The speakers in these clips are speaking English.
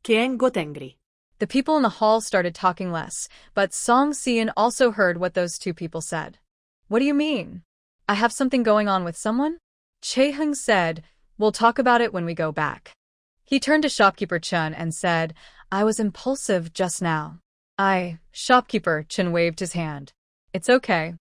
Kiang got angry. The people in the hall started talking less, but Song Si-eun also heard what those two people said. What do you mean? I have something going on with someone? Chae-hung said, we'll talk about it when we go back. He turned to shopkeeper Chun and said, I was impulsive just now. Shopkeeper Chun waved his hand. It's okay.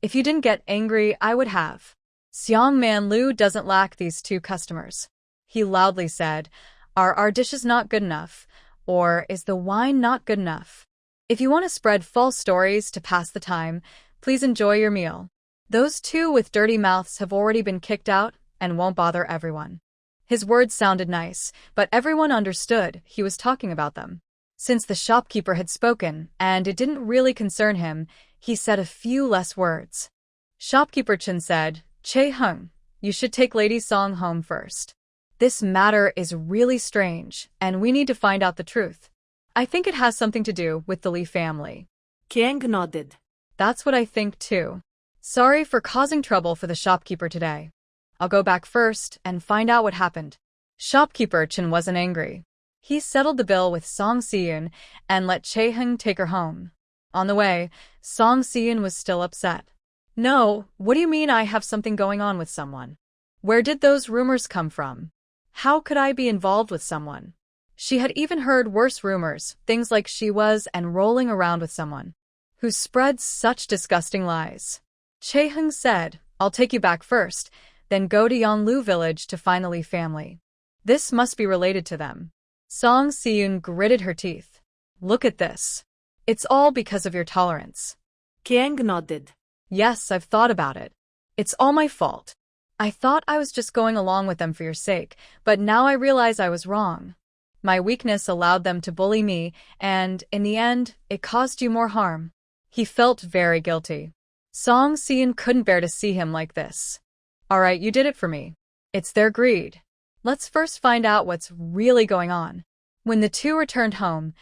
If you didn't get angry, I would have. Seong Man Lu doesn't lack these two customers. He loudly said, Are our dishes not good enough? Or is the wine not good enough? If you want to spread false stories to pass the time, please enjoy your meal. Those two with dirty mouths have already been kicked out and won't bother everyone. His words sounded nice, but everyone understood he was talking about them. Since the shopkeeper had spoken, and it didn't really concern him, he said a few less words. Shopkeeper Chun said, Chae-hung, you should take Lady Song home first. This matter is really strange, and we need to find out the truth. I think it has something to do with the Lee family. Kiang nodded. That's what I think too. Sorry for causing trouble for the shopkeeper today. I'll go back first and find out what happened. Shopkeeper Chun wasn't angry. He settled the bill with Song Si-eun and let Chae-hung take her home. On the way, Song Si-eun was still upset. No, what do you mean I have something going on with someone? Where did those rumors come from? How could I be involved with someone? She had even heard worse rumors, things like she was rolling around with someone who spread such disgusting lies. Chae-hung said, I'll take you back first, then go to Yonlu village to find the Lee family. This must be related to them. Song Si-eun gritted her teeth. Look at this. It's all because of your tolerance. Kiang nodded. Yes, I've thought about it. It's all my fault. I thought I was just going along with them for your sake, but now I realize I was wrong. My weakness allowed them to bully me, and, in the end, it caused you more harm. He felt very guilty. Song Si-eun couldn't bear to see him like this. Alright, you did it for me. It's their greed. Let's first find out what's really going on. When the two returned home,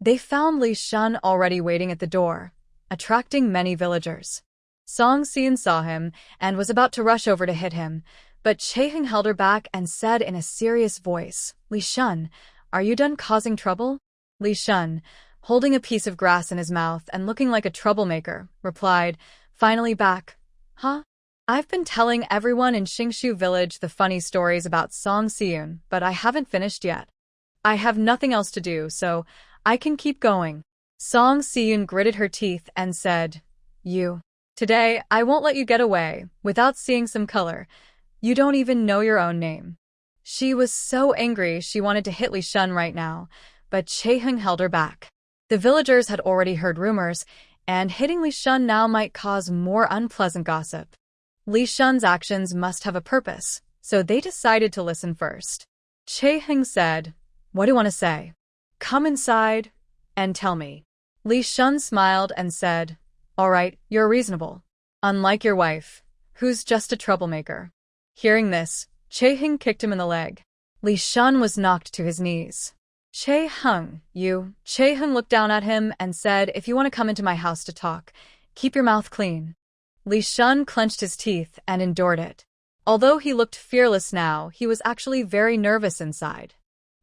they found Lee Shun already waiting at the door, attracting many villagers. Song Si-eun saw him and was about to rush over to hit him, but Chae-hung held her back and said in a serious voice, Lee Shun, are you done causing trouble? Lee Shun, holding a piece of grass in his mouth and looking like a troublemaker, replied, finally back. Huh? I've been telling everyone in Xingshu village the funny stories about Song Si-eun, but I haven't finished yet. I have nothing else to do, so I can keep going. Song Si-eun gritted her teeth and said, Today, I won't let you get away without seeing some color. You don't even know your own name. She was so angry she wanted to hit Lee Shun right now, but Chae-hung held her back. The villagers had already heard rumors, and hitting Lee Shun now might cause more unpleasant gossip. Lee Shun's actions must have a purpose, so they decided to listen first. Chae-hung said, What do you want to say? Come inside and tell me. Lee Shun smiled and said, All right, you're reasonable. Unlike your wife, who's just a troublemaker. Hearing this, Chae-hung kicked him in the leg. Lee Shun was knocked to his knees. Chae-hung, you. Chae-hung looked down at him and said, If you want to come into my house to talk, keep your mouth clean. Lee Shun clenched his teeth and endured it. Although he looked fearless now, he was actually very nervous inside.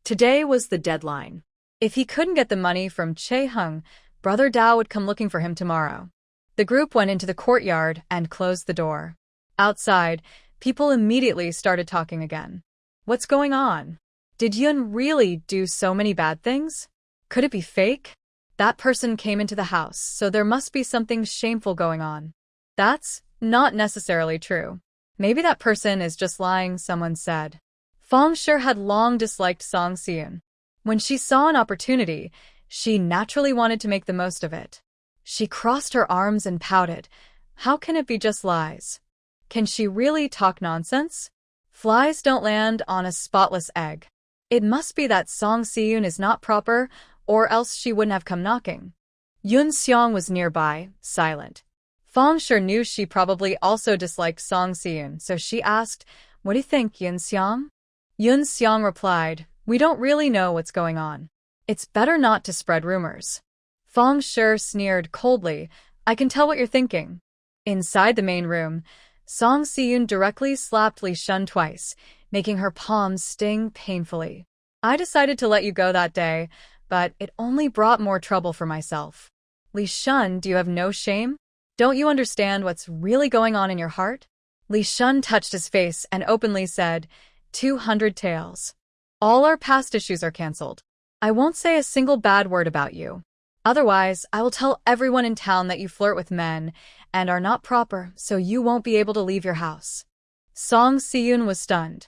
Today was the deadline. If he couldn't get the money from Chae-hung, Brother Dao would come looking for him tomorrow. The group went into the courtyard and closed the door. Outside, people immediately started talking again. What's going on? Did Yun really do so many bad things? Could it be fake? That person came into the house, so there must be something shameful going on. That's not necessarily true. Maybe that person is just lying, someone said. Fong Shi had long disliked Song Si-eun. When she saw an opportunity, she naturally wanted to make the most of it. She crossed her arms and pouted. How can it be just lies? Can she really talk nonsense? Flies don't land on a spotless egg. It must be that Song Si-eun is not proper, or else she wouldn't have come knocking. Yun Seong was nearby, silent. Fong Shi knew she probably also disliked Song Si-eun, so she asked, What do you think, Yun Seong? Yun Seong replied, We don't really know what's going on. It's better not to spread rumors. Fong Shi sneered coldly, I can tell what you're thinking. Inside the main room, Song Si-eun directly slapped Lee Shun twice, making her palms sting painfully. I decided to let you go that day, but it only brought more trouble for myself. Li Shun, do you have no shame? Don't you understand what's really going on in your heart? Li Shun touched his face and openly said, 200 taels. All our past issues are cancelled. I won't say a single bad word about you. Otherwise, I will tell everyone in town that you flirt with men and are not proper, so you won't be able to leave your house. Song Siyun was stunned.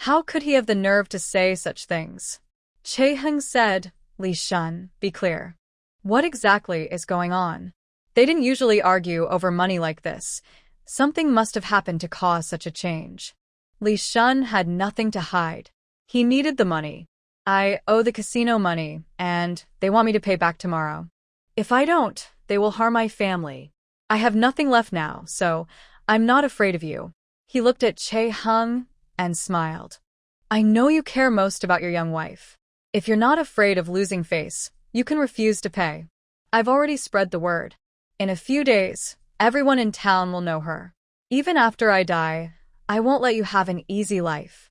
How could he have the nerve to say such things? Chae-hung said, Li Shun, be clear. What exactly is going on? They didn't usually argue over money like this. Something must have happened to cause such a change. Li Shun had nothing to hide. He needed the money. I owe the casino money, and they want me to pay back tomorrow. If I don't, they will harm my family. I have nothing left now, so I'm not afraid of you. He looked at Chae-hung and smiled. I know you care most about your young wife. If you're not afraid of losing face, you can refuse to pay. I've already spread the word. In a few days, everyone in town will know her. Even after I die, I won't let you have an easy life.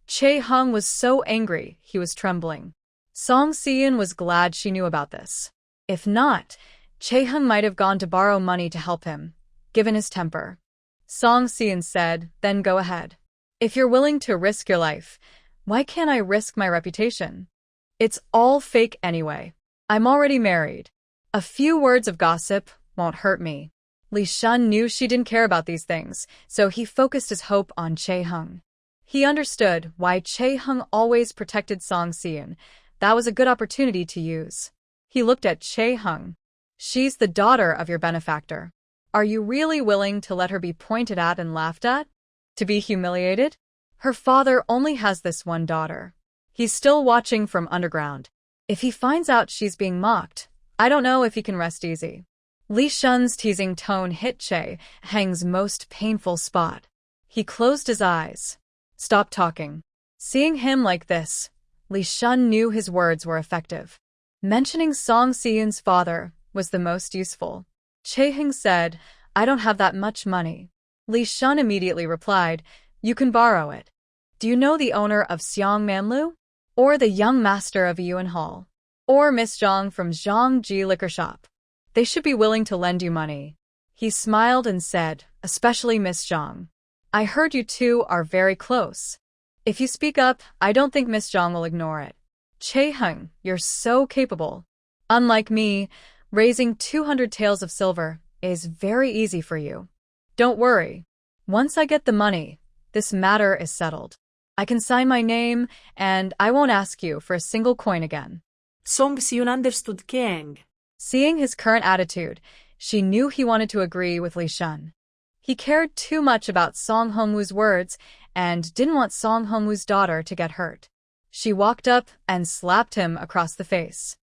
Chae-hung was so angry, he was trembling. Song Siyun was glad she knew about this. If not, Chae-hung might have gone to borrow money to help him, given his temper. Song Siyun said, then go ahead. If you're willing to risk your life, why can't I risk my reputation? It's all fake anyway. I'm already married. A few words of gossip won't hurt me. Li Shun knew she didn't care about these things, so he focused his hope on Chae-hung. He understood why Chae-hung always protected Song Siyun. That was a good opportunity to use. He looked at Chae-hung. She's the daughter of your benefactor. Are you really willing to let her be pointed at and laughed at? To be humiliated? Her father only has this one daughter. He's still watching from underground. If he finds out she's being mocked, I don't know if he can rest easy. Li Shun's teasing tone hit Chae-hung's most painful spot. He closed his eyes. Stop talking. Seeing him like this, Li Shun knew his words were effective. Mentioning Song Siyun's father was the most useful. Chae-hung said, I don't have that much money. Li Shun immediately replied, you can borrow it. Do you know the owner of Seong Manlu? Or the young master of Yuan Hall? Or Miss Zhang from Zhangji Liquor Shop? They should be willing to lend you money. He smiled and said, especially Miss Zhang. I heard you two are very close. If you speak up, I don't think Miss Zhang will ignore it. Chae-hung, you're so capable. Unlike me, raising 200 taels of silver is very easy for you. Don't worry. Once I get the money, this matter is settled. I can sign my name, and I won't ask you for a single coin again. Song Siyun understood Chae-hung. Seeing his current attitude, she knew he wanted to agree with Li Shun. He cared too much about Song Hongwoo's words and didn't want Song Hongwoo's daughter to get hurt. She walked up and slapped him across the face.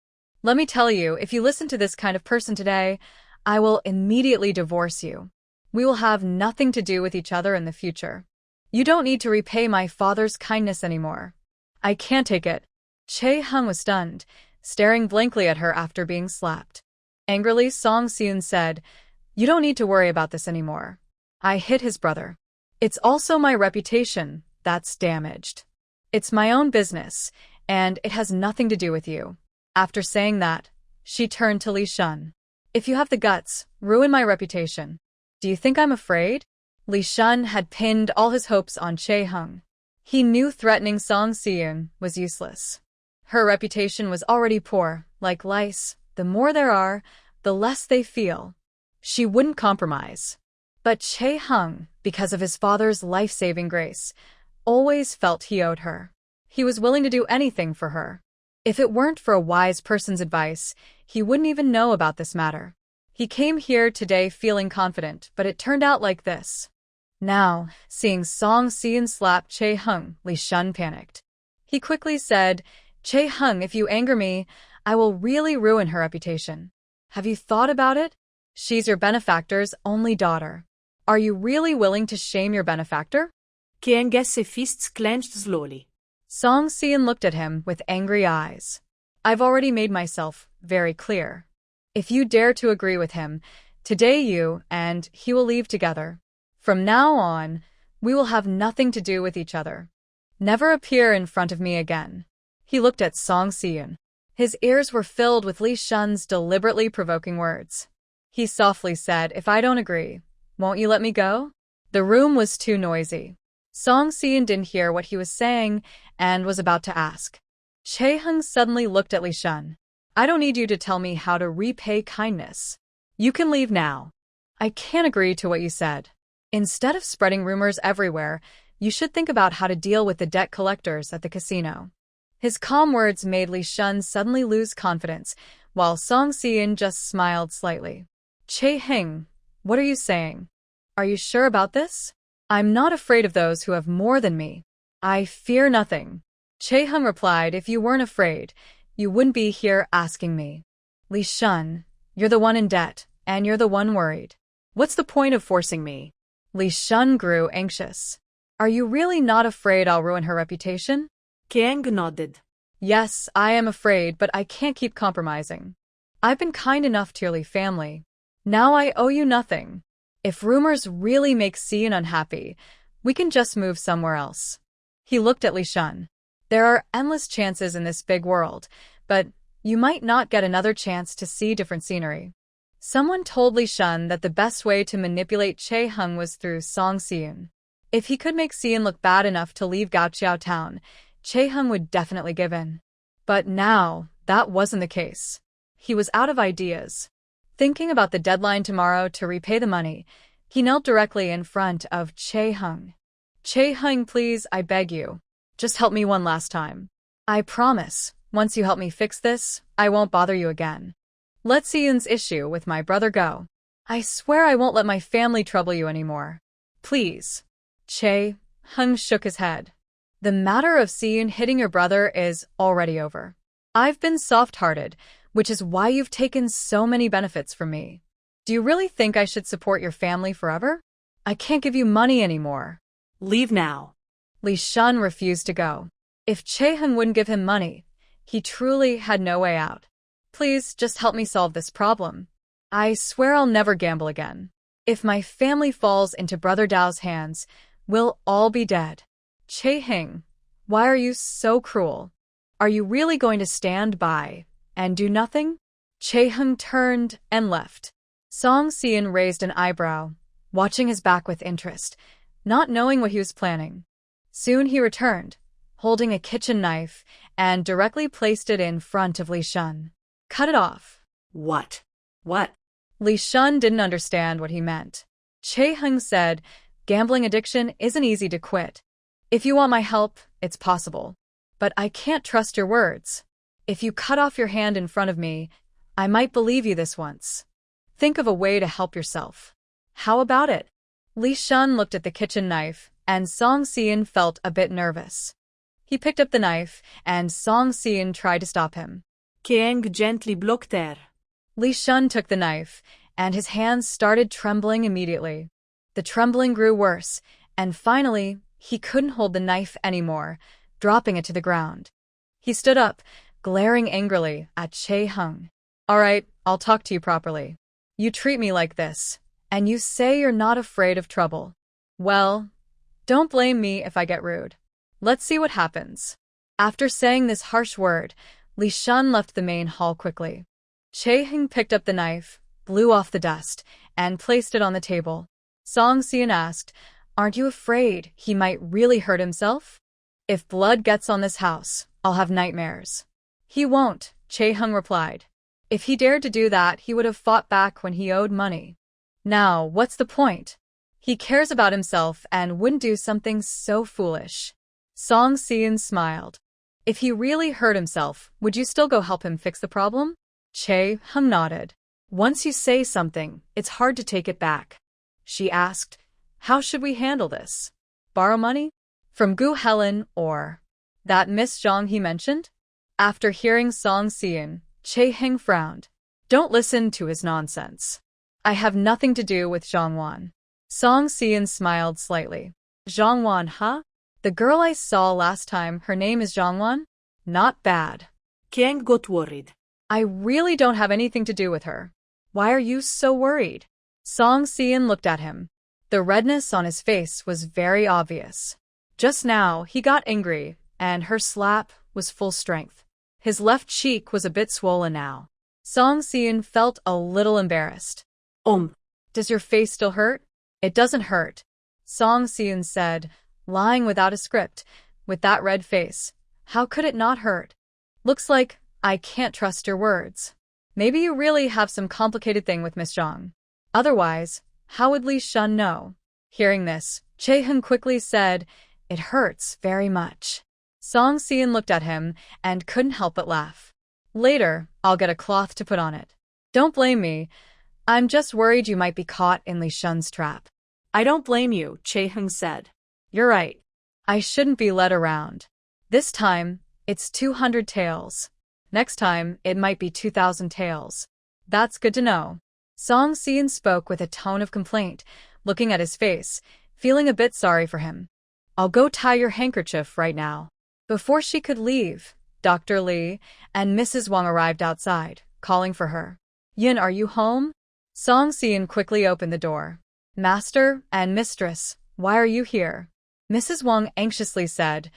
Let me tell you, if you listen to this kind of person today, I will immediately divorce you. We will have nothing to do with each other in the future. You don't need to repay my father's kindness anymore. I can't take it. Chae-hung was stunned, staring blankly at her after being slapped. Angrily, Song Siyun said, you don't need to worry about this anymore. I hit his brother. It's also my reputation that's damaged. It's my own business, and it has nothing to do with you. After saying that, she turned to Li Shun. If you have the guts, ruin my reputation. Do you think I'm afraid? Li Shun had pinned all his hopes on Chae-hung. He knew threatening Song Siyun was useless. Her reputation was already poor, like lice. The more there are, the less they feel. She wouldn't compromise. But Chae-hung, because of his father's life-saving grace, always felt he owed her. He was willing to do anything for her. If it weren't for a wise person's advice, he wouldn't even know about this matter. He came here today feeling confident, but it turned out like this. Now, seeing Song Siyun slap Chae-hung, Li Shun panicked. He quickly said, Chae-hung, if you anger me, I will really ruin her reputation. Have you thought about it? She's your benefactor's only daughter. Are you really willing to shame your benefactor? Chae-hung's fists clenched slowly. Song Siyun looked at him with angry eyes. I've already made myself very clear. If you dare to agree with him, today you and he will leave together. From now on, we will have nothing to do with each other. Never appear in front of me again. He looked at Song Si-eun. His ears were filled with Li Shun's deliberately provoking words. He softly said, "If I don't agree, won't you let me go?" The room was too noisy. Song Si-eun didn't hear what he was saying and was about to ask. Chae-hung suddenly looked at Li Shun. "I don't need you to tell me how to repay kindness. You can leave now. I can't agree to what you said. Instead of spreading rumors everywhere, you should think about how to deal with the debt collectors at the casino." His calm words made Li Shun suddenly lose confidence, while Song Si-eun just smiled slightly. "Chae-hung, what are you saying? Are you sure about this?" "I'm not afraid of those who have more than me. I fear nothing." Chae-hung replied, "If you weren't afraid, you wouldn't be here asking me." "Li Shun, you're the one in debt, and you're the one worried. What's the point of forcing me?" Li Shun grew anxious. "Are you really not afraid I'll ruin her reputation?" Kiang nodded. "Yes, I am afraid, but I can't keep compromising. I've been kind enough to your Lee family. Now I owe you nothing. If rumors really make Si-eun unhappy, we can just move somewhere else." He looked at Li Shun. "There are endless chances in this big world, but you might not get another chance to see different scenery." Someone told Li Shun that the best way to manipulate Chae-hung was through Song Si-eun. If he could make Si-eun look bad enough to leave Gaoqiao town, Chae-hung would definitely give in. But now, that wasn't the case. He was out of ideas. Thinking about the deadline tomorrow to repay the money, he knelt directly in front of Chae-hung. "Chae-hung, please, I beg you. Just help me one last time. I promise, once you help me fix this, I won't bother you again. Let Si-eun's issue with my brother go. I swear I won't let my family trouble you anymore. Please." Chae-hung shook his head. "The matter of Si-eun hitting your brother is already over. I've been soft-hearted, which is why you've taken so many benefits from me. Do you really think I should support your family forever? I can't give you money anymore." "Leave now." Li Shun refused to go. If Chae-hung wouldn't give him money, he truly had no way out. "Please, just help me solve this problem. I swear I'll never gamble again. If my family falls into Brother Dao's hands, we'll all be dead." "Chae-hung, why are you so cruel? Are you really going to stand by and do nothing?" Chae-hung turned and left. Song Si-eun raised an eyebrow, watching his back with interest, not knowing what he was planning. Soon he returned, holding a kitchen knife, and directly placed it in front of Li Shun. "Cut it off." "What? What?" Li Shun didn't understand what he meant. Chae-hung said, "Gambling addiction isn't easy to quit. If you want my help, it's possible. But I can't trust your words. If you cut off your hand in front of me, I might believe you this once. Think of a way to help yourself. How about it?" Li Shun looked at the kitchen knife, and Song Si-eun felt a bit nervous. He picked up the knife, and Song Si-eun tried to stop him. Kiang gently blocked her. Li Shun took the knife, and his hands started trembling immediately. The trembling grew worse, and finally, he couldn't hold the knife anymore, dropping it to the ground. He stood up, glaring angrily at Chae-hung. "All right, I'll talk to you properly. You treat me like this, and you say you're not afraid of trouble. Well, don't blame me if I get rude. Let's see what happens." After saying this harsh word, Li Shun left the main hall quickly. Chae-hung picked up the knife, blew off the dust, and placed it on the table. Song Si-eun asked, "Aren't you afraid he might really hurt himself?" "If blood gets on this house, I'll have nightmares." "He won't," Chae-hung replied. "If he dared to do that, he would have fought back when he owed money. Now, what's the point? He cares about himself and wouldn't do something so foolish." Song Si-eun smiled. "If he really hurt himself, would you still go help him fix the problem?" Chae-hung nodded. "Once you say something, it's hard to take it back." She asked, "How should we handle this? Borrow money? From Gu Helen or that Miss Zhang he mentioned?" After hearing Song Si-eun, Chae-hung frowned. "Don't listen to his nonsense. I have nothing to do with Zhang Wan." Song Si-eun smiled slightly. "Zhang Wan, huh? The girl I saw last time, her name is Zhang Wan? Not bad." Kiang got worried. "I really don't have anything to do with her. Why are you so worried?" Song Si-eun looked at him. The redness on his face was very obvious. Just now, he got angry, and her slap was full strength. His left cheek was a bit swollen now. Song Si-eun felt a little embarrassed. Does your face still hurt? It doesn't hurt, Song Si-eun said, lying without a script. With that red face, how could it not hurt? Looks like I can't trust your words. Maybe you really have some complicated thing with Miss Zhang. Otherwise, how would Li Shun know? Hearing this, Chae-hun quickly said, "It hurts very much." Song Si-eun looked at him and couldn't help but laugh. "Later, I'll get a cloth to put on it. Don't blame me. I'm just worried you might be caught in Li Shun's trap." I don't blame you, Chae-hun said. "You're right. I shouldn't be led around. This time, it's 200 taels. Next time, it might be 2,000 taels. That's good to know." Song Si-eun spoke with a tone of complaint, looking at his face, feeling a bit sorry for him. "I'll go tie your handkerchief right now." Before she could leave, Dr. Lee and Mrs. Wang arrived outside, calling for her. "Yin, are you home?" Song Si-eun quickly opened the door. "Master and mistress, why are you here?" Mrs. Wang anxiously said,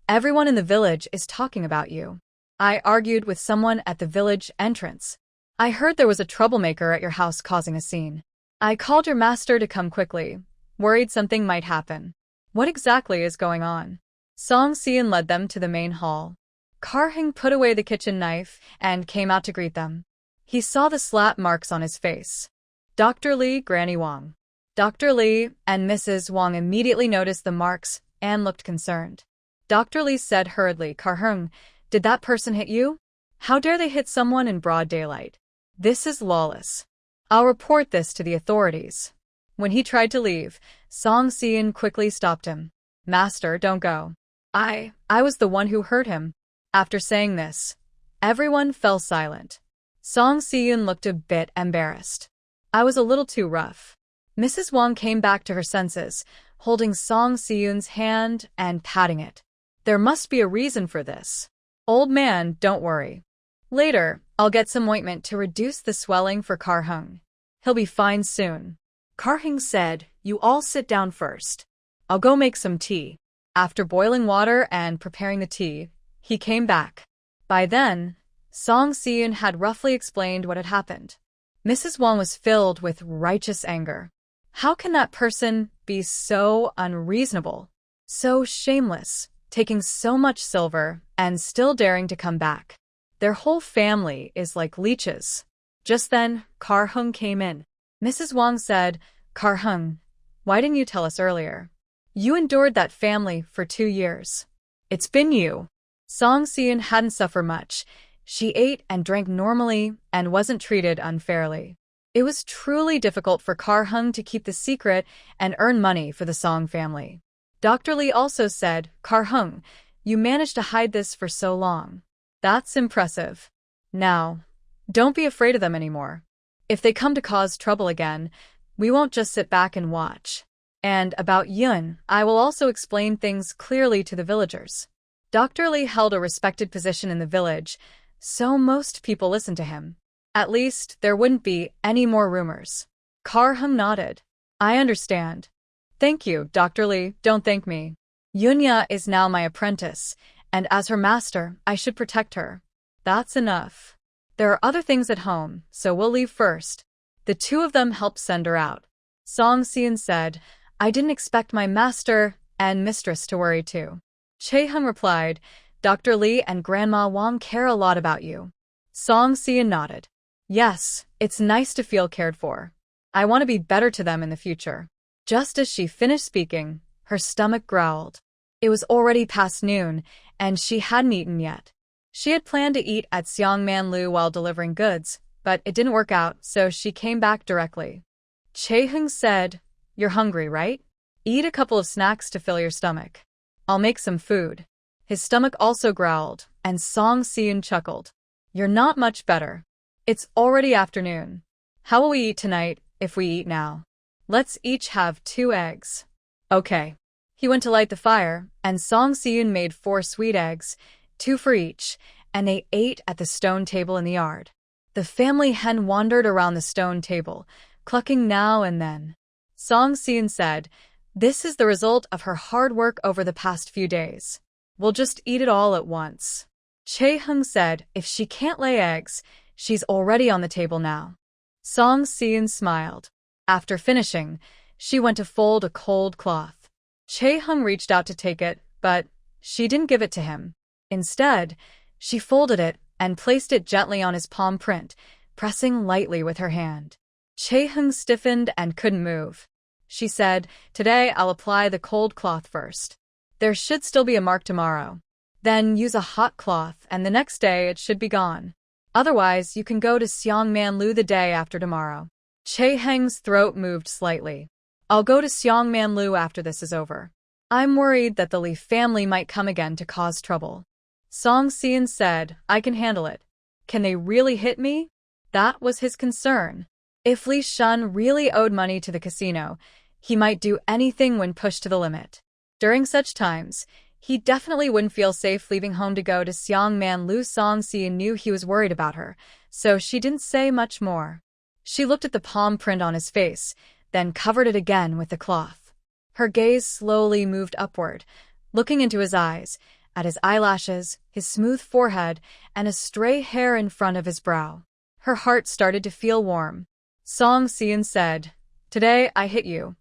"Everyone in the village is talking about you. I argued with someone at the village entrance. I heard there was a troublemaker at your house causing a scene. I called your master to come quickly, worried something might happen. What exactly is going on?" Song Si-eun led them to the main hall. Kar-hing put away the kitchen knife and came out to greet them. He saw the slap marks on his face. Dr. Lee, Granny Wang. Dr. Lee and Mrs. Wang immediately noticed the marks and looked concerned. Dr. Lee said hurriedly, "Kar-hung, did that person hit you? How dare they hit someone in broad daylight? This is lawless. I'll report this to the authorities." When he tried to leave, Song Si-eun quickly stopped him. "Master, don't go. I was the one who hurt him." After saying this, everyone fell silent. Song Si-eun looked a bit embarrassed. "I was a little too rough." Mrs. Wang came back to her senses, holding Song Si-eun's hand and patting it. "There must be a reason for this. Old man, don't worry. Later, I'll get some ointment to reduce the swelling for Kar-hung. He'll be fine soon." Kar-hung said, "You all sit down first. I'll go make some tea." After boiling water and preparing the tea, he came back. By then, Song Si-eun had roughly explained what had happened. Mrs. Wang was filled with righteous anger. How can that person be so unreasonable, so shameless, taking so much silver and still daring to come back? Their whole family is like leeches. Just then, Kar-hung came in. Mrs. Wang said, "Kar-hung, why didn't you tell us earlier? You endured that family for 2 years. It's been you." Song Si-eun hadn't suffered much. She ate and drank normally and wasn't treated unfairly. It was truly difficult for Kar-hung to keep the secret and earn money for the Song family. Dr. Lee also said, "Kar-hung, you managed to hide this for so long. That's impressive. Now, don't be afraid of them anymore. If they come to cause trouble again, we won't just sit back and watch. And about Yun, I will also explain things clearly to the villagers." Dr. Lee held a respected position in the village, so most people listened to him. At least, there wouldn't be any more rumors. Kar-hung nodded. "I understand. Thank you, Dr. Lee, don't thank me. Yunya is now my apprentice, and as her master, I should protect her. That's enough. There are other things at home, so we'll leave first." The two of them helped send her out. Song Si-eun said, "I didn't expect my master and mistress to worry too." Chae-hun replied, "Dr. Lee and Grandma Wang care a lot about you." Song Si-eun nodded. "Yes, it's nice to feel cared for. I want to be better to them in the future." Just as she finished speaking, her stomach growled. It was already past noon, and she hadn't eaten yet. She had planned to eat at Xiangmanlu while delivering goods, but it didn't work out, so she came back directly. Chae-hun said, "You're hungry, right? Eat a couple of snacks to fill your stomach. I'll make some food." His stomach also growled, and Song Si-eun chuckled. "You're not much better. It's already afternoon. How will we eat tonight if we eat now? Let's each have 2 eggs. Okay." He went to light the fire, and Song Si-eun made 4 sweet eggs, 2 for each, and they ate at the stone table in the yard. The family hen wandered around the stone table, clucking now and then. Song Si-eun said, "This is the result of her hard work over the past few days. We'll just eat it all at once. Chae-hung said if she can't lay eggs, she's already on the table now. Song Si-eun smiled. After finishing, she went to fold a cold cloth. Chae-hung reached out to take it, but she didn't give it to him. Instead, she folded it and placed it gently on his palm print, pressing lightly with her hand. Chae-hung stiffened and couldn't move. She said, "Today I'll apply the cold cloth first. There should still be a mark tomorrow. Then use a hot cloth and the next day it should be gone. Otherwise, you can go to Seongmanlu the day after tomorrow." Chae-hung's throat moved slightly. "I'll go to Seongmanlu after this is over. I'm worried that the Lee family might come again to cause trouble." Song Si-eun said, "I can handle it. Can they really hit me?" That was his concern. If Lee Shun really owed money to the casino, he might do anything when pushed to the limit. During such times, he definitely wouldn't feel safe leaving home to go to Seongmanlu. Song Si-eun knew he was worried about her, so she didn't say much more. She looked at the palm print on his face, then covered it again with the cloth. Her gaze slowly moved upward, looking into his eyes, at his eyelashes, his smooth forehead, and a stray hair in front of his brow. Her heart started to feel warm. Song Si-eun said, "Today I hit you.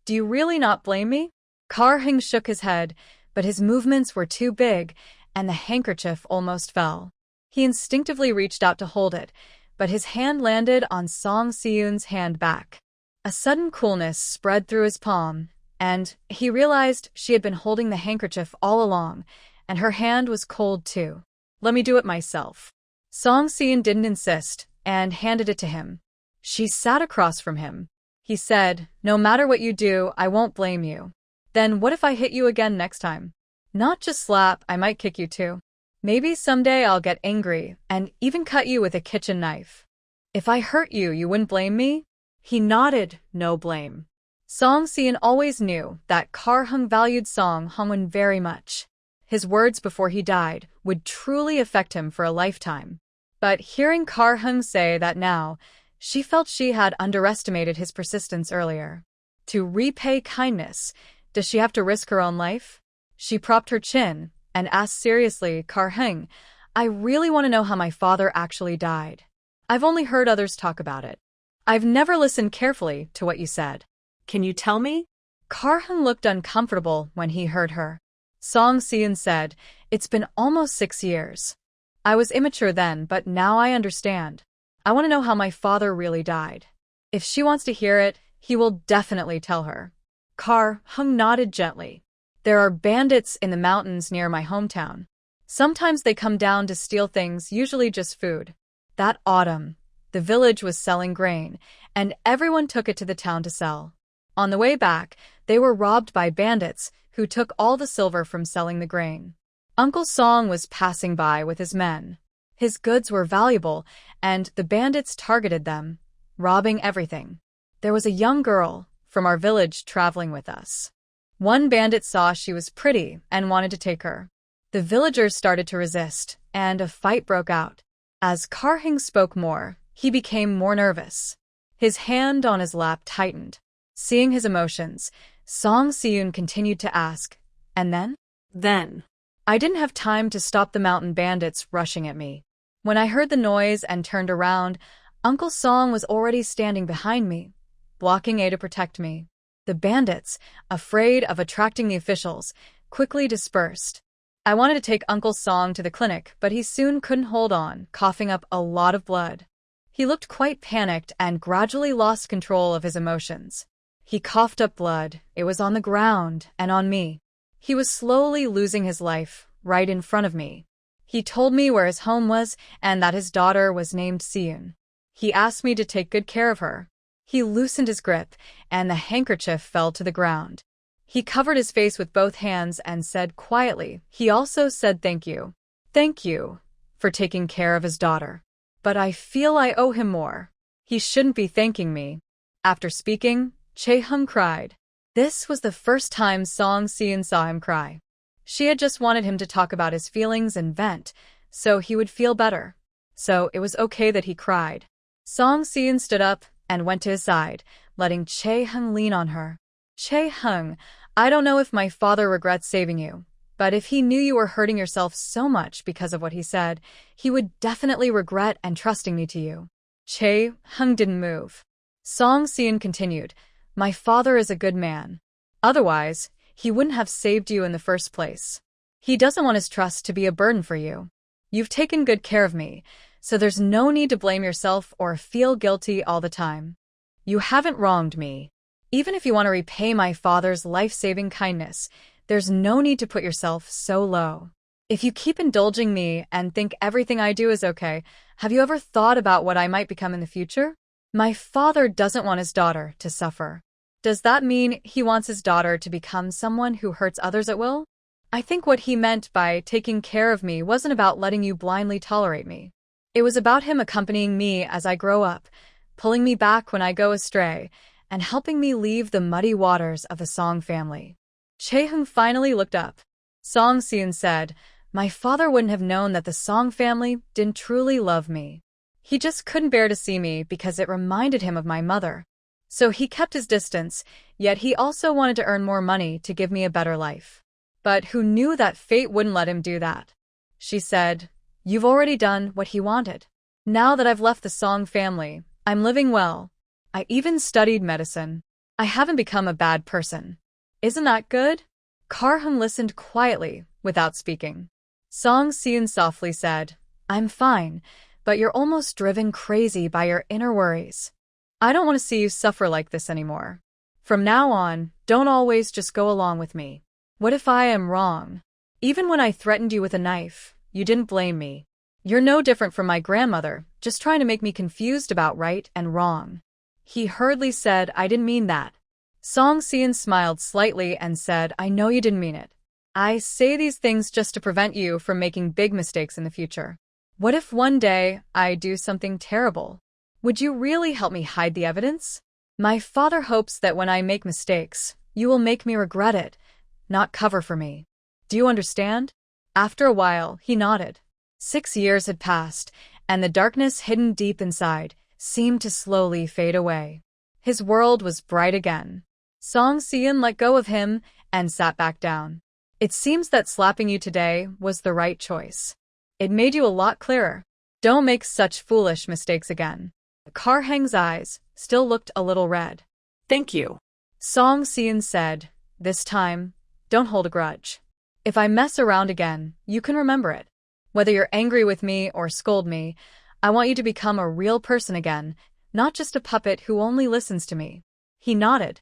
Do you really not blame me?" Kar-hing shook his head, but his movements were too big, and the handkerchief almost fell. He instinctively reached out to hold it, but his hand landed on Song Si-eun's hand back. A sudden coolness spread through his palm, and he realized she had been holding the handkerchief all along, and her hand was cold too. "Let me do it myself." Song Si-eun didn't insist, and handed it to him. She sat across from him. He said, "No matter what you do, I won't blame you." "Then what if I hit you again next time?" "Not just slap, I might kick you too. Maybe someday I'll get angry and even cut you with a kitchen knife." "If I hurt you, you wouldn't blame me?" He nodded, no blame. Song Si-eun always knew that Kar-hung valued Song Hong-won very much. His words before he died would truly affect him for a lifetime. But hearing Kar-hung say that now, she felt she had underestimated his persistence earlier. To repay kindness, does she have to risk her own life? She propped her chin and asked seriously, "Kar-hung, I really want to know how my father actually died. I've only heard others talk about it. I've never listened carefully to what you said. Can you tell me?" Kar-hung looked uncomfortable when he heard her. Song Si-eun said, "It's been almost 6 years. I was immature then, but now I understand. I want to know how my father really died." If she wants to hear it, he will definitely tell her. Kar-hung nodded gently. "There are bandits in the mountains near my hometown. Sometimes they come down to steal things, usually just food. That autumn, the village was selling grain, and everyone took it to the town to sell. On the way back, they were robbed by bandits who took all the silver from selling the grain. Uncle Song was passing by with his men. His goods were valuable, and the bandits targeted them, robbing everything. There was a young girl from our village traveling with us. One bandit saw she was pretty and wanted to take her. The villagers started to resist, and a fight broke out. As Kar-hung spoke more, he became more nervous. His hand on his lap tightened. Seeing his emotions, Song Si-eun continued to ask, "And then?" "Then. I didn't have time to stop the mountain bandits rushing at me. When I heard the noise and turned around, Uncle Song was already standing behind me, blocking A to protect me. The bandits, afraid of attracting the officials, quickly dispersed. I wanted to take Uncle Song to the clinic, but he soon couldn't hold on, coughing up a lot of blood. He looked quite panicked and gradually lost control of his emotions. He coughed up blood. It was on the ground and on me. He was slowly losing his life, right in front of me. He told me where his home was and that his daughter was named Si-eun. He asked me to take good care of her. He loosened his grip, and the handkerchief fell to the ground. He covered his face with both hands and said quietly, he also said thank you. Thank you for taking care of his daughter. But I feel I owe him more. He shouldn't be thanking me." After speaking, Chae-hung cried. This was the first time Song Si-eun saw him cry. She had just wanted him to talk about his feelings and vent, so he would feel better. So it was okay that he cried. Song Si-eun stood up and went to his side, letting Chae-hung lean on her. "Chae-hung, I don't know if my father regrets saving you, But if he knew you were hurting yourself so much because of what he said, he would definitely regret entrusting me to you. Chae Hung didn't move. Song Seon continued, my father is a good man. Otherwise, he wouldn't have saved you in the first place. He doesn't want his trust to be a burden for you. You've taken good care of me, so there's no need to blame yourself or feel guilty all the time. You haven't wronged me. Even if you want to repay my father's life-saving kindness, there's no need to put yourself so low. If you keep indulging me and think everything I do is okay, have you ever thought about what I might become in the future? My father doesn't want his daughter to suffer. Does that mean he wants his daughter to become someone who hurts others at will? I think what he meant by taking care of me wasn't about letting you blindly tolerate me. It was about him accompanying me as I grow up, pulling me back when I go astray, and helping me leave the muddy waters of the Song family. Chae Hung finally looked up. Song Seon said, my father wouldn't have known that the Song family didn't truly love me. He just couldn't bear to see me because it reminded him of my mother. So he kept his distance, yet he also wanted to earn more money to give me a better life. But who knew that fate wouldn't let him do that? She said, you've already done what he wanted. Now that I've left the Song family, I'm living well. I even studied medicine. I haven't become a bad person. Isn't that good? Kar Hung listened quietly, without speaking. Song Seon softly said, I'm fine, but you're almost driven crazy by your inner worries. I don't want to see you suffer like this anymore. From now on, don't always just go along with me. What if I am wrong? Even when I threatened you with a knife, you didn't blame me. You're no different from my grandmother, just trying to make me confused about right and wrong. He hurriedly said, I didn't mean that. Song Seon smiled slightly and said, I know you didn't mean it. I say these things just to prevent you from making big mistakes in the future. What if one day I do something terrible? Would you really help me hide the evidence? My father hopes that when I make mistakes, you will make me regret it, not cover for me. Do you understand? After a while, he nodded. 6 years had passed, and the darkness hidden deep inside seemed to slowly fade away. His world was bright again. Song Seon let go of him and sat back down. It seems that slapping you today was the right choice. It made you a lot clearer. Don't make such foolish mistakes again. Kar Hang's eyes still looked a little red. Thank you. Song Seon said, this time, don't hold a grudge. If I mess around again, you can remember it. Whether you're angry with me or scold me, I want you to become a real person again, not just a puppet who only listens to me. He nodded.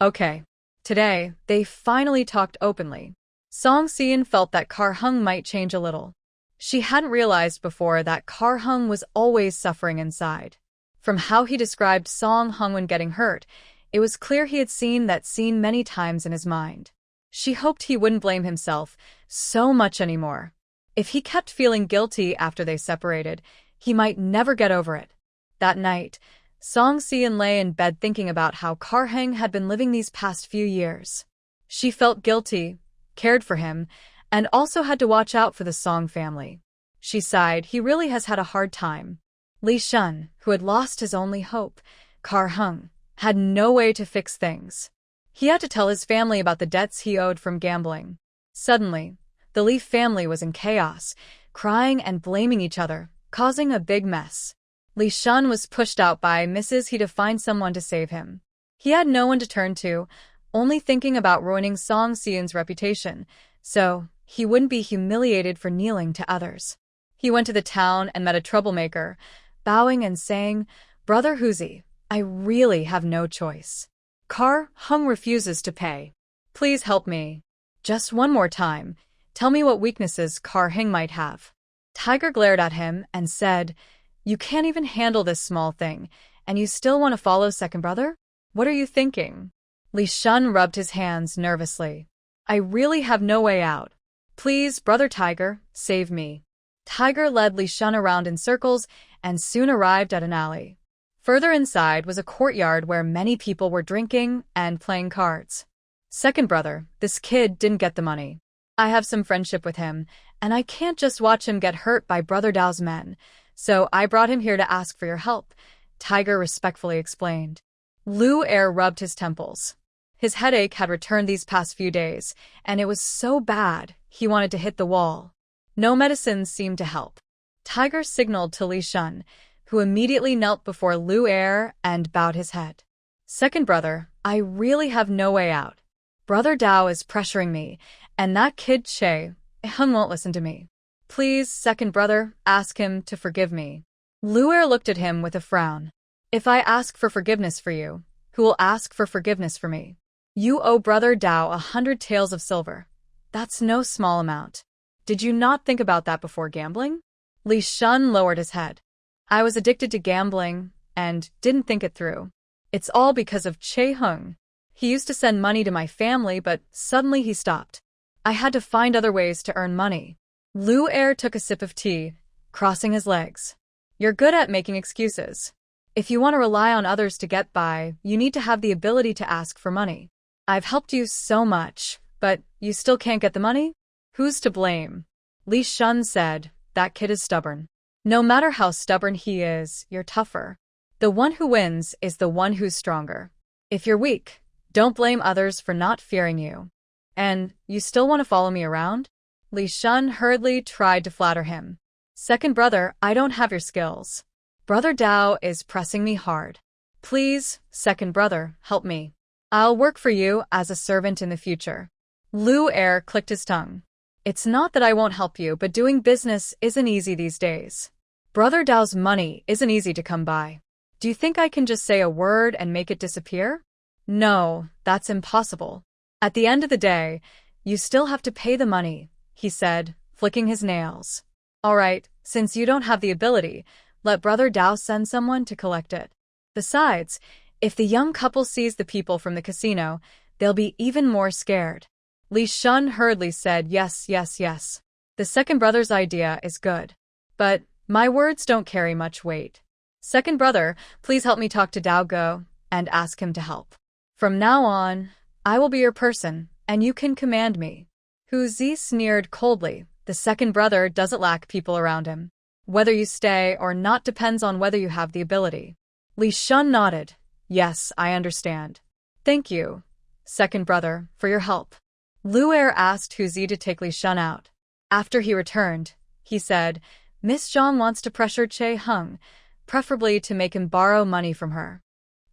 Okay. Today, they finally talked openly. Song Seon felt that Kar Hung might change a little. She hadn't realized before that Kar Hung was always suffering inside. From how he described Song Hung when getting hurt, it was clear he had seen that scene many times in his mind. She hoped he wouldn't blame himself so much anymore. If he kept feeling guilty after they separated, he might never get over it. That night, Song Seon lay in bed thinking about how Kar Hang had been living these past few years. She felt guilty, cared for him, and also had to watch out for the Song family. She sighed, he really has had a hard time. Lee Shun, who had lost his only hope, Kar Hung, had no way to fix things. He had to tell his family about the debts he owed from gambling. Suddenly, the Lee family was in chaos, crying and blaming each other, causing a big mess. Lee Shun was pushed out by Mrs. He to find someone to save him. He had no one to turn to, only thinking about ruining Song Seon's reputation, so he wouldn't be humiliated for kneeling to others. He went to the town and met a troublemaker, bowing and saying, Brother Huzi, I really have no choice. Kar Hung refuses to pay. Please help me. Just one more time. Tell me what weaknesses Kar Hang might have. Tiger glared at him and said, You can't even handle this small thing, and you still want to follow second brother? What are you thinking? Li Shun rubbed his hands nervously. I really have no way out. Please, Brother Tiger, save me. Tiger led Li Shun around in circles and soon arrived at an alley. Further inside was a courtyard where many people were drinking and playing cards. Second brother, this kid didn't get the money. I have some friendship with him, and I can't just watch him get hurt by Brother Dao's men, so I brought him here to ask for your help, Tiger respectfully explained. Lu Er rubbed his temples. His headache had returned these past few days, and it was so bad, he wanted to hit the wall. No medicines seemed to help. Tiger signaled to Li Shun, who immediately knelt before Lu Er and bowed his head. Second brother, I really have no way out. Brother Dao is pressuring me, and that kid Che Hung won't listen to me. Please, second brother, ask him to forgive me. Lu Er looked at him with a frown. If I ask for forgiveness for you, who will ask for forgiveness for me? You owe brother Dao 100 taels of silver. That's no small amount. Did you not think about that before gambling? Li Shun lowered his head. I was addicted to gambling and didn't think it through. It's all because of Che Hung. He used to send money to my family, but suddenly he stopped. I had to find other ways to earn money. Lu Er took a sip of tea, crossing his legs. You're good at making excuses. If you want to rely on others to get by, you need to have the ability to ask for money. I've helped you so much, but you still can't get the money? Who's to blame? Li Shun said, that kid is stubborn. No matter how stubborn he is, you're tougher. The one who wins is the one who's stronger. If you're weak, don't blame others for not fearing you. And you still want to follow me around? Li Shun hurriedly tried to flatter him. Second brother, I don't have your skills. Brother Dao is pressing me hard. Please, second brother, help me. I'll work for you as a servant in the future. Lu Er clicked his tongue. It's not that I won't help you, but doing business isn't easy these days. Brother Dao's money isn't easy to come by. Do you think I can just say a word and make it disappear? No, that's impossible. At the end of the day, you still have to pay the money, he said, flicking his nails. All right, since you don't have the ability, let Brother Dao send someone to collect it. Besides, if the young couple sees the people from the casino, they'll be even more scared. Li Shun hurriedly said yes, yes, yes. The second brother's idea is good. But my words don't carry much weight. Second brother, please help me talk to Dao Go and ask him to help. From now on, I will be your person, and you can command me. Hu Zi sneered coldly. The second brother doesn't lack people around him. Whether you stay or not depends on whether you have the ability. Li Shun nodded. Yes, I understand. Thank you, second brother, for your help. Lu Er asked Hu Zi to take Li Shun out. After he returned, he said, Miss Zhang wants to pressure Che Hung, preferably to make him borrow money from her.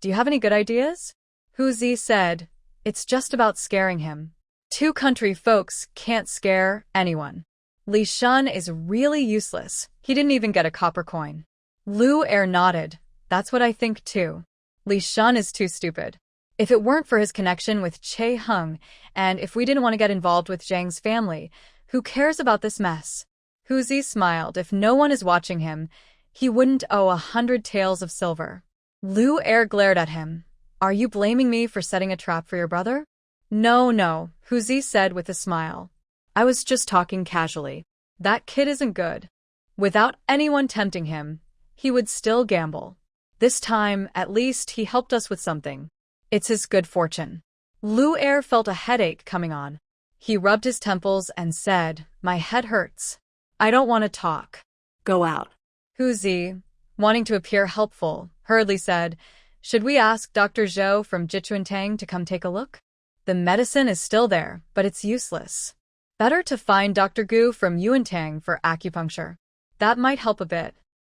Do you have any good ideas? Hu Zi said, it's just about scaring him. Two country folks can't scare anyone. Li Shun is really useless. He didn't even get a copper coin. Lu Er nodded. That's what I think too. Li Shun is too stupid. If it weren't for his connection with Che Hung, and if we didn't want to get involved with Zhang's family, who cares about this mess? Hu Zi smiled. If no one is watching him, he wouldn't owe 100 taels of silver. Lu Er glared at him. Are you blaming me for setting a trap for your brother? No, Hu Zi said with a smile. I was just talking casually. That kid isn't good. Without anyone tempting him, he would still gamble. This time, at least, he helped us with something. It's his good fortune. Lu Er felt a headache coming on. He rubbed his temples and said, my head hurts. I don't want to talk. Go out. Hu Zi, wanting to appear helpful, hurriedly said, should we ask Dr. Zhou from Jichuantang to come take a look? The medicine is still there, but it's useless. Better to find Dr. Gu from Yuantang for acupuncture. That might help a bit.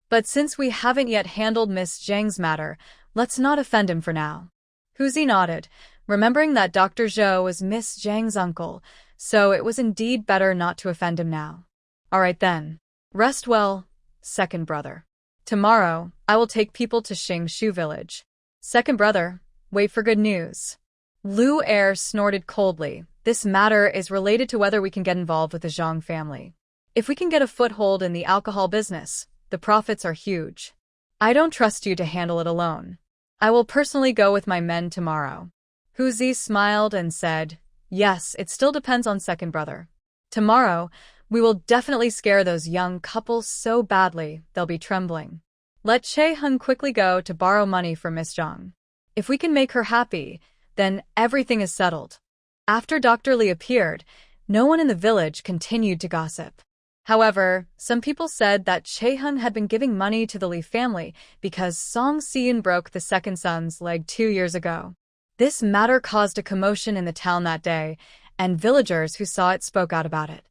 But since we haven't yet handled Miss Zhang's matter, let's not offend him for now. Hu Zi nodded, remembering that Dr. Zhou was Miss Zhang's uncle, so it was indeed better not to offend him now. All right then. Rest well, second brother. Tomorrow, I will take people to Xingshu village. Second brother, wait for good news. Lu Er snorted coldly. This matter is related to whether we can get involved with the Zhang family. If we can get a foothold in the alcohol business, the profits are huge. I don't trust you to handle it alone. I will personally go with my men tomorrow. Hu Zi smiled and said, yes, it still depends on second brother. Tomorrow, we will definitely scare those young couples so badly they'll be trembling. Let Che Hung quickly go to borrow money from Miss Zhang. If we can make her happy, then everything is settled. After Dr. Li appeared, no one in the village continued to gossip. However, some people said that Che Hung had been giving money to the Li family because Song Xian broke the second son's leg 2 years ago. This matter caused a commotion in the town that day, and villagers who saw it spoke out about it.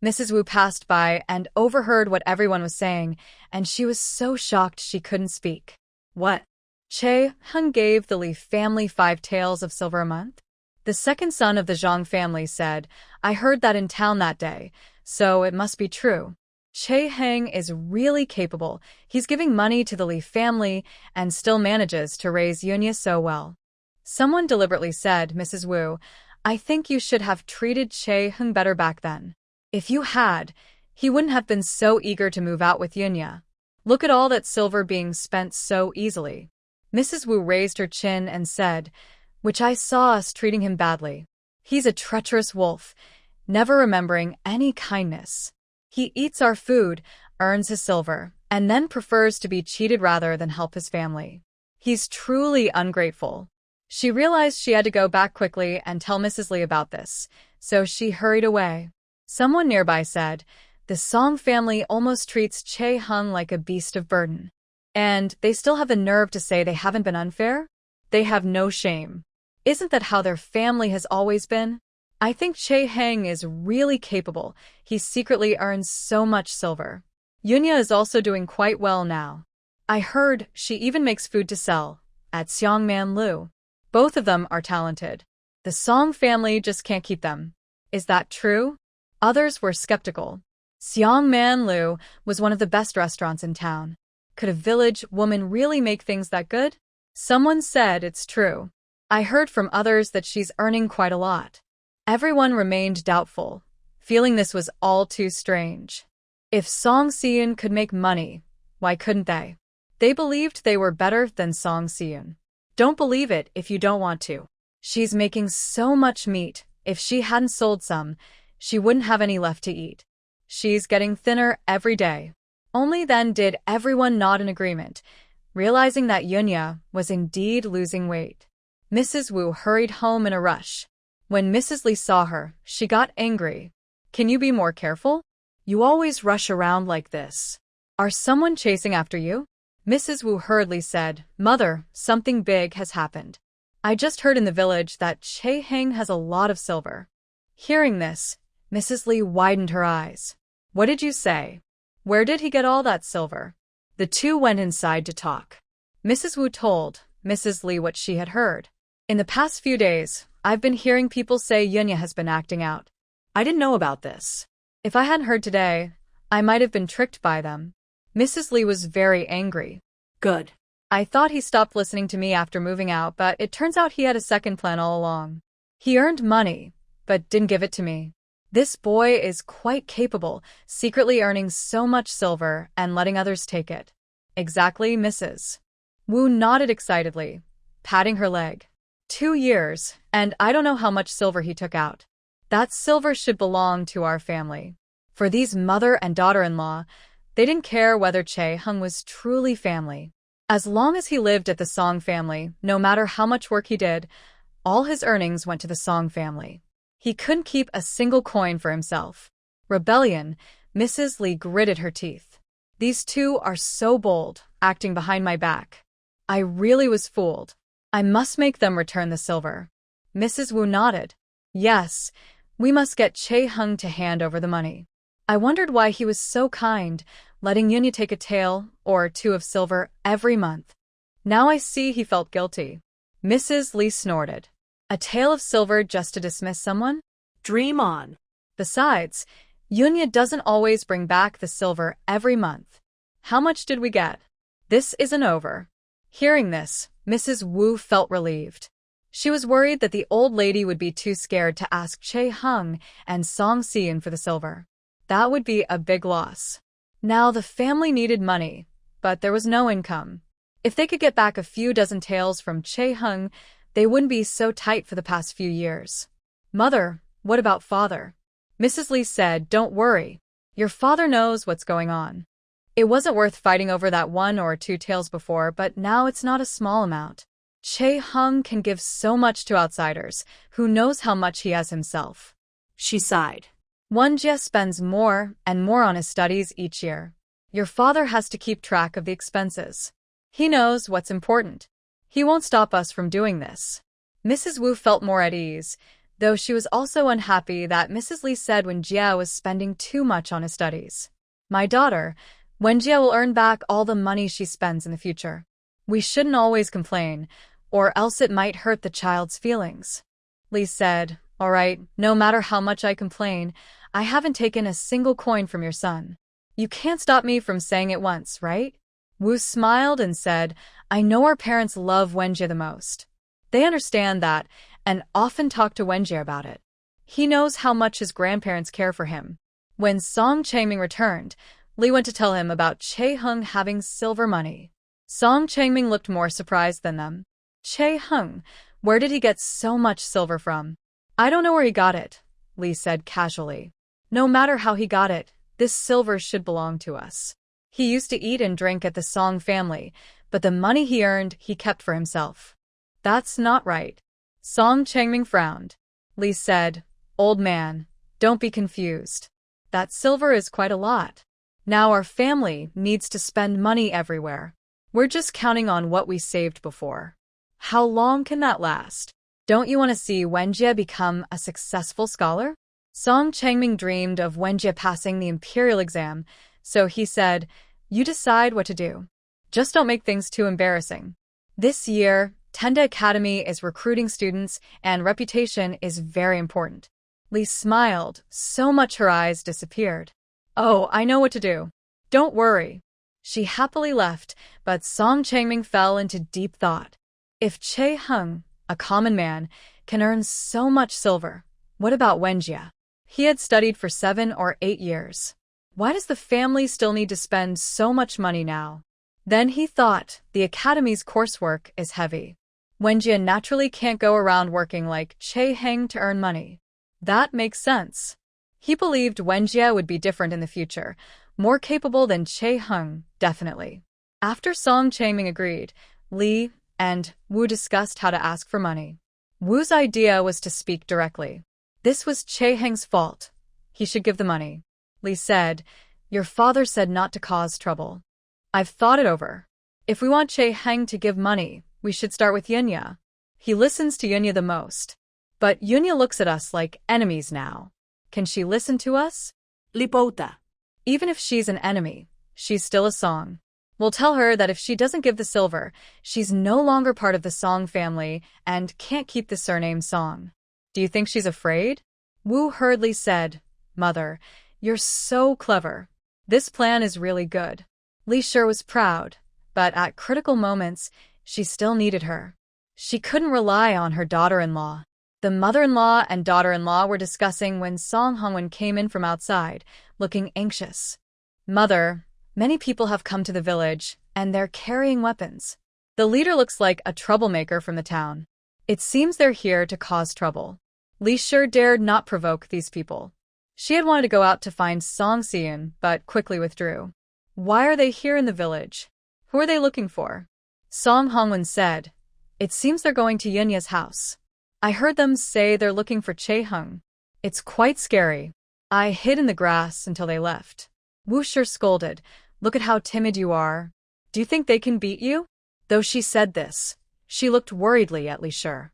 Mrs. Wu passed by and overheard what everyone was saying, and she was so shocked she couldn't speak. What? Che Hung gave the Li family 5 taels of silver a month? The second son of the Zhang family said, I heard that in town that day, so it must be true. Che Heng is really capable. He's giving money to the Li family and still manages to raise Yunya so well. Someone deliberately said, Mrs. Wu, I think you should have treated Che Heng better back then. If you had, he wouldn't have been so eager to move out with Yunya. Look at all that silver being spent so easily. Mrs. Wu raised her chin and said, which I saw us treating him badly. He's a treacherous wolf, never remembering any kindness. He eats our food, earns his silver, and then prefers to be cheated rather than help his family. He's truly ungrateful. She realized she had to go back quickly and tell Mrs. Li about this, so she hurried away. Someone nearby said, the Song family almost treats Che Hung like a beast of burden. And they still have the nerve to say they haven't been unfair? They have no shame. Isn't that how their family has always been? I think Che Heng is really capable. He secretly earns so much silver. Yunya is also doing quite well now. I heard she even makes food to sell at Xiangman Lu. Both of them are talented. The Song family just can't keep them. Is that true? Others were skeptical. Xiangman Lu was one of the best restaurants in town. Could a village woman really make things that good? Someone said it's true. I heard from others that she's earning quite a lot. Everyone remained doubtful, feeling this was all too strange. If Song Siyun could make money, why couldn't they? They believed they were better than Song Siyun. Don't believe it if you don't want to. She's making so much meat, if she hadn't sold some, she wouldn't have any left to eat. She's getting thinner every day. Only then did everyone nod in agreement, realizing that Yunya was indeed losing weight. Mrs. Wu hurried home in a rush. When Mrs. Li saw her, she got angry. Can you be more careful? You always rush around like this. Are someone chasing after you? Mrs. Wu hurriedly said, Mother, something big has happened. I just heard in the village that Che Heng has a lot of silver. Hearing this, Mrs. Li widened her eyes. What did you say? Where did he get all that silver? The two went inside to talk. Mrs. Wu told Mrs. Li what she had heard. In the past few days, I've been hearing people say Yunya has been acting out. I didn't know about this. If I hadn't heard today, I might have been tricked by them. Mrs. Li was very angry. Good. I thought he stopped listening to me after moving out, but it turns out he had a second plan all along. He earned money, but didn't give it to me. This boy is quite capable, secretly earning so much silver and letting others take it. Exactly, Mrs. Wu nodded excitedly, patting her leg. 2 years, and I don't know how much silver he took out. That silver should belong to our family. For these mother and daughter-in-law, they didn't care whether Che Hung was truly family. As long as he lived at the Song family, no matter how much work he did, all his earnings went to the Song family. He couldn't keep a single coin for himself. Rebellion, Mrs. Li gritted her teeth. These two are so bold, acting behind my back. I really was fooled. I must make them return the silver. Mrs. Wu nodded. Yes, we must get Che Hung to hand over the money. I wondered why he was so kind, letting Yunya take a tael or 2 of silver every month. Now I see he felt guilty. Mrs. Li snorted. A tael of silver just to dismiss someone? Dream on. Besides, Yunya doesn't always bring back the silver every month. How much did we get? This isn't over. Hearing this, Mrs. Wu felt relieved. She was worried that the old lady would be too scared to ask Che Hung and Song Siyun for the silver. That would be a big loss. Now the family needed money, but there was no income. If they could get back a few dozen taels from Che Hung, they wouldn't be so tight for the past few years. Mother, what about father? Mrs. Li said, don't worry. Your father knows what's going on. It wasn't worth fighting over that 1 or 2 taels before, but now it's not a small amount. Che Hung can give so much to outsiders. Who knows how much he has himself? She sighed. Jia spends more and more on his studies each year. Your father has to keep track of the expenses. He knows what's important. He won't stop us from doing this. Mrs. Wu felt more at ease, though she was also unhappy that Mrs. Li said Wenjie was spending too much on his studies. My daughter, Wenjie will earn back all the money she spends in the future. We shouldn't always complain, or else it might hurt the child's feelings. Li said, all right, no matter how much I complain, I haven't taken a single coin from your son. You can't stop me from saying it once, right? Wu smiled and said, I know our parents love Wenjie the most. They understand that and often talk to Wenjie about it. He knows how much his grandparents care for him. When Song Changming returned, Li went to tell him about Che Hung having silver money. Song Changming looked more surprised than them. Che Hung, where did he get so much silver from? I don't know where he got it, Li said casually. No matter how he got it, this silver should belong to us. He used to eat and drink at the Song family, but the money he earned he kept for himself. That's not right. Song Changming frowned. Li said, old man, don't be confused. That silver is quite a lot. Now our family needs to spend money everywhere. We're just counting on what we saved before. How long can that last? Don't you want to see Wenjie become a successful scholar? Song Changming dreamed of Wenjie passing the imperial exam, so he said, you decide what to do. Just don't make things too embarrassing. This year, Tenda Academy is recruiting students and reputation is very important. Li smiled, so much her eyes disappeared. Oh, I know what to do. Don't worry. She happily left, but Song Changming fell into deep thought. If Che Hung, a common man, can earn so much silver, what about Wenjie? He had studied for 7 or 8 years. Why does the family still need to spend so much money now? Then he thought, the academy's coursework is heavy. Wenjie naturally can't go around working like Che Heng to earn money. That makes sense. He believed Wenjie would be different in the future, more capable than Che Hung, definitely. After Song Changming agreed, Li and Wu discussed how to ask for money. Wu's idea was to speak directly. This was Che Heng's fault. He should give the money. Li said, your father said not to cause trouble. I've thought it over. If we want Che Heng to give money, we should start with Yunya. He listens to Yunya the most. But Yunya looks at us like enemies now. Can she listen to us? Lipota. Even if she's an enemy, she's still a Song. We'll tell her that if she doesn't give the silver, she's no longer part of the Song family and can't keep the surname Song. Do you think she's afraid? Wu hurriedly said, Mother, you're so clever. This plan is really good. Li sure was proud, but at critical moments, she still needed her. She couldn't rely on her daughter-in-law. The mother-in-law and daughter-in-law were discussing when Song Hongwen came in from outside, looking anxious. Mother, many people have come to the village, and they're carrying weapons. The leader looks like a troublemaker from the town. It seems they're here to cause trouble. Li sure dared not provoke these people. She had wanted to go out to find Song Xian, but quickly withdrew. Why are they here in the village? Who are they looking for? Song Hongwen said, it seems they're going to Yunya's house. I heard them say they're looking for Che Hung. It's quite scary. I hid in the grass until they left. Wu sure scolded, look at how timid you are. Do you think they can beat you? Though she said this, she looked worriedly at Li Shi.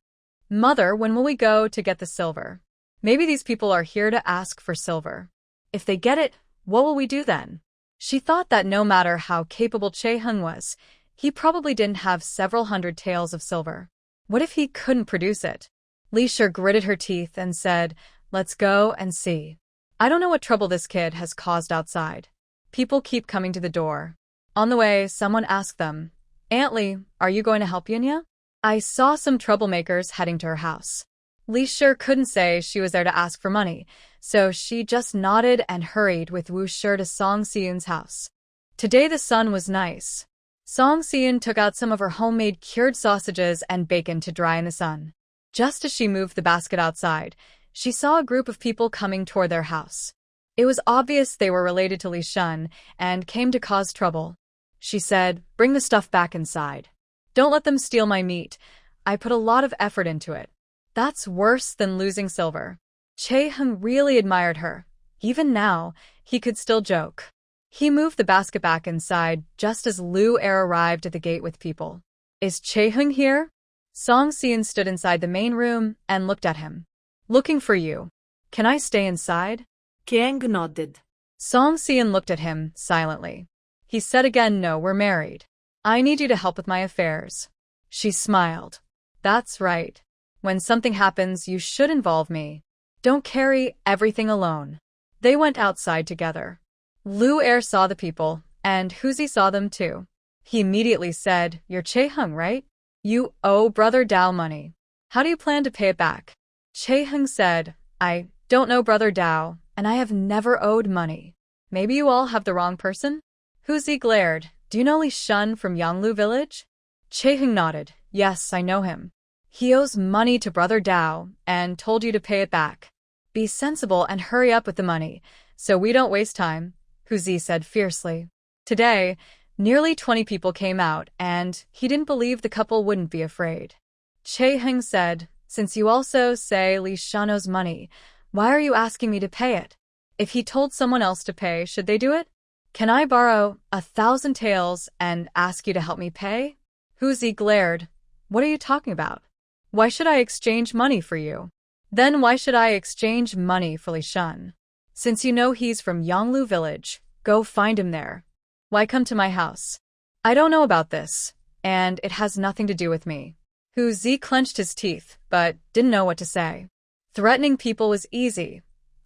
Mother, when will we go to get the silver? Maybe these people are here to ask for silver. If they get it, what will we do then? She thought that no matter how capable Che Hung was, he probably didn't have several hundred taels of silver. What if he couldn't produce it? Li Shi gritted her teeth and said, let's go and see. I don't know what trouble this kid has caused outside. People keep coming to the door. On the way, someone asked them, Aunt Li, are you going to help Yunya? I saw some troublemakers heading to her house. Li Shi couldn't say she was there to ask for money, so she just nodded and hurried with Wu Shi to Song Xian's house. Today the sun was nice. Song Xian took out some of her homemade cured sausages and bacon to dry in the sun. Just as she moved the basket outside, she saw a group of people coming toward their house. It was obvious they were related to Li Shun and came to cause trouble. She said, bring the stuff back inside. Don't let them steal my meat. I put a lot of effort into it. That's worse than losing silver. Che Hung really admired her. Even now, he could still joke. He moved the basket back inside just as Lu Er arrived at the gate with people. Is Che Hung here? Song Seon stood inside the main room and looked at him. Looking for you. Can I stay inside? Kiang nodded. Song Seon looked at him silently. He said again, no, we're married. I need you to help with my affairs. She smiled. That's right. When something happens, you should involve me. Don't carry everything alone. They went outside together. Lu Er saw the people, and Huzi saw them too. He immediately said, you're Chae-hung, right? You owe Brother Dao money. How do you plan to pay it back? Chae-hung said, I don't know Brother Dao, and I have never owed money. Maybe you all have the wrong person? Huzi glared. Do you know Li Shun from Yanglu village? Chae-hung nodded. Yes, I know him. He owes money to Brother Dao and told you to pay it back. Be sensible and hurry up with the money, so we don't waste time, Huzi said fiercely. Today, nearly 20 people came out, and he didn't believe the couple wouldn't be afraid. Chae-hung said, since you also say Li Shun owes money, why are you asking me to pay it? If he told someone else to pay, should they do it? Can I borrow 1,000 taels and ask you to help me pay? Huzi glared. What are you talking about? Why should I exchange money for you? Then why should I exchange money for Li Shun? Since you know he's from Yanglu village, go find him there. Why come to my house? I don't know about this, and it has nothing to do with me. Huzi clenched his teeth, but didn't know what to say. Threatening people was easy.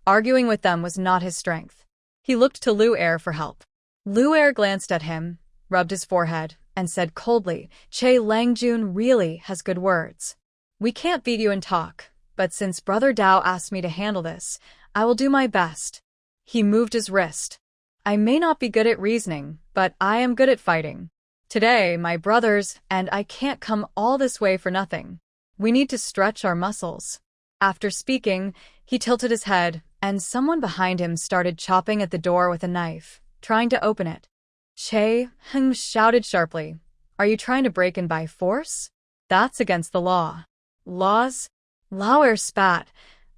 Arguing with them was not his strength. He looked to Lu Er for help. Lu Er glanced at him, rubbed his forehead, and said coldly, Che Langjun really has good words. We can't beat you in talk, but since Brother Dao asked me to handle this, I will do my best. He moved his wrist. I may not be good at reasoning, but I am good at fighting. Today, my brothers and I can't come all this way for nothing. We need to stretch our muscles. After speaking, he tilted his head, and someone behind him started chopping at the door with a knife, trying to open it. Chae-hung shouted sharply, Are you trying to break in by force? That's against the law. Laws? Lao Er spat.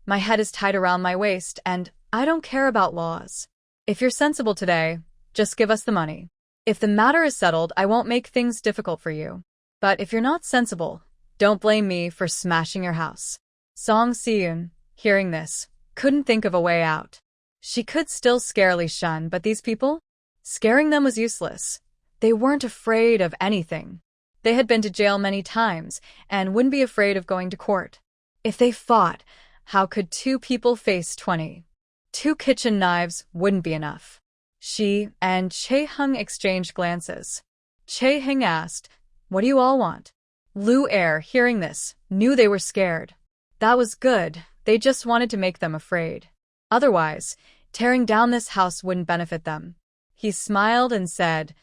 My head is tied around my waist, and I don't care about laws. If you're sensible today, just give us the money. If the matter is settled, I won't make things difficult for you. But if you're not sensible, don't blame me for smashing your house. Song Seon, hearing this, couldn't think of a way out. She could still scare Li Shun, but these people? Scaring them was useless. They weren't afraid of anything. They had been to jail many times and wouldn't be afraid of going to court. If they fought, how could 2 people face 20? 2 kitchen knives wouldn't be enough. She and Chae-hung exchanged glances. Chae-hung asked, What do you all want? Lu Er, hearing this, knew they were scared. That was good. They just wanted to make them afraid. Otherwise, tearing down this house wouldn't benefit them. He smiled and said,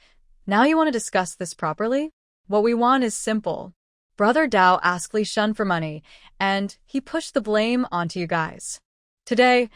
Now you want to discuss this properly? What we want is simple. Brother Dao asked Li Shun for money, and he pushed the blame onto you guys. Today,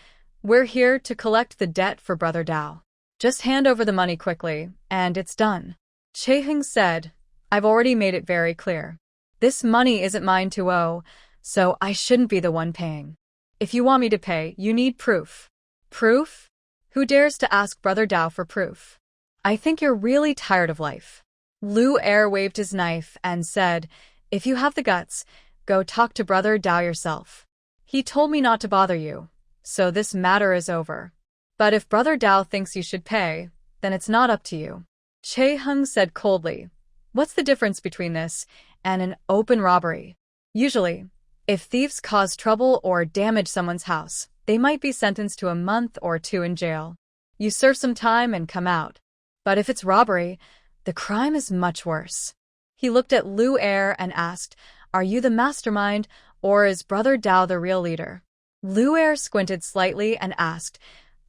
we're here to collect the debt for Brother Dao. Just hand over the money quickly, and it's done. Chae-hung said, I've already made it very clear. This money isn't mine to owe, so I shouldn't be the one paying. If you want me to pay, you need proof. Proof? Who dares to ask Brother Dao for proof? I think you're really tired of life. Lu Er waved his knife and said, If you have the guts, go talk to Brother Dao yourself. He told me not to bother you, so this matter is over. But if Brother Dao thinks you should pay, then it's not up to you. Chae-hung said coldly, What's the difference between this and an open robbery? Usually, if thieves cause trouble or damage someone's house, they might be sentenced to a month or 2 in jail. You serve some time and come out. But if it's robbery, the crime is much worse. He looked at Lu Er and asked, Are you the mastermind, or is Brother Dao the real leader? Lu Er squinted slightly and asked,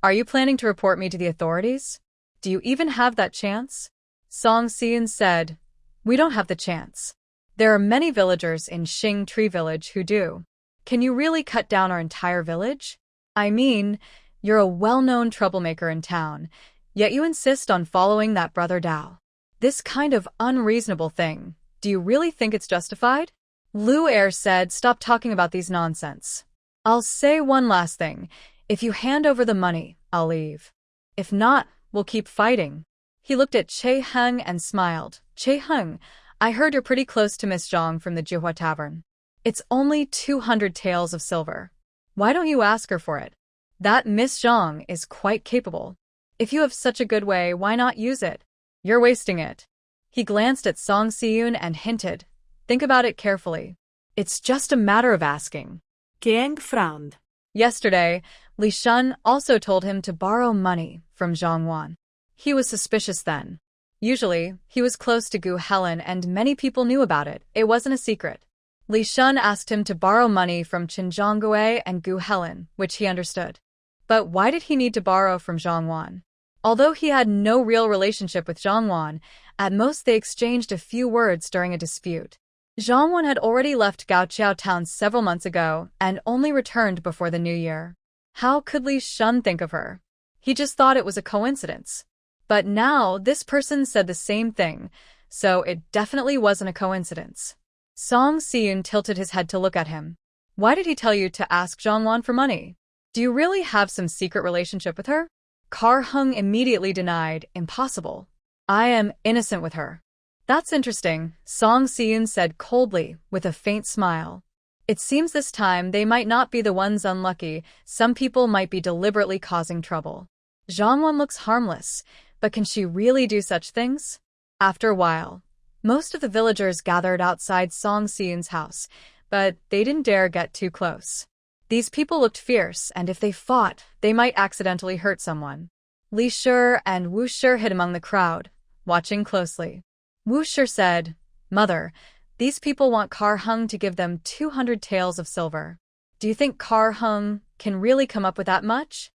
Are you planning to report me to the authorities? Do you even have that chance? Song Seon said, We don't have the chance. There are many villagers in Xing Tree Village who do. Can you really cut down our entire village? I mean, you're a well-known troublemaker in town, yet you insist on following that Brother Dao. This kind of unreasonable thing, do you really think it's justified? Lu Er said, Stop talking about these nonsense. I'll say one last thing. If you hand over the money, I'll leave. If not, we'll keep fighting. He looked at Chae-hung and smiled. Chae-hung, I heard you're pretty close to Miss Zhang from the Jihua Tavern. It's only 200 taels of silver. Why don't you ask her for it? That Miss Zhang is quite capable. If you have such a good way, why not use it? You're wasting it. He glanced at Song Siyun and hinted, think about it carefully. It's just a matter of asking. Gang frowned. Yesterday, Li Shun also told him to borrow money from Zhang Wan. He was suspicious then. Usually, he was close to Gu Helen and many people knew about it. It wasn't a secret. Li Shun asked him to borrow money from Qin Zhonggui and Gu Helen, which he understood. But why did he need to borrow from Zhang Wan? Although he had no real relationship with Zhang Wan, at most they exchanged a few words during a dispute. Zhang Wan had already left Gaoqiao town several months ago and only returned before the new year. How could Li Shun think of her? He just thought it was a coincidence. But now this person said the same thing, so it definitely wasn't a coincidence. Song Siyun tilted his head to look at him. Why did he tell you to ask Zhang Wan for money? Do you really have some secret relationship with her? Kar Hung immediately denied, impossible. I am innocent with her. That's interesting, Song Siyun said coldly, with a faint smile. It seems this time they might not be the ones unlucky, some people might be deliberately causing trouble. Zhang Wan looks harmless, but can she really do such things? After a while, most of the villagers gathered outside Song Siyun's house, but they didn't dare get too close. These people looked fierce, and if they fought, they might accidentally hurt someone. Li Shi and Wu Shi hid among the crowd, watching closely. Wu Shi said, Mother, these people want Kar Hung to give them 200 taels of silver. Do you think Kar Hung can really come up with that much?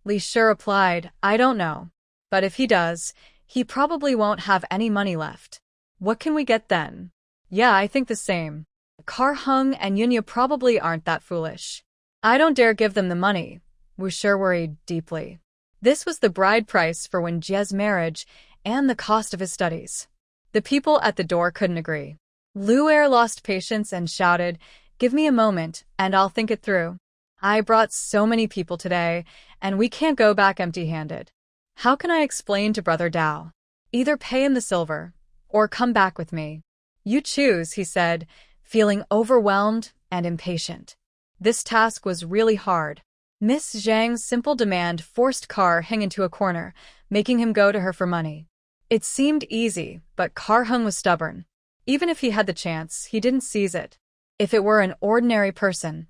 Li Shi replied, I don't know. But if he does, he probably won't have any money left. What can we get then? Yeah, I think the same. Kar Hung and Yunya probably aren't that foolish. I don't dare give them the money. Wu Shi worried deeply. This was the bride price for Wen Jie's marriage and the cost of his studies. The people at the door couldn't agree. Lu Er lost patience and shouted, Give me a moment, and I'll think it through. I brought so many people today, and we can't go back empty-handed. How can I explain to Brother Dao? Either pay him the silver, or come back with me. You choose, he said, feeling overwhelmed and impatient. This task was really hard. Miss Zhang's simple demand forced Kar Hung into a corner, making him go to her for money. It seemed easy, but Kar Hung was stubborn. Even if he had the chance, he didn't seize it. If it were an ordinary person,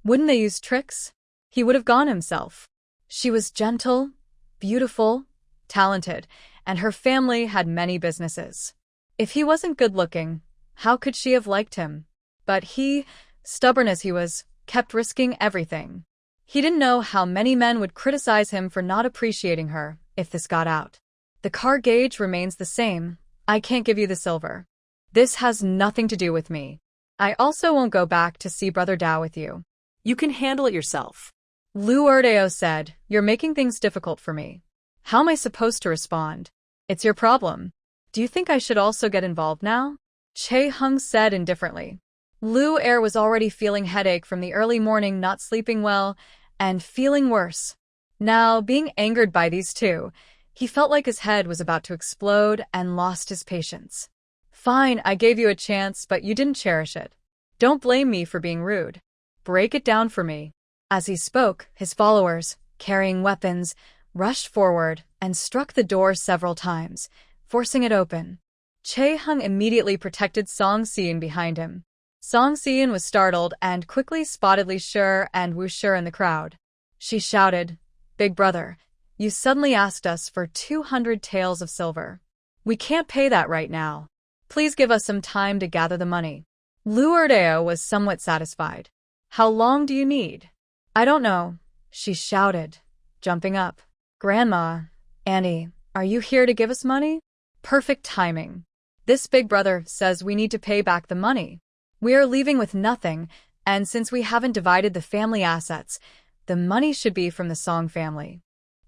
wouldn't they use tricks? He would have gone himself. She was gentle, beautiful, talented, and her family had many businesses. If he wasn't good-looking, how could she have liked him? But he, stubborn as he was, kept risking everything. He didn't know how many men would criticize him for not appreciating her if this got out. The car gauge remains the same. I can't give you the silver. This has nothing to do with me. I also won't go back to see Brother Dao with you. You can handle it yourself. Lu Erdeo said, You're making things difficult for me. How am I supposed to respond? It's your problem. Do you think I should also get involved now? Che Hung said indifferently. Lu Er was already feeling headache from the early morning, not sleeping well, and feeling worse. Now, being angered by these two, he felt like his head was about to explode and lost his patience. Fine, I gave you a chance, but you didn't cherish it. Don't blame me for being rude. Break it down for me. As he spoke, his followers, carrying weapons, rushed forward and struck the door several times, forcing it open. Che Hung immediately protected Song Siyun behind him. Song Siyun was startled and quickly spotted Li Shi and Wu Shi in the crowd. She shouted, Big brother, you suddenly asked us for 200 taels of silver. We can't pay that right now. Please give us some time to gather the money. Lu Erdeo was somewhat satisfied. How long do you need? I don't know, she shouted, jumping up. Grandma, Annie, are you here to give us money? Perfect timing. This big brother says we need to pay back the money. We are leaving with nothing, and since we haven't divided the family assets, the money should be from the Song family.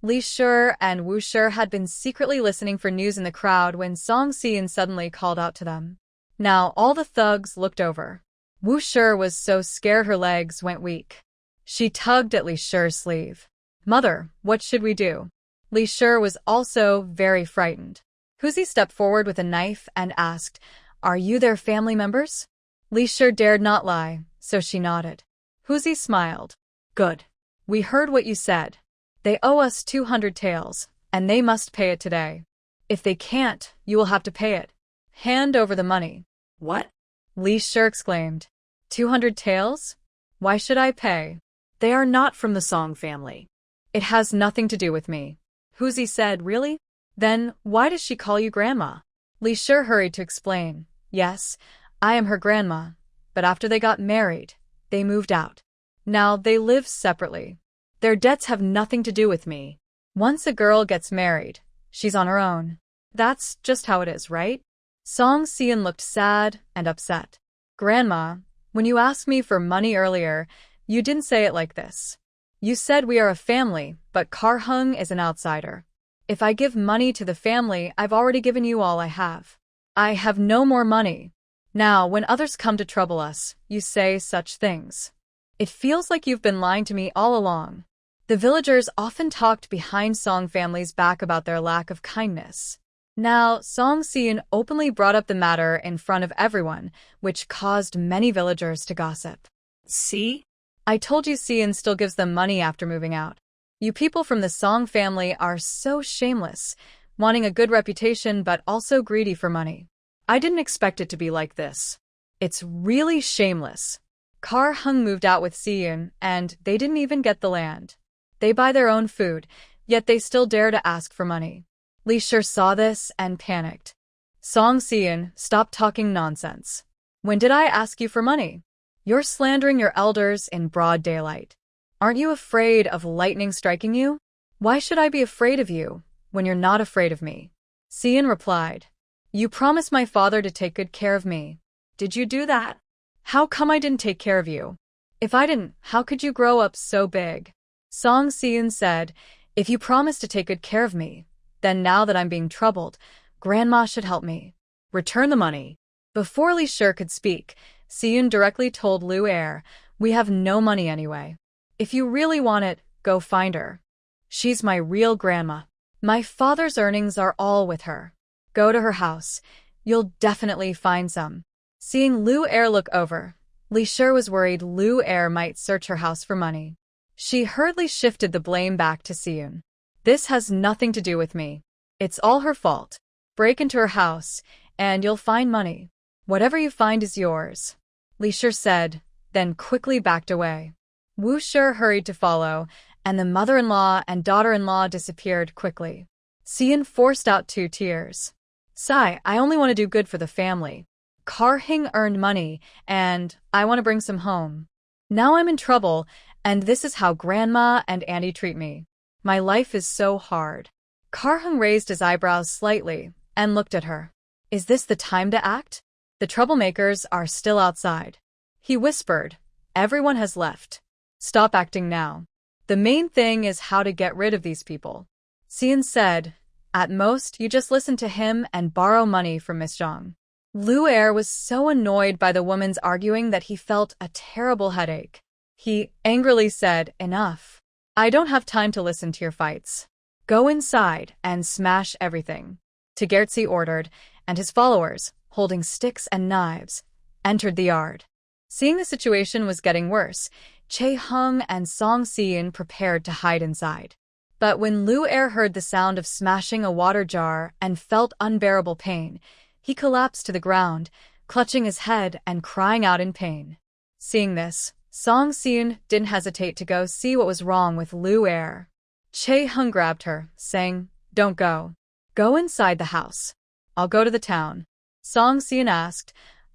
Li Shi and Wu Shi had been secretly listening for news in the crowd when Song Siyun suddenly called out to them. Now all the thugs looked over. Wu Shi was so scared her legs went weak. She tugged at Li Shi's sleeve. Mother, what should we do? Li Shi was also very frightened. Huzi stepped forward with a knife and asked, Are you their family members? Li Shi dared not lie, so she nodded. Huzi smiled. Good. We heard what you said. They owe us 200 taels, and they must pay it today. If they can't, you will have to pay it. Hand over the money. What? Li Shi exclaimed. 200 taels? Why should I pay? They are not from the Song family. It has nothing to do with me. Huzi said, Really? Then why does she call you grandma? Li Shi hurried to explain. Yes, I am her grandma, but after they got married, they moved out. Now they live separately. Their debts have nothing to do with me. Once a girl gets married, she's on her own. That's just how it is, right? Song Xian looked sad and upset. Grandma, when you asked me for money earlier, you didn't say it like this. You said we are a family, but Karhung is an outsider. If I give money to the family, I've already given you all I have. I have no more money. Now, when others come to trouble us, you say such things. It feels like you've been lying to me all along. The villagers often talked behind Song family's back about their lack of kindness. Now, Song Xian openly brought up the matter in front of everyone, which caused many villagers to gossip. See? I told you Xian still gives them money after moving out. You people from the Song family are so shameless, wanting a good reputation but also greedy for money. I didn't expect it to be like this. It's really shameless. Karhung moved out with Xian, and they didn't even get the land. They buy their own food, yet they still dare to ask for money. Li Shi saw this and panicked. Song Xian, stop talking nonsense. When did I ask you for money? You're slandering your elders in broad daylight. Aren't you afraid of lightning striking you? Why should I be afraid of you, when you're not afraid of me? Xian replied. You promised my father to take good care of me. Did you do that? How come I didn't take care of you? If I didn't, how could you grow up so big? Song Xian said, if you promised to take good care of me, then now that I'm being troubled, Grandma should help me. Return the money. Before Li Shi could speak, Xian directly told Lu Er, we have no money anyway. If you really want it, go find her. She's my real grandma. My father's earnings are all with her. Go to her house. You'll definitely find some. Seeing Lu Er look over, Li Shi was worried Lu Er might search her house for money. She hurriedly shifted the blame back to Xian. This has nothing to do with me. It's all her fault. Break into her house, and you'll find money. Whatever you find is yours. Li Shi said, then quickly backed away. Wu Shi hurried to follow, and the mother-in-law and daughter-in-law disappeared quickly. Xian forced out 2 tears. Sigh, I only want to do good for the family. Karhing earned money, and I want to bring some home. Now I'm in trouble, and this is how Grandma and Auntie treat me. My life is so hard. Karhung raised his eyebrows slightly and looked at her. Is this the time to act? The troublemakers are still outside. He whispered, everyone has left. Stop acting now. The main thing is how to get rid of these people. Xian said, at most, you just listen to him and borrow money from Miss Zhang. Lu Er was so annoyed by the woman's arguing that he felt a terrible headache. He angrily said, enough. I don't have time to listen to your fights. Go inside and smash everything. Togertsi ordered, and his followers, holding sticks and knives, entered the yard. Seeing the situation was getting worse, Che Hung and Song Xian prepared to hide inside. But when Lu Er heard the sound of smashing a water jar and felt unbearable pain, he collapsed to the ground, clutching his head and crying out in pain. Seeing this, Song Xian didn't hesitate to go see what was wrong with Lu Er. Che Hung grabbed her, saying, don't go. Go inside the house. I'll go to the town. Song Xian asked,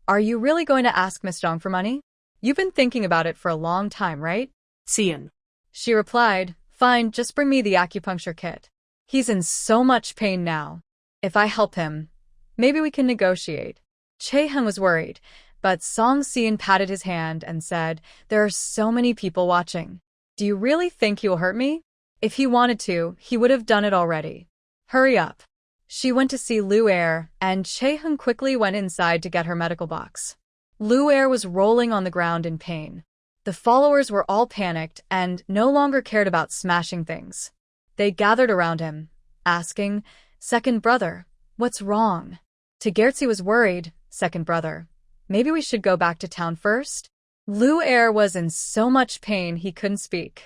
are you really going to ask Miss Zhang for money? You've been thinking about it for a long time, right? Xian. She replied, fine, just bring me the acupuncture kit. He's in so much pain now. If I help him, maybe we can negotiate. Che Hung was worried, but Song Xian patted his hand and said, there are so many people watching. Do you really think he will hurt me? If he wanted to, he would have done it already. Hurry up. She went to see Lu Er, and Che Hung quickly went inside to get her medical box. Lu Er was rolling on the ground in pain. The followers were all panicked and no longer cared about smashing things. They gathered around him, asking, second brother, what's wrong? Togertsi was worried, second brother. Maybe we should go back to town first? Lu Er was in so much pain he couldn't speak.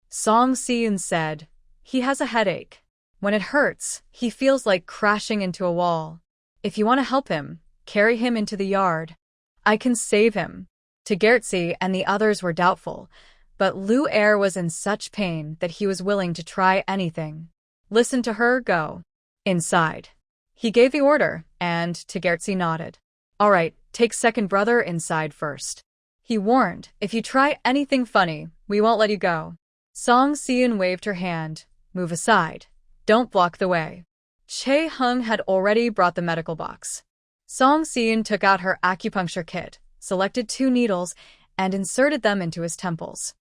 Song Si-eun said, he has a headache. When it hurts, he feels like crashing into a wall. If you want to help him, carry him into the yard. I can save him. Tagertsi and the others were doubtful, but Lu Er was in such pain that he was willing to try anything. Listen to her, go. Inside. He gave the order, and Tagertsi nodded. All right, take second brother inside first. He warned, if you try anything funny, we won't let you go. Song Si-eun waved her hand. Move aside. Don't block the way. Chae Hung had already brought the medical box. Song Si-eun took out her acupuncture kit, selected 2 needles, and inserted them into his temples.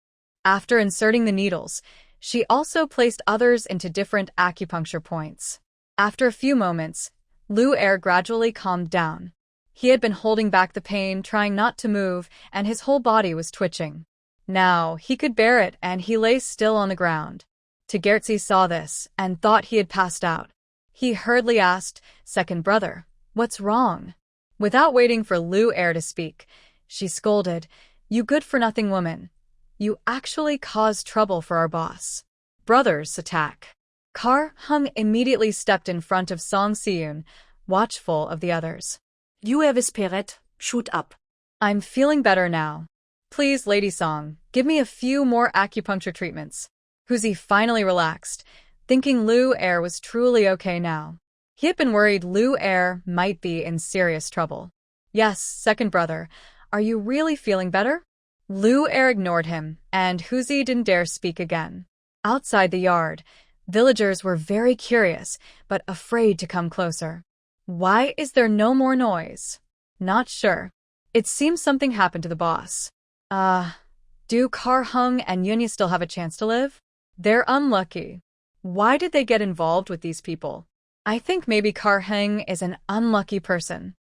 After inserting the needles, she also placed others into different acupuncture points. After a few moments, Lu Er gradually calmed down. He had been holding back the pain, trying not to move, and his whole body was twitching. Now, he could bear it, and he lay still on the ground. Tagertsi saw this, and thought he had passed out. He hurriedly asked, second brother, what's wrong? Without waiting for Lu Er to speak, she scolded, you good-for-nothing woman. You actually caused trouble for our boss. Brothers attack. Kar Hung immediately stepped in front of Song Si-eun, watchful of the others. You have spirit, shoot up. I'm feeling better now. Please, Lady Song, give me a few more acupuncture treatments. Huzi finally relaxed, thinking Lu Er was truly okay now. He had been worried Lu Er might be in serious trouble. Yes, second brother, are you really feeling better? Lu Er ignored him, and Huzi didn't dare speak again. Outside the yard, villagers were very curious, but afraid to come closer. Why is there no more noise? Not sure. It seems something happened to the boss. Do Kar Hung and Yunya still have a chance to live? They're unlucky. Why did they get involved with these people? I think maybe Kar Hung is an unlucky person.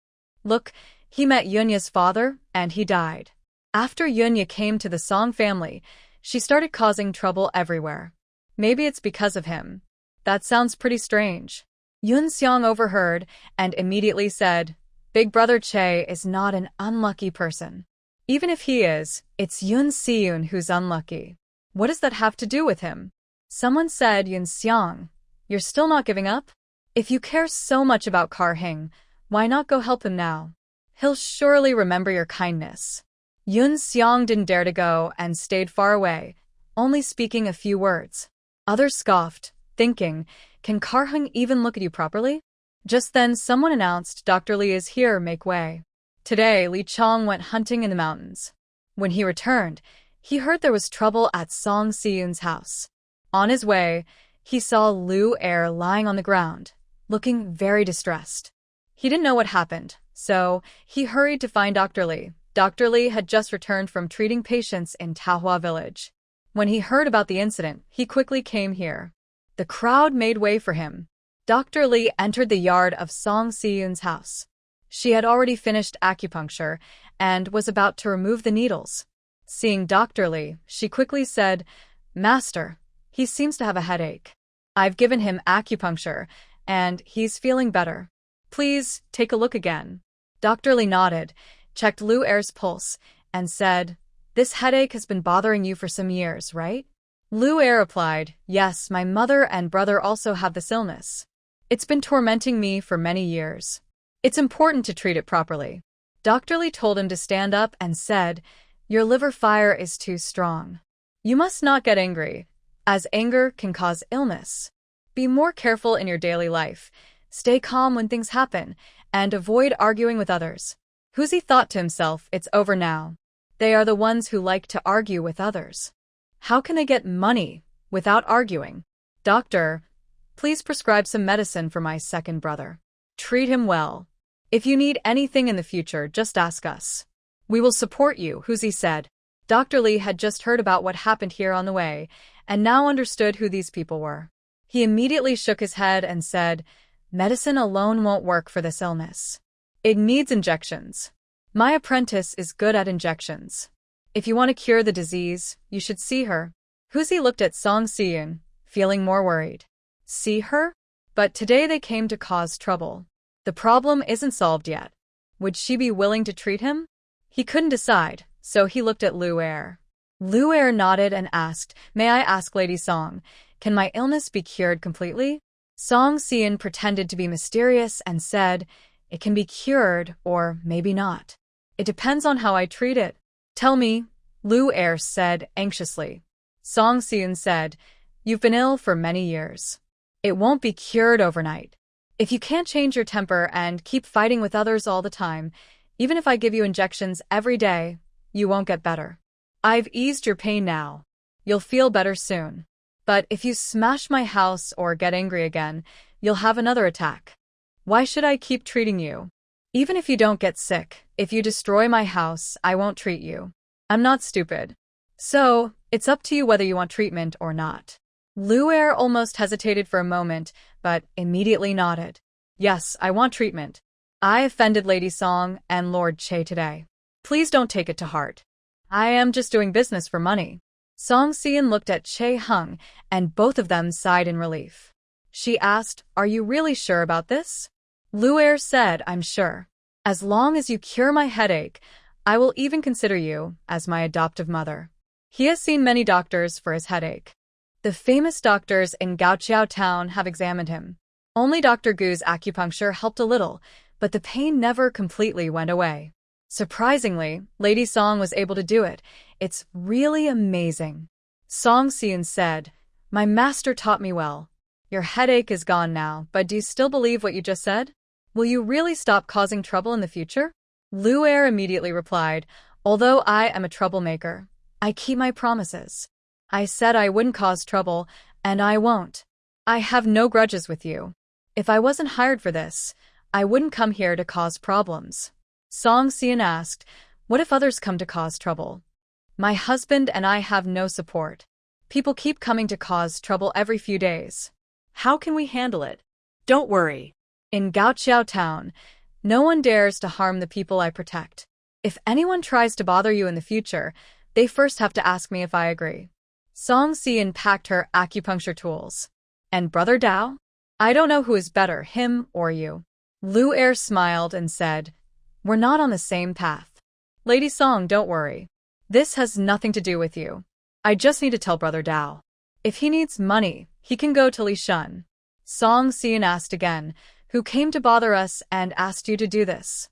Look, he met Yunya's father, and he died. After Yunya came to the Song family, she started causing trouble everywhere. Maybe it's because of him. That sounds pretty strange. Yun Seong overheard and immediately said, Big Brother Chae is not an unlucky person. Even if he is, it's Yun Si-eun who's unlucky. What does that have to do with him? Someone said, Yun Seong, you're still not giving up? If you care so much about Kar Hing, why not go help him now? He'll surely remember your kindness. Yun Seong didn't dare to go and stayed far away, only speaking a few words. Others scoffed, thinking, can Kar Hung even look at you properly? Just then someone announced, Dr. Lee is here, make way. Today, Lee Chong went hunting in the mountains. When he returned, he heard there was trouble at Song Si-eun's house. On his way, he saw Lu Er lying on the ground, looking very distressed. He didn't know what happened, so he hurried to find Dr. Lee. Dr. Lee had just returned from treating patients in Tahua village. When he heard about the incident, he quickly came here. The crowd made way for him. Dr. Lee entered the yard of Song Si-eun's house. She had already finished acupuncture and was about to remove the needles. Seeing Dr. Lee, she quickly said, Master, he seems to have a headache. I've given him acupuncture, and he's feeling better. Please, take a look again. Dr. Lee nodded, checked Lu Er's pulse, and said, This headache has been bothering you for some years, right? Lu Er replied, Yes, my mother and brother also have this illness. It's been tormenting me for many years. It's important to treat it properly. Dr. Lee told him to stand up and said, Your liver fire is too strong. You must not get angry, as anger can cause illness. Be more careful in your daily life, stay calm when things happen, and avoid arguing with others. Huzi thought to himself, it's over now. They are the ones who like to argue with others. How can they get money without arguing? Doctor, please prescribe some medicine for my second brother. Treat him well. If you need anything in the future, just ask us. We will support you, Huzi said. Dr. Lee had just heard about what happened here on the way, and now understood who these people were. He immediately shook his head and said, Medicine alone won't work for this illness. It needs injections. My apprentice is good at injections. If you want to cure the disease, you should see her. Huzi looked at Song Si-eun, feeling more worried. See her? But today they came to cause trouble. The problem isn't solved yet. Would she be willing to treat him? He couldn't decide, so he looked at Lu Er. Lu Er nodded and asked, "May I ask Lady Song, can my illness be cured completely?" Song Xian pretended to be mysterious and said, "It can be cured, or maybe not. It depends on how I treat it." "Tell me," Lu Er said anxiously. Song Xian said, "You've been ill for many years. It won't be cured overnight. If you can't change your temper and keep fighting with others all the time, even if I give you injections every day, you won't get better. I've eased your pain now. You'll feel better soon. But if you smash my house or get angry again, you'll have another attack. Why should I keep treating you? Even if you don't get sick, if you destroy my house, I won't treat you. I'm not stupid. So, it's up to you whether you want treatment or not." Lu Er almost hesitated for a moment, but immediately nodded. "Yes, I want treatment. I offended Lady Song and Lord Che today. Please don't take it to heart. I am just doing business for money." Song Xian looked at Che Hung, and both of them sighed in relief. She asked, "Are you really sure about this?" Lu Er said, "I'm sure. As long as you cure my headache, I will even consider you as my adoptive mother." He has seen many doctors for his headache. The famous doctors in Gaoqiao town have examined him. Only Dr. Gu's acupuncture helped a little, but the pain never completely went away. Surprisingly, Lady Song was able to do it. It's really amazing. Song Xian said, "My master taught me well. Your headache is gone now, but do you still believe what you just said? Will you really stop causing trouble in the future?" Lu Er immediately replied, "Although I am a troublemaker, I keep my promises. I said I wouldn't cause trouble, and I won't. I have no grudges with you. If I wasn't hired for this, I wouldn't come here to cause problems." Song Xian asked, "What if others come to cause trouble? My husband and I have no support. People keep coming to cause trouble every few days. How can we handle it?" Don't worry. In Gaoqiao town, no one dares to harm the people I protect. If anyone tries to bother you in the future, they first have to ask me if I agree. Song Xian packed her acupuncture tools. "And Brother Dao? I don't know who is better, him or you." Lu Er smiled and said, "We're not on the same path. Lady Song, don't worry. This has nothing to do with you. I just need to tell Brother Dao. If he needs money, he can go to Li Shun." Song Xian asked again, "Who came to bother us and asked you to do this?"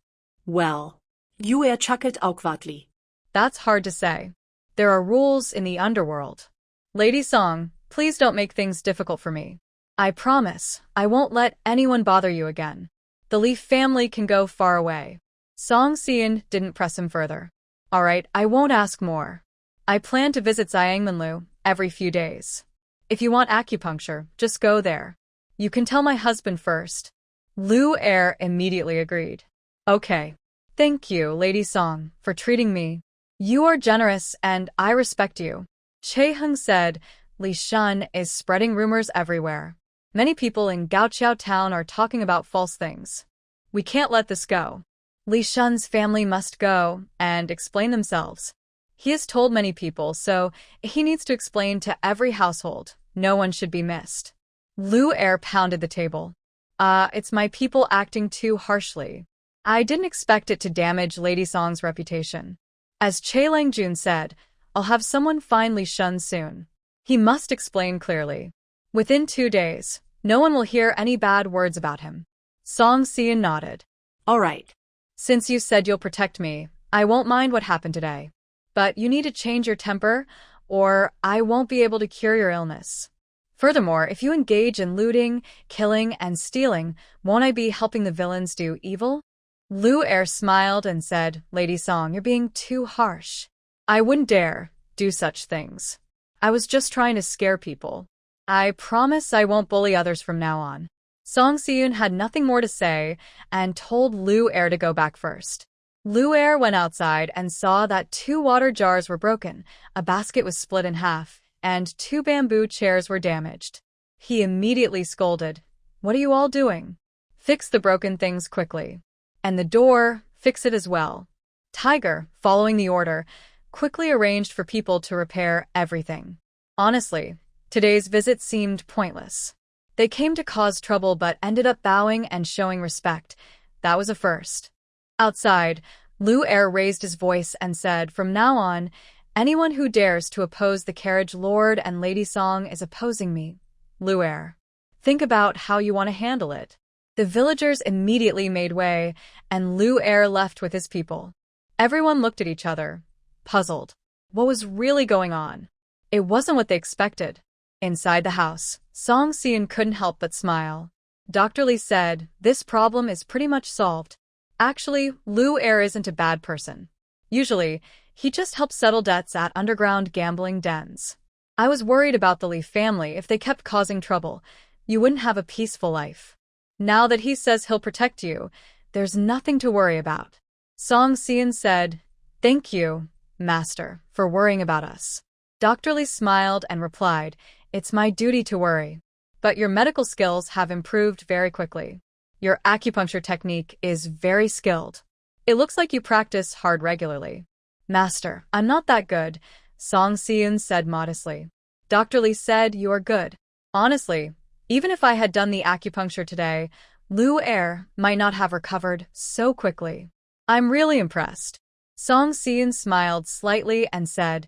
Well, you chuckled awkwardly. "That's hard to say. There are rules in the underworld. Lady Song, please don't make things difficult for me. I promise I won't let anyone bother you again. The Li family can go far away." Song Xian didn't press him further. "All right, I won't ask more. I plan to visit Xiangmanlu every few days. If you want acupuncture, just go there. You can tell my husband first." Lu Er immediately agreed. "Okay. Thank you, Lady Song, for treating me. You are generous and I respect you." Che Hung said, "Li Shun is spreading rumors everywhere. Many people in Gaoqiao town are talking about false things. We can't let this go. Li Shun's family must go and explain themselves. He has told many people, so he needs to explain to every household. No one should be missed." Lu Er pounded the table. It's my people acting too harshly. I didn't expect it to damage Lady Song's reputation. As Che Langjun said, I'll have someone find Li Shun soon. He must explain clearly. Within 2 days, no one will hear any bad words about him." Song Xian nodded. All right. "Since you said you'll protect me, I won't mind what happened today. But you need to change your temper, or I won't be able to cure your illness. Furthermore, if you engage in looting, killing, and stealing, won't I be helping the villains do evil?" Lu Er smiled and said, "Lady Song, you're being too harsh. I wouldn't dare do such things. I was just trying to scare people. I promise I won't bully others from now on." Song Xian had nothing more to say and told Lu Er to go back first. Lu Er went outside and saw that 2 water jars were broken, a basket was split in half, and 2 bamboo chairs were damaged. He immediately scolded, "What are you all doing? Fix the broken things quickly. And the door, fix it as well." Tiger, following the order, quickly arranged for people to repair everything. Honestly, today's visit seemed pointless. They came to cause trouble but ended up bowing and showing respect. That was a first. Outside, Lu Er raised his voice and said, "From now on, anyone who dares to oppose the carriage lord and lady Song is opposing me. Lu Er, think about how you want to handle it." The villagers immediately made way, and Lu Er left with his people. Everyone looked at each other, puzzled. What was really going on? It wasn't what they expected. Inside the house, Song Xian couldn't help but smile. Dr. Li said, "This problem is pretty much solved. Actually, Lu Er isn't a bad person. Usually, he just helps settle debts at underground gambling dens. I was worried about the Li family. If they kept causing trouble, you wouldn't have a peaceful life. Now that he says he'll protect you, there's nothing to worry about." Song Xian said, "Thank you, Master, for worrying about us." Dr. Li smiled and replied, "It's my duty to worry. But your medical skills have improved very quickly. Your acupuncture technique is very skilled. It looks like you practice hard regularly." "Master, I'm not that good," Song Xian said modestly. Dr. Li said, "You are good. Honestly, even if I had done the acupuncture today, Lu Er might not have recovered so quickly. I'm really impressed." Song Xian smiled slightly and said,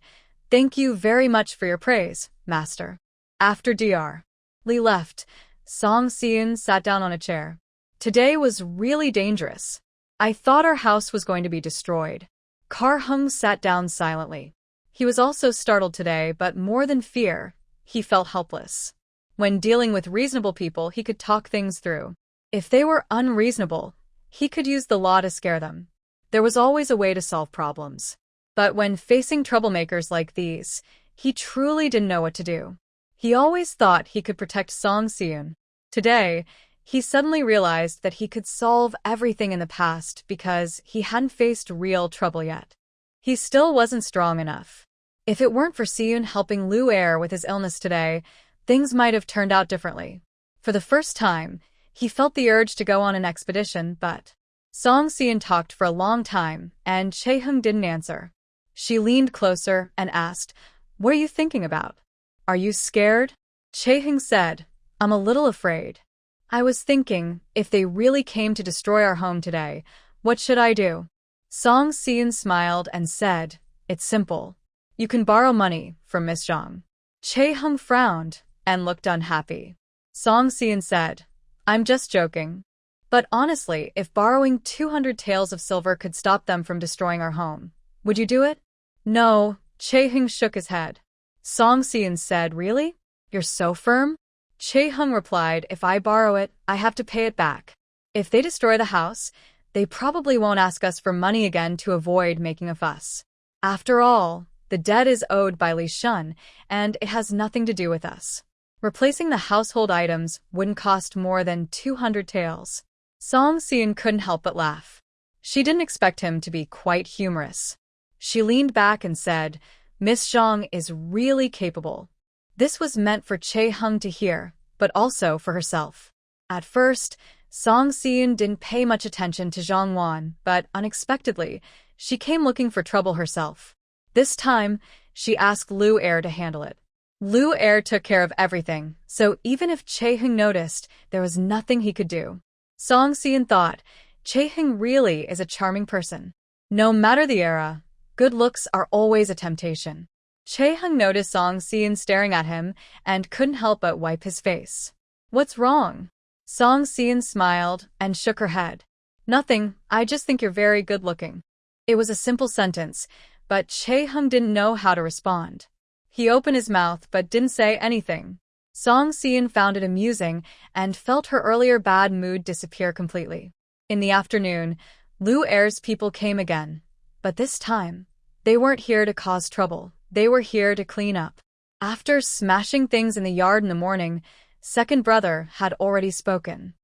"Thank you very much for your praise, Master." After Dr. Li left, Song Xian sat down on a chair. "Today was really dangerous. I thought our house was going to be destroyed." Kar Hung sat down silently. He was also startled today, but more than fear, he felt helpless. When dealing with reasonable people, he could talk things through. If they were unreasonable, he could use the law to scare them. There was always a way to solve problems. But when facing troublemakers like these, he truly didn't know what to do. He always thought he could protect Song Xian. Today, he suddenly realized that he could solve everything in the past because he hadn't faced real trouble yet. He still wasn't strong enough. If it weren't for Xian helping Lu Er with his illness today, things might have turned out differently. For the first time, he felt the urge to go on an expedition, but Song Xian talked for a long time, and Che Hung didn't answer. She leaned closer and asked, "What are you thinking about? Are you scared?" Che Hung said, "I'm a little afraid. I was thinking, if they really came to destroy our home today, what should I do?" Song Xian smiled and said, "It's simple. You can borrow money from Miss Zhang." Che Hung frowned and looked unhappy. Song Xian said, "I'm just joking. But honestly, if borrowing 200 taels of silver could stop them from destroying our home, would you do it?" "No," Che Hung shook his head. Song Xian said, "Really? You're so firm?" Che Hung replied, "If I borrow it, I have to pay it back. If they destroy the house, they probably won't ask us for money again to avoid making a fuss. After all, the debt is owed by Li Shun, and it has nothing to do with us. Replacing the household items wouldn't cost more than 200 taels." Song Xian couldn't help but laugh. She didn't expect him to be quite humorous. She leaned back and said, "Miss Zhang is really capable." This was meant for Che Hung to hear, but also for herself. At first, Song Xian didn't pay much attention to Zhang Wan, but unexpectedly, she came looking for trouble herself. This time, she asked Lu Er to handle it. Lu Er took care of everything, so even if Che Hung noticed, there was nothing he could do. Song Xian thought, Che Hung really is a charming person. No matter the era, good looks are always a temptation. Che Hung noticed Song Xian staring at him and couldn't help but wipe his face. "What's wrong?" Song Xian smiled and shook her head. "Nothing, I just think you're very good-looking." It was a simple sentence, but Che Hung didn't know how to respond. He opened his mouth but didn't say anything. Song Xian found it amusing and felt her earlier bad mood disappear completely. In the afternoon, Lu Er's people came again. But this time, they weren't here to cause trouble. They were here to clean up. After smashing things in the yard in the morning, second brother had already spoken.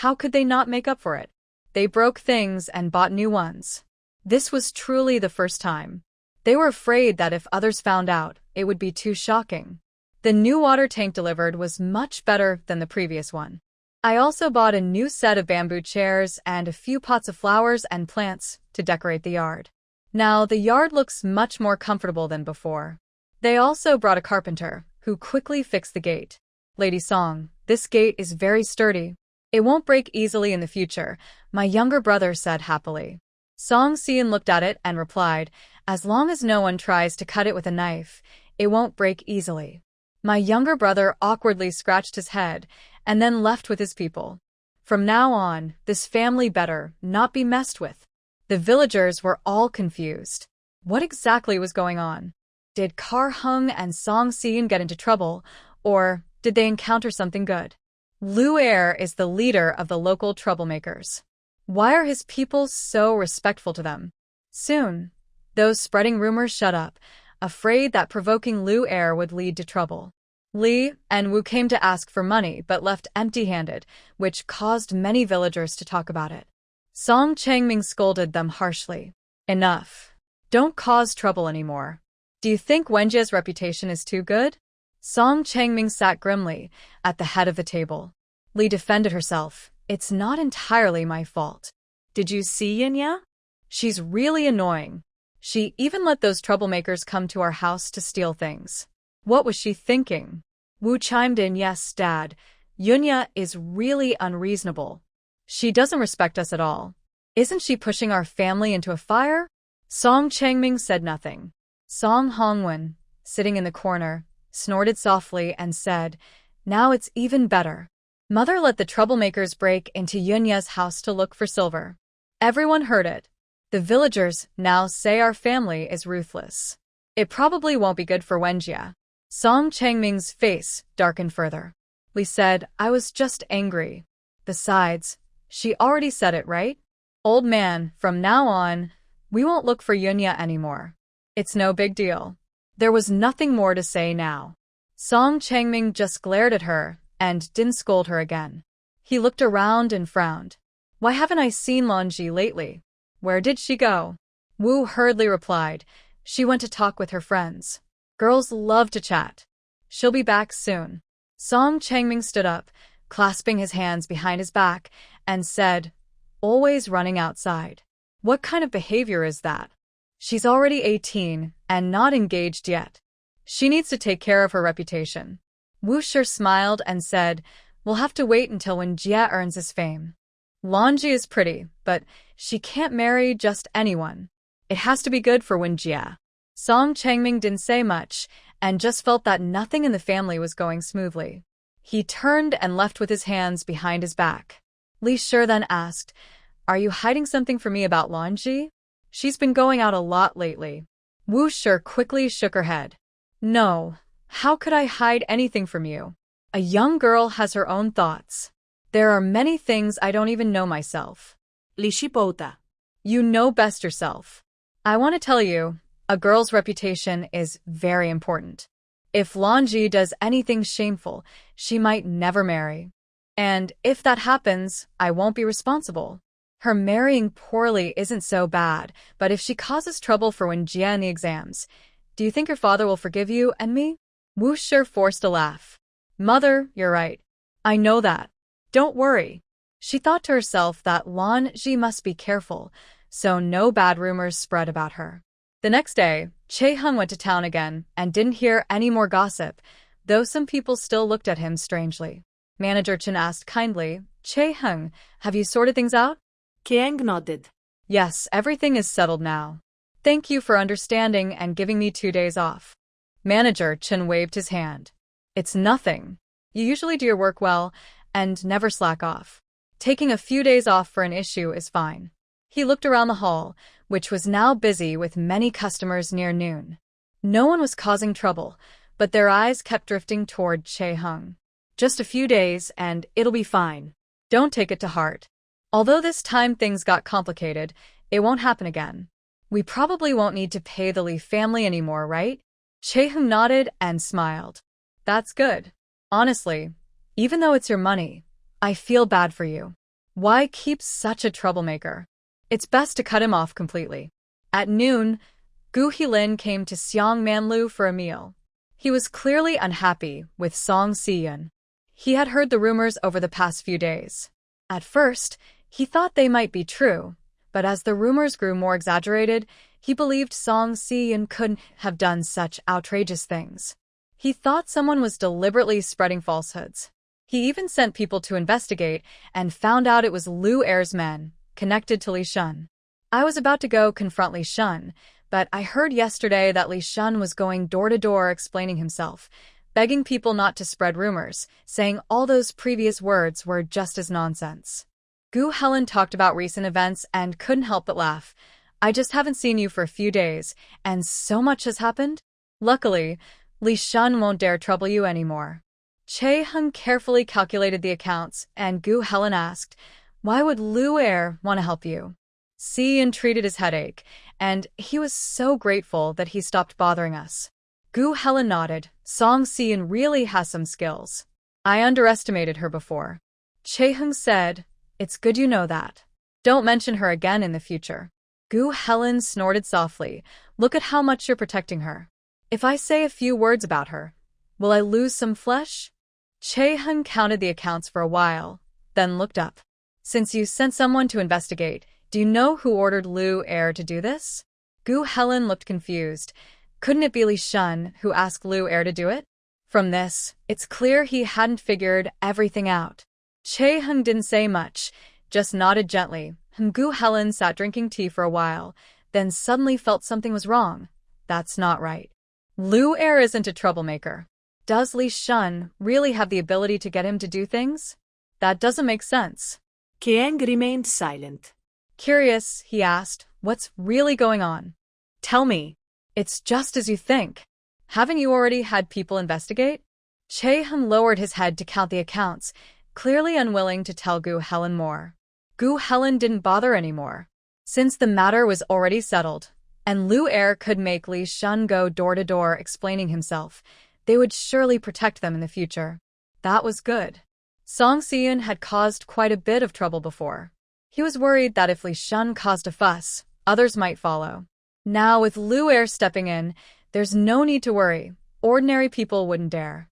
How could they not make up for it? They broke things and bought new ones. This was truly the first time. They were afraid that if others found out, it would be too shocking. The new water tank delivered was much better than the previous one. I also bought a new set of bamboo chairs and a few pots of flowers and plants to decorate the yard. Now the yard looks much more comfortable than before. They also brought a carpenter, who quickly fixed the gate. "Lady Song, this gate is very sturdy. It won't break easily in the future," my younger brother said happily. Song Si-in looked at it and replied, "As long as no one tries to cut it with a knife, it won't break easily." My younger brother awkwardly scratched his head and then left with his people. From now on, this family better not be messed with. The villagers were all confused. What exactly was going on? Did Kar Hung and Song Si-in get into trouble, or did they encounter something good? Lu Er is the leader of the local troublemakers. Why are his people so respectful to them? Soon, those spreading rumors shut up, afraid that provoking Lu Er would lead to trouble. Li and Wu came to ask for money but left empty-handed, which caused many villagers to talk about it. Song Changming scolded them harshly. "Enough. Don't cause trouble anymore. Do you think Wenjia's reputation is too good?" Song Changming sat grimly at the head of the table. Li defended herself. "It's not entirely my fault. Did you see Yinya? She's really annoying. She even let those troublemakers come to our house to steal things. What was she thinking?" Wu chimed in, "Yes, Dad. Yunya is really unreasonable. She doesn't respect us at all. Isn't she pushing our family into a fire?" Song Changming said nothing. Song Hongwen, sitting in the corner, snorted softly and said, "Now it's even better. Mother let the troublemakers break into Yunya's house to look for silver." Everyone heard it. "The villagers now say our family is ruthless. It probably won't be good for Wenjia." Song Changming's face darkened further. Li said, "I was just angry. Besides, she already said it, right? Old man, from now on, we won't look for Yunya anymore. It's no big deal." There was nothing more to say now. Song Changming just glared at her and didn't scold her again. He looked around and frowned. "Why haven't I seen Lonji lately? Where did she go?" Wu hurriedly replied, "She went to talk with her friends. Girls love to chat. She'll be back soon." Song Changming stood up, clasping his hands behind his back, and said, "Always running outside. What kind of behavior is that? She's already 18 and not engaged yet. She needs to take care of her reputation." Wu Shi smiled and said, "We'll have to wait until when Jia earns his fame. Lonji is pretty, but she can't marry just anyone. It has to be good for Wen Jia." Song Changming didn't say much and just felt that nothing in the family was going smoothly. He turned and left with his hands behind his back. Li Shi then asked, "Are you hiding something from me about Lonji? She's been going out a lot lately." Wu Shi quickly shook her head. "No, how could I hide anything from you? A young girl has her own thoughts. There are many things I don't even know myself." Li Shipota. "You know best yourself. I want to tell you, a girl's reputation is very important. If Lonji does anything shameful, she might never marry. And if that happens, I won't be responsible. Her marrying poorly isn't so bad, but if she causes trouble for when Jia in the exams, do you think your father will forgive you and me?" Wu Shi forced a laugh. "Mother, you're right. I know that. Don't worry." She thought to herself that Lonji must be careful, so no bad rumors spread about her. The next day, Che Hung went to town again and didn't hear any more gossip, though some people still looked at him strangely. Manager Chen asked kindly, "Che Hung, have you sorted things out?" Kiang nodded. "Yes, everything is settled now. Thank you for understanding and giving me 2 days off." Manager Chen waved his hand. "It's nothing. You usually do your work well and never slack off. Taking a few days off for an issue is fine." He looked around the hall, which was now busy with many customers near noon. No one was causing trouble, but their eyes kept drifting toward Che Hung. "Just a few days and it'll be fine. Don't take it to heart. Although this time things got complicated, it won't happen again. We probably won't need to pay the Li family anymore, right?" Che Hung nodded and smiled. "That's good. Honestly, even though it's your money, I feel bad for you. Why keep such a troublemaker? It's best to cut him off completely." At noon, Gu Hilin came to Xiang Manlu for a meal. He was clearly unhappy with Song Si-in. He had heard the rumors over the past few days. At first, he thought they might be true, but as the rumors grew more exaggerated, he believed Song Si-in couldn't have done such outrageous things. He thought someone was deliberately spreading falsehoods. He even sent people to investigate and found out it was Lu Er's men, connected to Li Shun. I was about to go confront Li Shun, but I heard yesterday that Li Shun was going door to door explaining himself, begging people not to spread rumors, saying all those previous words were just as nonsense. Gu Helen talked about recent events and couldn't help but laugh. I just haven't seen you for a few days, and so much has happened. Luckily, Li Shun won't dare trouble you anymore. Che Hung carefully calculated the accounts, and Gu Helen asked, why would Lu Er want to help you? Cian treated his headache, and he was so grateful that he stopped bothering us. Gu Helen nodded. Song Cian really has some skills. I underestimated her before. Che Hung said, it's good you know that. Don't mention her again in the future. Gu Helen snorted softly. Look at how much you're protecting her. If I say a few words about her, will I lose some flesh? Che Hung counted the accounts for a while, then looked up. Since you sent someone to investigate, do you know who ordered Lu Er to do this? Gu Helen looked confused. Couldn't it be Li Shun who asked Lu Er to do it? From this, it's clear he hadn't figured everything out. Che Hung didn't say much, just nodded gently. Gu Helen sat drinking tea for a while, then suddenly felt something was wrong. That's not right. Lu Er isn't a troublemaker. Does Li Shun really have the ability to get him to do things? That doesn't make sense. Kiang remained silent. Curious, he asked, what's really going on? Tell me. It's just as you think. Haven't you already had people investigate? Che Hung lowered his head to count the accounts, clearly unwilling to tell Gu Helen more. Gu Helen didn't bother anymore. Since the matter was already settled, and Lu Er could make Li Shun go door to door explaining himself, they would surely protect them in the future. That was good. Song Cian had caused quite a bit of trouble before. He was worried that if Li Shun caused a fuss, others might follow. Now with Lu Er stepping in, there's no need to worry. Ordinary people wouldn't dare.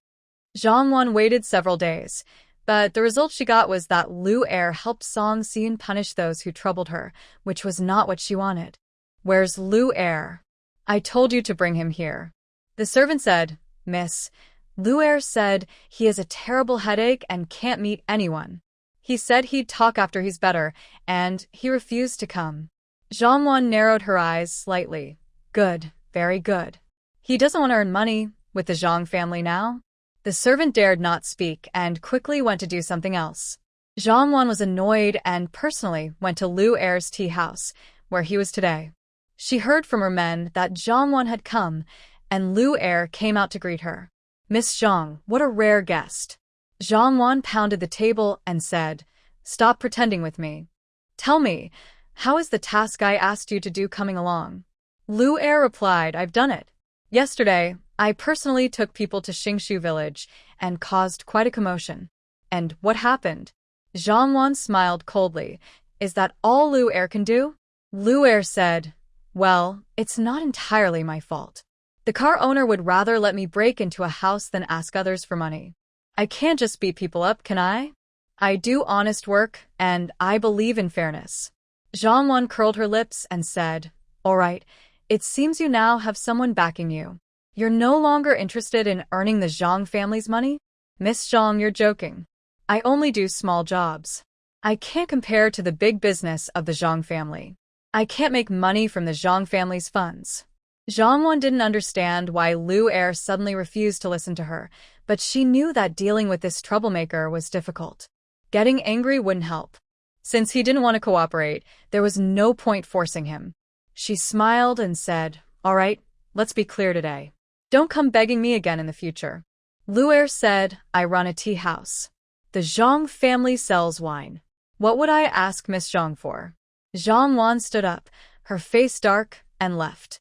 Zhang Wan waited several days, but the result she got was that Lu Er helped Song Cian punish those who troubled her, which was not what she wanted. Where's Lu Er? I told you to bring him here. The servant said, Miss. Lu Er said he has a terrible headache and can't meet anyone. He said he'd talk after he's better, and he refused to come. Zhang Wan narrowed her eyes slightly. Good, very good. He doesn't want to earn money with the Zhang family now. The servant dared not speak and quickly went to do something else. Zhang Wan was annoyed and personally went to Lu Er's tea house, where he was today. She heard from her men that Zhang Wan had come, and Lu Er came out to greet her. Miss Zhang, what a rare guest. Zhang Wan pounded the table and said, stop pretending with me. Tell me, how is the task I asked you to do coming along? Lu Er replied, I've done it. Yesterday, I personally took people to Xingshu village and caused quite a commotion. And what happened? Zhang Wan smiled coldly. Is that all Lu Er can do? Lu Er said, well, it's not entirely my fault. The car owner would rather let me break into a house than ask others for money. I can't just beat people up, can I? I do honest work, and I believe in fairness. Zhang Wan curled her lips and said, all right, it seems you now have someone backing you. You're no longer interested in earning the Zhang family's money? Miss Zhang, you're joking. I only do small jobs. I can't compare to the big business of the Zhang family. I can't make money from the Zhang family's funds. Zhang Wan didn't understand why Lu Er suddenly refused to listen to her, but she knew that dealing with this troublemaker was difficult. Getting angry wouldn't help. Since he didn't want to cooperate, there was no point forcing him. She smiled and said, all right, let's be clear today. Don't come begging me again in the future. Lu Er said, I run a tea house. The Zhang family sells wine. What would I ask Miss Zhang for? Zhang Wan stood up, her face dark, and left.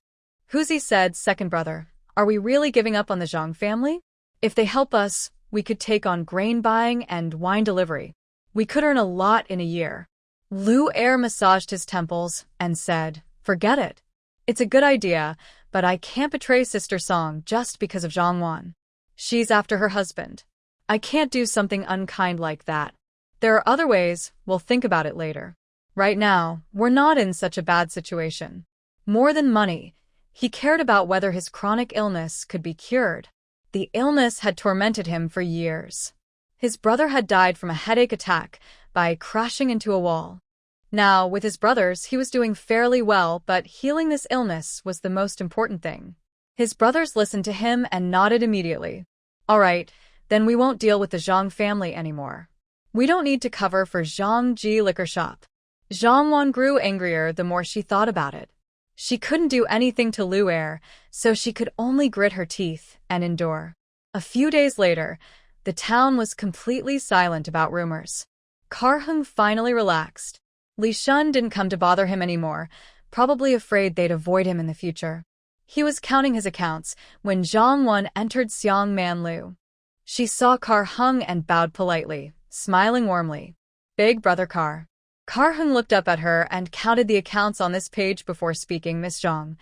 Huzi said, second brother, are we really giving up on the Zhang family? If they help us, we could take on grain buying and wine delivery. We could earn a lot in a year. Lu Er massaged his temples and said, forget it. It's a good idea, but I can't betray Sister Song just because of Zhang Wan. She's after her husband. I can't do something unkind like that. There are other ways, we'll think about it later. Right now, we're not in such a bad situation. More than money, he cared about whether his chronic illness could be cured. The illness had tormented him for years. His brother had died from a headache attack by crashing into a wall. Now, with his brothers, he was doing fairly well, but healing this illness was the most important thing. His brothers listened to him and nodded immediately. All right, then we won't deal with the Zhang family anymore. We don't need to cover for Zhang Ji liquor shop. Zhang Wan grew angrier the more she thought about it. She couldn't do anything to Lu Er, so she could only grit her teeth and endure. A few days later, the town was completely silent about rumors. Karhung finally relaxed. Li Shun didn't come to bother him anymore, probably afraid they'd avoid him in the future. He was counting his accounts when Zhang Wan entered Xiang Man Lu. She saw Karhung and bowed politely, smiling warmly. Big brother Kar. Karhung looked up at her and counted the accounts on this page before speaking. Miss Zhang,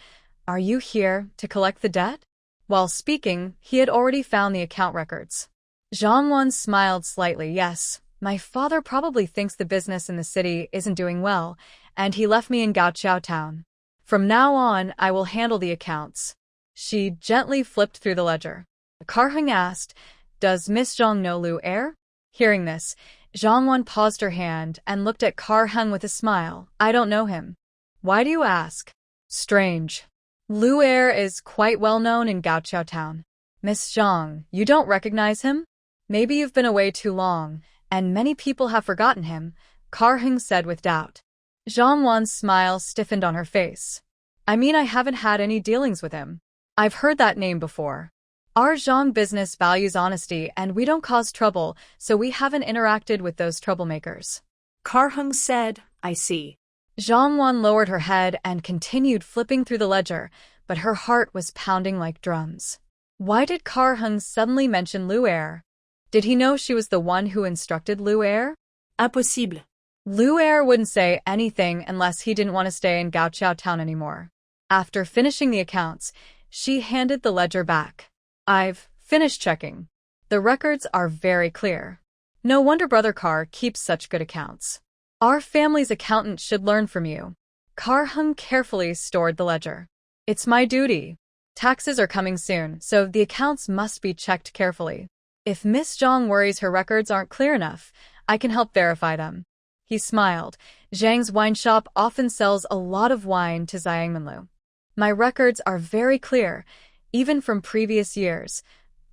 are you here to collect the debt? While speaking, he had already found the account records. Zhang Wan smiled slightly. Yes, my father probably thinks the business in the city isn't doing well, and he left me in Gaoqiao town. From now on, I will handle the accounts. She gently flipped through the ledger. Karhung asked, does Miss Zhang know Lu Er? Hearing this, Zhang Wan paused her hand and looked at Karhung with a smile. I don't know him. Why do you ask? Strange. Lu Er is quite well known in Gaoqiao town. Miss Zhang, you don't recognize him? Maybe you've been away too long, and many people have forgotten him, Karhung said with doubt. Zhang Wan's smile stiffened on her face. I mean, I haven't had any dealings with him. I've heard that name before. Our Zhang business values honesty and we don't cause trouble, so we haven't interacted with those troublemakers. Karhung said, I see. Zhang Wan lowered her head and continued flipping through the ledger, but her heart was pounding like drums. Why did Karhung suddenly mention Lu Er? Did he know she was the one who instructed Lu Er? Impossible. Lu Er wouldn't say anything unless he didn't want to stay in Gaoqiao town anymore. After finishing the accounts, she handed the ledger back. I've finished checking. The records are very clear. No wonder Brother Kar keeps such good accounts. Our family's accountant should learn from you. Karhung carefully stored the ledger. It's my duty. Taxes are coming soon, so the accounts must be checked carefully. If Miss Zhang worries her records aren't clear enough, I can help verify them. He smiled. Zhang's wine shop often sells a lot of wine to Xiangmanlu. My records are very clear, even from previous years,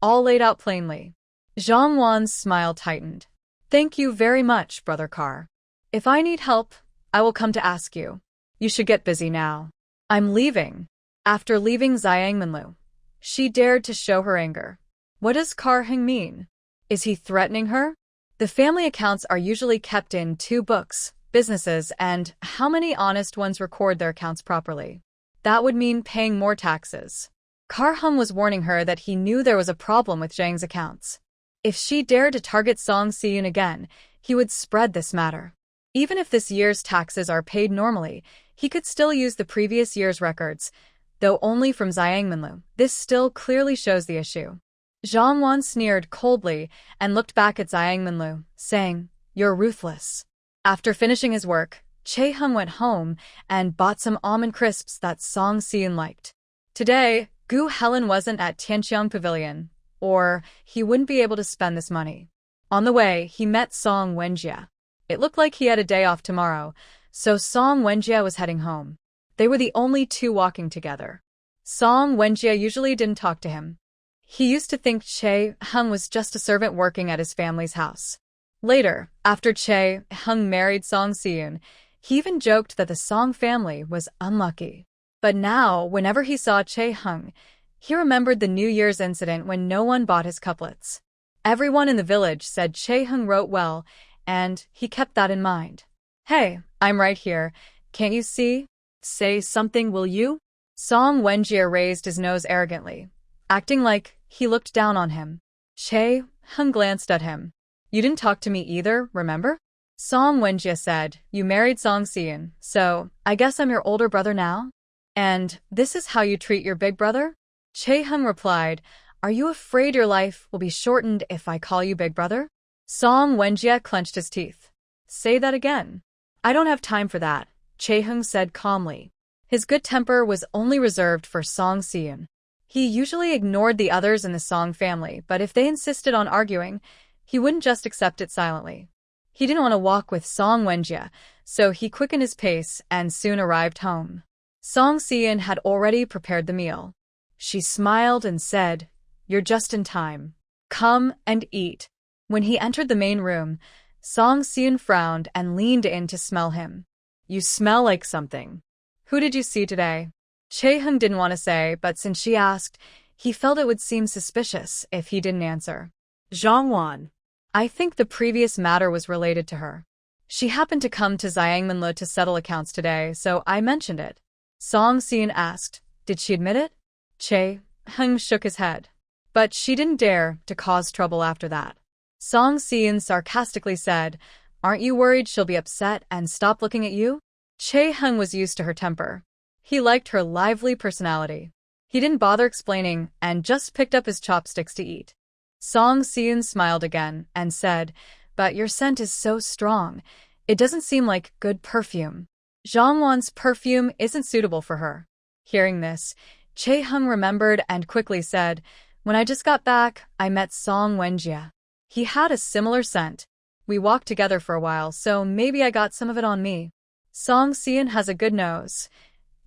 all laid out plainly. Zhang Wan's smile tightened. Thank you very much, Brother Kar. If I need help, I will come to ask you. You should get busy now. I'm leaving. After leaving Xiangmanlu, she dared to show her anger. What does Karhung mean? Is he threatening her? The family accounts are usually kept in 2 books, businesses, and how many honest ones record their accounts properly. That would mean paying more taxes. Karhung was warning her that he knew there was a problem with Zhang's accounts. If she dared to target Song Siyun again, he would spread this matter. Even if this year's taxes are paid normally, he could still use the previous year's records, though only from Xiangmanlu. This still clearly shows the issue. Zhang Wan sneered coldly and looked back at Xiangmanlu, saying, You're ruthless. After finishing his work, Che Hung went home and bought some almond crisps that Song Siyun liked. Today, Gu Helen wasn't at Tianqiang Pavilion, or he wouldn't be able to spend this money. On the way, he met Song Wenjie. It looked like he had a day off tomorrow, so Song Wenjie was heading home. They were the only 2 walking together. Song Wenjie usually didn't talk to him. He used to think Che Hung was just a servant working at his family's house. Later, after Che Hung married Song Siyun, he even joked that the Song family was unlucky. But now, whenever he saw Che Hung, he remembered the New Year's incident when no one bought his couplets. Everyone in the village said Che Hung wrote well, and he kept that in mind. Hey, I'm right here. Can't you see? Say something, will you? Song Wenjie raised his nose arrogantly, acting like he looked down on him. Che Hung glanced at him. You didn't talk to me either, remember? Song Wenjie said, You married Song Siyun, so I guess I'm your older brother now? And this is how you treat your big brother? Che Hung replied, Are you afraid your life will be shortened if I call you big brother? Song Wenjie clenched his teeth. Say that again. I don't have time for that, Che Hung said calmly. His good temper was only reserved for Song Siyun. He usually ignored the others in the Song family, but if they insisted on arguing, he wouldn't just accept it silently. He didn't want to walk with Song Wenjie, so he quickened his pace and soon arrived home. Song Si-in had already prepared the meal. She smiled and said, "You're just in time. Come and eat." When he entered the main room, Song Si-in frowned and leaned in to smell him. "You smell like something. Who did you see today?" Chae-hung didn't want to say, but since she asked, he felt it would seem suspicious if he didn't answer. Zhongwan. I think the previous matter was related to her. She happened to come to Xiangmanle to settle accounts today, so I mentioned it. Song Si-in asked, "Did she admit it?" Chae-hung shook his head. But she didn't dare to cause trouble after that. Song Si-in sarcastically said, "Aren't you worried she'll be upset and stop looking at you?" Chae-hung was used to her temper. He liked her lively personality. He didn't bother explaining and just picked up his chopsticks to eat. Song Si-in smiled again and said, "But your scent is so strong. It doesn't seem like good perfume. Zhongwan's perfume isn't suitable for her." Hearing this, Chae-hung remembered and quickly said, "When I just got back, I met Song Wenjie. He had a similar scent. We walked together for a while, so maybe I got some of it on me." Song Si-in has a good nose.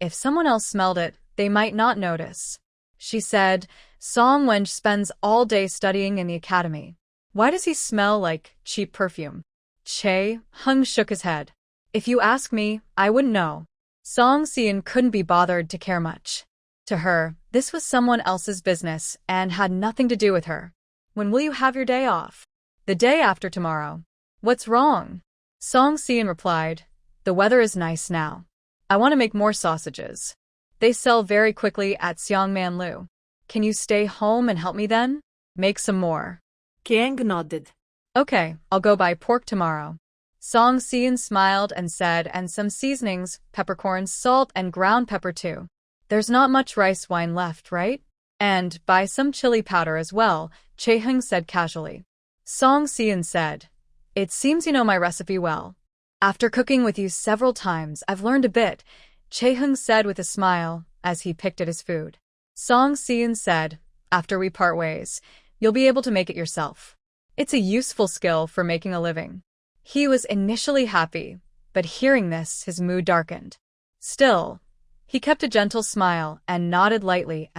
If someone else smelled it, they might not notice. She said, "Song Wenj spends all day studying in the academy. Why does he smell like cheap perfume?" Chae-hung shook his head. "If you ask me, I wouldn't know." Song Si-in couldn't be bothered to care much. To her, this was someone else's business and had nothing to do with her. "When will you have your day off?" "The day after tomorrow." "What's wrong?" Song Si-in replied, "The weather is nice now. I want to make more sausages. They sell very quickly at Xiangmanlu. Can you stay home and help me then? Make some more." Kiang nodded. "Okay, I'll go buy pork tomorrow." Song Si-in smiled and said, "And some seasonings, peppercorn, salt, and ground pepper too. There's not much rice wine left, right? And buy some chili powder as well," Chae-hung said casually. Song Si-in said, "It seems you know my recipe well." "After cooking with you several times, I've learned a bit," Chae-hung said with a smile as he picked at his food. Song Si-in said, "After we part ways, you'll be able to make it yourself. It's a useful skill for making a living." He was initially happy, but hearing this, his mood darkened. Still, he kept a gentle smile and nodded lightly.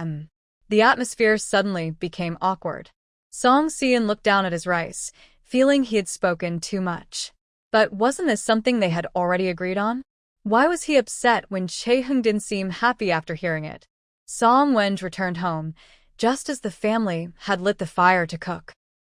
The atmosphere suddenly became awkward. Song Si-in looked down at his rice, feeling he had spoken too much. But wasn't this something they had already agreed on? Why was he upset when Chae-hung didn't seem happy after hearing it? Song Wenj returned home, just as the family had lit the fire to cook.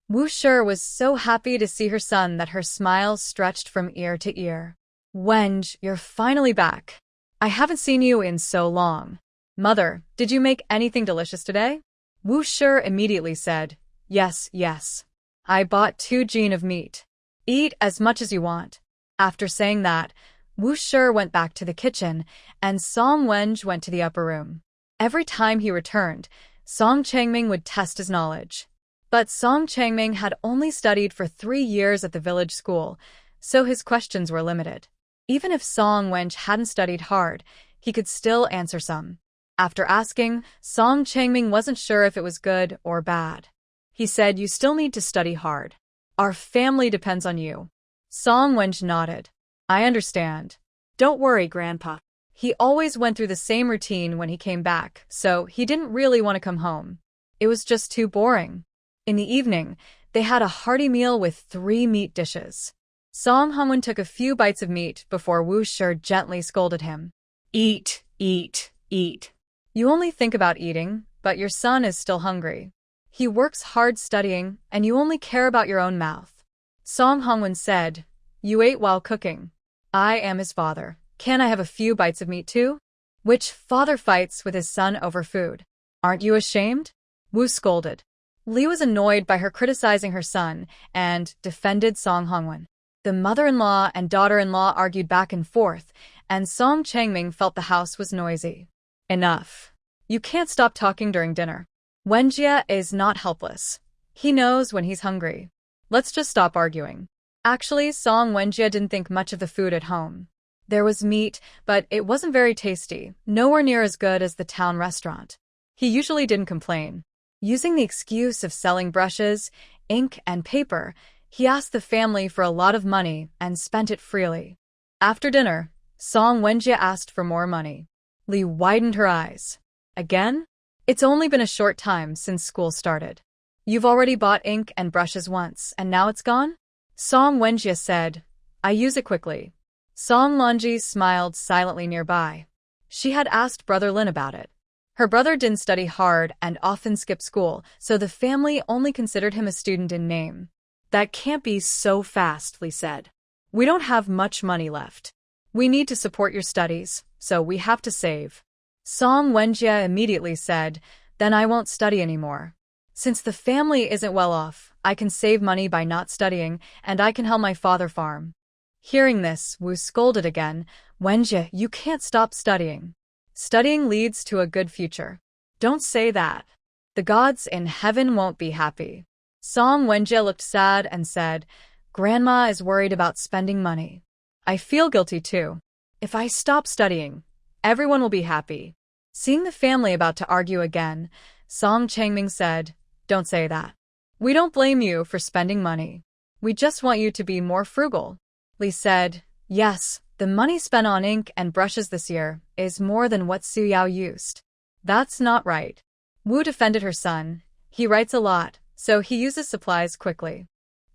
Wu Shi was so happy to see her son that her smile stretched from ear to ear. "Wenj, you're finally back. I haven't seen you in so long. Mother, did you make anything delicious today?" Wu Shi immediately said, Yes. I bought 2 jin of meat. Eat as much as you want." After saying that, Wu Shi went back to the kitchen, and Song Wenj went to the upper room. Every time he returned, Song Changming would test his knowledge. But Song Changming had only studied for 3 years at the village school, so his questions were limited. Even if Song Wenj hadn't studied hard, he could still answer some. After asking, Song Changming wasn't sure if it was good or bad. He said, "You still need to study hard. Our family depends on you." Song Wenj nodded. "I understand." "Don't worry, Grandpa." He always went through the same routine when he came back, so he didn't really want to come home. It was just too boring. In the evening, they had a hearty meal with 3 meat dishes. Song Hongwen took a few bites of meat before Wu Shi gently scolded him. Eat. You only think about eating, but your son is still hungry. He works hard studying, and you only care about your own mouth." Song Hongwen said, "You ate while cooking. I am his father. Can I have a few bites of meat too?" Which father fights with his son over food? "Aren't you ashamed?" Wu scolded. Li was annoyed by her criticizing her son and defended Song Hongwen. The mother-in-law and daughter-in-law argued back and forth, and Song Changming felt the house was noisy. "Enough. You can't stop talking during dinner. Wenjie is not helpless. He knows when he's hungry. Let's just stop arguing." Actually, Song Wenjie didn't think much of the food at home. There was meat, but it wasn't very tasty, nowhere near as good as the town restaurant. He usually didn't complain. Using the excuse of selling brushes, ink, and paper, he asked the family for a lot of money and spent it freely. After dinner, Song Wenjie asked for more money. Lee widened her eyes. Again? It's only been a short time since school started. You've already bought ink and brushes once, and now it's gone? Song Wenjie said, I use it quickly. Song Lonji smiled silently nearby. She had asked Brother Lin about it. Her brother didn't study hard and often skipped school, so the family only considered him a student in name. That can't be so fast, Lee said. We don't have much money left. We need to support your studies, so we have to save. Song Wenjie immediately said, then I won't study anymore. Since the family isn't well off, I can save money by not studying, and I can help my father farm. Hearing this, Wu scolded again, Wenjie, you can't stop studying. Studying leads to a good future. Don't say that. The gods in heaven won't be happy. Song Wenjie looked sad and said, Grandma is worried about spending money. I feel guilty too. If I stop studying, everyone will be happy. Seeing the family about to argue again, Song Changming said, Don't say that. We don't blame you for spending money. We just want you to be more frugal. Lee said, Yes, the money spent on ink and brushes this year is more than what Su Yao used. That's not right. Wu defended her son. He writes a lot, so he uses supplies quickly.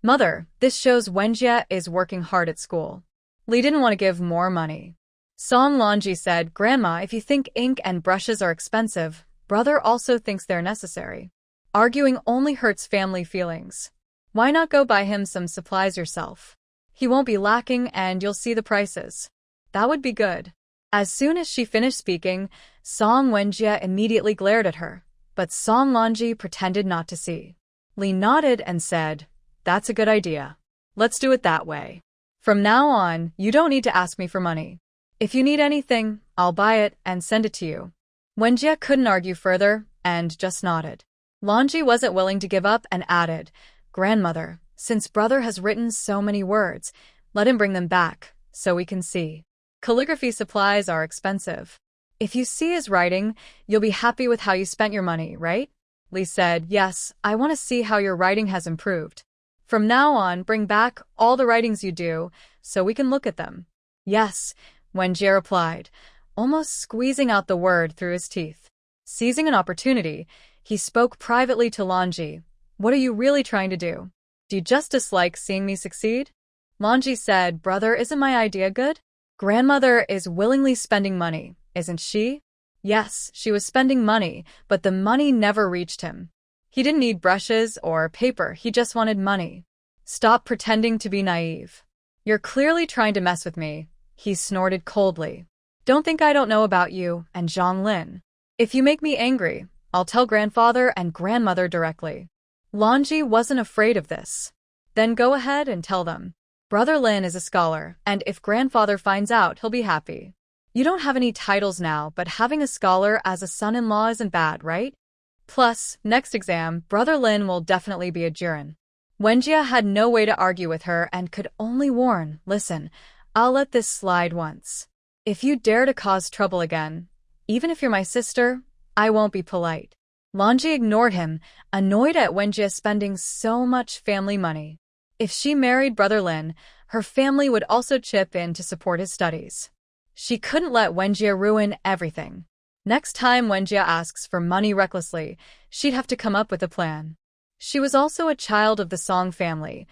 Mother, this shows Wenjie is working hard at school. Lee didn't want to give more money. Song Lonji said, Grandma, if you think ink and brushes are expensive, brother also thinks they're necessary. Arguing only hurts family feelings. Why not go buy him some supplies yourself? He won't be lacking and you'll see the prices. That would be good. As soon as she finished speaking, Song Wenjie immediately glared at her, but Song Lonji pretended not to see. Lee nodded and said, That's a good idea. Let's do it that way. From now on, you don't need to ask me for money. If you need anything, I'll buy it and send it to you. Wenjie couldn't argue further and just nodded. Lonji wasn't willing to give up and added, Grandmother, since brother has written so many words, let him bring them back, so we can see. Calligraphy supplies are expensive. If you see his writing, you'll be happy with how you spent your money, right? Lee said, Yes, I want to see how your writing has improved. From now on, bring back all the writings you do, so we can look at them. Yes, Wenjie replied, almost squeezing out the word through his teeth. Seizing an opportunity, he spoke privately to Lonji. What are you really trying to do? Do you just dislike seeing me succeed? Lonji said, Brother, isn't my idea good? Grandmother is willingly spending money, isn't she? Yes, she was spending money, but the money never reached him. He didn't need brushes or paper, he just wanted money. Stop pretending to be naive. You're clearly trying to mess with me, he snorted coldly. Don't think I don't know about you and Zhang Lin. If you make me angry, I'll tell grandfather and grandmother directly. Lonji wasn't afraid of this. Then go ahead and tell them. Brother Lin is a scholar, and if grandfather finds out, he'll be happy. You don't have any titles now, but having a scholar as a son-in-law isn't bad, right? Plus, next exam, Brother Lin will definitely be a Jiren. Wenjie had no way to argue with her and could only warn, Listen, I'll let this slide once. If you dare to cause trouble again, even if you're my sister, I won't be polite. Lonji ignored him, annoyed at Wenjie spending so much family money. If she married Brother Lin, her family would also chip in to support his studies. She couldn't let Wenjie ruin everything. Next time Wenjie asks for money recklessly, she'd have to come up with a plan. She was also a child of the Song family.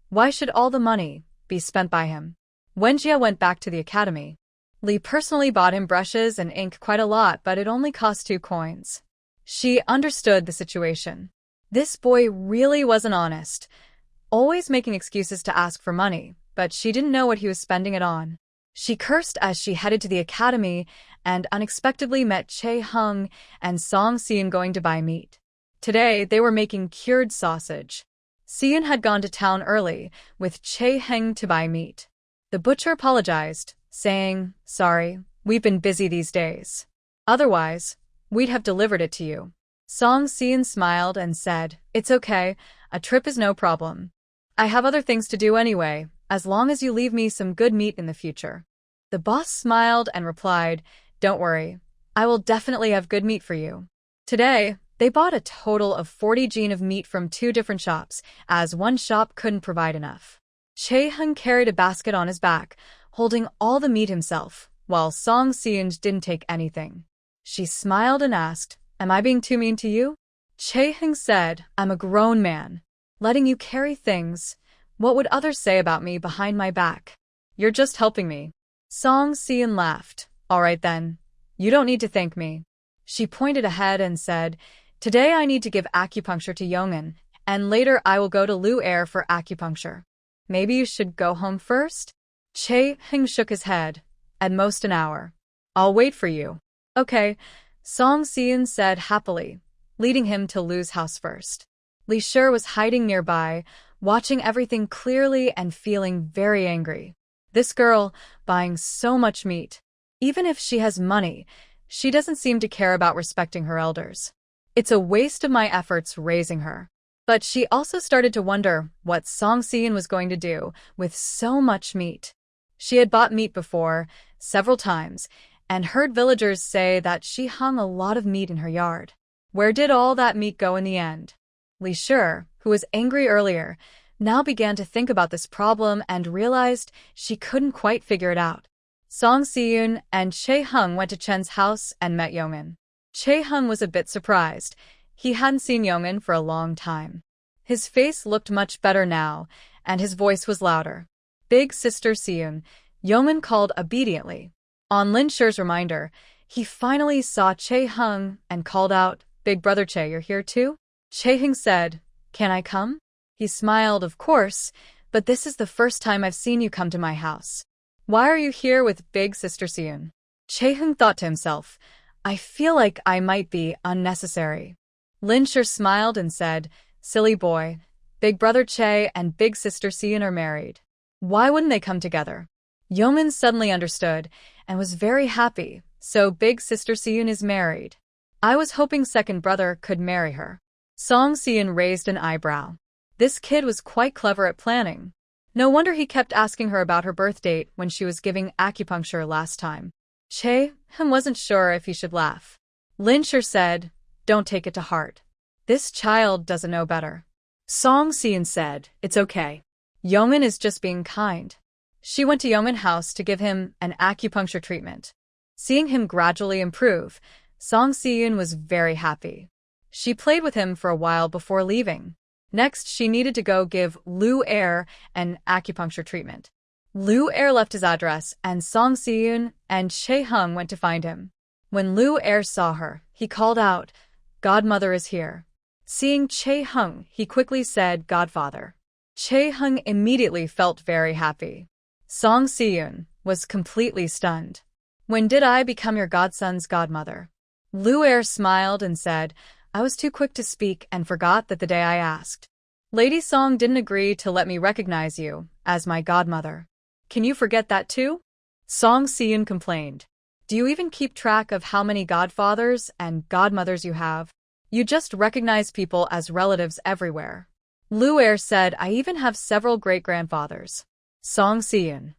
Why should all the money be spent by him? Wenjie went back to the academy. Lee personally bought him brushes and ink quite a lot, but it only cost 2 coins. She understood the situation. This boy really wasn't honest, always making excuses to ask for money, but she didn't know what he was spending it on. She cursed as she headed to the academy and unexpectedly met Che Hung and Song Seon going to buy meat. Today, they were making cured sausage. Seon had gone to town early with Che Hung to buy meat. The butcher apologized, saying, Sorry, we've been busy these days. Otherwise, we'd have delivered it to you. Song Seon smiled and said, It's okay, a trip is no problem. I have other things to do anyway, as long as you leave me some good meat in the future. The boss smiled and replied, Don't worry, I will definitely have good meat for you. Today, they bought a total of 40 jin of meat from 2 different shops, as one shop couldn't provide enough. Che Hung carried a basket on his back, holding all the meat himself, while Song Seon didn't take anything. She smiled and asked, "Am I being too mean to you?" Chae-hung said, "I'm a grown man. Letting you carry things. What would others say about me behind my back? You're just helping me." Song Seon laughed. "All right then. You don't need to thank me." She pointed ahead and said, "Today I need to give acupuncture to Yongin, and later I will go to Lu Air for acupuncture. Maybe you should go home first?" Chae-hung shook his head. "At most an hour. I'll wait for you." "Okay," Song Seon said happily, leading him to Lu's house first. Li Shi was hiding nearby, watching everything clearly and feeling very angry. This girl, buying so much meat. Even if she has money, she doesn't seem to care about respecting her elders. It's a waste of my efforts raising her. But she also started to wonder what Song Seon was going to do with so much meat. She had bought meat before, several times, and heard villagers say that she hung a lot of meat in her yard. Where did all that meat go in the end? Li Shi, who was angry earlier, now began to think about this problem and realized she couldn't quite figure it out. Song Seon and Chae-hung went to Chen's house and met Yongin. Chae-hung was a bit surprised. He hadn't seen Yongin for a long time. His face looked much better now, and his voice was louder. "Big Sister Seon," Yongin called obediently. On Lin Shi's reminder, he finally saw Chae-hung and called out, "Big Brother Chae, you're here too?" Chae-hung said, "Can I come?" He smiled, "Of course, but this is the first time I've seen you come to my house. Why are you here with Big Sister Seon?" Chae-hung thought to himself, "I feel like I might be unnecessary." Lin Shi smiled and said, "Silly boy, Big Brother Chae and Big Sister Seon are married. Why wouldn't they come together?" Yeoman suddenly understood and was very happy. "So Big Sister Seon is married. I was hoping second brother could marry her." Song Seon raised an eyebrow. This kid was quite clever at planning. No wonder he kept asking her about her birth date when she was giving acupuncture last time. Chae-hung wasn't sure if he should laugh. Lin Shi said, "Don't take it to heart. This child doesn't know better." Song Seon said, "It's okay. Yongin is just being kind." She went to Yongin house to give him an acupuncture treatment. Seeing him gradually improve, Song Seon was very happy. She played with him for a while before leaving. Next, she needed to go give Lu Air an acupuncture treatment. Lu Air left his address, and Song Seon and Chae-hung went to find him. When Lu Air saw her, he called out, "Godmother is here." Seeing Chae-hung, he quickly said, "Godfather." Chae-hung immediately felt very happy. Song Seon was completely stunned. "When did I become your godson's godmother?" Lu Air smiled and said, "I was too quick to speak and forgot that the day I asked. Lady Song didn't agree to let me recognize you as my godmother. Can you forget that too?" Song Seon complained. "Do you even keep track of how many godfathers and godmothers you have? You just recognize people as relatives everywhere." Lu Air said, "I even have several great-grandfathers." Song Seon.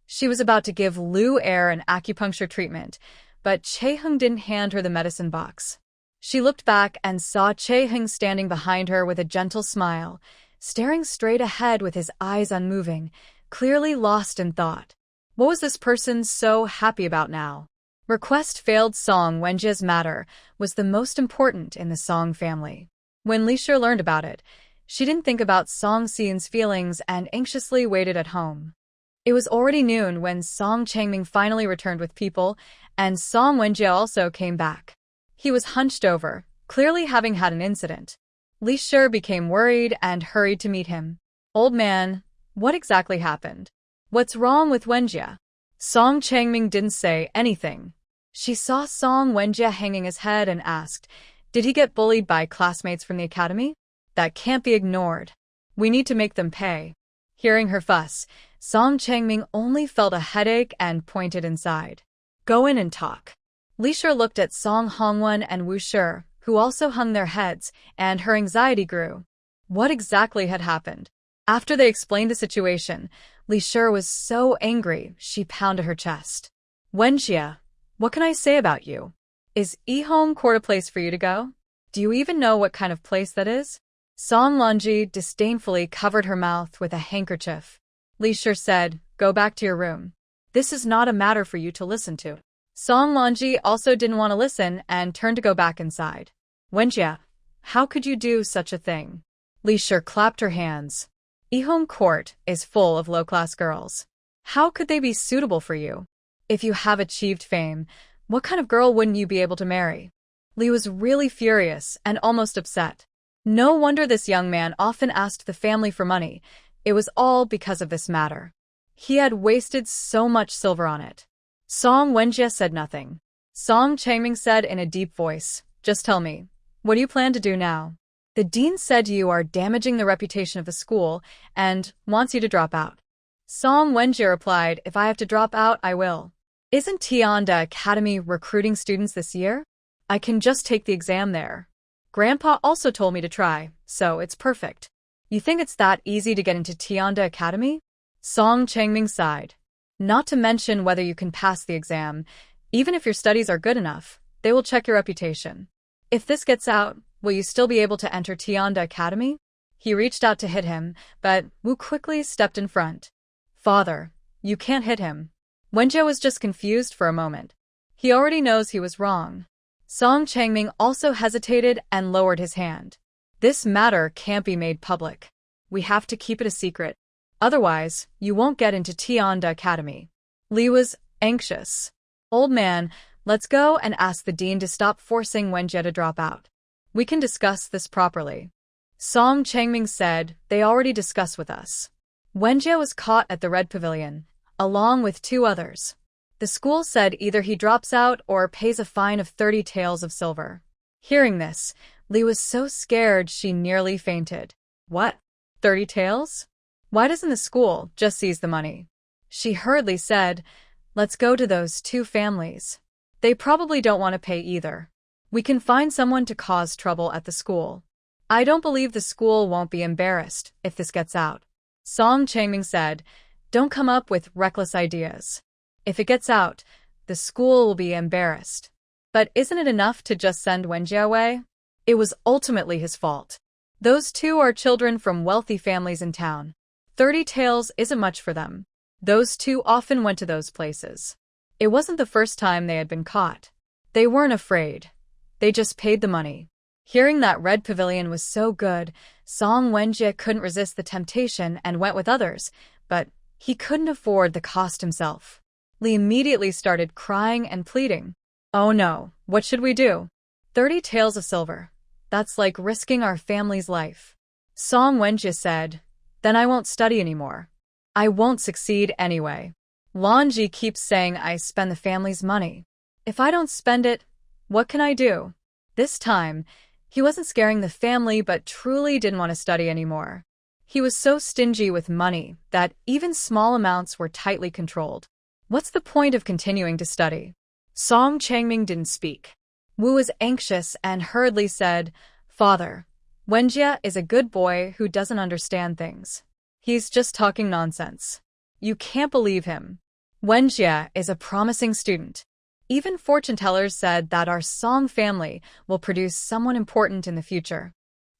She was about to give Lu Air an acupuncture treatment, but Chae-hung didn't hand her the medicine box. She looked back and saw Chae-hung standing behind her with a gentle smile, staring straight ahead with his eyes unmoving, clearly lost in thought. What was this person so happy about now? Request failed. Song Wenjia's matter was the most important in the Song family. When Li Shi learned about it, she didn't think about Song Seon's feelings and anxiously waited at home. It was already noon when Song Changming finally returned with people, and Song Wenjia also came back. He was hunched over, clearly having had an incident. Li Shi became worried and hurried to meet him. "Old man, what exactly happened? What's wrong with Wenjia?" Song Changming didn't say anything. She saw Song Wenjia hanging his head and asked, "Did he get bullied by classmates from the academy? That can't be ignored. We need to make them pay." Hearing her fuss, Song Changming only felt a headache and pointed inside. "Go in and talk." Li Shi looked at Song Hongwon and Wu Shi, who also hung their heads, and her anxiety grew. What exactly had happened? After they explained the situation, Li Shi was so angry she pounded her chest. "Wenjia, what can I say about you? Is Ehome Court a place for you to go? Do you even know what kind of place that is?" Song Lonji disdainfully covered her mouth with a handkerchief. Li Shi said, "Go back to your room." This is not a matter for you to listen to. Song Wanji also didn't want to listen and turned to go back inside. Wenjie, how could you do such a thing? Li Shi clapped her hands. Ihome Court is full of low-class girls. How could they be suitable for you? If you have achieved fame, what kind of girl wouldn't you be able to marry? Li was really furious and almost upset. No wonder this young man often asked the family for money. It was all because of this matter. He had wasted so much silver on it. Song Wenjie said nothing. Song Changming said in a deep voice, "Just tell me, what do you plan to do now?" The dean said you are damaging the reputation of the school and wants you to drop out. Song Wenjie replied, "If I have to drop out, I will. Isn't Tianda Academy recruiting students this year? I can just take the exam there. Grandpa also told me to try, so it's perfect. You think it's that easy to get into Tianda Academy?" Song Changming sighed. "Not to mention whether you can pass the exam. Even if your studies are good enough, they will check your reputation. If this gets out, will you still be able to enter Tianda Academy?" He reached out to hit him, but Wu quickly stepped in front. "Father, you can't hit him." Wenjie was just confused for a moment. He already knows he was wrong. Song Changming also hesitated and lowered his hand. "This matter can't be made public. We have to keep it a secret. Otherwise, you won't get into Tianda Academy." Li was anxious. "Old man, let's go and ask the dean to stop forcing Wenjie to drop out. We can discuss this properly." Song Changming said, "They already discussed with us." Wenjie was caught at the Red Pavilion, along with 2 others. The school said either he drops out or pays a fine of 30 taels of silver. Hearing this, Li was so scared she nearly fainted. "What? 30 taels? Why doesn't the school just seize the money?" She hurriedly said, "Let's go to those 2 families. They probably don't want to pay either. We can find someone to cause trouble at the school. I don't believe the school won't be embarrassed if this gets out." Song Changming said, "Don't come up with reckless ideas. If it gets out, the school will be embarrassed. But isn't it enough to just send Wenjie away? It was ultimately his fault. Those 2 are children from wealthy families in town. 30 taels isn't much for them. Those 2 often went to those places. It wasn't the first time they had been caught. They weren't afraid. They just paid the money." Hearing that Red Pavilion was so good, Song Wenjie couldn't resist the temptation and went with others, but he couldn't afford the cost himself. Li immediately started crying and pleading. "Oh no, what should we do? 30 taels of silver. That's like risking our family's life." Song Wenjie said, "Then I won't study anymore. I won't succeed anyway. Lanji keeps saying I spend the family's money. If I don't spend it, what can I do?" This time, he wasn't scaring the family but truly didn't want to study anymore. He was so stingy with money that even small amounts were tightly controlled. What's the point of continuing to study? Song Changming didn't speak. Wu was anxious and hurriedly said, "Father, Wenjie is a good boy who doesn't understand things. He's just talking nonsense. You can't believe him. Wenjie is a promising student. Even fortune tellers said that our Song family will produce someone important in the future.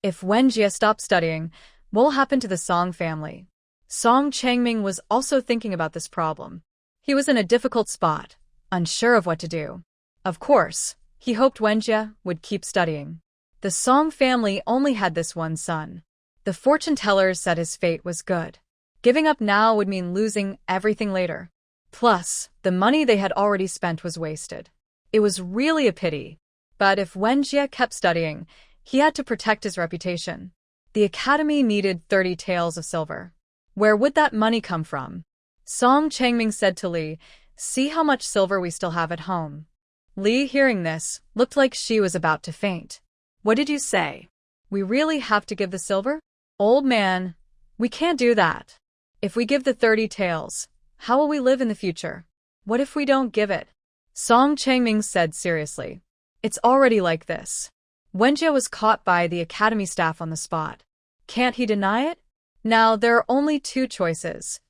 If Wenjie stops studying, what will happen to the Song family?" Song Changming was also thinking about this problem. He was in a difficult spot, unsure of what to do. Of course, he hoped Wenjie would keep studying. The Song family only had this one son. The fortune tellers said his fate was good. Giving up now would mean losing everything later. Plus, the money they had already spent was wasted. It was really a pity. But if Wenjie kept studying, he had to protect his reputation. The academy needed 30 taels of silver. Where would that money come from? Song Changming said to Li, "See how much silver we still have at home." Li, hearing this, looked like she was about to faint. "What did you say? We really have to give the silver?" "Old man, we can't do that. If we give the 30 taels, how will we live in the future? What if we don't give it?" Song Changming said seriously, "It's already like this." Wenjie was caught by the academy staff on the spot. Can't he deny it? Now there are only 2 choices.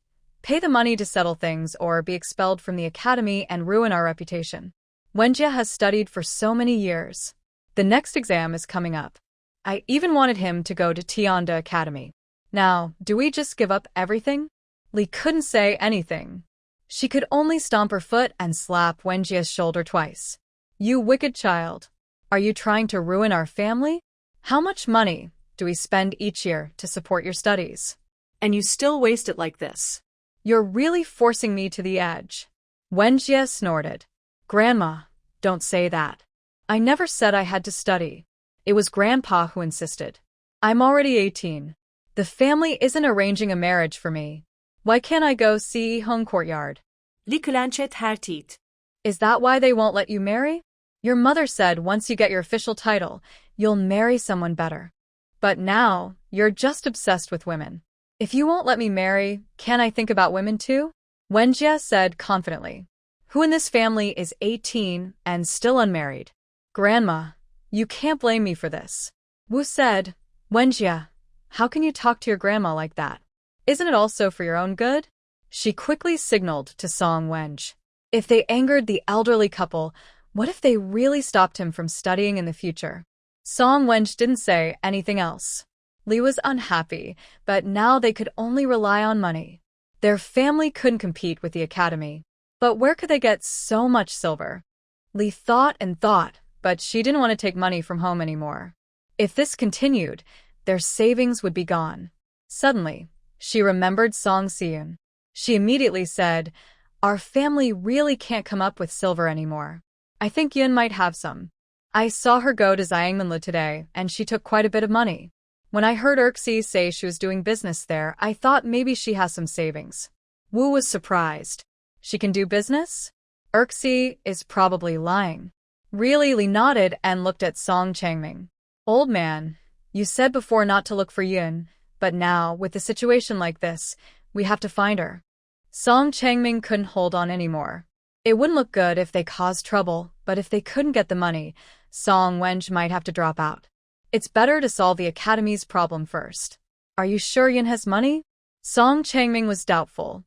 Pay the money to settle things or be expelled from the academy and ruin our reputation. Wenjie has studied for so many years. The next exam is coming up. I even wanted him to go to Tianda Academy. Now, do we just give up everything? Li couldn't say anything. She could only stomp her foot and slap Wenjia's shoulder twice. You wicked child. Are you trying to ruin our family? How much money do we spend each year to support your studies? And you still waste it like this. You're really forcing me to the edge. Wenjia snorted. Grandma, don't say that. I never said I had to study. It was Grandpa who insisted. I'm already 18. The family isn't arranging a marriage for me. Why can't I go see home courtyard? Li kulanchet hertit. Is that why they won't let you marry? Your mother said once you get your official title, you'll marry someone better. But now, you're just obsessed with women. If you won't let me marry, can I think about women too? Wenjia said confidently. Who in this family is 18 and still unmarried? Grandma, you can't blame me for this. Wu said, Wenjia, how can you talk to your grandma like that? Isn't it also for your own good? She quickly signaled to Song Wenj. If they angered the elderly couple, what if they really stopped him from studying in the future? Song Wenj didn't say anything else. Li was unhappy, but now they could only rely on money. Their family couldn't compete with the academy. But where could they get so much silver? Li thought and thought, but she didn't want to take money from home anymore. If this continued, their savings would be gone. Suddenly, she remembered Song Seun. She immediately said, Our family really can't come up with silver anymore. I think Yun might have some. I saw her go to Xiangmanlu today, and she took quite a bit of money. When I heard Erxi say she was doing business there, I thought maybe she has some savings. Wu was surprised. She can do business? Erxi is probably lying. Really, Li nodded and looked at Song Changming. Old man, you said before not to look for Yun, but now, with a situation like this, we have to find her. Song Changming couldn't hold on anymore. It wouldn't look good if they caused trouble, but if they couldn't get the money, Song Wenj might have to drop out. It's better to solve the academy's problem first. Are you sure Yun has money? Song Changming was doubtful.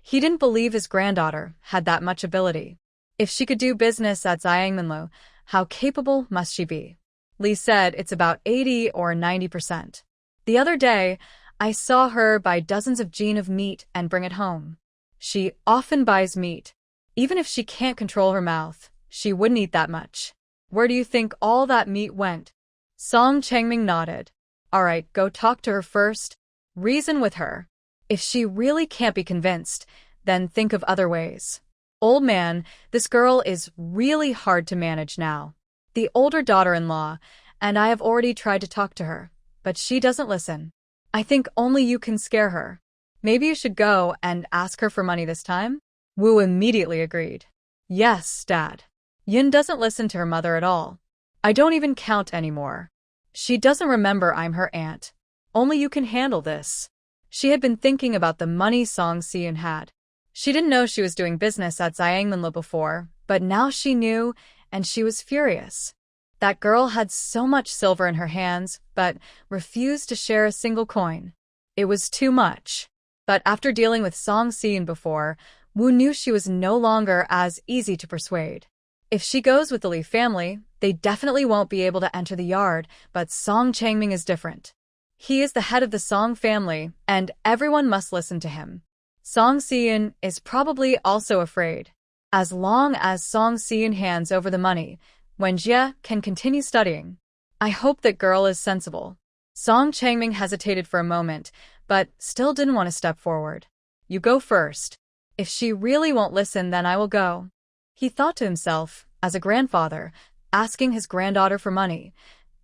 He didn't believe his granddaughter had that much ability. If she could do business at Xiangmanlu, how capable must she be? Li said it's about 80 or 90%. The other day, I saw her buy dozens of jean of meat and bring it home. She often buys meat. Even if she can't control her mouth, she wouldn't eat that much. Where do you think all that meat went? Song Changming nodded. All right, go talk to her first. Reason with her. If she really can't be convinced, then think of other ways. Old man, this girl is really hard to manage now. The older daughter-in-law, and I have already tried to talk to her, but she doesn't listen. I think only you can scare her. Maybe you should go and ask her for money this time? Wu immediately agreed. Yes, Dad. Yun doesn't listen to her mother at all. I don't even count anymore. She doesn't remember I'm her aunt. Only you can handle this. She had been thinking about the money Song Seun had. She didn't know she was doing business at Xiangmanlu before, but now she knew, and she was furious. That girl had so much silver in her hands, but refused to share a single coin. It was too much. But after dealing with Song Seun before, Wu knew she was no longer as easy to persuade. If she goes with the Li family, they definitely won't be able to enter the yard, but Song Changming is different. He is the head of the Song family, and everyone must listen to him. Song Seun is probably also afraid. As long as Song Seun hands over the money, Wenjia can continue studying. I hope that girl is sensible. Song Changming hesitated for a moment, but still didn't want to step forward. You go first. If she really won't listen, then I will go. He thought to himself, as a grandfather, asking his granddaughter for money.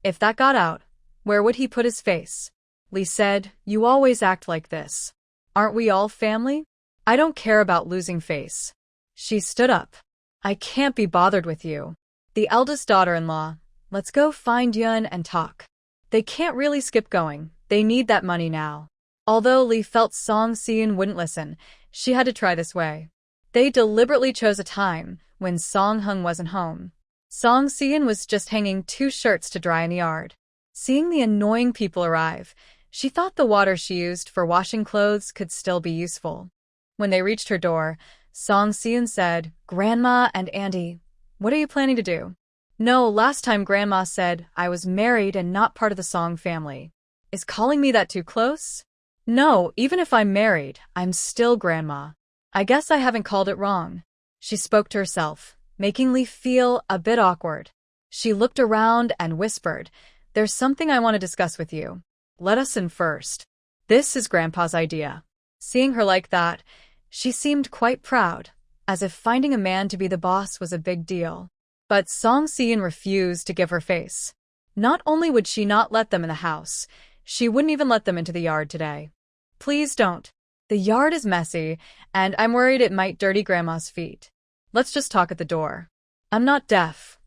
If that got out, where would he put his face? Li said, You always act like this. Aren't we all family? I don't care about losing face. She stood up. I can't be bothered with you. The eldest daughter-in-law, let's go find Yun and talk. They can't really skip going. They need that money now. Although Li felt Song Seun wouldn't listen, she had to try this way. They deliberately chose a time when Song Hung wasn't home. Song Seun was just hanging 2 shirts to dry in the yard. Seeing the annoying people arrive, she thought the water she used for washing clothes could still be useful. When they reached her door, Song Seun said, Grandma and Auntie, what are you planning to do? No, last time Grandma said I was married and not part of the Song family. Is calling me that too close? No, even if I'm married, I'm still Grandma. I guess I haven't called it wrong. She spoke to herself, making Lee feel a bit awkward. She looked around and whispered, "There's something I want to discuss with you. Let us in first." This is Grandpa's idea. Seeing her like that, she seemed quite proud, as if finding a man to be the boss was a big deal. But Song Si-eun refused to give her face. Not only would she not let them in the house, she wouldn't even let them into the yard today. "Please don't. The yard is messy, and I'm worried it might dirty Grandma's feet. Let's just talk at the door. I'm not deaf.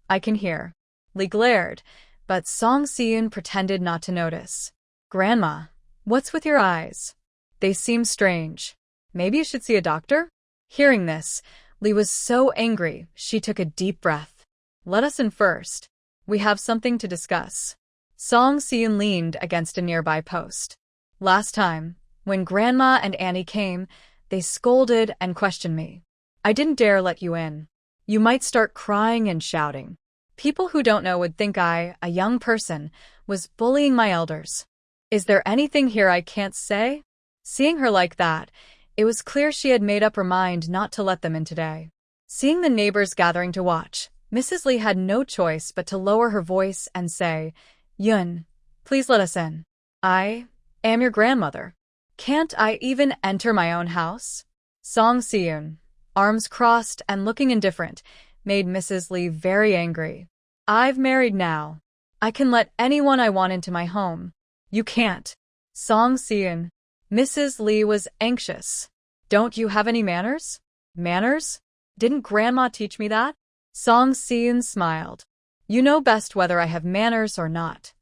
I can hear." Lee glared, but Song Si-eun pretended not to notice. "Grandma, what's with your eyes? They seem strange. Maybe you should see a doctor?" Hearing this, Lee was so angry she took a deep breath. "Let us in first. We have something to discuss." Song Si-eun leaned against a nearby post. "Last time, when Grandma and Annie came, they scolded and questioned me. I didn't dare let you in. You might start crying and shouting. People who don't know would think I, a young person, was bullying my elders. Is there anything here I can't say?" Seeing her like that, it was clear she had made up her mind not to let them in today. Seeing the neighbors gathering to watch, Mrs. Lee had no choice but to lower her voice and say, "Yun, please let us in. I am your grandmother. Can't I even enter my own house?" Song Si-eun, arms crossed and looking indifferent, made Mrs. Lee very angry. "I've married now. I can let anyone I want into my home. You can't." Song Si-eun. Mrs. Lee was anxious. "Don't you have any manners?" "Manners? Didn't Grandma teach me that?" Song Si-eun smiled. "You know best whether I have manners or not."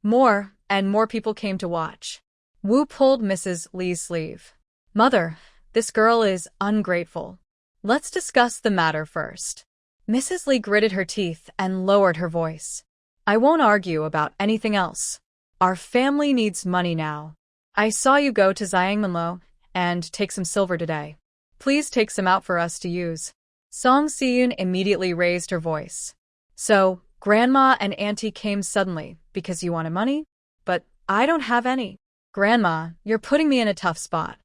More and more people came to watch. Wu pulled Mrs. Lee's sleeve. "Mother, this girl is ungrateful. Let's discuss the matter first." Mrs. Lee gritted her teeth and lowered her voice. "I won't argue about anything else. Our family needs money now. I saw you go to Zhangmanlo and take some silver today. Please take some out for us to use." Song Si-eun immediately raised her voice. "So, Grandma and Auntie came suddenly because you wanted money? But I don't have any." "Grandma, you're putting me in a tough spot.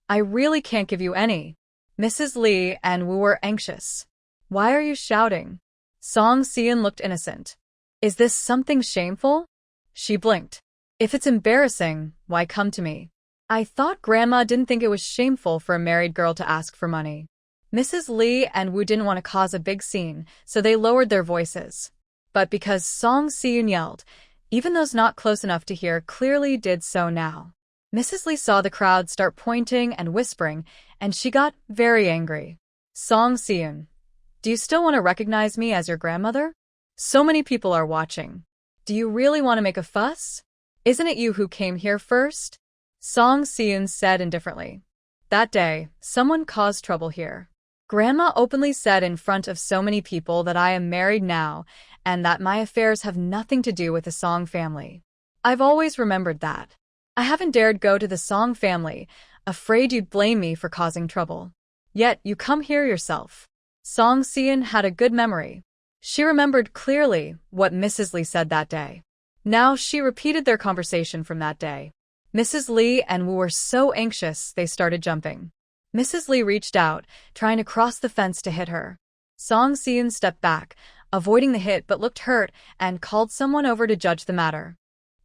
I really can't give you any." Mrs. Lee and Wu were anxious. "Why are you shouting?" Song Si-eun looked innocent. "Is this something shameful?" She blinked. "If it's embarrassing, why come to me? I thought Grandma didn't think it was shameful for a married girl to ask for money." Mrs. Lee and Wu didn't want to cause a big scene, so they lowered their voices. But because Song Si-eun yelled, even those not close enough to hear clearly did so now. Mrs. Lee saw the crowd start pointing and whispering, and she got very angry. "Song Si-eun, do you still want to recognize me as your grandmother? So many people are watching. Do you really want to make a fuss? Isn't it you who came here first?" Song Si-eun said indifferently. "That day, someone caused trouble here. Grandma openly said in front of so many people that I am married now and that my affairs have nothing to do with the Song family. I've always remembered that. I haven't dared go to the Song family, afraid you'd blame me for causing trouble. Yet you come here yourself." Song Si-eun had a good memory. She remembered clearly what Mrs. Lee said that day. Now she repeated their conversation from that day. Mrs. Lee and Wu were so anxious they started jumping. Mrs. Lee reached out, trying to cross the fence to hit her. Song Si-eun stepped back, avoiding the hit but looked hurt and called someone over to judge the matter.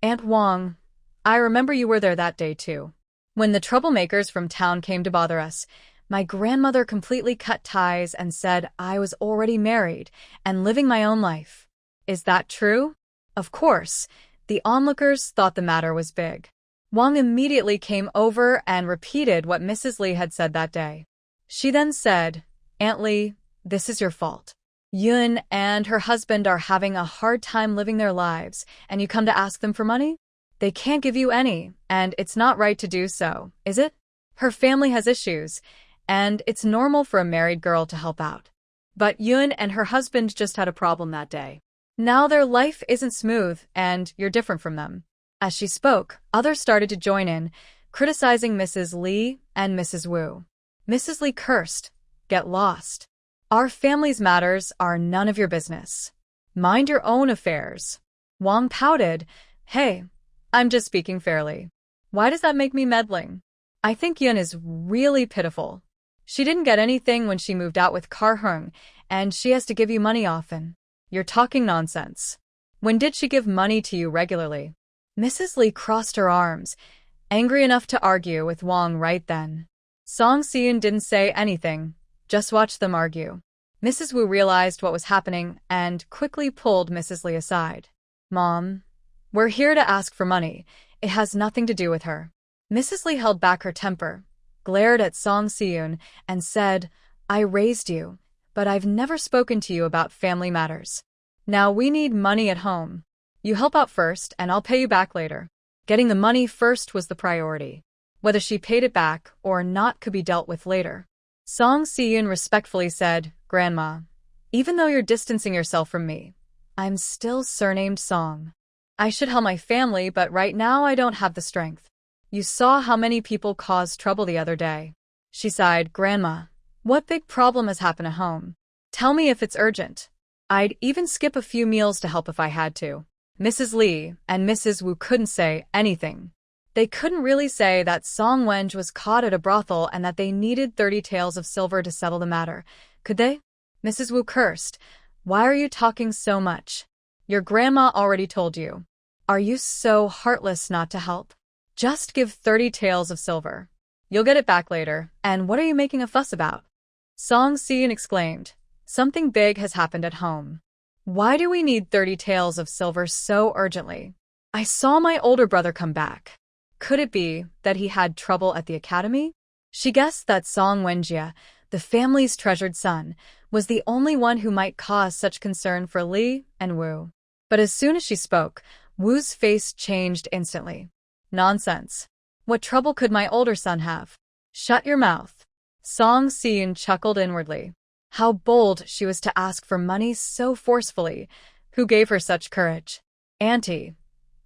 "Aunt Wong, I remember you were there that day too. When the troublemakers from town came to bother us, my grandmother completely cut ties and said I was already married and living my own life. Is that true?" Of course, the onlookers thought the matter was big. Wong immediately came over and repeated what Mrs. Lee had said that day. She then said, "Aunt Lee, this is your fault. Yun and her husband are having a hard time living their lives, and you come to ask them for money? They can't give you any, and it's not right to do so, is it? Her family has issues, and it's normal for a married girl to help out. But Yun and her husband just had a problem that day. Now their life isn't smooth, and you're different from them." As she spoke, others started to join in, criticizing Mrs. Lee and Mrs. Wu. Mrs. Lee cursed, "Get lost. Our family's matters are none of your business. Mind your own affairs." Wong pouted, "Hey, I'm just speaking fairly. Why does that make me meddling? I think Yun is really pitiful. She didn't get anything when she moved out with Kar-hung, and she has to give you money often. You're talking nonsense. When did she give money to you regularly? Mrs. Lee crossed her arms, angry enough to argue with Wang right then. Song Si-eun didn't say anything, just watched them argue. Mrs. Wu realized what was happening and quickly pulled Mrs. Lee aside. Mom, we're here to ask for money. It has nothing to do with her. Mrs. Lee held back her temper, glared at Song Si-eun, and said, I raised you, but I've never spoken to you about family matters. Now we need money at home. You help out first, and I'll pay you back later. Getting the money first was the priority. Whether she paid it back or not could be dealt with later. Song Si-eun respectfully said, Grandma, even though you're distancing yourself from me, I'm still surnamed Song. I should help my family, but right now I don't have the strength. You saw how many people caused trouble the other day. She sighed, Grandma, what big problem has happened at home? Tell me if it's urgent. I'd even skip a few meals to help if I had to. Mrs. Lee and Mrs. Wu couldn't say anything. They couldn't really say that Song Wenj was caught at a brothel and that they needed 30 taels of silver to settle the matter, could they? Mrs. Wu cursed. Why are you talking so much? Your grandma already told you. Are you so heartless not to help? Just give 30 taels of silver. You'll get it back later, and what are you making a fuss about? Song Si-eun exclaimed. Something big has happened at home. Why do we need 30 taels of silver so urgently? I saw my older brother come back. Could it be that he had trouble at the academy? She guessed that Song Wenjie, the family's treasured son, was the only one who might cause such concern for Lee and Wu. But as soon as she spoke, Wu's face changed instantly. Nonsense. What trouble could my older son have? Shut your mouth. Song Si-eun chuckled inwardly. How bold she was to ask for money so forcefully. Who gave her such courage? Auntie,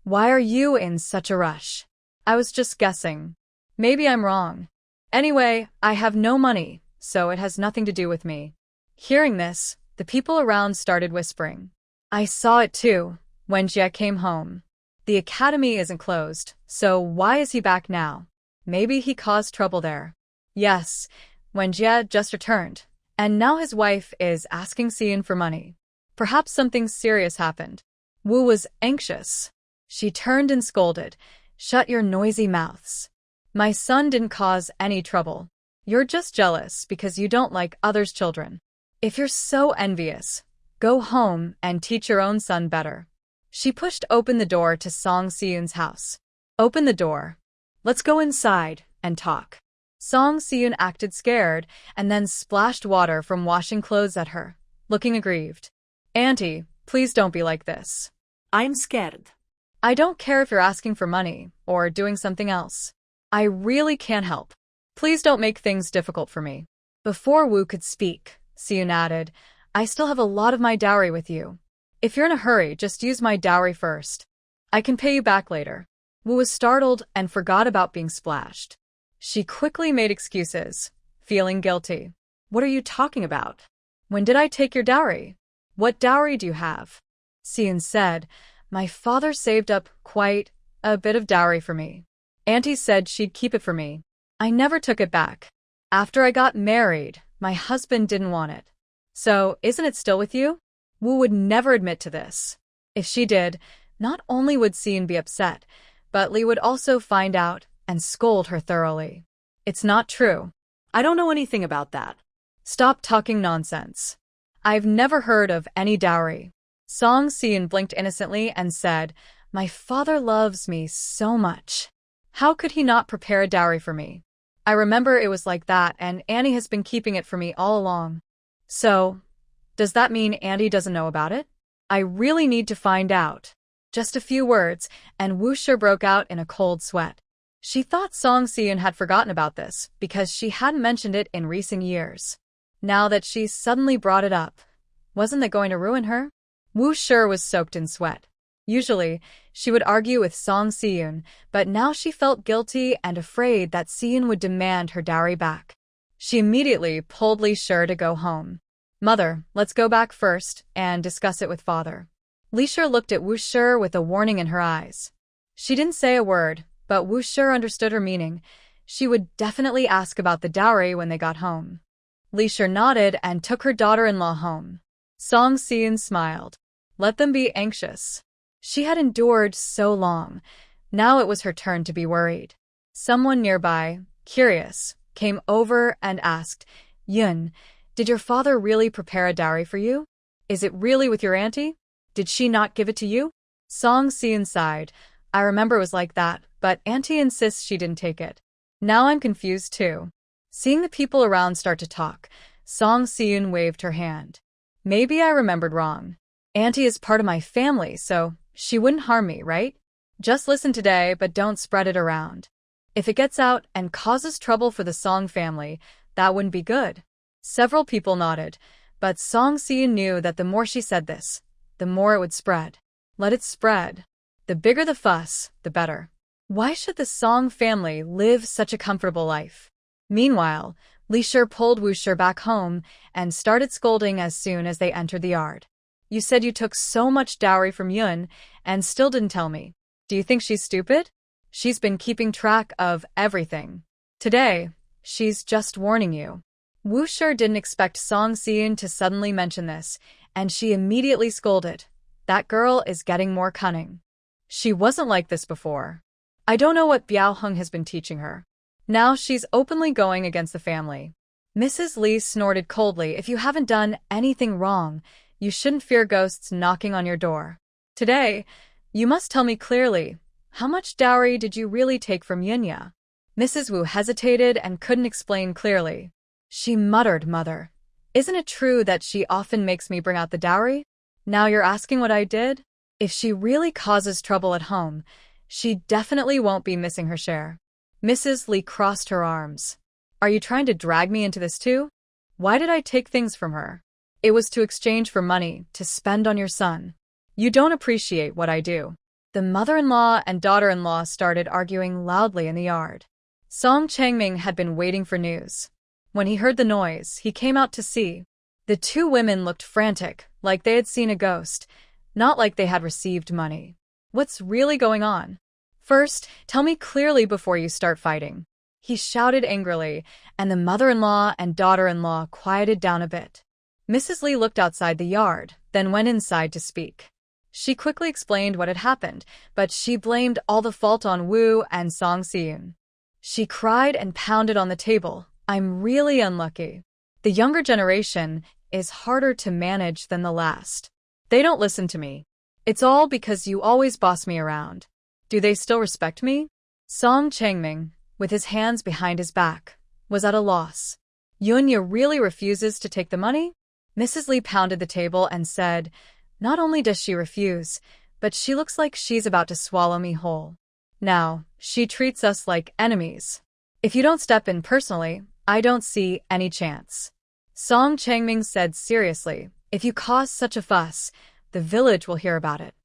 why are you in such a rush? I was just guessing. Maybe I'm wrong. Anyway, I have no money, so it has nothing to do with me. Hearing this, the people around started whispering. I saw it too, when Jie came home. The academy isn't closed, so why is he back now? Maybe he caused trouble there. Yes, when Jie just returned, and now his wife is asking Si-eun for money. Perhaps something serious happened. Wu was anxious. She turned and scolded. Shut your noisy mouths. My son didn't cause any trouble. You're just jealous because you don't like others' children. If you're so envious, go home and teach your own son better. She pushed open the door to Song Si-eun's house. Open the door. Let's go inside and talk. Song Si-eun acted scared and then splashed water from washing clothes at her, looking aggrieved. Auntie, please don't be like this. I'm scared. I don't care if you're asking for money or doing something else. I really can't help. Please don't make things difficult for me. Before Wu could speak, Si-eun added, I still have a lot of my dowry with you. If you're in a hurry, just use my dowry first. I can pay you back later. Wu was startled and forgot about being splashed. She quickly made excuses, feeling guilty. What are you talking about? When did I take your dowry? What dowry do you have? Si-eun said, my father saved up quite a bit of dowry for me. Auntie said she'd keep it for me. I never took it back. After I got married, my husband didn't want it. So, isn't it still with you? Wu would never admit to this. If she did, not only would Si-eun be upset, but Lee would also find out and scold her thoroughly. It's not true. I don't know anything about that. Stop talking nonsense. I've never heard of any dowry. Song Si-eun blinked innocently and said, my father loves me so much. How could he not prepare a dowry for me? I remember it was like that, and Annie has been keeping it for me all along. So, does that mean Annie doesn't know about it? I really need to find out. Just a few words, and Wu Shi broke out in a cold sweat. She thought Song Si-eun had forgotten about this because she hadn't mentioned it in recent years. Now that she suddenly brought it up, wasn't that going to ruin her? Wu Shi was soaked in sweat. Usually, she would argue with Song Si-eun, but now she felt guilty and afraid that Si-eun would demand her dowry back. She immediately pulled Li Shi to go home. Mother, let's go back first and discuss it with father. Li Shi looked at Wu Shi with a warning in her eyes. She didn't say a word, but Wu Shi understood her meaning. She would definitely ask about the dowry when they got home. Leisha nodded and took her daughter-in-law home. Song Si-eun smiled. Let them be anxious. She had endured so long. Now it was her turn to be worried. Someone nearby, curious, came over and asked, Yun, did your father really prepare a dowry for you? Is it really with your auntie? Did she not give it to you? Song Si-eun sighed. I remember it was like that, but auntie insists she didn't take it. Now I'm confused too. Seeing the people around start to talk, Song Si-eun waved her hand. Maybe I remembered wrong. Auntie is part of my family, so she wouldn't harm me, right? Just listen today, but don't spread it around. If it gets out and causes trouble for the Song family, that wouldn't be good. Several people nodded, but Song Si-eun knew that the more she said this, the more it would spread. Let it spread. The bigger the fuss, the better. Why should the Song family live such a comfortable life? Meanwhile, Leisha pulled Woo-shur back home and started scolding as soon as they entered the yard. You said you took so much dowry from Yun and still didn't tell me. Do you think she's stupid? She's been keeping track of everything. Today, she's just warning you. Woo-shur didn't expect Song Si-eun to suddenly mention this, and she immediately scolded. That girl is getting more cunning. She wasn't like this before. I don't know what Biao-hung has been teaching her. Now she's openly going against the family. Mrs. Lee snorted coldly. If you haven't done anything wrong, you shouldn't fear ghosts knocking on your door. Today, you must tell me clearly, how much dowry did you really take from Yunya? Mrs. Wu hesitated and couldn't explain clearly. She muttered, Mother, isn't it true that she often makes me bring out the dowry? Now you're asking what I did? If she really causes trouble at home, she definitely won't be missing her share. Mrs. Lee crossed her arms. Are you trying to drag me into this too? Why did I take things from her? It was to exchange for money to spend on your son. You don't appreciate what I do. The mother-in-law and daughter-in-law started arguing loudly in the yard. Song Changming had been waiting for news. When he heard the noise, he came out to see. The two women looked frantic, like they had seen a ghost, not like they had received money. What's really going on? First, tell me clearly before you start fighting. He shouted angrily, and the mother-in-law and daughter-in-law quieted down a bit. Mrs. Lee looked outside the yard, then went inside to speak. She quickly explained what had happened, but she blamed all the fault on Wu and Song Si-eun. She cried and pounded on the table. I'm really unlucky. The younger generation is harder to manage than the last. They don't listen to me. It's all because you always boss me around. Do they still respect me? Song Changming, with his hands behind his back, was at a loss. Yunya really refuses to take the money? Mrs. Lee pounded the table and said, not only does she refuse, but she looks like she's about to swallow me whole. Now, she treats us like enemies. If you don't step in personally, I don't see any chance. Song Changming said seriously, if you cause such a fuss, the village will hear about it.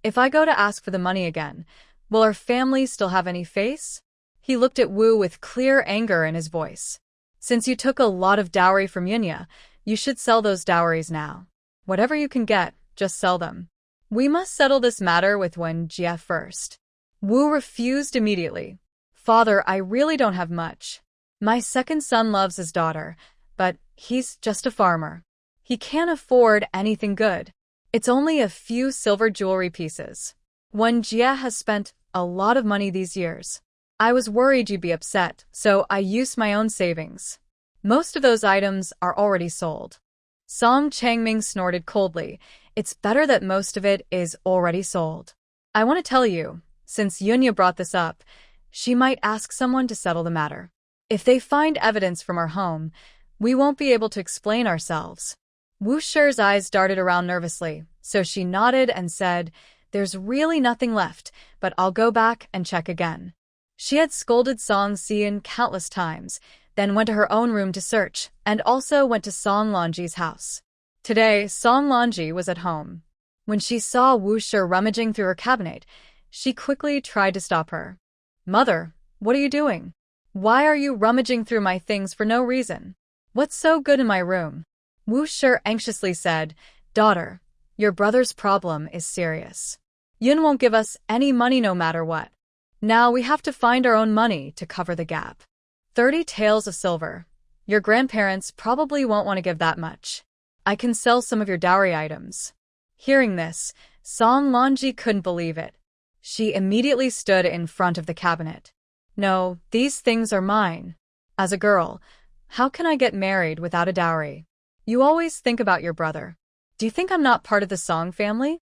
If I go to ask for the money again, will our family still have any face? He looked at Wu with clear anger in his voice. Since you took a lot of dowry from Yunya, you should sell those dowries now. Whatever you can get, just sell them. We must settle this matter with Wen Jie first. Wu refused immediately. Father, I really don't have much. My second son loves his daughter, but he's just a farmer. He can't afford anything good. It's only a few silver jewelry pieces. Wen Jie has spent a lot of money these years. I was worried you'd be upset, so I used my own savings. Most of those items are already sold. Song Changming snorted coldly. It's better that most of it is already sold. I want to tell you, since Yunya brought this up, she might ask someone to settle the matter. If they find evidence from our home, we won't be able to explain ourselves. Woo-shur's eyes darted around nervously, so she nodded and said, there's really nothing left, but I'll go back and check again. She had scolded Song Si-eun countless times, then went to her own room to search, and also went to Song Lanji's house. Today, Song Lanji was at home. When she saw Woo-shur rummaging through her cabinet, she quickly tried to stop her. Mother, what are you doing? Why are you rummaging through my things for no reason? What's so good in my room? Woo-shur anxiously said, Daughter, your brother's problem is serious. Yun won't give us any money no matter what. Now we have to find our own money to cover the gap. 30 taels of silver. Your grandparents probably won't want to give that much. I can sell some of your dowry items. Hearing this, Song Lonji couldn't believe it. She immediately stood in front of the cabinet. No, these things are mine. As a girl, how can I get married without a dowry? You always think about your brother. Do you think I'm not part of the Song family?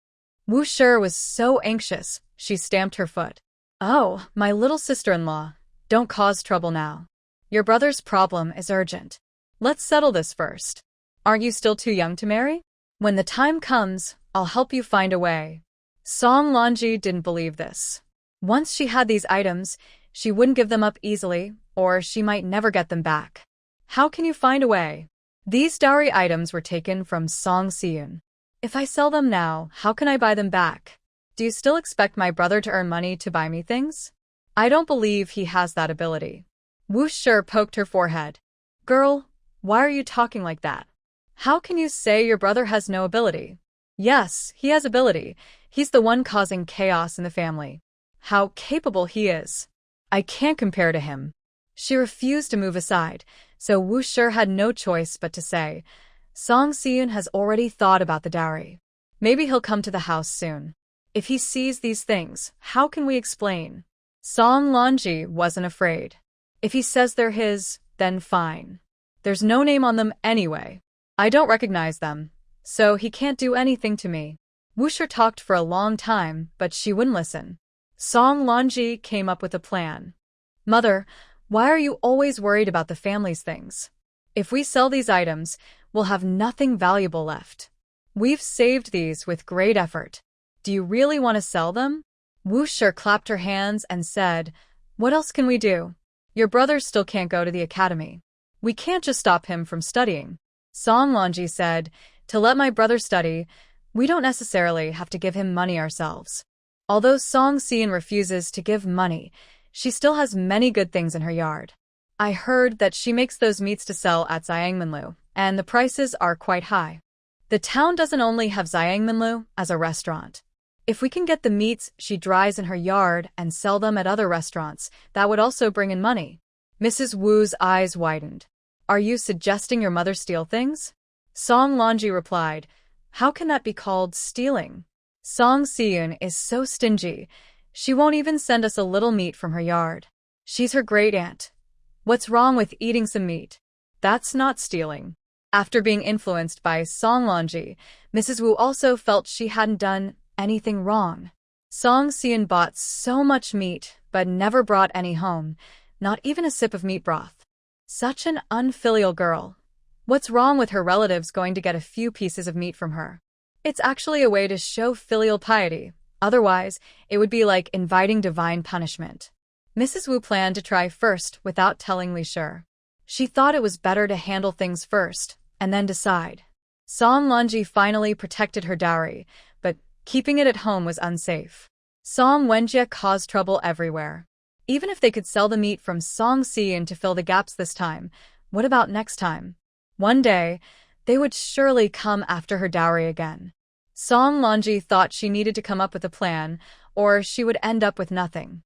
Wu Shi was so anxious, she stamped her foot. Oh, my little sister-in-law, don't cause trouble now. Your brother's problem is urgent. Let's settle this first. Aren't you still too young to marry? When the time comes, I'll help you find a way. Song Lonji didn't believe this. Once she had these items, she wouldn't give them up easily, or she might never get them back. How can you find a way? These dowry items were taken from Song Siyun. If I sell them now, how can I buy them back? Do you still expect my brother to earn money to buy me things? I don't believe he has that ability. Wu Shi poked her forehead. Girl, why are you talking like that? How can you say your brother has no ability? Yes, he has ability. He's the one causing chaos in the family. How capable he is. I can't compare to him. She refused to move aside, so Wu Shi had no choice but to say, Song Siyun has already thought about the dowry. Maybe he'll come to the house soon. If he sees these things, how can we explain? Song Lonji wasn't afraid. If he says they're his, then fine. There's no name on them anyway. I don't recognize them, so he can't do anything to me. Wu Shi talked for a long time, but she wouldn't listen. Song Lonji came up with a plan. Mother, why are you always worried about the family's things? If we sell these items, we'll have nothing valuable left. We've saved these with great effort. Do you really want to sell them? Wu Shi clapped her hands and said, What else can we do? Your brother still can't go to the academy. We can't just stop him from studying. Song Lonji said, To let my brother study, we don't necessarily have to give him money ourselves. Although Song Siyun refuses to give money, she still has many good things in her yard. I heard that she makes those meats to sell at Xiangminlu, and the prices are quite high. The town doesn't only have Xiangminlu as a restaurant. If we can get the meats she dries in her yard and sell them at other restaurants, that would also bring in money. Mrs. Wu's eyes widened. Are you suggesting your mother steal things? Song Lonji replied, How can that be called stealing? Song Siyun is so stingy. She won't even send us a little meat from her yard. She's her great aunt. What's wrong with eating some meat? That's not stealing. After being influenced by Song Lonji, Mrs. Wu also felt she hadn't done anything wrong. Song Siyun bought so much meat, but never brought any home, not even a sip of meat broth. Such an unfilial girl. What's wrong with her relatives going to get a few pieces of meat from her? It's actually a way to show filial piety. Otherwise, it would be like inviting divine punishment. Mrs. Wu planned to try first without telling Li Shi. She thought it was better to handle things first, and then decide. Song Lonji finally protected her dowry, but keeping it at home was unsafe. Song Wenjie caused trouble everywhere. Even if they could sell the meat from Song Siyun to fill the gaps this time, what about next time? One day, they would surely come after her dowry again. Song Lonji thought she needed to come up with a plan, or she would end up with nothing.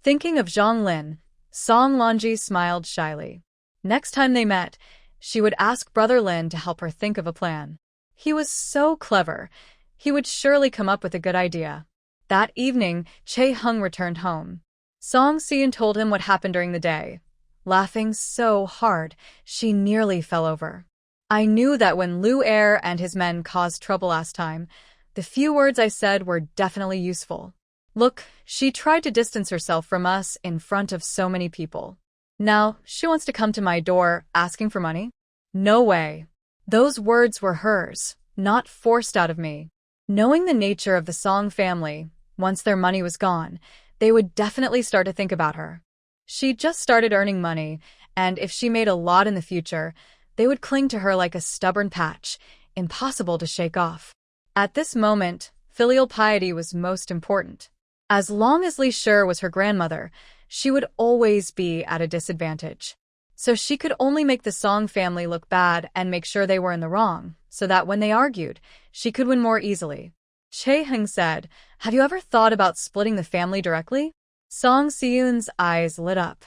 Thinking of Zhang Lin, Song Lonji smiled shyly. Next time they met, she would ask Brother Lin to help her think of a plan. He was so clever. He would surely come up with a good idea. That evening, Che Hung returned home. Song Siyun told him what happened during the day. Laughing so hard, she nearly fell over. I knew that when Lu Er and his men caused trouble last time, the few words I said were definitely useful. Look, she tried to distance herself from us in front of so many people. Now, she wants to come to my door asking for money? No way. Those words were hers, not forced out of me. Knowing the nature of the Song family, once their money was gone, they would definitely start to think about her. She just started earning money, and if she made a lot in the future, they would cling to her like a stubborn patch, impossible to shake off. At this moment, filial piety was most important. As long as Li Shi was her grandmother, she would always be at a disadvantage. So she could only make the Song family look bad and make sure they were in the wrong, so that when they argued, she could win more easily. Che Heng said, Have you ever thought about splitting the family directly? Song Siyun's eyes lit up.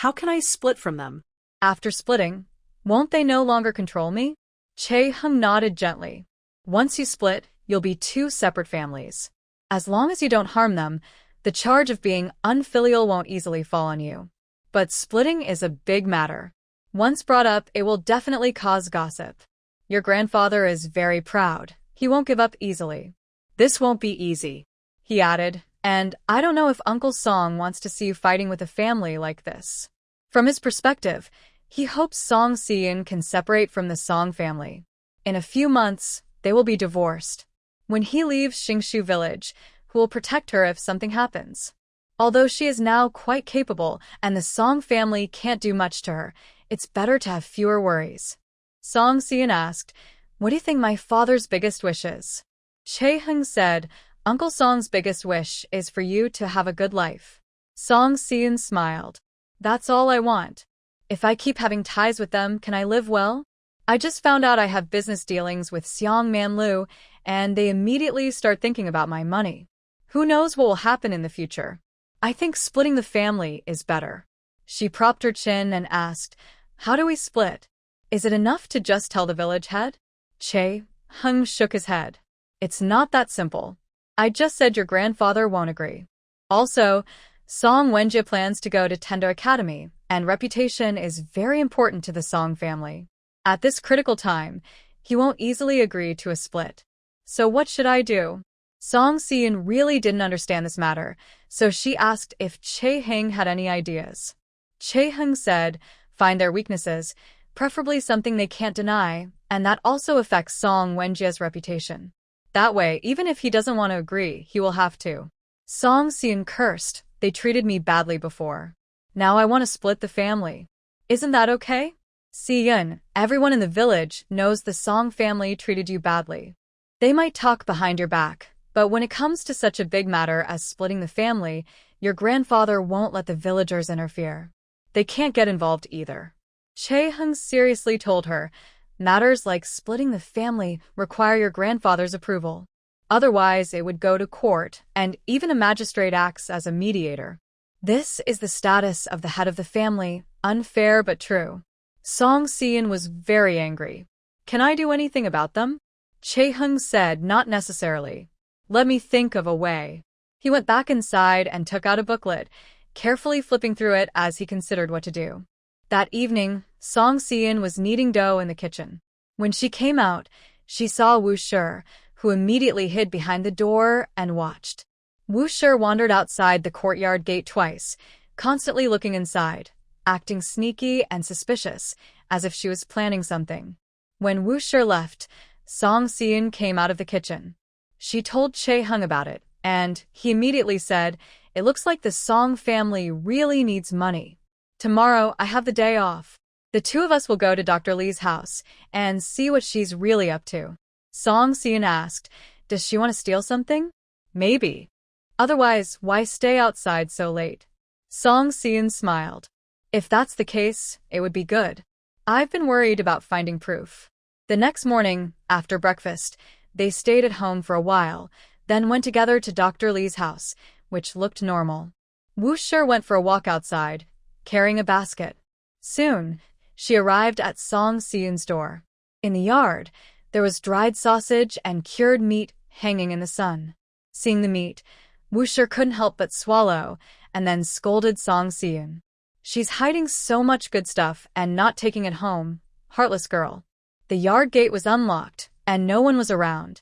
How can I split from them? After splitting, won't they no longer control me? Chae-hung nodded gently. Once you split, you'll be two separate families. As long as you don't harm them, the charge of being unfilial won't easily fall on you. But splitting is a big matter. Once brought up, it will definitely cause gossip. Your grandfather is very proud. He won't give up easily. This won't be easy, he added, and I don't know if Uncle Song wants to see you fighting with a family like this. From his perspective, he hopes Song Si-in can separate from the Song family. In a few months, they will be divorced. When he leaves Xingshu village, who will protect her if something happens? Although she is now quite capable and the Song family can't do much to her, it's better to have fewer worries. Song Si-in asked, "What do you think my father's biggest wish is?" Chae-hung said, "Uncle Song's biggest wish is for you to have a good life." Song Si-in smiled. "That's all I want. If I keep having ties with them, can I live well? I just found out I have business dealings with Seong Man Lu, and they immediately start thinking about my money. Who knows what will happen in the future? I think splitting the family is better." She propped her chin and asked, "How do we split? Is it enough to just tell the village head?" Chae-hung shook his head. "It's not that simple. I just said your grandfather won't agree. Also, Song Wenjie plans to go to Tendo Academy, and reputation is very important to the Song family. At this critical time, he won't easily agree to a split. So what should I do?" Song Si-in really didn't understand this matter, so she asked if Chae-hung had any ideas. Chae-hung said, "Find their weaknesses, preferably something they can't deny, and that also affects Song Wenjie's reputation. That way, even if he doesn't want to agree, he will have to." Song Si-in cursed, "They treated me badly before. Now I want to split the family. Isn't that okay? Si-in, everyone in the village knows the Song family treated you badly. They might talk behind your back, but when it comes to such a big matter as splitting the family, your grandfather won't let the villagers interfere. They can't get involved either." Chae-hung seriously told her, "Matters like splitting the family require your grandfather's approval. Otherwise, it would go to court, and even a magistrate acts as a mediator. This is the status of the head of the family, unfair but true." Song Si-in was very angry. "Can I do anything about them?" Chae-hung said, "Not necessarily. Let me think of a way." He went back inside and took out a booklet, carefully flipping through it as he considered what to do. That evening, Song Si-in was kneading dough in the kitchen. When she came out, she saw Wu Shi, who immediately hid behind the door and watched. Wu Shi wandered outside the courtyard gate twice, constantly looking inside, acting sneaky and suspicious, as if she was planning something. When Wu Shi left, Song Si-in came out of the kitchen. She told Chae-hung about it, and he immediately said, "It looks like the Song family really needs money. Tomorrow, I have the day off. The two of us will go to Dr. Lee's house and see what she's really up to." Song Si-in asked, "Does she want to steal something?" "Maybe. Otherwise, why stay outside so late?" Song Si-in smiled. "If that's the case, it would be good. I've been worried about finding proof." The next morning, after breakfast, they stayed at home for a while, then went together to Dr. Lee's house, which looked normal. Wu Shi went for a walk outside, carrying a basket. Soon, she arrived at Song Si-in's door. In the yard, there was dried sausage and cured meat hanging in the sun. Seeing the meat, Wu Shi couldn't help but swallow, and then scolded Song Si-in. "She's hiding so much good stuff and not taking it home, heartless girl." The yard gate was unlocked, and no one was around.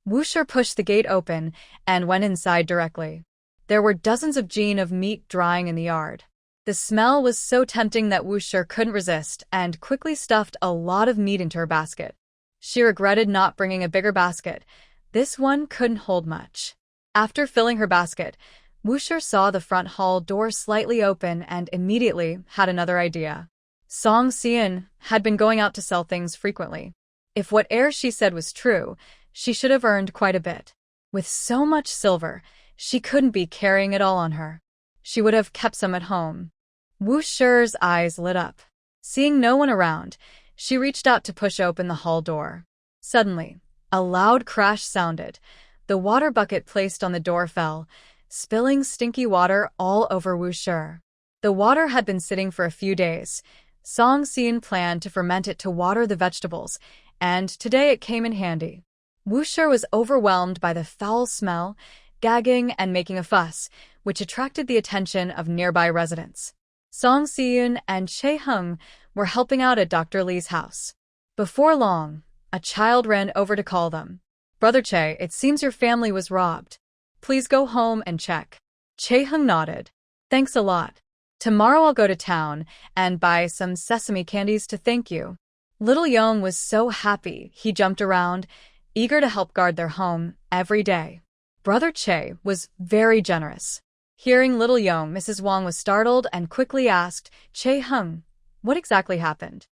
Wu Shi pushed the gate open and went inside directly. There were dozens of jeans of meat drying in the yard. The smell was so tempting that Wu Shi couldn't resist and quickly stuffed a lot of meat into her basket. She regretted not bringing a bigger basket. This one couldn't hold much. After filling her basket, Wu Shi saw the front hall door slightly open and immediately had another idea. Song Si-in had been going out to sell things frequently. If whatever she said was true, she should have earned quite a bit. With so much silver, she couldn't be carrying it all on her. She would have kept some at home. Wu Shi's eyes lit up. Seeing no one around, she reached out to push open the hall door. Suddenly, a loud crash sounded. The water bucket placed on the door fell, spilling stinky water all over Wu Shi. The water had been sitting for a few days. Song Si-eun planned to ferment it to water the vegetables, and today it came in handy. Woo-shur was overwhelmed by the foul smell, gagging and making a fuss, which attracted the attention of nearby residents. Song Si-eun and Chae-hung were helping out at Dr. Lee's house. Before long, a child ran over to call them. "Brother Chae, it seems your family was robbed. Please go home and check." Chae-hung nodded. "Thanks a lot. Tomorrow I'll go to town and buy some sesame candies to thank you." Little Yong was so happy he jumped around, eager to help guard their home every day. Brother Chae was very generous. Hearing Little Yong, Mrs. Wang was startled and quickly asked, "Chae-hung, what exactly happened?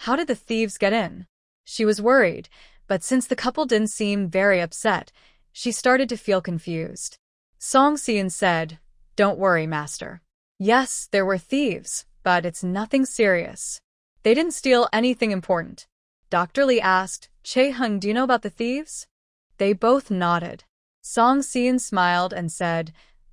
How did the thieves get in?" She was worried, but since the couple didn't seem very upset, she started to feel confused. Song Si-eun said, "Don't worry, master. Yes, there were thieves, but it's nothing serious. They didn't steal anything important." Dr. Lee asked, "Chae-hung, do you know about the thieves?" They both nodded. Song Si-eun smiled and said,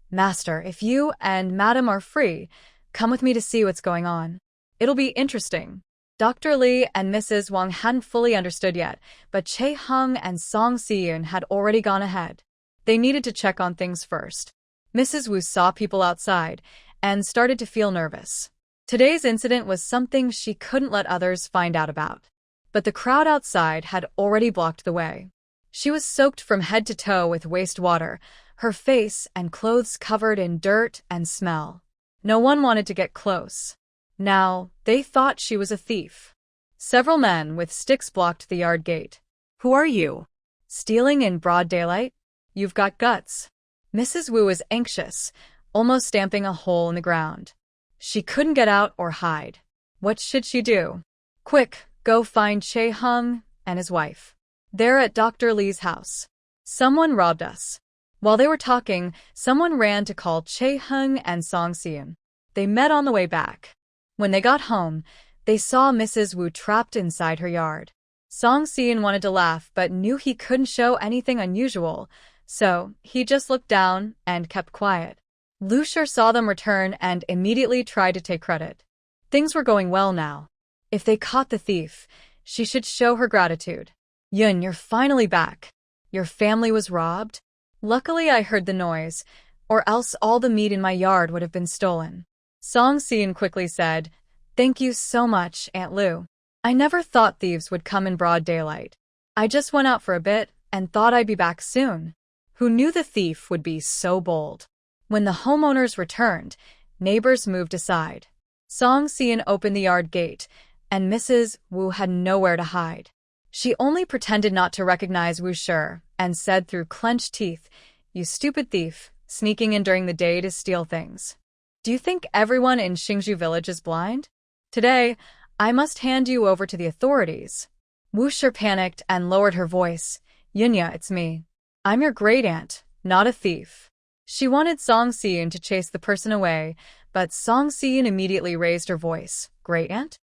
"Master, if you and Madam are free, come with me to see what's going on. It'll be interesting." Dr. Lee and Mrs. Wang hadn't fully understood yet, but Chae-hung and Song Si-eun had already gone ahead. They needed to check on things first. Mrs. Wu saw people outside and started to feel nervous. Today's incident was something she couldn't let others find out about. But the crowd outside had already blocked the way. She was soaked from head to toe with wastewater, her face and clothes covered in dirt and smell. No one wanted to get close. Now, they thought she was a thief. Several men with sticks blocked the yard gate. Who are you? Stealing in broad daylight? You've got guts. Mrs. Wu was anxious, almost stamping a hole in the ground. She couldn't get out or hide. What should she do? "Quick, go find Chae-hung and his wife. They're at Dr. Lee's house. Someone robbed us." While they were talking, someone ran to call Chae-hung and Song Si-eun. They met on the way back. When they got home, they saw Mrs. Wu trapped inside her yard. Song Si-eun wanted to laugh but knew he couldn't show anything unusual, so he just looked down and kept quiet. Woo-shur saw them return and immediately tried to take credit. Things were going well now. If they caught the thief, she should show her gratitude. "Yun, you're finally back. Your family was robbed? Luckily I heard the noise, or else all the meat in my yard would have been stolen." Song Si-eun quickly said, "Thank you so much, Aunt Lu. I never thought thieves would come in broad daylight. I just went out for a bit and thought I'd be back soon." Who knew the thief would be so bold? When the homeowners returned, neighbors moved aside. Song Si-eun opened the yard gate, and Mrs. Wu had nowhere to hide. She only pretended not to recognize Woo-shur and said through clenched teeth, "You stupid thief, sneaking in during the day to steal things. Do you think everyone in Xingju village is blind? Today, I must hand you over to the authorities." Woo-shur panicked and lowered her voice. "Yunya, it's me. I'm your great-aunt, not a thief." She wanted Song Si-eun to chase the person away, but Song Si-eun immediately raised her voice. "Great-aunt?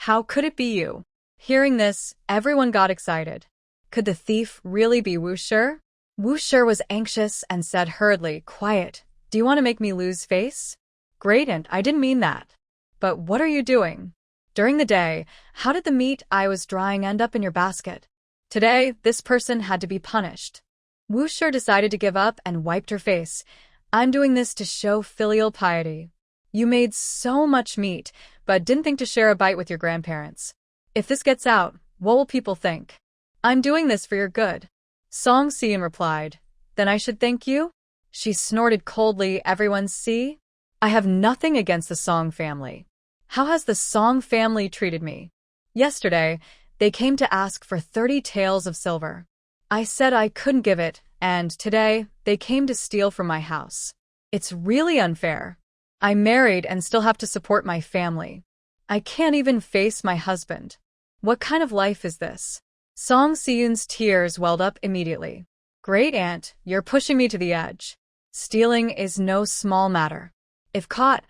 How could it be you?" Hearing this, everyone got excited. Could the thief really be Woo-shur? Woo-shur was anxious and said hurriedly, "Quiet. Do you want to make me lose face?" "Great-aunt, I didn't mean that. But what are you doing? During the day, how did the meat I was drying end up in your basket? Today, this person had to be punished." Woo-shur decided to give up and wiped her face. "I'm doing this to show filial piety. You made so much meat, but didn't think to share a bite with your grandparents. If this gets out, what will people think? I'm doing this for your good." Song Si-eun replied, "Then I should thank you?" She snorted coldly. "Everyone see? I have nothing against the Song family. How has the Song family treated me? Yesterday, they came to ask for 30 taels of silver. I said I couldn't give it, and today, they came to steal from my house. It's really unfair. I'm married and still have to support my family. I can't even face my husband. What kind of life is this?" Song Si-eun's tears welled up immediately. "Great-aunt, you're pushing me to the edge. Stealing is no small matter. If caught,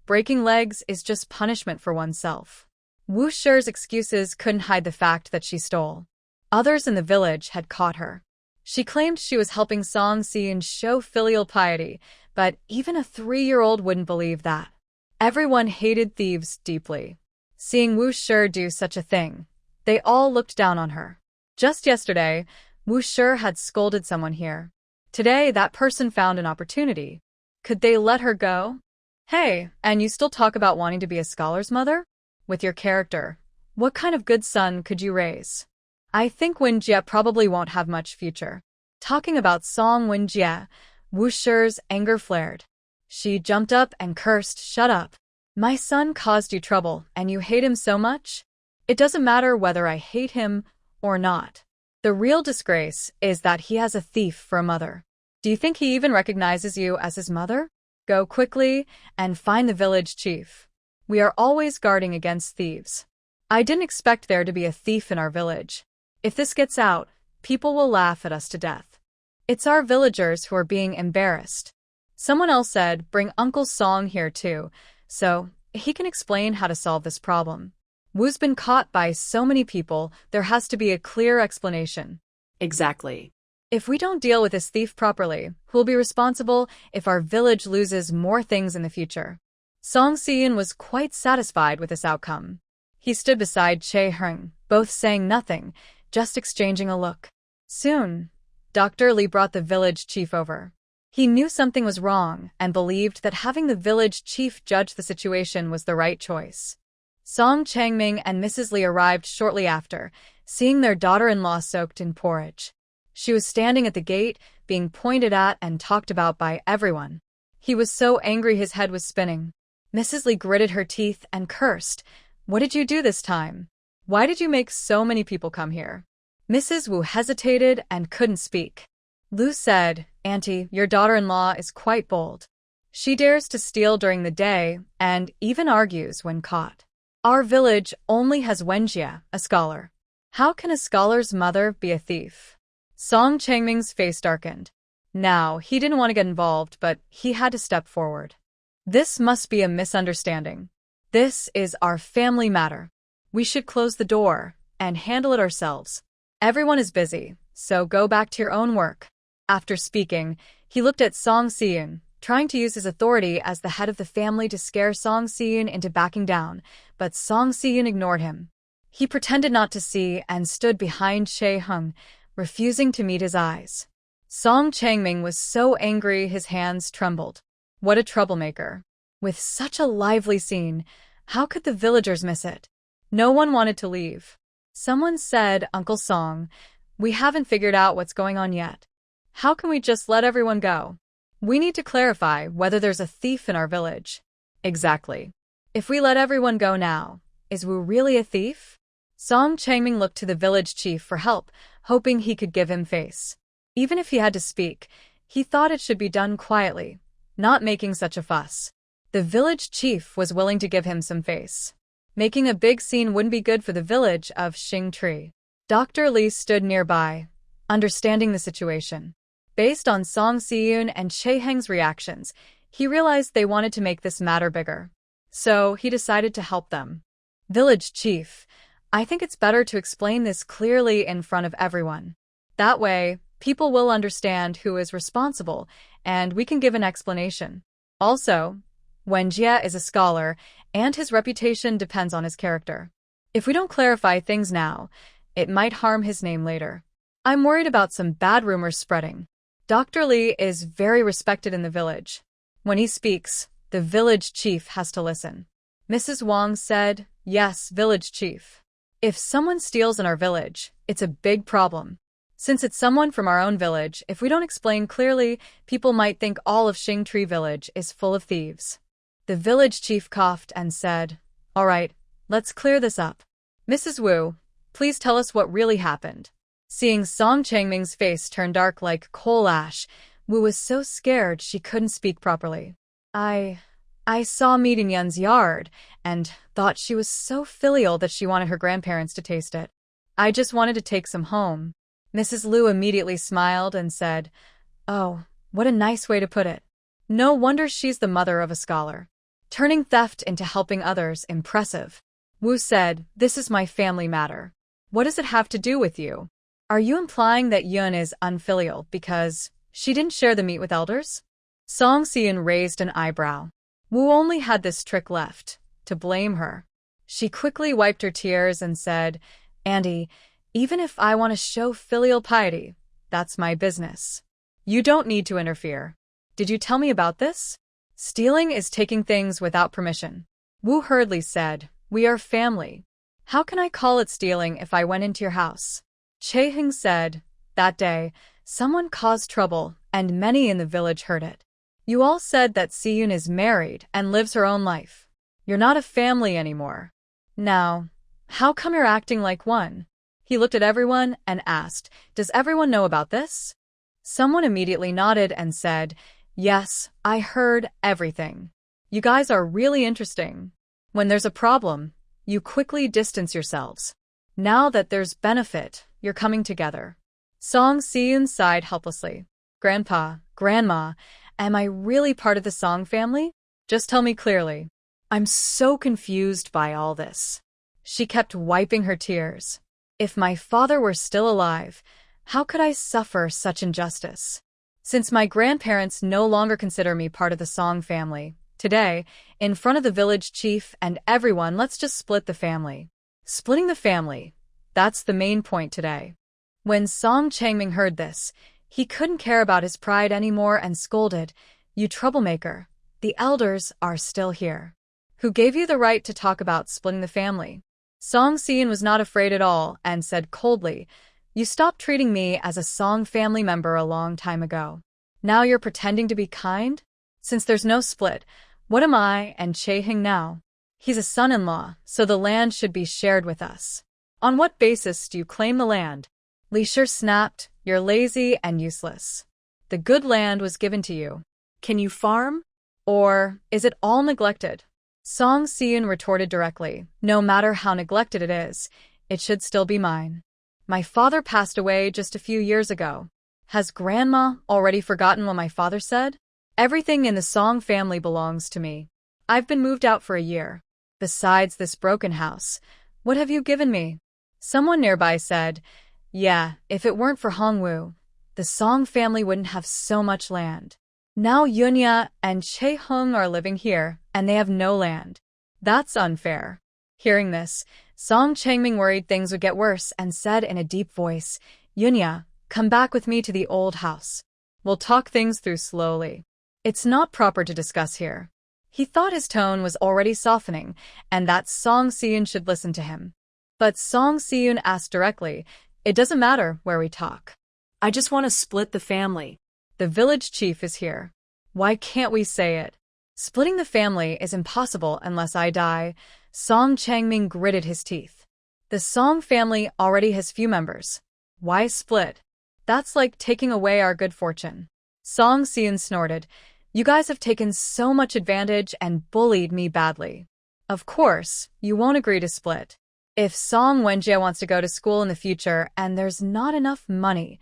breaking legs is just punishment for oneself." Woo-shur's excuses couldn't hide the fact that she stole. Others in the village had caught her. She claimed she was helping Song Si-eun show filial piety, but even a 3-year-old wouldn't believe that. Everyone hated thieves deeply. Seeing Wu Shi do such a thing, they all looked down on her. Just yesterday, Wu Shi had scolded someone here. Today, that person found an opportunity. Could they let her go? Hey, and you still talk about wanting to be a scholar's mother? With your character, what kind of good son could you raise? I think Wenjie probably won't have much future. Talking about Song Wenjie, Wu Shi's anger flared. She jumped up and cursed, "Shut up. My son caused you trouble, and you hate him so much? It doesn't matter whether I hate him or not. The real disgrace is that he has a thief for a mother. Do you think he even recognizes you as his mother? Go quickly and find the village chief. We are always guarding against thieves. I didn't expect there to be a thief in our village. If this gets out, people will laugh at us to death. It's our villagers who are being embarrassed." Someone else said, "Bring Uncle Song here too, so he can explain how to solve this problem. Wu's been caught by so many people, there has to be a clear explanation." Exactly. If we don't deal with this thief properly, who will be responsible if our village loses more things in the future? Song Xian was quite satisfied with this outcome. He stood beside Che Heng, both saying nothing, just exchanging a look. Soon, Dr. Li brought the village chief over. He knew something was wrong and believed that having the village chief judge the situation was the right choice. Song Changming and Mrs. Li arrived shortly after, seeing their daughter-in-law soaked in porridge. She was standing at the gate, being pointed at and talked about by everyone. He was so angry his head was spinning. Mrs. Li gritted her teeth and cursed. "What did you do this time? Why did you make so many people come here?" Mrs. Wu hesitated and couldn't speak. Lu said, "Auntie, your daughter-in-law is quite bold. She dares to steal during the day and even argues when caught. Our village only has Wenjie, a scholar. How can a scholar's mother be a thief?" Song Changming's face darkened. Now, he didn't want to get involved, but he had to step forward. "This must be a misunderstanding. This is our family matter. We should close the door and handle it ourselves. Everyone is busy, so go back to your own work." After speaking, he looked at Song Xian, trying to use his authority as the head of the family to scare Song Xian into backing down, but Song Xian ignored him. He pretended not to see and stood behind Che Heng, refusing to meet his eyes. Song Changming was so angry his hands trembled. What a troublemaker. With such a lively scene, how could the villagers miss it? No one wanted to leave. Someone said, "Uncle Song, we haven't figured out what's going on yet. How can we just let everyone go? We need to clarify whether there's a thief in our village." Exactly. If we let everyone go now, is Wu really a thief? Song Changming looked to the village chief for help, hoping he could give him face. Even if he had to speak, he thought it should be done quietly, not making such a fuss. The village chief was willing to give him some face. Making a big scene wouldn't be good for the village of Xingtree. Dr. Li stood nearby, understanding the situation. Based on Song Xian and Che Heng's reactions, he realized they wanted to make this matter bigger. So he decided to help them. "Village chief, I think it's better to explain this clearly in front of everyone. That way, people will understand who is responsible, and we can give an explanation. Also, Wenjie is a scholar, and his reputation depends on his character. If we don't clarify things now, it might harm his name later. I'm worried about some bad rumors spreading. Dr. Li is very respected in the village. When he speaks, the village chief has to listen." Mrs. Wang said, "Yes, village chief. If someone steals in our village, it's a big problem. Since it's someone from our own village, if we don't explain clearly, people might think all of Xingtree village is full of thieves." The village chief coughed and said, "All right, let's clear this up. Mrs. Wu, please tell us what really happened." Seeing Song Changming's face turn dark like coal ash, Wu was so scared she couldn't speak properly. I saw meat in Yun's yard and thought she was so filial that she wanted her grandparents to taste it. I just wanted to take some home." Mrs. Liu immediately smiled and said, "Oh, what a nice way to put it. No wonder she's the mother of a scholar. Turning theft into helping others, impressive." Wu said, "This is my family matter. What does it have to do with you? Are you implying that Yun is unfilial because she didn't share the meat with elders?" Song Xian raised an eyebrow. Wu only had this trick left, to blame her. She quickly wiped her tears and said, Andy, even if I want to show filial piety, that's my business. You don't need to interfere. Did you tell me about this? Stealing is taking things without permission. Wu hurriedly said, We are family. How can I call it stealing if I went into your house? Chae-hung said, That day, someone caused trouble, and many in the village heard it. You all said that Si-yoon is married and lives her own life. You're not a family anymore. Now, how come you're acting like one? He looked at everyone and asked, Does everyone know about this? Someone immediately nodded and said, Yes, I heard everything. You guys are really interesting. When there's a problem, you quickly distance yourselves. Now that there's benefit, you're coming together. Song Si-yoon sighed helplessly. Grandpa, Grandma, am I really part of the Song family? Just tell me clearly. I'm so confused by all this. She kept wiping her tears. If my father were still alive, how could I suffer such injustice? Since my grandparents no longer consider me part of the Song family, today, in front of the village chief and everyone, let's just split the family. Splitting the family, that's the main point today. When Song Changming heard this, he couldn't care about his pride anymore and scolded, You troublemaker, the elders are still here. Who gave you the right to talk about splitting the family? Song Si-yoon was not afraid at all and said coldly, You stopped treating me as a Song family member a long time ago. Now you're pretending to be kind? Since there's no split, what am I and Chae-hung now? He's a son-in-law, so the land should be shared with us. On what basis do you claim the land? Li Shi snapped, You're lazy and useless. The good land was given to you. Can you farm? Or is it all neglected? Song Si-yoon retorted directly, No matter how neglected it is, it should still be mine. My father passed away just a few years ago. Has Grandma already forgotten what my father said? Everything in the Song family belongs to me. I've been moved out for a year. Besides this broken house, what have you given me? Someone nearby said, Yeah, if it weren't for Hongwoo, the Song family wouldn't have so much land. Now Yunya and Chae-hung are living here, and they have no land. That's unfair. Hearing this, Song Changming worried things would get worse and said in a deep voice, Yunya, come back with me to the old house. We'll talk things through slowly. It's not proper to discuss here. He thought his tone was already softening, and that Song Si-yoon should listen to him. But Song Si-yoon asked directly, It doesn't matter where we talk. I just want to split the family. The village chief is here. Why can't we say it? Splitting the family is impossible unless I die. Song Changming gritted his teeth. The Song family already has few members. Why split? That's like taking away our good fortune. Song Si-yoon snorted, You guys have taken so much advantage and bullied me badly. Of course, you won't agree to split. If Song Wenjie wants to go to school in the future and there's not enough money,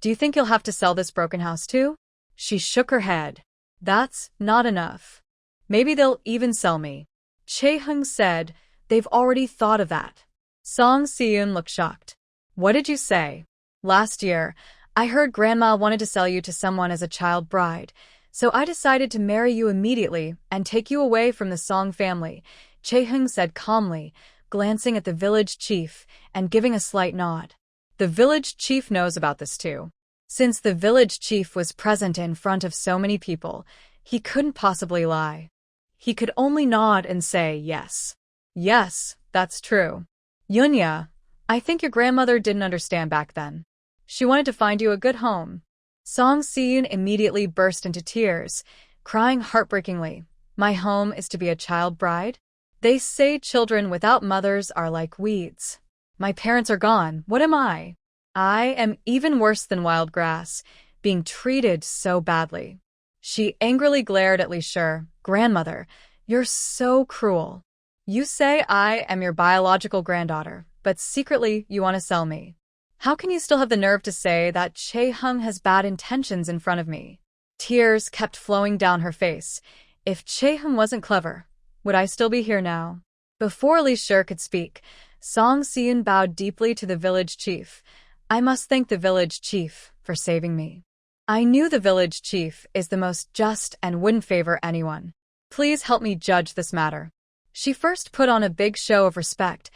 do you think you'll have to sell this broken house too? She shook her head. That's not enough. Maybe they'll even sell me. Chae-hung said, They've already thought of that. Song Si-yoon looked shocked. What did you say? Last year, I heard Grandma wanted to sell you to someone as a child bride, so I decided to marry you immediately and take you away from the Song family, Chae-hung said calmly, glancing at the village chief and giving a slight nod. The village chief knows about this too. Since the village chief was present in front of so many people, he couldn't possibly lie. He could only nod and say yes. Yes, that's true. Yunya, I think your grandmother didn't understand back then. She wanted to find you a good home. Song Si-yoon immediately burst into tears, crying heartbreakingly, My home is to be a child bride? They say children without mothers are like weeds. My parents are gone, what am I? I am even worse than wild grass, being treated so badly. She angrily glared at Li Shi, Grandmother, you're so cruel. You say I am your biological granddaughter, but secretly you want to sell me. How can you still have the nerve to say that Chae-hung has bad intentions in front of me? Tears kept flowing down her face. If Chae-hung wasn't clever, would I still be here now? Before Li Shi could speak, Song Si-yoon bowed deeply to the village chief. I must thank the village chief for saving me. I knew the village chief is the most just and wouldn't favor anyone. Please help me judge this matter. She first put on a big show of respect,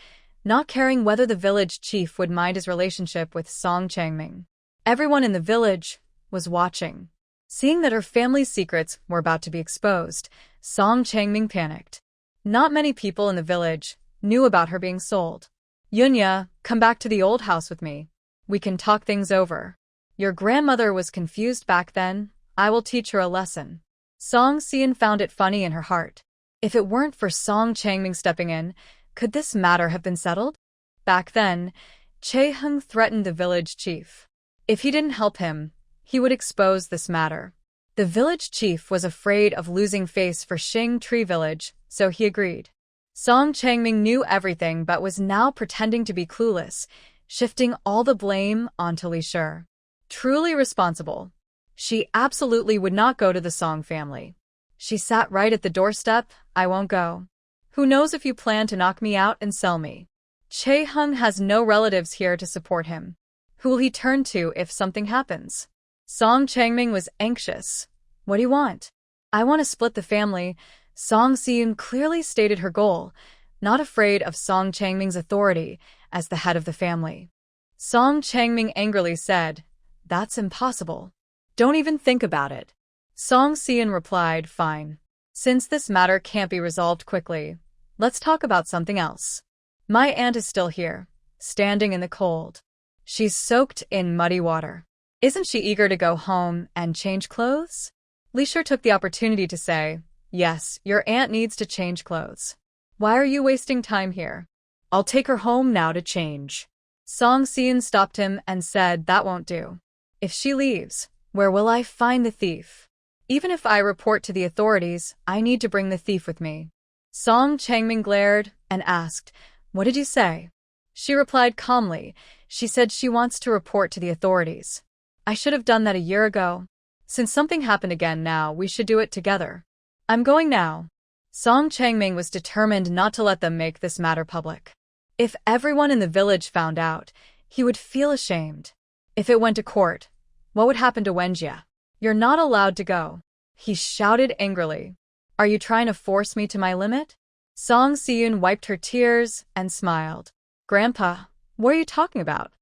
not caring whether the village chief would mind his relationship with Song Changming. Everyone in the village was watching. Seeing that her family's secrets were about to be exposed, Song Changming panicked. Not many people in the village knew about her being sold. Yunya, come back to the old house with me. We can talk things over. Your grandmother was confused back then. I will teach her a lesson. Song Xian found it funny in her heart. If it weren't for Song Changming stepping in, could this matter have been settled? Back then, Che Hung threatened the village chief. If he didn't help him, he would expose this matter. The village chief was afraid of losing face for Xing Tree Village, so he agreed. Song Changming knew everything but was now pretending to be clueless, shifting all the blame onto Li Shi. Truly responsible. She absolutely would not go to the Song family. She sat right at the doorstep. I won't go. Who knows if you plan to knock me out and sell me? Che Hung has no relatives here to support him. Who will he turn to if something happens? Song Changming was anxious. What do you want? I want to split the family. Song Xian clearly stated her goal, not afraid of Song Changming's authority as the head of the family. Song Changming angrily said, That's impossible. Don't even think about it. Song Xian replied, Fine. Since this matter can't be resolved quickly, let's talk about something else. My aunt is still here, standing in the cold. She's soaked in muddy water. Isn't she eager to go home and change clothes? Li Shi took the opportunity to say, Yes, your aunt needs to change clothes. Why are you wasting time here? I'll take her home now to change. Song Xian stopped him and said, That won't do. If she leaves, where will I find the thief? Even if I report to the authorities, I need to bring the thief with me. Song Changming glared and asked, What did you say? She replied calmly. She said she wants to report to the authorities. I should have done that a year ago. Since something happened again now, we should do it together. I'm going now. Song Changming was determined not to let them make this matter public. If everyone in the village found out, he would feel ashamed. If it went to court, what would happen to Wenjie? You're not allowed to go. He shouted angrily. Are you trying to force me to my limit? Song Xian wiped her tears and smiled. Grandpa, what are you talking about?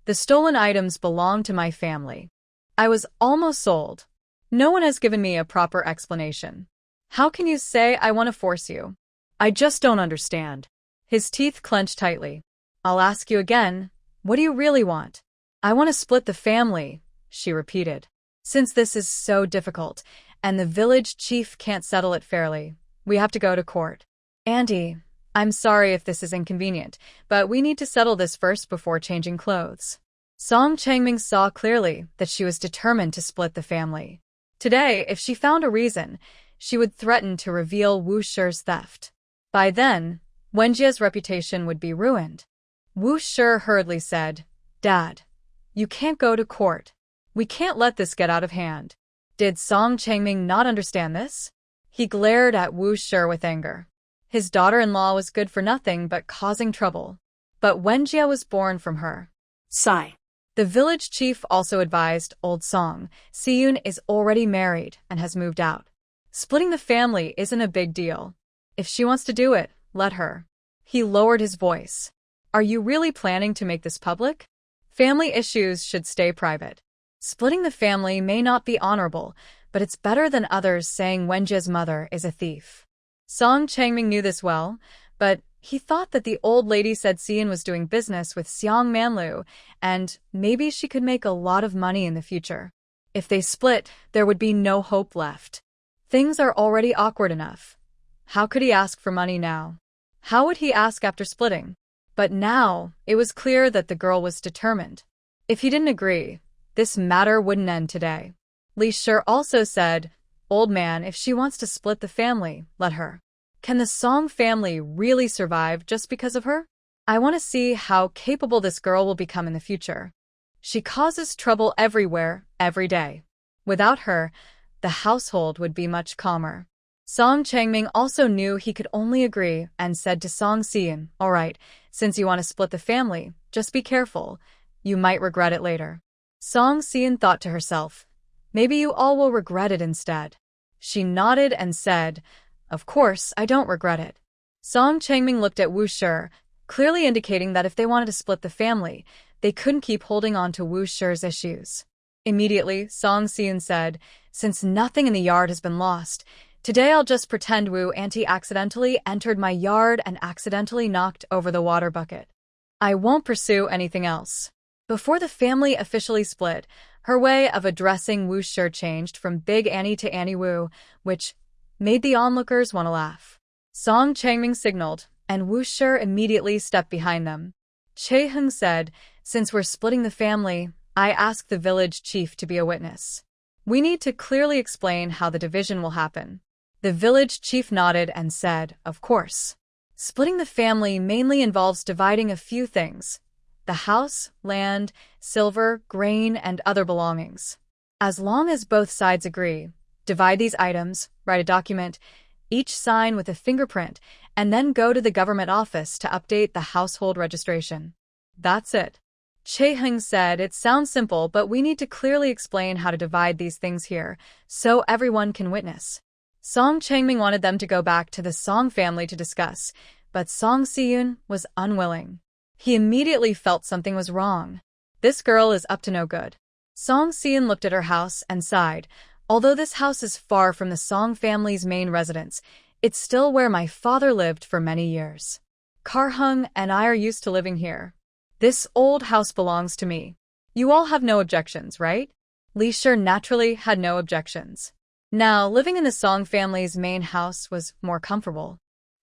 The stolen items belong to my family. I was almost sold. No one has given me a proper explanation. How can you say I want to force you? I just don't understand. His teeth clenched tightly. I'll ask you again. What do you really want? I want to split the family, she repeated. Since this is so difficult, and the village chief can't settle it fairly, we have to go to court. Auntie, I'm sorry if this is inconvenient, but we need to settle this first before changing clothes. Song Changming saw clearly that she was determined to split the family. Today, if she found a reason, she would threaten to reveal Wu Shi's theft. By then, Wenjie's reputation would be ruined. Wu Shi hurriedly said, Dad, you can't go to court. We can't let this get out of hand. Did Song Changming not understand this? He glared at Wu Shi with anger. His daughter-in-law was good for nothing but causing trouble. But Wenjie was born from her. Sigh. The village chief also advised old Song Siyun is already married and has moved out. Splitting the family isn't a big deal. If she wants to do it, let her. He lowered his voice. Are you really planning to make this public? Family issues should stay private. Splitting the family may not be honorable, but it's better than others saying Wenjie's mother is a thief. Song Changming knew this well, but he thought that the old lady said Xian was doing business with Xiang Manlu, and maybe she could make a lot of money in the future. If they split, there would be no hope left. Things are already awkward enough. How could he ask for money now? How would he ask after splitting? But now, it was clear that the girl was determined. If he didn't agree, this matter wouldn't end today. Li Shi also said, Old man, if she wants to split the family, let her. Can the Song family really survive just because of her? I want to see how capable this girl will become in the future. She causes trouble everywhere, every day. Without her, the household would be much calmer. Song Changming also knew he could only agree and said to Song Xian, All right, since you want to split the family, just be careful. You might regret it later. Song Xian thought to herself, Maybe you all will regret it instead. She nodded and said, Of course, I don't regret it. Song Changming looked at Wu Shi, clearly indicating that if they wanted to split the family, they couldn't keep holding on to Wu Shi's issues. Immediately, Song Xian said, "Since nothing in the yard has been lost, today I'll just pretend Wu Auntie accidentally entered my yard and accidentally knocked over the water bucket. I won't pursue anything else." Before the family officially split, her way of addressing Wu Shi changed from Big Annie to Annie Wu, which made the onlookers want to laugh. Song Changming signaled, and Wu Shi immediately stepped behind them. Che Heng said, "Since we're splitting the family, I ask the village chief to be a witness. We need to clearly explain how the division will happen." The village chief nodded and said, "Of course. Splitting the family mainly involves dividing a few things: the house, land, silver, grain, and other belongings. As long as both sides agree, divide these items, write a document, each sign with a fingerprint, and then go to the government office to update the household registration. That's it." Che Heng said, "It sounds simple, but we need to clearly explain how to divide these things here, so everyone can witness." Song Changming wanted them to go back to the Song family to discuss, but Song Siyun was unwilling. He immediately felt something was wrong. This girl is up to no good. Song Siyun looked at her house and sighed. "Although this house is far from the Song family's main residence, it's still where my father lived for many years. Karhung and I are used to living here. This old house belongs to me. You all have no objections, right?" Li Shi naturally had no objections. Now, living in the Song family's main house was more comfortable.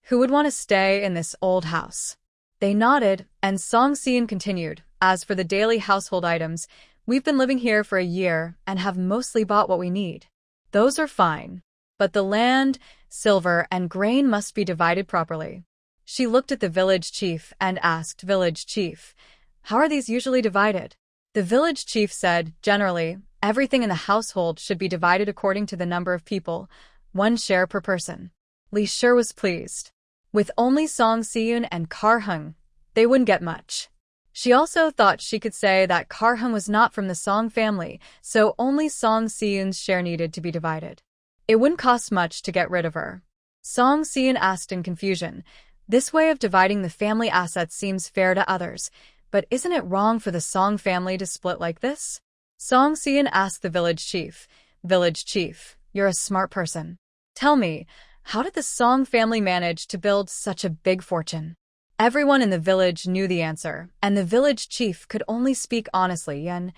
Who would want to stay in this old house? They nodded, and Song Xian continued, "As for the daily household items, we've been living here for a year and have mostly bought what we need. Those are fine. But the land, silver, and grain must be divided properly." She looked at the village chief and asked, "Village chief, how are these usually divided?" The village chief said, "Generally, everything in the household should be divided according to the number of people, 1 share per person." Li Shi was pleased. With only Song Siyun and Karhung, they wouldn't get much. She also thought she could say that Karhung was not from the Song family, so only Song Siyun's share needed to be divided. It wouldn't cost much to get rid of her. Song Siyun asked in confusion, "This way of dividing the family assets seems fair to others, but isn't it wrong for the Song family to split like this?" Song Siyun asked the village chief, "Village chief, you're a smart person. Tell me, how did the Song family manage to build such a big fortune?" Everyone in the village knew the answer, and the village chief could only speak honestly, and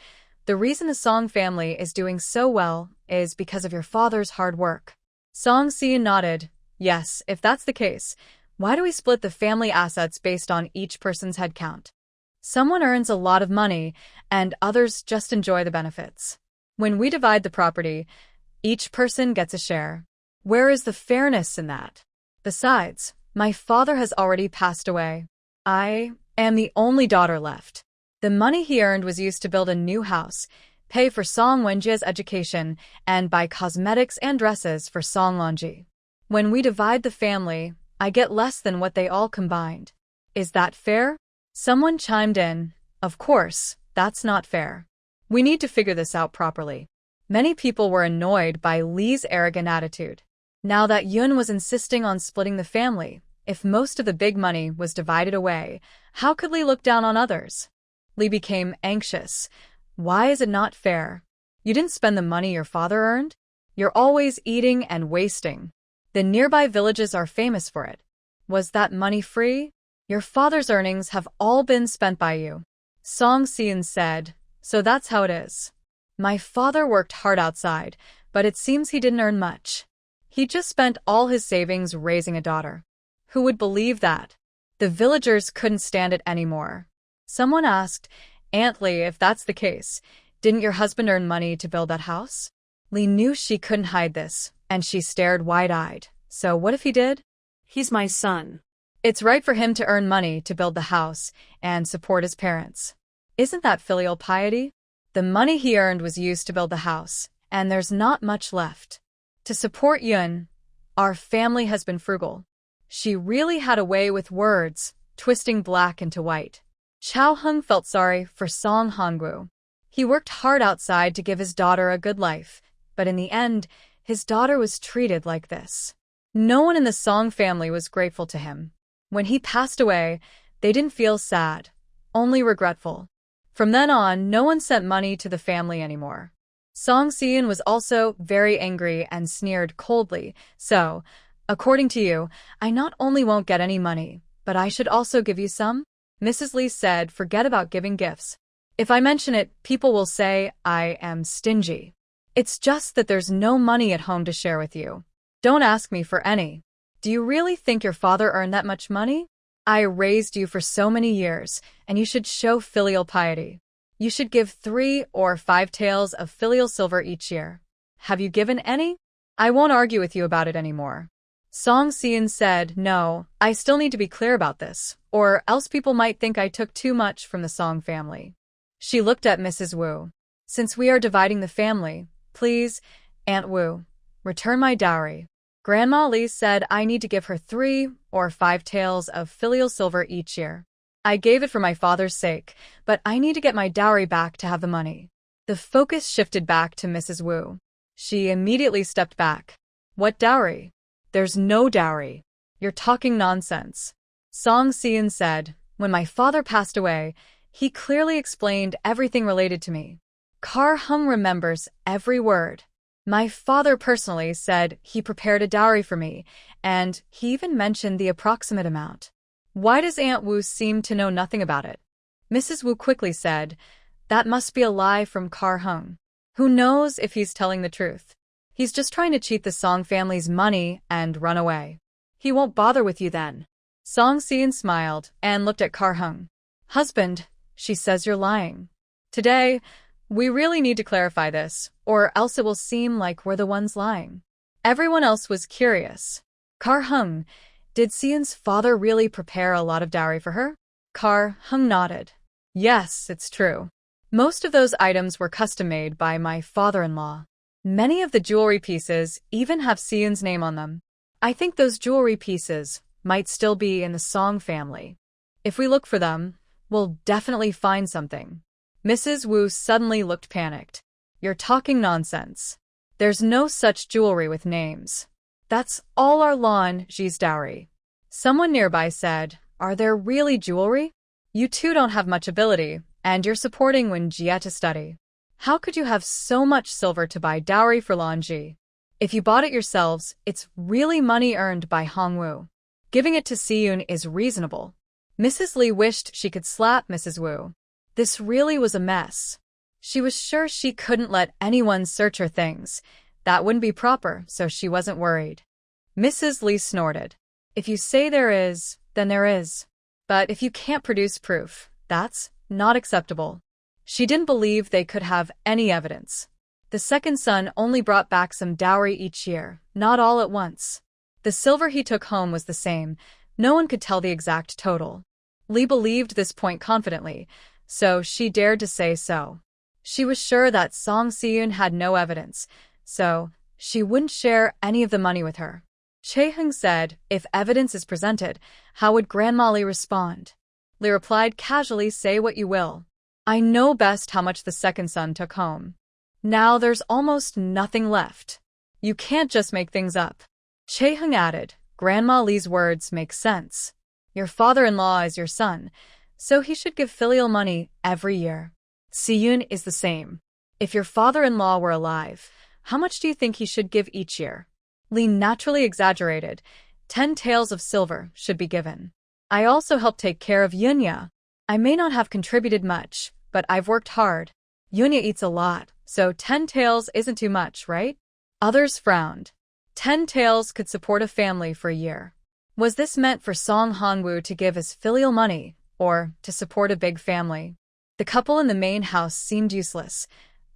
the reason the Song family is doing so well is because of your father's hard work. Song Siyun nodded. "Yes, if that's the case, why do we split the family assets based on each person's head count? Someone earns a lot of money, and others just enjoy the benefits. When we divide the property, each person gets a share. Where is the fairness in that? Besides, my father has already passed away. I am the only daughter left. The money he earned was used to build a new house, pay for Song Wenjie's education, and buy cosmetics and dresses for Song Lonji. When we divide the family, I get less than what they all combined. Is that fair?" Someone chimed in, "Of course, that's not fair. We need to figure this out properly." Many people were annoyed by Li's arrogant attitude. Now that Yun was insisting on splitting the family, if most of the big money was divided away, how could Li look down on others? Li became anxious. "Why is it not fair? You didn't spend the money your father earned? You're always eating and wasting. The nearby villages are famous for it. Was that money free? Your father's earnings have all been spent by you." Song Xian said, "So that's how it is. My father worked hard outside, but it seems he didn't earn much. He just spent all his savings raising a daughter. Who would believe that?" The villagers couldn't stand it anymore. Someone asked, "Aunt Li, if that's the case, didn't your husband earn money to build that house?" Li knew she couldn't hide this, and she stared wide-eyed. "So what if he did?" He's my son. It's right for him to earn money to build the house and support his parents. Isn't that filial piety? The money he earned was used to build the house, and there's not much left. To support Yun, our family has been frugal." She really had a way with words, twisting black into white. Chao Hung felt sorry for Song Hongwu. He worked hard outside to give his daughter a good life, but in the end, his daughter was treated like this. No one in the Song family was grateful to him. When he passed away, they didn't feel sad, only regretful. From then on, no one sent money to the family anymore. Song Si-eun was also very angry and sneered coldly. So, according to you, I not only won't get any money, but I should also give you some? Mrs. Lee said, forget about giving gifts. If I mention it, people will say I am stingy. It's just that there's no money at home to share with you. Don't ask me for any. Do you really think your father earned that much money? I raised you for so many years, and you should show filial piety. You should give 3 or 5 taels of filial silver each year. Have you given any? I won't argue with you about it anymore. Song Si-eun said, no, I still need to be clear about this, or else people might think I took too much from the Song family. She looked at Mrs. Wu. Since we are dividing the family, please, Aunt Wu, return my dowry. Grandma Lee said I need to give her 3 or 5 taels of filial silver each year. I gave it for my father's sake, but I need to get my dowry back to have the money. The focus shifted back to Mrs. Wu. She immediately stepped back. What dowry? There's no dowry. You're talking nonsense. Song Si-eun said, when my father passed away, he clearly explained everything related to me. Kar-hung remembers every word. My father personally said he prepared a dowry for me, and he even mentioned the approximate amount. Why does Aunt Wu seem to know nothing about it? Mrs. Wu quickly said, that must be a lie from Kar-hung. Who knows if he's telling the truth? He's just trying to cheat the Song family's money and run away. He won't bother with you then. Song Si-eun smiled and looked at Kar-hung. Husband, she says you're lying. Today, we really need to clarify this, or else it will seem like we're the ones lying. Everyone else was curious. Kar-hung, did Si-eun's father really prepare a lot of dowry for her? Kar-hung nodded. Yes, it's true. Most of those items were custom-made by my father-in-law. Many of the jewelry pieces even have Si-eun's name on them. I think those jewelry pieces might still be in the Song family. If we look for them, we'll definitely find something. Mrs. Wu suddenly looked panicked. You're talking nonsense. There's no such jewelry with names. That's all our Lan Ji's dowry. Someone nearby said, are there really jewelry? You two don't have much ability, and you're supporting Wen Jie to study. How could you have so much silver to buy dowry for Lan Ji? If you bought it yourselves, it's really money earned by Hong Wu. Giving it to Si-eun is reasonable. Mrs. Lee wished she could slap Mrs. Wu. This really was a mess. She was sure she couldn't let anyone search her things. That wouldn't be proper, so she wasn't worried. Mrs. Lee snorted. If you say there is, then there is. But if you can't produce proof, that's not acceptable. She didn't believe they could have any evidence. The second son only brought back some dowry each year, not all at once. The silver he took home was the same. No one could tell the exact total. Lee believed this point confidently, so she dared to say so. She was sure that Song Si-eun had no evidence, so she wouldn't share any of the money with her. Chae-hung said, if evidence is presented, how would Grandma Lee respond? Lee replied casually, say what you will. I know best how much the second son took home. Now there's almost nothing left. You can't just make things up. Chae-hung added, Grandma Lee's words make sense. Your father-in-law is your son, so he should give filial money every year. Si-eun is the same. If your father-in-law were alive, how much do you think he should give each year? Lee naturally exaggerated. 10 taels of silver should be given. I also helped take care of Yunya. I may not have contributed much, but I've worked hard. Yunya eats a lot, so 10 taels isn't too much, right? Others frowned. 10 taels could support a family for a year. Was this meant for Song Han-woo to give as filial money, or to support a big family? The couple in the main house seemed useless,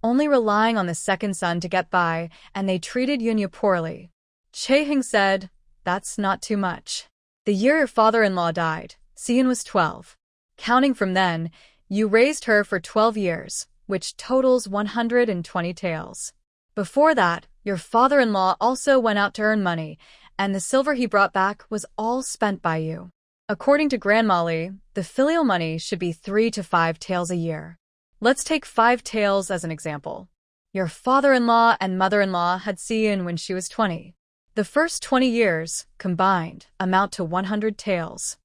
only relying on the second son to get by, and they treated Yunya poorly. Chae-hung said, that's not too much. The year your father-in-law died, Si-eun was 12. Counting from then, you raised her for 12 years, which totals 120 taels. Before that, your father-in-law also went out to earn money, and the silver he brought back was all spent by you. According to Grandma Lee, the filial money should be 3 to 5 taels a year. Let's take 5 taels as an example. Your father-in-law and mother-in-law had Si-eun when she was 20. The first 20 years, combined, amount to 100 taels.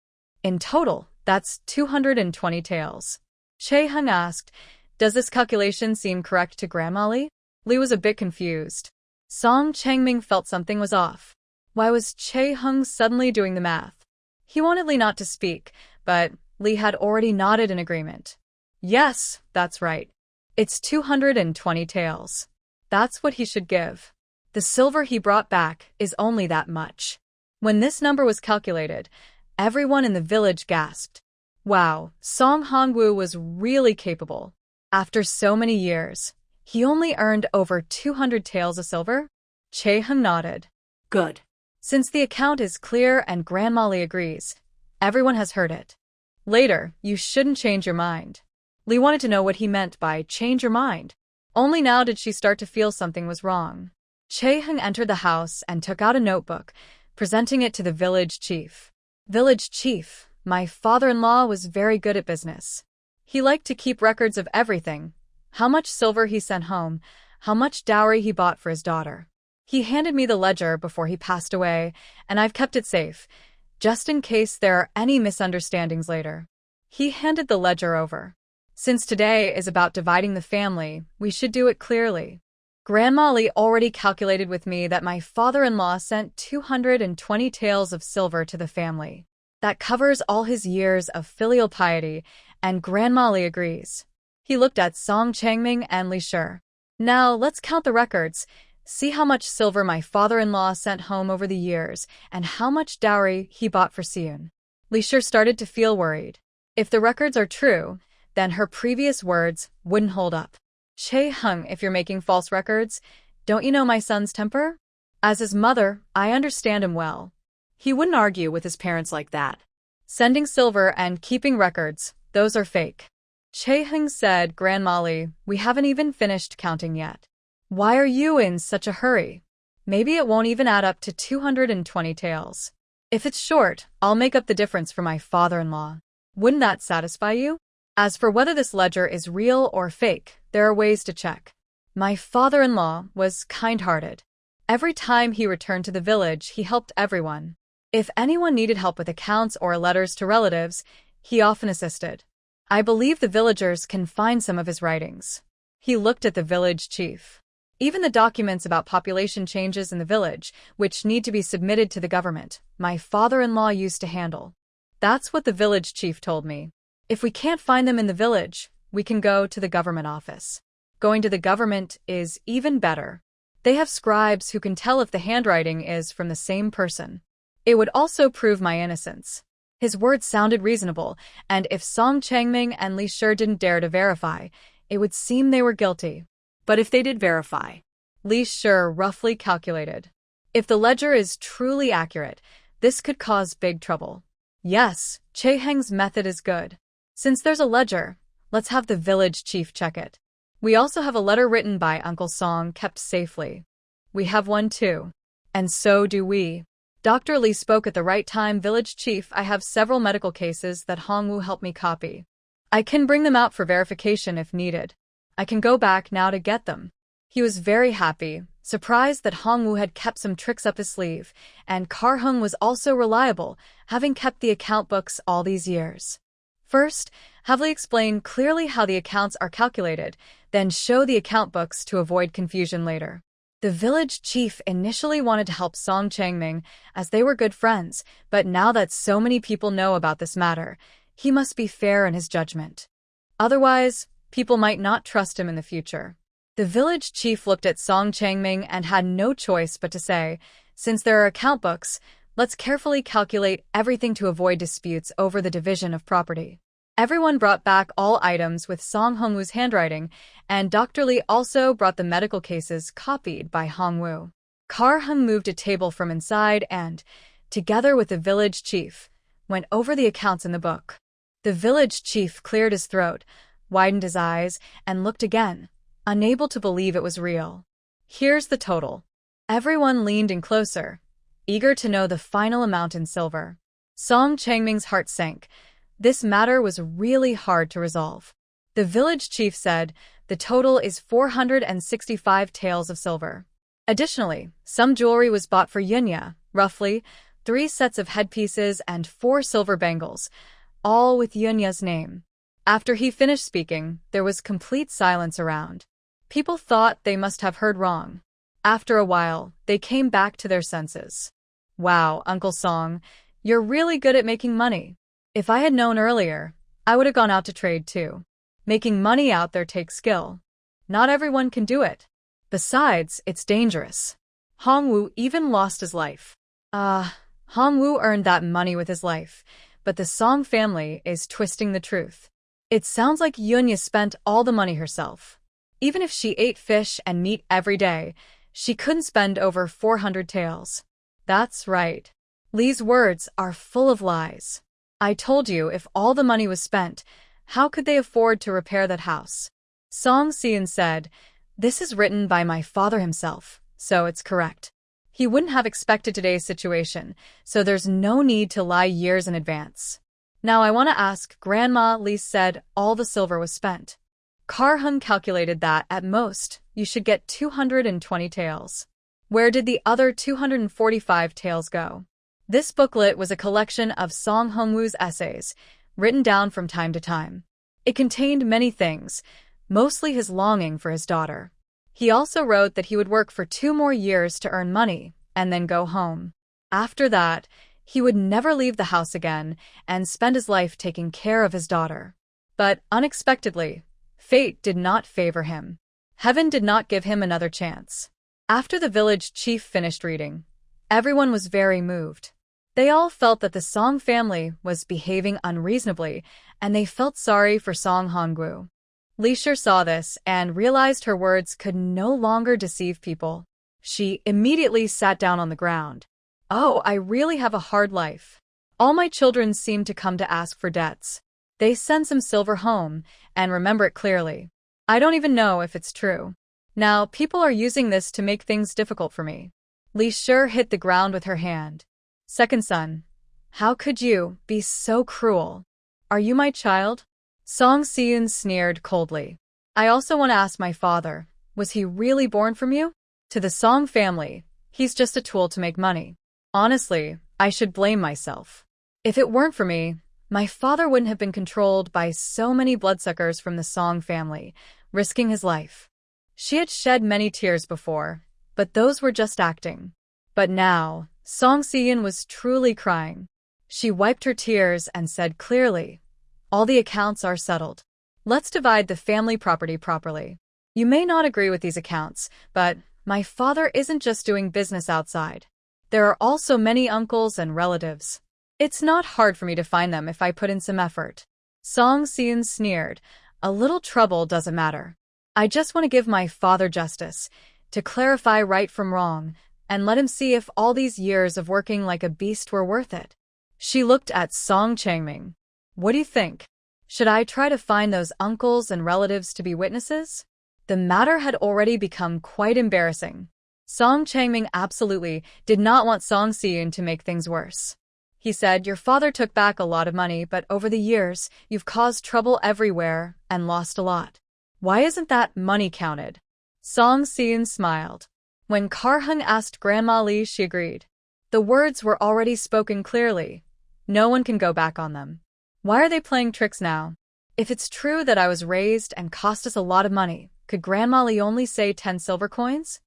In total, that's 220 taels. Chae-hung asked, "Does this calculation seem correct to Grandma Lee?" Lee was a bit confused. Song Changming felt something was off. Why was Chae-hung suddenly doing the math? He wanted Lee not to speak, but Lee had already nodded in agreement. Yes, that's right. It's 220 taels. That's what he should give. The silver he brought back is only that much. When this number was calculated, everyone in the village gasped. Wow, Song Hongwoo was really capable. After so many years, he only earned over 200 taels of silver? Chae-hung nodded. Good. Since the account is clear and Grandma Lee agrees, everyone has heard it. Later, you shouldn't change your mind. Lee wanted to know what he meant by change your mind. Only now did she start to feel something was wrong. Chae-hung entered the house and took out a notebook, presenting it to the village chief. Village chief, my father-in-law was very good at business. He liked to keep records of everything, how much silver he sent home, how much dowry he bought for his daughter. He handed me the ledger before he passed away, and I've kept it safe, just in case there are any misunderstandings later. He handed the ledger over. Since today is about dividing the family, we should do it clearly. Grandma Lee already calculated with me that my father-in-law sent 220 taels of silver to the family. That covers all his years of filial piety, and Grandma Lee agrees. He looked at Song Changming and Li Shi. Now let's count the records, see how much silver my father-in-law sent home over the years, and how much dowry he bought for Seun. Li Shi started to feel worried. If the records are true, then her previous words wouldn't hold up. Chae-hung, if you're making false records, don't you know my son's temper? As his mother, I understand him well. He wouldn't argue with his parents like that. Sending silver and keeping records, those are fake. Chae-hung said, Grandma Lee, we haven't even finished counting yet. Why are you in such a hurry? Maybe it won't even add up to 220 taels. If it's short, I'll make up the difference for my father-in-law. Wouldn't that satisfy you? As for whether this ledger is real or fake, there are ways to check. My father-in-law was kind-hearted. Every time he returned to the village, he helped everyone. If anyone needed help with accounts or letters to relatives, he often assisted. I believe the villagers can find some of his writings. He looked at the village chief. Even the documents about population changes in the village, which need to be submitted to the government, my father-in-law used to handle. That's what the village chief told me. If we can't find them in the village, we can go to the government office. Going to the government is even better. They have scribes who can tell if the handwriting is from the same person. It would also prove my innocence. His words sounded reasonable, and if Song Changming and Li Shi didn't dare to verify, it would seem they were guilty. But if they did verify, Li Shi roughly calculated. If the ledger is truly accurate, this could cause big trouble. Yes, Chae-hung's method is good. Since there's a ledger, let's have the village chief check it. We also have a letter written by Uncle Song kept safely. We have one too. And so do we. Dr. Lee spoke at the right time. Village chief, I have several medical cases that Hongwoo helped me copy. I can bring them out for verification if needed. I can go back now to get them. He was very happy, surprised that Hongwoo had kept some tricks up his sleeve, and Kar-hung was also reliable, having kept the account books all these years. First, have Lee explain clearly how the accounts are calculated, then show the account books to avoid confusion later. The village chief initially wanted to help Song Changming, as they were good friends, but now that so many people know about this matter, he must be fair in his judgment. Otherwise, people might not trust him in the future. The village chief looked at Song Changming and had no choice but to say, since there are account books, let's carefully calculate everything to avoid disputes over the division of property. Everyone brought back all items with Song Hongwoo's handwriting, and Dr. Lee also brought the medical cases copied by Hongwoo. Kar-hung moved a table from inside and, together with the village chief, went over the accounts in the book. The village chief cleared his throat, widened his eyes, and looked again, unable to believe it was real. Here's the total. Everyone leaned in closer, eager to know the final amount in silver. Song Changming's heart sank. This matter was really hard to resolve. The village chief said, the total is 465 taels of silver. Additionally, some jewelry was bought for Yunya, roughly 3 sets of headpieces and 4 silver bangles, all with Yunya's name. After he finished speaking, there was complete silence around. People thought they must have heard wrong. After a while, they came back to their senses. Wow, Uncle Song, you're really good at making money. If I had known earlier, I would have gone out to trade too. Making money out there takes skill. Not everyone can do it. Besides, it's dangerous. Hongwoo even lost his life. Hongwoo earned that money with his life, but the Song family is twisting the truth. It sounds like Yunya spent all the money herself. Even if she ate fish and meat every day, she couldn't spend over 400 taels. That's right. Lee's words are full of lies. I told you if all the money was spent, how could they afford to repair that house? Song Seon said, "This is written by my father himself, so it's correct. He wouldn't have expected today's situation, so there's no need to lie years in advance." Now I want to ask, Grandma Lee said all the silver was spent. Kar-hung calculated that, at most, you should get 220 taels. Where did the other 245 taels go? This booklet was a collection of Song Hongwoo's essays, written down from time to time. It contained many things, mostly his longing for his daughter. He also wrote that he would work for 2 more years to earn money, and then go home. After that, he would never leave the house again and spend his life taking care of his daughter. But unexpectedly, fate did not favor him. Heaven did not give him another chance. After the village chief finished reading, everyone was very moved. They all felt that the Song family was behaving unreasonably, and they felt sorry for Song Hongwoo. Li Shi saw this and realized her words could no longer deceive people. She immediately sat down on the ground. "Oh, I really have a hard life. All my children seem to come to ask for debts. They send some silver home and remember it clearly. I don't even know if it's true. Now people are using this to make things difficult for me." Li Shi hit the ground with her hand. "Second son, how could you be so cruel? Are you my child?" Song Seon sneered coldly. "I also want to ask my father, was he really born from you? To the Song family, he's just a tool to make money. Honestly, I should blame myself. If it weren't for me, my father wouldn't have been controlled by so many bloodsuckers from the Song family, risking his life." She had shed many tears before, but those were just acting. But now, Song Seon was truly crying. She wiped her tears and said clearly, "All the accounts are settled. Let's divide the family property properly. You may not agree with these accounts, but my father isn't just doing business outside. There are also many uncles and relatives. It's not hard for me to find them if I put in some effort." Song Seon sneered, "A little trouble doesn't matter. I just want to give my father justice, to clarify right from wrong, and let him see if all these years of working like a beast were worth it." She looked at Song Changming. "What do you think? Should I try to find those uncles and relatives to be witnesses?" The matter had already become quite embarrassing. Song Changming absolutely did not want Song Seon to make things worse. He said, "Your father took back a lot of money, but over the years, you've caused trouble everywhere and lost a lot. Why isn't that money counted?" Song Seon smiled. When Kar-hung asked Grandma Lee, she agreed. The words were already spoken clearly. No one can go back on them. Why are they playing tricks now? If it's true that I was raised and cost us a lot of money, could Grandma Lee only say 10 silver coins?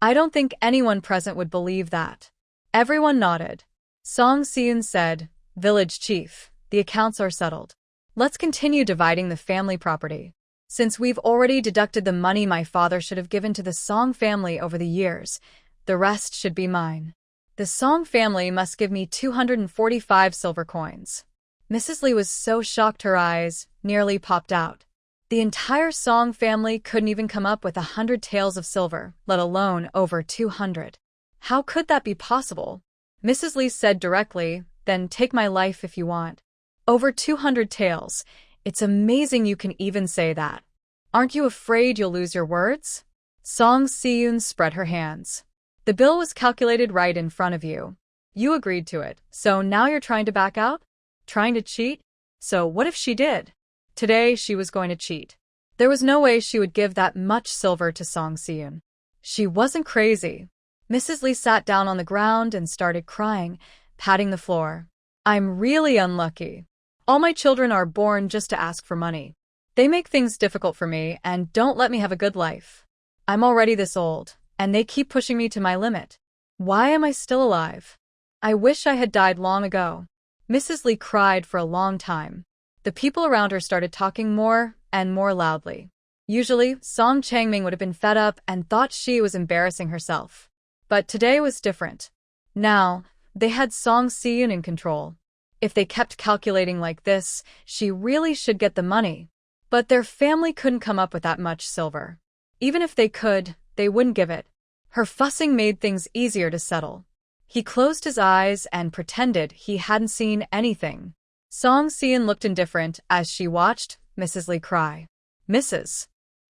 I don't think anyone present would believe that. Everyone nodded. Song Seon said, "Village chief, the accounts are settled. Let's continue dividing the family property. Since we've already deducted the money my father should have given to the Song family over the years, the rest should be mine. The Song family must give me 245 silver coins." Mrs. Lee was so shocked her eyes nearly popped out. The entire Song family couldn't even come up with 100 taels of silver, let alone over 200. How could that be possible? Mrs. Lee said directly, "Then take my life if you want." Over 200 taels. It's amazing you can even say that. Aren't you afraid you'll lose your words? Song Seon spread her hands. The bill was calculated right in front of you. You agreed to it, so now you're trying to back out? Trying to cheat? So what if she did? Today she was going to cheat. There was no way she would give that much silver to Song Seon. She wasn't crazy. Mrs. Lee sat down on the ground and started crying, patting the floor. I'm really unlucky. All my children are born just to ask for money. They make things difficult for me and don't let me have a good life. I'm already this old, and they keep pushing me to my limit. Why am I still alive? I wish I had died long ago. Mrs. Lee cried for a long time. The people around her started talking more and more loudly. Usually, Song Changming would have been fed up and thought she was embarrassing herself. But today was different. Now, they had Song Si-eun in control. If they kept calculating like this, she really should get the money. But their family couldn't come up with that much silver. Even if they could, they wouldn't give it. Her fussing made things easier to settle. He closed his eyes and pretended he hadn't seen anything. Song Si-eun looked indifferent as she watched Mrs. Lee cry. Mrs.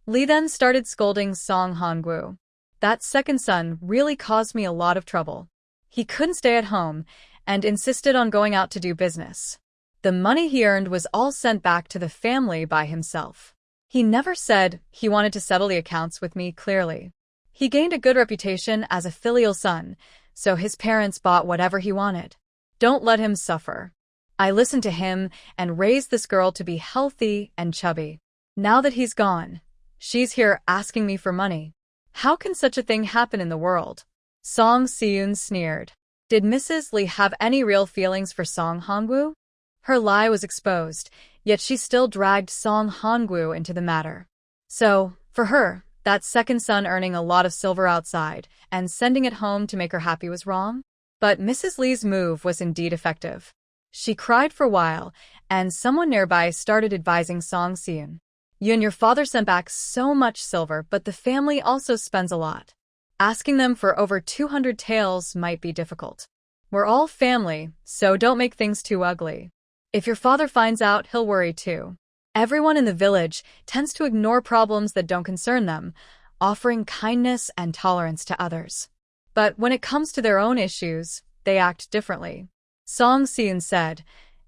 Lee then started scolding Song Han-gu. That second son really caused me a lot of trouble. He couldn't stay at home and insisted on going out to do business. The money he earned was all sent back to the family by himself. He never said he wanted to settle the accounts with me clearly. He gained a good reputation as a filial son, so his parents bought whatever he wanted. Don't let him suffer. I listened to him and raised this girl to be healthy and chubby. Now that he's gone, she's here asking me for money. How can such a thing happen in the world? Song Si-eun sneered. Did Mrs. Lee have any real feelings for Song Han-gu? Her lie was exposed, yet she still dragged Song Han-gu into the matter. So, for her, that second son earning a lot of silver outside and sending it home to make her happy was wrong? But Mrs. Lee's move was indeed effective. She cried for a while, and someone nearby started advising Song Si-eun. You and your father sent back so much silver, but the family also spends a lot. Asking them for over 200 taels might be difficult. We're all family, so don't make things too ugly. If your father finds out, he'll worry too. Everyone in the village tends to ignore problems that don't concern them, offering kindness and tolerance to others. But when it comes to their own issues, they act differently. Song Si-eun said,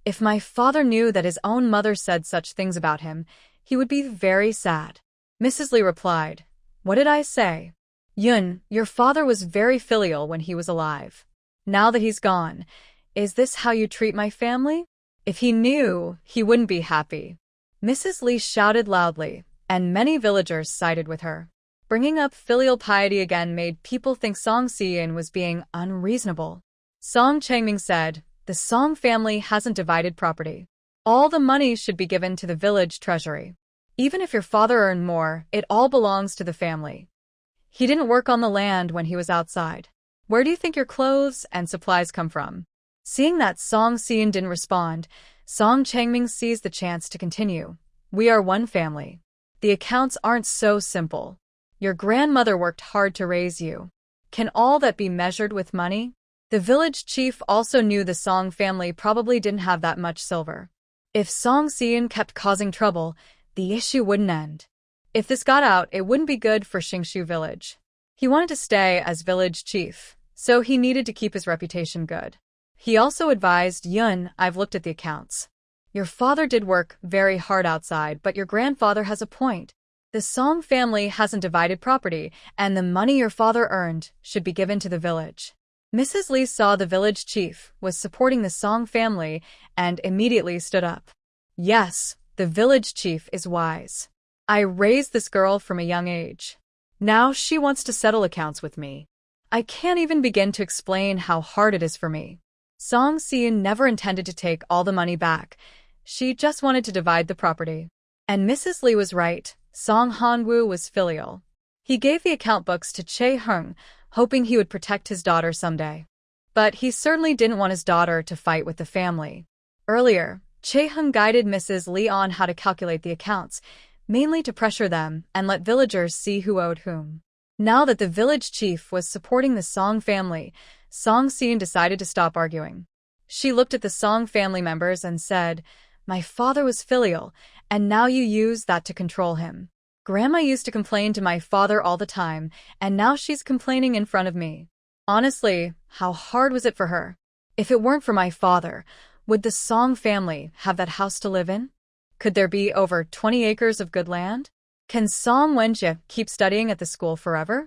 if my father knew that his own mother said such things about him, he would be very sad. Mrs. Lee replied, what did I say? Yun, your father was very filial when he was alive. Now that he's gone, is this how you treat my family? If he knew, he wouldn't be happy. Mrs. Lee shouted loudly, and many villagers sided with her. Bringing up filial piety again made people think Song Si-eun was being unreasonable. Song Changming said, the Song family hasn't divided property. All the money should be given to the village treasury. Even if your father earned more, it all belongs to the family. He didn't work on the land when he was outside. Where do you think your clothes and supplies come from? Seeing that Song Si-eun didn't respond, Song Changming seized the chance to continue. We are one family. The accounts aren't so simple. Your grandmother worked hard to raise you. Can all that be measured with money? The village chief also knew the Song family probably didn't have that much silver. If Song Si-eun kept causing trouble, the issue wouldn't end. If this got out, it wouldn't be good for Xingshu village. He wanted to stay as village chief, so he needed to keep his reputation good. He also advised Yun, I've looked at the accounts. Your father did work very hard outside, but your grandfather has a point. The Song family hasn't divided property, and the money your father earned should be given to the village. Mrs. Lee saw the village chief was supporting the Song family and immediately stood up. Yes, the village chief is wise. I raised this girl from a young age. Now she wants to settle accounts with me. I can't even begin to explain how hard it is for me. Song Si-eun never intended to take all the money back. She just wanted to divide the property. And Mrs. Lee was right. Song Han-woo was filial. He gave the account books to Chae-hung, hoping he would protect his daughter someday. But he certainly didn't want his daughter to fight with the family. Earlier, Chae-hung guided Mrs. Lee on how to calculate the accounts, mainly to pressure them and let villagers see who owed whom. Now that the village chief was supporting the Song family, Song Si-eun decided to stop arguing. She looked at the Song family members and said, my father was filial, and now you use that to control him. Grandma used to complain to my father all the time, and now she's complaining in front of me. Honestly, how hard was it for her? If it weren't for my father, would the Song family have that house to live in? Could there be over 20 acres of good land? Can Song Wenjie keep studying at the school forever?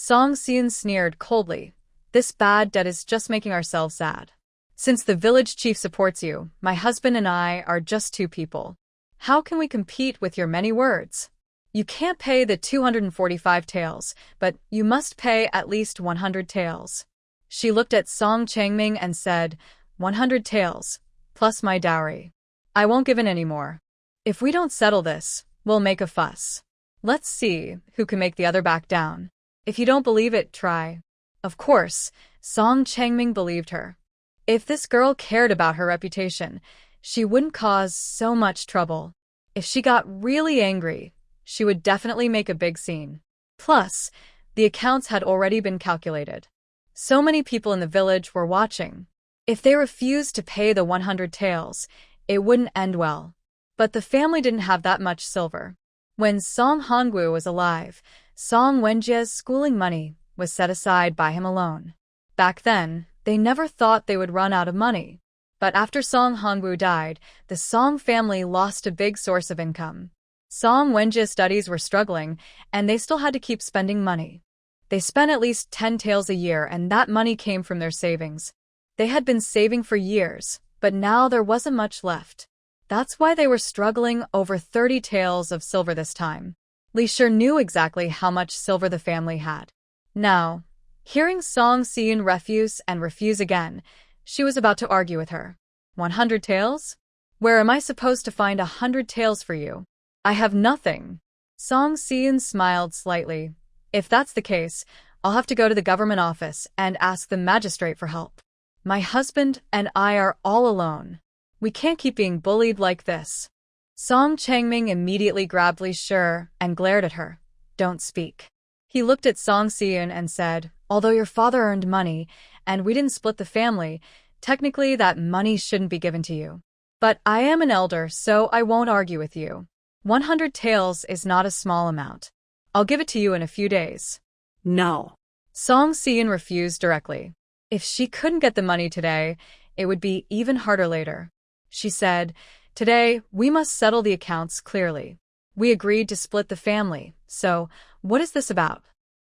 Song Seon sneered coldly. This bad debt is just making ourselves sad. Since the village chief supports you, my husband and I are just two people. How can we compete with your many words? You can't pay the 245 taels, but you must pay at least 100 taels. She looked at Song Changming and said, 100 taels, plus my dowry. I won't give in anymore. If we don't settle this, we'll make a fuss. Let's see who can make the other back down. If you don't believe it, try. Of course, Song Changming believed her. If this girl cared about her reputation, she wouldn't cause so much trouble. If she got really angry, she would definitely make a big scene. Plus, the accounts had already been calculated. So many people in the village were watching. If they refused to pay the 100 taels, it wouldn't end well. But the family didn't have that much silver. When Song Hongwu was alive, Song Wenjie's schooling money was set aside by him alone. Back then, they never thought they would run out of money. But after Song Hongwu died, the Song family lost a big source of income. Song Wenjie's studies were struggling, and they still had to keep spending money. They spent at least 10 taels a year, and that money came from their savings. They had been saving for years, but now there wasn't much left. That's why they were struggling over 30 taels of silver this time. Li Shi knew exactly how much silver the family had. Now, hearing Song Seon refuse again, she was about to argue with her. 100 taels? Where am I supposed to find 100 taels for you? I have nothing. Song Seon smiled slightly. If that's the case, I'll have to go to the government office and ask the magistrate for help. My husband and I are all alone. We can't keep being bullied like this. Song Changming immediately grabbed Li Shi and glared at her. Don't speak. He looked at Song Seon and said, although your father earned money and we didn't split the family, technically that money shouldn't be given to you. But I am an elder, so I won't argue with you. 100 taels is not a small amount. I'll give it to you in a few days. No. Song Seon refused directly. If she couldn't get the money today, it would be even harder later. She said, today, we must settle the accounts clearly. We agreed to split the family, so what is this about?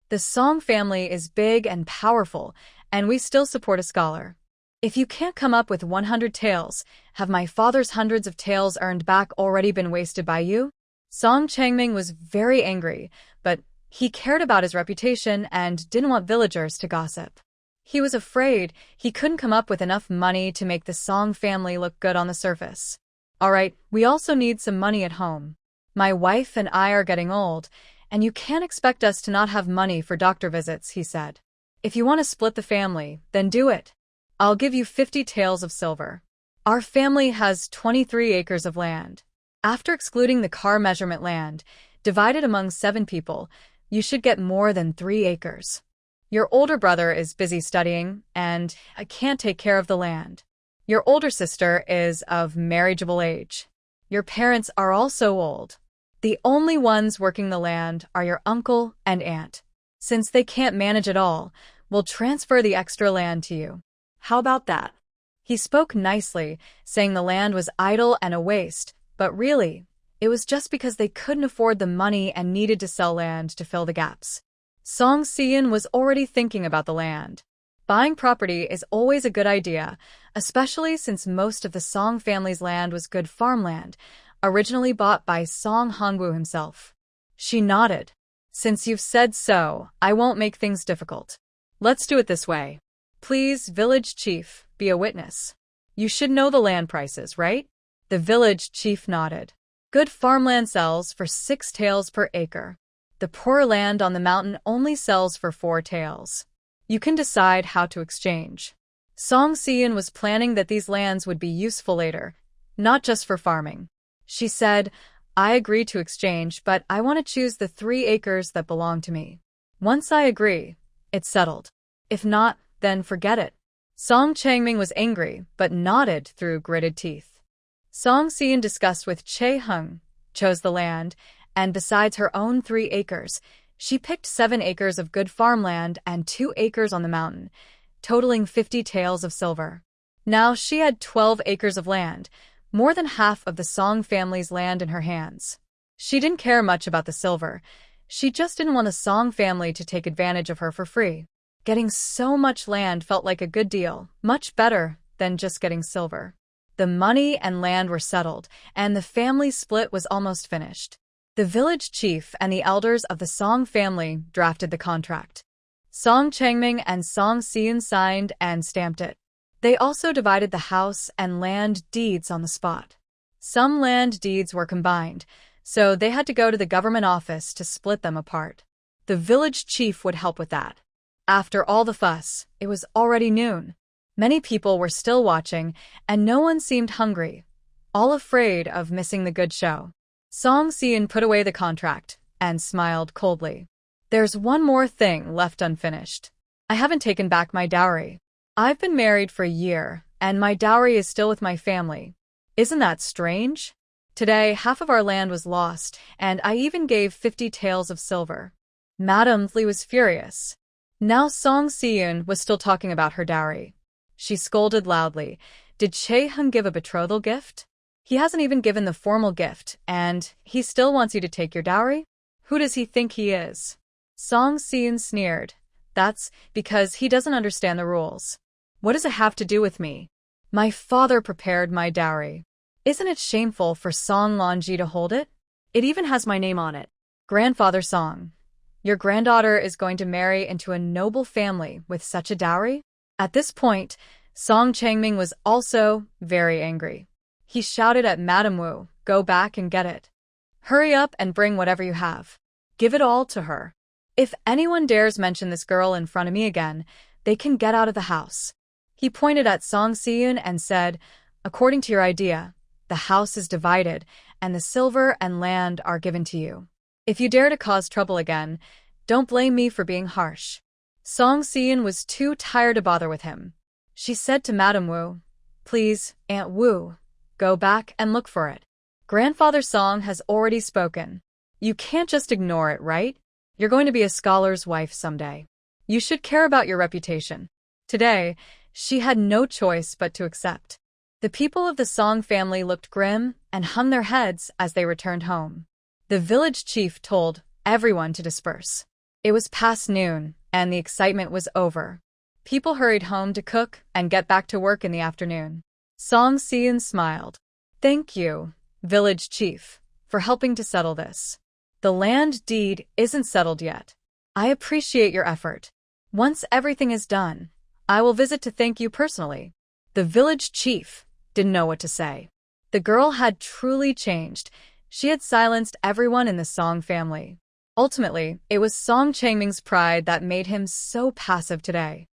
The Song family is big and powerful, and we still support a scholar. If you can't come up with 100 taels, have my father's hundreds of taels earned back already been wasted by you? Song Changming was very angry, but he cared about his reputation and didn't want villagers to gossip. He was afraid he couldn't come up with enough money to make the Song family look good on the surface. All right, we also need some money at home. My wife and I are getting old, and you can't expect us to not have money for doctor visits, he said. If you want to split the family, then do it. I'll give you 50 taels of silver. Our family has 23 acres of land. After excluding the car measurement land, divided among 7 people, you should get more than 3 acres. Your older brother is busy studying, and I can't take care of the land. Your older sister is of marriageable age. Your parents are also old. The only ones working the land are your uncle and aunt. Since they can't manage it all, we'll transfer the extra land to you. How about that? He spoke nicely, saying the land was idle and a waste, but really, it was just because they couldn't afford the money and needed to sell land to fill the gaps. Song Seon was already thinking about the land. Buying property is always a good idea, especially since most of the Song family's land was good farmland, originally bought by Song Hongwu himself. She nodded. Since you've said so, I won't make things difficult. Let's do it this way. Please, village chief, be a witness. You should know the land prices, right? The village chief nodded. Good farmland sells for 6 taels per acre. The poor land on the mountain only sells for 4 taels. You can decide how to exchange. Song Seon was planning that these lands would be useful later, not just for farming. She said, I agree to exchange, but I want to choose the 3 acres that belong to me. Once I agree, it's settled. If not, then forget it. Song Changming was angry, but nodded through gritted teeth. Song Seon discussed with Che Hung, chose the land, and besides her own 3 acres, she picked 7 acres of good farmland and 2 acres on the mountain, totaling 50 taels of silver. Now she had 12 acres of land, more than half of the Song family's land in her hands. She didn't care much about the silver. She just didn't want the Song family to take advantage of her for free. Getting so much land felt like a good deal, much better than just getting silver. The money and land were settled, and the family split was almost finished. The village chief and the elders of the Song family drafted the contract. Song Changming and Song Seun signed and stamped it. They also divided the house and land deeds on the spot. Some land deeds were combined, so they had to go to the government office to split them apart. The village chief would help with that. After all the fuss, it was already noon. Many people were still watching, and no one seemed hungry, all afraid of missing the good show. Song Seun put away the contract and smiled coldly. There's one more thing left unfinished. I haven't taken back my dowry. I've been married for a year, and my dowry is still with my family. Isn't that strange? Today, half of our land was lost, and I even gave 50 taels of silver. Madame Li was furious. Now Song Seun was still talking about her dowry. She scolded loudly. Did Chae-hung give a betrothal gift? He hasn't even given the formal gift, and he still wants you to take your dowry? Who does he think he is? Song Seun sneered. That's because he doesn't understand the rules. What does it have to do with me? My father prepared my dowry. Isn't it shameful for Song Lonji to hold it? It even has my name on it. Grandfather Song, your granddaughter is going to marry into a noble family with such a dowry? At this point, Song Changming was also very angry. He shouted at Madame Wu, go back and get it. Hurry up and bring whatever you have. Give it all to her. If anyone dares mention this girl in front of me again, they can get out of the house. He pointed at Song Seun and said, according to your idea, the house is divided, and the silver and land are given to you. If you dare to cause trouble again, don't blame me for being harsh. Song Seun was too tired to bother with him. She said to Madame Wu, please, Aunt Wu, go back and look for it. Grandfather Song has already spoken. You can't just ignore it, right? You're going to be a scholar's wife someday. You should care about your reputation. Today, she had no choice but to accept. The people of the Song family looked grim and hung their heads as they returned home. The village chief told everyone to disperse. It was past noon, and the excitement was over. People hurried home to cook and get back to work in the afternoon. Song Seun smiled. Thank you, village chief, for helping to settle this. The land deed isn't settled yet. I appreciate your effort. Once everything is done, I will visit to thank you personally. The village chief didn't know what to say. The girl had truly changed. She had silenced everyone in the Song family. Ultimately, it was Song Changming's pride that made him so passive today.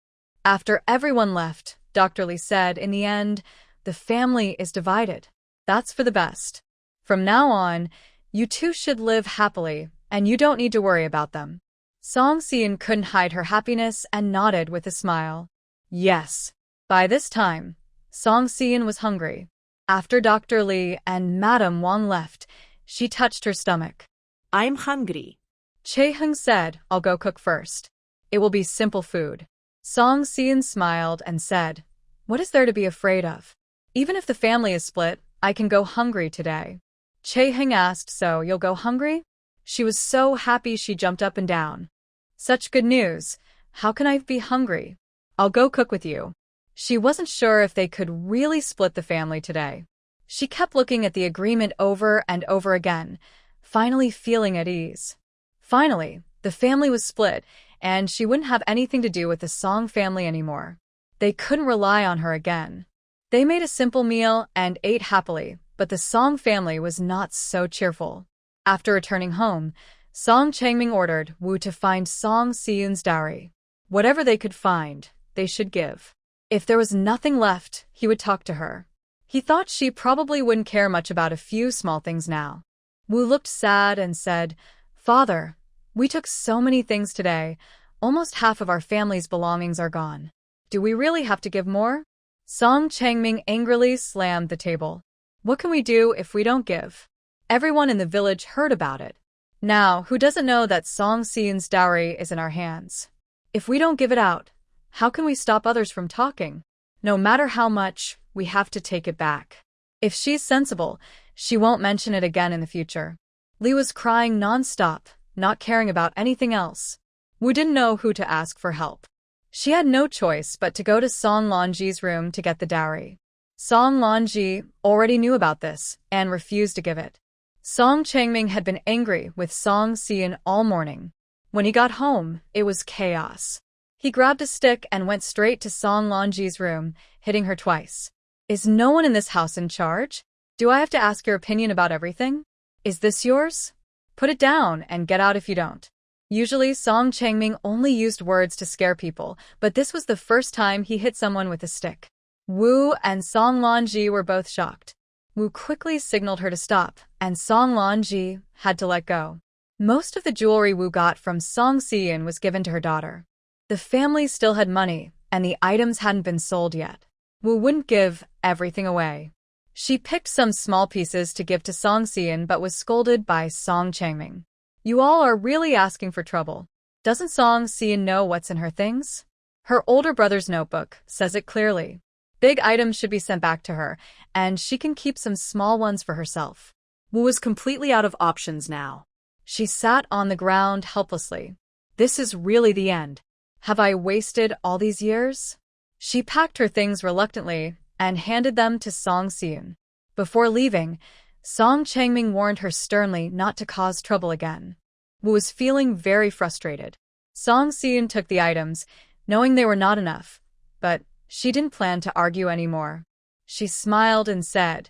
After everyone left, Dr. Li said, in the end, the family is divided. That's for the best. From now on, you two should live happily, and you don't need to worry about them. Song Seun couldn't hide her happiness and nodded with a smile. Yes. By this time, Song Seun was hungry. After Dr. Li and Madame Wang left, she touched her stomach. I'm hungry. Chae-hung said, I'll go cook first. It will be simple food. Song Seun smiled and said, what is there to be afraid of? Even if the family is split, I can go hungry today. Chae-hung asked, so you'll go hungry? She was so happy she jumped up and down. Such good news. How can I be hungry? I'll go cook with you. She wasn't sure if they could really split the family today. She kept looking at the agreement over and over again, finally feeling at ease. Finally, the family was split, and she wouldn't have anything to do with the Song family anymore. They couldn't rely on her again. They made a simple meal and ate happily, but the Song family was not so cheerful. After returning home, Song Changming ordered Wu to find Song Seun's dowry. Whatever they could find, they should give. If there was nothing left, he would talk to her. He thought she probably wouldn't care much about a few small things now. Wu looked sad and said, Father, we took so many things today. Almost half of our family's belongings are gone. Do we really have to give more? Song Changming angrily slammed the table. What can we do if we don't give? Everyone in the village heard about it. Now, who doesn't know that Song Seun's dowry is in our hands? If we don't give it out, how can we stop others from talking? No matter how much, we have to take it back. If she's sensible, she won't mention it again in the future. Li was crying non-stop, not caring about anything else. Wu didn't know who to ask for help. She had no choice but to go to Song Lanji's room to get the dowry. Song Lanji already knew about this and refused to give it. Song Changming had been angry with Song Xian all morning. When he got home, it was chaos. He grabbed a stick and went straight to Song Lanji's room, hitting her twice. Is no one in this house in charge? Do I have to ask your opinion about everything? Is this yours? Put it down and get out if you don't. Usually, Song Changming only used words to scare people, but this was the first time he hit someone with a stick. Wu and Song Lanji were both shocked. Wu quickly signaled her to stop, and Song Lanji had to let go. Most of the jewelry Wu got from Song Xian was given to her daughter. The family still had money, and the items hadn't been sold yet. Wu wouldn't give everything away. She picked some small pieces to give to Song Xian but was scolded by Song Changming. You all are really asking for trouble. Doesn't Song Xian know what's in her things? Her older brother's notebook says it clearly. Big items should be sent back to her, and she can keep some small ones for herself. Wu was completely out of options now. She sat on the ground helplessly. This is really the end. Have I wasted all these years? She packed her things reluctantly and handed them to Song Xian. Before leaving, Song Changming warned her sternly not to cause trouble again. Wu was feeling very frustrated. Song Xian took the items, knowing they were not enough, but she didn't plan to argue anymore. She smiled and said,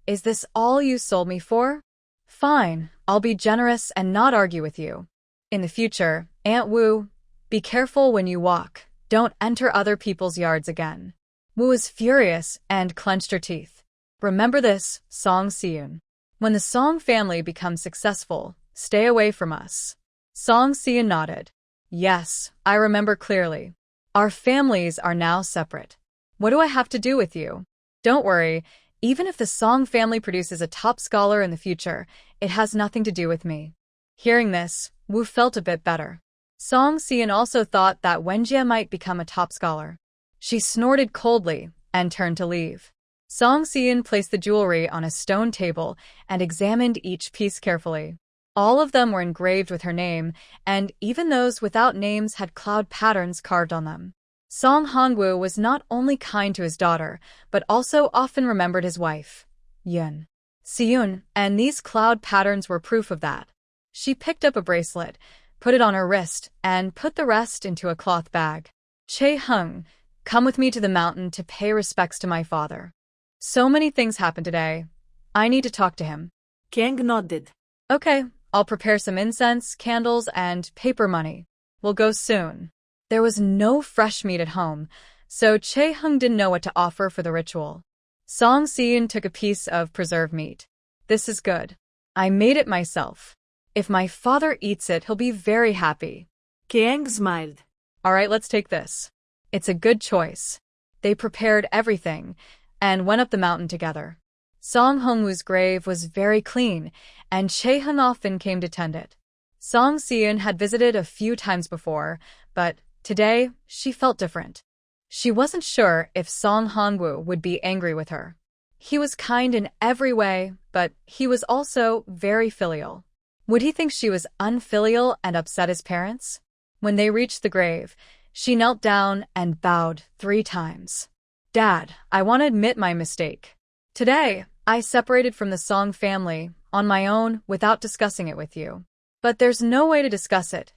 Is this all you sold me for? Fine, I'll be generous and not argue with you. In the future, Aunt Wu, be careful when you walk. Don't enter other people's yards again. Wu was furious and clenched her teeth. Remember this, Song Xian. When the Song family becomes successful, stay away from us. Song Xian nodded. Yes, I remember clearly. Our families are now separate. What do I have to do with you? Don't worry, even if the Song family produces a top scholar in the future, it has nothing to do with me. Hearing this, Wu felt a bit better. Song Xian also thought that Wenjie might become a top scholar. She snorted coldly and turned to leave. Song Xian placed the jewelry on a stone table and examined each piece carefully. All of them were engraved with her name, and even those without names had cloud patterns carved on them. Song Hongwu was not only kind to his daughter, but also often remembered his wife, Yun Siyun, and these cloud patterns were proof of that. She picked up a bracelet, put it on her wrist, and put the rest into a cloth bag. Che Hung, come with me to the mountain to pay respects to my father. So many things happened today. I need to talk to him. Kang nodded. Okay, I'll prepare some incense, candles, and paper money. We'll go soon. There was no fresh meat at home, so Che Hung didn't know what to offer for the ritual. Song Xian took a piece of preserved meat. This is good. I made it myself. If my father eats it, he'll be very happy. Kang smiled. All right, let's take this. It's a good choice. They prepared everything and went up the mountain together. Song Hongwu's grave was very clean, and Che Hung often came to tend it. Song Xian had visited a few times before, but today she felt different. She wasn't sure if Song Hongwu would be angry with her. He was kind in every way, but he was also very filial. Would he think she was unfilial and upset his parents? When they reached the grave, she knelt down and bowed 3 times. Dad, I want to admit my mistake. Today, I separated from the Song family on my own without discussing it with you. But there's no way to discuss it.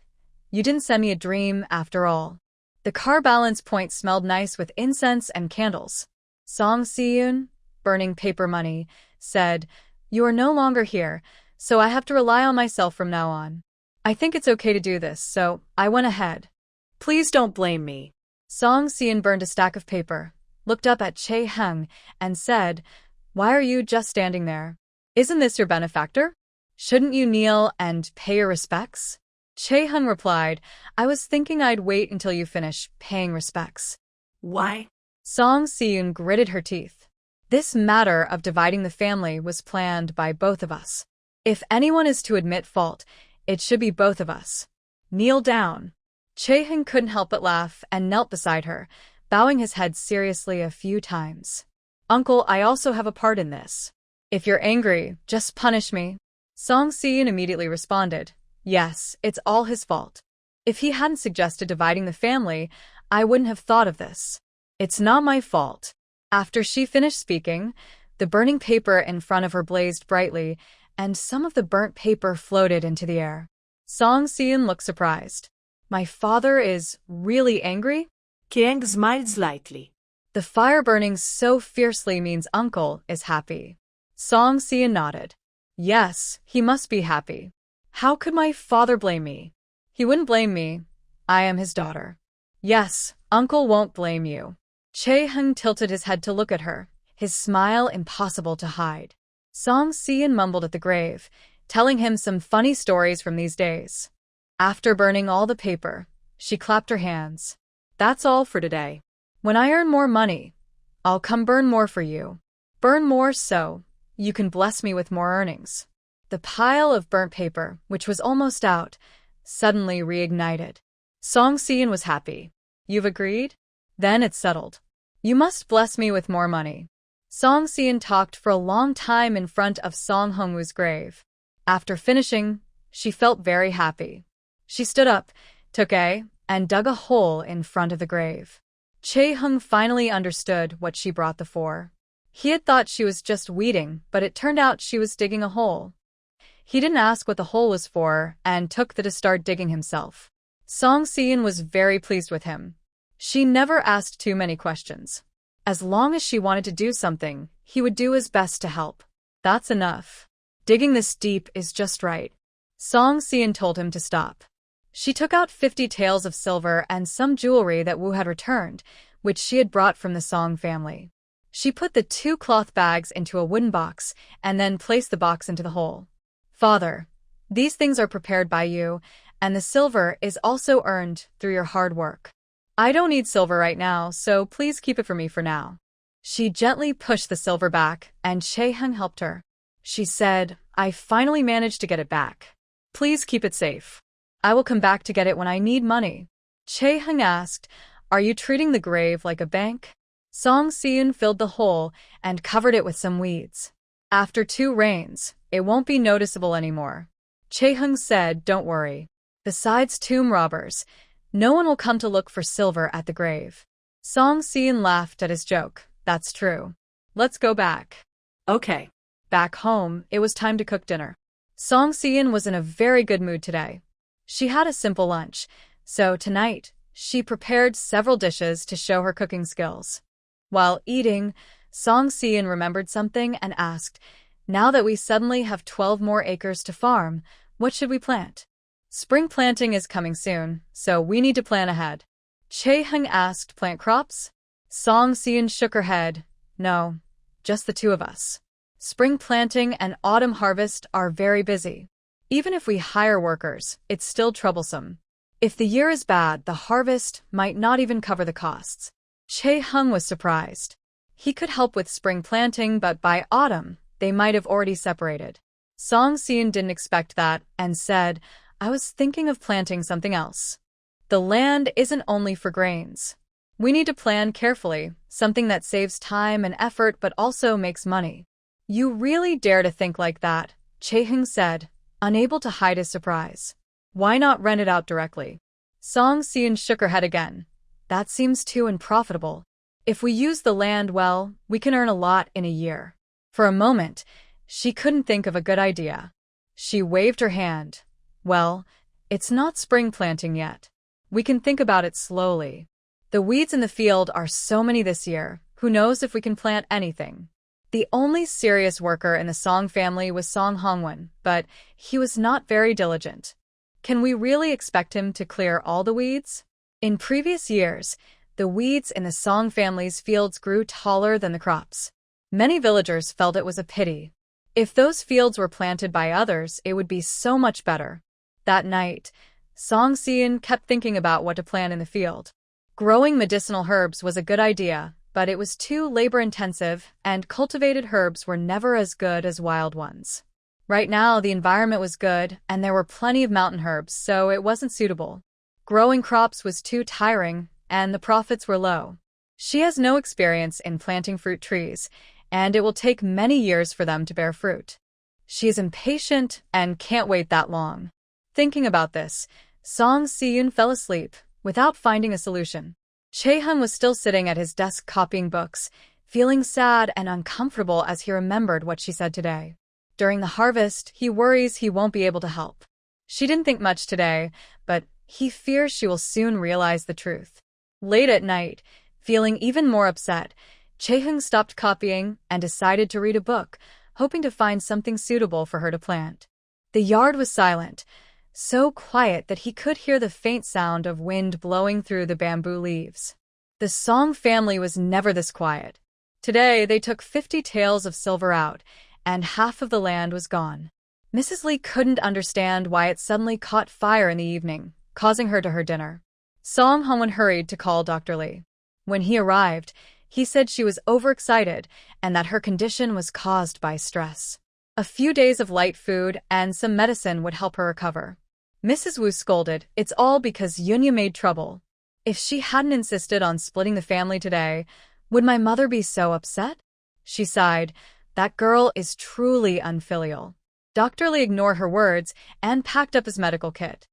You didn't send me a dream after all. The car balance point smelled nice with incense and candles. Song Siyun, burning paper money, said, You are no longer here, so I have to rely on myself from now on. I think it's okay to do this, so I went ahead. Please don't blame me. Song Xian burned a stack of paper, looked up at Che Hung, and said, Why are you just standing there? Isn't this your benefactor? Shouldn't you kneel and pay your respects? Che Hung replied, I was thinking I'd wait until you finish paying respects. Why? Song Xian gritted her teeth. This matter of dividing the family was planned by both of us. If anyone is to admit fault, it should be both of us. Kneel down. Che Hung couldn't help but laugh and knelt beside her, bowing his head seriously a few times. Uncle, I also have a part in this. If you're angry, just punish me. Song Xian immediately responded, Yes, it's all his fault. If he hadn't suggested dividing the family, I wouldn't have thought of this. It's not my fault. After she finished speaking, the burning paper in front of her blazed brightly, and some of the burnt paper floated into the air. Song Si-in looked surprised. My father is really angry? Kiang smiled slightly. The fire burning so fiercely means uncle is happy. Song Si-in nodded. Yes, he must be happy. How could my father blame me? He wouldn't blame me. I am his daughter. Yes, uncle won't blame you. Chae-hung tilted his head to look at her, his smile impossible to hide. Song Si-in mumbled at the grave, telling him some funny stories from these days. After burning all the paper, she clapped her hands. That's all for today. When I earn more money, I'll come burn more for you. Burn more so you can bless me with more earnings. The pile of burnt paper, which was almost out, suddenly reignited. Song Si-in was happy. You've agreed? Then it's settled. You must bless me with more money. Song Si-in talked for a long time in front of Song Hongwoo's grave. After finishing, she felt very happy. She stood up, took and dug a hole in front of the grave. Chae-hung finally understood what she brought the for. He had thought she was just weeding, but it turned out she was digging a hole. He didn't ask what the hole was for and took to start digging himself. Song Si-in was very pleased with him. She never asked too many questions. As long as she wanted to do something, he would do his best to help. That's enough. Digging this deep is just right. Song Si-in told him to stop. She took out 50 taels of silver and some jewelry that Wu had returned, which she had brought from the Song family. She put the 2 cloth bags into a wooden box and then placed the box into the hole. Father, these things are prepared by you, and the silver is also earned through your hard work. I don't need silver right now, so please keep it for me for now. She gently pushed the silver back, and Chae-hung helped her. She said, I finally managed to get it back. Please keep it safe. I will come back to get it when I need money. Chae-hung asked, Are you treating the grave like a bank? Song Si-in filled the hole and covered it with some weeds. After 2 rains, it won't be noticeable anymore. Chae-hung said, Don't worry. Besides tomb robbers, no one will come to look for silver at the grave. Song Si-in laughed at his joke. That's true. Let's go back. Okay. Back home, it was time to cook dinner. Song Si-in was in a very good mood today. She had a simple lunch, so tonight, she prepared several dishes to show her cooking skills. While eating, Song Si-in remembered something and asked, Now that we suddenly have 12 more acres to farm, what should we plant? Spring planting is coming soon, so we need to plan ahead. Chae-hung asked, Plant crops? Song Si-in shook her head. No, just the 2 of us. Spring planting and autumn harvest are very busy. Even if we hire workers, it's still troublesome. If the year is bad, the harvest might not even cover the costs. Chae-hung was surprised. He could help with spring planting, but by autumn, they might have already separated. Song Si-in didn't expect that and said, I was thinking of planting something else. The land isn't only for grains. We need to plan carefully, something that saves time and effort but also makes money. You really dare to think like that, Chae-hung said, unable to hide his surprise. Why not rent it out directly? Song Si-in shook her head again. That seems too unprofitable. If we use the land well, we can earn a lot in a year. For a moment, she couldn't think of a good idea. She waved her hand. Well, it's not spring planting yet. We can think about it slowly. The weeds in the field are so many this year, who knows if we can plant anything. The only serious worker in the Song family was Song Hongwon, but he was not very diligent. Can we really expect him to clear all the weeds? In previous years, the weeds in the Song family's fields grew taller than the crops. Many villagers felt it was a pity. If those fields were planted by others, it would be so much better. That night, Song Si-in kept thinking about what to plant in the field. Growing medicinal herbs was a good idea, but it was too labor-intensive, and cultivated herbs were never as good as wild ones. Right now, the environment was good, and there were plenty of mountain herbs, so it wasn't suitable. Growing crops was too tiring, and the profits were low. She has no experience in planting fruit trees, and it will take many years for them to bear fruit. She is impatient and can't wait that long. Thinking about this, Song Si-yoon fell asleep, without finding a solution. Chae-hun was still sitting at his desk copying books, feeling sad and uncomfortable as he remembered what she said today. During the harvest, he worries he won't be able to help. She didn't think much today, but he fears she will soon realize the truth. Late at night, feeling even more upset, Chae-hun stopped copying and decided to read a book, hoping to find something suitable for her to plant. The yard was silent, so quiet that he could hear the faint sound of wind blowing through the bamboo leaves. The Song family was never this quiet. Today, they took 50 taels of silver out, and half of the land was gone. Mrs. Lee couldn't understand why it suddenly caught fire in the evening, causing her to her dinner. Song Hyun hurried to call Dr. Lee. When he arrived, he said she was overexcited and that her condition was caused by stress. A few days of light food and some medicine would help her recover. Mrs. Wu scolded, "It's all because Yunya made trouble. If she hadn't insisted on splitting the family today, would my mother be so upset?" She sighed, "That girl is truly unfilial." Dr. Lee ignored her words and packed up his medical kit.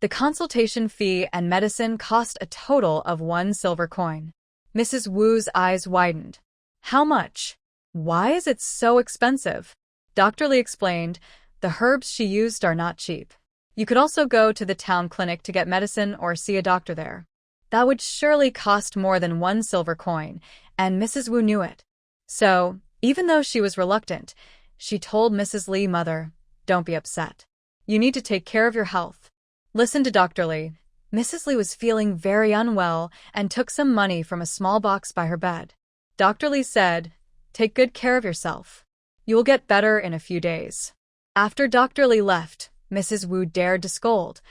The consultation fee and medicine cost a total of 1 silver coin. Mrs. Wu's eyes widened. "How much? Why is it so expensive?" Dr. Lee explained, "The herbs she used are not cheap. You could also go to the town clinic to get medicine or see a doctor there. That would surely cost more than 1 silver coin, and Mrs. Wu knew it. So, even though she was reluctant, she told Mrs. Lee, "Mother, don't be upset. You need to take care of your health. Listen to Dr. Lee." Mrs. Lee was feeling very unwell and took some money from a small box by her bed. Dr. Lee said, "Take good care of yourself. You will get better in a few days." After Dr. Lee left, Mrs. Wu dared to scold.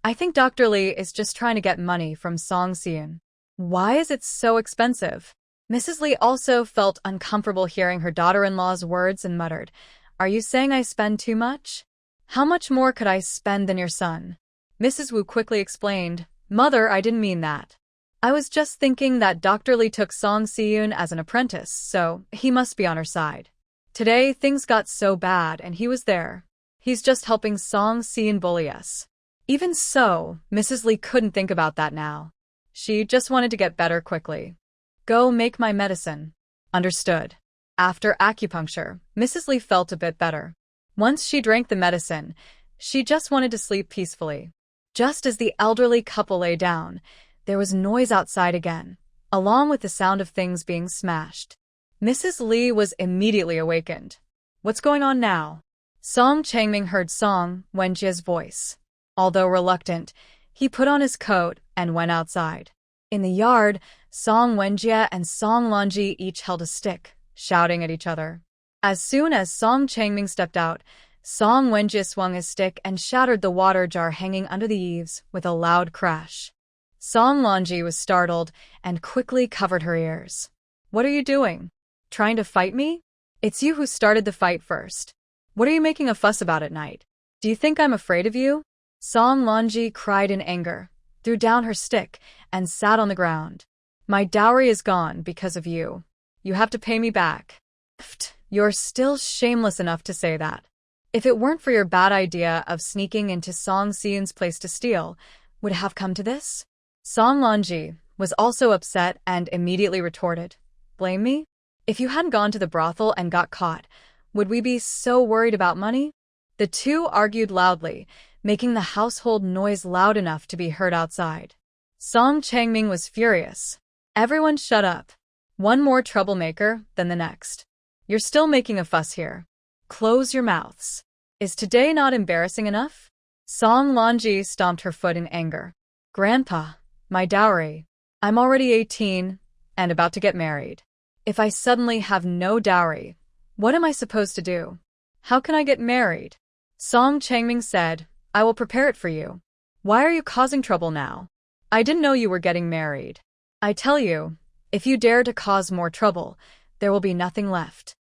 I think Dr. Lee is just trying to get money from Song Si-yoon. Why is it so expensive?" Mrs. Lee also felt uncomfortable hearing her daughter-in-law's words and muttered, "Are you saying I spend too much? How much more could I spend than your son?" Mrs. Wu quickly explained, "Mother, I didn't mean that. I was just thinking that Dr. Lee took Song Si-yoon as an apprentice, so he must be on her side. Today, things got so bad and he was there. He's just helping Song Si-yoon bully us." Even so, Mrs. Lee couldn't think about that now. She just wanted to get better quickly. "Go make my medicine." Understood. After acupuncture, Mrs. Lee felt a bit better. Once she drank the medicine, she just wanted to sleep peacefully. Just as the elderly couple lay down, there was noise outside again, along with the sound of things being smashed. Mrs. Lee was immediately awakened. "What's going on now?" Song Changming heard Song Wenjie's voice. Although reluctant, he put on his coat and went outside. In the yard, Song Wenjie and Song Lonji each held a stick, shouting at each other. As soon as Song Changming stepped out, Song Wenjie swung his stick and shattered the water jar hanging under the eaves with a loud crash. Song Lonji was startled and quickly covered her ears. "What are you doing? Trying to fight me? It's you who started the fight first. What are you making a fuss about at night? Do you think I'm afraid of you?" Song Lonji cried in anger, threw down her stick, and sat on the ground. "My dowry is gone because of you. You have to pay me back." "Pfft, you're still shameless enough to say that. If it weren't for your bad idea of sneaking into Song Si-yoon's place to steal, would it have come to this?" Song Lonji was also upset and immediately retorted, "Blame me? If you hadn't gone to the brothel and got caught, would we be so worried about money?" The two argued loudly, making the household noise loud enough to be heard outside. Song Changming was furious. "Everyone shut up. One more troublemaker than the next. You're still making a fuss here. Close your mouths. Is today not embarrassing enough?" Song Lonji stomped her foot in anger. "Grandpa, my dowry. I'm already 18 and about to get married. If I suddenly have no dowry, what am I supposed to do? How can I get married?" Song Changming said, "I will prepare it for you. Why are you causing trouble now? I didn't know you were getting married. I tell you, if you dare to cause more trouble, there will be nothing left.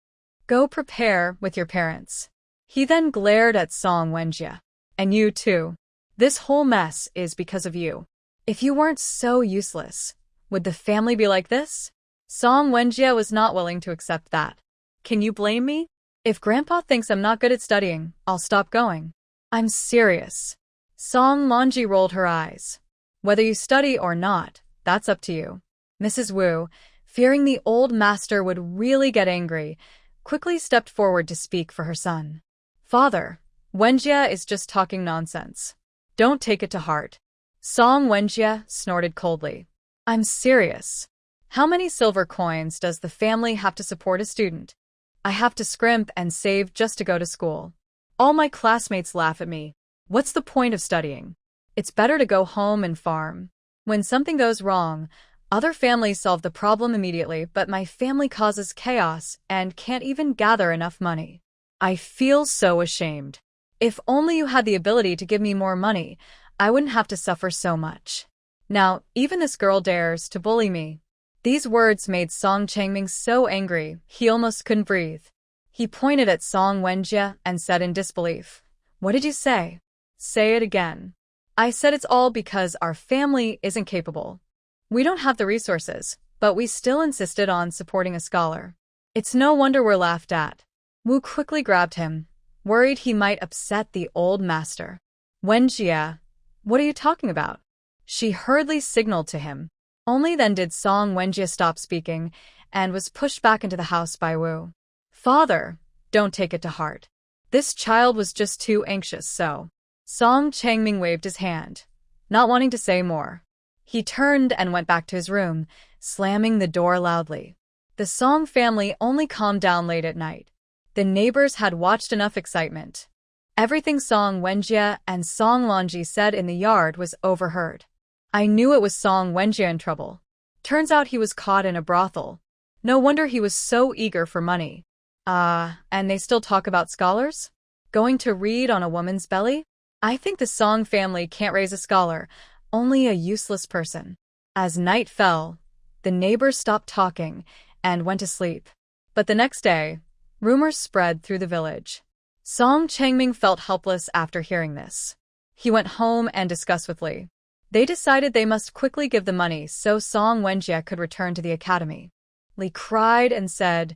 Go prepare with your parents." He then glared at Song Wenjie. "And you too. This whole mess is because of you. If you weren't so useless, would the family be like this?" Song Wenjie was not willing to accept that. "Can you blame me? If Grandpa thinks I'm not good at studying, I'll stop going. I'm serious. Song Lonji rolled her eyes. Whether you study or not, that's up to you. Mrs. Wu, fearing the old master would really get angry, quickly stepped forward to speak for her son. Father, Wenjie is just talking nonsense. Don't take it to heart. Song Wenjie snorted coldly. I'm serious. How many silver coins does the family have to support a student? I have to scrimp and save just to go to school. All my classmates laugh at me. What's the point of studying? It's better to go home and farm. When something goes wrong, other families solve the problem immediately, but my family causes chaos and can't even gather enough money. I feel so ashamed. If only you had the ability to give me more money, I wouldn't have to suffer so much. Now, even this girl dares to bully me. These words made Song Changming so angry, he almost couldn't breathe. He pointed at Song Wenjie and said in disbelief, What did you say? Say it again. I said it's all because our family isn't capable. We don't have the resources, but we still insisted on supporting a scholar. It's no wonder we're laughed at. Wu quickly grabbed him, worried he might upset the old master. Wenjie, what are you talking about? She hurriedly signaled to him. Only then did Song Wenjie stop speaking and was pushed back into the house by Wu. Father, don't take it to heart. This child was just too anxious, so. Song Changming waved his hand, not wanting to say more. He turned and went back to his room, slamming the door loudly. The Song family only calmed down late at night. The neighbors had watched enough excitement. Everything Song Wenjie and Song Lonji said in the yard was overheard. I knew it was Song Wenjie in trouble. Turns out he was caught in a brothel. No wonder he was so eager for money. And they still talk about scholars? Going to read on a woman's belly? I think the Song family can't raise a scholar, only a useless person. As night fell, the neighbors stopped talking and went to sleep. But the next day, rumors spread through the village. Song Changming felt helpless after hearing this. He went home and discussed with Li. They decided they must quickly give the money so Song Wenjie could return to the academy. Li cried and said,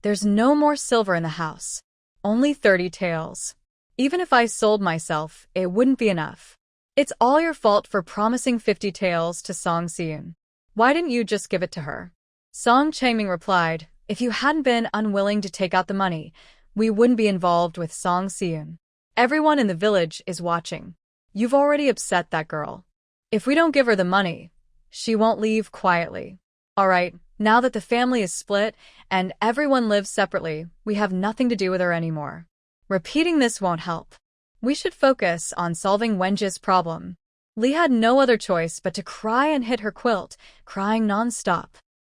There's no more silver in the house. Only 30 taels. Even if I sold myself, it wouldn't be enough. It's all your fault for promising 50 taels to Song Seun. Why didn't you just give it to her? Song Changming replied, If you hadn't been unwilling to take out the money, we wouldn't be involved with Song Seun. Everyone in the village is watching. You've already upset that girl. If we don't give her the money, she won't leave quietly. All right, now that the family is split and everyone lives separately, we have nothing to do with her anymore. Repeating this won't help. We should focus on solving Wenjie's problem. Li had no other choice but to cry and hit her quilt, crying nonstop.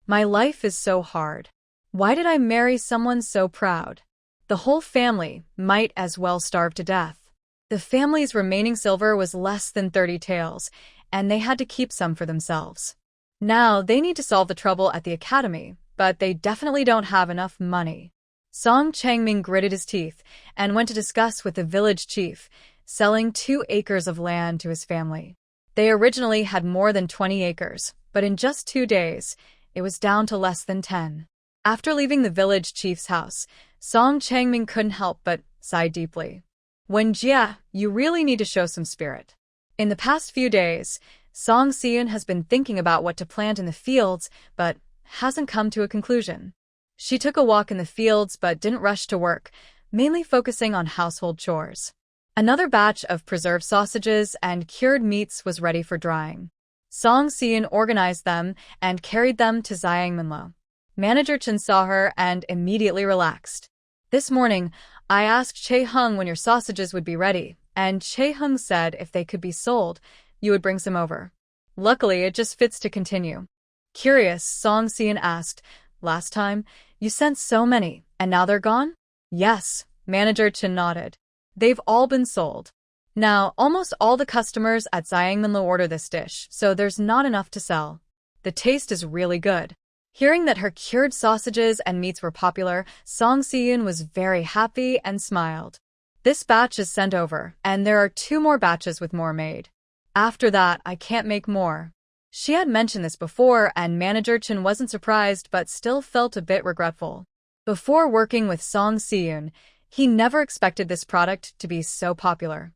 My life is so hard. Why did I marry someone so proud? The whole family might as well starve to death. The family's remaining silver was less than 30 taels, and they had to keep some for themselves. Now they need to solve the trouble at the academy, but they definitely don't have enough money. Song Changming gritted his teeth and went to discuss with the village chief, selling 2 acres of land to his family. They originally had more than 20 acres, but in just 2 days, it was down to less than 10. After leaving the village chief's house, Song Changming couldn't help but sigh deeply. Wenjie, you really need to show some spirit. In the past few days, Song Seun has been thinking about what to plant in the fields, but hasn't come to a conclusion. She took a walk in the fields but didn't rush to work, mainly focusing on household chores. Another batch of preserved sausages and cured meats was ready for drying. Song Seun organized them and carried them to Manhwa. Manager Chen saw her and immediately relaxed. This morning, I asked Chae Hung when your sausages would be ready, and Chae Hung said if they could be sold, you would bring some over. Luckily, it just fits to continue. Curious, Song Seun asked, Last time, you sent so many, and now they're gone? Yes, Manager Chen nodded. They've all been sold. Now, almost all the customers at Manhwa order this dish, so there's not enough to sell. The taste is really good. Hearing that her cured sausages and meats were popular, Song Seun was very happy and smiled. This batch is sent over, and there are 2 more batches with more made. After that, I can't make more. She had mentioned this before, and Manager Chen wasn't surprised but still felt a bit regretful. Before working with Song Seun, He never expected this product to be so popular.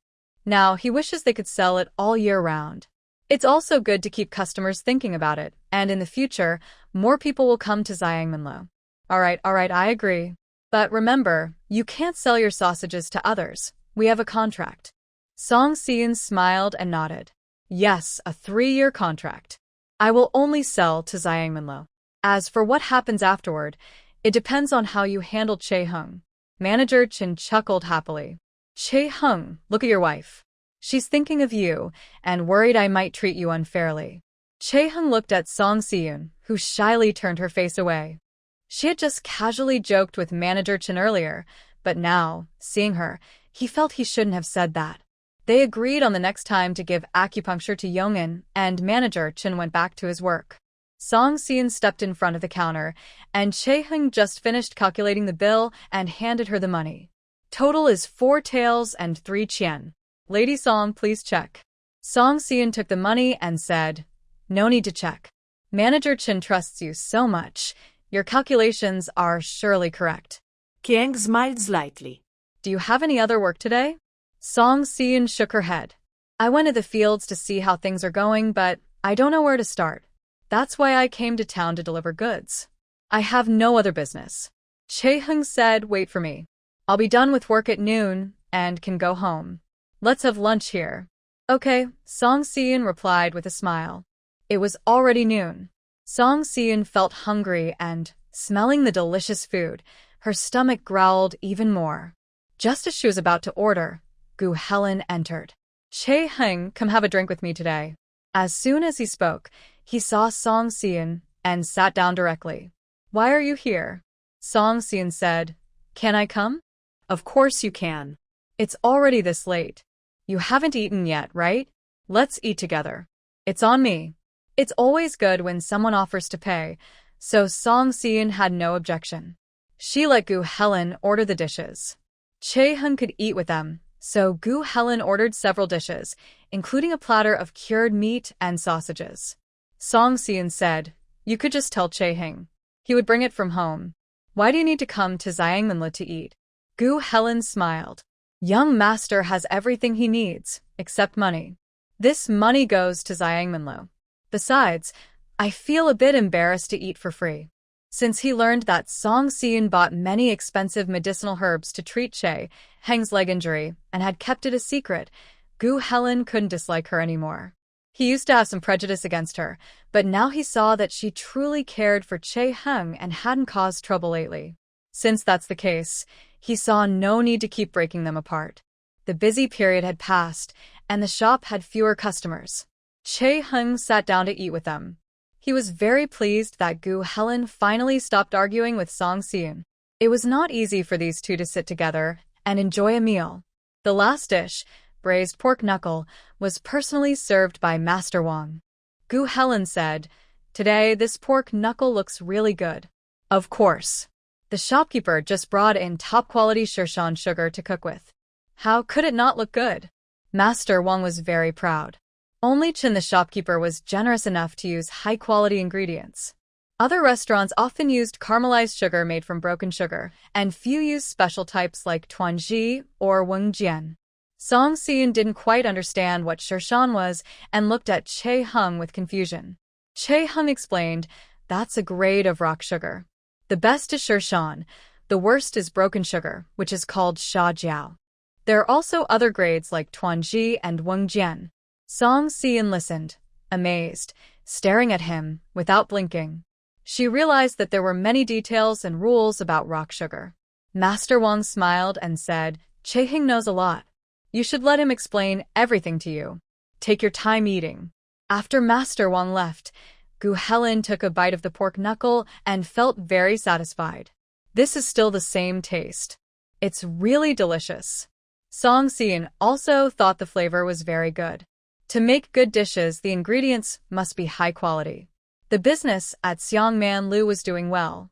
Now, he wishes they could sell it all year round. It's also good to keep customers thinking about it, and in the future, more people will come to Zhangmenlo. Alright, I agree. But remember, you can't sell your sausages to others. We have a contract. Song Seon smiled and nodded. Yes, a 3-year contract. I will only sell to Zhangmenlo. As for what happens afterward, it depends on how you handle Chae-hung. Manager Chin chuckled happily. Chae-hung, look at your wife. She's thinking of you and worried I might treat you unfairly. Chae-hung looked at Song Seon, who shyly turned her face away. She had just casually joked with Manager Chin earlier, but now, seeing her, he felt he shouldn't have said that. They agreed on the next time to give acupuncture to Yongin, and Manager Chin went back to his work. Song Seon stepped in front of the counter, and Chae-hung just finished calculating the bill and handed her the money. Total is 4 taels and 3 chien. Lady Song, please check. Song Seon took the money and said, no need to check. Manager Chin trusts you so much. Your calculations are surely correct. Kyang smiled slightly. Do you have any other work today? Song Seon shook her head. I went to the fields to see how things are going, but I don't know where to start. That's why I came to town to deliver goods. I have no other business. Chae-hung said, wait for me. I'll be done with work at noon and can go home. Let's have lunch here. Okay, Song Seon replied with a smile. It was already noon. Song Seon felt hungry and, smelling the delicious food, her stomach growled even more. Just as she was about to order, Gu Helen entered. Chae-hung, come have a drink with me today. As soon as he spoke, he saw Song Seon and sat down directly. Why are you here? Song Seon said, can I come? Of course you can. It's already this late. You haven't eaten yet, right? Let's eat together. It's on me. It's always good when someone offers to pay, so Song Seon had no objection. She let Gu Helen order the dishes. Chae-hung could eat with them, so Gu Helen ordered several dishes, including a platter of cured meat and sausages. Song Seon said, you could just tell Chae-hung. He would bring it from home. Why do you need to come to Zhangmenlo to eat? Gu Helen smiled. Young master has everything he needs, except money. This money goes to Zhangmenlo. Besides, I feel a bit embarrassed to eat for free. Since he learned that Song Seon bought many expensive medicinal herbs to treat Chae-hung's leg injury and had kept it a secret, Gu Helen couldn't dislike her anymore. He used to have some prejudice against her, but now he saw that she truly cared for Chae-hung and hadn't caused trouble lately. Since that's the case, he saw no need to keep breaking them apart. The busy period had passed, and the shop had fewer customers. Chae-hung sat down to eat with them. He was very pleased that Gu Helen finally stopped arguing with Song Seon. It was not easy for these two to sit together and enjoy a meal. The last dish, braised pork knuckle, was personally served by Master Wang. Gu Helen said, today this pork knuckle looks really good. Of course. The shopkeeper just brought in top-quality Shershan sugar to cook with. How could it not look good? Master Wang was very proud. Only Chin the shopkeeper was generous enough to use high-quality ingredients. Other restaurants often used caramelized sugar made from broken sugar, and few used special types like Tuanji or Wengjian. Song Seon didn't quite understand what Shershan was and looked at Chae-hung with confusion. Chae-hung explained, that's a grade of rock sugar. The best is Shershan, the worst is broken sugar, which is called Shajiao. There are also other grades like Tuanji and Wengjian. Song Seon listened, amazed, staring at him, without blinking. She realized that there were many details and rules about rock sugar. Master Wang smiled and said, Chae-hung knows a lot. You should let him explain everything to you. Take your time eating. After Master Wang left, Gu Helen took a bite of the pork knuckle and felt very satisfied. This is still the same taste. It's really delicious. Song Seon also thought the flavor was very good. To make good dishes, the ingredients must be high quality. The business at Xiangmanlu was doing well.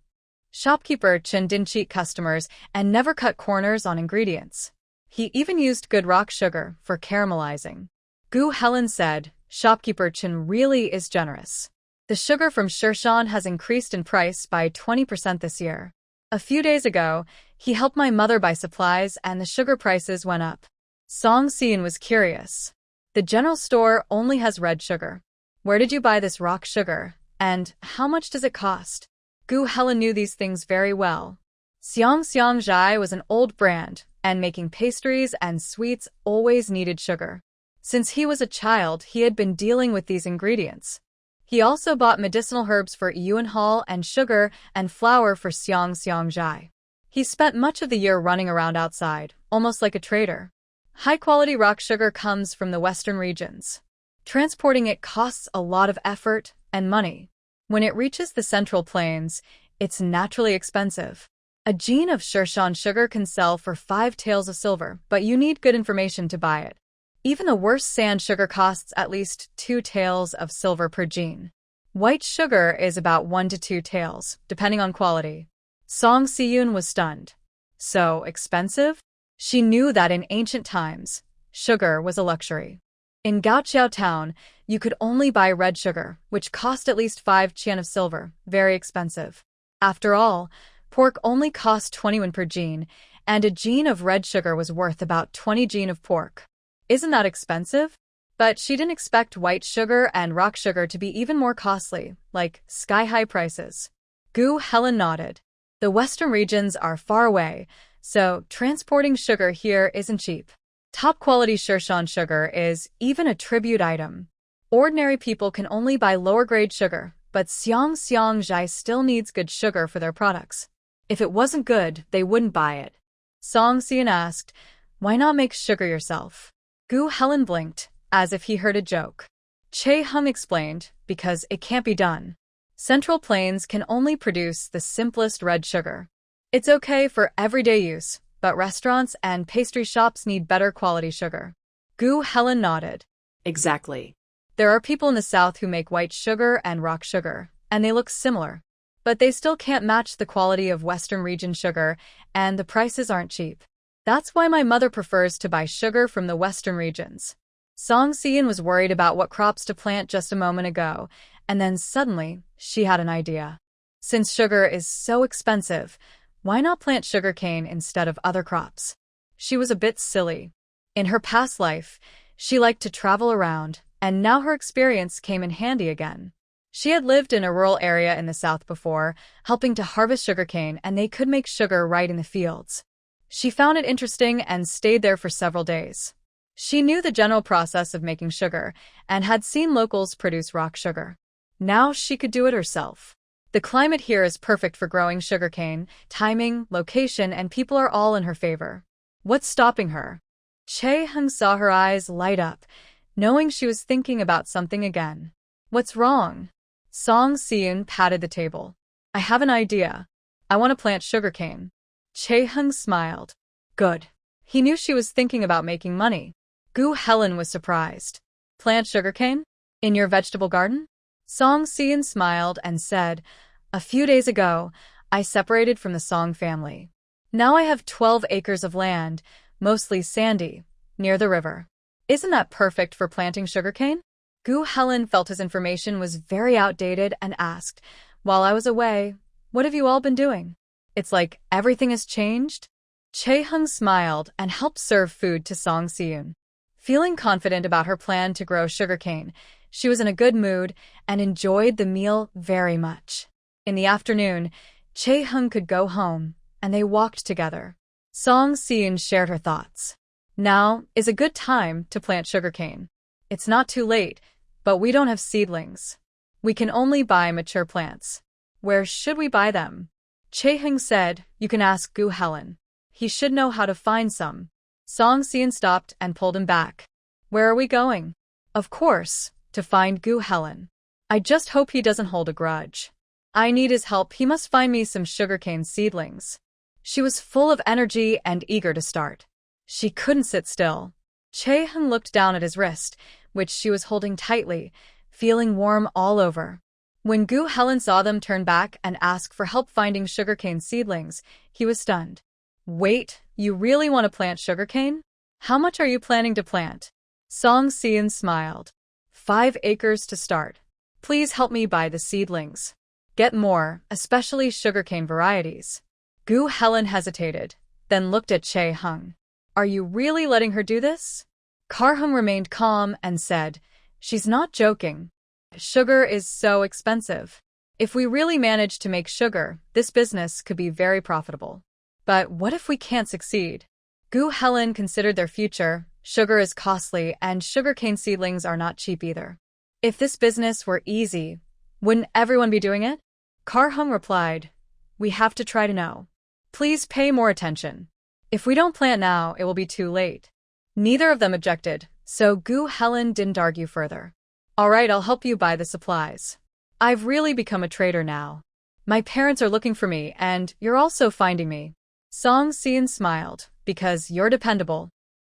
Shopkeeper Chen didn't cheat customers and never cut corners on ingredients. He even used good rock sugar for caramelizing. Gu Helen said, Shopkeeper Chen really is generous. The sugar from Shershan has increased in price by 20% this year. A few days ago, he helped my mother buy supplies and the sugar prices went up. Song Si-eun was curious. The general store only has red sugar. Where did you buy this rock sugar? And how much does it cost? Gu Helen knew these things very well. Seong Jai was an old brand, and making pastries and sweets always needed sugar. Since he was a child, he had been dealing with these ingredients. He also bought medicinal herbs for Yuan Hall and sugar and flour for Seong Jai. He spent much of the year running around outside, almost like a trader. High-quality rock sugar comes from the western regions. Transporting it costs a lot of effort and money. When it reaches the Central Plains, it's naturally expensive. A jean of Shishan sugar can sell for 5 taels of silver, but you need good information to buy it. Even the worst sand sugar costs at least 2 taels of silver per jean. White sugar is about 1 to 2 taels, depending on quality. Song Si-eun was stunned. So expensive? She knew that in ancient times, sugar was a luxury. In Gaoqiao town, you could only buy red sugar, which cost at least 5 qian of silver, very expensive. After all, pork only cost 20 won per jean, and a jean of red sugar was worth about 20 jean of pork. Isn't that expensive? But she didn't expect white sugar and rock sugar to be even more costly, like sky-high prices. Gu Helen nodded. The western regions are far away, so transporting sugar here isn't cheap. Top-quality Shishan sugar is even a tribute item. Ordinary people can only buy lower-grade sugar, but Seong Jai still needs good sugar for their products. If it wasn't good, they wouldn't buy it. Song Si-eun asked, "Why not make sugar yourself?" Gu Helen blinked, as if he heard a joke. Chae Hung explained, "Because it can't be done. Central Plains can only produce the simplest red sugar. It's okay for everyday use, but restaurants and pastry shops need better quality sugar." Gu Helen nodded. Exactly. There are people in the South who make white sugar and rock sugar, and they look similar. But they still can't match the quality of Western region sugar, and the prices aren't cheap. That's why my mother prefers to buy sugar from the Western regions. Song Si-eun was worried about what crops to plant just a moment ago, and then suddenly, she had an idea. Since sugar is so expensive, why not plant sugarcane instead of other crops? She was a bit silly. In her past life, she liked to travel around, and now her experience came in handy again. She had lived in a rural area in the South before, helping to harvest sugarcane, and they could make sugar right in the fields. She found it interesting and stayed there for several days. She knew the general process of making sugar and had seen locals produce rock sugar. Now she could do it herself. The climate here is perfect for growing sugarcane, timing, location, and people are all in her favor. What's stopping her? Chae Hung saw her eyes light up, knowing she was thinking about something again. What's wrong? Song Si-eun patted the table. I have an idea. I want to plant sugarcane. Chae Hung smiled. Good. He knew she was thinking about making money. Gu Helen was surprised. Plant sugarcane? In your vegetable garden? Song Si-eun smiled and said, "A few days ago, I separated from the Song family. Now I have 12 acres of land, mostly sandy, near the river. Isn't that perfect for planting sugarcane?" Gu Helen felt his information was very outdated and asked, "While I was away, what have you all been doing? It's like everything has changed?" Chae Hung smiled and helped serve food to Song Si-eun. Feeling confident about her plan to grow sugarcane, she was in a good mood and enjoyed the meal very much. In the afternoon, Chae Hung could go home, and they walked together. Song Si-eun shared her thoughts. Now is a good time to plant sugarcane. It's not too late, but we don't have seedlings. We can only buy mature plants. Where should we buy them? Chae Hung said, "You can ask Gu Helen. He should know how to find some." Song Si-eun stopped and pulled him back. "Where are we going?" "Of course, to find Gu Helen. I just hope he doesn't hold a grudge. I need his help. He must find me some sugarcane seedlings." She was full of energy and eager to start. She couldn't sit still. Chae Hung looked down at his wrist, which she was holding tightly, feeling warm all over. When Gu Helen saw them turn back and ask for help finding sugarcane seedlings, he was stunned. "Wait, you really want to plant sugarcane? How much are you planning to plant?" Song Si-eun smiled. 5 acres to start. Please help me buy the seedlings. Get more, especially sugarcane varieties. Gu Helen hesitated, then looked at Chae Hung. Are you really letting her do this? Kar Hung remained calm and said, she's not joking. Sugar is so expensive. If we really manage to make sugar, this business could be very profitable. But what if we can't succeed? Gu Helen considered their future. Sugar is costly and sugarcane seedlings are not cheap either. If this business were easy, wouldn't everyone be doing it? Kar Hung replied, we have to try to know. Please pay more attention. If we don't plant now, it will be too late. Neither of them objected, so Gu Helen didn't argue further. All right, I'll help you buy the supplies. I've really become a trader now. My parents are looking for me, and you're also finding me. Song Seon smiled, because you're dependable.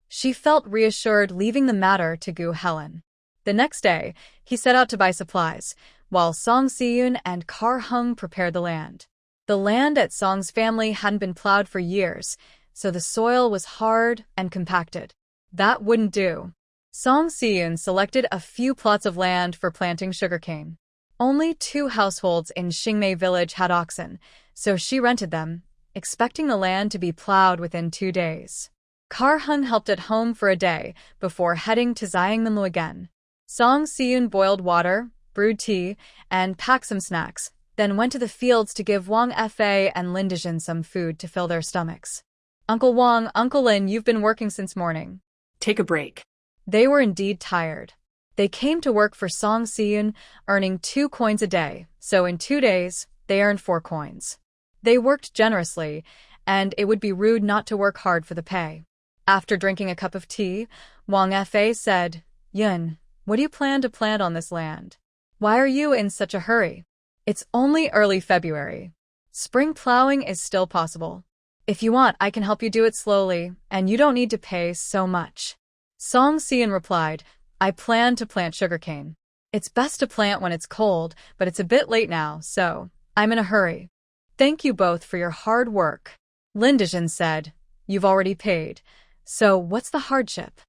She felt reassured, leaving the matter to Gu Helen. The next day, he set out to buy supplies, while Song Seon and Kar Hung prepared the land. The land at Song's family hadn't been plowed for years, so the soil was hard and compacted. That wouldn't do. Song Seon selected a few plots of land for planting sugarcane. Only 2 households in Xingmei village had oxen, so she rented them, expecting the land to be plowed within 2 days. Kar Hung helped at home for a day before heading to Xiangmenlo again. Song Seon boiled water, brewed tea, and packed some snacks, then went to the fields to give Wang Fa and Lin Dejin some food to fill their stomachs. Uncle Wang, Uncle Lin, you've been working since morning. Take a break. They were indeed tired. They came to work for Song Seon, earning 2 coins a day, so in 2 days, they earned 4 coins. They worked generously, and it would be rude not to work hard for the pay. After drinking a cup of tea, Wang Fa said, Yun, what do you plan to plant on this land? Why are you in such a hurry? It's only early February. Spring plowing is still possible. If you want, I can help you do it slowly, and you don't need to pay so much. Song Seon replied, I plan to plant sugarcane. It's best to plant when it's cold, but it's a bit late now, so I'm in a hurry. Thank you both for your hard work. Lin Dejin said, you've already paid, so what's the hardship?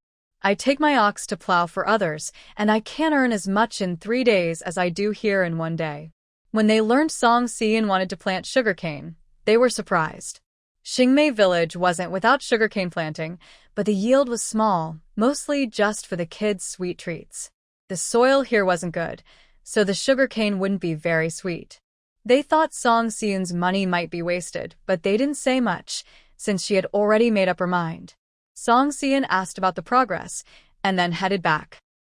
I take my ox to plow for others, and I can't earn as much in 3 days as I do here in 1 day. When they learned Song Seon wanted to plant sugarcane, they were surprised. Xingmei village wasn't without sugarcane planting, but the yield was small, mostly just for the kids' sweet treats. The soil here wasn't good, so the sugarcane wouldn't be very sweet. They thought Song Seon's money might be wasted, but they didn't say much, since she had already made up her mind. Song Seon asked about the progress, and then headed back.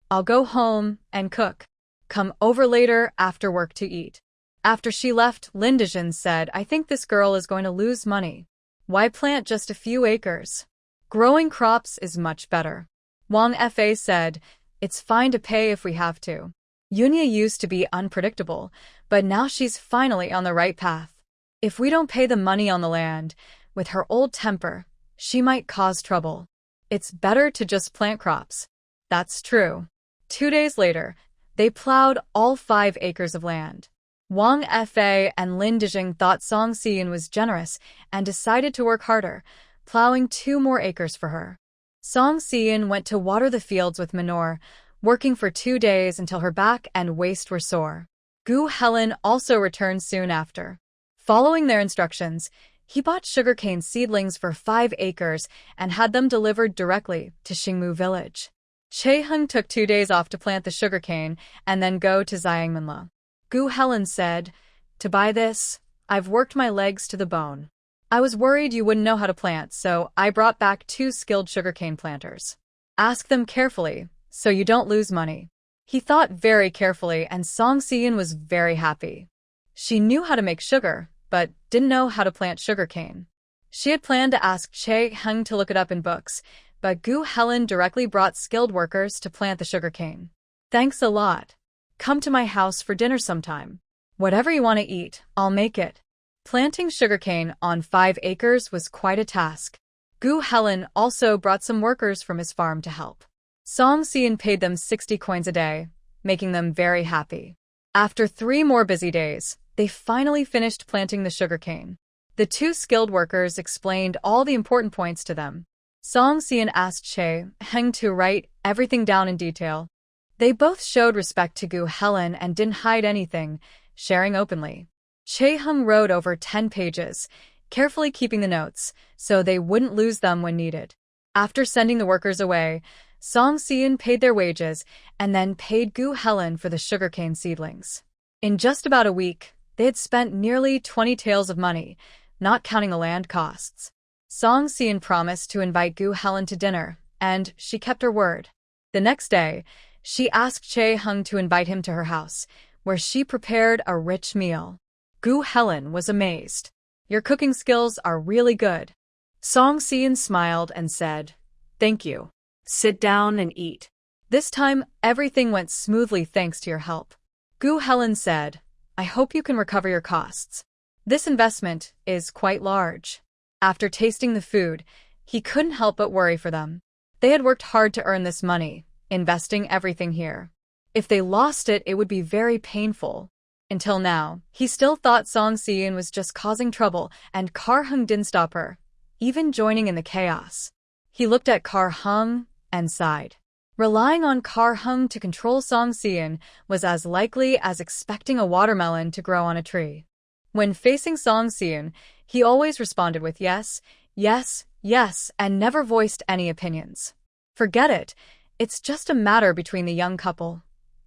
I'll go home and cook. Come over later after work to eat. After she left, Lin Dejin said, I think this girl is going to lose money. Why plant just a few acres? Growing crops is much better. Wang Fa said, it's fine to pay if we have to. Yunya used to be unpredictable, but now she's finally on the right path. If we don't pay the money on the land, with her old temper, she might cause trouble. It's better to just plant crops. That's true. 2 days later, they plowed all 5 acres of land. Wang Fa and Lin Dejin thought Song Seon was generous and decided to work harder, plowing 2 more acres for her. Song Seon went to water the fields with manure, working for 2 days until her back and waist were sore. Gu Helen also returned soon after. Following their instructions, he bought sugarcane seedlings for 5 acres and had them delivered directly to Xingmu village. Chae Hung took 2 days off to plant the sugarcane and then go to Xiangmenlo. Gu Helen said, to buy this, I've worked my legs to the bone. I was worried you wouldn't know how to plant, so I brought back 2 skilled sugarcane planters. Ask them carefully, so you don't lose money. He thought very carefully, and Song Seon was very happy. She knew how to make sugar, but didn't know how to plant sugarcane. She had planned to ask Chae Hung to look it up in books, but Gu Helen directly brought skilled workers to plant the sugarcane. Thanks a lot. Come to my house for dinner sometime. Whatever you want to eat, I'll make it. Planting sugarcane on 5 acres was quite a task. Gu Helen also brought some workers from his farm to help. Song Seon paid them 60 coins a day, making them very happy. After 3 more busy days, they finally finished planting the sugarcane. The 2 skilled workers explained all the important points to them. Song Seon asked Chae Hung to write everything down in detail. They both showed respect to Gu Helen and didn't hide anything, sharing openly. Chae Hung wrote over 10 pages, carefully keeping the notes so they wouldn't lose them when needed. After sending the workers away, Song Si-in paid their wages and then paid Gu Helen for the sugarcane seedlings. In just about a week, they had spent nearly 20 taels of money, not counting the land costs. Song Si-in promised to invite Gu Helen to dinner, and she kept her word. The next day, she asked Chae Hung to invite him to her house, where she prepared a rich meal. Gu Helen was amazed. "Your cooking skills are really good." Song Si-in smiled and said, "Thank you. Sit down and eat." This time, everything went smoothly thanks to your help. Gu Helen said, "I hope you can recover your costs. This investment is quite large." After tasting the food, he couldn't help but worry for them. They had worked hard to earn this money, investing everything here. If they lost it, it would be very painful. Until now, he still thought Song Si-in was just causing trouble, and Kar Hung didn't stop her, even joining in the chaos. He looked at Kar Hung and sighed. Relying on Kar Hung to control Song Si-in was as likely as expecting a watermelon to grow on a tree. When facing Song Si-in, he always responded with yes, yes, yes, and never voiced any opinions. Forget it. It's just a matter between the young couple.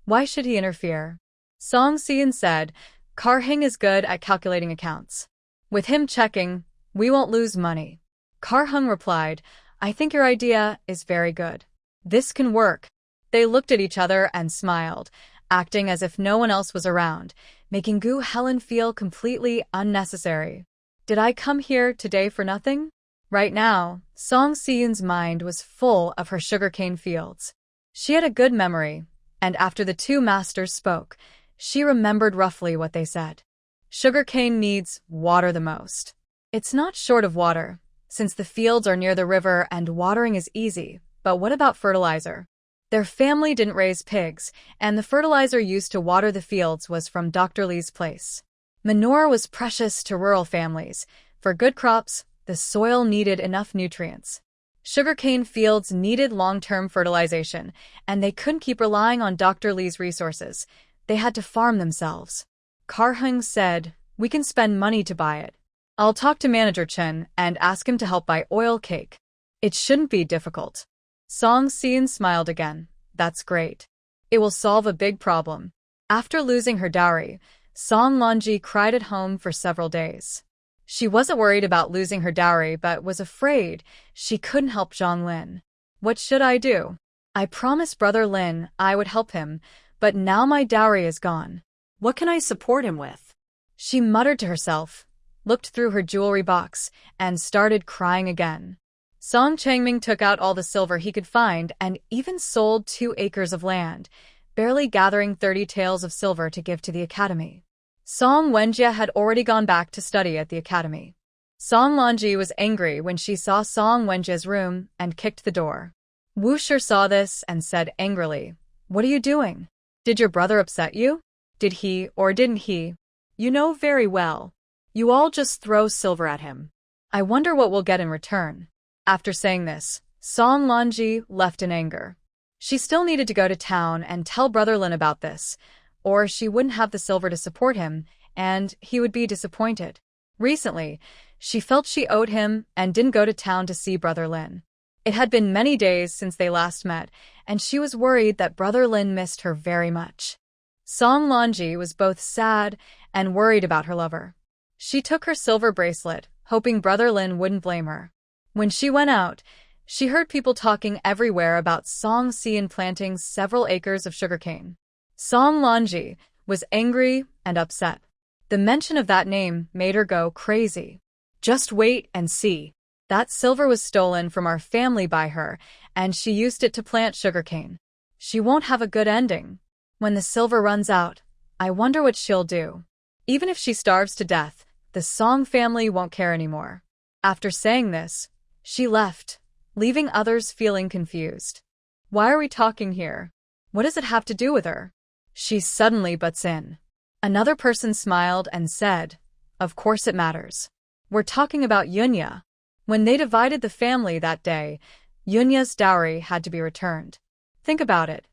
Why should he interfere? Song Si-in said, "Kar Hing is good at calculating accounts. With him checking, we won't lose money." Kar Hung replied, "I think your idea is very good. This can work." They looked at each other and smiled, acting as if no one else was around, making Gu Helen feel completely unnecessary. Did I come here today for nothing? Right now, Song Si-in's mind was full of her sugarcane fields. She had a good memory, and after the two masters spoke, she remembered roughly what they said. Sugarcane needs water the most. It's not short of water, since the fields are near the river and watering is easy, but what about fertilizer? Their family didn't raise pigs, and the fertilizer used to water the fields was from Dr. Lee's place. Manure was precious to rural families. For good crops, the soil needed enough nutrients. Sugarcane fields needed long-term fertilization, and they couldn't keep relying on Dr. Lee's resources. They had to farm themselves. Kar Hung said, "We can spend money to buy it. I'll talk to Manager Chen and ask him to help buy oil cake. It shouldn't be difficult." Song Si-in smiled again. "That's great. It will solve a big problem." After losing her dowry, Song Lonji cried at home for several days. She wasn't worried about losing her dowry but was afraid she couldn't help Zhang Lin. "What should I do? I promised Brother Lin I would help him, but now my dowry is gone. What can I support him with?" She muttered to herself, looked through her jewelry box, and started crying again. Song Changming took out all the silver he could find and even sold 2 acres of land, barely gathering 30 taels of silver to give to the academy. Song Wenjie had already gone back to study at the academy. Song Lonji was angry when she saw Song Wenjie's room and kicked the door. Wu Shi saw this and said angrily, "What are you doing? Did your brother upset you? Did he or didn't he? You know very well. You all just throw silver at him. I wonder what we'll get in return." After saying this, Song Lonji left in anger. She still needed to go to town and tell Brother Lin about this, or she wouldn't have the silver to support him, and he would be disappointed. Recently, she felt she owed him and didn't go to town to see Brother Lin. It had been many days since they last met, and she was worried that Brother Lin missed her very much. Song Lonji was both sad and worried about her lover. She took her silver bracelet, hoping Brother Lin wouldn't blame her. When she went out, she heard people talking everywhere about Song Si-in planting several acres of sugarcane. Song Lonji was angry and upset. The mention of that name made her go crazy. "Just wait and see. That silver was stolen from our family by her, and she used it to plant sugarcane. She won't have a good ending. When the silver runs out, I wonder what she'll do. Even if she starves to death, the Song family won't care anymore." After saying this, she left, leaving others feeling confused. "Why are we talking here? What does it have to do with her?" She suddenly butts in. Another person smiled and said, "Of course it matters. We're talking about Yunya. When they divided the family that day, Yunya's dowry had to be returned. Think about it.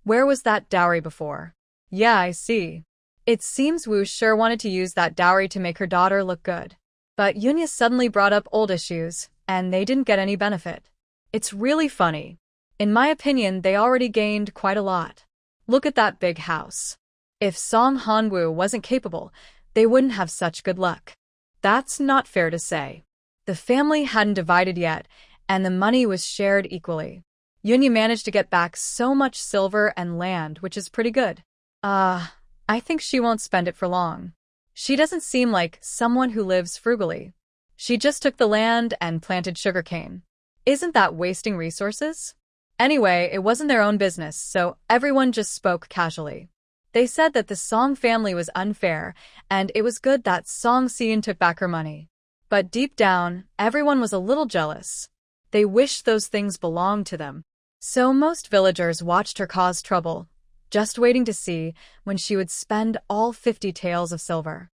Where was that dowry before?" "Yeah, I see. It seems Wu sure wanted to use that dowry to make her daughter look good." But Yunya suddenly brought up old issues, and they didn't get any benefit. It's really funny. In my opinion, they already gained quite a lot. Look at that big house. If Song Hanwoo wasn't capable, they wouldn't have such good luck. That's not fair to say. The family hadn't divided yet, and the money was shared equally. Yunya managed to get back so much silver and land, which is pretty good. I think she won't spend it for long. She doesn't seem like someone who lives frugally. She just took the land and planted sugarcane. Isn't that wasting resources? Anyway, it wasn't their own business, so everyone just spoke casually. They said that the Song family was unfair, and it was good that Song Seon took back her money. But deep down, everyone was a little jealous. They wished those things belonged to them. So most villagers watched her cause trouble, just waiting to see when she would spend all 50 taels of silver.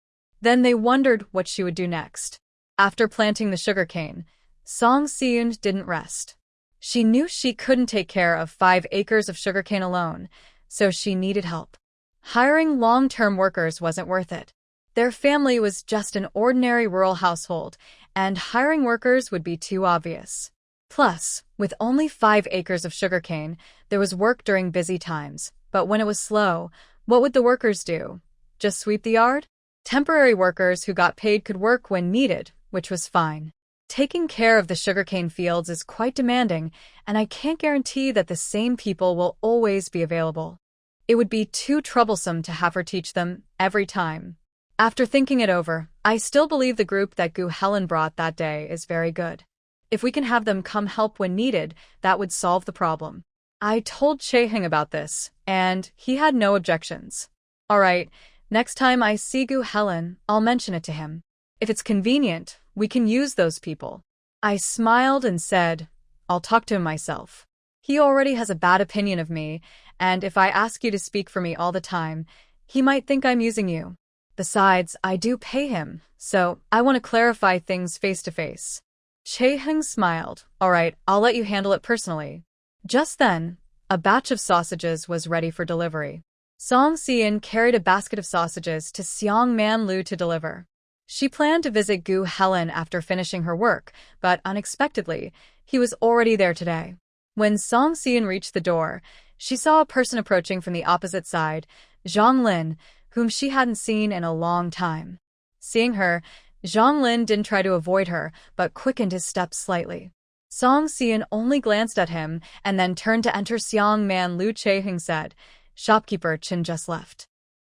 Then they wondered what she would do next. After planting the sugarcane, Song Seon didn't rest. She knew she couldn't take care of 5 acres of sugarcane alone, so she needed help. Hiring long-term workers wasn't worth it. Their family was just an ordinary rural household, and hiring workers would be too obvious. Plus, with only 5 acres of sugarcane, there was work during busy times, but when it was slow, what would the workers do? Just sweep the yard? Temporary workers who got paid could work when needed, which was fine. Taking care of the sugarcane fields is quite demanding, and I can't guarantee that the same people will always be available. It would be too troublesome to have her teach them every time. After thinking it over, I still believe the group that Gu Helen brought that day is very good. If we can have them come help when needed, that would solve the problem. I told Chae-hing about this, and he had no objections. Alright, next time I see Gu Helen, I'll mention it to him. If it's convenient, we can use those people. I smiled and said, I'll talk to him myself. He already has a bad opinion of me, and if I ask you to speak for me all the time, he might think I'm using you. Besides, I do pay him, so I want to clarify things face to face. Chae-hing smiled. Alright, I'll let you handle it personally. Just then, a batch of sausages was ready for delivery. Song Seon carried a basket of sausages to Seong Man Lu to deliver. She planned to visit Gu Helen after finishing her work, but unexpectedly, he was already there today. When Song Seon reached the door, she saw a person approaching from the opposite side, Zhang Lin, whom she hadn't seen in a long time. Seeing her, Zhang Lin didn't try to avoid her, but quickened his steps slightly. Song Seon only glanced at him and then turned to enter Seong Man Lu. Chae-hing said, "Shopkeeper Chin just left.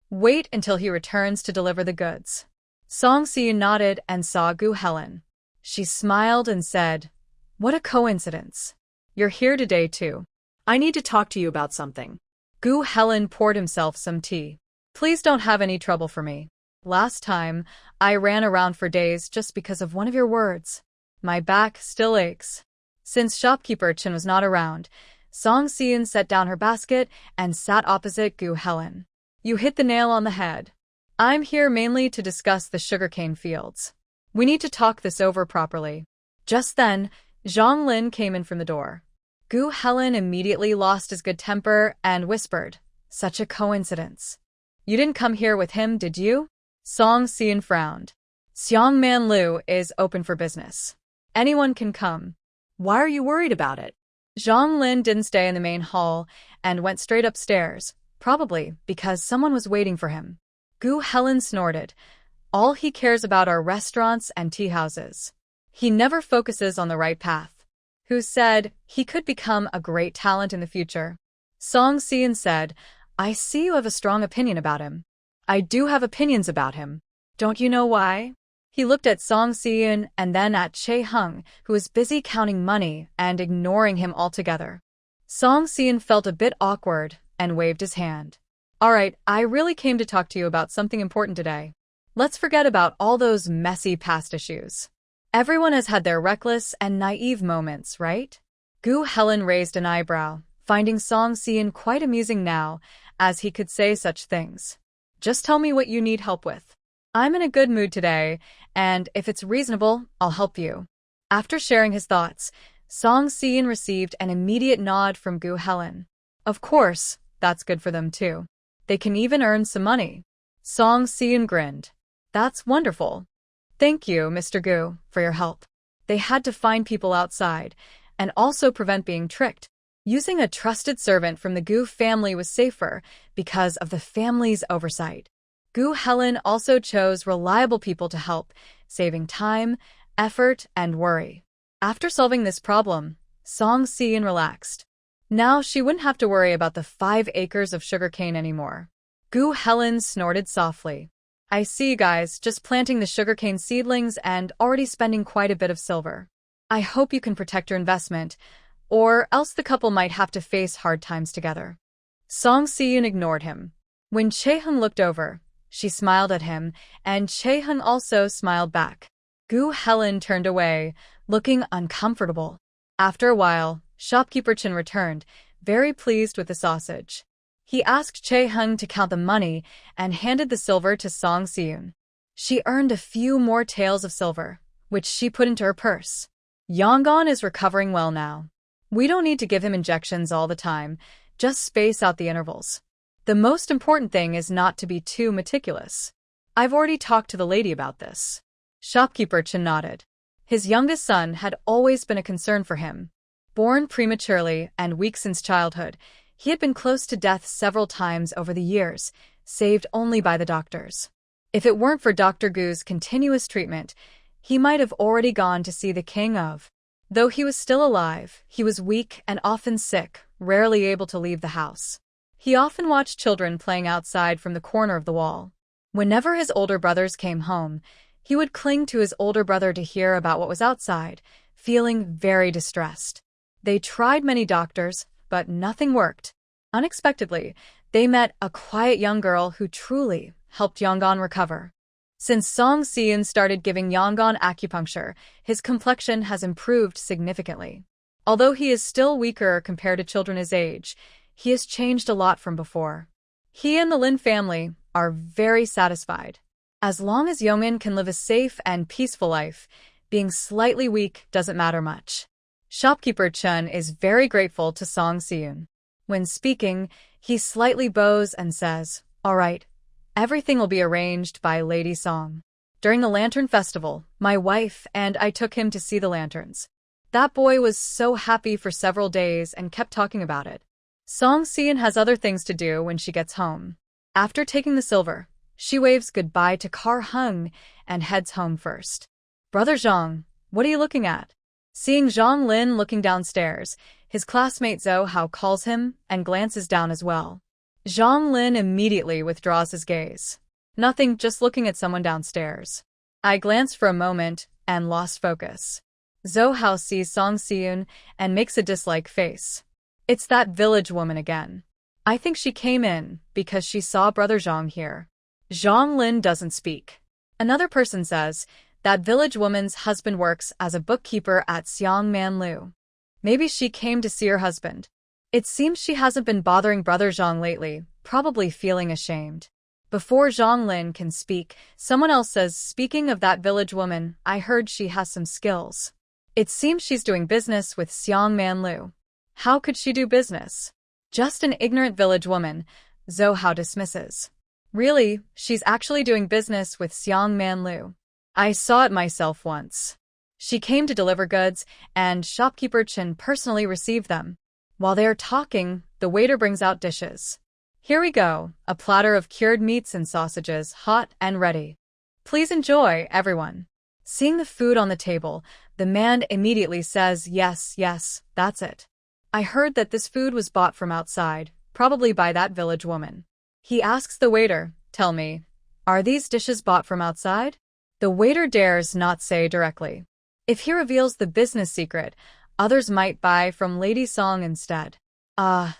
Wait until he returns to deliver the goods." Song Seon nodded and saw Gu Helen. She smiled and said, "What a coincidence. You're here today too. I need to talk to you about something." Gu Helen poured himself some tea. "Please don't have any trouble for me. Last time, I ran around for days just because of one of your words. My back still aches." Since shopkeeper Chin was not around, Song Seon set down her basket and sat opposite Gu Helen. "You hit the nail on the head. I'm here mainly to discuss the sugarcane fields. We need to talk this over properly." Just then, Zhang Lin came in from the door. Gu Helen immediately lost his good temper and whispered, "Such a coincidence. You didn't come here with him, did you?" Song Seon frowned. "Seong Man Lu is open for business. Anyone can come." "Why are you worried about it?" Zhang Lin didn't stay in the main hall and went straight upstairs, probably because someone was waiting for him. Gu Helen snorted. "All he cares about are restaurants and tea houses. He never focuses on the right path." Who said he could become a great talent in the future. Song Seon said, "I see you have a strong opinion about him." "I do have opinions about him. Don't you know why?" He looked at Song Seon and then at Chae-hung, who was busy counting money and ignoring him altogether. Song Seon felt a bit awkward and waved his hand. "Alright, I really came to talk to you about something important today. Let's forget about all those messy past issues. Everyone has had their reckless and naive moments, right?" Gu Helen raised an eyebrow, finding Song Seon quite amusing now, as he could say such things. "Just tell me what you need help with. I'm in a good mood today, and if it's reasonable, I'll help you." After sharing his thoughts, Song Seon received an immediate nod from Gu Helen. Of course, that's good for them too. They can even earn some money. Song Seon grinned. "That's wonderful. Thank you, Mr. Gu, for your help. They had to find people outside and also prevent being tricked. Using a trusted servant from the Gu family was safer because of the family's oversight. Gu Helen also chose reliable people to help, saving time, effort, and worry. After solving this problem, Song Si-eun relaxed. Now she wouldn't have to worry about the 5 acres of sugarcane anymore. Gu Helen snorted softly. I see you guys just planting the sugarcane seedlings and already spending quite a bit of silver. I hope you can protect your investment, or else the couple might have to face hard times together. Song Si-eun ignored him. When Chae-hung looked over, she smiled at him, and Chae-hung also smiled back. Gu Helen turned away, looking uncomfortable. After a while, shopkeeper Chen returned, very pleased with the sausage. He asked Chae-hung to count the money and handed the silver to Song Si-eun. She earned a few more taels of silver, which she put into her purse. Yonggon is recovering well now. We don't need to give him injections all the time, just space out the intervals. The most important thing is not to be too meticulous. I've already talked to the lady about this. Shopkeeper Chen nodded. His youngest son had always been a concern for him. Born prematurely and weak since childhood, he had been close to death several times over the years, saved only by the doctors. If it weren't for Dr. Gu's continuous treatment, he might have already gone to see the king of. Though he was still alive, he was weak and often sick, rarely able to leave the house. He often watched children playing outside from the corner of the wall. Whenever his older brothers came home, he would cling to his older brother to hear about what was outside, feeling very distressed. They tried many doctors, but nothing worked. Unexpectedly, they met a quiet young girl who truly helped Yonggon recover. Since Song Si-eun started giving Yonggon acupuncture, his complexion has improved significantly. Although he is still weaker compared to children his age, he has changed a lot from before. He and the Lin family are very satisfied. As long as Yongin can live a safe and peaceful life, being slightly weak doesn't matter much. Shopkeeper Chen is very grateful to Song Si-eun. When speaking, he slightly bows and says, "All right, everything will be arranged by Lady Song." During the Lantern Festival, my wife and I took him to see the lanterns. That boy was so happy for several days and kept talking about it. Song Si-eun has other things to do when she gets home. After taking the silver, she waves goodbye to Kar Hung and heads home first. Brother Zhang, what are you looking at? Seeing Zhang Lin looking downstairs, his classmate Zhou Hao calls him and glances down as well. Zhang Lin immediately withdraws his gaze. Nothing, just looking at someone downstairs. I glanced for a moment and lost focus. Zhou Hao sees Song Si-eun and makes a dislike face. It's that village woman again. I think she came in because she saw Brother Zhang here. Zhang Lin doesn't speak. Another person says, that village woman's husband works as a bookkeeper at Xiangmanlu. Maybe she came to see her husband. It seems she hasn't been bothering Brother Zhang lately, probably feeling ashamed. Before Zhang Lin can speak, someone else says, speaking of that village woman, I heard she has some skills. It seems she's doing business with Xiangmanlu. How could she do business? Just an ignorant village woman, Zhou Hao dismisses. Really, she's actually doing business with Xiangmanlu. I saw it myself once. She came to deliver goods, and shopkeeper Chen personally received them. While they are talking, the waiter brings out dishes. Here we go, a platter of cured meats and sausages, hot and ready. Please enjoy, everyone. Seeing the food on the table, the man immediately says, yes, yes, that's it. I heard that this food was bought from outside, probably by that village woman. He asks the waiter, tell me, are these dishes bought from outside? The waiter dares not say directly. If he reveals the business secret, others might buy from Lady Song instead.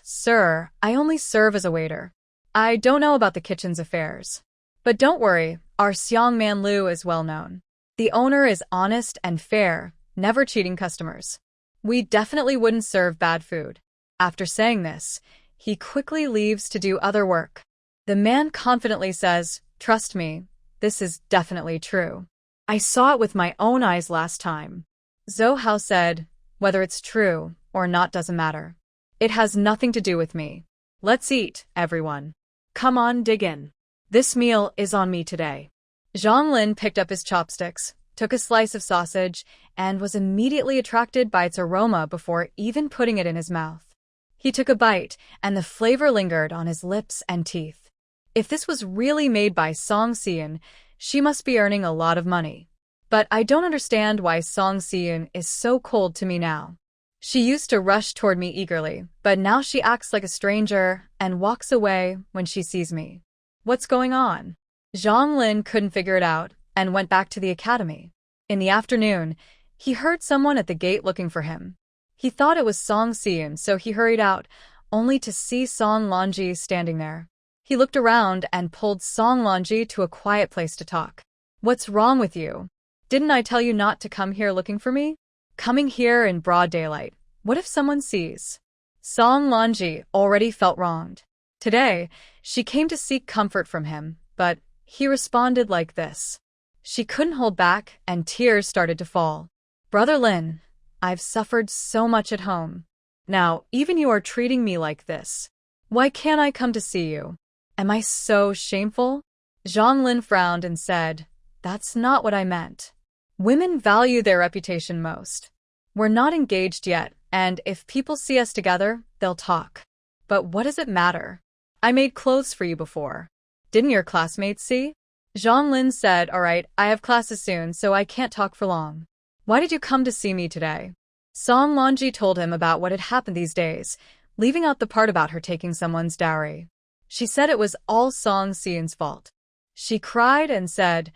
Sir, I only serve as a waiter. I don't know about the kitchen's affairs. But don't worry, our Xiangmanlu is well known. The owner is honest and fair, never cheating customers. We definitely wouldn't serve bad food. After saying this, he quickly leaves to do other work. The man confidently says, trust me, this is definitely true. I saw it with my own eyes last time. Zhou Hao said, whether it's true or not doesn't matter. It has nothing to do with me. Let's eat, everyone. Come on, dig in. This meal is on me today. Zhonglin picked up his chopsticks, took a slice of sausage, and was immediately attracted by its aroma before even putting it in his mouth. He took a bite, and the flavor lingered on his lips and teeth. If this was really made by Song Siyun, she must be earning a lot of money. But I don't understand why Song Siyun is so cold to me now. She used to rush toward me eagerly, but now she acts like a stranger and walks away when she sees me. What's going on? Zhonglin couldn't figure it out and went back to the academy. In the afternoon, he heard someone at the gate looking for him. He thought it was Song Siyun, so he hurried out, only to see Song Lanji standing there. He looked around and pulled Song Lanji to a quiet place to talk. What's wrong with you? Didn't I tell you not to come here looking for me? Coming here in broad daylight. What if someone sees? Song Lanji already felt wronged. Today, she came to seek comfort from him, but he responded like this. She couldn't hold back, and tears started to fall. Brother Lin, I've suffered so much at home. Now, even you are treating me like this. Why can't I come to see you? Am I so shameful? Zhonglin frowned and said, That's not what I meant. Women value their reputation most. We're not engaged yet, and if people see us together, they'll talk. But what does it matter? I made clothes for you before. Didn't your classmates see? Zhonglin said, All right, I have classes soon, so I can't talk for long. Why did you come to see me today? Song Lanji told him about what had happened these days, leaving out the part about her taking someone's dowry. She said it was all Song Siyun's fault. She cried and said,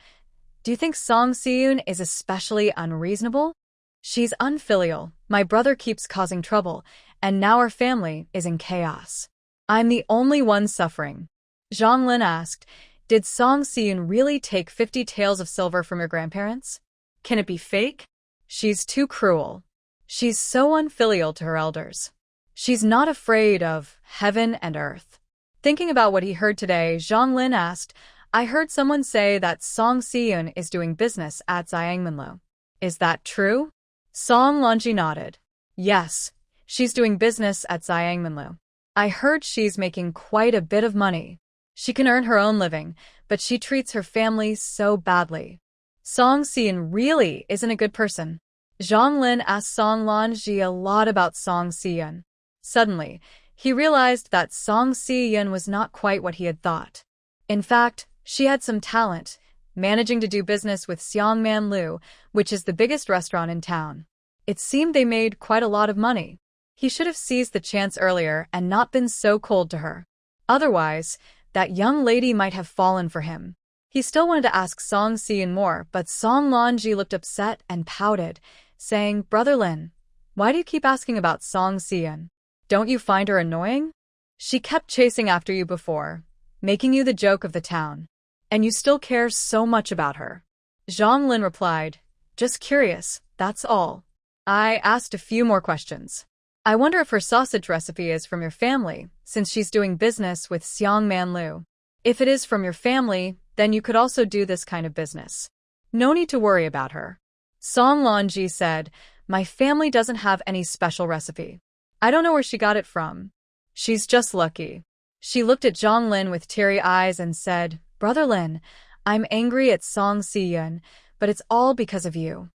Do you think Song Siyun is especially unreasonable? She's unfilial. My brother keeps causing trouble, and now our family is in chaos. I'm the only one suffering. Zhonglin asked, Did Song Siyun really take 50 taels of silver from your grandparents? Can it be fake? She's too cruel. She's so unfilial to her elders. She's not afraid of heaven and earth. Thinking about what he heard today, Zhonglin asked, I heard someone say that Song Siyun is doing business at Xiangmenlo. Is that true? Song Lanji nodded. Yes, she's doing business at Xiangmenlo. I heard she's making quite a bit of money. She can earn her own living, but she treats her family so badly. Song Siyun really isn't a good person. Zhonglin asked Song Lanji a lot about Song Siyun. Suddenly, he realized that Song Siyun was not quite what he had thought. In fact, she had some talent, managing to do business with Xiangman Lu, which is the biggest restaurant in town. It seemed they made quite a lot of money. He should have seized the chance earlier and not been so cold to her. Otherwise, that young lady might have fallen for him. He still wanted to ask Song Siyun more, but Song Lanji looked upset and pouted, saying, Brother Lin, why do you keep asking about Song Siyun? Don't you find her annoying? She kept chasing after you before, making you the joke of the town. And you still care so much about her. Zhonglin replied, Just curious, that's all. I asked a few more questions. I wonder if her sausage recipe is from your family, since she's doing business with Xiangman Lu. If it is from your family, then you could also do this kind of business. No need to worry about her. Song Lanji said, My family doesn't have any special recipe. I don't know where she got it from. She's just lucky. She looked at Zhonglin with teary eyes and said, Brother Lin, I'm angry at Song Siyun, but it's all because of you.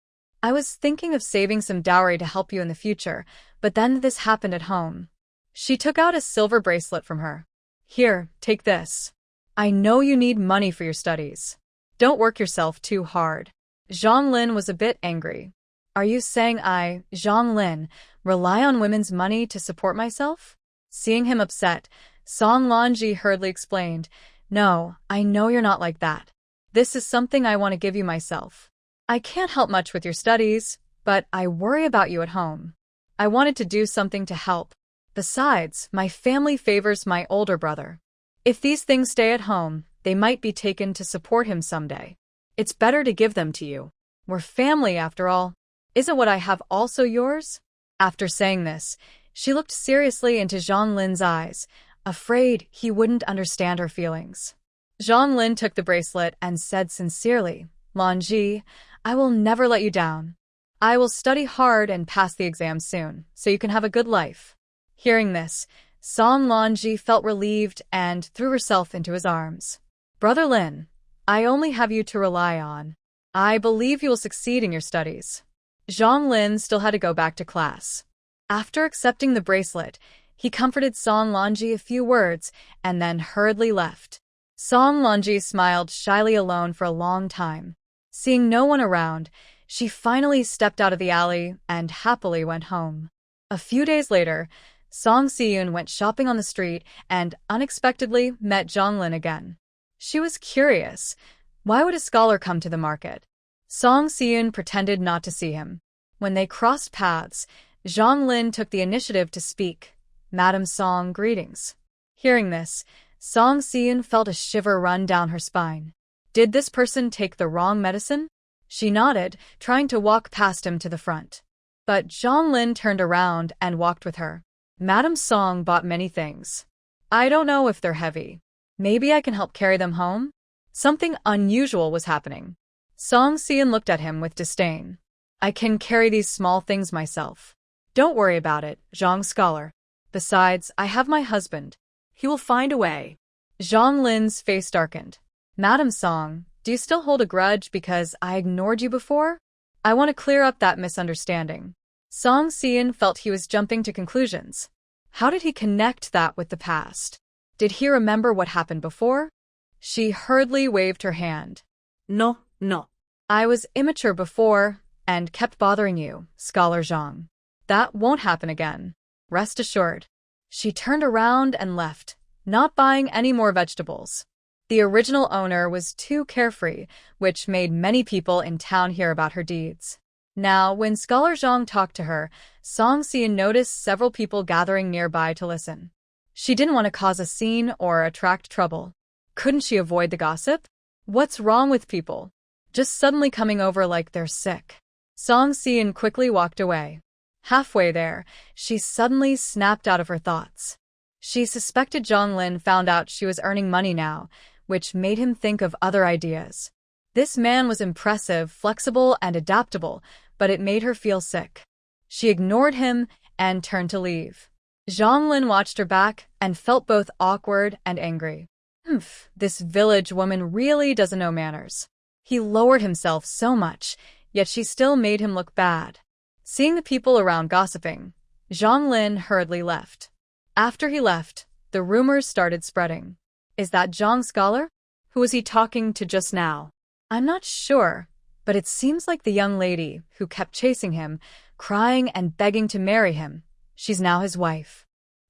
I was thinking of saving some dowry to help you in the future, but then this happened at home. She took out a silver bracelet from her. Here, take this. I know you need money for your studies. Don't work yourself too hard. Zhonglin was a bit angry. Are you saying I, Zhonglin, rely on women's money to support myself? Seeing him upset, Song Lanji hurriedly explained, No, I know you're not like that. This is something I want to give you myself. I can't help much with your studies, but I worry about you at home. I wanted to do something to help. Besides, my family favors my older brother. If these things stay at home, they might be taken to support him someday. It's better to give them to you. We're family after all. Isn't what I have also yours? After saying this, she looked seriously into Zhonglin's eyes, afraid he wouldn't understand her feelings. Zhonglin took the bracelet and said sincerely, Lanji, I will never let you down. I will study hard and pass the exam soon, so you can have a good life. Hearing this, Song Lanji felt relieved and threw herself into his arms. Brother Lin, I only have you to rely on. I believe you will succeed in your studies. Zhang Lin still had to go back to class. After accepting the bracelet, he comforted Song Lanji a few words and then hurriedly left. Song Lanji smiled shyly alone for a long time. Seeing no one around, she finally stepped out of the alley and happily went home. A few days later, Song Siyun went shopping on the street and unexpectedly met Zhang Lin again. She was curious. Why would a scholar come to the market? Song Siyun pretended not to see him. When they crossed paths, Zhang Lin took the initiative to speak. Madam Song, greetings. Hearing this, Song Siyun felt a shiver run down her spine. Did this person take the wrong medicine? She nodded, trying to walk past him to the front. But Zhang Lin turned around and walked with her. Madam Song bought many things. I don't know if they're heavy. Maybe I can help carry them home? Something unusual was happening. Song Siyun looked at him with disdain. I can carry these small things myself. Don't worry about it, Zhang Scholar. Besides, I have my husband. He will find a way. Zhang Lin's face darkened. Madam Song, do you still hold a grudge because I ignored you before? I want to clear up that misunderstanding. Song Siyun felt he was jumping to conclusions. How did he connect that with the past? Did he remember what happened before? She hurriedly waved her hand. No. I was immature before and kept bothering you, Scholar Zhang. That won't happen again. Rest assured. She turned around and left, not buying any more vegetables. The original owner was too carefree, which made many people in town hear about her deeds. Now, when Scholar Zhang talked to her, Song Siyun noticed several people gathering nearby to listen. She didn't want to cause a scene or attract trouble. Couldn't she avoid the gossip? What's wrong with people? Just suddenly coming over like they're sick. Song Siyun quickly walked away. Halfway there, she suddenly snapped out of her thoughts. She suspected Zhang Lin found out she was earning money now, which made him think of other ideas. This man was impressive, flexible, and adaptable, but it made her feel sick. She ignored him and turned to leave. Zhang Lin watched her back and felt both awkward and angry. This village woman really doesn't know manners. He lowered himself so much, yet she still made him look bad. Seeing the people around gossiping, Zhang Lin hurriedly left. After he left, the rumors started spreading. Is that Zhang Scholar? Who was he talking to just now? I'm not sure, but it seems like the young lady who kept chasing him, crying and begging to marry him. She's now his wife.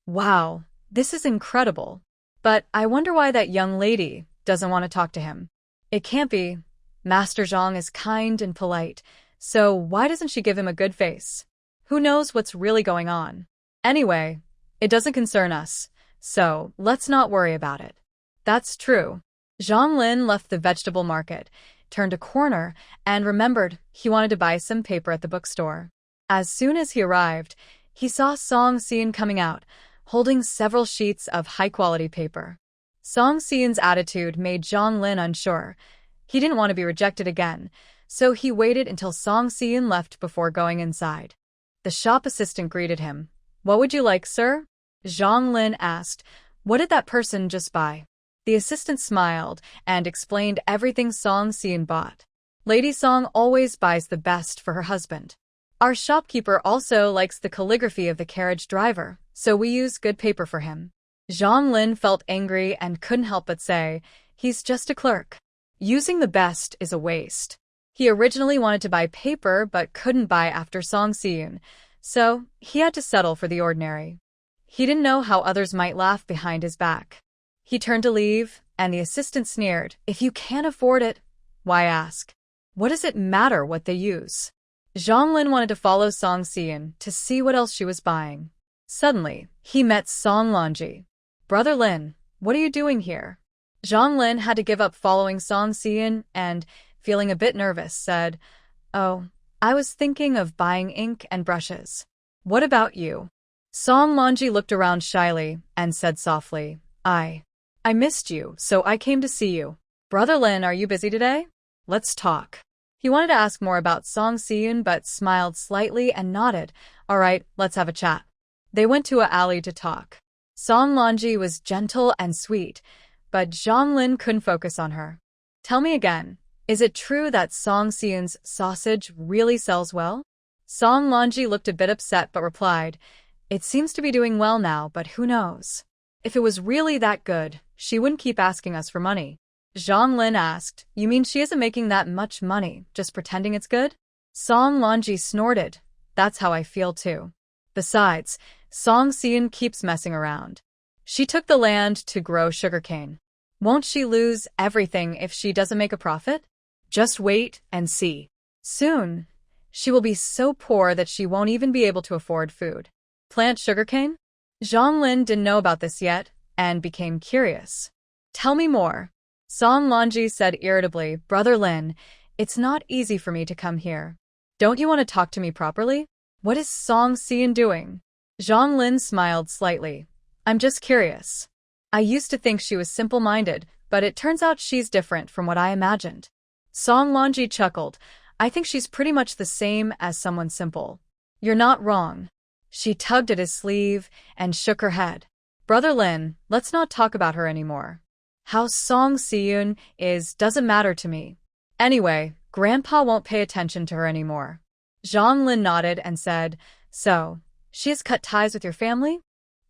Wow, this is incredible. But I wonder why that young lady doesn't want to talk to him. It can't be. Master Zhang is kind and polite, so why doesn't she give him a good face? Who knows what's really going on? Anyway, it doesn't concern us, so let's not worry about it. That's true. Zhang Lin left the vegetable market, turned a corner, and remembered he wanted to buy some paper at the bookstore. As soon as he arrived, he saw Song Siyun coming out, holding several sheets of high-quality paper. Song Siyun's attitude made Zhang Lin unsure. He didn't want to be rejected again, so he waited until Song Siyun left before going inside. The shop assistant greeted him. What would you like, sir? Zhang Lin asked. What did that person just buy? The assistant smiled and explained everything Song Siyun bought. Lady Song always buys the best for her husband. Our shopkeeper also likes the calligraphy of the carriage driver, so we use good paper for him. Zhang Lin felt angry and couldn't help but say, he's just a clerk. Using the best is a waste. He originally wanted to buy paper but couldn't buy after Song Siyun, so he had to settle for the ordinary. He didn't know how others might laugh behind his back. He turned to leave, and the assistant sneered, if you can't afford it, why ask? What does it matter what they use? Zhang Lin wanted to follow Song Siyun to see what else she was buying. Suddenly, he met Song Lanji. Brother Lin, what are you doing here? Zhang Lin had to give up following Song Siyun and, feeling a bit nervous, said, Oh, I was thinking of buying ink and brushes. What about you? Song Lanji looked around shyly and said softly, I missed you, so I came to see you. Brother Lin, are you busy today? Let's talk. He wanted to ask more about Song Siyun but smiled slightly and nodded. All right, let's have a chat. They went to an alley to talk. Song Lanji was gentle and sweet, but Zhang Lin couldn't focus on her. Tell me again, is it true that Song Seon's sausage really sells well? Song Lanji looked a bit upset but replied, it seems to be doing well now, but who knows? If it was really that good, she wouldn't keep asking us for money. Zhang Lin asked, you mean she isn't making that much money, just pretending it's good? Song Lanji snorted, that's how I feel too. Besides, Song Seon keeps messing around. She took the land to grow sugarcane. Won't she lose everything if she doesn't make a profit? Just wait and see. Soon, she will be so poor that she won't even be able to afford food. Plant sugarcane? Zhang Lin didn't know about this yet and became curious. Tell me more. Song Lanji said irritably, Brother Lin, it's not easy for me to come here. Don't you want to talk to me properly? What is Song Seon doing? Zhang Lin smiled slightly. I'm just curious. I used to think she was simple-minded, but it turns out she's different from what I imagined. Song Lanji chuckled. I think she's pretty much the same as someone simple. You're not wrong. She tugged at his sleeve and shook her head. Brother Lin, let's not talk about her anymore. How Song Seon is doesn't matter to me. Anyway, Grandpa won't pay attention to her anymore. Zhang Lin nodded and said, so, she has cut ties with your family?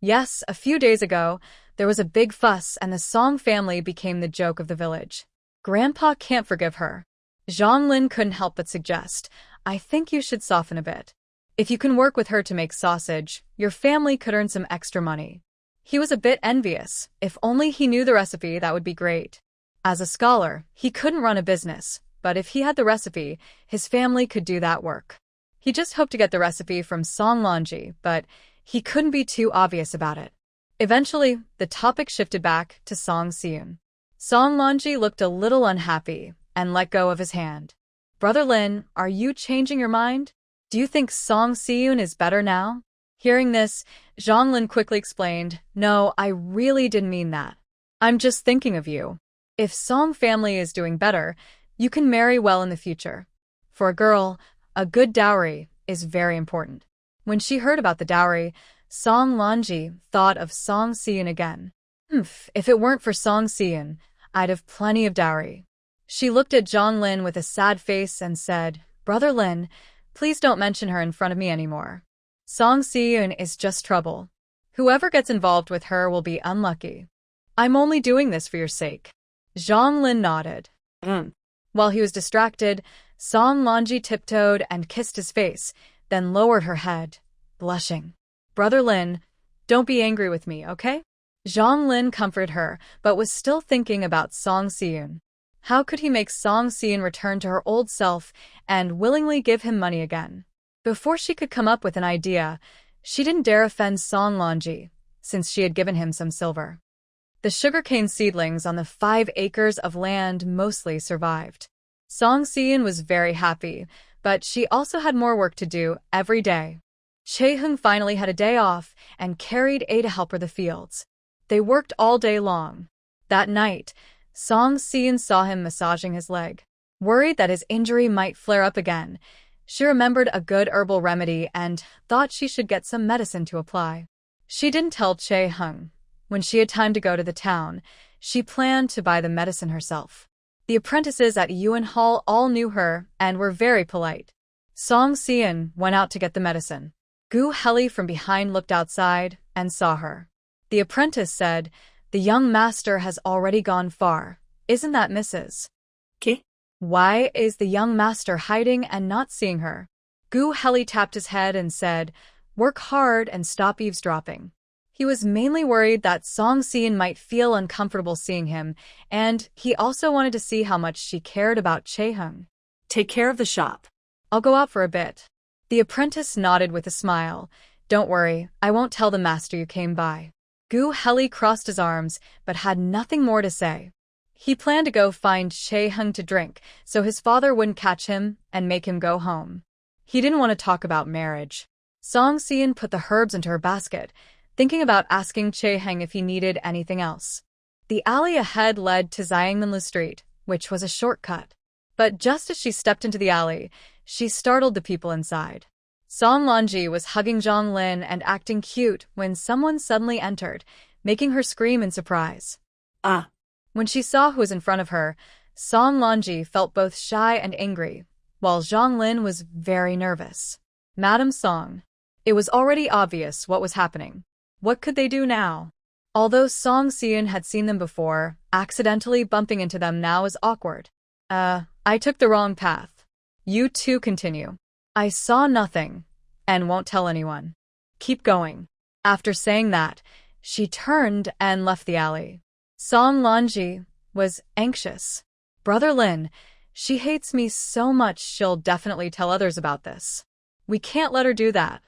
Yes, a few days ago, there was a big fuss and the Song family became the joke of the village. Grandpa can't forgive her. Zhang Lin couldn't help but suggest, I think you should soften a bit. If you can work with her to make sausage, your family could earn some extra money. He was a bit envious. If only he knew the recipe, that would be great. As a scholar, he couldn't run a business, but if he had the recipe, his family could do that work. He just hoped to get the recipe from Song Lanji, but he couldn't be too obvious about it. Eventually, the topic shifted back to Song Seon. Song Lanji looked a little unhappy and let go of his hand. Brother Lin, are you changing your mind? Do you think Song Seon is better now? Hearing this, Zhang Lin quickly explained, no, I really didn't mean that. I'm just thinking of you. If Song family is doing better, you can marry well in the future. For a girl, a good dowry is very important. When she heard about the dowry, Song Lanji thought of Song Seon again. If it weren't for Song Seon, I'd have plenty of dowry. She looked at Zhang Lin with a sad face and said, Brother Lin, please don't mention her in front of me anymore. Song Seon is just trouble. Whoever gets involved with her will be unlucky. I'm only doing this for your sake. Zhang Lin nodded. While he was distracted, Song Lanji tiptoed and kissed his face, then lowered her head, blushing. Brother Lin, don't be angry with me, okay? Zhang Lin comforted her, but was still thinking about Song Seon. How could he make Song Seon return to her old self and willingly give him money again? Before she could come up with an idea, she didn't dare offend Song Lanji, since she had given him some silver. The sugarcane seedlings on the 5 acres of land mostly survived. Song Seon was very happy, but she also had more work to do every day. Chae-hung finally had a day off and carried A to help her the fields. They worked all day long. That night, Song Seon saw him massaging his leg. Worried that his injury might flare up again, she remembered a good herbal remedy and thought she should get some medicine to apply. She didn't tell Chae-hung. When she had time to go to the town, she planned to buy the medicine herself. The apprentices at Yuan Hall all knew her and were very polite. Song Seon went out to get the medicine. Gu Heli from behind looked outside and saw her. The apprentice said, the young master has already gone far. Isn't that Mrs. ¿Qué? Why is the young master hiding and not seeing her? Gu Heli tapped his head and said, work hard and stop eavesdropping. He was mainly worried that Song Seon might feel uncomfortable seeing him, and he also wanted to see how much she cared about Chae-hung. Take care of the shop. I'll go out for a bit. The apprentice nodded with a smile. Don't worry, I won't tell the master you came by. Gu Heli crossed his arms, but had nothing more to say. He planned to go find Chae-hung to drink, so his father wouldn't catch him and make him go home. He didn't want to talk about marriage. Song Seon put the herbs into her basket, thinking about asking Chae-hung if he needed anything else. The alley ahead led to Xiangminlu Street, which was a shortcut. But just as she stepped into the alley, she startled the people inside. Song Lanji was hugging Zhang Lin and acting cute when someone suddenly entered, making her scream in surprise. Ah! When she saw who was in front of her, Song Lanji felt both shy and angry, while Zhang Lin was very nervous. Madam Song. It was already obvious what was happening. What could they do now? Although Song Xian had seen them before, accidentally bumping into them now is awkward. I took the wrong path. You two continue. I saw nothing, and won't tell anyone. Keep going. After saying that, she turned and left the alley. Song Lanji was anxious. Brother Lin, she hates me so much she'll definitely tell others about this. We can't let her do that.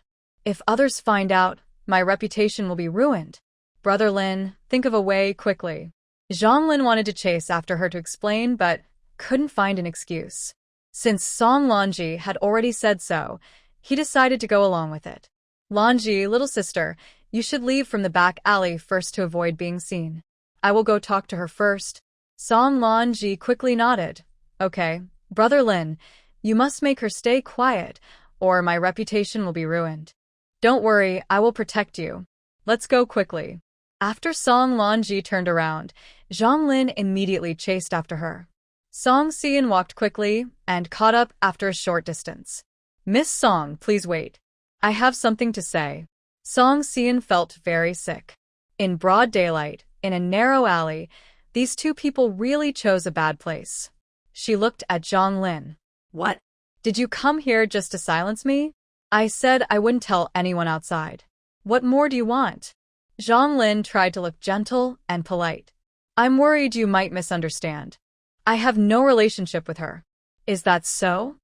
If others find out, my reputation will be ruined. Brother Lin, think of a way quickly. Zhang Lin wanted to chase after her to explain, but couldn't find an excuse. Since Song Lanji had already said so, he decided to go along with it. Lanji, little sister, you should leave from the back alley first to avoid being seen. I will go talk to her first. Song Lanji quickly nodded. Okay, Brother Lin, you must make her stay quiet, or my reputation will be ruined. Don't worry, I will protect you. Let's go quickly. After Song Lanji turned around, Zhang Lin immediately chased after her. Song Xian walked quickly and caught up after a short distance. Miss Song, please wait. I have something to say. Song Xian felt very sick. In broad daylight, in a narrow alley, these two people really chose a bad place. She looked at Zhang Lin. What? Did you come here just to silence me? I said I wouldn't tell anyone outside. What more do you want? Zhang Lin tried to look gentle and polite. I'm worried you might misunderstand. I have no relationship with her. Is that so?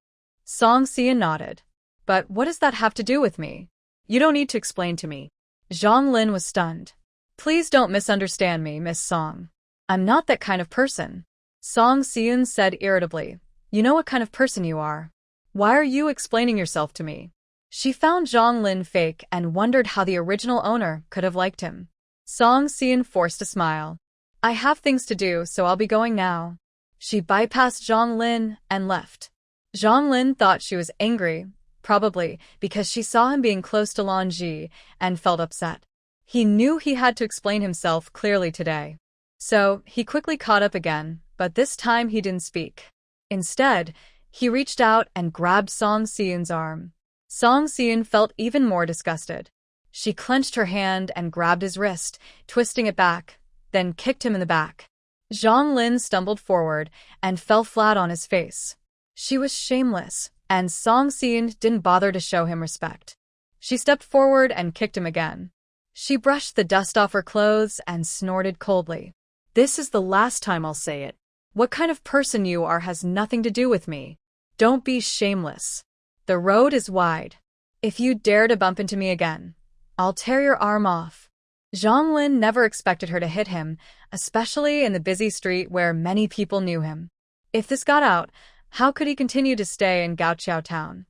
Song Xian nodded. But what does that have to do with me? You don't need to explain to me. Zhang Lin was stunned. Please don't misunderstand me, Miss Song. I'm not that kind of person. Song Xian said irritably. You know what kind of person you are. Why are you explaining yourself to me? She found Zhang Lin fake and wondered how the original owner could have liked him. Song Xian forced a smile. I have things to do, so I'll be going now. She bypassed Zhang Lin and left. Zhang Lin thought she was angry, probably because she saw him being close to Lan Ji and felt upset. He knew he had to explain himself clearly today. So he quickly caught up again, but this time he didn't speak. Instead, he reached out and grabbed Song Xian's arm. Song Xian felt even more disgusted. She clenched her hand and grabbed his wrist, twisting it back, then kicked him in the back. Zhang Lin stumbled forward and fell flat on his face. She was shameless, and Song Xian didn't bother to show him respect. She stepped forward and kicked him again. She brushed the dust off her clothes and snorted coldly. This is the last time I'll say it. What kind of person you are has nothing to do with me. Don't be shameless. The road is wide. If you dare to bump into me again, I'll tear your arm off. Zhang Lin never expected her to hit him, especially in the busy street where many people knew him. If this got out, how could he continue to stay in Gaoqiao town?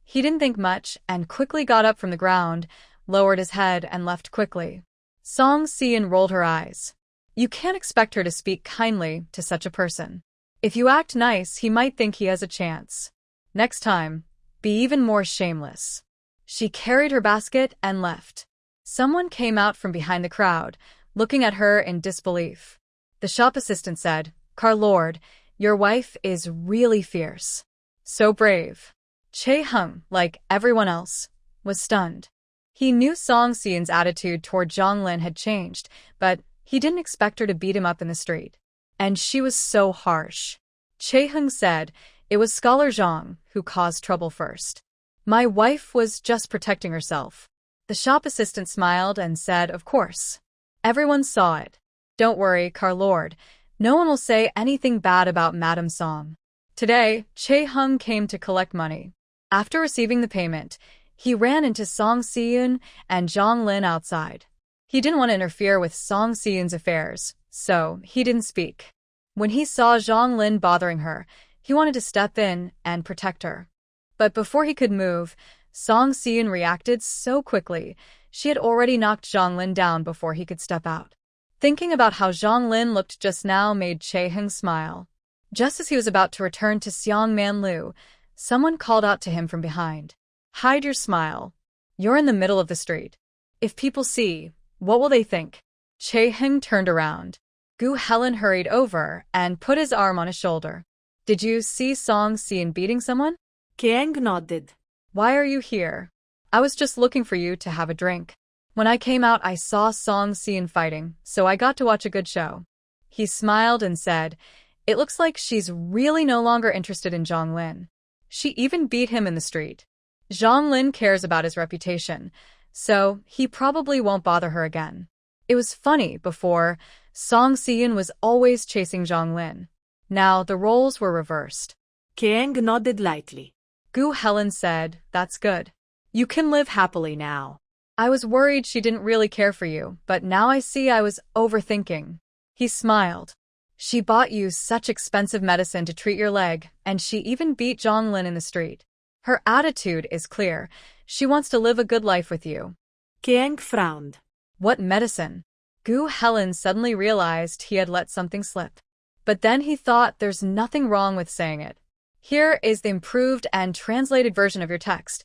He didn't think much and quickly got up from the ground, lowered his head and left quickly. Song Xian rolled her eyes. You can't expect her to speak kindly to such a person. If you act nice, he might think he has a chance. Next time, be even more shameless. She carried her basket and left. Someone came out from behind the crowd, looking at her in disbelief. The shop assistant said, Lord, your wife is really fierce. So brave. Che Hung, like everyone else, was stunned. He knew Song Xian's attitude toward Zhang Lin had changed, but he didn't expect her to beat him up in the street. And she was so harsh. Che Hung said, it was Scholar Zhang who caused trouble first. My wife was just protecting herself. The shop assistant smiled and said, of course. Everyone saw it. Don't worry, Lord. No one will say anything bad about Madam Song. Today, Che Hung came to collect money. After receiving the payment, he ran into Song Xian and Zhang Lin outside. He didn't want to interfere with Song Xian's affairs, so he didn't speak. When he saw Zhang Lin bothering her, he wanted to step in and protect her. But before he could move, Song Xian reacted so quickly, she had already knocked Zhang Lin down before he could step out. Thinking about how Zhang Lin looked just now made Che Hung smile. Just as he was about to return to Xiang Man Lu, someone called out to him from behind. Hide your smile. You're in the middle of the street. If people see, what will they think? Che Hung turned around. Gu Helen hurried over and put his arm on his shoulder. Did you see Song Si-in beating someone? Kiang nodded. Why are you here? I was just looking for you to have a drink. When I came out, I saw Song Si-in fighting, so I got to watch a good show. He smiled and said, it looks like she's really no longer interested in Zhonglin. She even beat him in the street. Zhonglin cares about his reputation, so he probably won't bother her again. It was funny before, Song Si-in was always chasing Zhonglin. Now the roles were reversed. Kiang nodded lightly. Gu Helen said, that's good. You can live happily now. I was worried she didn't really care for you, but now I see I was overthinking. He smiled. She bought you such expensive medicine to treat your leg, and she even beat Zhonglin in the street. Her attitude is clear. She wants to live a good life with you. Kiang frowned. What medicine? Gu Helen suddenly realized he had let something slip. But then he thought there's nothing wrong with saying it. Here is the improved and translated version of your text.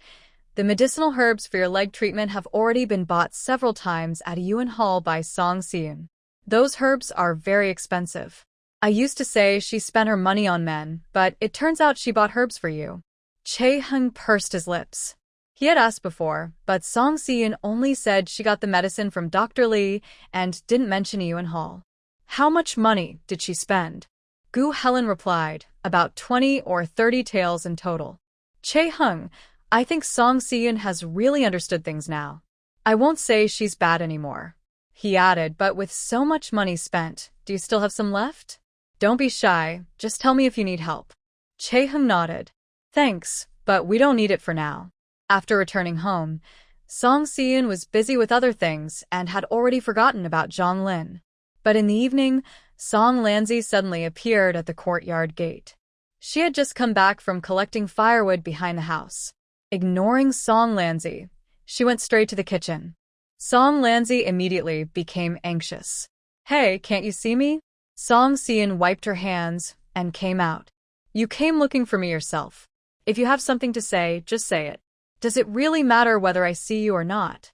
The medicinal herbs for your leg treatment have already been bought several times at a Yuan Hall by Song Si-in. Those herbs are very expensive. I used to say she spent her money on men, but it turns out she bought herbs for you. Chae-hung pursed his lips. He had asked before, but Song Si-in only said she got the medicine from Dr. Lee and didn't mention Yuan Hall. How much money did she spend? Gu Helen replied, about 20 or 30 taels in total. Chae-hung, I think Song Si-in has really understood things now. I won't say she's bad anymore. He added, but with so much money spent, do you still have some left? Don't be shy, just tell me if you need help. Chae-hung nodded. Thanks, but we don't need it for now. After returning home, Song Si-in was busy with other things and had already forgotten about Zhonglin. But in the evening, Song Lanzi suddenly appeared at the courtyard gate. She had just come back from collecting firewood behind the house. Ignoring Song Lanzi, she went straight to the kitchen. Song Lanzi immediately became anxious. Hey, can't you see me? Song Si-in wiped her hands and came out. You came looking for me yourself. If you have something to say, just say it. Does it really matter whether I see you or not?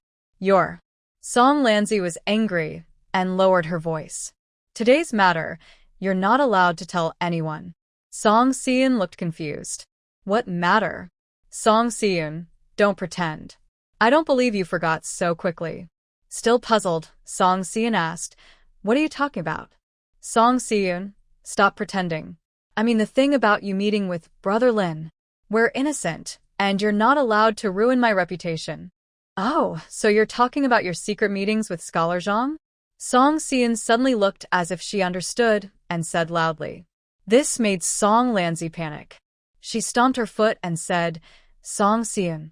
Song Lanzi was angry and lowered her voice. Today's matter, you're not allowed to tell anyone. Song Si-in looked confused. What matter? Song Si-in, don't pretend. I don't believe you forgot so quickly. Still puzzled, Song Si-in asked, what are you talking about? Song Si-in, stop pretending. I mean the thing about you meeting with Brother Lin. We're innocent, and you're not allowed to ruin my reputation. Oh, so you're talking about your secret meetings with Scholar Zhang? Song Si-in suddenly looked as if she understood and said loudly. This made Song Lanzi panic. She stomped her foot and said, Song Si-in,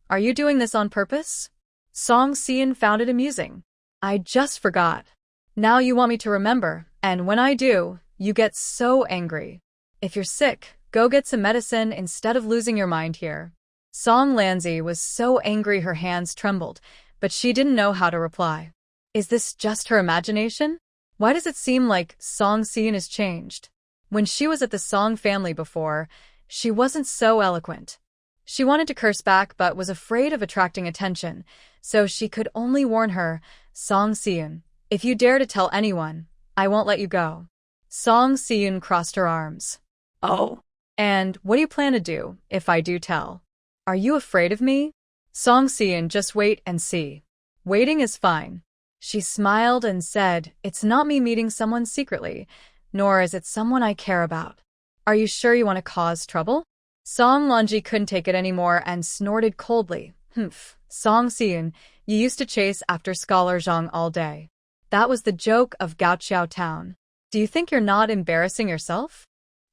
are you doing this on purpose? Song Si-in found it amusing. I just forgot. Now you want me to remember, and when I do, you get so angry. If you're sick, go get some medicine instead of losing your mind here. Song Lanzi was so angry her hands trembled, but she didn't know how to reply. Is this just her imagination? Why does it seem like Song Si-in has changed? When she was at the Song family before, she wasn't so eloquent. She wanted to curse back but was afraid of attracting attention, so she could only warn her, Song Si-in, if you dare to tell anyone, I won't let you go. Song Si-in crossed her arms. Oh. And what do you plan to do if I do tell? Are you afraid of me? Song Si-in, just wait and see. Waiting is fine. She smiled and said, it's not me meeting someone secretly, nor is it someone I care about. Are you sure you want to cause trouble? Song Lanji couldn't take it anymore and snorted coldly. Humph, Song Si-in, you used to chase after Scholar Zhang all day. That was the joke of Gaoqiao Town. Do you think you're not embarrassing yourself?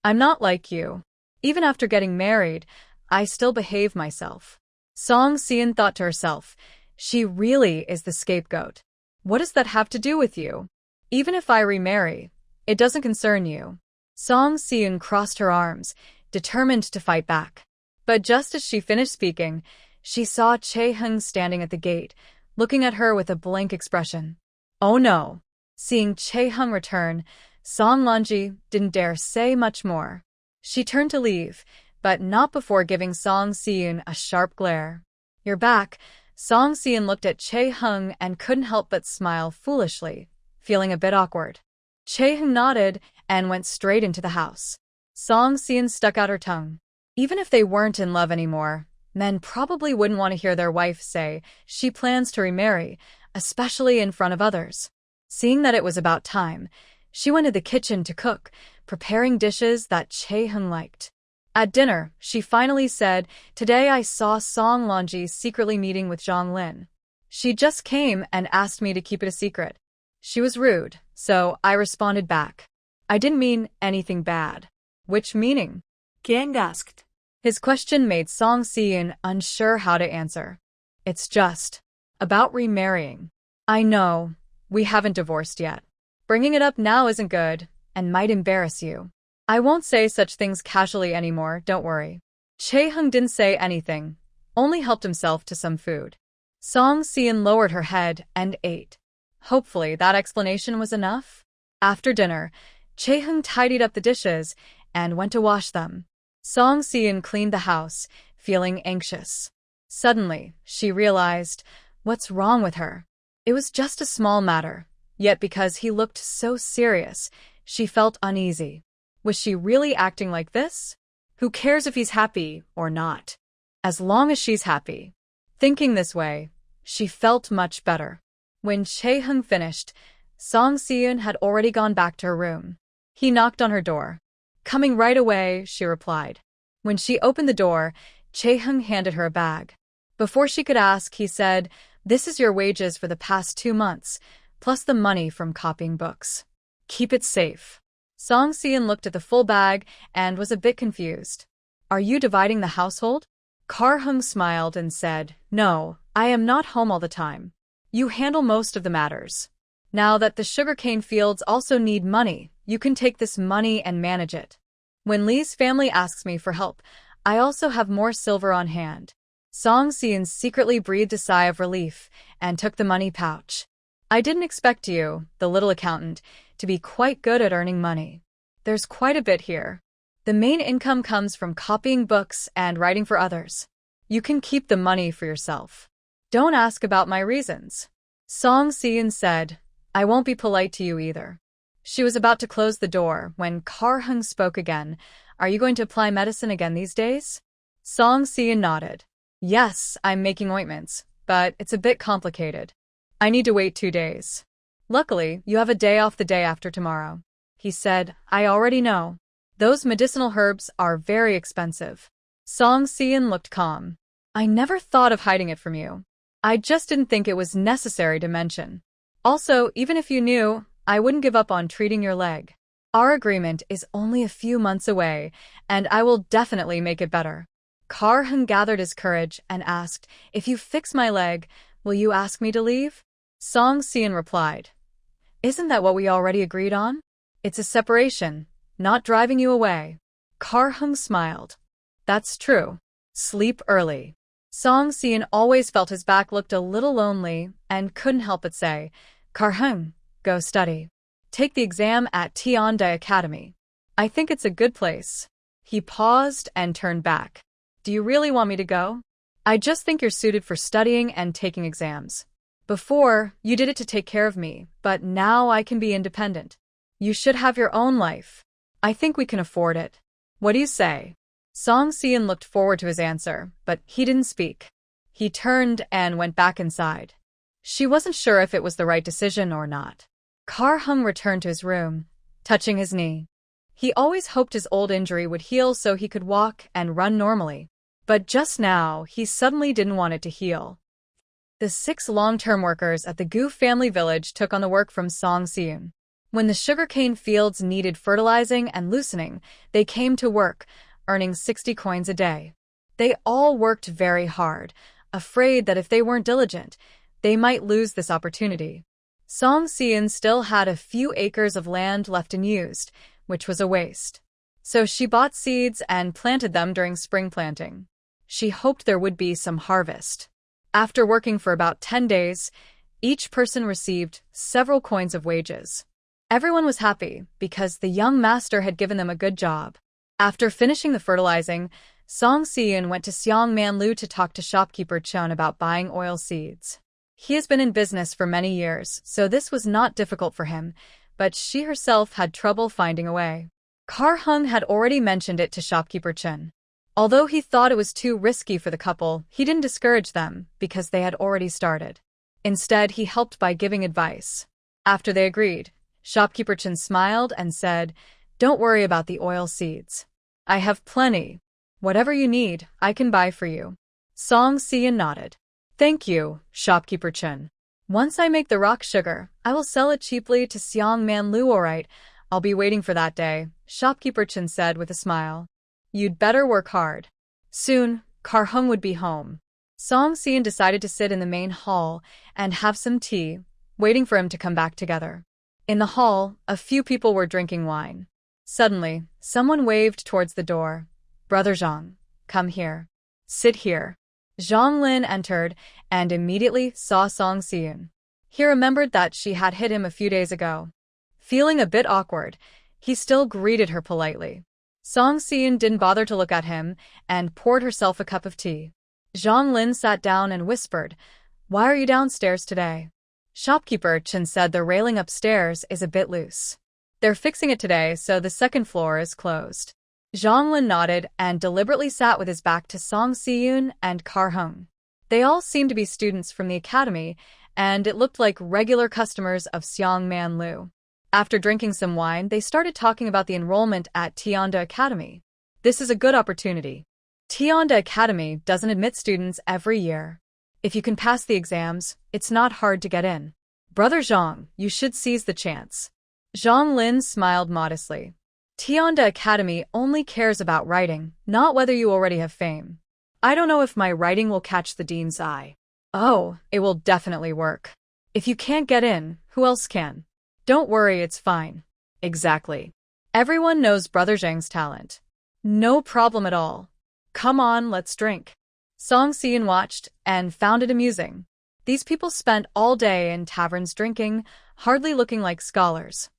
I'm not like you. Even after getting married, I still behave myself. Song Si-in thought to herself, she really is the scapegoat. What does that have to do with you? Even if I remarry, it doesn't concern you. Song Si-in crossed her arms, determined to fight back. But just as she finished speaking, she saw Chae-hung standing at the gate, looking at her with a blank expression. Oh no! Seeing Chae-hung return, Song Lanji didn't dare say much more. She turned to leave, but not before giving Song Si-in a sharp glare. You're back. Song Si-in looked at Chae-hung and couldn't help but smile foolishly, feeling a bit awkward. Chae-hyun nodded and went straight into the house. Song Si-eun stuck out her tongue. Even if they weren't in love anymore, men probably wouldn't want to hear their wife say she plans to remarry, especially in front of others. Seeing that it was about time, she went to the kitchen to cook, preparing dishes that Chae-hyun liked. At dinner, she finally said, "Today I saw Song Lonji secretly meeting with Zhang Lin. She just came and asked me to keep it a secret." She was rude, so I responded back. "I didn't mean anything bad." "Which meaning?" Gang asked. His question made Song Si-eun unsure how to answer. "It's just about remarrying. I know, we haven't divorced yet. Bringing it up now isn't good, and might embarrass you. I won't say such things casually anymore, don't worry." Chae-hyun didn't say anything, only helped himself to some food. Song Si-eun lowered her head and ate. Hopefully that explanation was enough. After dinner, Chae-hyun tidied up the dishes and went to wash them. Song Si-eun cleaned the house, feeling anxious. Suddenly, she realized what's wrong with her. It was just a small matter, yet because he looked so serious, she felt uneasy. Was she really acting like this? Who cares if he's happy or not? As long as she's happy. Thinking this way, she felt much better. When Chae-hyun finished, Song Si-eun had already gone back to her room. He knocked on her door. "Coming right away," she replied. When she opened the door, Chae-hyun handed her a bag. Before she could ask, he said, "This is your wages for the past 2 months, plus the money from copying books. Keep it safe." Song Si-eun looked at the full bag and was a bit confused. "Are you dividing the household?" Kar-hung smiled and said, "No, I am not home all the time. You handle most of the matters. Now that the sugarcane fields also need money, you can take this money and manage it. When Lee's family asks me for help, I also have more silver on hand." Song Si-eun secretly breathed a sigh of relief and took the money pouch. "I didn't expect you, the little accountant, to be quite good at earning money. There's quite a bit here. The main income comes from copying books and writing for others. You can keep the money for yourself. Don't ask about my reasons." Song Si-eun said, "I won't be polite to you either." She was about to close the door when Kar-hung spoke again. "Are you going to apply medicine again these days?" Song Si-eun nodded. "Yes, I'm making ointments, but it's a bit complicated. I need to wait 2 days. Luckily, you have a day off the day after tomorrow." He said, "I already know. Those medicinal herbs are very expensive." Song Si-eun looked calm. "I never thought of hiding it from you. I just didn't think it was necessary to mention. Also, even if you knew, I wouldn't give up on treating your leg. Our agreement is only a few months away, and I will definitely make it better." Kar-hung gathered his courage and asked, "If you fix my leg, will you ask me to leave?" Song Si-eun replied, "Isn't that what we already agreed on? It's a separation, not driving you away." Kar-hung smiled. "That's true. Sleep early." Song Si-eun always felt his back looked a little lonely and couldn't help but say, "Kar-hung, go study. Take the exam at Tiandi Academy. I think it's a good place." He paused and turned back. "Do you really want me to go? I just think you're suited for studying and taking exams. Before, you did it to take care of me, but now I can be independent. You should have your own life. I think we can afford it. What do you say?" Song Si-eun looked forward to his answer, but he didn't speak. He turned and went back inside. She wasn't sure if it was the right decision or not. Kar-hung returned to his room, touching his knee. He always hoped his old injury would heal so he could walk and run normally. But just now, he suddenly didn't want it to heal. The 6 long-term workers at the Gu family village took on the work from Song Si-eun. When the sugarcane fields needed fertilizing and loosening, they came to work, earning 60 coins a day. They all worked very hard, afraid that if they weren't diligent, they might lose this opportunity. Song Si-eun still had a few acres of land left unused, which was a waste. So she bought seeds and planted them during spring planting. She hoped there would be some harvest. After working for about 10 days, each person received several coins of wages. Everyone was happy because the young master had given them a good job. After finishing the fertilizing, Song Si-eun went to Seongman-lu to talk to shopkeeper Chun about buying oil seeds. He has been in business for many years, so this was not difficult for him, but she herself had trouble finding a way. Kar-hung had already mentioned it to shopkeeper Chen. Although he thought it was too risky for the couple, he didn't discourage them because they had already started. Instead, he helped by giving advice. After they agreed, shopkeeper Chen smiled and said, "Don't worry about the oil seeds. I have plenty. Whatever you need, I can buy for you." Song Xian nodded. "Thank you, shopkeeper Chen. Once I make the rock sugar, I will sell it cheaply to Xiang Man Lu. Alright, I'll be waiting for that day," shopkeeper Chen said with a smile. "You'd better work hard." Soon, Kar-hung would be home. Song Xian decided to sit in the main hall and have some tea, waiting for him to come back together. In the hall, a few people were drinking wine. Suddenly, someone waved towards the door. "Brother Zhang, come here. Sit here." Zhang Lin entered and immediately saw Song Xian. He remembered that she had hit him a few days ago. Feeling a bit awkward, he still greeted her politely. Song Xian didn't bother to look at him and poured herself a cup of tea. Zhang Lin sat down and whispered, "Why are you downstairs today?" Shopkeeper Chen said the railing upstairs is a bit loose. They're fixing it today, so the second floor is closed. Zhang Lin nodded and deliberately sat with his back to Song Xian and Kar-hung. They all seemed to be students from the academy, and it looked like regular customers of Xiang Man Lu. After drinking some wine, they started talking about the enrollment at Tianda Academy. This is a good opportunity. Tianda Academy doesn't admit students every year. If you can pass the exams, it's not hard to get in. Brother Zhang, you should seize the chance. Zhang Lin smiled modestly. Tianda Academy only cares about writing, not whether you already have fame. I don't know if my writing will catch the dean's eye. Oh, it will definitely work. If you can't get in, who else can? Don't worry, it's fine. Exactly. Everyone knows Brother Zhang's talent. No problem at all. Come on, let's drink. Song Xian watched and found it amusing. These people spent all day in taverns drinking, hardly looking like scholars.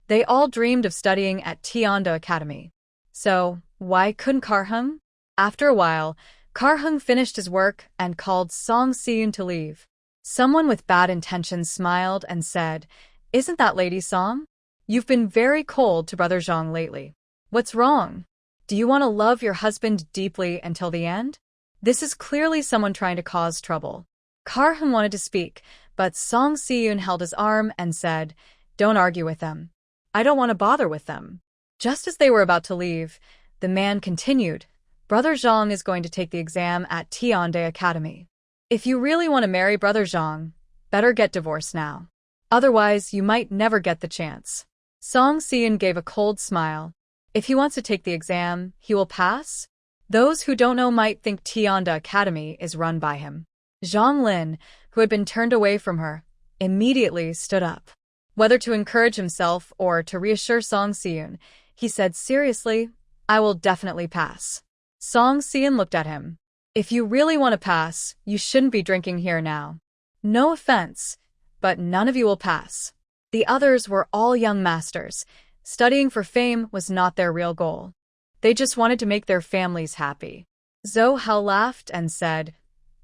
They all dreamed of studying at Tianda Academy. So, why couldn't Kar-hung? After a while, Kar-hung finished his work and called Song Xian to leave. Someone with bad intentions smiled and said, "Isn't that Lady Song? You've been very cold to Brother Zhang lately. What's wrong? Do you want to love your husband deeply until the end?" This is clearly someone trying to cause trouble. Kar-hung wanted to speak, but Song Xian held his arm and said, "Don't argue with them. I don't want to bother with them." Just as they were about to leave, the man continued, "Brother Zhang is going to take the exam at Tianda Academy. If you really want to marry Brother Zhang, better get divorced now. Otherwise, you might never get the chance." Song Xian gave a cold smile. If he wants to take the exam, he will pass? Those who don't know might think Tianda Academy is run by him. Zhang Lin, who had been turned away from her, immediately stood up. Whether to encourage himself or to reassure Song Xian, he said seriously, "I will definitely pass." Song Xian looked at him. "If you really want to pass, you shouldn't be drinking here now. No offense, but none of you will pass." The others were all young masters. Studying for fame was not their real goal. They just wanted to make their families happy. Zhou Hao laughed and said,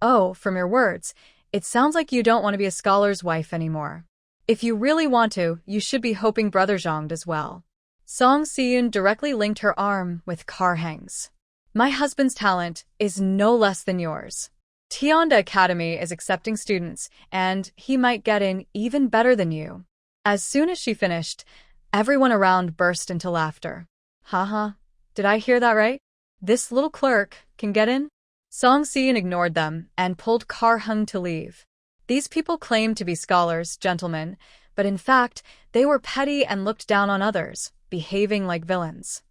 "Oh, from your words, it sounds like you don't want to be a scholar's wife anymore. If you really want to, you should be hoping Brother Zhang does well." Song Xian directly linked her arm with Kar-hung's. "My husband's talent is no less than yours. Tianda Academy is accepting students, and he might get in even better than you." As soon as she finished, everyone around burst into laughter. Haha, did I hear that right? This little clerk can get in? Song Xian ignored them and pulled Kar-hung to leave. These people claimed to be scholars, gentlemen, but in fact, they were petty and looked down on others, behaving like villains.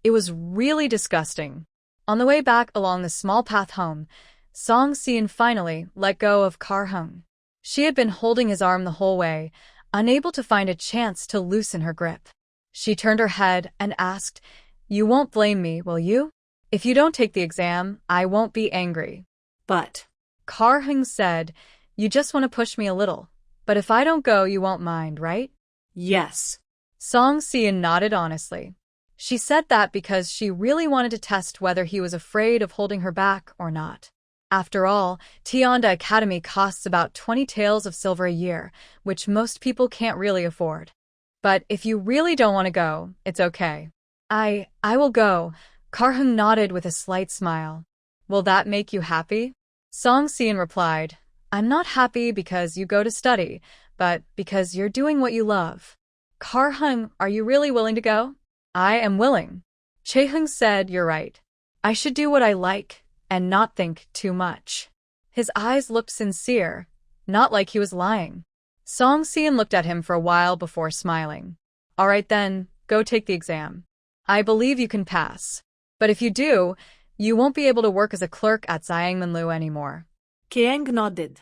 It was really disgusting. On the way back along the small path home, Song Xian finally let go of Kar-hung. She had been holding his arm the whole way, unable to find a chance to loosen her grip. She turned her head and asked, "You won't blame me, will you? If you don't take the exam, I won't be angry." But Kar-hung said, "You just want to push me a little. But if I don't go, you won't mind, right?" yes. Song Xian nodded honestly. She said that because she really wanted to test whether he was afraid of holding her back or not. After all, Tianda Academy costs about 20 taels of silver a year, which most people can't really afford. But if you really don't want to go, it's okay. I will go. Karhung nodded with a slight smile. Will that make you happy? Song Seon replied, I'm not happy because you go to study, but because you're doing what you love. Karhung, are you really willing to go? I am willing. Chaehyung said, you're right. I should do what I like and not think too much. His eyes looked sincere, not like he was lying. Song Seon looked at him for a while before smiling. All right then, go take the exam. I believe you can pass. But if you do, you won't be able to work as a clerk at Zhangminlu anymore. Kiang nodded.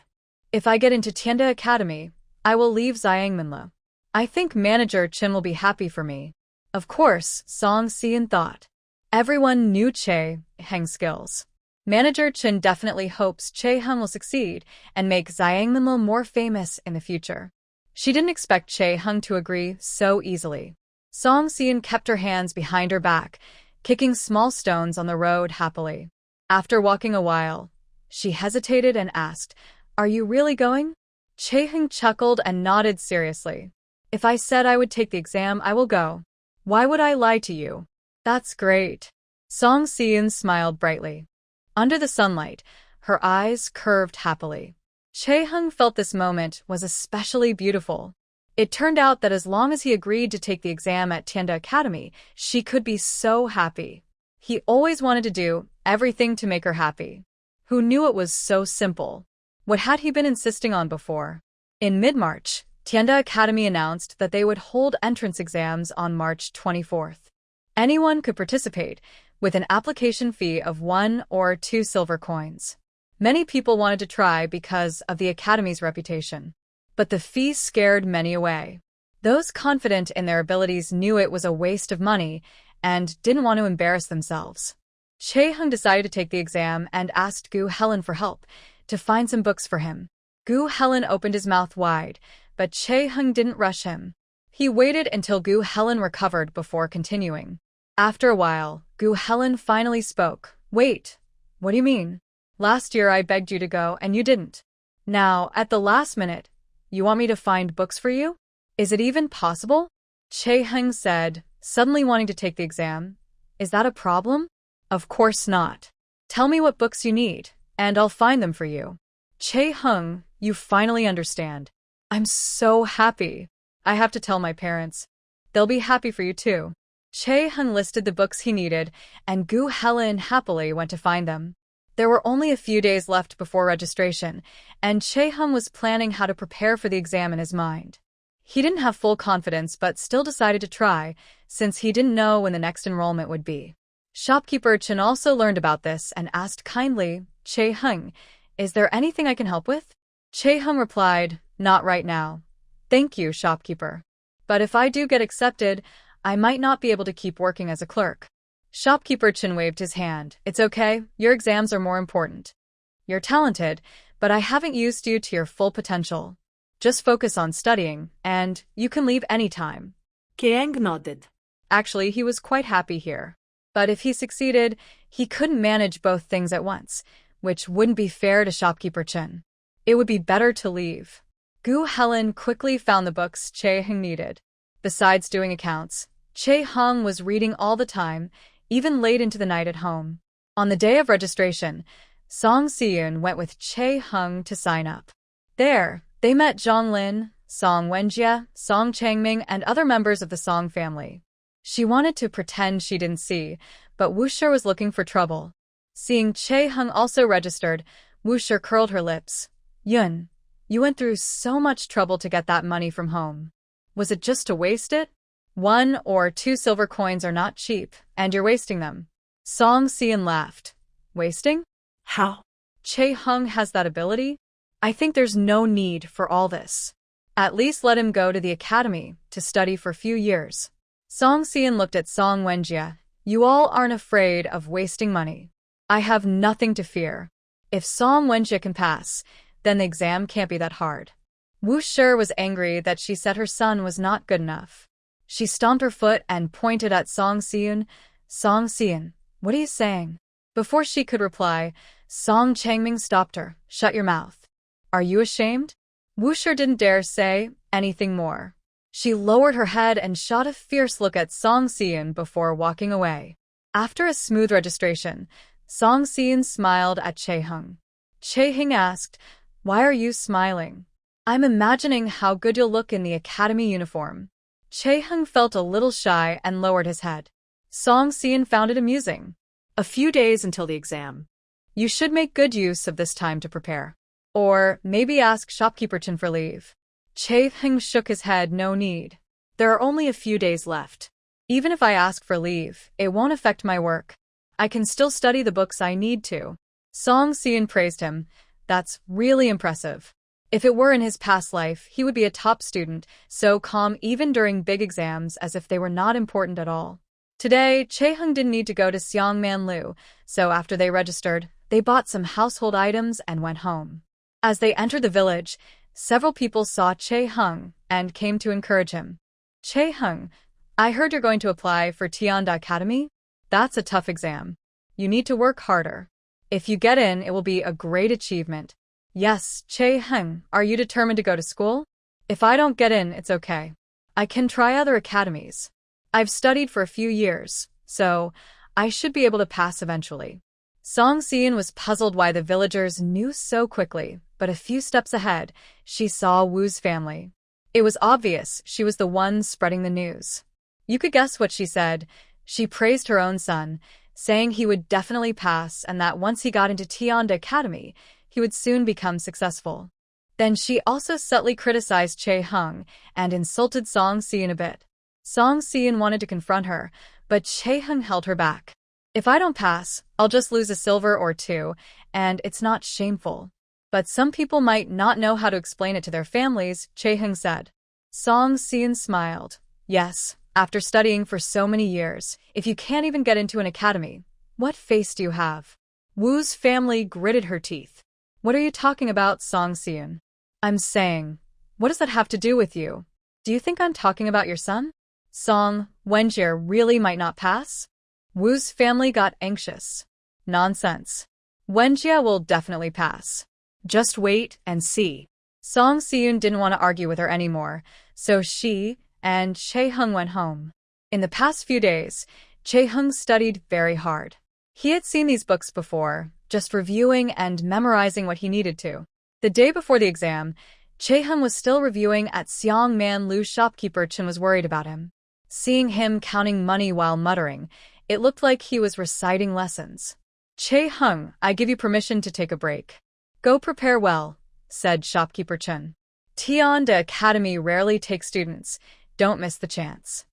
If I get into Tianda Academy, I will leave Zhangminlu. I think Manager Chin will be happy for me. Of course, Song Seon thought. Everyone knew Chaehyung's skills. Manager Chin definitely hopes Chaehyung will succeed and make Zhangminlu more famous in the future. She didn't expect Chaehyung to agree so easily. Song Seon kept her hands behind her back, kicking small stones on the road happily. After walking a while, she hesitated and asked, Are you really going? Chaehyung chuckled and nodded seriously. If I said I would take the exam, I will go. Why would I lie to you? That's great. Song Seon smiled brightly. Under the sunlight, her eyes curved happily. Chaehyung felt this moment was especially beautiful. It turned out that as long as he agreed to take the exam at Tianda Academy, she could be so happy. He always wanted to do everything to make her happy. Who knew it was so simple? What had he been insisting on before? In mid-March, Tianda Academy announced that they would hold entrance exams on March 24th. Anyone could participate, with an application fee of 1 or 2 silver coins. Many people wanted to try because of the Academy's reputation. But the fee scared many away. Those confident in their abilities knew it was a waste of money and didn't want to embarrass themselves. Chaehyung decided to take the exam and asked Gu Helen for help to find some books for him. Gu Helen opened his mouth wide, but Chaehyung didn't rush him. He waited until Gu Helen recovered before continuing. After a while, Gu Helen finally spoke. Wait, what do you mean? Last year I begged you to go and you didn't. Now, at the last minute, you want me to find books for you? Is it even possible? Chaehyung said, suddenly wanting to take the exam. Is that a problem? Of course not. Tell me what books you need, and I'll find them for you. Chaehyung, you finally understand. I'm so happy. I have to tell my parents. They'll be happy for you too. Chaehyung listed the books he needed, and Gu Helen happily went to find them. There were only a few days left before registration, and Chaehyung was planning how to prepare for the exam in his mind. He didn't have full confidence but still decided to try, since he didn't know when the next enrollment would be. Shopkeeper Chen also learned about this and asked kindly, Chaehyung, is there anything I can help with? Chaehyung replied, not right now. Thank you, shopkeeper. But if I do get accepted, I might not be able to keep working as a clerk. Shopkeeper Chen waved his hand. It's okay, your exams are more important. You're talented, but I haven't used you to your full potential. Just focus on studying, and you can leave anytime. Kiang nodded. Actually, he was quite happy here. But if he succeeded, he couldn't manage both things at once, which wouldn't be fair to Shopkeeper Chen. It would be better to leave. Gu Helen quickly found the books Chaehyung needed. Besides doing accounts, Chaehyung was reading all the time, even late into the night at home. On the day of registration, Song Seon went with Chaehyung to sign up. There, they met Zhonglin, Song Wenjie, Song Changming, and other members of the Song family. She wanted to pretend she didn't see, but Wuxia was looking for trouble. Seeing Chaehyung also registered, Wuxia curled her lips. Yun, you went through so much trouble to get that money from home. Was it just to waste it? 1 or 2 silver coins are not cheap, and you're wasting them. Song Seon laughed. Wasting? How? Chaehyung has that ability? I think there's no need for all this. At least let him go to the academy to study for a few years. Song Seon looked at Song Wenjie. You all aren't afraid of wasting money. I have nothing to fear. If Song Wenjie can pass, then the exam can't be that hard. Wuxia was angry that she said her son was not good enough. She stomped her foot and pointed at Song Seon. Song Seon, what are you saying? Before she could reply, Song Changming stopped her. Shut your mouth. Are you ashamed? Wuxia didn't dare say anything more. She lowered her head and shot a fierce look at Song Si-eun before walking away. After a smooth registration, Song Si-eun smiled at Chae-hung. Chae-hung asked, "Why are you smiling?" "I'm imagining how good you'll look in the academy uniform." Chae-hung felt a little shy and lowered his head. Song Si-eun found it amusing. A few days until the exam. "You should make good use of this time to prepare. Or maybe ask shopkeeper Chin for leave." Chae-hung shook his head. "No need. There are only a few days left. Even if I ask for leave, it won't affect my work. I can still study the books I need to." Song Si-eun praised him. "That's really impressive." If it were in his past life, he would be a top student, so calm even during big exams as if they were not important at all. Today, Chae-hung didn't need to go to Seongman-lu, so after they registered, they bought some household items and went home. As they entered the village, several people saw Chae-hung and came to encourage him. "Chae-hung, I heard you're going to apply for Tianda Academy? That's a tough exam. You need to work harder. If you get in, it will be a great achievement." "Yes, Chae-hung, are you determined to go to school?" "If I don't get in, it's okay. I can try other academies. I've studied for a few years, so I should be able to pass eventually." Song Si-eun was puzzled why the villagers knew so quickly, but a few steps ahead, she saw Woo's family. It was obvious she was the one spreading the news. You could guess what she said. She praised her own son, saying he would definitely pass and that once he got into Tianda Academy, he would soon become successful. Then she also subtly criticized Chae-hung and insulted Song Si-eun a bit. Song Si-eun wanted to confront her, but Chae-hung held her back. "If I don't pass, I'll just lose a silver or two, and it's not shameful. But some people might not know how to explain it to their families," Chae-hung said. Song Si-eun smiled. "Yes, after studying for so many years, if you can't even get into an academy, what face do you have?" Woo's family gritted her teeth. "What are you talking about, Song Si-eun?" "I'm saying, what does that have to do with you? Do you think I'm talking about your son? Song Wenjie really might not pass?" Woo's family got anxious. "Nonsense. Wenjie will definitely pass. Just wait and see." Song Si-eun didn't want to argue with her anymore, so she and Chae-hung went home. In the past few days, Chae-hung studied very hard. He had seen these books before, just reviewing and memorizing what he needed to. The day before the exam, Chae-hung was still reviewing at Seongman-lu. Shopkeeper Chin was worried about him. Seeing him counting money while muttering, it looked like he was reciting lessons. "Chae-hung, I give you permission to take a break. Go prepare well," said Shopkeeper Chin. "Tianda Academy rarely takes students. Don't miss the chance."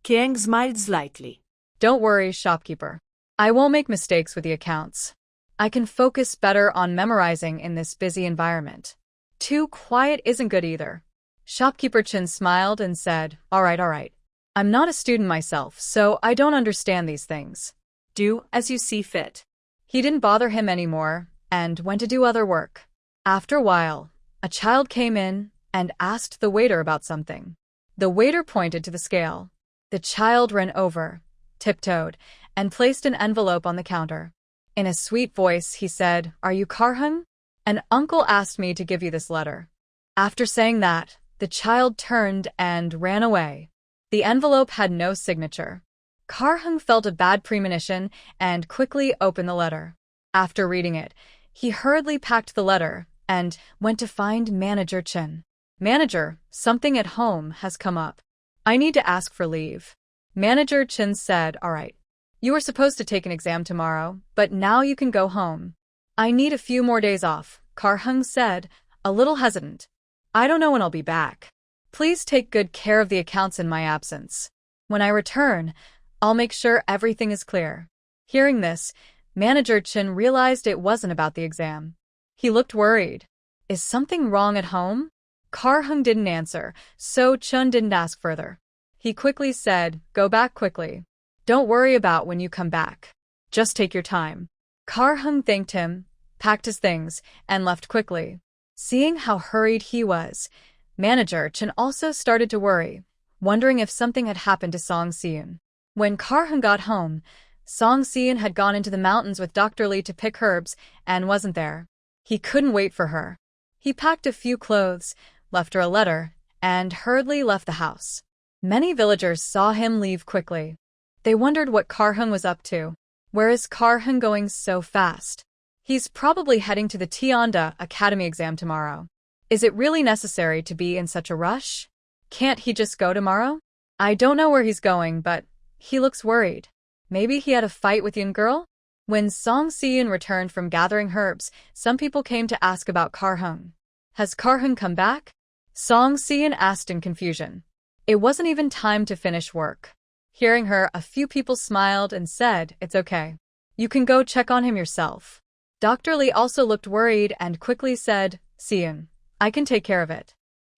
Kiang smiled slightly. "Don't worry, shopkeeper. I won't make mistakes with the accounts. I can focus better on memorizing in this busy environment. Too quiet isn't good either." Shopkeeper Chin smiled and said, All right. I'm not a student myself, so I don't understand these things." "Do as you see fit." He didn't bother him anymore and went to do other work. After a while, a child came in and asked the waiter about something. The waiter pointed to the scale. The child ran over, tiptoed, and placed an envelope on the counter. In a sweet voice, he said, "Are you Karhung? An uncle asked me to give you this letter." After saying that, the child turned and ran away. The envelope had no signature. Karhung felt a bad premonition and quickly opened the letter. After reading it, he hurriedly packed the letter and went to find Manager Chin. "Manager, something at home has come up. I need to ask for leave." Manager Chin said, "All right. You were supposed to take an exam tomorrow, but now you can go home." "I need a few more days off," Karhung said, a little hesitant. "I don't know when I'll be back. Please take good care of the accounts in my absence. When I return, I'll make sure everything is clear." Hearing this, Manager Chin realized it wasn't about the exam. He looked worried. "Is something wrong at home?" Karhung didn't answer, so Chun didn't ask further. He quickly said, "Go back quickly. Don't worry about when you come back. Just take your time." Karhung thanked him, packed his things, and left quickly. Seeing how hurried he was, Manager Chin also started to worry, wondering if something had happened to Song Si-eun. When Karhung got home, Song Si-eun had gone into the mountains with Dr. Lee to pick herbs and wasn't there. He couldn't wait for her. He packed a few clothes, left her a letter, and hurriedly left the house. Many villagers saw him leave quickly. They wondered what Karhung was up to. Where is Karhung going so fast? He's probably heading to the Tianda Academy exam tomorrow. Is it really necessary to be in such a rush? Can't he just go tomorrow? I don't know where he's going, but he looks worried. Maybe he had a fight with Yun girl? When Song Si-eun returned from gathering herbs, some people came to ask about Karhung. Has Karhung come back? Song Si-eun asked in confusion. It wasn't even time to finish work. Hearing her, a few people smiled and said, "It's okay. You can go check on him yourself." Dr. Lee also looked worried and quickly said, "Si-eun, I can take care of it.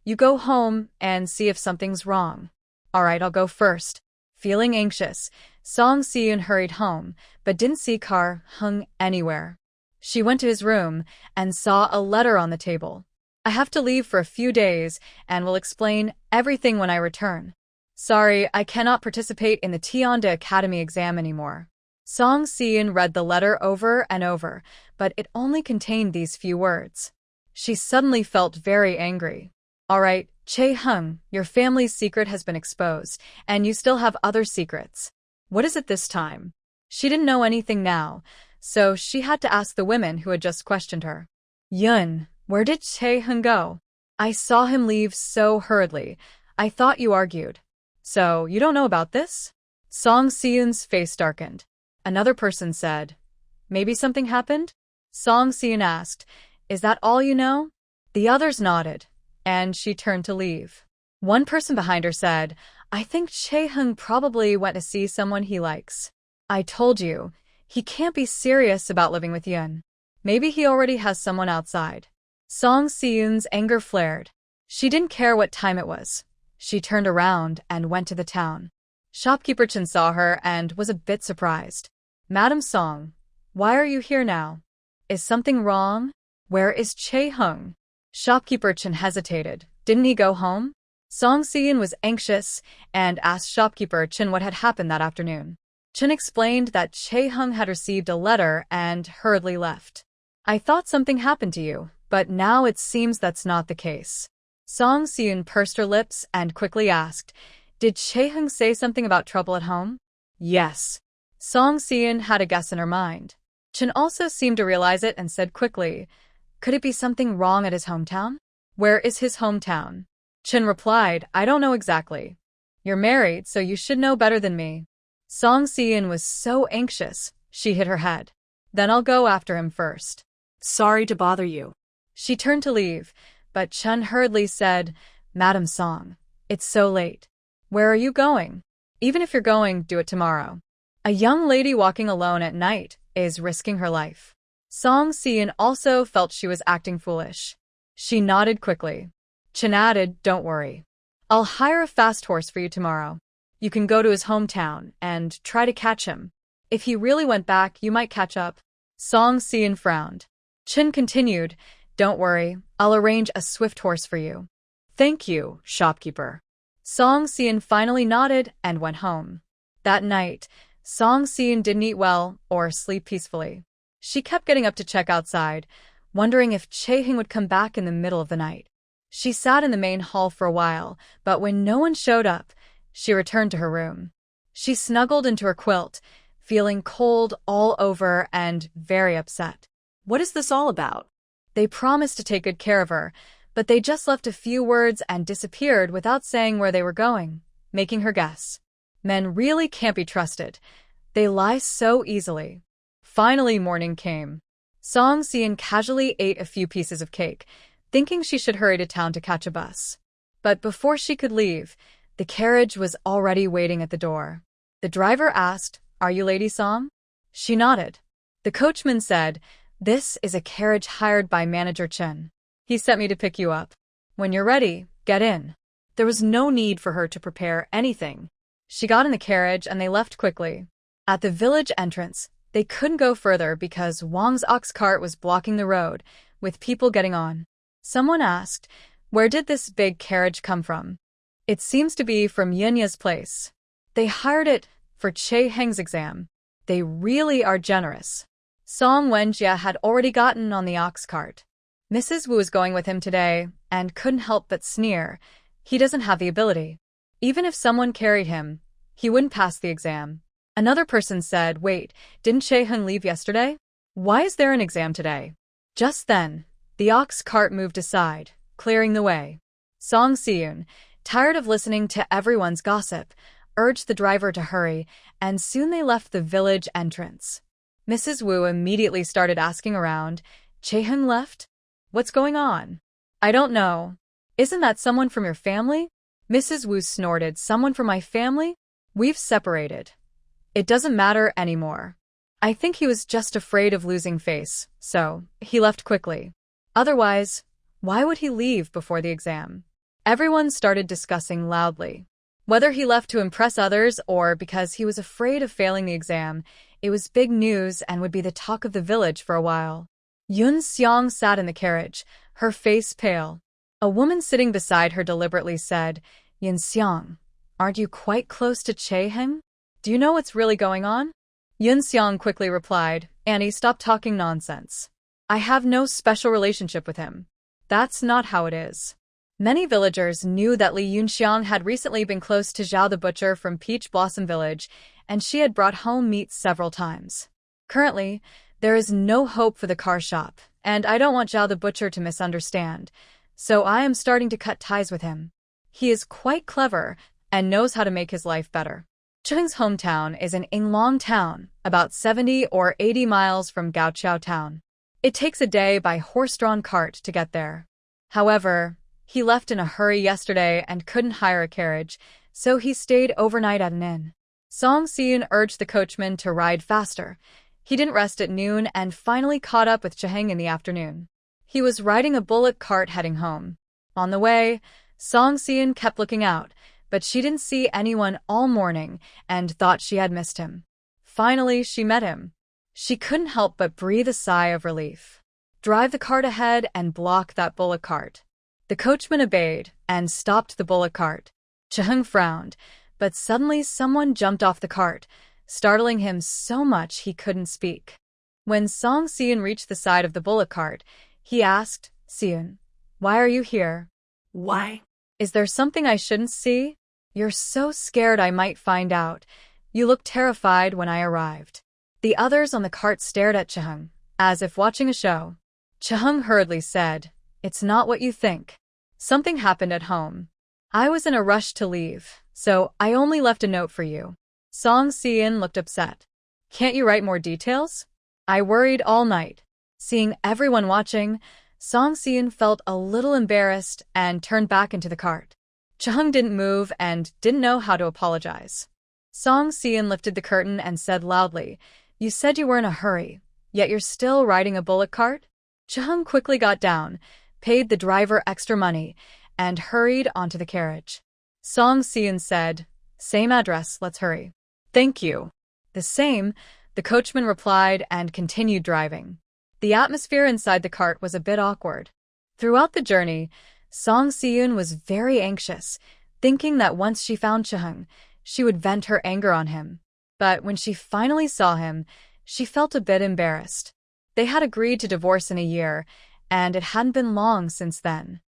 You go home and see if something's wrong." "Alright, I'll go first." Feeling anxious, Song Si-eun hurried home, but didn't see Karhung anywhere. She went to his room and saw a letter on the table. "I have to leave for a few days and will explain everything when I return. Sorry, I cannot participate in the Tianda Academy exam anymore." Song Si-eun read the letter over and over, but it only contained these few words. She suddenly felt very angry. "Alright, Chae-hung, your family's secret has been exposed, and you still have other secrets. What is it this time?" She didn't know anything now, so she had to ask the women who had just questioned her. "Yun, where did Chae-hung go? I saw him leave so hurriedly. I thought you argued. So, you don't know about this?" Song Si-eun's face darkened. Another person said, "Maybe something happened?" Song Si-eun asked, "Is that all you know?" The others nodded, and she turned to leave. One person behind her said, "I think Chae-hung probably went to see someone he likes. I told you, he can't be serious about living with Yun. Maybe he already has someone outside." Song Si-eun's anger flared. She didn't care what time it was. She turned around and went to the town. Shopkeeper Chen saw her and was a bit surprised. "Madam Song, why are you here now? Is something wrong? Where is Chae-hung?" Shopkeeper Chen hesitated. Didn't he go home? Song Si-eun was anxious and asked Shopkeeper Chen what had happened that afternoon. Chen explained that Chae-hung had received a letter and hurriedly left. "I thought something happened to you, but now it seems that's not the case." Song Si-eun pursed her lips and quickly asked, "Did Chae-hung say something about trouble at home?" "Yes." Song Si-eun had a guess in her mind. Chen also seemed to realize it and said quickly, "Could it be something wrong at his hometown?" "Where is his hometown?" Chen replied, "I don't know exactly. You're married, so you should know better than me." Song Si-eun was so anxious, she hit her head. "Then I'll go after him first." Sorry to bother you. She turned to leave, but Chen hurriedly said, "Madam Song, it's so late. Where are you going? Even if you're going, do it tomorrow. A young lady walking alone at night is risking her life." Song Si-eun also felt she was acting foolish. She nodded quickly. Chen added, "Don't worry. I'll hire a fast horse for you tomorrow. You can go to his hometown and try to catch him. If he really went back, you might catch up." Song Si-eun frowned. Chen continued, "Don't worry, I'll arrange a swift horse for you." "Thank you, shopkeeper." Song Si-eun finally nodded and went home. That night, Song Si-eun didn't eat well or sleep peacefully. She kept getting up to check outside, wondering if Chae-hung would come back in the middle of the night. She sat in the main hall for a while, but when no one showed up, she returned to her room. She snuggled into her quilt, feeling cold all over and very upset. What is this all about? They promised to take good care of her, but they just left a few words and disappeared without saying where they were going, making her guess. Men really can't be trusted. They lie so easily. Finally, morning came. Song Si-eun casually ate a few pieces of cake, thinking she should hurry to town to catch a bus. But before she could leave, the carriage was already waiting at the door. The driver asked, "Are you Lady Song?" She nodded. The coachman said, "This is a carriage hired by Manager Chen. He sent me to pick you up. When you're ready, get in." There was no need for her to prepare anything. She got in the carriage and they left quickly. At the village entrance, they couldn't go further because Wang's ox cart was blocking the road, with people getting on. Someone asked, "Where did this big carriage come from?" "It seems to be from Yunya's place. They hired it for Chae-hung's exam. They really are generous." Song Wenjia had already gotten on the ox cart. Mrs. Wu was going with him today and couldn't help but sneer, He doesn't have the ability. Even if someone carried him, he wouldn't pass the exam. Another person said, wait, didn't Chae-Hyung leave yesterday? Why is there an exam today? Just then, the ox cart moved aside, clearing the way. Song Si-yoon, tired of listening to everyone's gossip, urged the driver to hurry, and soon they left the village entrance. Mrs. Wu immediately started asking around, Chae-Hyung left? What's going on? I don't know. Isn't that someone from your family? Mrs. Wu snorted, someone from my family? We've separated. It doesn't matter anymore. I think he was just afraid of losing face, so he left quickly. Otherwise, why would he leave before the exam? Everyone started discussing loudly. Whether he left to impress others or because he was afraid of failing the exam, it was big news and would be the talk of the village for a while. Yoon Seong sat in the carriage, her face pale. A woman sitting beside her deliberately said, Yoon Seong, aren't you quite close to Chae-Hyung? Do you know what's really going on? Yoon Seong quickly replied, Annie, stop talking nonsense. I have no special relationship with him. That's not how it is. Many villagers knew that Lee Yoon-seong had recently been close to Zhao the butcher from Peach Blossom Village, and she had brought home meat several times. Currently, there is no hope for the car shop, and I don't want Zhao the butcher to misunderstand, so I am starting to cut ties with him. He is quite clever and knows how to make his life better. Chae-Hyung's hometown is in Inglong Town, about 70 or 80 miles from Gaoqiao Town. It takes a day by horse-drawn cart to get there. However, he left in a hurry yesterday and couldn't hire a carriage, so he stayed overnight at an inn. Song Si-yoon urged the coachman to ride faster. He didn't rest at noon and finally caught up with Chae-Hyung in the afternoon. He was riding a bullock cart heading home. On the way, Song Si-yoon kept looking out, but she didn't see anyone all morning and thought she had missed him. Finally, she met him. She couldn't help but breathe a sigh of relief. Drive the cart ahead and block that bullock cart. The coachman obeyed and stopped the bullock cart. Chae-Hyung frowned, but suddenly someone jumped off the cart, startling him so much he couldn't speak. When Song Si-yoon reached the side of the bullock cart, he asked, Si-yoon, why are you here? Why? Is there something I shouldn't see? You're so scared I might find out. You looked terrified when I arrived. The others on the cart stared at Chae-Hyung, as if watching a show. Chae-Hyung hurriedly said, It's not what you think. Something happened at home. I was in a rush to leave, so I only left a note for you. Song Si-yoon looked upset. Can't you write more details? I worried all night. Seeing everyone watching, Song Si-yoon felt a little embarrassed and turned back into the cart. Chae-Hyung didn't move and didn't know how to apologize. Song Si-yoon lifted the curtain and said loudly, You said you were in a hurry, yet you're still riding a bullock cart? Chae-Hyung quickly got down, paid the driver extra money, and hurried onto the carriage. Song Si-yoon said, Same address, let's hurry. Thank you. The same, the coachman replied and continued driving. The atmosphere inside the cart was a bit awkward. Throughout the journey, Song Si-yoon was very anxious, thinking that once she found Chae-Hyung, she would vent her anger on him. But when she finally saw him, she felt a bit embarrassed. They had agreed to divorce in a year, and it hadn't been long since then.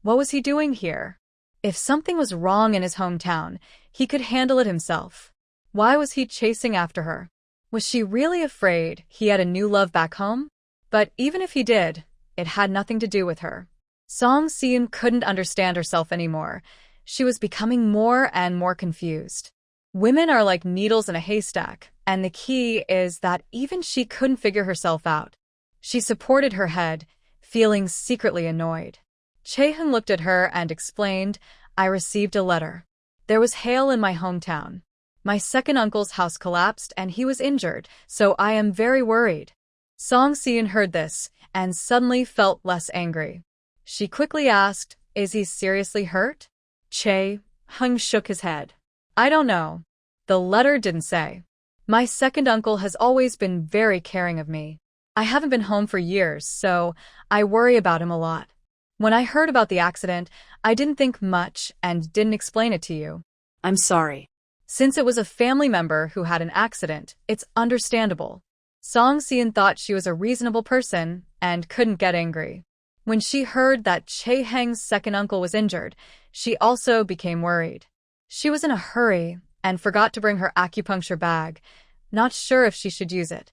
What was he doing here? If something was wrong in his hometown, he could handle it himself. Why was he chasing after her? Was she really afraid he had a new love back home? But even if he did, it had nothing to do with her. Song Si-yoon couldn't understand herself anymore. She was becoming more and more confused. Women are like needles in a haystack, and the key is that even she couldn't figure herself out. She supported her head, feeling secretly annoyed. Chae-Hyung looked at her and explained, I received a letter. There was hail in my hometown. My second uncle's house collapsed and he was injured, so I am very worried. Song Si-yoon heard this and suddenly felt less angry. She quickly asked, Is he seriously hurt? Chae-Hyung shook his head. I don't know. The letter didn't say. My second uncle has always been very caring of me. I haven't been home for years, so I worry about him a lot. When I heard about the accident, I didn't think much and didn't explain it to you. I'm sorry. Since it was a family member who had an accident, it's understandable. Song Si-yoon thought she was a reasonable person and couldn't get angry. When she heard that Che Heng's second uncle was injured, she also became worried. She was in a hurry and forgot to bring her acupuncture bag, not sure if she should use it.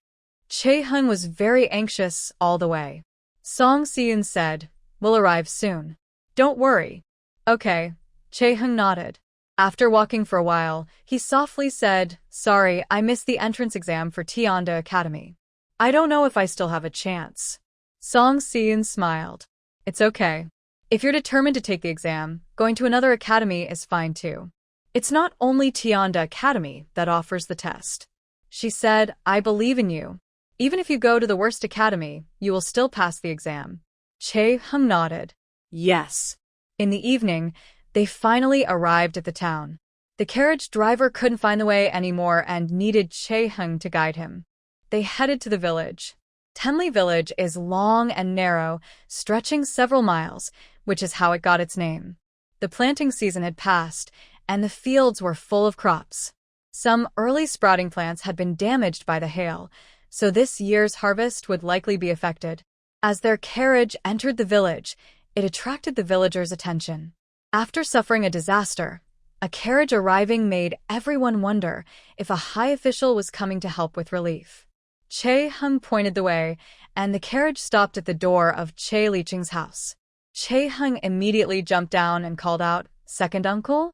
Che Heng was very anxious all the way. Song Si-eun said, "We'll arrive soon. Don't worry." "Okay." Che Heng nodded. After walking for a while, he softly said, "Sorry, I missed the entrance exam for Tianda Academy. I don't know if I still have a chance." Song Si-eun smiled. "It's okay. If you're determined to take the exam, going to another academy is fine too. It's not only Tianda Academy that offers the test." She said, "I believe in you. Even if you go to the worst academy, you will still pass the exam." Che Heng nodded. Yes. In the evening, they finally arrived at the town. The carriage driver couldn't find the way anymore and needed Che Heng to guide him. They headed to the village. Tenli village is long and narrow, stretching several miles, which is how it got its name. The planting season had passed, and the fields were full of crops. Some early sprouting plants had been damaged by the hail, so this year's harvest would likely be affected. As their carriage entered the village, it attracted the villagers' attention. After suffering a disaster, a carriage arriving made everyone wonder if a high official was coming to help with relief. Che Heng pointed the way, and the carriage stopped at the door of Che Licheng's house. Che Heng immediately jumped down and called out, "Second uncle?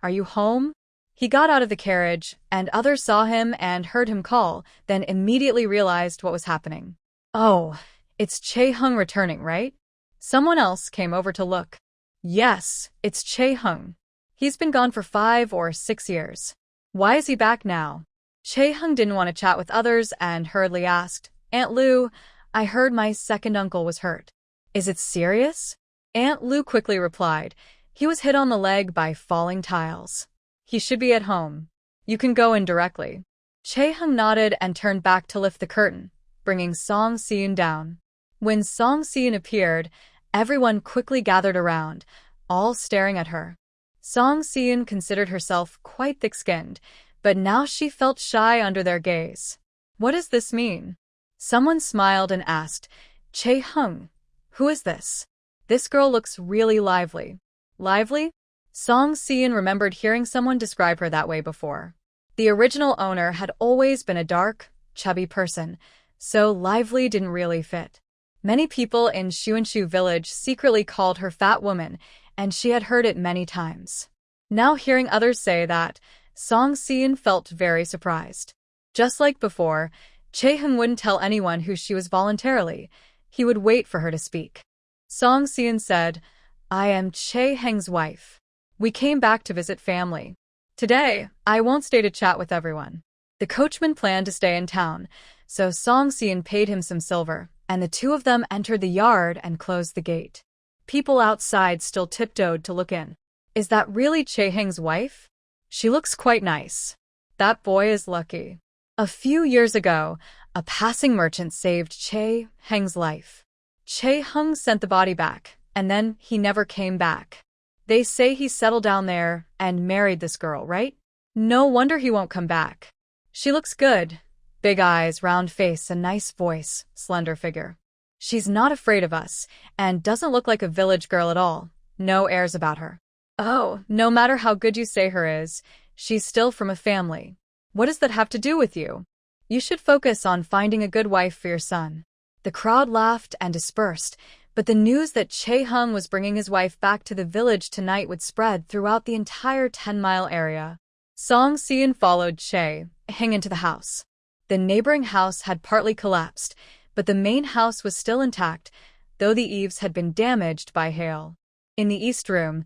Are you home?" He got out of the carriage, and others saw him and heard him call, then immediately realized what was happening. "Oh, it's Che Heng returning, right?" Someone else came over to look. "Yes, it's Che Heng. He's been gone for 5 or 6 years. Why is he back now?" Che Heng didn't want to chat with others and hurriedly asked, "Aunt Lu, I heard my second uncle was hurt. Is it serious?" Aunt Lu quickly replied, "He was hit on the leg by falling tiles. He should be at home. You can go in directly." Che Heng nodded and turned back to lift the curtain, bringing Song Si-eun down. When Song Si-eun appeared, everyone quickly gathered around, all staring at her. Song Si-eun considered herself quite thick-skinned, but now she felt shy under their gaze. "What does this mean?" Someone smiled and asked, "Che Heng, who is this? This girl looks really lively." Lively? Song Si-eun remembered hearing someone describe her that way before. The original owner had always been a dark, chubby person, so lively didn't really fit. Many people in Shuanshu village secretly called her fat woman, and she had heard it many times. Now hearing others say that, Song Si-eun felt very surprised. Just like before, Che Heng wouldn't tell anyone who she was voluntarily. He would wait for her to speak. Song Si-eun said, "I am Che Heng's wife. We came back to visit family. Today, I won't stay to chat with everyone." The coachman planned to stay in town, so Song Si-eun paid him some silver, and the two of them entered the yard and closed the gate. People outside still tiptoed to look in. "Is that really Che Heng's wife? She looks quite nice. That boy is lucky." A few years ago, a passing merchant saved Che Heng's life. Che Heng sent the body back, and then he never came back. They say he settled down there and married this girl, right? No wonder he won't come back. She looks good. Big eyes, round face, a nice voice, slender figure. She's not afraid of us, and doesn't look like a village girl at all. No airs about her. Oh, no matter how good you say her is, she's still from a family. What does that have to do with you? You should focus on finding a good wife for your son. The crowd laughed and dispersed, but the news that Che Heng was bringing his wife back to the village tonight would spread throughout the entire 10-mile area. Song Si-eun followed Che Heng into the house. The neighboring house had partly collapsed, but the main house was still intact, though the eaves had been damaged by hail. In the east room,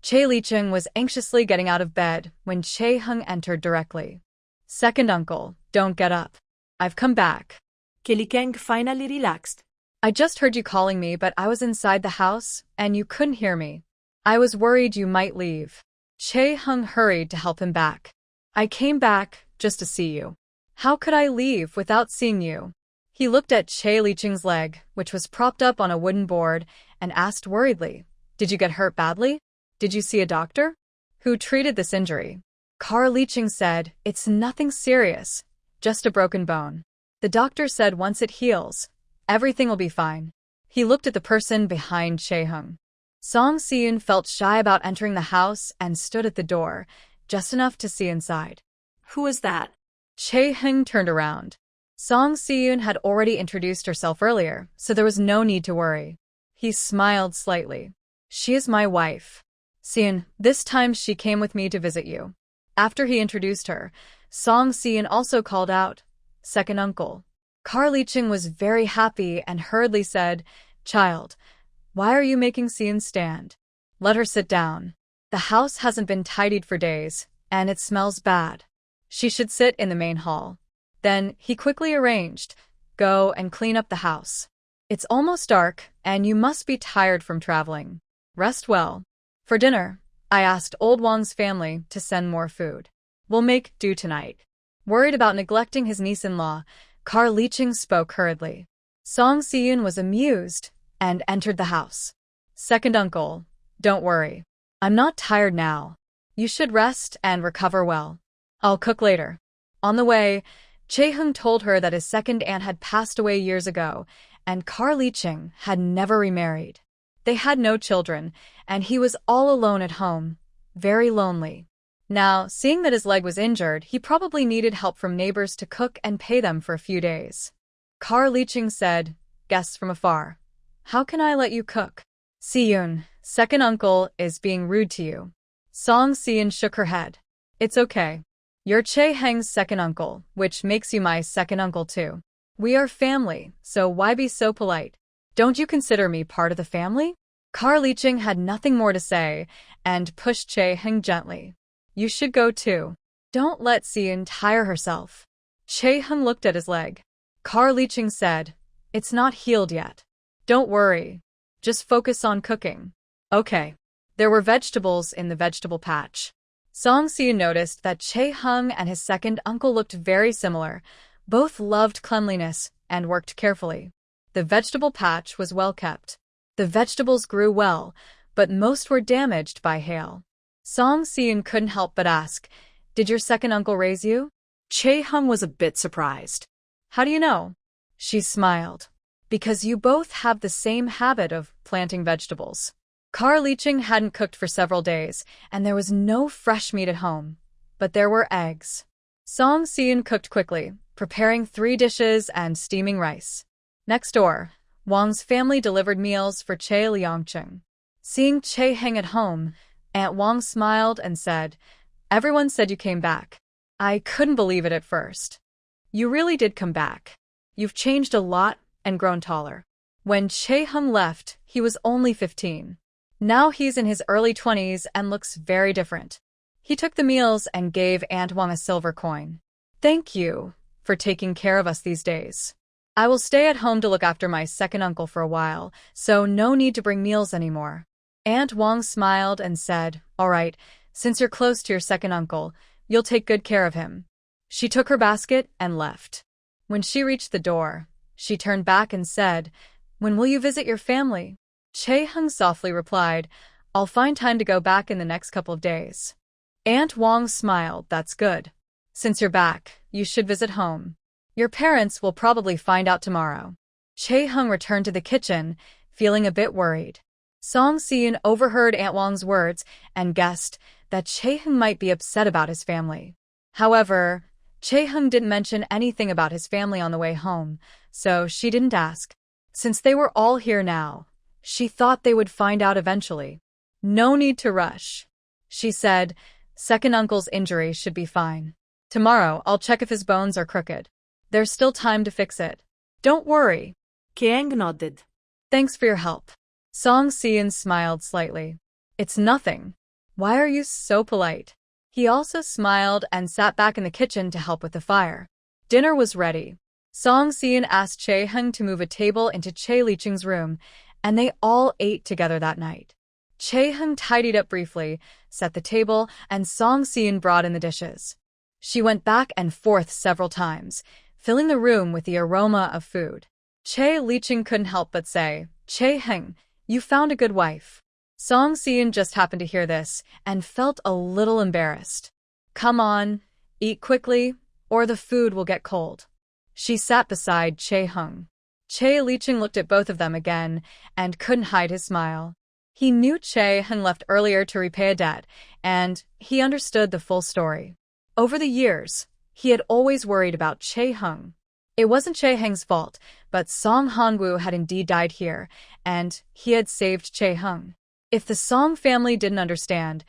Che Licheng was anxiously getting out of bed when Che Heng entered directly. "Second uncle, don't get up. I've come back." Che Licheng finally relaxed. "I just heard you calling me, but I was inside the house, and you couldn't hear me. I was worried you might leave." Che Heng hurried to help him back. "I came back just to see you. How could I leave without seeing you?" He looked at Che Licheng's leg, which was propped up on a wooden board, and asked worriedly, "Did you get hurt badly? Did you see a doctor? Who treated this injury?" Car Licheng said, "It's nothing serious, just a broken bone. The doctor said once it heals, everything will be fine." He looked at the person behind Chae-hung. Song Si-eun felt shy about entering the house and stood at the door, just enough to see inside. Who is that? Chae-hung turned around. Song Si-eun had already introduced herself earlier, so there was no need to worry. He smiled slightly. She is my wife. Si-eun, this time she came with me to visit you. After he introduced her, Song Si-eun also called out, second uncle. Carl Liching was very happy and hurriedly said, Child, why are you making Si-eun stand? Let her sit down. The house hasn't been tidied for days, and it smells bad. She should sit in the main hall. Then he quickly arranged, go and clean up the house. It's almost dark, and you must be tired from traveling. Rest well. For dinner, I asked old Wang's family to send more food. We'll make do tonight. Worried about neglecting his niece-in-law, Carl Liching spoke hurriedly. Song Si-eun was amused and entered the house. Second uncle, don't worry. I'm not tired now. You should rest and recover well. I'll cook later. On the way, Chae-hung told her that his second aunt had passed away years ago, and Carl Liching had never remarried. They had no children, and he was all alone at home, very lonely. Now, seeing that his leg was injured, he probably needed help from neighbors to cook and pay them for a few days. Carl Liching said, guests from afar. How can I let you cook? Si-eun, second uncle, is being rude to you. Song Si-eun shook her head. It's okay. You're Chae-heng's second uncle, which makes you my second uncle too. We are family, so why be so polite? Don't you consider me part of the family? Carl Liching had nothing more to say, and pushed Chae-heng gently. You should go too. Don't let Si-eun tire herself. Chae-heng looked at his leg. Carl Liching said, it's not healed yet. Don't worry. Just focus on cooking. Okay. There were vegetables in the vegetable patch. Song Si-eun noticed that Chae-hung and his second uncle looked very similar. Both loved cleanliness and worked carefully. The vegetable patch was well kept. The vegetables grew well, but most were damaged by hail. Song Si-eun couldn't help but ask, did your second uncle raise you? Chae-hung was a bit surprised. How do you know? She smiled. Because you both have the same habit of planting vegetables. Carl Liching hadn't cooked for several days, and there was no fresh meat at home. But there were eggs. Song Si-eun cooked quickly, preparing 3 dishes and steaming rice. Next door, Wang's family delivered meals for Chae Liangcheng. Seeing Chae-heng at home, Aunt Wang smiled and said, everyone said you came back. I couldn't believe it at first. You really did come back. You've changed a lot and grown taller. When Chae-hung left, he was only 15. Now he's in his early 20s and looks very different. He took the meals and gave Aunt Wang a silver coin. Thank you for taking care of us these days. I will stay at home to look after my second uncle for a while, so no need to bring meals anymore. Aunt Wang smiled and said, all right, since you're close to your second uncle, you'll take good care of him. She took her basket and left. When she reached the door, she turned back and said, when will you visit your family? Chae-hung softly replied, I'll find time to go back in the next couple of days. Aunt Wang smiled, that's good. Since you're back, you should visit home. Your parents will probably find out tomorrow. Chae-hung returned to the kitchen, feeling a bit worried. Song Si-eun overheard Aunt Wang's words and guessed that Chae-hung might be upset about his family. However, Chae-hung didn't mention anything about his family on the way home, so she didn't ask. Since they were all here now, she thought they would find out eventually. No need to rush. She said, second uncle's injury should be fine. Tomorrow, I'll check if his bones are crooked. There's still time to fix it. Don't worry. Kiang nodded. Thanks for your help. Song Si-eun smiled slightly. It's nothing. Why are you so polite? He also smiled and sat back in the kitchen to help with the fire. Dinner was ready. Song Si-eun asked Chae-hung to move a table into Chae Liching's room, and they all ate together that night. Chae-hung tidied up briefly, set the table, and Song Si-eun brought in the dishes. She went back and forth several times, filling the room with the aroma of food. Chae Liching couldn't help but say, Chae-hung, you found a good wife. Song Si-eun just happened to hear this and felt a little embarrassed. Come on, eat quickly, or the food will get cold. She sat beside Chae-hung. Che Licheng looked at both of them again and couldn't hide his smile. He knew Che Hung left earlier to repay a debt, and he understood the full story. Over the years, he had always worried about Che Hung. It wasn't Che Hung's fault, but Song Hongwu had indeed died here, and he had saved Che Hung. If the Song family didn't understand,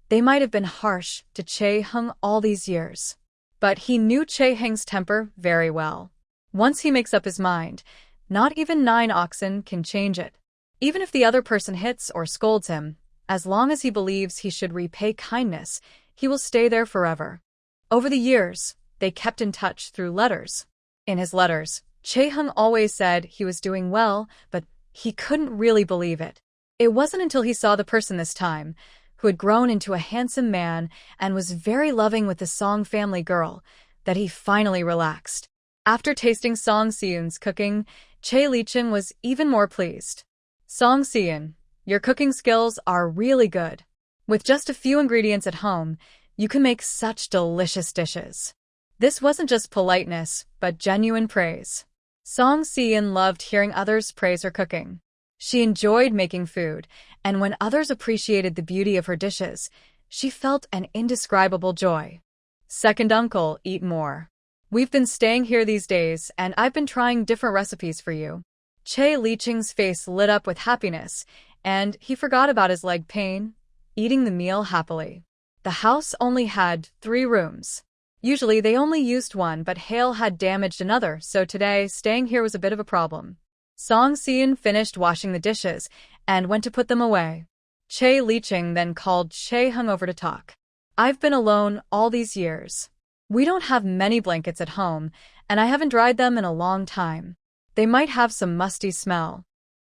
they might have been harsh to Che Hung all these years. But he knew Che Hung's temper very well. Once he makes up his mind, not even 9 oxen can change it. Even if the other person hits or scolds him, as long as he believes he should repay kindness, he will stay there forever. Over the years, they kept in touch through letters. In his letters, Che Hung always said he was doing well, but he couldn't really believe it. It wasn't until he saw the person this time, who had grown into a handsome man and was very loving with the Song family girl, that he finally relaxed. After tasting Song Siyun's cooking, Che Licheng was even more pleased. Song Siyun, your cooking skills are really good. With just a few ingredients at home, you can make such delicious dishes. This wasn't just politeness, but genuine praise. Song Siyun loved hearing others praise her cooking. She enjoyed making food, and when others appreciated the beauty of her dishes, she felt an indescribable joy. Second uncle, eat more. We've been staying here these days, and I've been trying different recipes for you. Che Licheng's face lit up with happiness, and he forgot about his leg pain, eating the meal happily. The house only had 3 rooms. Usually they only used one, but hail had damaged another, so today staying here was a bit of a problem. Song Siyun finished washing the dishes and went to put them away. Che Licheng then called Che Hung over to talk. I've been alone all these years. We don't have many blankets at home, and I haven't dried them in a long time. They might have some musty smell.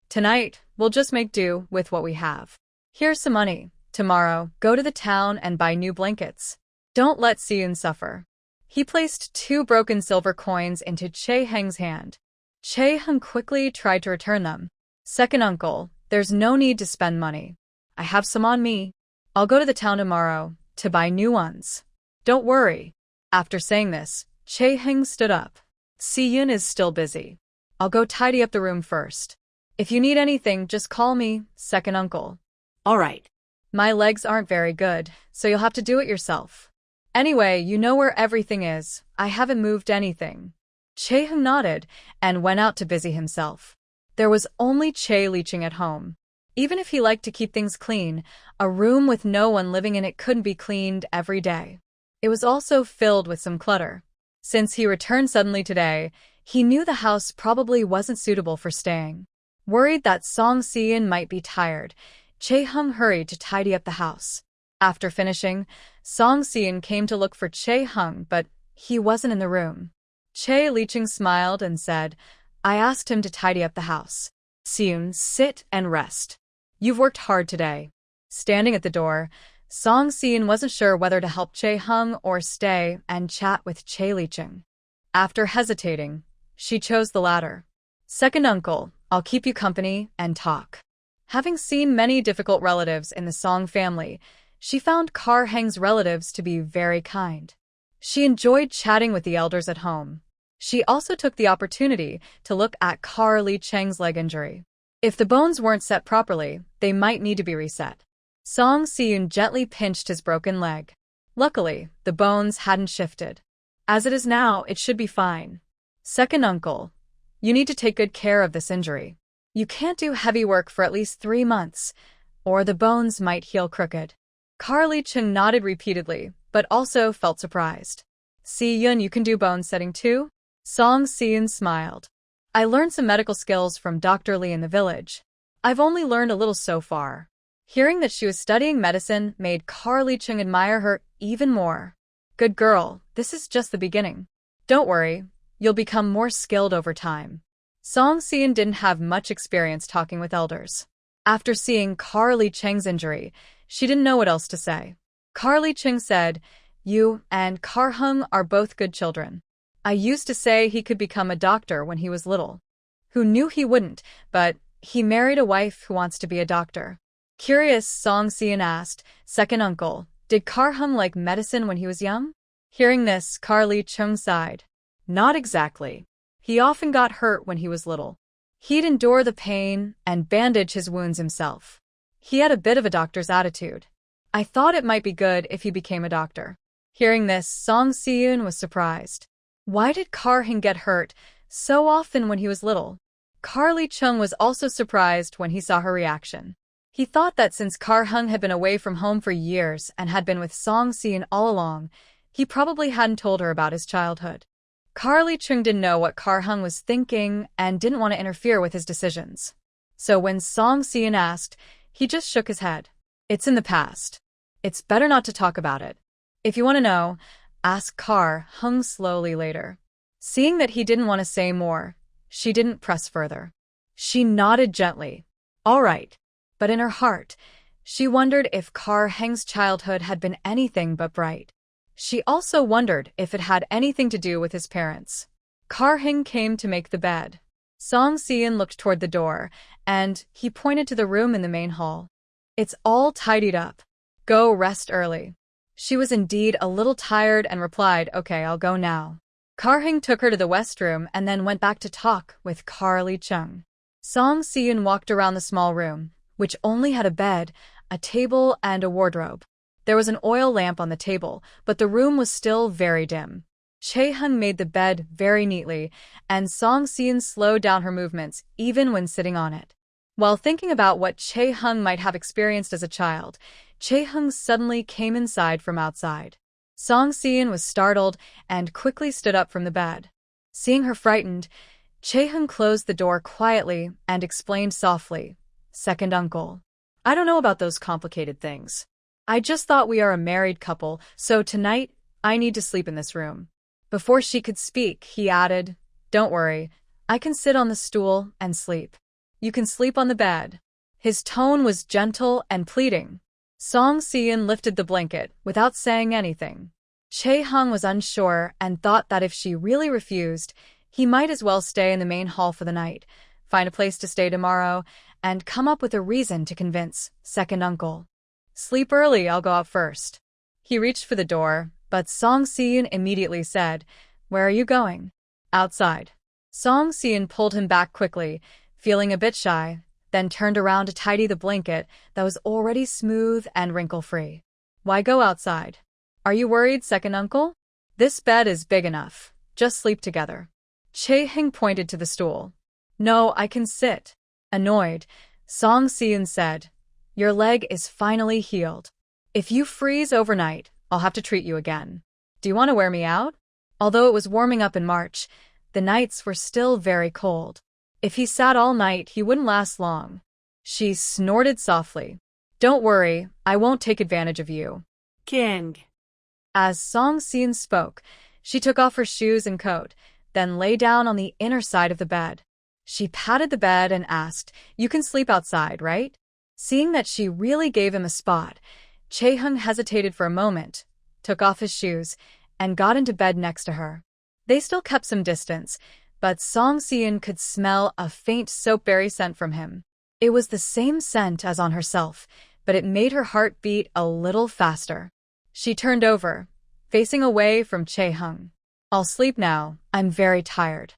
Tonight, we'll just make do with what we have. Here's some money. Tomorrow, go to the town and buy new blankets. Don't let Siyun suffer. He placed 2 broken silver coins into Che Hung's hand. Che Hung quickly tried to return them. Second uncle, there's no need to spend money. I have some on me. I'll go to the town tomorrow to buy new ones. Don't worry. After saying this, Che Hung stood up. Siyun is still busy. I'll go tidy up the room first. If you need anything, just call me, second uncle. All right. My legs aren't very good, so you'll have to do it yourself. Anyway, you know where everything is. I haven't moved anything. Che Hung nodded and went out to busy himself. There was only Che Licheng at home. Even if he liked to keep things clean, a room with no one living in it couldn't be cleaned every day. It was also filled with some clutter. Since he returned suddenly today, he knew the house probably wasn't suitable for staying. Worried that Song Siyun might be tired, Che Hung hurried to tidy up the house. After finishing, Song Siyun came to look for Che Hung, but he wasn't in the room. Che Licheng smiled and said, I asked him to tidy up the house. Siyun, sit and rest. You've worked hard today. Standing at the door, Song Siyun wasn't sure whether to help Che Hung or stay and chat with Che Licheng. After hesitating, she chose the latter. Second uncle, I'll keep you company and talk. Having seen many difficult relatives in the Song family, she found Kar Heng's relatives to be very kind. She enjoyed chatting with the elders at home. She also took the opportunity to look at Kar Licheng's leg injury. If the bones weren't set properly, they might need to be reset. Song Siyun gently pinched his broken leg. Luckily, the bones hadn't shifted. As it is now, it should be fine. Second uncle, you need to take good care of this injury. You can't do heavy work for at least 3 months, or the bones might heal crooked. Kar Licheng nodded repeatedly, but also felt surprised. Siyun, you can do bone setting too? Song Siyun smiled. I learned some medical skills from Dr. Lee in the village. I've only learned a little so far. Hearing that she was studying medicine made Kar Licheng admire her even more. Good girl, this is just the beginning. Don't worry, you'll become more skilled over time. Song Siyun didn't have much experience talking with elders. After seeing Kar Licheng's injury, she didn't know what else to say. Kar Licheng said, You and Kar Hung are both good children. I used to say he could become a doctor when he was little. Who knew he wouldn't, but he married a wife who wants to be a doctor. Curious, Song Siyun asked, Second uncle, did Kar Hung like medicine when he was young? Hearing this, Kar Licheng sighed. Not exactly. He often got hurt when he was little. He'd endure the pain and bandage his wounds himself. He had a bit of a doctor's attitude. I thought it might be good if he became a doctor. Hearing this, Song Si-eun was surprised. Why did Kar-hing get hurt so often when he was little? Carly Chung was also surprised when he saw her reaction. He thought that since Kar-hung had been away from home for years and had been with Song Si-eun all along, he probably hadn't told her about his childhood. Carly Chung didn't know what Kar-hung was thinking and didn't want to interfere with his decisions. So when Song Si-eun asked, he just shook his head. It's in the past. It's better not to talk about it. If you want to know, ask Kar-hung slowly later. Seeing that he didn't want to say more, she didn't press further. She nodded gently. All right. But in her heart, she wondered if Kar-hung's childhood had been anything but bright. She also wondered if it had anything to do with his parents. Kar-hung came to make the bed. Song Si-eun looked toward the door, and he pointed to the room in the main hall. It's all tidied up. Go rest early. She was indeed a little tired and replied, okay, I'll go now. Kar-hung took her to the west room and then went back to talk with Carly Chung. Song Si-eun walked around the small room, which only had a bed, a table, and a wardrobe. There was an oil lamp on the table, but the room was still very dim. Chae-hung made the bed very neatly, and Song Si-eun slowed down her movements even when sitting on it. While thinking about what Chae-hung might have experienced as a child, Chae-hung suddenly came inside from outside. Song Si-eun was startled and quickly stood up from the bed. Seeing her frightened, Chae-hung closed the door quietly and explained softly, "Second uncle. I don't know about those complicated things. I just thought we are a married couple, so tonight I need to sleep in this room." Before she could speak, he added, "Don't worry, I can sit on the stool and sleep. You can sleep on the bed." His tone was gentle and pleading. Song Si-eun lifted the blanket without saying anything. Chae-hung was unsure and thought that if she really refused, he might as well stay in the main hall for the night, find a place to stay tomorrow, and come up with a reason to convince second uncle. "Sleep early, I'll go out first." He reached for the door, but Song Si-eun immediately said, "Where are you going?" "Outside." Song Si-eun pulled him back quickly, feeling a bit shy, then turned around to tidy the blanket that was already smooth and wrinkle-free. "Why go outside? Are you worried, second uncle? This bed is big enough. Just sleep together." Chae-hung pointed to the stool. "No, I can sit." Annoyed, Song Si-eun said, "Your leg is finally healed. If you freeze overnight, I'll have to treat you again. Do you want to wear me out?" Although it was warming up in March, the nights were still very cold. If he sat all night, he wouldn't last long. She snorted softly. "Don't worry, I won't take advantage of you." King. As Song Si-eun spoke, she took off her shoes and coat, then lay down on the inner side of the bed. She patted the bed and asked, "You can sleep outside, right?" Seeing that she really gave him a spot, Chae-hung hesitated for a moment, took off his shoes, and got into bed next to her. They still kept some distance, but Song Si-eun could smell a faint soapberry scent from him. It was the same scent as on herself, but it made her heart beat a little faster. She turned over, facing away from Chae-hung. "I'll sleep now, I'm very tired."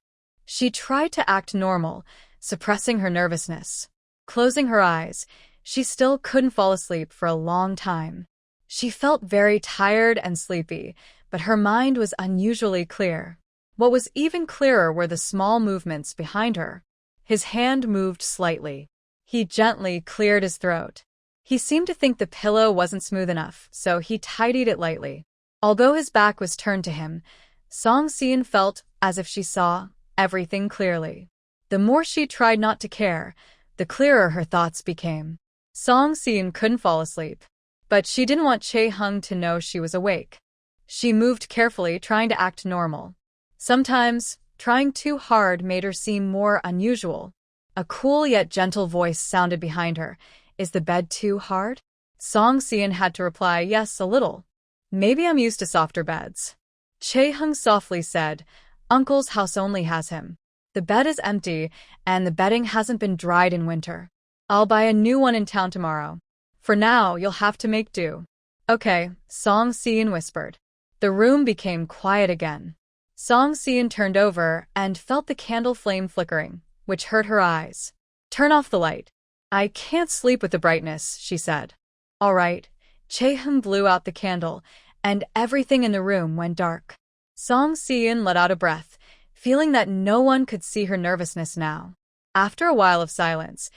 She tried to act normal, suppressing her nervousness. Closing her eyes, she still couldn't fall asleep for a long time. She felt very tired and sleepy, but her mind was unusually clear. What was even clearer were the small movements behind her. His hand moved slightly. He gently cleared his throat. He seemed to think the pillow wasn't smooth enough, so he tidied it lightly. Although his back was turned to him, Song Si-eun felt as if she saw everything clearly. The more she tried not to care, the clearer her thoughts became. Song Si-eun couldn't fall asleep, but she didn't want Chae-hung to know she was awake. She moved carefully, trying to act normal. Sometimes, trying too hard made her seem more unusual. A cool yet gentle voice sounded behind her. "Is the bed too hard?" Song Si-eun had to reply, "Yes, a little. Maybe I'm used to softer beds." Chae-hung softly said, "Uncle's house only has him. The bed is empty, and the bedding hasn't been dried in winter. I'll buy a new one in town tomorrow. For now, you'll have to make do." "Okay," Song Si-eun whispered. The room became quiet again. Song Si-eun turned over and felt the candle flame flickering, which hurt her eyes. Turn off the light. I can't sleep with the brightness, she said. All right. Chae-hyun blew out the candle, and everything in the room went dark. Song Si-eun let out a breath, feeling that no one could see her nervousness now. After a while of silence,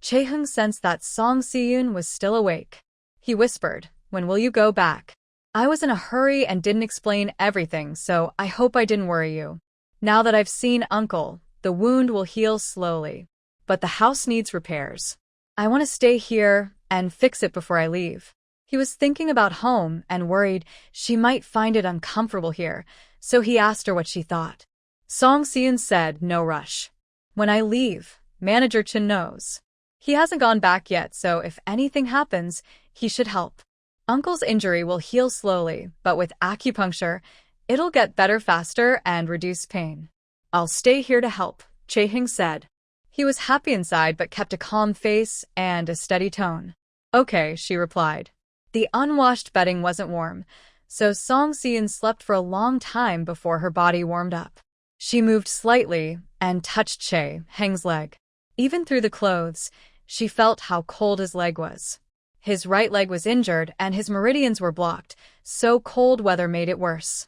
Chae-hyun sensed that Song Si-eun was still awake. He whispered, "When will you go back?" I was in a hurry and didn't explain everything, so I hope I didn't worry you. Now that I've seen Uncle, the wound will heal slowly. But the house needs repairs. I want to stay here and fix it before I leave. He was thinking about home and worried she might find it uncomfortable here, so he asked her what she thought. Song Si-eun said, "No rush. When I leave, Manager Chin knows. He hasn't gone back yet, so if anything happens, he should help. Uncle's injury will heal slowly, but with acupuncture, it'll get better faster and reduce pain. I'll stay here to help," Chae-hyun said. He was happy inside but kept a calm face and a steady tone. "Okay," she replied. The unwashed bedding wasn't warm, so Song Si-eun slept for a long time before her body warmed up. She moved slightly and touched Chae-hyun's leg. Even through the clothes, she felt how cold his leg was. His right leg was injured and his meridians were blocked, so cold weather made it worse.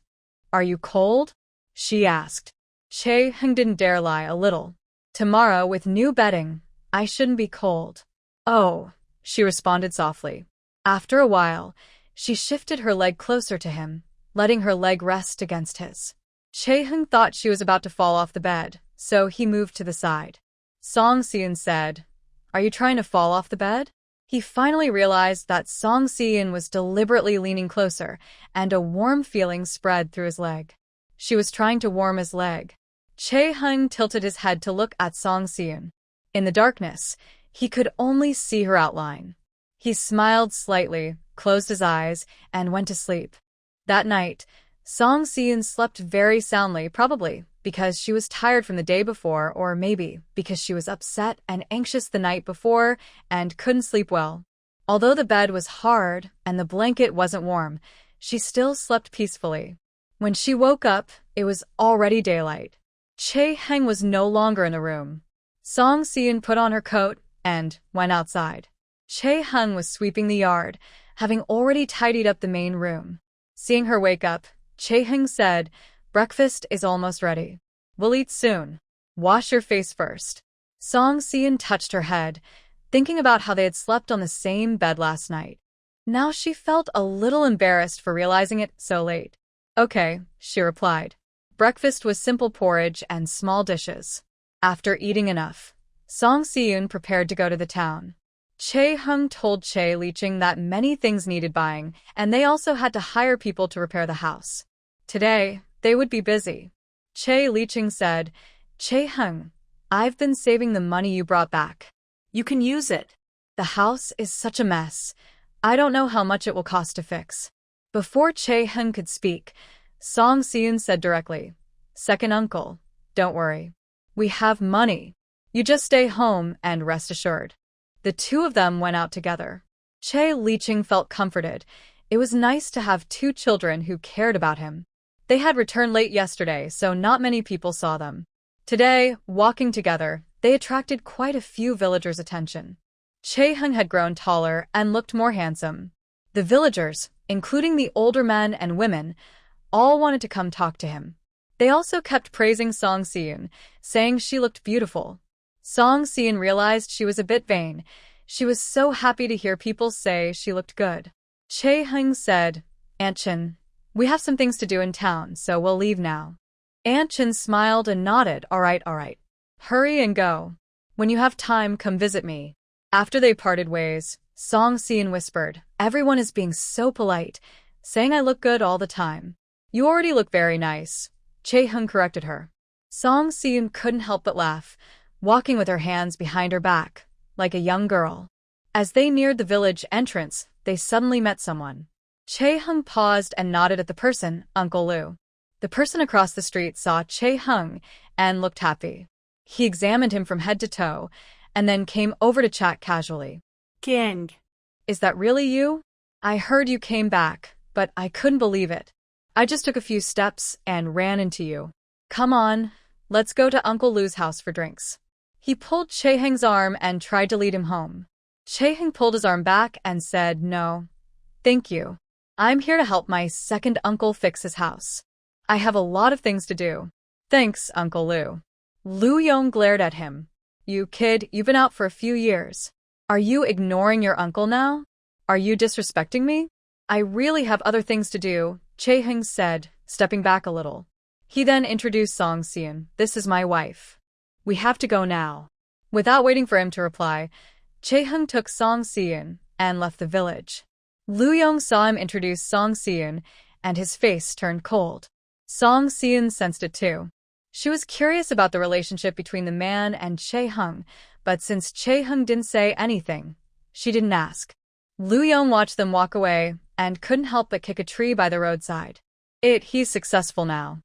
"Are you cold?" she asked. Chae-hyun didn't dare lie a little. "Tomorrow, with new bedding, I shouldn't be cold." "Oh," she responded softly. After a while, she shifted her leg closer to him, letting her leg rest against his. Chae-hyun thought she was about to fall off the bed, so he moved to the side. Song Si-eun said, "Are you trying to fall off the bed?" He finally realized that Song Si-eun was deliberately leaning closer, and a warm feeling spread through his leg. She was trying to warm his leg. Chae-hyun tilted his head to look at Song Si-eun. In the darkness, he could only see her outline. He smiled slightly, closed his eyes, and went to sleep. That night, Song Si-eun slept very soundly, probably because she was tired from the day before, or maybe because she was upset and anxious the night before and couldn't sleep well. Although the bed was hard and the blanket wasn't warm, she still slept peacefully. When she woke up, it was already daylight. Chae-hyun was no longer in the room. Song Si-eun put on her coat and went outside. Chae-hyun was sweeping the yard, having already tidied up the main room. Seeing her wake up, Chae-hyun said, "Breakfast is almost ready. We'll eat soon. Wash your face first." Song Si-eun touched her head, thinking about how they had slept on the same bed last night. Now she felt a little embarrassed for realizing it so late. "Okay," she replied. Breakfast was simple porridge and small dishes. After eating enough, Song Si-eun prepared to go to the town. Chae-hyun told Chae Li-ching that many things needed buying, and they also had to hire people to repair the house. Today, they would be busy. Chae Li-ching said, "Chae-hyun, I've been saving the money you brought back. You can use it." The house is such a mess. I don't know how much it will cost to fix." Before Chae-hyun could speak, Song Si-eun said directly, "Second uncle, don't worry. We have money. You just stay home and rest assured." The two of them went out together. Chae Li-ching felt comforted. It was nice to have two children who cared about him. They had returned late yesterday, so not many people saw them. Today, walking together, they attracted quite a few villagers' attention. Chae-hyun had grown taller and looked more handsome. The villagers, including the older men and women, all wanted to come talk to him. They also kept praising Song Si-eun, saying she looked beautiful. Song Si-eun realized she was a bit vain. She was so happy to hear people say she looked good. Chae-hyun said, "Aunt Chin, we have some things to do in town, so we'll leave now." Aunt Chin smiled and nodded, all right. Hurry and go. When you have time, come visit me." After they parted ways, Song Si-eun whispered, "Everyone is being so polite, saying I look good all the time." "You already look very nice," Chae-hyun corrected her. Song Si-eun couldn't help but laugh, walking with her hands behind her back, like a young girl. As they neared the village entrance, they suddenly met someone. Chae-hyun paused and nodded at the person, Uncle Lu. The person across the street saw Chae-hyun and looked happy. He examined him from head to toe, and then came over to chat casually. "Kiang. Is that really you? I heard you came back, but I couldn't believe it. I just took a few steps and ran into you. Come on, let's go to Uncle Lu's house for drinks." He pulled Chae-heng's arm and tried to lead him home. Chae-heng pulled his arm back and said, "No, thank you. I'm here to help my second uncle fix his house. I have a lot of things to do." "Thanks, Uncle Lu." Lu Yong glared at him. "You kid, you've been out for a few years. Are you ignoring your uncle now? Are you disrespecting me?" "I really have other things to do," Chae-heng said, stepping back a little. He then introduced Song Seon. "This is my wife. We have to go now." Without waiting for him to reply, Chae-heng took Song Seon and left the village. Lu Yong saw him introduce Song Seon, and his face turned cold. Song Seon sensed it too. She was curious about the relationship between the man and Chae-heng, but since Chae-heng didn't say anything, she didn't ask. Lu Yong watched them walk away and couldn't help but kick a tree by the roadside. He's successful now.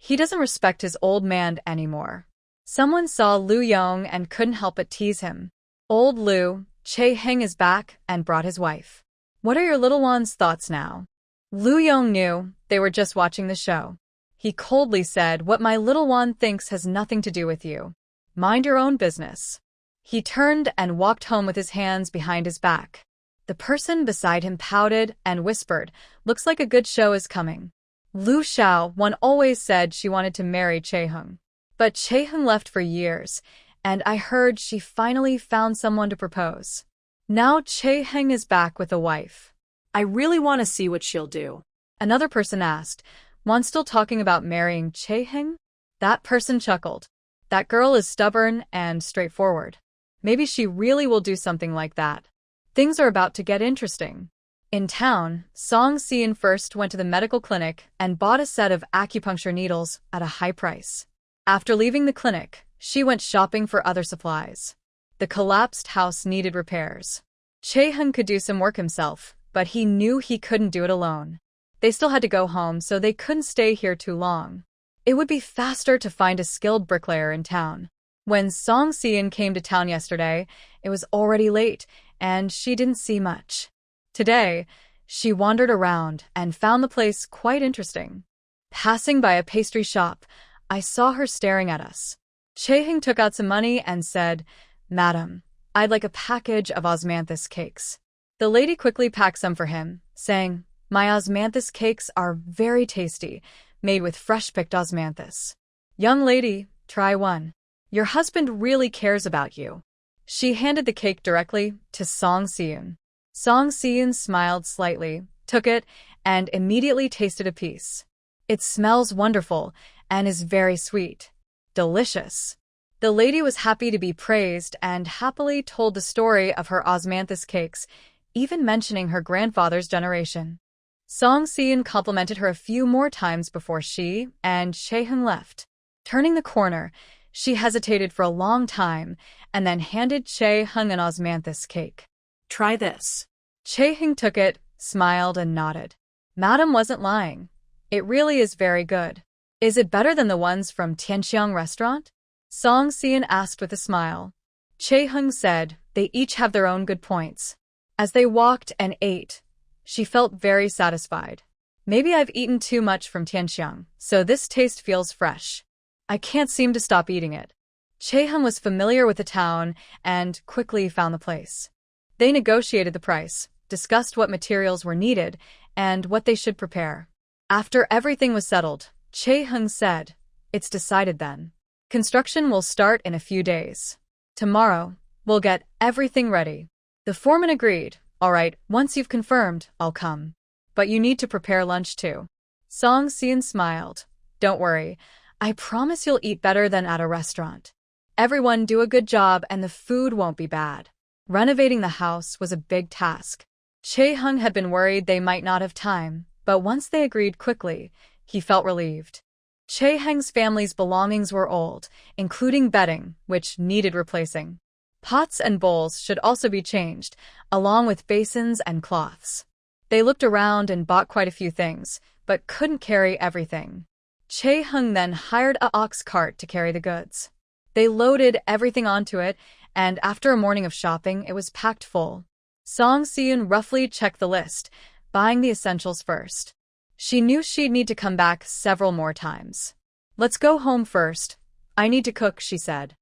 He doesn't respect his old man anymore. Someone saw Lu Yong and couldn't help but tease him. "Old Lu, Chae-heng is back and brought his wife. What are your little one's thoughts now?" Lu Yong knew they were just watching the show. He coldly said, "What my little one thinks has nothing to do with you. Mind your own business." He turned and walked home with his hands behind his back. The person beside him pouted and whispered, "Looks like a good show is coming." Lu Xiao one always said she wanted to marry Chae-heng. But Chae-heng left for years, and I heard she finally found someone to propose. Now Chae-heng is back with a wife. I really want to see what she'll do. Another person asked, "One still talking about marrying Chae-heng?" That person chuckled. "That girl is stubborn and straightforward. Maybe she really will do something like that." Things are about to get interesting. In town, Song Seon first went to the medical clinic and bought a set of acupuncture needles at a high price. After leaving the clinic, she went shopping for other supplies. The collapsed house needed repairs. Chae-heng could do some work himself, but he knew he couldn't do it alone. They still had to go home, so they couldn't stay here too long. It would be faster to find a skilled bricklayer in town. When Song Seon came to town yesterday, it was already late, and she didn't see much. Today, she wandered around and found the place quite interesting. Passing by a pastry shop, I saw her staring at us. Chae-heng took out some money and said, "Madam, I'd like a package of osmanthus cakes." The lady quickly packed some for him, saying, "My osmanthus cakes are very tasty, made with fresh-picked osmanthus. Young lady, try one. Your husband really cares about you." She handed the cake directly to Song Seon. Song Seon smiled slightly, took it, and immediately tasted a piece. "It smells wonderful and is very sweet. Delicious." The lady was happy to be praised and happily told the story of her osmanthus cakes, even mentioning her grandfather's generation. Song Seon complimented her a few more times before she and Chae-heng left. Turning the corner, she hesitated for a long time and then handed Chae-heng an osmanthus cake. "Try this." Chae-heng took it, smiled, and nodded. Madam wasn't lying. It really is very good. "Is it better than the ones from Tianxiang restaurant?" Song Seon asked with a smile. Chae-heng said, "They each have their own good points." As they walked and ate, she felt very satisfied. "Maybe I've eaten too much from Tianxiang, so this taste feels fresh. I can't seem to stop eating it." Chae-heng was familiar with the town and quickly found the place. They negotiated the price, discussed what materials were needed, and what they should prepare. After everything was settled, Chae-heng said, "It's decided then. Construction will start in a few days. Tomorrow, we'll get everything ready." The foreman agreed. "All right, once you've confirmed, I'll come. But you need to prepare lunch too." Song Seon smiled. "Don't worry. I promise you'll eat better than at a restaurant. Everyone do a good job and the food won't be bad." Renovating the house was a big task. Chae-heng had been worried they might not have time, but once they agreed quickly, he felt relieved. Chae-heng's family's belongings were old, including bedding, which needed replacing. Pots and bowls should also be changed, along with basins and cloths. They looked around and bought quite a few things, but couldn't carry everything. Chae-heng then hired an ox cart to carry the goods. They loaded everything onto it, and after a morning of shopping, it was packed full. Song Seon roughly checked the list, buying the essentials first. She knew she'd need to come back several more times. "Let's go home first. I need to cook," she said.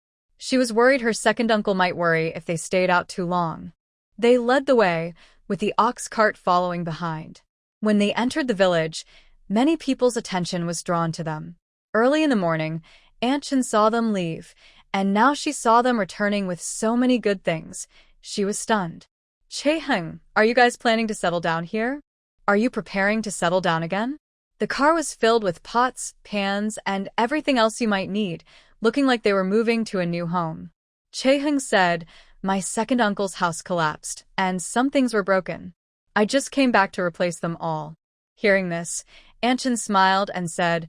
She was worried her second uncle might worry if they stayed out too long. They led the way, with the ox cart following behind. When they entered the village, many people's attention was drawn to them. Early in the morning, Aunt Chen saw them leave, and now she saw them returning with so many good things. She was stunned. Chae-hung, are you guys planning to settle down here? Are you preparing to settle down again? The car was filled with pots, pans, and everything else you might need, looking like they were moving to a new home. Chae-hung said, "My second uncle's house collapsed, and some things were broken. I just came back to replace them all." Hearing this, Aunt Chen smiled and said,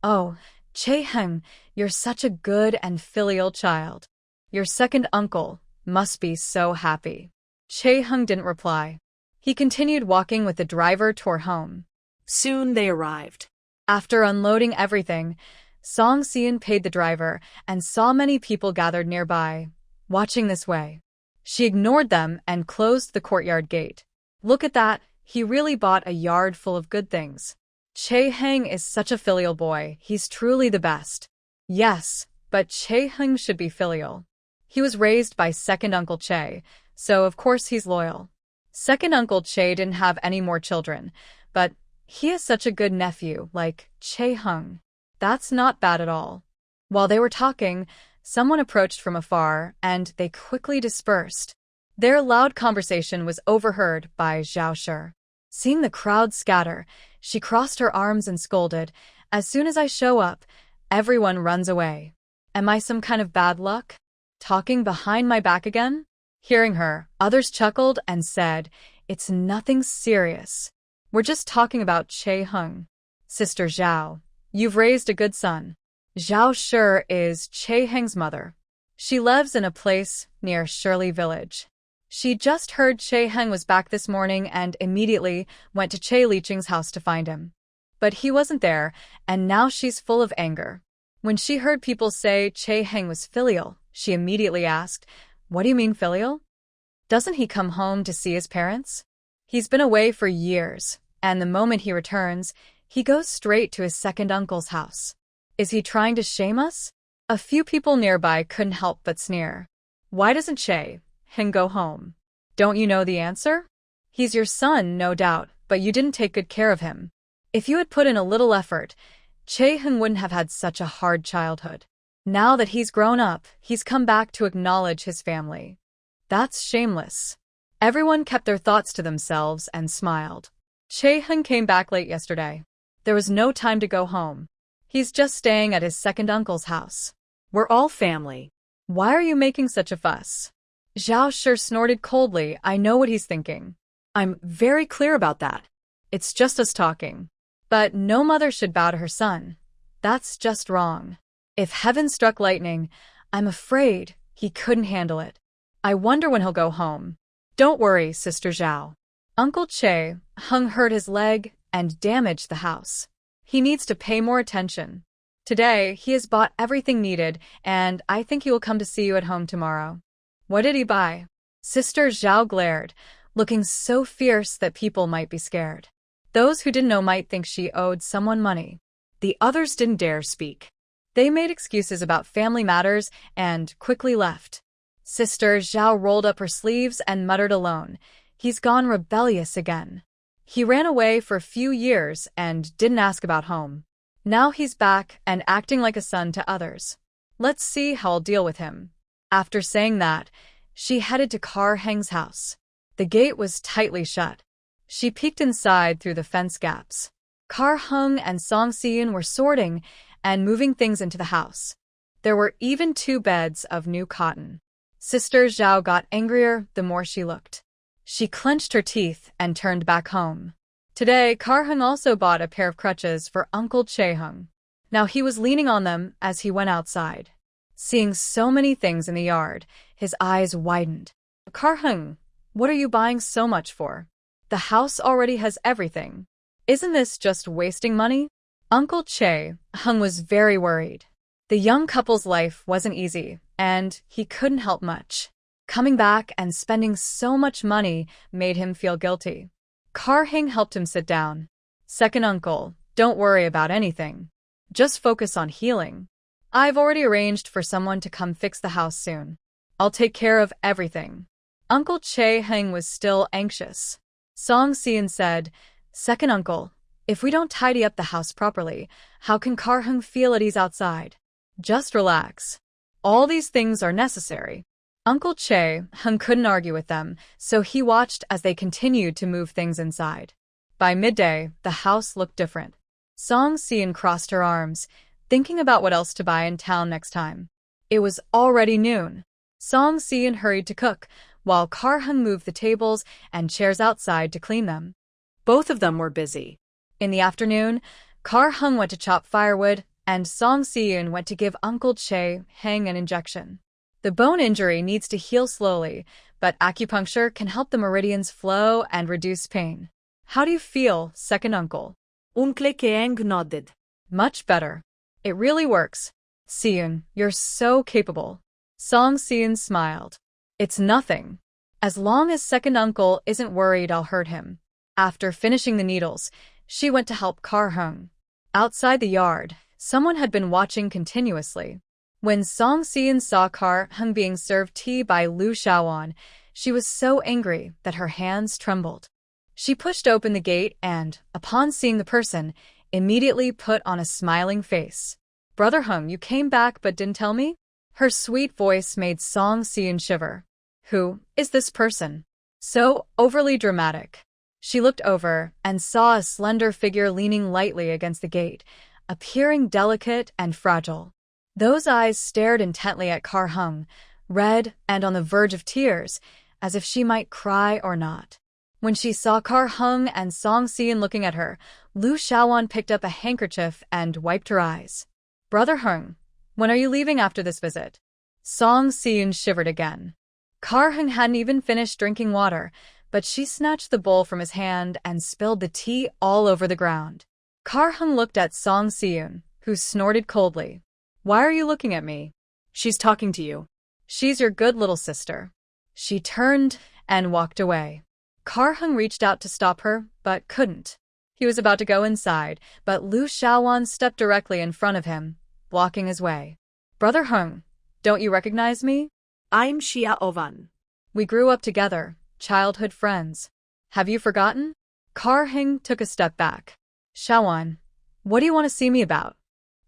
"Oh, Chae-hung, you're such a good and filial child. Your second uncle must be so happy." Chae-hung didn't reply. He continued walking with the driver toward home. Soon they arrived. After unloading everything, Song Seon paid the driver and saw many people gathered nearby, watching this way. She ignored them and closed the courtyard gate. Look at that, he really bought a yard full of good things. Chae-hung is such a filial boy, he's truly the best. Yes, but Chae-hung should be filial. He was raised by second Uncle Chae, so of course he's loyal. Second Uncle Chae didn't have any more children, but he is such a good nephew, like Chae-hung. That's not bad at all. While they were talking, someone approached from afar, and they quickly dispersed. Their loud conversation was overheard by Zhao Shi. Seeing the crowd scatter, she crossed her arms and scolded, "As soon as I show up, everyone runs away. Am I some kind of bad luck? Talking behind my back again?" Hearing her, others chuckled and said, "It's nothing serious. We're just talking about Chae-hung. Sister Zhao, you've raised a good son." Zhao Shi is Chae-hung's mother. She lives in a place near Shirley Village. She just heard Chae-hung was back this morning and immediately went to Chae Licheng's house to find him. But he wasn't there, and now she's full of anger. When she heard people say Chae-hung was filial, she immediately asked, "What do you mean filial? Doesn't he come home to see his parents? He's been away for years, and the moment he returns, he goes straight to his second uncle's house. Is he trying to shame us?" A few people nearby couldn't help but sneer. "Why doesn't Chae-hung go home? Don't you know the answer? He's your son, no doubt, but you didn't take good care of him. If you had put in a little effort, Chae-hung wouldn't have had such a hard childhood. Now that he's grown up, he's come back to acknowledge his family. That's shameless." Everyone kept their thoughts to themselves and smiled. Chae-hung came back late yesterday. There was no time to go home. He's just staying at his second uncle's house. We're all family. Why are you making such a fuss? Zhao Shi snorted coldly. I know what he's thinking. I'm very clear about that. It's just us talking. But no mother should bow to her son. That's just wrong. If heaven struck lightning, I'm afraid he couldn't handle it. I wonder when he'll go home. Don't worry, Sister Zhao. Uncle Chae-hung hurt his leg and damaged the house. He needs to pay more attention. Today, he has bought everything needed, and I think he will come to see you at home tomorrow. What did he buy? Sister Zhao glared, looking so fierce that people might be scared. Those who didn't know might think she owed someone money. The others didn't dare speak. They made excuses about family matters and quickly left. Sister Zhao rolled up her sleeves and muttered alone, "He's gone rebellious again. He ran away for a few years and didn't ask about home. Now he's back and acting like a son to others. Let's see how I'll deal with him." After saying that, she headed to Chae-hung's house. The gate was tightly shut. She peeked inside through the fence gaps. Chae-hung and Song Seon were sorting and moving things into the house. There were even 2 beds of new cotton. Sister Zhao got angrier the more she looked. She clenched her teeth and turned back home. Today, Chae-hung also bought a pair of crutches for Uncle Chae-hung. Now he was leaning on them as he went outside. Seeing so many things in the yard, his eyes widened. "Chae-hung, what are you buying so much for? The house already has everything. Isn't this just wasting money?" Uncle Chae-hung was very worried. The young couple's life wasn't easy, and he couldn't help much. Coming back and spending so much money made him feel guilty. Chae-hung helped him sit down. "Second uncle, don't worry about anything. Just focus on healing. I've already arranged for someone to come fix the house soon. I'll take care of everything. Uncle Chae-hung was still anxious. Song Si-in said, "Second uncle, if we don't tidy up the house properly, how can Kar-hung feel at ease outside? Just relax. All these things are necessary." Uncle Chae-hung couldn't argue with them, so he watched as they continued to move things inside. By midday, the house looked different. Song Si-in crossed her arms, thinking about what else to buy in town next time. It was already noon. Song Si-in hurried to cook, while Kar-hung moved the tables and chairs outside to clean them. Both of them were busy. In the afternoon, Kar-hung went to chop firewood, and Song Si-in went to give Uncle Chae-hung an injection. The bone injury needs to heal slowly, but acupuncture can help the meridians flow and reduce pain. How do you feel, second uncle? Uncle Chae nodded. Much better. It really works. Si-in, you're so capable. Song Si-in smiled. It's nothing. As long as second uncle isn't worried I'll hurt him. After finishing the needles, she went to help Kar-hung. Outside the yard, someone had been watching continuously. When Song Si-in saw Kar-hung being served tea by Liu Shaoan, she was so angry that her hands trembled. She pushed open the gate and, upon seeing the person, immediately put on a smiling face. "Brother Hung, you came back but didn't tell me?" Her sweet voice made Song Si-in shiver. Who is this person? So overly dramatic. She looked over and saw a slender figure leaning lightly against the gate, appearing delicate and fragile. Those eyes stared intently at Kar-hung, red and on the verge of tears, as if she might cry or not. When she saw Kar-hung and Song Si-in looking at her, Liu Shaoan picked up a handkerchief and wiped her eyes. "Brother Hung, when are you leaving after this visit?" Song Si-in shivered again. Kar-hung hadn't even finished drinking water, but she snatched the bowl from his hand and spilled the tea all over the ground. Kar-hung looked at Song Si-in, who snorted coldly. "Why are you looking at me?" "She's talking to you." "She's your good little sister." She turned and walked away. Kar-hung reached out to stop her, but couldn't. He was about to go inside, but Liu Shaoan stepped directly in front of him, blocking his way. "Brother Hung, don't you recognize me?" "I'm Xia Ovan." "We grew up together, childhood friends. Have you forgotten?" Kar-hung took a step back. "Shaoan, what do you want to see me about?"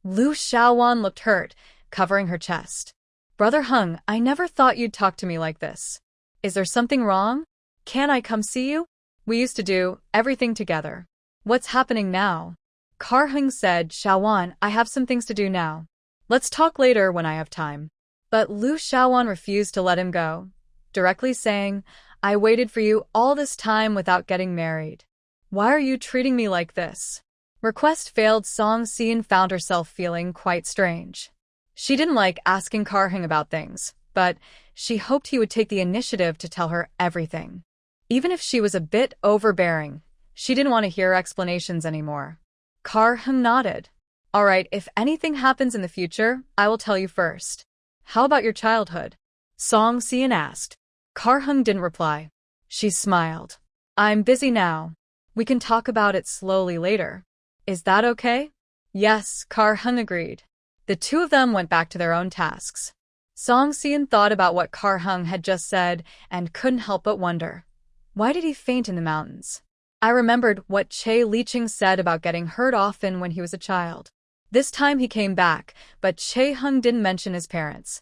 Liu Shaoan looked hurt, covering her chest. "Brother Hung, I never thought you'd talk to me like this. Is there something wrong? Can I come see you? We used to do everything together. What's happening now?" Kar-hung said, "Shaoan, I have some things to do now. Let's talk later when I have time." But Liu Shaoan refused to let him go, directly saying, "I waited for you all this time without getting married. Why are you treating me like this?" Request failed. Song Si-in found herself feeling quite strange. She didn't like asking Kar-hung about things, but she hoped he would take the initiative to tell her everything. Even if she was a bit overbearing, she didn't want to hear explanations anymore. Kar-hung nodded. "All right, if anything happens in the future, I will tell you first. How about your childhood?" Song Si-in asked. Kar-hung didn't reply. She smiled. "I'm busy now. We can talk about it slowly later. Is that okay?" "Yes," Kar-hung agreed. The two of them went back to their own tasks. Song Si-in thought about what Kar-hung had just said and couldn't help but wonder. Why did he faint in the mountains? I remembered what Chae Licheng said about getting hurt often when he was a child. This time he came back, but Chae-hung didn't mention his parents.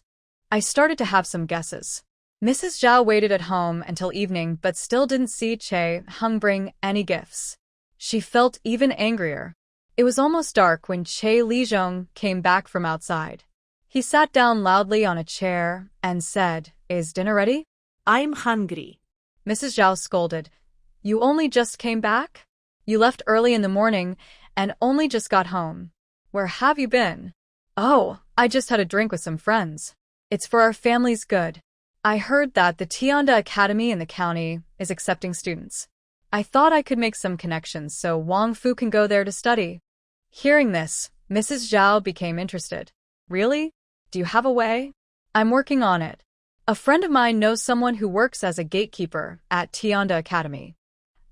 I started to have some guesses. Mrs. Zhao waited at home until evening but still didn't see Chae-hung bring any gifts. She felt even angrier. It was almost dark when Chae Licheng came back from outside. He sat down loudly on a chair and said, "Is dinner ready?" "I'm hungry." Mrs. Zhao scolded. "You only just came back? You left early in the morning and only just got home. Where have you been?" "Oh, I just had a drink with some friends. It's for our family's good. I heard that the Tianda Academy in the county is accepting students. I thought I could make some connections so Wang Fu can go there to study." Hearing this, Mrs. Zhao became interested. "Really? Do you have a way?" "I'm working on it. A friend of mine knows someone who works as a gatekeeper at Tianda Academy.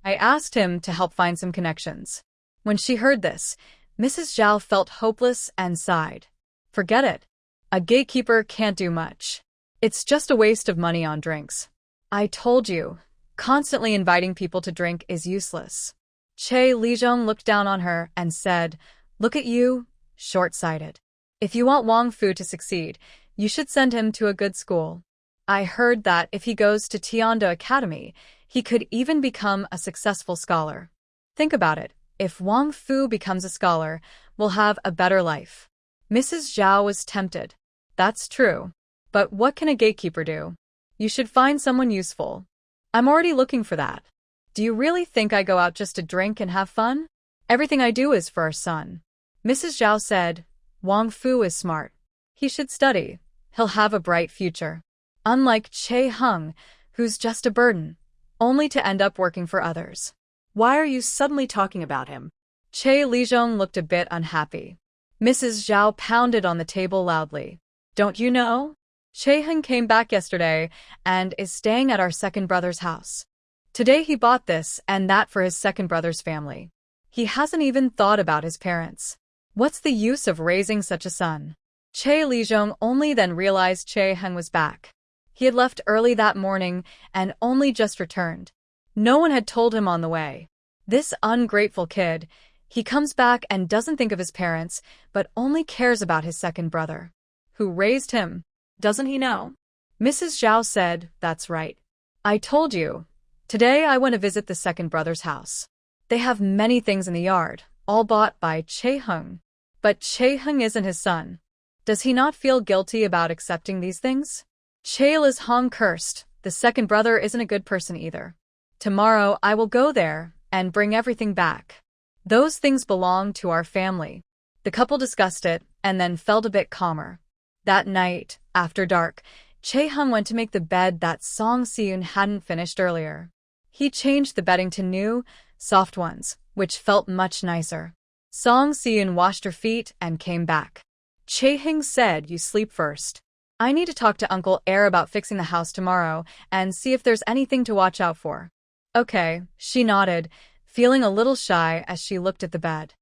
I asked him to help find some connections." When she heard this, Mrs. Zhao felt hopeless and sighed. Forget it. A gatekeeper can't do much. It's just a waste of money on drinks. I told you, constantly inviting people to drink is useless. Che Lijong looked down on her and said, "Look at you, short-sighted. If you want Wang Fu to succeed, you should send him to a good school. I heard that if he goes to Tianda Academy, he could even become a successful scholar. Think about it. If Wang Fu becomes a scholar, we'll have a better life." Mrs. Zhao was tempted. That's true. But what can a gatekeeper do? You should find someone useful. I'm already looking for that. Do you really think I go out just to drink and have fun? Everything I do is for our son. Mrs. Zhao said, Wang Fu is smart. He should study. He'll have a bright future. Unlike Che Hung, who's just a burden, only to end up working for others. Why are you suddenly talking about him? Che Lijong looked a bit unhappy. Mrs. Zhao pounded on the table loudly. Don't you know? Che Hung came back yesterday and is staying at our second brother's house. Today he bought this and that for his second brother's family. He hasn't even thought about his parents. What's the use of raising such a son? Che Lijong only then realized Che Hung was back. He had left early that morning and only just returned. No one had told him on the way. This ungrateful kid, he comes back and doesn't think of his parents, but only cares about his second brother. Who raised him? Doesn't he know? Mrs. Zhao said, That's right. I told you. Today I went to visit the second brother's house. They have many things in the yard, all bought by Che Hung. But Che Hung isn't his son. Does he not feel guilty about accepting these things? Che Liz Hong cursed. The second brother isn't a good person either. Tomorrow I will go there and bring everything back. Those things belong to our family. The couple discussed it and then felt a bit calmer. That night, after dark, Che Hung went to make the bed that Song Seun hadn't finished earlier. He changed the bedding to new, soft ones, which felt much nicer. Song Seun washed her feet and came back. Che Hung said, You sleep first. I need to talk to Uncle Air about fixing the house tomorrow and see if there's anything to watch out for. Okay, she nodded, feeling a little shy as she looked at the bed.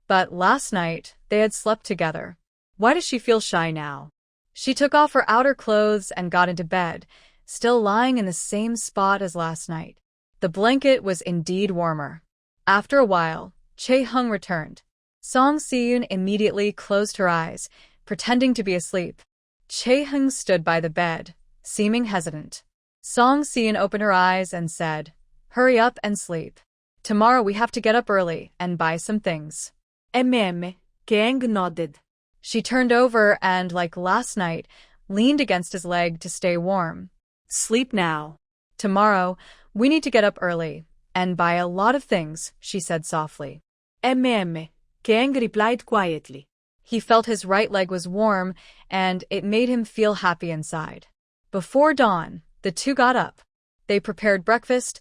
But last night, they had slept together. Why does she feel shy now? She took off her outer clothes and got into bed, still lying in the same spot as last night. The blanket was indeed warmer. After a while, Che Hung returned. Song Seun immediately closed her eyes, pretending to be asleep. Che Hung stood by the bed, seeming hesitant. Song Seun opened her eyes and said, Hurry up and sleep. Tomorrow we have to get up early and buy some things. Kang nodded. She turned over and, like last night, leaned against his leg to stay warm. Sleep now. Tomorrow, we need to get up early and buy a lot of things, she said softly. Kang replied quietly. He felt his right leg was warm, and it made him feel happy inside. Before dawn, the two got up. They prepared breakfast,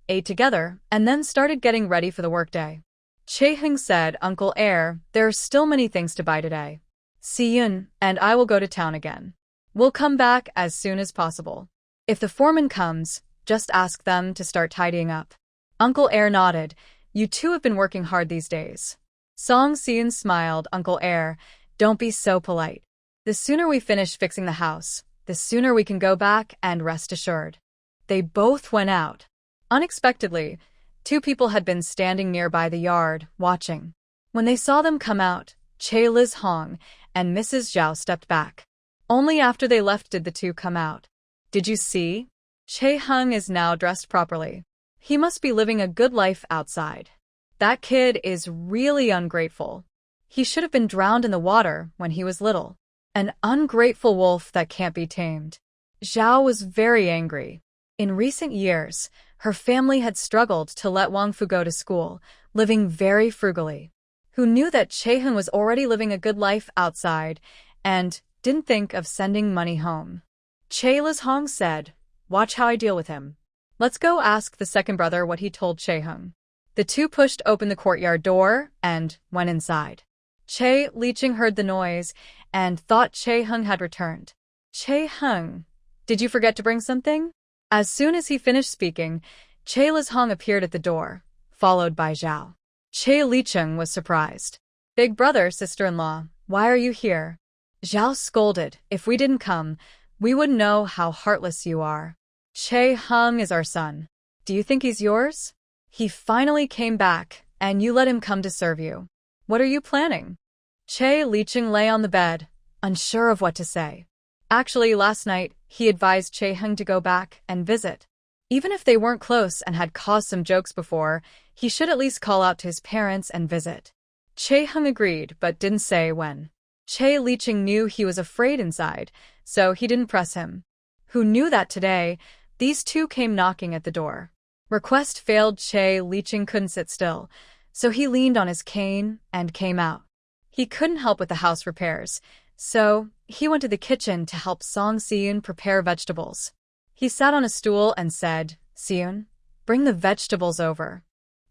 ate together, and then started getting ready for the workday. Che Hung said, Uncle Air, there are still many things to buy today. Seun and I will go to town again. We'll come back as soon as possible. If the foreman comes, just ask them to start tidying up. Uncle Air nodded. You two have been working hard these days. Song Seun smiled. Uncle Air, don't be so polite. The sooner we finish fixing the house, the sooner we can go back and rest assured. They both went out. Unexpectedly, two people had been standing nearby the yard, watching. When they saw them come out, Che Liz Hong and Mrs. Zhao stepped back. Only after they left did the two come out. Did you see? Che Hung is now dressed properly. He must be living a good life outside. That kid is really ungrateful. He should have been drowned in the water when he was little. An ungrateful wolf that can't be tamed. Zhao was very angry. In recent years, her family had struggled to let Wang Fu go to school, living very frugally. Who knew that Che Hung was already living a good life outside and didn't think of sending money home. Che Liz Hong said, Watch how I deal with him. Let's go ask the second brother what he told Che Hung. The two pushed open the courtyard door and went inside. Che Licheng heard the noise and thought Che Hung had returned. Che Hung, did you forget to bring something? As soon as he finished speaking, Che Liz Hong appeared at the door, followed by Zhao. Che Licheng was surprised. Big brother, sister-in-law, why are you here? Zhao scolded. If we didn't come, we wouldn't know how heartless you are. Che Hung is our son. Do you think he's yours? He finally came back, and you let him come to serve you. What are you planning? Che Licheng lay on the bed, unsure of what to say. Actually, last night, he advised Che Hung to go back and visit. Even if they weren't close and had caused some jokes before, he should at least call out to his parents and visit. Che Hung agreed, but didn't say when. Che Licheng knew he was afraid inside, so he didn't press him. Who knew that today, these two came knocking at the door. Request failed. Che Licheng couldn't sit still, so he leaned on his cane and came out. He couldn't help with the house repairs, so he went to the kitchen to help Song Siyun prepare vegetables. He sat on a stool and said, Siyun, bring the vegetables over.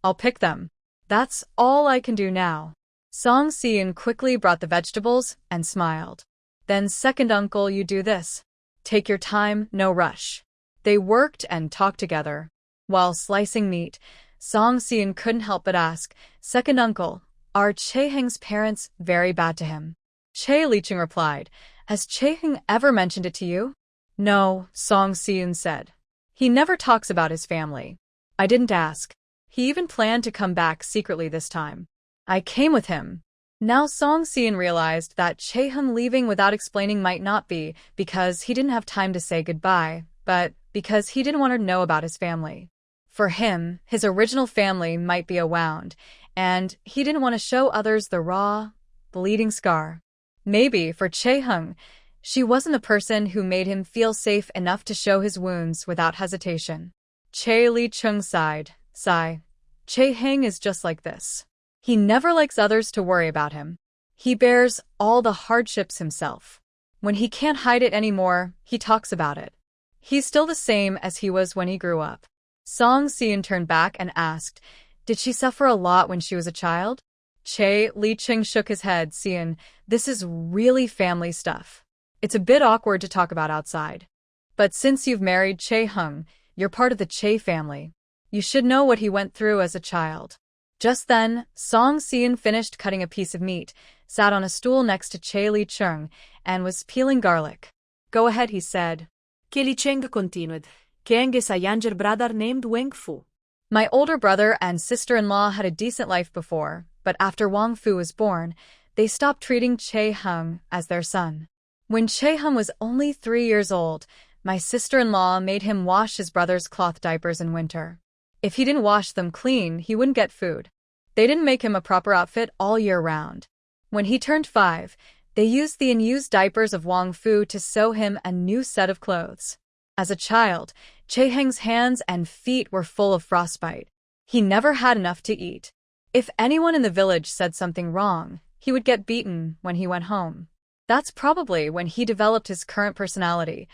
I'll pick them. That's all I can do now. Song Siyun quickly brought the vegetables and smiled. Then second uncle, you do this. Take your time, no rush. They worked and talked together. While slicing meat, Song Siyun couldn't help but ask, second uncle, are Che Heng's parents very bad to him? Che Licheng replied, has Che Heng ever mentioned it to you? No, Song Siyun said. He never talks about his family. I didn't ask. He even planned to come back secretly this time. I came with him. Now Song Siyun realized that Che Heng leaving without explaining might not be because he didn't have time to say goodbye, but because he didn't want her to know about his family. For him, his original family might be around, and he didn't want to show others the raw, bleeding scar. Maybe for Che Heng, she wasn't the person who made him feel safe enough to show his wounds without hesitation. Che Licheng sighed. Sigh. Che Heng is just like this. He never likes others to worry about him. He bears all the hardships himself. When he can't hide it anymore, he talks about it. He's still the same as he was when he grew up. Song Siyun turned back and asked, did she suffer a lot when she was a child? Che Licheng shook his head. Siyun, this is really family stuff. It's a bit awkward to talk about outside. But since you've married Che Heng, you're part of the Che family. You should know what he went through as a child. Just then, Song Siyun finished cutting a piece of meat, sat on a stool next to Che Licheng, and was peeling garlic. Go ahead, he said. Che Licheng continued. Kang is a younger brother named Wang Fu. My older brother and sister-in-law had a decent life before, but after Wang Fu was born, they stopped treating Che Heng as their son. When Che Heng was only 3 years old, my sister-in-law made him wash his brother's cloth diapers in winter. If he didn't wash them clean, he wouldn't get food. They didn't make him a proper outfit all year round. When he turned 5, they used the unused diapers of Wang Fu to sew him a new set of clothes. As a child, Che Heng's hands and feet were full of frostbite. He never had enough to eat. If anyone in the village said something wrong, he would get beaten when he went home. That's probably when he developed his current personality,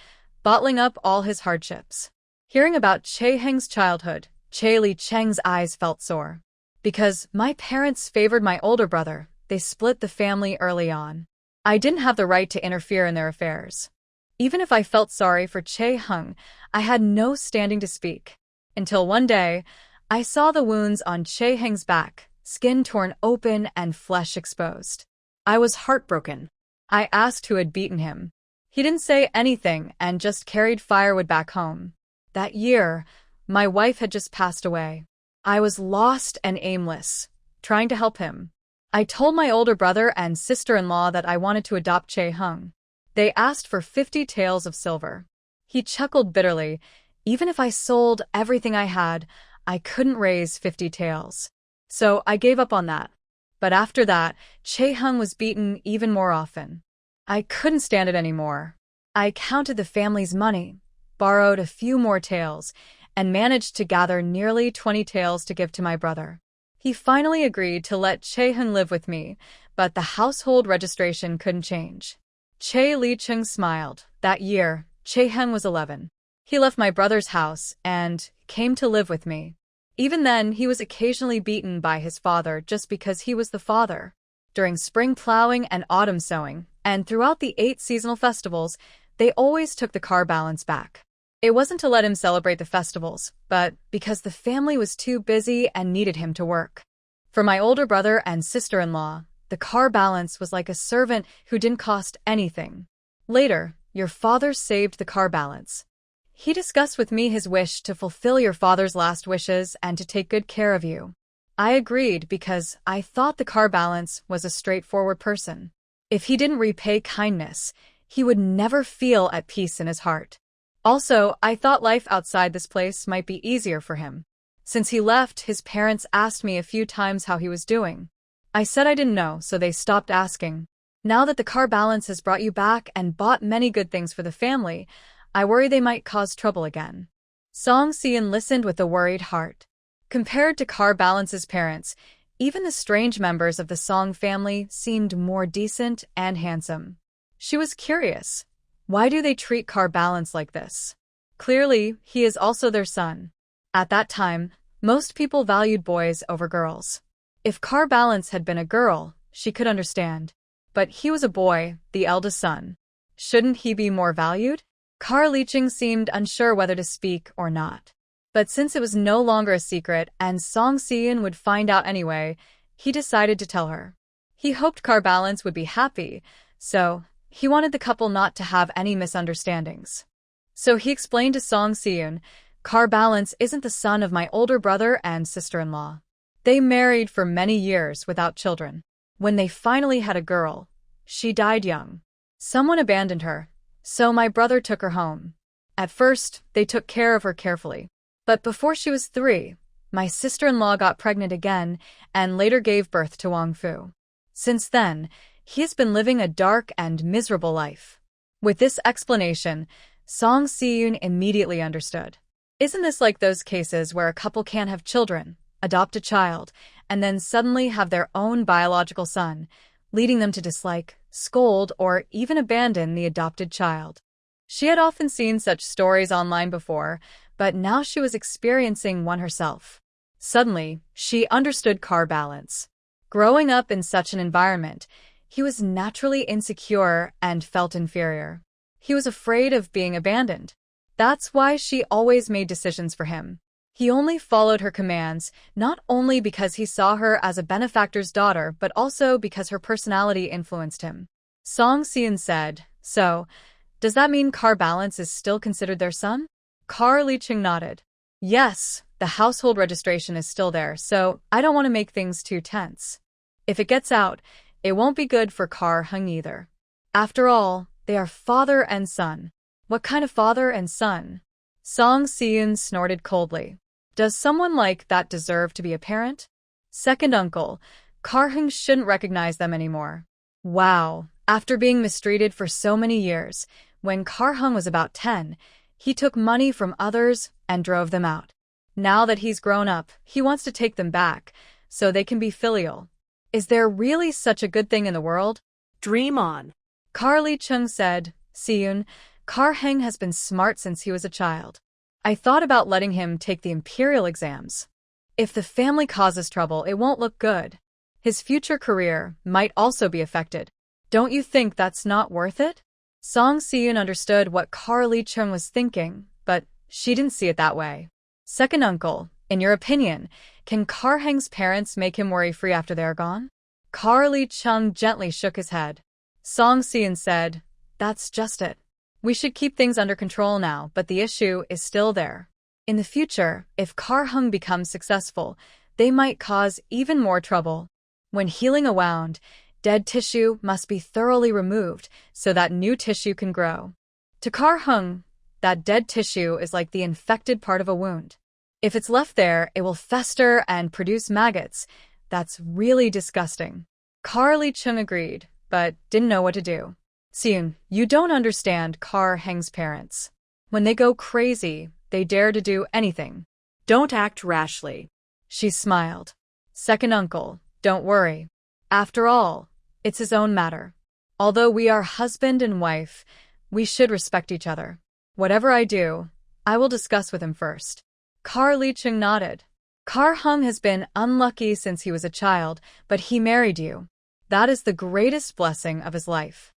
bottling up all his hardships. Hearing about Che Heng's childhood, Che Licheng's eyes felt sore. Because my parents favored my older brother, they split the family early on. I didn't have the right to interfere in their affairs. Even if I felt sorry for Che Heng, I had no standing to speak. Until one day, I saw the wounds on Che Heng's back, skin torn open and flesh exposed. I was heartbroken. I asked who had beaten him. He didn't say anything and just carried firewood back home. That year, my wife had just passed away. I was lost and aimless, trying to help him. I told my older brother and sister-in-law that I wanted to adopt Che Heng. They asked for 50 taels of silver. He chuckled bitterly. Even if I sold everything I had, I couldn't raise 50 taels. So I gave up on that. But after that, Che Heng was beaten even more often. I couldn't stand it anymore. I counted the family's money, borrowed a few more taels, and managed to gather nearly 20 taels to give to my brother. He finally agreed to let Che Heng live with me, but the household registration couldn't change. Che Licheng smiled. That year, Che Heng was 11. He left my brother's house and came to live with me. Even then, he was occasionally beaten by his father just because he was the father. During spring plowing and autumn sowing, and throughout the 8 seasonal festivals, they always took the car balance back. It wasn't to let him celebrate the festivals, but because the family was too busy and needed him to work. For my older brother and sister-in-law, The car balance was like a servant who didn't cost anything. Later, your father saved the car balance. He discussed with me his wish to fulfill your father's last wishes and to take good care of you. I agreed because I thought the car balance was a straightforward person. If he didn't repay kindness, he would never feel at peace in his heart. Also, I thought life outside this place might be easier for him. Since he left, his parents asked me a few times how he was doing. I said I didn't know, so they stopped asking. Now that the car balance has brought you back and bought many good things for the family, I worry they might cause trouble again. Song Si-eun listened with a worried heart. Compared to Car Balance's parents, even the strange members of the Song family seemed more decent and handsome. She was curious. Why do they treat Car Balance like this? Clearly, he is also their son. At that time, most people valued boys over girls. If Car Balance had been a girl, she could understand. But he was a boy, the eldest son. Shouldn't he be more valued? Car Licheng seemed unsure whether to speak or not. But since it was no longer a secret and Song Si-eun would find out anyway, he decided to tell her. He hoped Car Balance would be happy, so he wanted the couple not to have any misunderstandings. So he explained to Song Si-eun, Car Balance isn't the son of my older brother and sister-in-law. They married for many years without children. When they finally had a girl, she died young. Someone abandoned her, so my brother took her home. At first, they took care of her carefully. But before she was 3, my sister-in-law got pregnant again and later gave birth to Wang Fu. Since then, he has been living a dark and miserable life. With this explanation, Song Si-eun immediately understood. Isn't this like those cases where a couple can't have children, adopt a child, and then suddenly have their own biological son, leading them to dislike, scold, or even abandon the adopted child? She had often seen such stories online before, but now she was experiencing one herself. Suddenly, she understood Car Balance. Growing up in such an environment, he was naturally insecure and felt inferior. He was afraid of being abandoned. That's why she always made decisions for him. He only followed her commands, not only because he saw her as a benefactor's daughter, but also because her personality influenced him. Song Si-eun said, So, does that mean Car Balance is still considered their son? Car Licheng nodded. Yes, the household registration is still there, so I don't want to make things too tense. If it gets out, it won't be good for Car Hung either. After all, they are father and son. What kind of father and son? Song Si-eun snorted coldly. Does someone like that deserve to be a parent? Second uncle, Car Hung shouldn't recognize them anymore. Wow, after being mistreated for so many years, when Car Hung was about 10, he took money from others and drove them out. Now that he's grown up, he wants to take them back, so they can be filial. Is there really such a good thing in the world? Dream on. Car Licheng said, Si-eun, Car Heng has been smart since he was a child. I thought about letting him take the imperial exams. If the family causes trouble, it won't look good. His future career might also be affected. Don't you think that's not worth it? Song Si-eun understood what Car Licheng was thinking, but she didn't see it that way. Second uncle, in your opinion, can Car Heng's parents make him worry-free after they're gone? Car Licheng gently shook his head. Song Si-eun said, That's just it. We should keep things under control now, but the issue is still there. In the future, if Car Hung becomes successful, they might cause even more trouble. When healing a wound, dead tissue must be thoroughly removed so that new tissue can grow. To Car Hung, that dead tissue is like the infected part of a wound. If it's left there, it will fester and produce maggots. That's really disgusting. Car Licheng agreed, but didn't know what to do. Si-eun, you don't understand Car Heng's parents. When they go crazy, they dare to do anything. Don't act rashly. She smiled. Second uncle, don't worry. After all, it's his own matter. Although we are husband and wife, we should respect each other. Whatever I do, I will discuss with him first. Car Licheng nodded. Car Hung has been unlucky since he was a child, but he married you. That is the greatest blessing of his life.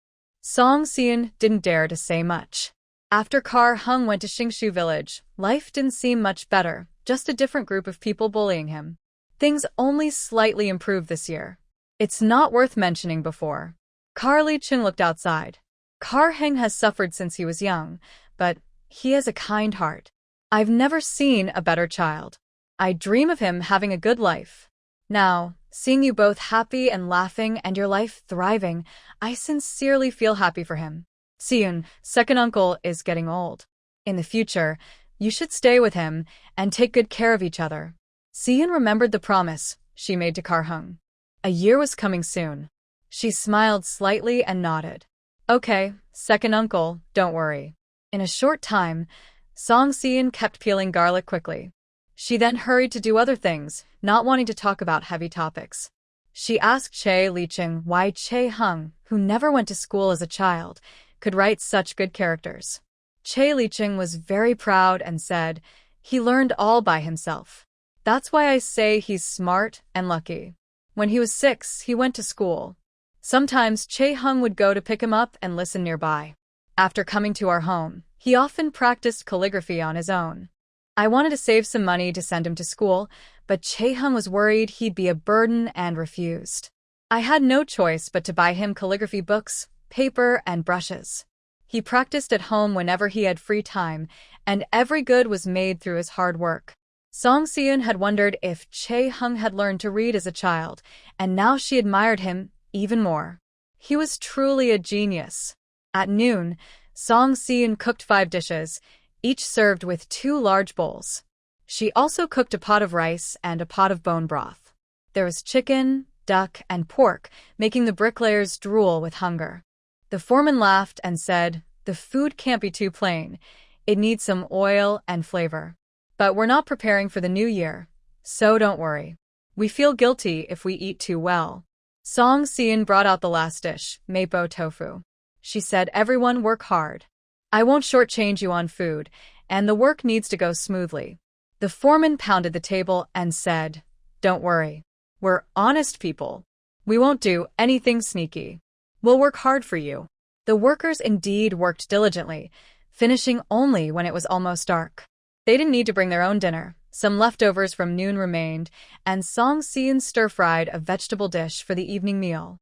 Song Si-eun didn't dare to say much. After Car Hung went to Xingshu village, life didn't seem much better, just a different group of people bullying him. Things only slightly improved this year. It's not worth mentioning before. Carly Chung looked outside. Kar Heng has suffered since he was young, but he has a kind heart. I've never seen a better child. I dream of him having a good life. Now, seeing you both happy and laughing and your life thriving, I sincerely feel happy for him. Seun, second uncle, is getting old. In the future, you should stay with him and take good care of each other. Seun remembered the promise she made to Kar Heng. A year was coming soon. She smiled slightly and nodded. Okay, second uncle, don't worry. In a short time, Song Seun kept peeling garlic quickly. She then hurried to do other things, not wanting to talk about heavy topics. She asked Che Licheng why Che Hung, who never went to school as a child, could write such good characters. Che Licheng was very proud and said, he learned all by himself. That's why I say he's smart and lucky. When he was 6, he went to school. Sometimes Che Hung would go to pick him up and listen nearby. After coming to our home, he often practiced calligraphy on his own. I wanted to save some money to send him to school, but Che Hung was worried he'd be a burden and refused. I had no choice but to buy him calligraphy books, paper, and brushes. He practiced at home whenever he had free time, and every good was made through his hard work. Song Seun had wondered if Che Hung had learned to read as a child, and now she admired him even more. He was truly a genius. At noon, Song Seun cooked 5 dishes, each served with 2 large bowls. She also cooked a pot of rice and a pot of bone broth. There was chicken, duck, and pork, making the bricklayers drool with hunger. The foreman laughed and said, the food can't be too plain. It needs some oil and flavor. But we're not preparing for the new year, so don't worry. We feel guilty if we eat too well. Song Seun brought out the last dish, mapo tofu. She said, everyone work hard. I won't shortchange you on food, and the work needs to go smoothly. The foreman pounded the table and said, don't worry. We're honest people. We won't do anything sneaky. We'll work hard for you. The workers indeed worked diligently, finishing only when it was almost dark. They didn't need to bring their own dinner. Some leftovers from noon remained, and Song Seun stir-fried a vegetable dish for the evening meal.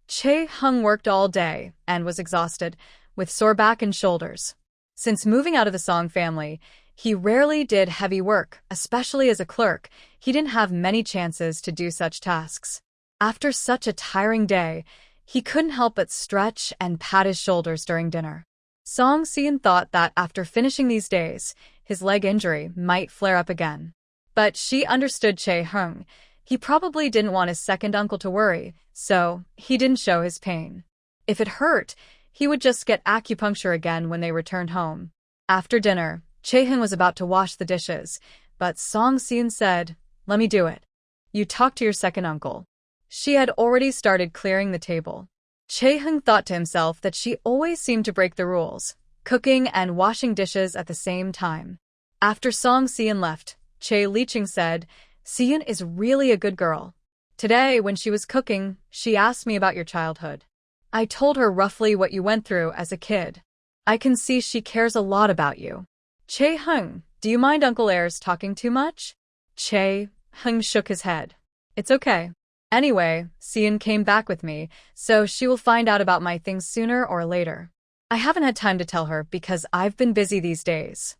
Che Hung worked all day and was exhausted, with sore back and shoulders. Since moving out of the Song family, he rarely did heavy work, especially as a clerk. He didn't have many chances to do such tasks. After such a tiring day, he couldn't help but stretch and pat his shoulders during dinner. Song Seun thought that after finishing these days, his leg injury might flare up again. But she understood Che Hung. He probably didn't want his second uncle to worry, so he didn't show his pain. If it hurt, he would just get acupuncture again when they returned home. After dinner, Che Hung was about to wash the dishes, but Song Seun said, let me do it. You talk to your second uncle. She had already started clearing the table. Che Hung thought to himself that she always seemed to break the rules, cooking and washing dishes at the same time. After Song Seun left, Che Licheng said, Seun is really a good girl. Today, when she was cooking, she asked me about your childhood. I told her roughly what you went through as a kid. I can see she cares a lot about you. Che Hung, do you mind Uncle Air's talking too much? Che Hung shook his head. It's okay. Anyway, Seun came back with me, so she will find out about my things sooner or later. I haven't had time to tell her because I've been busy these days.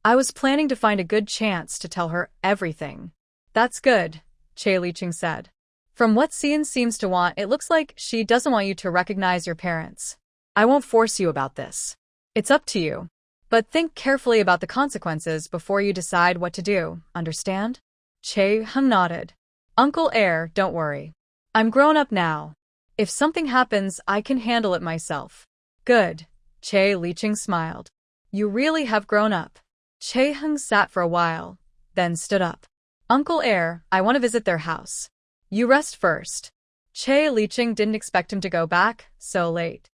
I was planning to find a good chance to tell her everything. That's good, Che Licheng said. From what Seun seems to want, it looks like she doesn't want you to recognize your parents. I won't force you about this. It's up to you. But think carefully about the consequences before you decide what to do, understand? Che Hung nodded. Uncle Air, don't worry. I'm grown up now. If something happens, I can handle it myself. Good. Che Licheng smiled. You really have grown up. Che Hung sat for a while, then stood up. Uncle Air, I want to visit their house. You rest first. Che Licheng didn't expect him to go back so late.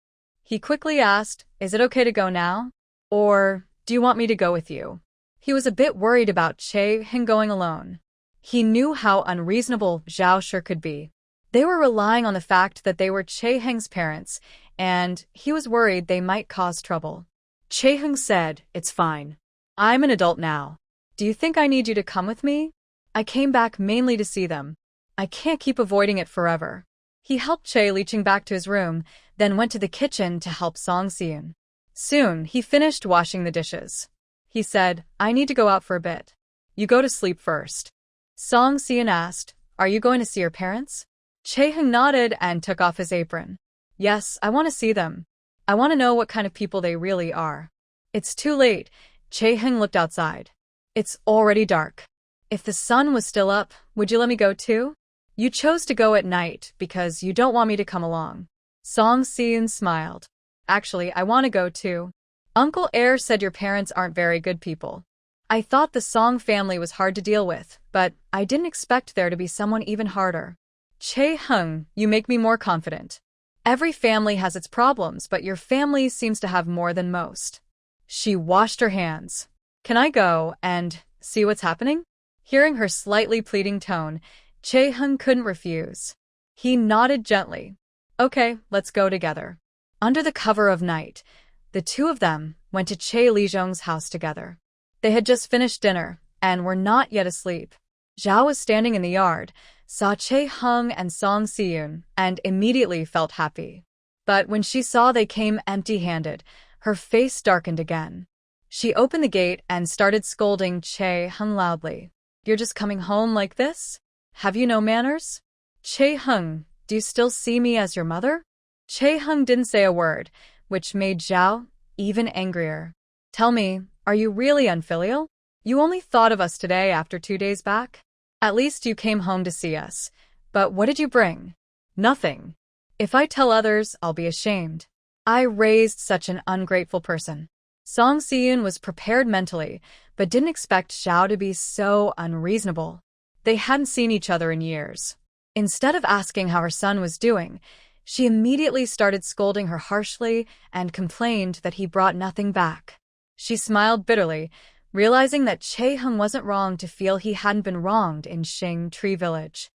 He quickly asked, is it okay to go now? Or, do you want me to go with you? He was a bit worried about Che Hung going alone. He knew how unreasonable Zhao Shi could be. They were relying on the fact that they were Che Hung's parents, and he was worried they might cause trouble. Che Hung said, it's fine. I'm an adult now. Do you think I need you to come with me? I came back mainly to see them. I can't keep avoiding it forever. He helped Che Licheng back to his room, then went to the kitchen to help Song Seon. Soon, he finished washing the dishes. He said, I need to go out for a bit. You go to sleep first. Song Seon asked, Are you going to see your parents? Chae-hung nodded and took off his apron. Yes, I want to see them. I want to know what kind of people they really are. It's too late. Chae-hung looked outside. It's already dark. If the sun was still up, would you let me go too? You chose to go at night because you don't want me to come along. Song Seon smiled. Actually, I want to go too. Uncle Air said your parents aren't very good people. I thought the Song family was hard to deal with, but I didn't expect there to be someone even harder. Chae-hung, you make me more confident. Every family has its problems, but your family seems to have more than most. She washed her hands. Can I go and see what's happening? Hearing her slightly pleading tone, Chae-hung couldn't refuse. He nodded gently. Okay, let's go together. Under the cover of night, the two of them went to Che Lijong's house together. They had just finished dinner and were not yet asleep. Zhao was standing in the yard, saw Chae-hung and Song Seon, and immediately felt happy. But when she saw they came empty-handed, her face darkened again. She opened the gate and started scolding Chae-hung loudly. You're just coming home like this? Have you no manners? Chae-hung, do you still see me as your mother? Chae-hung didn't say a word, which made Zhao even angrier. Tell me, are you really unfilial? You only thought of us today after 2 days back? At least you came home to see us. But what did you bring? Nothing. If I tell others, I'll be ashamed. I raised such an ungrateful person. Song Seon was prepared mentally, but didn't expect Zhao to be so unreasonable. They hadn't seen each other in years. Instead of asking how her son was doing, she immediately started scolding her harshly and complained that he brought nothing back. She smiled bitterly, realizing that Chae-hung wasn't wrong to feel he hadn't been wronged in Shing Tree Village.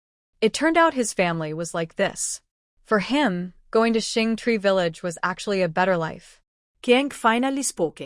It turned out his family was like this. For him, going to Shing Tree Village was actually a better life. Kiang finally spoke.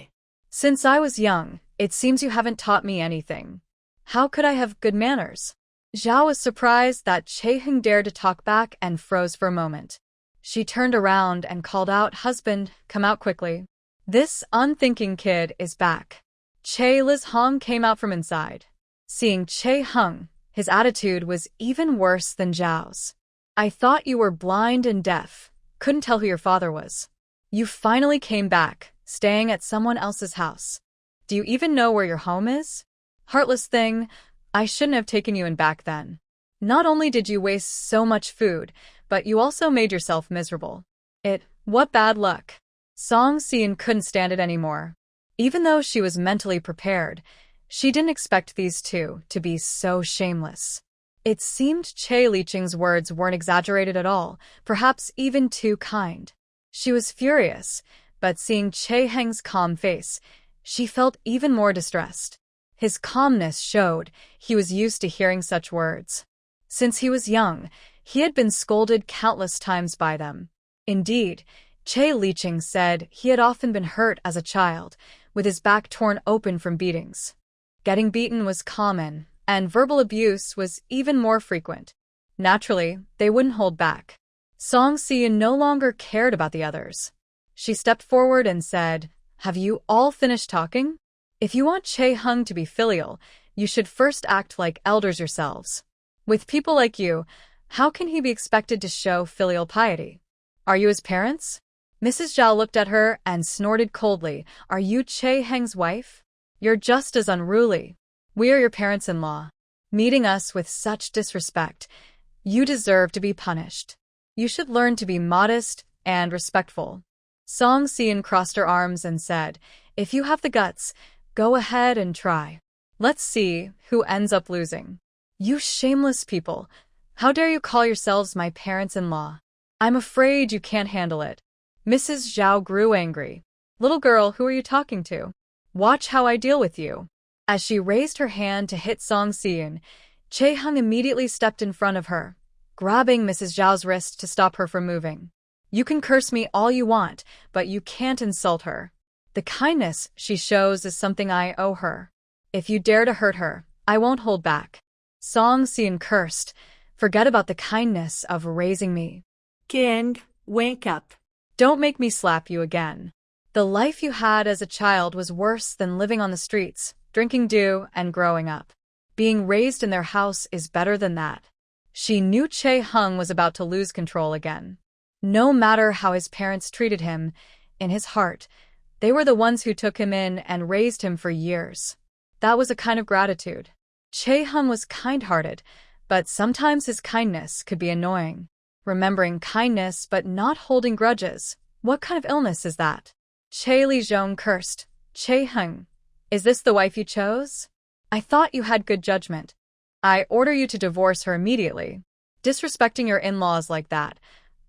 Since I was young, it seems you haven't taught me anything. How could I have good manners? Zhao was surprised that Chae-hung dared to talk back and froze for a moment. She turned around and called out, Husband, come out quickly. This unthinking kid is back. Che Liz-hong came out from inside. Seeing Chae-hung, his attitude was even worse than Zhao's. I thought you were blind and deaf. Couldn't tell who your father was. You finally came back, staying at someone else's house. Do you even know where your home is? Heartless thing, I shouldn't have taken you in back then. Not only did you waste so much food, but you also made yourself miserable. What bad luck. Song Seon couldn't stand it anymore. Even though she was mentally prepared, she didn't expect these two to be so shameless. It seemed Che Licheng's words weren't exaggerated at all, perhaps even too kind. She was furious, but seeing Chae-hung's calm face, she felt even more distressed. His calmness showed he was used to hearing such words. Since he was young, he had been scolded countless times by them. Indeed, Che Licheng said he had often been hurt as a child, with his back torn open from beatings. Getting beaten was common, and verbal abuse was even more frequent. Naturally, they wouldn't hold back. Song Seon no longer cared about the others. She stepped forward and said, Have you all finished talking? If you want Chae-hung to be filial, you should first act like elders yourselves. With people like you, how can he be expected to show filial piety? Are you his parents? Mrs. Zhao looked at her and snorted coldly. Are you Chae-hung's wife? You're just as unruly. We are your parents-in-law. Meeting us with such disrespect, you deserve to be punished. You should learn to be modest and respectful. Song Seon crossed her arms and said, If you have the guts, go ahead and try. Let's see who ends up losing. You shameless people. How dare you call yourselves my parents-in-law? I'm afraid you can't handle it. Mrs. Zhao grew angry. Little girl, who are you talking to? Watch how I deal with you. As she raised her hand to hit Song Seon, Chae-hung immediately stepped in front of her, grabbing Mrs. Zhao's wrist to stop her from moving. You can curse me all you want, but you can't insult her. The kindness she shows is something I owe her. If you dare to hurt her, I won't hold back. Song Seon cursed. Forget about the kindness of raising me. Kieng, wake up. Don't make me slap you again. The life you had as a child was worse than living on the streets, drinking dew, and growing up. Being raised in their house is better than that. She knew Chae-hung was about to lose control again. No matter how his parents treated him, in his heart, they were the ones who took him in and raised him for years. That was a kind of gratitude. Chae-hung was kind-hearted, but sometimes his kindness could be annoying. Remembering kindness but not holding grudges. What kind of illness is that? Chae Li-jong cursed. Chae-hung, is this the wife you chose? I thought you had good judgment. I order you to divorce her immediately. Disrespecting your in-laws like that.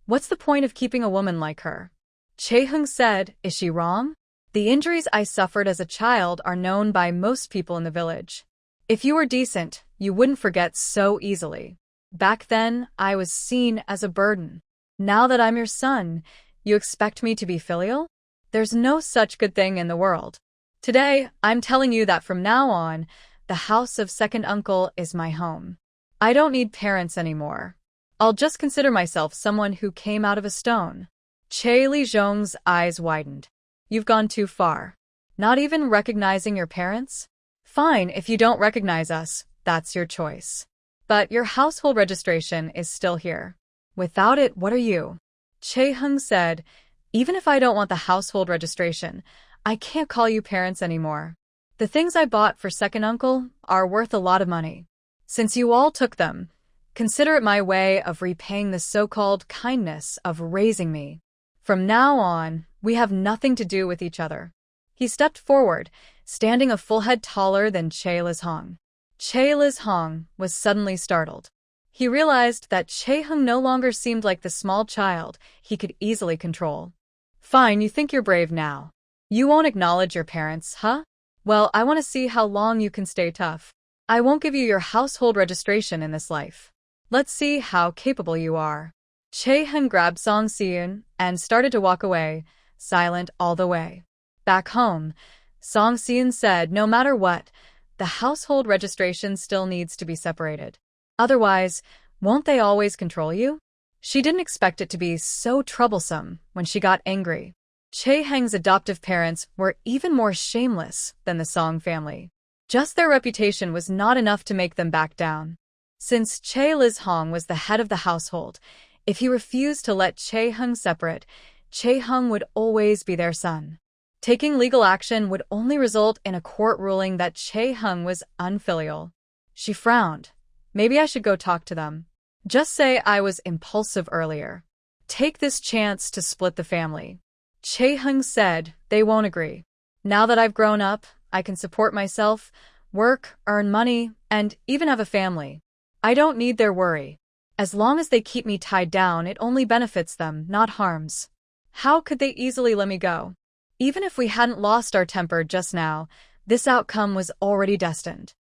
What's the point of keeping a woman like her? Chae-hung said, is she wrong? The injuries I suffered as a child are known by most people in the village. If you were decent, you wouldn't forget so easily. Back then, I was seen as a burden. Now that I'm your son, you expect me to be filial? There's no such good thing in the world. Today, I'm telling you that from now on, the house of second uncle is my home. I don't need parents anymore. I'll just consider myself someone who came out of a stone. Chae Li-jong's eyes widened. You've gone too far. Not even recognizing your parents? Fine, if you don't recognize us, that's your choice. But your household registration is still here. Without it, what are you? Chae-hung said, even if I don't want the household registration, I can't call you parents anymore. The things I bought for second uncle are worth a lot of money. Since you all took them, consider it my way of repaying the so-called kindness of raising me. From now on, we have nothing to do with each other. He stepped forward, standing a full head taller than Chae Li-hong. Chae Li-hong was suddenly startled. He realized that Chae-hung no longer seemed like the small child he could easily control. Fine, you think you're brave now. You won't acknowledge your parents, huh? Well, I want to see how long you can stay tough. I won't give you your household registration in this life. Let's see how capable you are. Chae-hung grabbed Song Seun and started to walk away, silent all the way. Back home, Song Seun said no matter what, the household registration still needs to be separated. Otherwise, won't they always control you? She didn't expect it to be so troublesome when she got angry. Chae-hung's adoptive parents were even more shameless than the Song family. Just their reputation was not enough to make them back down. Since Chae Li-hong was the head of the household, if he refused to let Chae-hung separate, Chae-hung would always be their son. Taking legal action would only result in a court ruling that Chae-hung was unfilial. She frowned. Maybe I should go talk to them. Just say I was impulsive earlier. Take this chance to split the family. Chae-hung said they won't agree. Now that I've grown up, I can support myself, work, earn money, and even have a family. I don't need their worry. As long as they keep me tied down, it only benefits them, not harms. How could they easily let me go? Even if we hadn't lost our temper just now, this outcome was already destined.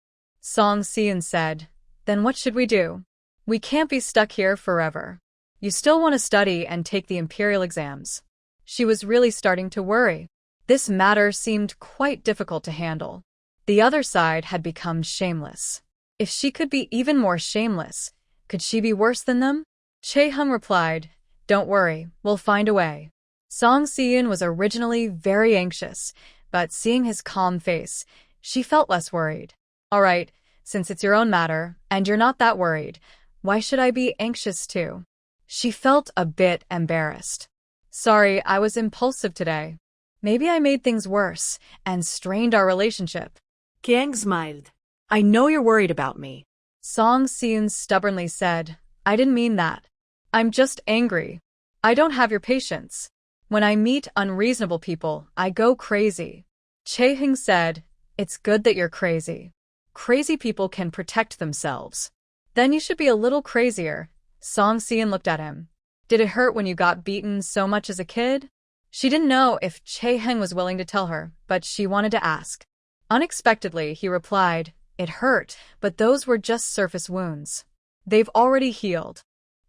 Song Seun said, then what should we do? We can't be stuck here forever. You still want to study and take the imperial exams. She was really starting to worry. This matter seemed quite difficult to handle. The other side had become shameless. If she could be even more shameless, could she be worse than them? Chae-hung replied, don't worry, we'll find a way. Song Seun was originally very anxious, but seeing his calm face, she felt less worried. All right, since it's your own matter, and you're not that worried, why should I be anxious too? She felt a bit embarrassed. Sorry, I was impulsive today. Maybe I made things worse and strained our relationship. Kieng smiled. I know you're worried about me. Song Seun stubbornly said, I didn't mean that. I'm just angry. I don't have your patience. When I meet unreasonable people, I go crazy. Chae-hung said, it's good that you're crazy. Crazy people can protect themselves. Then you should be a little crazier. Song Seun looked at him. Did it hurt when you got beaten so much as a kid? She didn't know if Chae-hung was willing to tell her, but she wanted to ask. Unexpectedly, he replied, it hurt, but those were just surface wounds. They've already healed.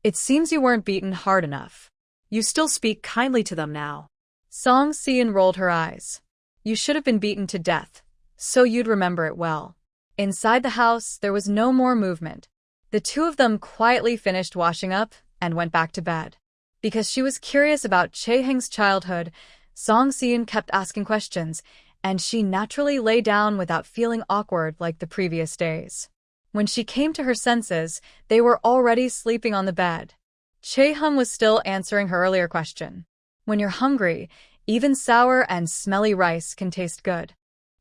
It seems you weren't beaten hard enough. You still speak kindly to them now. Song Seun rolled her eyes. You should have been beaten to death, so you'd remember it well. Inside the house, there was no more movement. The two of them quietly finished washing up and went back to bed. Because she was curious about Chae-heng's childhood, Song Si-eun kept asking questions, and she naturally lay down without feeling awkward like the previous days. When she came to her senses, they were already sleeping on the bed. Chae-hung was still answering her earlier question. When you're hungry, even sour and smelly rice can taste good.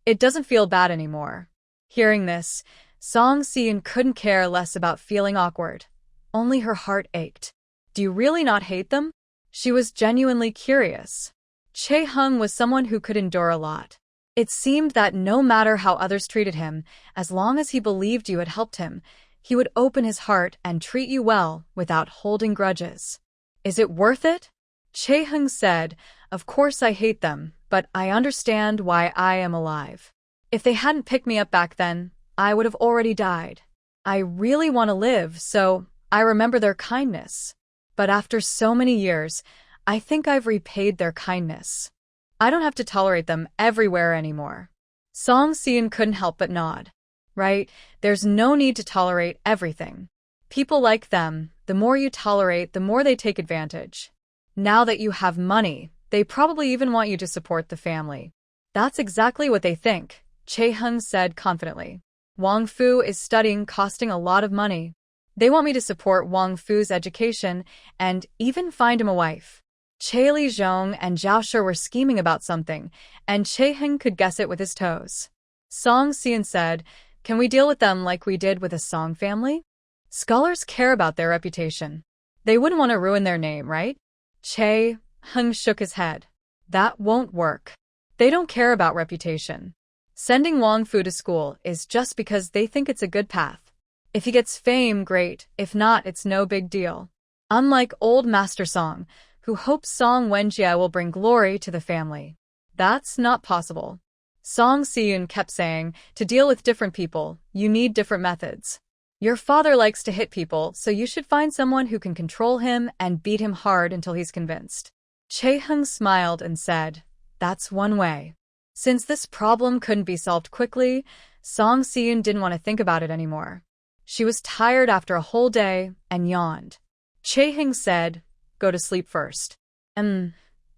It doesn't feel bad anymore. Hearing this, Song Si-eun couldn't care less about feeling awkward. Only her heart ached. Do you really not hate them? She was genuinely curious. Chae-hung was someone who could endure a lot. It seemed that no matter how others treated him, as long as he believed you had helped him, he would open his heart and treat you well without holding grudges. Is it worth it? Chae-hung said, Of course I hate them, but I understand why I am alive. If they hadn't picked me up back then, I would have already died. I really want to live, so I remember their kindness. But after so many years, I think I've repaid their kindness. I don't have to tolerate them everywhere anymore. Song Si-eun couldn't help but nod. Right, there's no need to tolerate everything. People like them, the more you tolerate, the more they take advantage. Now that you have money, they probably even want you to support the family. That's exactly what they think, Chae-hung said confidently. Wong Fu is studying, costing a lot of money. They want me to support Wong Fu's education and even find him a wife. Chae Li-jong and Zhao Shi were scheming about something, and Chae-hung could guess it with his toes. Song Si-eun said, Can we deal with them like we did with the Song family? Scholars care about their reputation. They wouldn't want to ruin their name, right? Chae-hung shook his head. That won't work. They don't care about reputation. Sending Wong Fu to school is just because they think it's a good path. If he gets fame, great. If not, it's no big deal. Unlike old Master Song, who hopes Song Wenjie will bring glory to the family. That's not possible. Song Si-eun kept saying, to deal with different people, you need different methods. Your father likes to hit people, so you should find someone who can control him and beat him hard until he's convinced. Chae-hung smiled and said, That's one way. Since this problem couldn't be solved quickly, Song Si-eun didn't want to think about it anymore. She was tired after a whole day and yawned. Chae-hung said, Go to sleep first.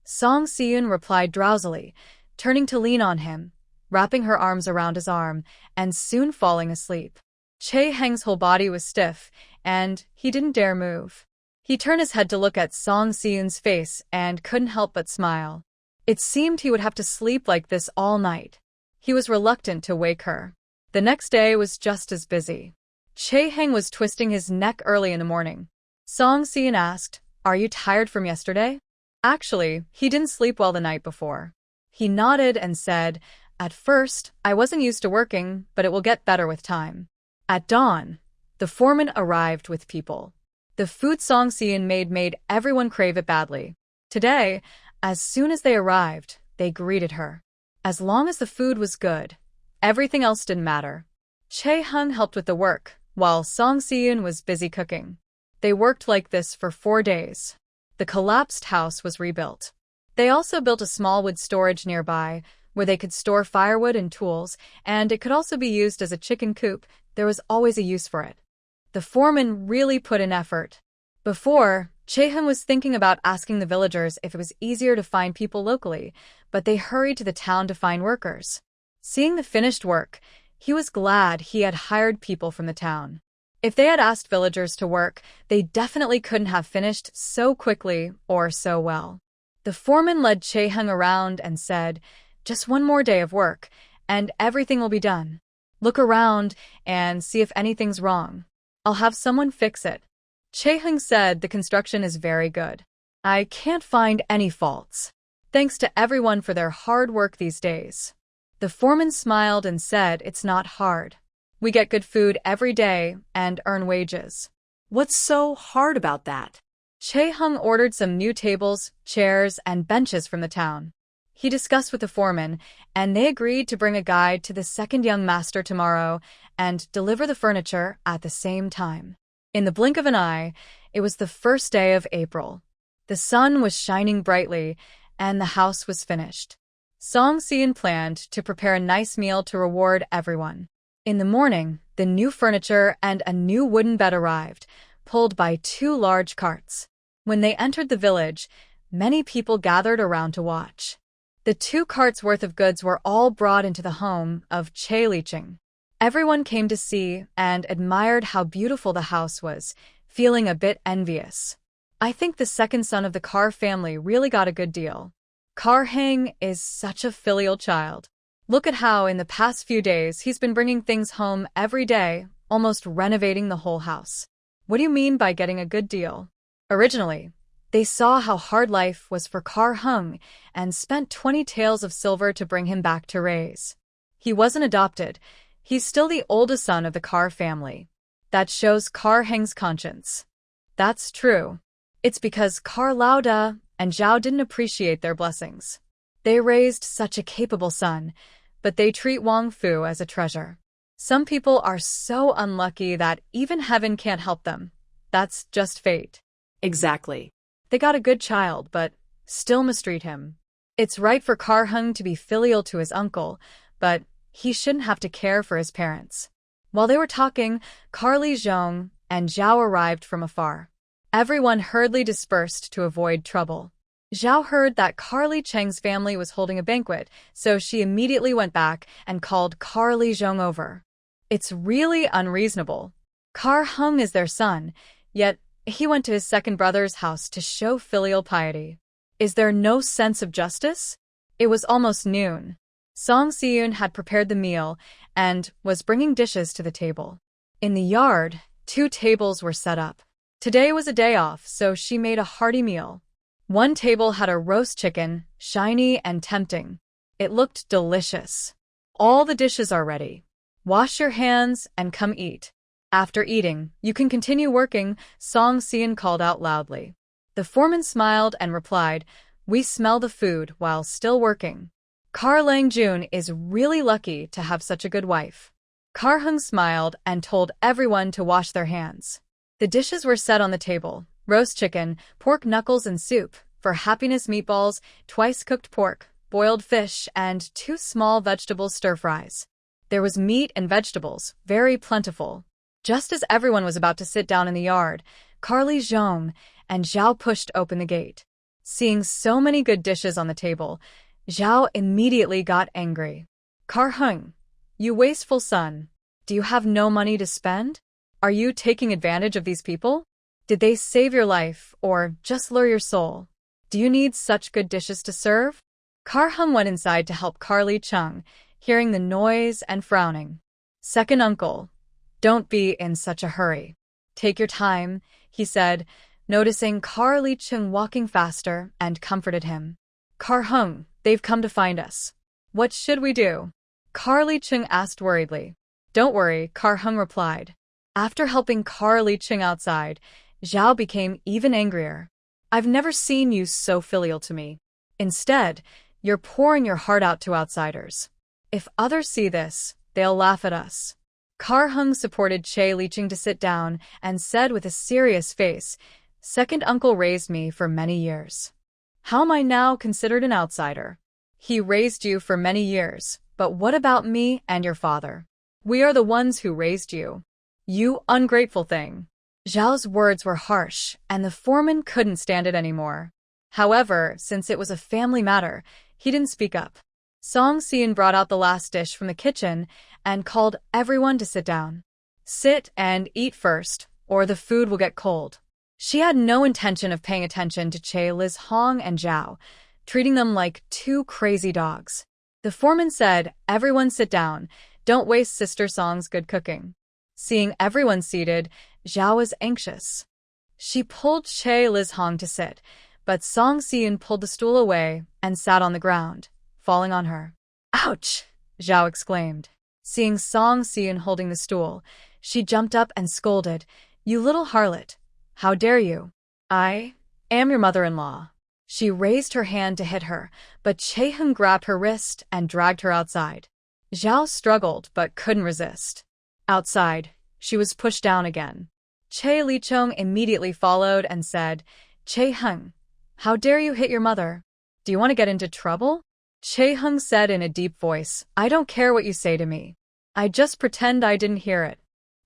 Song Si-eun replied drowsily, turning to lean on him, wrapping her arms around his arm, and soon falling asleep. Chae-hung's whole body was stiff, and he didn't dare move. He turned his head to look at Song Si-eun's face and couldn't help but smile. It seemed he would have to sleep like this all night. He was reluctant to wake her. The next day was just as busy. Chae-hung was twisting his neck early in the morning. Song Si-eun asked, Are you tired from yesterday? Actually, he didn't sleep well the night before. He nodded and said, At first, I wasn't used to working, but it will get better with time. At dawn, the foreman arrived with people. The food Song Si-eun made everyone crave it badly. Today, as soon as they arrived, they greeted her. As long as the food was good, everything else didn't matter. Chae-hung helped with the work, while Song Si-eun was busy cooking. They worked like this for 4 days. The collapsed house was rebuilt. They also built a small wood storage nearby, where they could store firewood and tools, and it could also be used as a chicken coop. There was always a use for it. The foreman really put in effort. Before, Chae-hung was thinking about asking the villagers if it was easier to find people locally, but they hurried to the town to find workers. Seeing the finished work, he was glad he had hired people from the town. If they had asked villagers to work, they definitely couldn't have finished so quickly or so well. The foreman led Chae-hung around and said, Just one more day of work, and everything will be done. Look around and see if anything's wrong. I'll have someone fix it. Chae-hung said the construction is very good. I can't find any faults. Thanks to everyone for their hard work these days. The foreman smiled and said it's not hard. We get good food every day and earn wages. What's so hard about that? Chae-hung ordered some new tables, chairs, and benches from the town. He discussed with the foreman, and they agreed to bring a guide to the second young master tomorrow and deliver the furniture at the same time. In the blink of an eye, it was the first day of April. The sun was shining brightly, and the house was finished. Song Si-eun planned to prepare a nice meal to reward everyone. In the morning, the new furniture and a new wooden bed arrived, pulled by 2 large carts. When they entered the village, many people gathered around to watch. The 2 carts worth of goods were all brought into the home of Che Licheng. Everyone came to see and admired how beautiful the house was, feeling a bit envious. I think the second son of the Carr family really got a good deal. Carr Heng is such a filial child. Look at how in the past few days he's been bringing things home every day, almost renovating the whole house. What do you mean by getting a good deal? Originally, they saw how hard life was for Carr Heng and spent 20 taels of silver to bring him back to raise. He wasn't adopted. He's still the oldest son of the Carr family. That shows Carr Heng's conscience. That's true. It's because Carr Lauda and Zhao didn't appreciate their blessings. They raised such a capable son, but they treat Wang Fu as a treasure. Some people are so unlucky that even heaven can't help them. That's just fate. Exactly. They got a good child, but still mistreat him. It's right for Carr Heng to be filial to his uncle, but he shouldn't have to care for his parents. While they were talking, Carr Li Zhong and Zhao arrived from afar. Everyone hurriedly dispersed to avoid trouble. Zhao heard that Carr Li Cheng's family was holding a banquet, so she immediately went back and called Carr Li Zhong over. It's really unreasonable. Carr Heng is their son, yet he went to his second brother's house to show filial piety. Is there no sense of justice? It was almost noon. Song Siyun had prepared the meal and was bringing dishes to the table. In the yard, 2 tables were set up. Today was a day off, so she made a hearty meal. One table had a roast chicken, shiny and tempting. It looked delicious. All the dishes are ready. Wash your hands and come eat. After eating, you can continue working, Song Siyun called out loudly. The foreman smiled and replied, "We smell the food while still working." Carr Lang Jun is really lucky to have such a good wife. Carr Heng smiled and told everyone to wash their hands. The dishes were set on the table: roast chicken, pork knuckles and soup, for happiness meatballs, twice cooked pork, boiled fish, and 2 small vegetable stir-fries. There was meat and vegetables, very plentiful. Just as everyone was about to sit down in the yard, Carr Li Zhong and Zhao pushed open the gate. Seeing so many good dishes on the table, Zhao immediately got angry. "Carr Heng, you wasteful son. Do you have no money to spend? Are you taking advantage of these people? Did they save your life or just lure your soul? Do you need such good dishes to serve?" Carr Heng went inside to help Carr Li Cheng, hearing the noise and frowning. "Second uncle, don't be in such a hurry. Take your time," he said, noticing Carr Li Cheng walking faster, and comforted him. "Carr Heng, they've come to find us. What should we do?" Carr Li Cheng asked worriedly. "Don't worry," Carr Heng replied. After helping Carr Li Cheng outside, Zhao became even angrier. "I've never seen you so filial to me. Instead, you're pouring your heart out to outsiders. If others see this, they'll laugh at us." Carr Heng supported Che Licheng to sit down and said with a serious face, "Second uncle raised me for many years. How am I now considered an outsider? He raised you for many years, but what about me and your father? We are the ones who raised you. You ungrateful thing." Zhao's words were harsh, and the foreman couldn't stand it anymore. However, since it was a family matter, he didn't speak up. Song Siyun brought out the last dish from the kitchen and called everyone to sit down. "Sit and eat first, or the food will get cold." She had no intention of paying attention to Che Liz Hong and Zhao, treating them like 2 crazy dogs. The foreman said, "Everyone sit down. Don't waste Sister Song's good cooking." Seeing everyone seated, Zhao was anxious. She pulled Che Liz Hong to sit, but Song Siyun pulled the stool away and sat on the ground, falling on her. "Ouch!" Zhao exclaimed. Seeing Song Siyun holding the stool, she jumped up and scolded, "You little harlot! How dare you? I am your mother-in-law." She raised her hand to hit her, but Che Heng grabbed her wrist and dragged her outside. Zhao struggled but couldn't resist. Outside, she was pushed down again. Che Licheng immediately followed and said, "Che Heng, how dare you hit your mother? Do you want to get into trouble?" Che Heng said in a deep voice, "I don't care what you say to me. I just pretend I didn't hear it.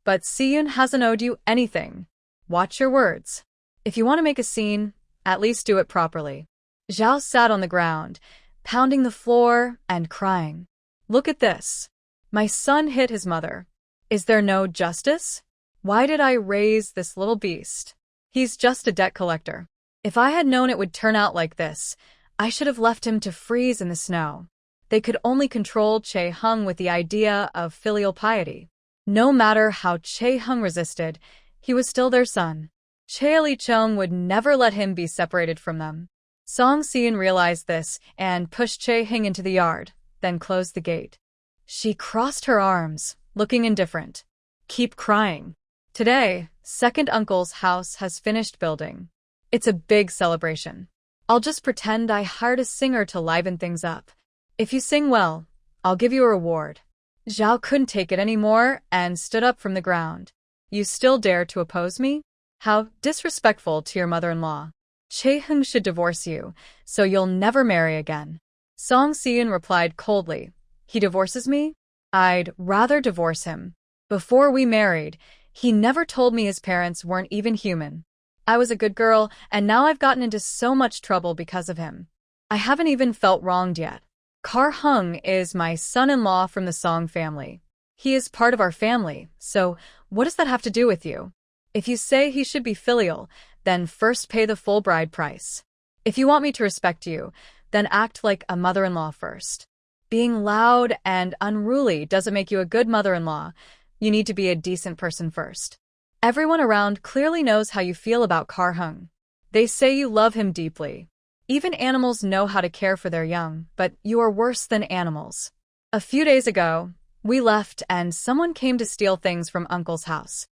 But Siyun hasn't owed you anything. Watch your words." If you want to make a scene, at least do it properly. Zhao sat on the ground, pounding the floor and crying. Look at this. My son hit his mother. Is there no justice? Why did I raise this little beast? He's just a debt collector. If I had known it would turn out like this, I should have left him to freeze in the snow. They could only control Che-hung with the idea of filial piety. No matter how Che-hung resisted, he was still their son. Che-li-chung would never let him be separated from them. Song Seon realized this and pushed Che-hung into the yard, then closed the gate. She crossed her arms, looking indifferent. Keep crying. Today, second uncle's house has finished building. It's a big celebration. I'll just pretend I hired a singer to liven things up. If you sing well, I'll give you a reward. Zhao couldn't take it anymore and stood up from the ground. You still dare to oppose me? How disrespectful to your mother-in-law. Che-hung should divorce you, so you'll never marry again. Song Seon replied coldly. He divorces me? I'd rather divorce him. Before we married, he never told me his parents weren't even human. I was a good girl, and now I've gotten into so much trouble because of him. I haven't even felt wronged yet. Kar-hung is my son-in-law from the Song family. He is part of our family, so what does that have to do with you? If you say he should be filial, then first pay the full bride price. If you want me to respect you, then act like a mother-in-law first. Being loud and unruly doesn't make you a good mother-in-law. You need to be a decent person first. Everyone around clearly knows how you feel about Kar-hung. They say you love him deeply. Even animals know how to care for their young, but you are worse than animals. A few days ago, we left and someone came to steal things from Uncle's house.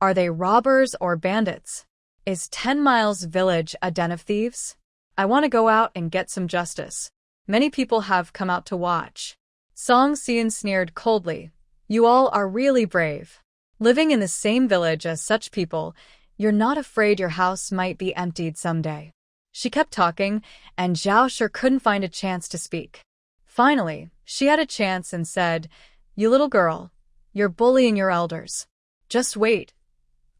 Are they robbers or bandits? Is 10 Miles Village a den of thieves? I want to go out and get some justice. Many people have come out to watch. Song Seon sneered coldly. You all are really brave. Living in the same village as such people, you're not afraid your house might be emptied someday. She kept talking, and Zhao sure couldn't find a chance to speak. Finally, she had a chance and said, You little girl, you're bullying your elders. Just wait.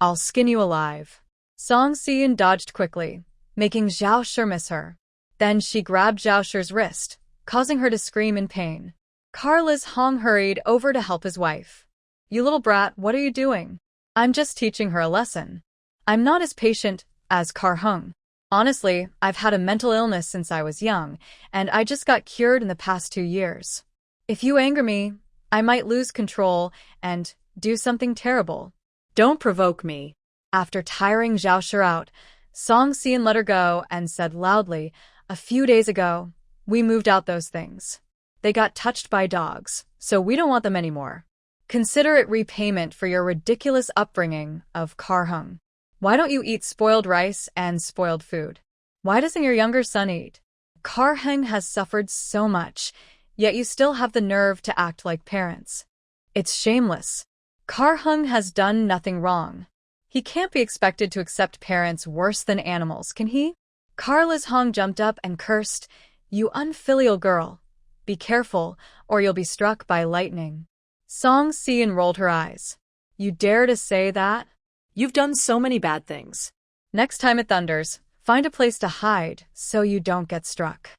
I'll skin you alive. Song Seon dodged quickly, making Zhao sure miss her. Then she grabbed Zhao Sher's wrist, causing her to scream in pain. Carlos Hong hurried over to help his wife. You little brat, what are you doing? I'm just teaching her a lesson. I'm not as patient as Kar-hung. Honestly, I've had a mental illness since I was young, and I just got cured in the past 2 years. If you anger me, I might lose control and do something terrible. Don't provoke me. After tiring Zhao Sher out, Song Seon let her go and said loudly, A few days ago, we moved out those things. They got touched by dogs, so we don't want them anymore. Consider it repayment for your ridiculous upbringing of Kar-hung. Why don't you eat spoiled rice and spoiled food? Why doesn't your younger son eat? Kar-hung has suffered so much, yet you still have the nerve to act like parents. It's shameless. Kar-hung has done nothing wrong. He can't be expected to accept parents worse than animals, can he? Carlos Hong jumped up and cursed, You unfilial girl. Be careful, or you'll be struck by lightning. Song Seon rolled her eyes. You dare to say that? You've done so many bad things. Next time it thunders, find a place to hide so you don't get struck.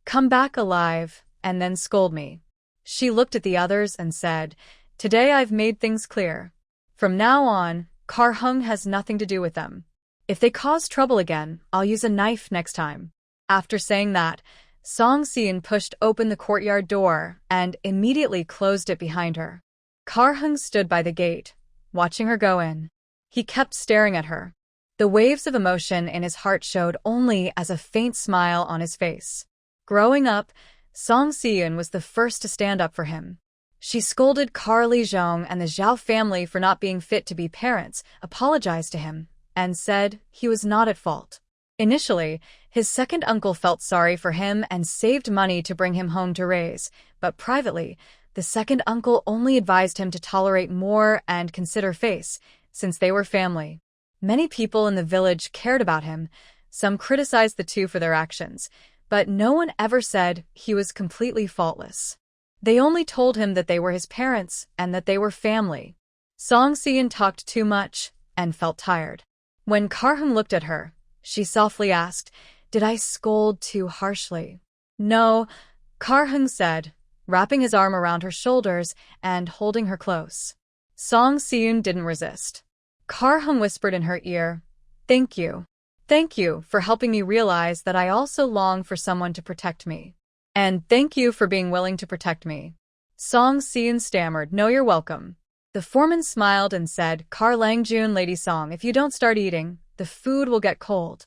Come back alive, and then scold me. She looked at the others and said, Today I've made things clear. From now on, Kar-hung has nothing to do with them. If they cause trouble again, I'll use a knife next time. After saying that, Song Seon pushed open the courtyard door and immediately closed it behind her. Kar-hung stood by the gate, watching her go in. He kept staring at her. The waves of emotion in his heart showed only as a faint smile on his face. Growing up, Song Seon was the first to stand up for him. She scolded Carly Zhong and the Zhao family for not being fit to be parents, apologized to him, and said he was not at fault. Initially, his second uncle felt sorry for him and saved money to bring him home to raise, but privately, the second uncle only advised him to tolerate more and consider face, since they were family. Many people in the village cared about him. Some criticized the two for their actions, but no one ever said he was completely faultless. They only told him that they were his parents and that they were family. Song Seon talked too much and felt tired. When Kar-hung looked at her, She softly asked, "Did I scold too harshly?" "No," Kar-hung said, wrapping his arm around her shoulders and holding her close. Song Si-yoon didn't resist. Kar-hung whispered in her ear, "Thank you. Thank you for helping me realize that I also long for someone to protect me. And thank you for being willing to protect me." Song Si-yoon stammered, "No, you're welcome." The foreman smiled and said, "Kar Lang-jun, Lady Song, if you don't start eating, the food will get cold."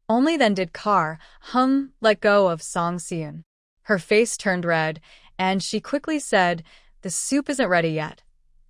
Only then did Kar-hung let go of Song Si-yoon. Her face turned red, and she quickly said, "The soup isn't ready yet.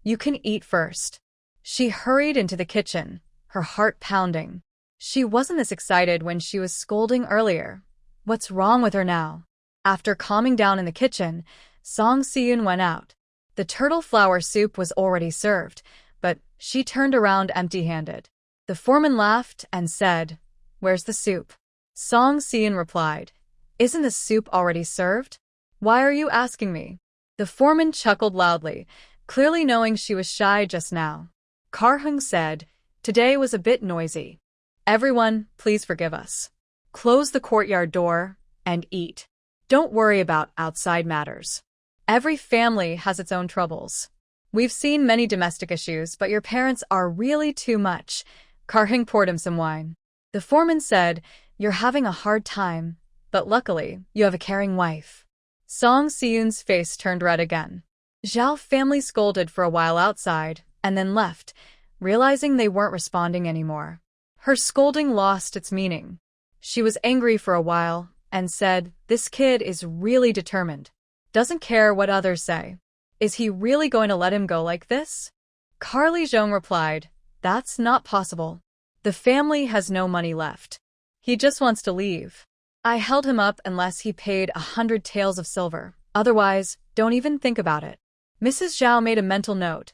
You can eat first." She hurried into the kitchen, her heart pounding. She wasn't this excited when she was scolding earlier. What's wrong with her now? After calming down in the kitchen, Song Si-yoon went out. The turtle flower soup was already served, but she turned around empty-handed. The foreman laughed and said, "Where's the soup?" Song Si-yoon replied, "Isn't the soup already served? Why are you asking me?" The foreman chuckled loudly, clearly knowing she was shy just now. Kar-hung said, "Today was a bit noisy. Everyone, please forgive us. Close the courtyard door and eat. Don't worry about outside matters. Every family has its own troubles. We've seen many domestic issues, but your parents are really too much." Kar-hung poured him some wine. The foreman said, "You're having a hard time, but luckily, you have a caring wife." Song Si-yoon's face turned red again. Zhao family scolded for a while outside, and then left, realizing they weren't responding anymore. Her scolding lost its meaning. She was angry for a while, and said, "This kid is really determined. Doesn't care what others say. Is he really going to let him go like this?" Carly Zhong replied, "That's not possible. The family has no money left. He just wants to leave. I held him up unless he paid 100 taels of silver. Otherwise, don't even think about it." Mrs. Zhao made a mental note.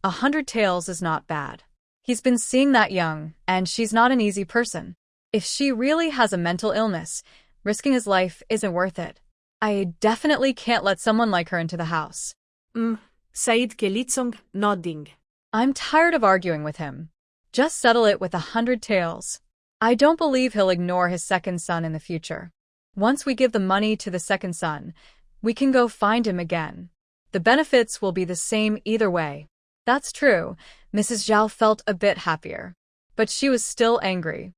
100 taels is not bad. He's been seeing that young, and she's not an easy person. If she really has a mental illness, risking his life isn't worth it. I definitely can't let someone like her into the house. Said Kelitsong, nodding. I'm tired of arguing with him. Just settle it with 100 taels. I don't believe he'll ignore his second son in the future. Once we give the money to the second son, we can go find him again. The benefits will be the same either way. That's true. Mrs. Zhao felt a bit happier. But she was still angry.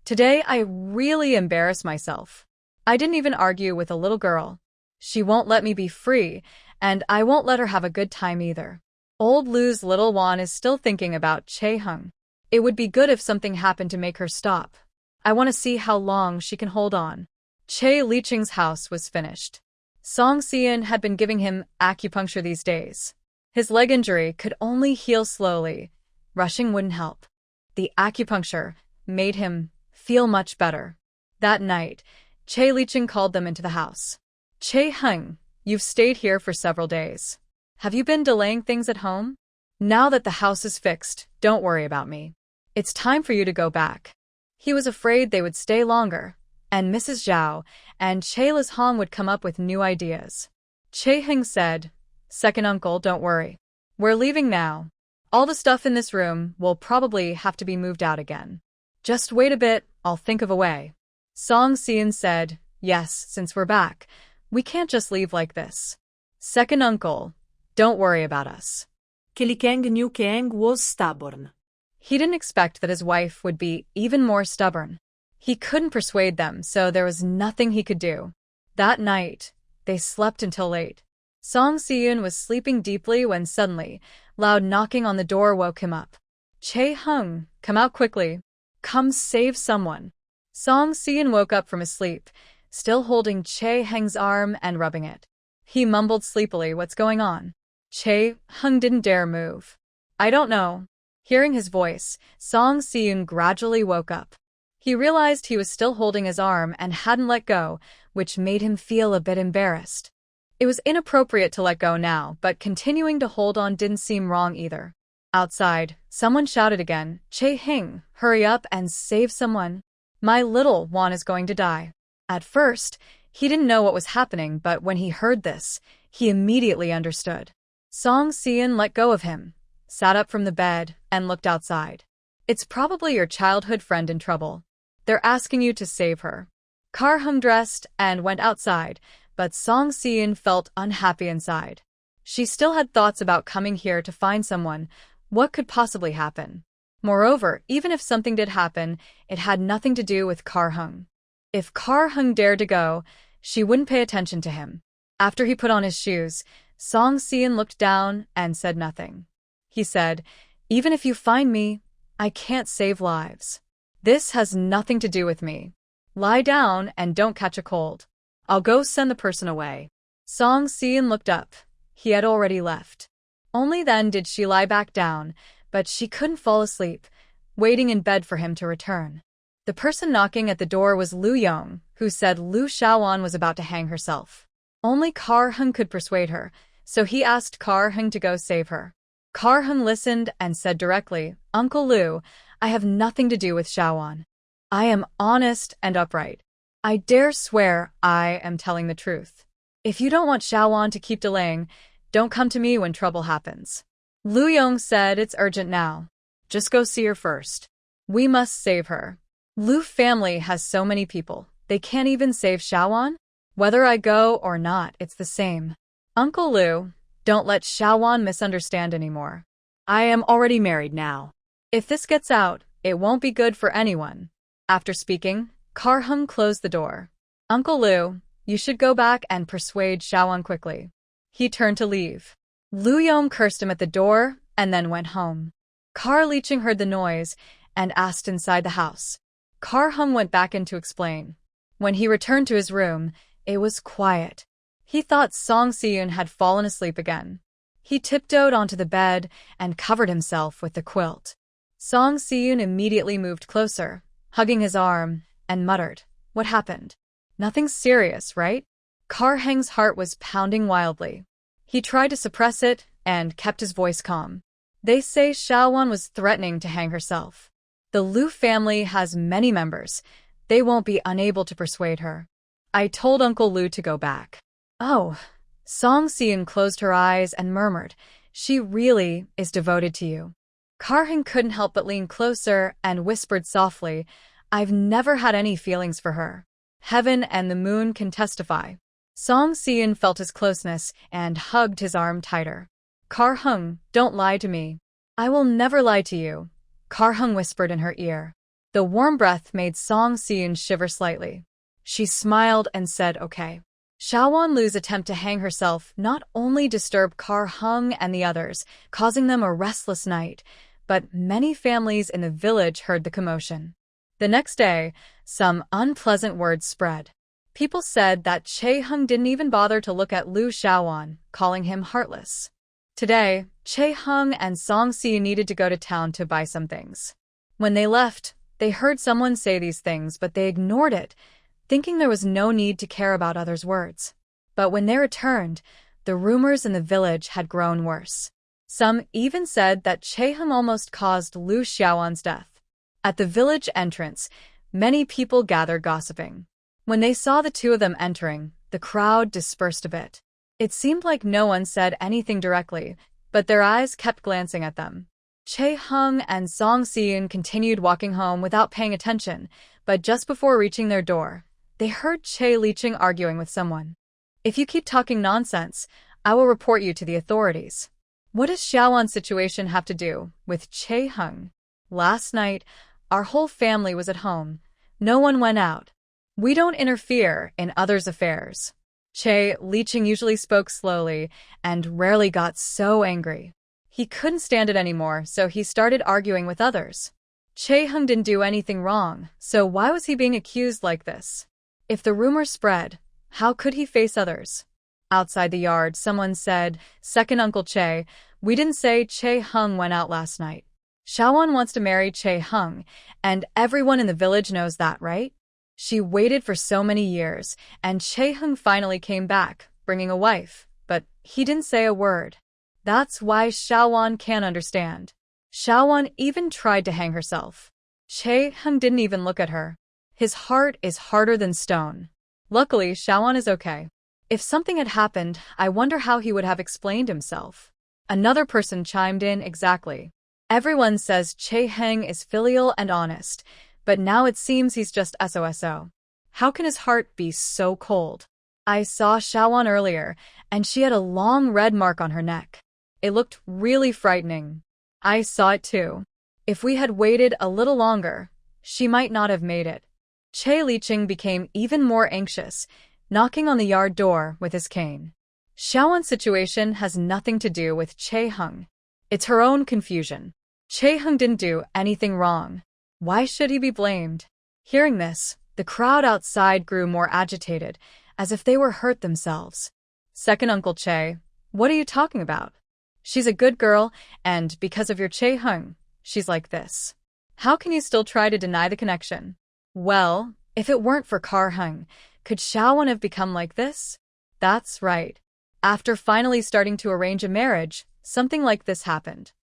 Today I really embarrassed myself. I didn't even argue with a little girl. She won't let me be free, and I won't let her have a good time either. Old Lu's little Wan is still thinking about Chae-hung. It would be good if something happened to make her stop. I want to see how long she can hold on. Chae Licheng's house was finished. Song Si-yoon had been giving him acupuncture these days. His leg injury could only heal slowly. Rushing wouldn't help. The acupuncture made him feel much better. That night, Chae Licheng called them into the house. "Chae-hung, you've stayed here for several days. Have you been delaying things at home? Now that the house is fixed, don't worry about me. It's time for you to go back." He was afraid they would stay longer, and Mrs. Zhao and Chae Licheng would come up with new ideas. Chae-hung said, "Second uncle, don't worry. We're leaving now. All the stuff in this room will probably have to be moved out again. Just wait a bit, I'll think of a way." Song Si-yoon said, "Yes, since we're back, we can't just leave like this. Second uncle, don't worry about us." Kelikang knew Kang was stubborn. He didn't expect that his wife would be even more stubborn. He couldn't persuade them, so there was nothing he could do. That night, they slept until late. Song Si-yoon was sleeping deeply when suddenly, loud knocking on the door woke him up. "Chae-hung, come out quickly. Come save someone." Song Si-yoon woke up from his sleep, still holding Chae-hung's arm and rubbing it. He mumbled sleepily, "What's going on?" Chae-hung didn't dare move. "I don't know." Hearing his voice, Song Si-yoon gradually woke up. He realized he was still holding his arm and hadn't let go, which made him feel a bit embarrassed. It was inappropriate to let go now, but continuing to hold on didn't seem wrong either. Outside, someone shouted again, "Chae-hung, hurry up and save someone. My little Wan is going to die." At first, he didn't know what was happening, but when he heard this, he immediately understood. Song Si-yoon let go of him, sat up from the bed, and looked outside. It's probably your childhood friend in trouble. They're asking you to save her. Kar-hung dressed and went outside, but Song Si-in felt unhappy inside. She still had thoughts about coming here to find someone. What could possibly happen? Moreover, even if something did happen, it had nothing to do with Kar-hung. If Kar-hung dared to go, she wouldn't pay attention to him. After he put on his shoes, Song Si-in looked down and said nothing. He said, "Even if you find me, I can't save lives. This has nothing to do with me. Lie down and don't catch a cold. I'll go send the person away." Song Si-in looked up. He had already left. Only then did she lie back down, but she couldn't fall asleep, waiting in bed for him to return. The person knocking at the door was Lu Yong, who said Lu Xiaoan was about to hang herself. Only Kar-hung could persuade her, so he asked Kar-hung to go save her. Kar-hung listened and said directly, "Uncle Lu, I have nothing to do with Xiaoan. I am honest and upright. I dare swear I am telling the truth. If you don't want Xiaoan to keep delaying, don't come to me when trouble happens." Lu Yong said, "It's urgent now. Just go see her first. We must save her. Lu family has so many people, they can't even save Xiaoan? Whether I go or not, it's the same. Uncle Lu, don't let Xiaoan misunderstand anymore. I am already married now. If this gets out, it won't be good for anyone." After speaking, Kar-hung closed the door. "Uncle Lu, you should go back and persuade Xiaoan quickly." He turned to leave. Lu Yong cursed him at the door and then went home. Kar-licheng heard the noise and asked inside the house. Kar-hung went back in to explain. When he returned to his room, it was quiet. He thought Song Si-in had fallen asleep again. He tiptoed onto the bed and covered himself with the quilt. Song Si-in immediately moved closer, hugging his arm, and muttered, "What happened? Nothing serious, right?" Kar-hung's heart was pounding wildly. He tried to suppress it and kept his voice calm. "They say Xiaoan was threatening to hang herself. The Lu family has many members. They won't be unable to persuade her. I told Uncle Lu to go back." "Oh." Song Si-in closed her eyes and murmured, "She really is devoted to you." Kar-hung couldn't help but lean closer and whispered softly, "I've never had any feelings for her. Heaven and the moon can testify." Song Si-in felt his closeness and hugged his arm tighter. "Kar-hung, don't lie to me." "I will never lie to you," Kar-hung whispered in her ear. The warm breath made Song Si-in shiver slightly. She smiled and said, "Okay." Xiaoan Lu's attempt to hang herself not only disturbed Kar-hung and the others, causing them a restless night, but many families in the village heard the commotion. The next day, some unpleasant words spread. People said that Che-hung didn't even bother to look at Lu Xiaoan, calling him heartless. Today, Che-hung and Song Si needed to go to town to buy some things. When they left, they heard someone say these things, but they ignored it, thinking there was no need to care about others' words. But when they returned, the rumors in the village had grown worse. Some even said that Che-hung almost caused Lu Xiaoan's death. At the village entrance, many people gathered gossiping. When they saw the two of them entering, the crowd dispersed a bit. It seemed like no one said anything directly, but their eyes kept glancing at them. Che-hung and Song Si-in continued walking home without paying attention, but just before reaching their door, they heard Che-licheng arguing with someone. "If you keep talking nonsense, I will report you to the authorities." What does Xiaoan's situation have to do with Che-hung? "Last night, our whole family was at home. No one went out. We don't interfere in others' affairs." Che-licheng usually spoke slowly and rarely got so angry. He couldn't stand it anymore, so he started arguing with others. Che-hung didn't do anything wrong, so why was he being accused like this? If the rumor spread, how could he face others? Outside the yard, someone said, "Second Uncle Che, we didn't say Che-hung went out last night. Xiaoan wants to marry Che-hung, and everyone in the village knows that, right? She waited for so many years, and Che-hung finally came back, bringing a wife, but he didn't say a word. That's why Xiaoan can't understand. Xiaoan even tried to hang herself. Che-hung didn't even look at her. His heart is harder than stone. Luckily, Xiaoan is okay. If something had happened, I wonder how he would have explained himself." Another person chimed in, "Exactly. Everyone says Che Heng is filial and honest, but now it seems he's just SOSO. How can his heart be so cold? I saw Xiaowan earlier, and she had a long red mark on her neck. It looked really frightening. I saw it too. If we had waited a little longer, she might not have made it. Che Liqing became even more anxious, knocking on the yard door with his cane. Xiaowan's situation has nothing to do with Che Heng. It's her own confusion. Che Heng didn't do anything wrong. Why should he be blamed? Hearing this, the crowd outside grew more agitated, as if they were hurt themselves. Second Uncle Che, what are you talking about? She's a good girl, and because of your Che Heng, she's like this. How can you still try to deny the connection? Well, if it weren't for Kar Heng, could Xiaowan have become like this? That's right. After finally starting to arrange a marriage, something like this happened.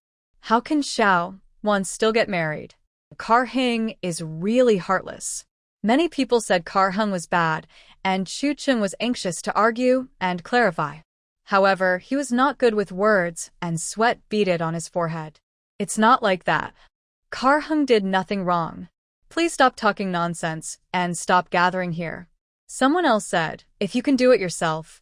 How can Xiaowan still get married? Kar Heng is really heartless. Many people said Kar Heng was bad, and Chu Cheng was anxious to argue and clarify. However, he was not good with words, and sweat beaded on his forehead. It's not like that. Kar Heng did nothing wrong. Please stop talking nonsense, and stop gathering here. Someone else said, if you can do it yourself,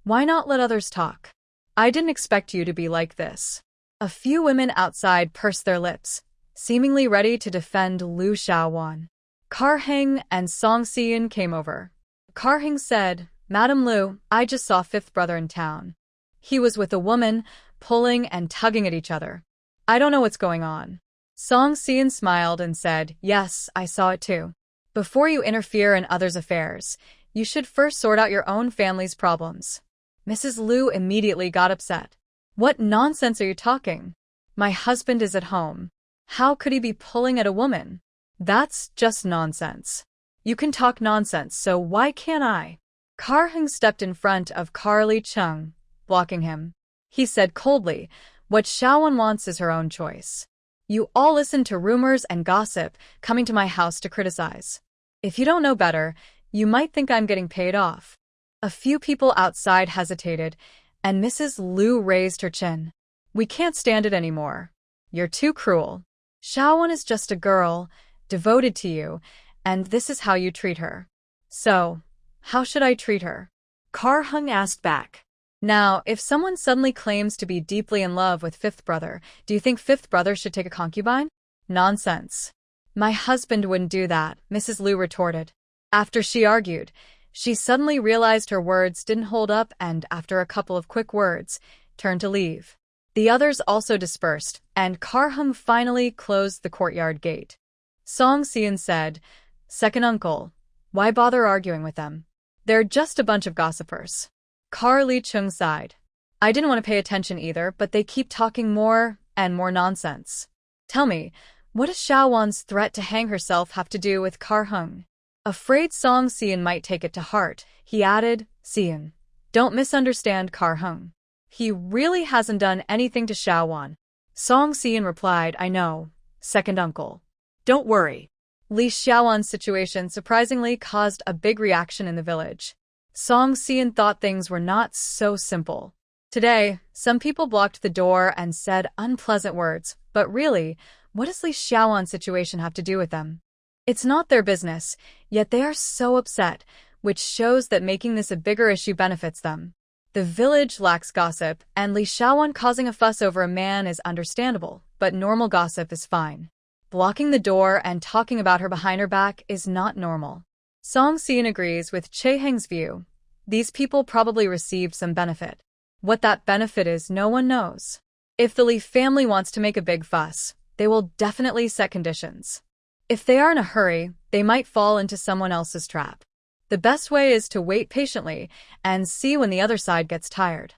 why not let others talk? I didn't expect you to be like this. A few women outside pursed their lips, seemingly ready to defend Lu Xiaowan. Kar Heng and Song Xian came over. Kar Heng said, Madam Lu, I just saw fifth brother in town. He was with a woman, pulling and tugging at each other. I don't know what's going on. Song Xian smiled and said, yes, I saw it too. Before you interfere in others' affairs, you should first sort out your own family's problems. Mrs. Lu immediately got upset. What nonsense are you talking? My husband is at home. How could he be pulling at a woman? That's just nonsense. You can talk nonsense, so why can't I? Kar Heng stepped in front of Kar Liqing, blocking him. He said coldly, what Xiaowan wants is her own choice. You all listen to rumors and gossip, coming to my house to criticize. If you don't know better, you might think I'm getting paid off. A few people outside hesitated, and Mrs. Lu raised her chin. We can't stand it anymore. You're too cruel. Xiaowan is just a girl, devoted to you, and this is how you treat her. So, how should I treat her? Kar Heng asked back. Now, if someone suddenly claims to be deeply in love with fifth brother, do you think fifth brother should take a concubine? Nonsense. My husband wouldn't do that, Mrs. Lu retorted. After she argued, she suddenly realized her words didn't hold up and, after a couple of quick words, turned to leave. The others also dispersed, and Kar Heng finally closed the courtyard gate. Song Xian said, Second uncle, why bother arguing with them? They're just a bunch of gossipers. Kar Liqing sighed. I didn't want to pay attention either, but they keep talking more and more nonsense. Tell me, what does Xiaowan's threat to hang herself have to do with Kar Heng? Afraid Song Xian might take it to heart, he added, Xian, don't misunderstand Kar Heng. He really hasn't done anything to Xiaowan. Song Xian replied, I know, second uncle. Don't worry. Li Xiaowan's situation surprisingly caused a big reaction in the village. Song Xian thought things were not so simple. Today, some people blocked the door and said unpleasant words, but really, what does Li Xiaowan's situation have to do with them? It's not their business, yet they are so upset, which shows that making this a bigger issue benefits them. The village lacks gossip, and Li Xiaowan causing a fuss over a man is understandable, but normal gossip is fine. Blocking the door and talking about her behind her back is not normal. Song Xian agrees with Che Heng's view. These people probably received some benefit. What that benefit is, no one knows. If the Li family wants to make a big fuss, they will definitely set conditions. If they are in a hurry, they might fall into someone else's trap. The best way is to wait patiently and see when the other side gets tired.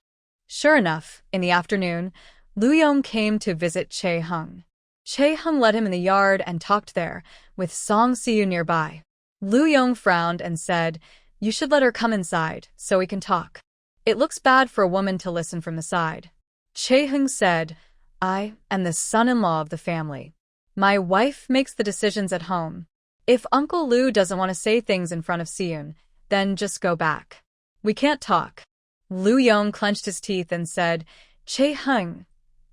Sure enough, in the afternoon, Lu Yong came to visit Che Heng. Che Heng led him in the yard and talked there, with Song Xiu nearby. Lu Yong frowned and said, You should let her come inside, so we can talk. It looks bad for a woman to listen from the side. Che Heng said, I am the son-in-law of the family. My wife makes the decisions at home. If Uncle Lu doesn't want to say things in front of Xiun, then just go back. We can't talk. Lu Yong clenched his teeth and said, Che Heng,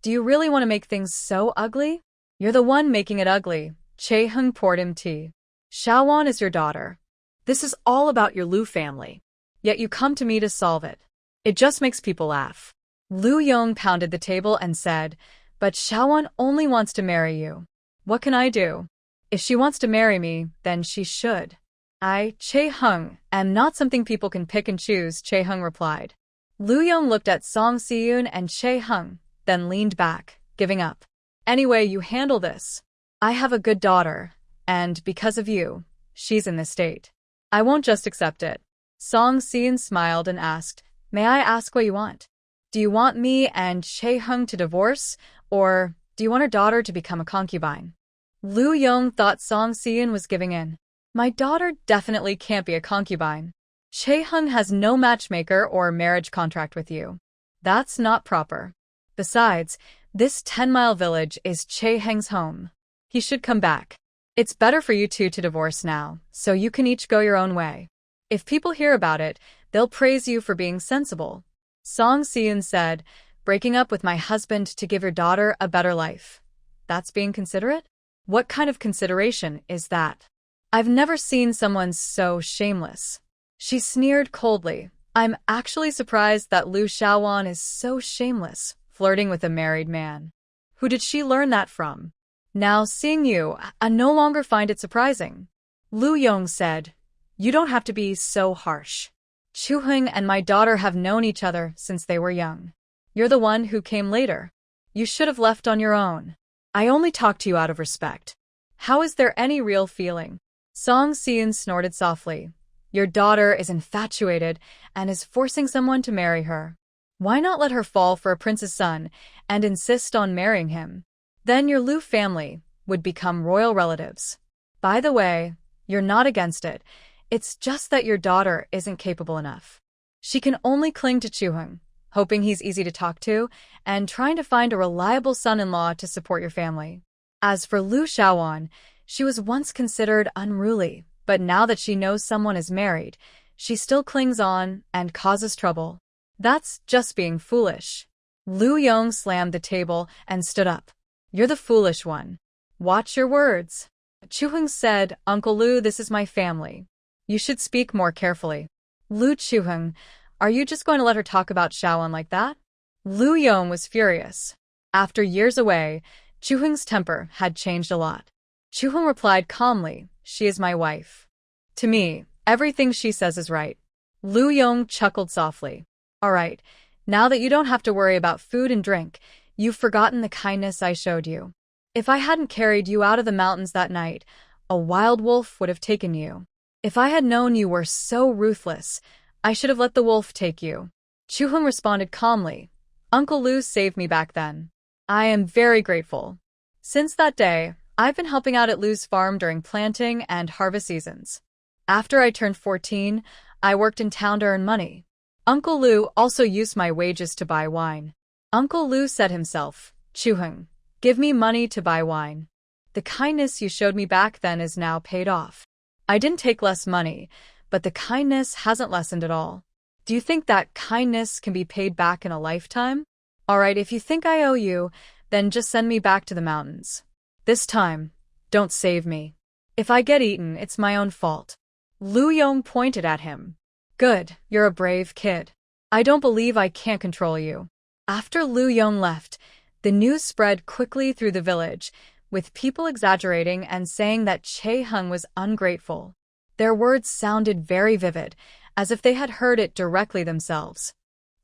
Do you really want to make things so ugly? You're the one making it ugly. Chae-hung poured him tea. Xiaowan is your daughter. This is all about your Lu family. Yet you come to me to solve it. It just makes people laugh. Lu Yong pounded the table and said, but Xiaowan only wants to marry you. What can I do? If she wants to marry me, then she should. I, Chae-hung, am not something people can pick and choose, Chae-hung replied. Lu Yong looked at Song Si-yoon and Chae-hung, then leaned back, giving up. Anyway, you handle this. I have a good daughter, and because of you, she's in this state. I won't just accept it. Song Si-yoon smiled and asked, may I ask what you want? Do you want me and Chae-hung to divorce, or do you want her daughter to become a concubine? Lu Yong thought Song Si-yoon was giving in. My daughter definitely can't be a concubine. Chae-hung has no matchmaker or marriage contract with you. That's not proper. Besides, this 10-mile village is Chae-hung's home. He should come back. It's better for you two to divorce now, so you can each go your own way. If people hear about it, they'll praise you for being sensible. Song Si-yoon said, breaking up with my husband to give your daughter a better life. That's being considerate? What kind of consideration is that? I've never seen someone so shameless. She sneered coldly. I'm actually surprised that Lu Xiaowan is so shameless, flirting with a married man. Who did she learn that from? Now, seeing you, I no longer find it surprising. Lu Yong said, you don't have to be so harsh. Chu-hung and my daughter have known each other since they were young. You're the one who came later. You should have left on your own. I only talked to you out of respect. How is there any real feeling? Song Si-yoon snorted softly. Your daughter is infatuated and is forcing someone to marry her. Why not let her fall for a prince's son and insist on marrying him? Then your Lu family would become royal relatives. By the way, you're not against it. It's just that your daughter isn't capable enough. She can only cling to Chu-hung, hoping he's easy to talk to, and trying to find a reliable son-in-law to support your family. As for Lu Xiaowan, she was once considered unruly, but now that she knows someone is married, she still clings on and causes trouble. That's just being foolish. Lu Yong slammed the table and stood up. You're the foolish one. Watch your words. Chu-hung said, Uncle Lu, this is my family. You should speak more carefully. Lu Chu-hung, are you just going to let her talk about Xiaowan like that? Lu Yong was furious. After years away, Chu-hung's temper had changed a lot. Chu-hung replied calmly, she is my wife. To me, everything she says is right. Lu Yong chuckled softly. All right, now that you don't have to worry about food and drink, you've forgotten the kindness I showed you. If I hadn't carried you out of the mountains that night, a wild wolf would have taken you. If I had known you were so ruthless, I should have let the wolf take you. Chu-hung responded calmly. Uncle Lu saved me back then. I am very grateful. Since that day, I've been helping out at Lu's farm during planting and harvest seasons. After I turned 14, I worked in town to earn money. Uncle Lu also used my wages to buy wine. Uncle Lu said himself, Chu-hung, give me money to buy wine. The kindness you showed me back then is now paid off. I didn't take less money, but the kindness hasn't lessened at all. Do you think that kindness can be paid back in a lifetime? All right, if you think I owe you, then just send me back to the mountains. This time, don't save me. If I get eaten, it's my own fault. Lu Yong pointed at him. Good, you're a brave kid. I don't believe I can't control you. After Lu Yong left, the news spread quickly through the village, with people exaggerating and saying that Chae-hung was ungrateful. Their words sounded very vivid, as if they had heard it directly themselves.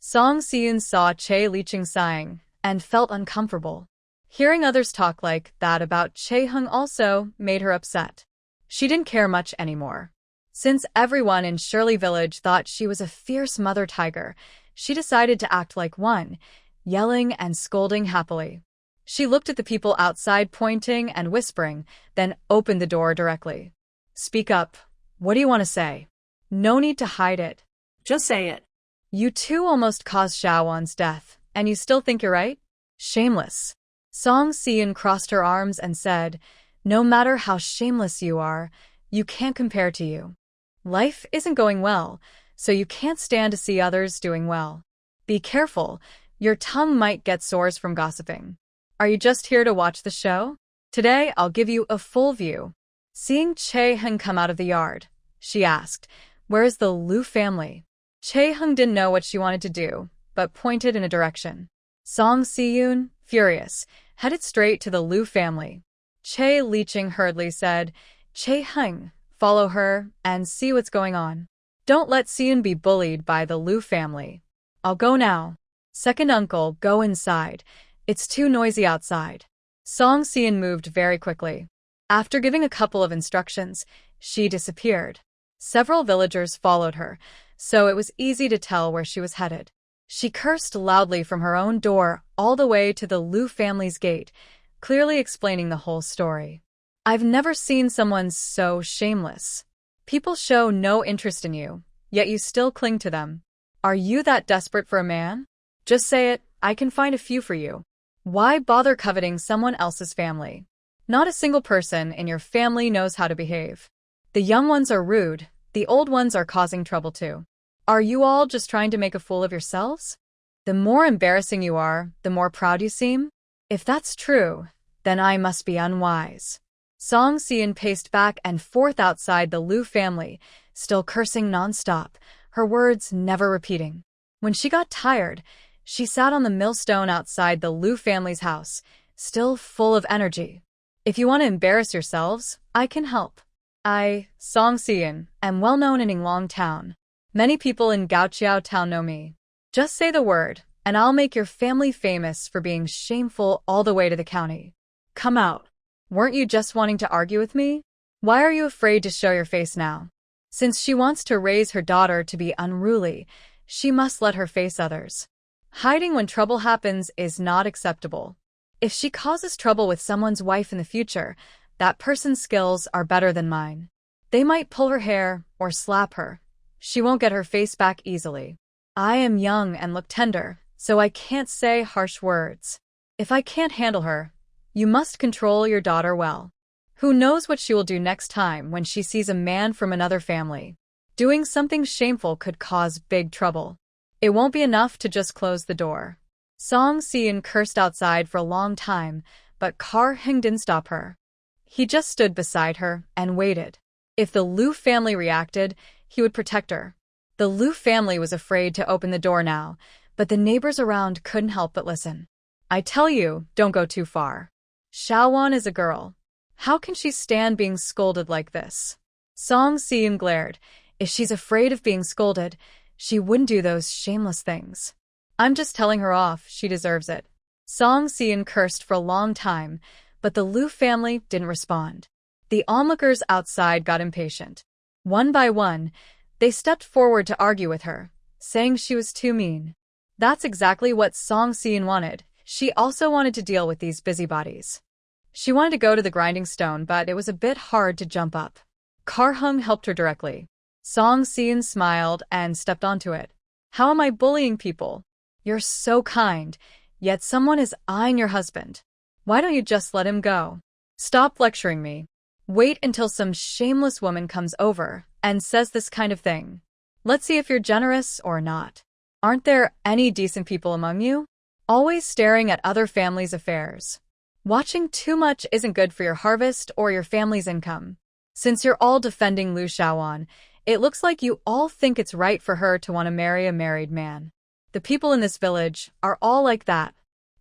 Song Si-yoon saw Chae-licheng sighing, and felt uncomfortable. Hearing others talk like that about Chae-hung also made her upset. She didn't care much anymore. Since everyone in Shirley Village thought she was a fierce mother tiger, she decided to act like one, yelling and scolding happily. She looked at the people outside pointing and whispering, then opened the door directly. Speak up. What do you want to say? No need to hide it. Just say it. You two almost caused Xiaowan's death, and you still think you're right? Shameless. Song Si-yoon crossed her arms and said, no matter how shameless you are, you can't compare to you. Life isn't going well, so you can't stand to see others doing well. Be careful, Your tongue might get sores from gossiping. Are you just here to watch the show? Today, I'll give you a full view. Seeing Chae-hung come out of the yard, she asked, "Where is the Liu family?" Chae-hung didn't know what she wanted to do, but pointed in a direction. Song Si-yoon, furious, headed straight to the Liu family. Chae Li-ching hurriedly said, "Chae-hung, follow her and see what's going on. Don't let Si-yoon be bullied by the Liu family." "I'll go now." "Second uncle, go inside. It's too noisy outside." Song Si-yoon moved very quickly. After giving a couple of instructions, she disappeared. Several villagers followed her, so it was easy to tell where she was headed. She cursed loudly from her own door all the way to the Liu family's gate, clearly explaining the whole story. "I've never seen someone so shameless. People show no interest in you, yet you still cling to them. Are you that desperate for a man? Just say it, I can find a few for you. Why bother coveting someone else's family? Not a single person in your family knows how to behave. The young ones are rude, the old ones are causing trouble too. Are you all just trying to make a fool of yourselves? The more embarrassing you are, the more proud you seem? If that's true, then I must be unwise." Song Si-yoon paced back and forth outside the Liu family, still cursing nonstop, her words never repeating. When she got tired, she sat on the millstone outside the Liu family's house, still full of energy. "If you want to embarrass yourselves, I can help. I, Song Si-yoon, am well known in Yinglong Town. Many people in Gaoqiao Town know me. Just say the word, and I'll make your family famous for being shameful all the way to the county. Come out. Weren't you just wanting to argue with me? Why are you afraid to show your face now? Since she wants to raise her daughter to be unruly, she must let her face others. Hiding when trouble happens is not acceptable. If she causes trouble with someone's wife in the future, that person's skills are better than mine. They might pull her hair or slap her. She won't get her face back easily. I am young and look tender, so I can't say harsh words. If I can't handle her, you must control your daughter well. Who knows what she will do next time when she sees a man from another family? Doing something shameful could cause big trouble. It won't be enough to just close the door." Song Si-yoon cursed outside for a long time, but Kar-hung didn't stop her. He just stood beside her and waited. If the Liu family reacted, he would protect her. The Liu family was afraid to open the door now, but the neighbors around couldn't help but listen. "I tell you, don't go too far. Xiaowan is a girl. How can she stand being scolded like this?" Song Si-yoon glared. If she's afraid of being scolded, she wouldn't do those shameless things. "I'm just telling her off, she deserves it." Song Si-yoon cursed for a long time, but the Liu family didn't respond. The onlookers outside got impatient. One by one, they stepped forward to argue with her, saying she was too mean. That's exactly what Song Si-yoon wanted. She also wanted to deal with these busybodies. She wanted to go to the grinding stone, but it was a bit hard to jump up. Kar-hung helped her directly. Song Si-yoon smiled and stepped onto it. "How am I bullying people? You're so kind, yet someone is eyeing your husband. Why don't you just let him go? Stop lecturing me. Wait until some shameless woman comes over and says this kind of thing. Let's see if you're generous or not. Aren't there any decent people among you? Always staring at other families' affairs. Watching too much isn't good for your harvest or your family's income. Since you're all defending Liu Xiaowan, it looks like you all think it's right for her to want to marry a married man. The people in this village are all like that.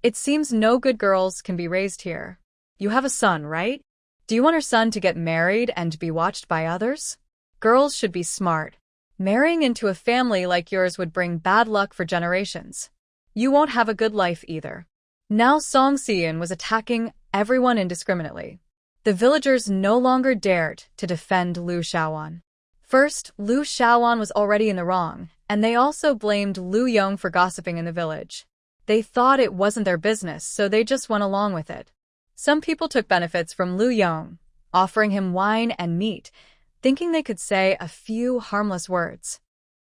It seems no good girls can be raised here. You have a son, right? Do you want her son to get married and be watched by others? Girls should be smart. Marrying into a family like yours would bring bad luck for generations. You won't have a good life either." Now Song Si-yoon was attacking everyone indiscriminately. The villagers no longer dared to defend Liu Xiaowan. First, Liu Xiaowan was already in the wrong, and they also blamed Liu Yong for gossiping in the village. They thought it wasn't their business, so they just went along with it. Some people took benefits from Liu Yong, offering him wine and meat, thinking they could say a few harmless words.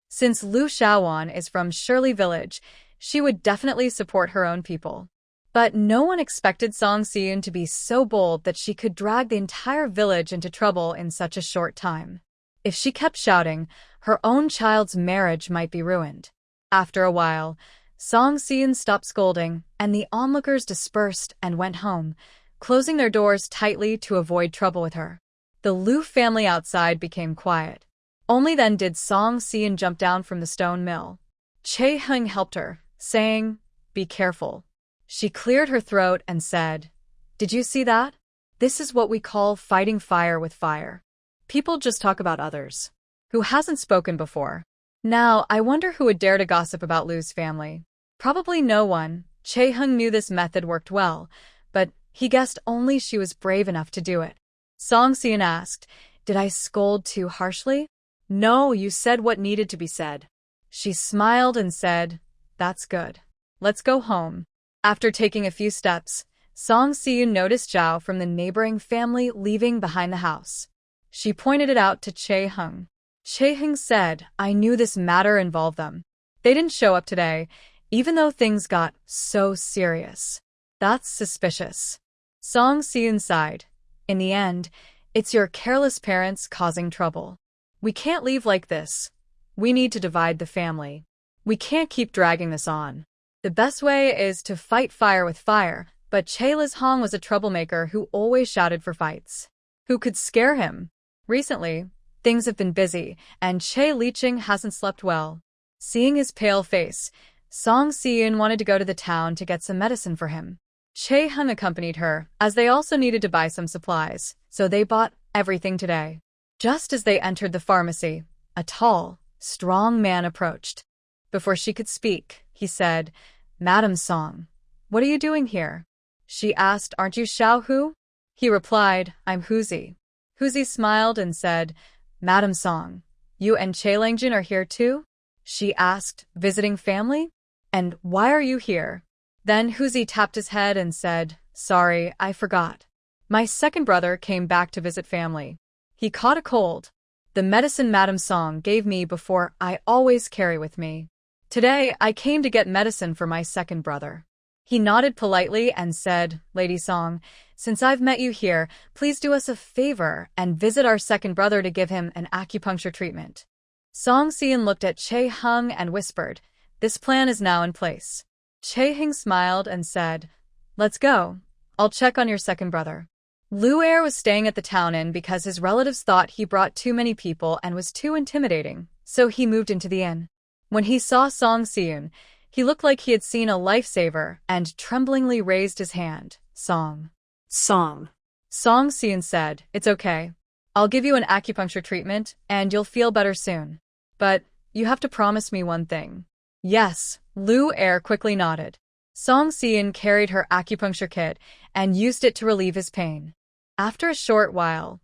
Since Liu Xiaowan is from Shirley Village, she would definitely support her own people. But no one expected Song Si-yoon to be so bold that she could drag the entire village into trouble in such a short time. If she kept shouting, her own child's marriage might be ruined. After a while, Song Si-eun stopped scolding, and the onlookers dispersed and went home, closing their doors tightly to avoid trouble with her. The Liu family outside became quiet. Only then did Song Si-eun jump down from the stone mill. Chae-hung helped her, saying, "Be careful." She cleared her throat and said, "Did you see that? This is what we call fighting fire with fire. People just talk about others." Who hasn't spoken before? Now, I wonder who would dare to gossip about Liu's family. Probably no one. Chae-hung knew this method worked well, but he guessed only she was brave enough to do it. Song Si-eun asked, "Did I scold too harshly?" No, you said what needed to be said. She smiled and said, "That's good. Let's go home." After taking a few steps, Song Si-eun noticed Zhao from the neighboring family leaving behind the house. She pointed it out to Chae-hung. Chae-hung said, "I knew this matter involved them. They didn't show up today, even though things got so serious. That's suspicious." Song Si-eun sighed. "In the end, it's your careless parents causing trouble. We can't leave like this. We need to divide the family. We can't keep dragging this on. The best way is to fight fire with fire," but Chae-hong was a troublemaker who always shouted for fights. Who could scare him? Recently, things have been busy, and Chae Licheng hasn't slept well. Seeing his pale face, Song Si-eun wanted to go to the town to get some medicine for him. Chae-hung accompanied her, as they also needed to buy some supplies, so they bought everything today. Just as they entered the pharmacy, a tall, strong man approached. Before she could speak, he said, "Madam Song, what are you doing here?" She asked, "Aren't you Xiao Hu?" He replied, "I'm Huzi." Huzi smiled and said, "Madam Song, you and Chae-langjin are here too?" She asked, "Visiting family? And why are you here?" Then Huzi tapped his head and said, "Sorry, I forgot. My second brother came back to visit family. He caught a cold. The medicine Madam Song gave me before I always carry with me. Today, I came to get medicine for my second brother." He nodded politely and said, "Lady Song, since I've met you here, please do us a favor and visit our second brother to give him an acupuncture treatment." Song Si-eun looked at Chae-hung and whispered, "This plan is now in place." Chae-hung smiled and said, "Let's go. I'll check on your second brother." Liu Er was staying at the town inn because his relatives thought he brought too many people and was too intimidating, so he moved into the inn. When he saw Song Si-eun, he looked like he had seen a lifesaver and tremblingly raised his hand. Song Si-eun said, "It's okay. I'll give you an acupuncture treatment, and you'll feel better soon. But you have to promise me one thing." "Yes," Liu Er quickly nodded. Song Si-eun carried her acupuncture kit and used it to relieve his pain. After a short while,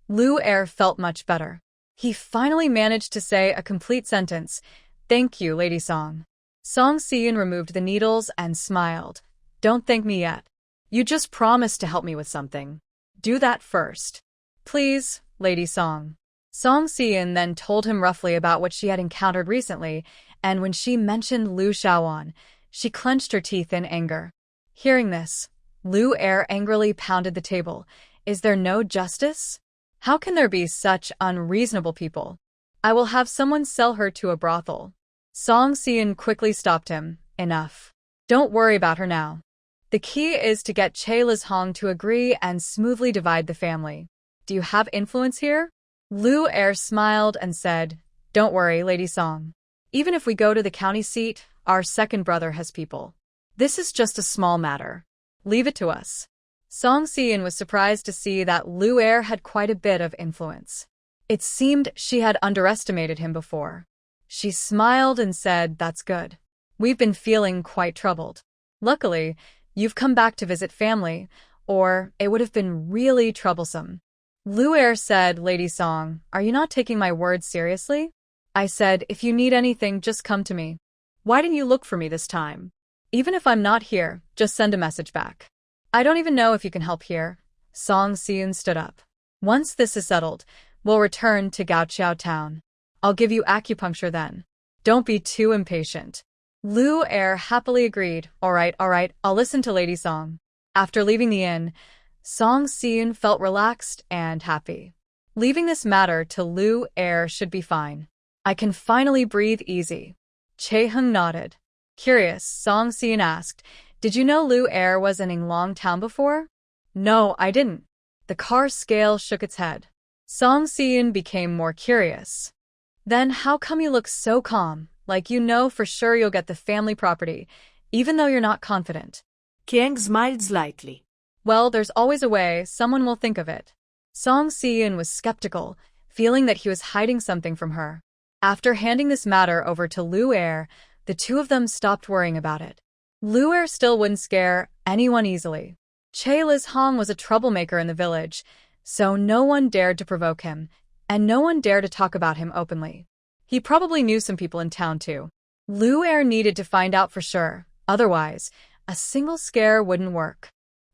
Liu Er felt much better. He finally managed to say a complete sentence, "Thank you, Lady Song." Song Si-eun removed the needles and smiled. "Don't thank me yet. You just promised to help me with something. Do that first. Please, Lady Song." Song Si-eun then told him roughly about what she had encountered recently, and when she mentioned Liu Shaoan, she clenched her teeth in anger. Hearing this, Liu Er angrily pounded the table. "Is there no justice? How can there be such unreasonable people? I will have someone sell her to a brothel." Song Si-eun quickly stopped him. "Enough. Don't worry about her now. The key is to get Chae-hong to agree and smoothly divide the family. Do you have influence here?" Liu Er smiled and said, "Don't worry, Lady Song. Even if we go to the county seat, our second brother has people. This is just a small matter. Leave it to us." Song Si-eun was surprised to see that Liu Er had quite a bit of influence. It seemed she had underestimated him before. She smiled and said, "That's good. We've been feeling quite troubled. Luckily, you've come back to visit family, or it would have been really troublesome." Liu Er said, "Lady Song, are you not taking my words seriously? I said, if you need anything, just come to me. Why didn't you look for me this time? Even if I'm not here, just send a message back. I don't even know if you can help here." Song Si-eun stood up. "Once this is settled, we'll return to Gaoqiao town. I'll give you acupuncture then. Don't be too impatient." Liu Er happily agreed. All right, I'll listen to Lady Song." After leaving the inn, Song Si-eun felt relaxed and happy. Leaving this matter to Liu Er should be fine. "I can finally breathe easy." Chae-hung nodded. Curious, Song Seon asked, "Did you know Lu Air was in Inglong town before?" "No, I didn't." The car scale shook its head. Song Seon became more curious. "Then how come you look so calm, like you know for sure you'll get the family property, even though you're not confident?" Kiang smiled slightly. "Well, there's always a way, someone will think of it." Song Seon was skeptical, feeling that he was hiding something from her. After handing this matter over to Lu Air, the two of them stopped worrying about it. Lu Air still wouldn't scare anyone easily. Che Liz Hong was a troublemaker in the village, so no one dared to provoke him, and no one dared to talk about him openly. He probably knew some people in town too. Lu Air needed to find out for sure, otherwise, a single scare wouldn't work.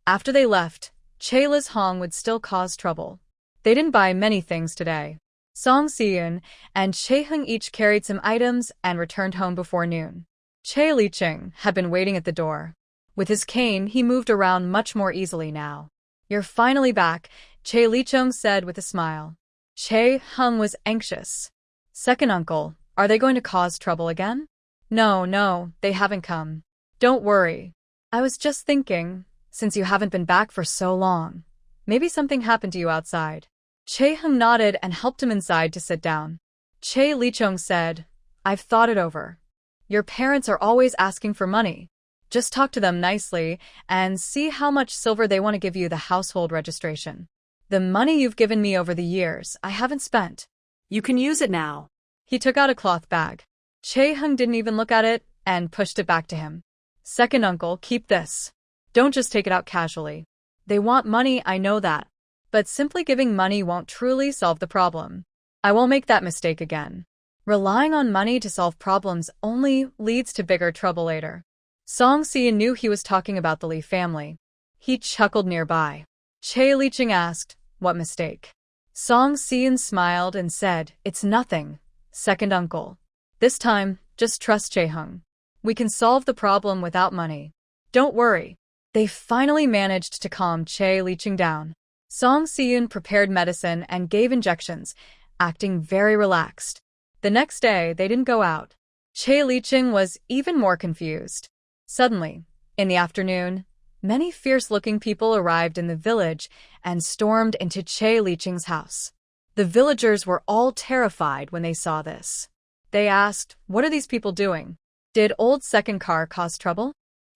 After they left, Che Liz Hong would still cause trouble. They didn't buy many things today. Song Seon and Che Hung each carried some items and returned home before noon. Che Licheng had been waiting at the door. With his cane, he moved around much more easily now. "You're finally back," Che Licheng said with a smile. Che Hung was anxious. "Second uncle, are they going to cause trouble again?" No, they haven't come. Don't worry. I was just thinking, since you haven't been back for so long, maybe something happened to you outside." Che Hung nodded and helped him inside to sit down. Che Licheng said, "I've thought it over. Your parents are always asking for money. Just talk to them nicely and see how much silver they want to give you the household registration. The money you've given me over the years, I haven't spent. You can use it now." He took out a cloth bag. Che Hung didn't even look at it and pushed it back to him. "Second uncle, keep this. Don't just take it out casually. They want money, I know that. But simply giving money won't truly solve the problem. I won't make that mistake again. Relying on money to solve problems only leads to bigger trouble later." Song Seon knew he was talking about the Lee family. He chuckled nearby. Che Licheng asked, "What mistake?" Song Seon smiled and said, "It's nothing, second uncle. This time, just trust Che Hung. We can solve the problem without money. Don't worry." They finally managed to calm Che Licheng down. Song Seon prepared medicine and gave injections, acting very relaxed. The next day, they didn't go out. Che Licheng was even more confused. Suddenly, in the afternoon, many fierce-looking people arrived in the village and stormed into Che Licheng's house. The villagers were all terrified when they saw this. They asked, "What are these people doing? Did old second car cause trouble?"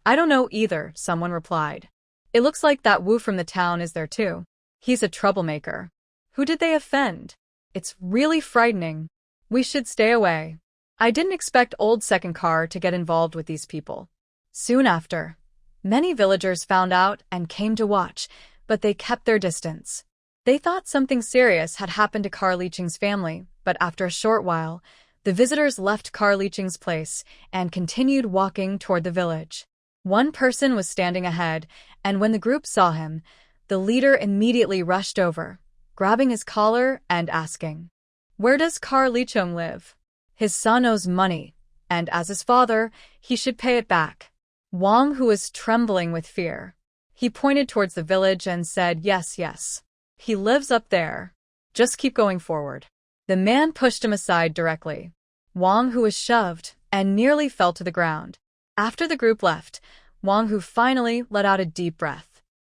"I don't know either," someone replied. "It looks like that Wu from the town is there too. He's a troublemaker. Who did they offend? It's really frightening. We should stay away. I didn't expect old second car to get involved with these people." Soon after, many villagers found out and came to watch, but they kept their distance. They thought something serious had happened to Car Licheng's family, but after a short while, the visitors left Car Licheng's place and continued walking toward the village. One person was standing ahead, and when the group saw him, the leader immediately rushed over, grabbing his collar and asking, "Where does Car Licheng live? His son owes money, and as his father, he should pay it back." Wang, who was trembling with fear, he pointed towards the village and said, Yes. He lives up there. Just keep going forward." The man pushed him aside directly. Wang, who was shoved and nearly fell to the ground. After the group left, Wang, who finally let out a deep breath.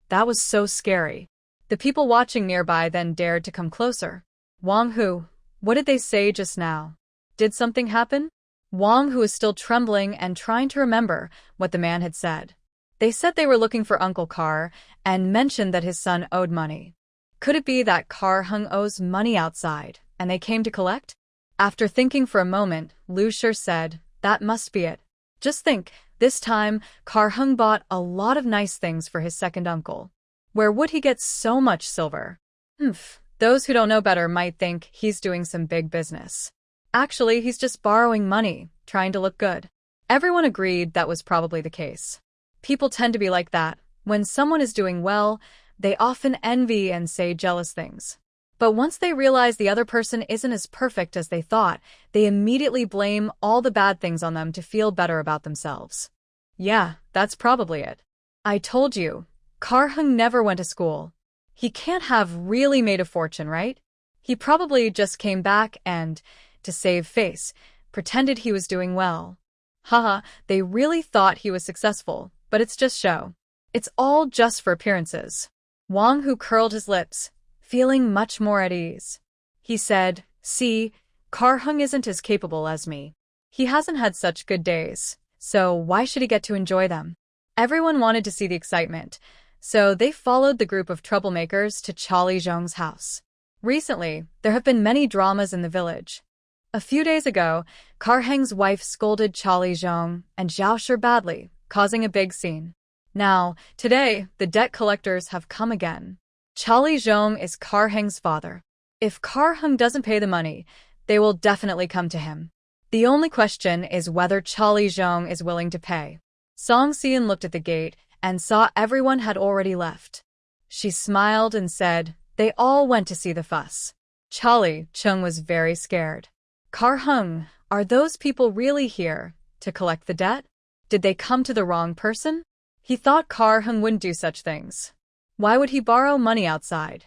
That was so scary. The people watching nearby then dared to come closer. "Wang Hu, what did they say just now? Did something happen?" Wang, who was still trembling and trying to remember what the man had said. "They said they were looking for Uncle Car and mentioned that his son owed money. Could it be that Car Hung owes money outside and they came to collect?" After thinking for a moment, Lu Shur said, "That must be it. Just think, this time, Car Hung bought a lot of nice things for his second uncle. Where would he get so much silver?" Those who don't know better might think he's doing some big business. Actually, he's just borrowing money, trying to look good. Everyone agreed that was probably the case. People tend to be like that. When someone is doing well, they often envy and say jealous things. But once they realize the other person isn't as perfect as they thought, they immediately blame all the bad things on them to feel better about themselves. Yeah, that's probably it. I told you, Car Hung never went to school. He can't have really made a fortune, right? He probably just came back and, to save face, pretended he was doing well. Haha, they really thought he was successful, but it's just show. It's all just for appearances. Wang Hu curled his lips, feeling much more at ease. He said, see, Kar-hung isn't as capable as me. He hasn't had such good days, so why should he get to enjoy them? Everyone wanted to see the excitement, so they followed the group of troublemakers to Charlie Zhong's house. Recently, there have been many dramas in the village. A few days ago, Kar-heng's wife scolded Charlie Zhong and Zhao Shi badly, causing a big scene. Now, today, the debt collectors have come again. Charlie Zhong is Kar-heng's father. If Kar-heng doesn't pay the money, they will definitely come to him. The only question is whether Charlie Zhong is willing to pay. Song Xian looked at the gate and saw everyone had already left. She smiled and said, they all went to see the fuss. Charlie Chung was very scared. Kar-heng, are those people really here to collect the debt? Did they come to the wrong person? He thought Kar-heng wouldn't do such things. Why would he borrow money outside?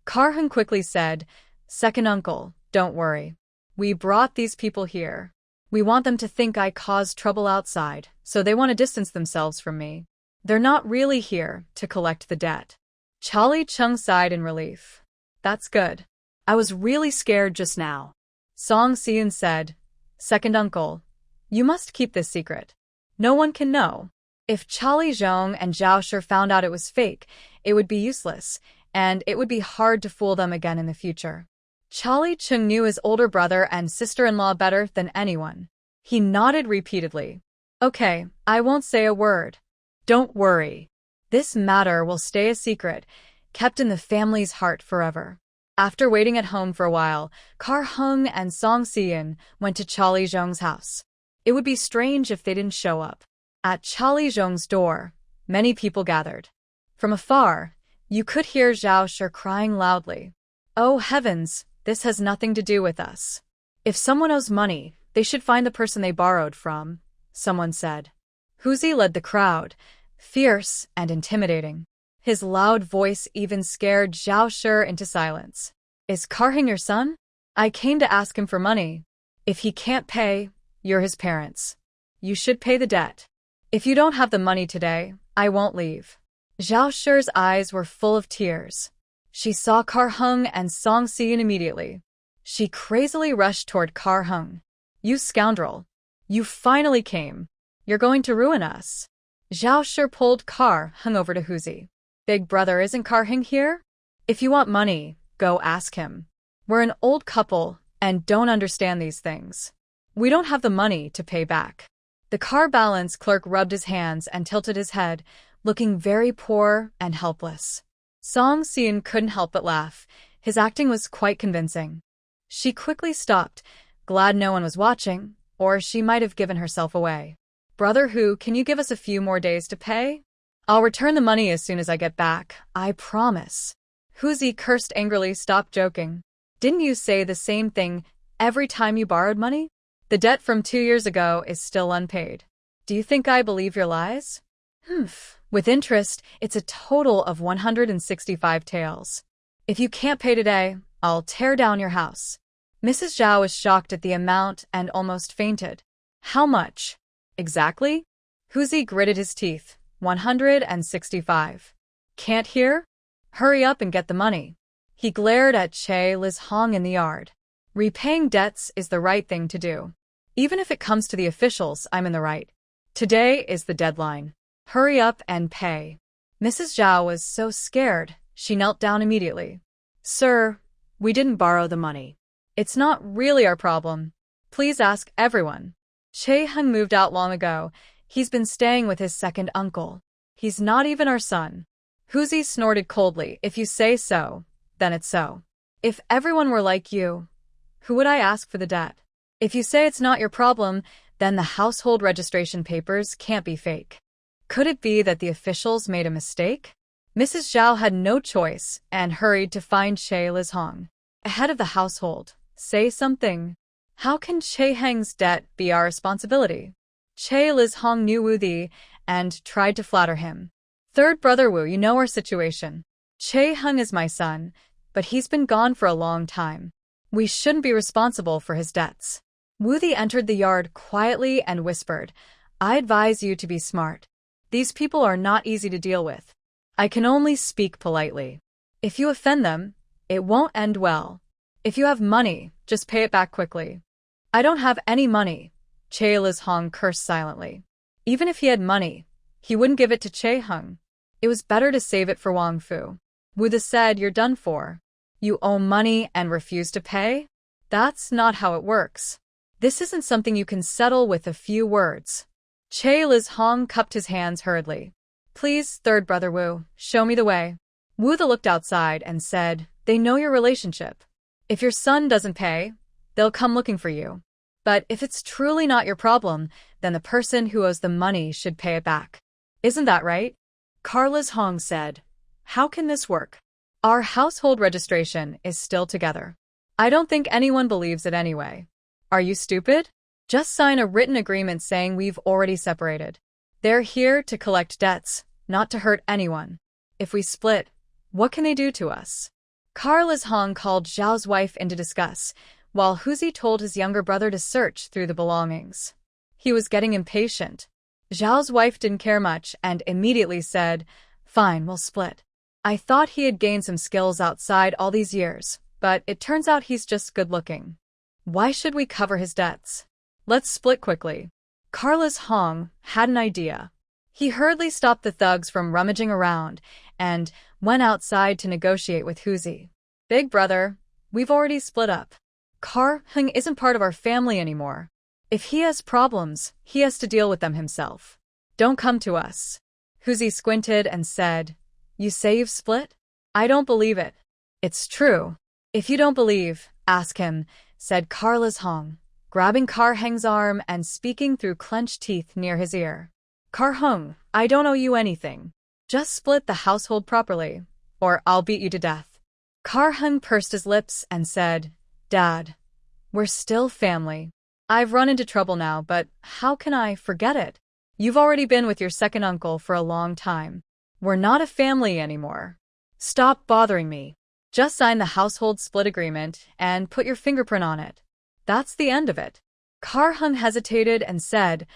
Kar-heng quickly said, second uncle, don't worry. We brought these people here. We want them to think I caused trouble outside, so they want to distance themselves from me. They're not really here to collect the debt. Charlie Chung sighed in relief. That's good. I was really scared just now. Song Xian said, second uncle, you must keep this secret. No one can know. If Charlie Zhong and Zhao Shi found out it was fake, it would be useless, and it would be hard to fool them again in the future. Charlie Chung knew his older brother and sister-in-law better than anyone. He nodded repeatedly. Okay, I won't say a word. Don't worry. This matter will stay a secret, kept in the family's heart forever. After waiting at home for a while, Kar-heng and Song Xian went to Charlie Zhong's house. It would be strange if they didn't show up. At Charlie Zhong's door, many people gathered. From afar, you could hear Zhao Shi crying loudly. Oh heavens, this has nothing to do with us. If someone owes money, they should find the person they borrowed from, someone said. Huzi led the crowd, fierce and intimidating. His loud voice even scared Zhao Shi into silence. Is Kar-heng your son? I came to ask him for money. If he can't pay, you're his parents. You should pay the debt. If you don't have the money today, I won't leave. Zhao Shi's eyes were full of tears. She saw Kar-heng and Song Xian immediately. She crazily rushed toward Kar-heng. You scoundrel. You finally came. You're going to ruin us. Zhao Shi pulled Kar-heng over to Huzi. Big brother, isn't Kar-heng here? If you want money, go ask him. We're an old couple and don't understand these things. We don't have the money to pay back. The car balance clerk rubbed his hands and tilted his head, looking very poor and helpless. Song Xian couldn't help but laugh. His acting was quite convincing. She quickly stopped, glad no one was watching, or she might have given herself away. Brother Hu, can you give us a few more days to pay? I'll return the money as soon as I get back, I promise. Huzi cursed angrily. Stop joking. Didn't you say the same thing every time you borrowed money? The debt from 2 years ago is still unpaid. Do you think I believe your lies? With interest, it's a total of 165 taels. If you can't pay today, I'll tear down your house. Mrs. Zhao was shocked at the amount and almost fainted. How much? Exactly? Huzi gritted his teeth. 165. Can't hear? Hurry up and get the money. He glared at Che Liz Hong in the yard. Repaying debts is the right thing to do. Even if it comes to the officials, I'm in the right. Today is the deadline. Hurry up and pay. Mrs. Zhao was so scared, she knelt down immediately. Sir, we didn't borrow the money. It's not really our problem. Please ask everyone. Che Heng moved out long ago. He's been staying with his second uncle. He's not even our son. Huzi snorted coldly. If you say so, then it's so. If everyone were like you, who would I ask for the debt? If you say it's not your problem, then the household registration papers can't be fake. Could it be that the officials made a mistake? Mrs. Zhao had no choice and hurried to find Che Liz Hong. Head of the household, say something. How can Che Heng's debt be our responsibility? Che Liz Hong knew Wu Di and tried to flatter him. Third brother Wu, you know our situation. Che Heng is my son, but he's been gone for a long time. We shouldn't be responsible for his debts. Woozy entered the yard quietly and whispered, I advise you to be smart. These people are not easy to deal with. I can only speak politely. If you offend them, it won't end well. If you have money, just pay it back quickly. I don't have any money, Che Liz-hong cursed silently. Even if he had money, he wouldn't give it to Che-hung. It was better to save it for Wang Fu. Woozy said, You're done for. You owe money and refuse to pay? That's not how it works. This isn't something you can settle with a few words. Che Liz-hong cupped his hands hurriedly. Please, third brother Wu, show me the way. Woozy looked outside and said, They know your relationship. If your son doesn't pay, they'll come looking for you. But if it's truly not your problem, then the person who owes the money should pay it back. Isn't that right? Liz-hong said, How can this work? Our household registration is still together. I don't think anyone believes it anyway. Are you stupid? Just sign a written agreement saying we've already separated. They're here to collect debts, not to hurt anyone. If we split, what can they do to us? Liz-hong called Zhao's wife in to discuss, while Woozy told his younger brother to search through the belongings. He was getting impatient. Zhao's wife didn't care much and immediately said, Fine, we'll split. I thought he had gained some skills outside all these years, but it turns out he's just good-looking. Why should we cover his debts? Let's split quickly. Liz-hong had an idea. He hurriedly stopped the thugs from rummaging around and went outside to negotiate with Woozy. Big brother, we've already split up. Hung isn't part of our family anymore. If he has problems, he has to deal with them himself. Don't come to us. Woozy squinted and said, You say you've split? I don't believe it. It's true. If you don't believe, ask him, said Liz-hong, grabbing Hung's arm and speaking through clenched teeth near his ear. Hung, I don't owe you anything. Just split the household properly, or I'll beat you to death. Hung pursed his lips and said, Dad, we're still family. I've run into trouble now, but how can I forget it? You've already been with your second uncle for a long time. We're not a family anymore. Stop bothering me. Just sign the household split agreement and put your fingerprint on it. That's the end of it. Hung hesitated and said,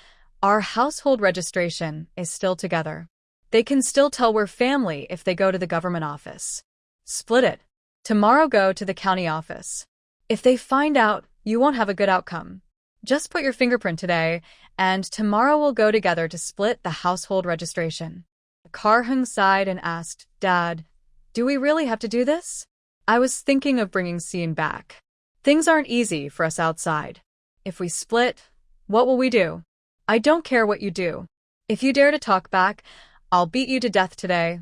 Our household registration is still together. They can still tell we're family if they go to the government office. Split it. Tomorrow go to the county office. If they find out, you won't have a good outcome. Just put your fingerprint today, and tomorrow we'll go together to split the household registration. Hung sighed and asked, Dad, do we really have to do this? I was thinking of bringing Cian back. Things aren't easy for us outside. If we split, what will we do? I don't care what you do. If you dare to talk back, I'll beat you to death today,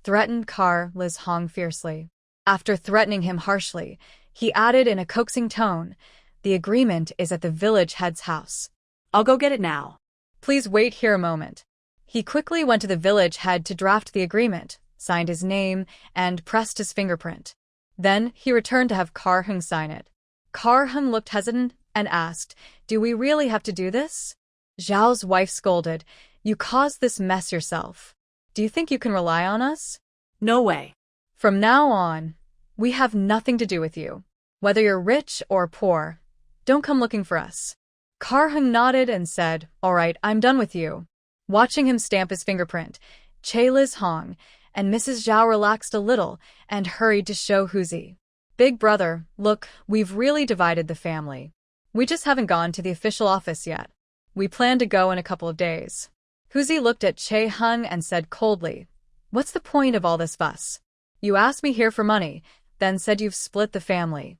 threatened Liz-hong fiercely. After threatening him harshly, he added in a coaxing tone, The agreement is at the village head's house. I'll go get it now. Please wait here a moment. He quickly went to the village head to draft the agreement, signed his name, and pressed his fingerprint. Then he returned to have Hung sign it. Hung looked hesitant and asked, Do we really have to do this? Zhao's wife scolded, You caused this mess yourself. Do you think you can rely on us? No way. From now on, we have nothing to do with you. Whether you're rich or poor, don't come looking for us. Hung nodded and said, All right, I'm done with you. Watching him stamp his fingerprint, Che Liz-hong and Mrs. Zhao relaxed a little and hurried to show Woozy. Big brother, look, we've really divided the family. We just haven't gone to the official office yet. We plan to go in a couple of days. Woozy looked at Che-hung and said coldly, What's the point of all this fuss? You asked me here for money, then said you've split the family.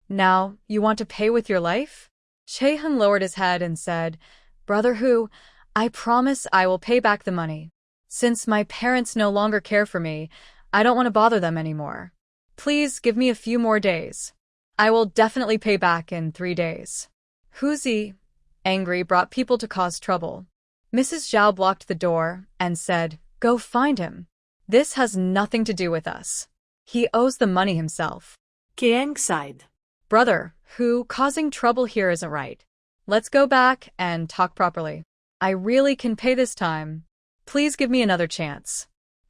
Now, you want to pay with your life? Che-hung lowered his head and said, Brother Hu, I promise I will pay back the money. Since my parents no longer care for me, I don't want to bother them anymore. Please give me a few more days. I will definitely pay back in 3 days. Woozy, angry, brought people to cause trouble. Mrs. Zhao blocked the door and said, Go find him. This has nothing to do with us. He owes the money himself. Kiang sighed. Brother, Hu, causing trouble here isn't right. Let's go back and talk properly. I really can pay this time. Please give me another chance.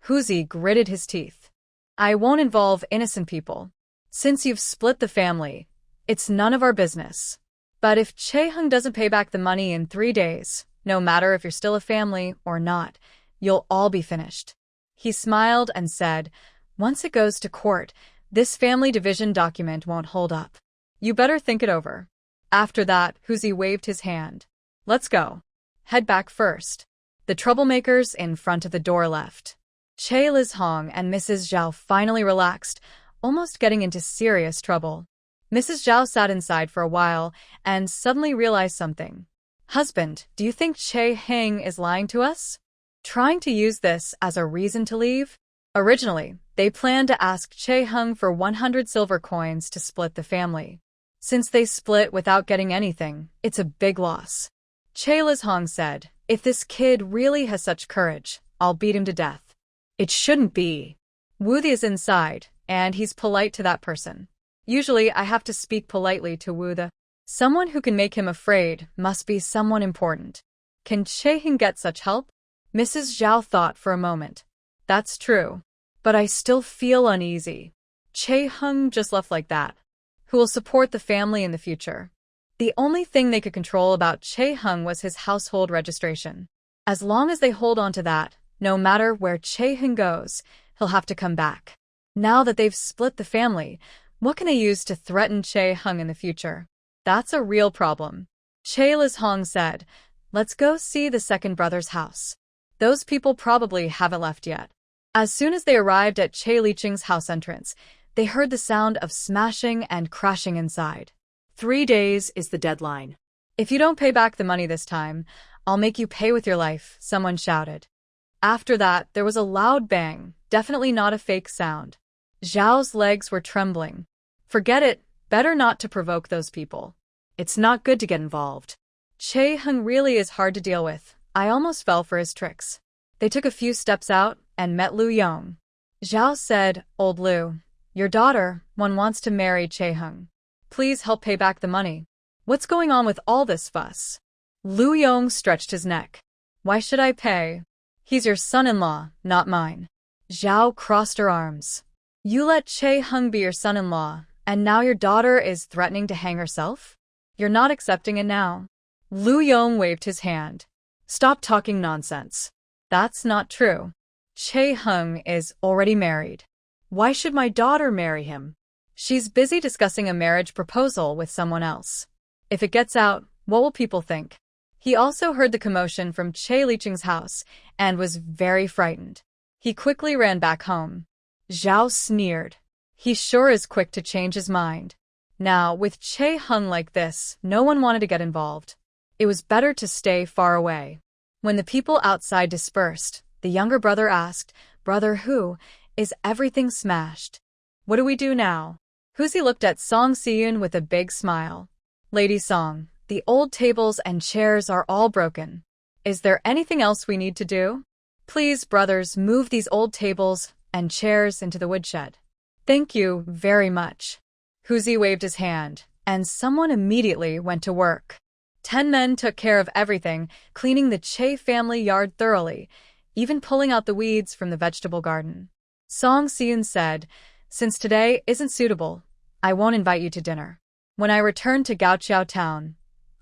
Woozy gritted his teeth. I won't involve innocent people. Since you've split the family, it's none of our business. But if Chae-hung doesn't pay back the money in 3 days, no matter if you're still a family or not, you'll all be finished. He smiled and said, once it goes to court, this family division document won't hold up. You better think it over. After that, Huzi waved his hand. Let's go. Head back first. The troublemakers in front of the door left. Chae Lizhong and Mrs. Zhao finally relaxed, almost getting into serious trouble. Mrs. Zhao sat inside for a while and suddenly realized something. Husband, do you think Chae-hung is lying to us? Trying to use this as a reason to leave? Originally, they planned to ask Chae-hung for 100 silver coins to split the family. Since they split without getting anything, it's a big loss. Chae Lizhong said, if this kid really has such courage, I'll beat him to death. It shouldn't be. Wu is inside, and he's polite to that person. Usually, I have to speak politely to Wu the. Someone who can make him afraid must be someone important. Can Chae-hung get such help? Mrs. Zhao thought for a moment. That's true. But I still feel uneasy. Chae-hung just left like that. Who will support the family in the future? The only thing they could control about Chae-hung was his household registration. As long as they hold on to that, no matter where Chae-hung goes, he'll have to come back. Now that they've split the family, what can they use to threaten Chae-hung in the future? That's a real problem. Chae Lizhong said, let's go see the second brother's house. Those people probably haven't left yet. As soon as they arrived at Chae Liqing's house entrance, they heard the sound of smashing and crashing inside. 3 days is the deadline. If you don't pay back the money this time, I'll make you pay with your life, someone shouted. After that, there was a loud bang, definitely not a fake sound. Zhao's legs were trembling. Forget it, better not to provoke those people. It's not good to get involved. Chae-hung really is hard to deal with. I almost fell for his tricks. They took a few steps out and met Lu Yong. Zhao said, Old Lu, your daughter, one wants to marry Chae-hung. Please help pay back the money. What's going on with all this fuss? Lu Yong stretched his neck. Why should I pay? He's your son-in-law, not mine. Zhao crossed her arms. You let Chae-hung be your son-in-law, and now your daughter is threatening to hang herself? You're not accepting it now. Lu Yong waved his hand. Stop talking nonsense. That's not true. Chae-hung is already married. Why should my daughter marry him? She's busy discussing a marriage proposal with someone else. If it gets out, what will people think? He also heard the commotion from Chae Liqing's house and was very frightened. He quickly ran back home. Zhao sneered. He sure is quick to change his mind. Now, with Chae-hung like this, no one wanted to get involved. It was better to stay far away. When the people outside dispersed, the younger brother asked, Brother Hu, is everything smashed? What do we do now? Huzi looked at Song Siyun with a big smile. Lady Song, the old tables and chairs are all broken. Is there anything else we need to do? Please, brothers, move these old tables and chairs into the woodshed. Thank you very much. Huzi waved his hand, and someone immediately went to work. 10 men took care of everything, cleaning the Chae family yard thoroughly, even pulling out the weeds from the vegetable garden. Song Siyun said, Since today isn't suitable, I won't invite you to dinner. When I return to Gaoqiao town,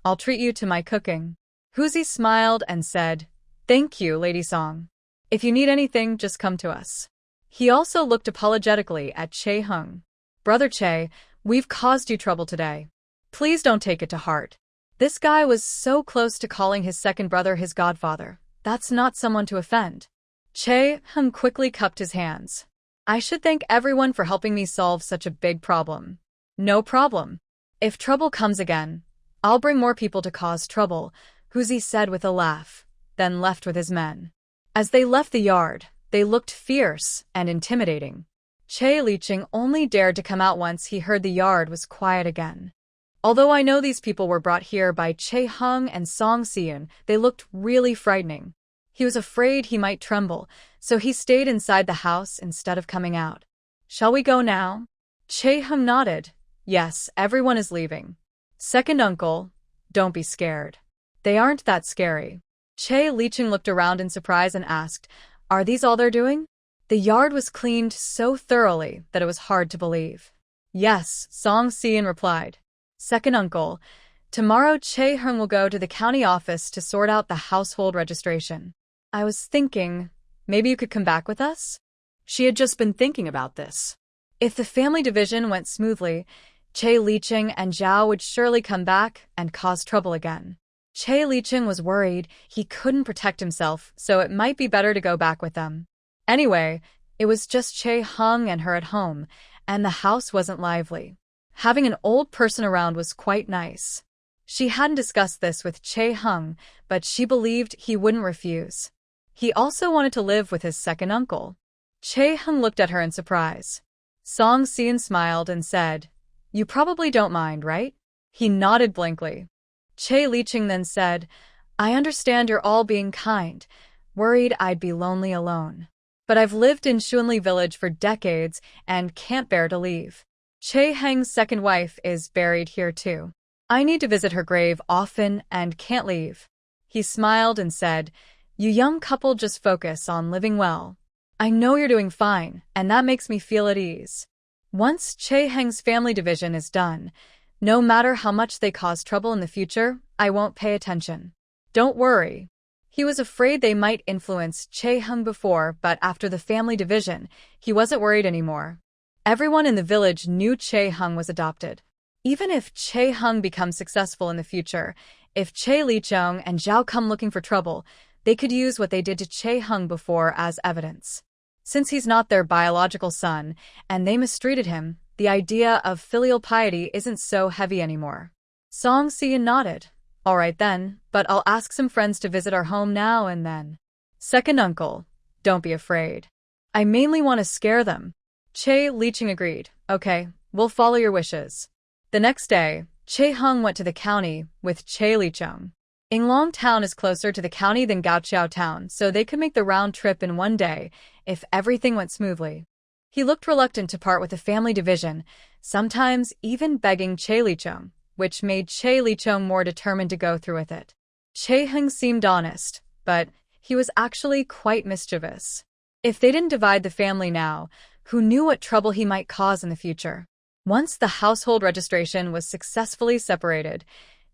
I'll treat you to my cooking. Huzi smiled and said, Thank you, Lady Song. If you need anything, just come to us. He also looked apologetically at Chae-hung. Brother Chae, we've caused you trouble today. Please don't take it to heart. This guy was so close to calling his second brother his godfather. That's not someone to offend. Chae-hung quickly cupped his hands. I should thank everyone for helping me solve such a big problem. No problem. If trouble comes again, I'll bring more people to cause trouble, Huzi said with a laugh, then left with his men. As they left the yard, they looked fierce and intimidating. Chae Liqing only dared to come out once he heard the yard was quiet again. Although I know these people were brought here by Chae-hung and Song Siyun, they looked really frightening. He was afraid he might tremble, so he stayed inside the house instead of coming out. Shall we go now? Chae-hung nodded. Yes, everyone is leaving. Second uncle, don't be scared. They aren't that scary. Chae Liqing looked around in surprise and asked, Are these all they're doing? The yard was cleaned so thoroughly that it was hard to believe. Yes, Song Siyun replied. Second uncle, Tomorrow Chae-hung will go to the county office to sort out the household registration. I was thinking, maybe you could come back with us? She had just been thinking about this. If the family division went smoothly, Chae Licheng and Zhao would surely come back and cause trouble again. Chae Licheng was worried he couldn't protect himself, so it might be better to go back with them. Anyway, it was just Chae-hung and her at home, and the house wasn't lively. Having an old person around was quite nice. She hadn't discussed this with Chae-hung, but she believed he wouldn't refuse. He also wanted to live with his second uncle. Chae-hung looked at her in surprise. Song Seon smiled and said, "You probably don't mind, right?" He nodded blankly. Chae Licheng then said, "I understand you're all being kind, worried I'd be lonely alone. But I've lived in Shunli village for decades and can't bear to leave. Chae-heng's second wife is buried here too. I need to visit her grave often and can't leave." He smiled and said, "You young couple just focus on living well. I know you're doing fine, and that makes me feel at ease. Once Chae-heng's family division is done, no matter how much they cause trouble in the future, I won't pay attention. Don't worry." He was afraid they might influence Chae-hung before, but after the family division, he wasn't worried anymore. Everyone in the village knew Chae-hung was adopted. Even if Chae-hung becomes successful in the future, if Chae Licheng and Zhao come looking for trouble, they could use what they did to Chae-hung before as evidence. Since he's not their biological son, and they mistreated him, the idea of filial piety isn't so heavy anymore. Song Seon nodded. "All right then, but I'll ask some friends to visit our home now and then." "Second uncle, don't be afraid. I mainly want to scare them." Chae Licheng agreed. "Okay, we'll follow your wishes." The next day, Chae-hung went to the county with Chae Licheng. Yinglong town is closer to the county than Gaoqiao town, so they could make the round trip in one day if everything went smoothly. He looked reluctant to part with the family division, sometimes even begging Chae Licheng, which made Chae Licheng more determined to go through with it. Chae-hung seemed honest, but he was actually quite mischievous. If they didn't divide the family now, who knew what trouble he might cause in the future? Once the household registration was successfully separated,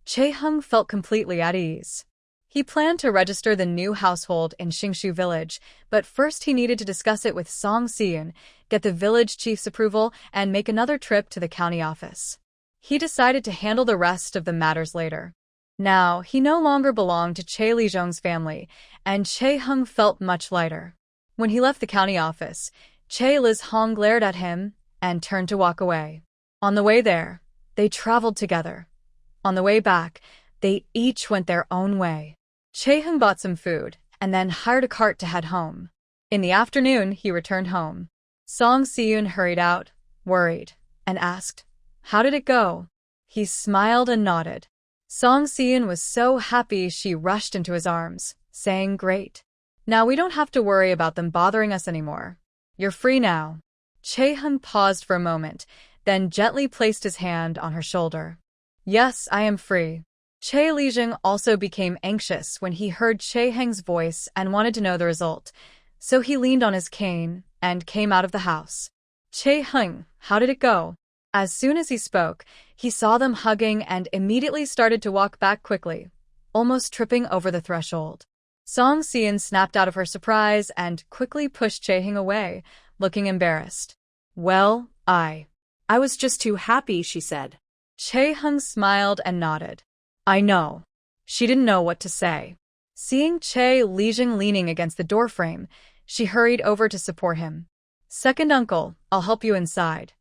Chae-hung felt completely at ease. He planned to register the new household in Xingshu village, but first he needed to discuss it with Song Seon, get the village chief's approval, and make another trip to the county office. He decided to handle the rest of the matters later. Now, he no longer belonged to Chae Licheng's family, and Chae-hung felt much lighter. When he left the county office, Chae Liz-hong glared at him and turned to walk away. On the way there, they traveled together. On the way back, they each went their own way. Chae-hung bought some food and then hired a cart to head home. In the afternoon, he returned home. Song Seon hurried out, worried, and asked, "How did it go?" He smiled and nodded. Song Seon was so happy she rushed into his arms, saying, "Great. Now we don't have to worry about them bothering us anymore. You're free now." Chae-hung paused for a moment, then gently placed his hand on her shoulder. "Yes, I am free." Chae Licheng also became anxious when he heard Chae-hung's voice and wanted to know the result, so he leaned on his cane and came out of the house. "Chae-hung, how did it go?" As soon as he spoke, he saw them hugging and immediately started to walk back quickly, almost tripping over the threshold. Song Seon snapped out of her surprise and quickly pushed Chae-hung away, looking embarrassed. "Well, I was just too happy," she said. Chae-hung smiled and nodded. "I know." She didn't know what to say. Seeing Chae Licheng leaning against the doorframe, she hurried over to support him. "Second uncle, I'll help you inside.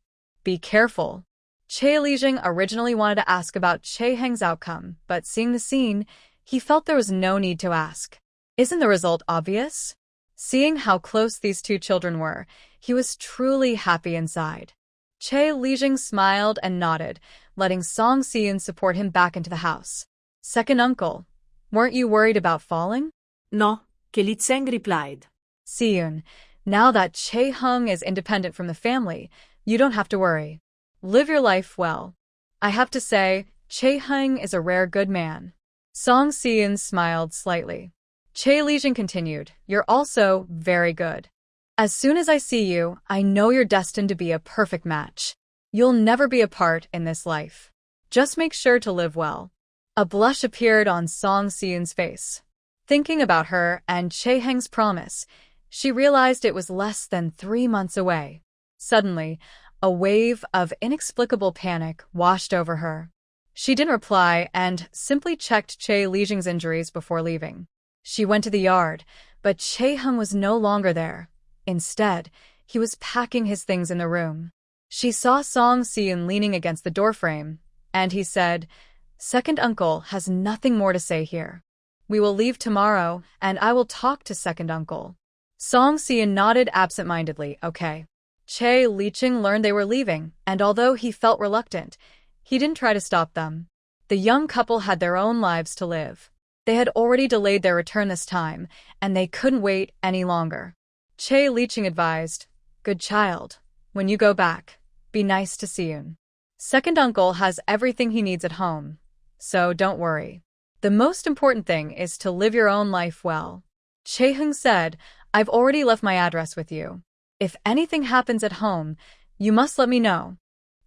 Be careful." Chae Licheng originally wanted to ask about Chae-hung's outcome, but seeing the scene, he felt there was no need to ask. Isn't the result obvious? Seeing how close these two children were, he was truly happy inside. Chae Licheng smiled and nodded, letting Song Seon support him back into the house. "Second uncle, weren't you worried about falling?" "No," Licheng replied. "Seon, now that Chae-hung is independent from the family, you don't have to worry. Live your life well. I have to say, Chae-hung is a rare good man." Song Seon smiled slightly. Chae Licheng continued, "You're also very good. As soon as I see you, I know you're destined to be a perfect match. You'll never be apart in this life. Just make sure to live well." A blush appeared on Song Si-eun's face. Thinking about her and Chae-heng's promise, she realized it was less than 3 months away. Suddenly, a wave of inexplicable panic washed over her. She didn't reply and simply checked Chae Lijing's injuries before leaving. She went to the yard, but Chae-heng was no longer there. Instead, he was packing his things in the room. She saw Song Si-eun leaning against the doorframe, and he said, "Second uncle has nothing more to say here. We will leave tomorrow, and I will talk to second uncle." Song Si-eun nodded absent-mindedly, okay. Chae Lijing learned they were leaving, and although he felt reluctant, he didn't try to stop them. The young couple had their own lives to live. They had already delayed their return this time, and they couldn't wait any longer. Chae Lijing advised, "Good child, when you go back, be nice to Si-eun. Second uncle has everything he needs at home, so don't worry. The most important thing is to live your own life well." Chae-heng said, "I've already left my address with you. If anything happens at home, you must let me know.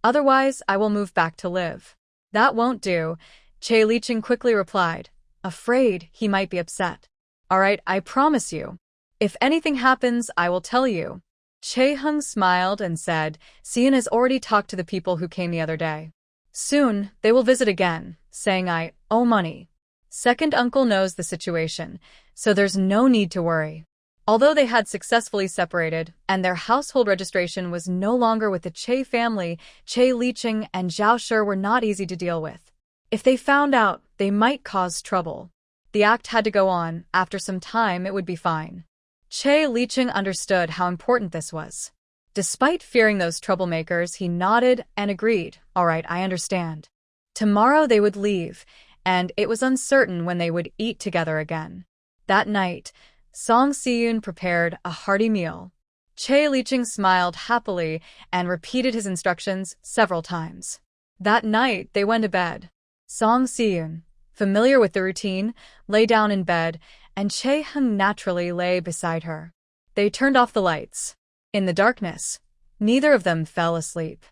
Otherwise, I will move back to live." "That won't do," Chae Lijing quickly replied, afraid he might be upset. "All right, I promise you. If anything happens, I will tell you." Chae-heng smiled and said, "Si-eun has already talked to the people who came the other day. Soon, they will visit again, saying I owe money. Second uncle knows the situation, so there's no need to worry." Although they had successfully separated, and their household registration was no longer with the Chae family, Chae Lijing and Zhao Shi were not easy to deal with. If they found out, they might cause trouble. The act had to go on. After some time, it would be fine. Chae Lijing understood how important this was. Despite fearing those troublemakers, he nodded and agreed, "All right, I understand." Tomorrow they would leave, and it was uncertain when they would eat together again. That night, Song Si-eun prepared a hearty meal. Chae Lijing smiled happily and repeated his instructions several times. That night, they went to bed. Song Si-eun, familiar with the routine, lay down in bed, and Chae-heng naturally lay beside her. They turned off the lights. In the darkness, neither of them fell asleep.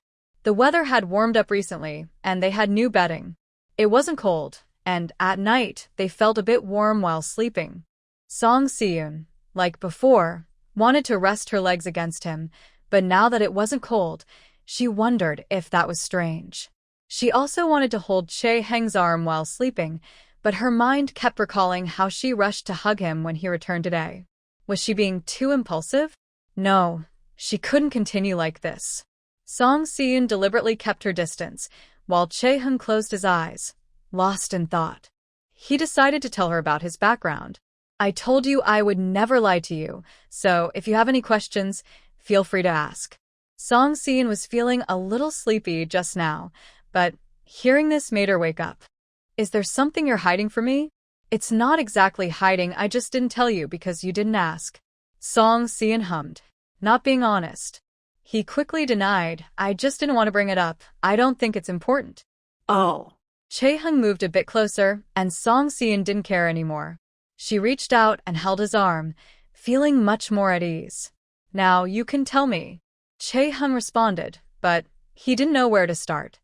The weather had warmed up recently, and they had new bedding. It wasn't cold, and at night, they felt a bit warm while sleeping. Song Si-eun, like before, wanted to rest her legs against him, but now that it wasn't cold, she wondered if that was strange. She also wanted to hold Chae-heng's arm while sleeping, but her mind kept recalling how she rushed to hug him when he returned today. Was she being too impulsive? No, she couldn't continue like this. Song Si-eun deliberately kept her distance, while Chae-heng closed his eyes, lost in thought. He decided to tell her about his background. "I told you I would never lie to you, so if you have any questions, feel free to ask." Song Si-eun was feeling a little sleepy just now, but hearing this made her wake up. "Is there something you're hiding from me?" "It's not exactly hiding, I just didn't tell you because you didn't ask." Song Si-eun hummed, not being honest. He quickly denied, "I just didn't want to bring it up. I don't think it's important." Oh. Chae-heng moved a bit closer, and Song Si-eun didn't care anymore. She reached out and held his arm, feeling much more at ease. "Now you can tell me." Chae-heng responded, but he didn't know where to start.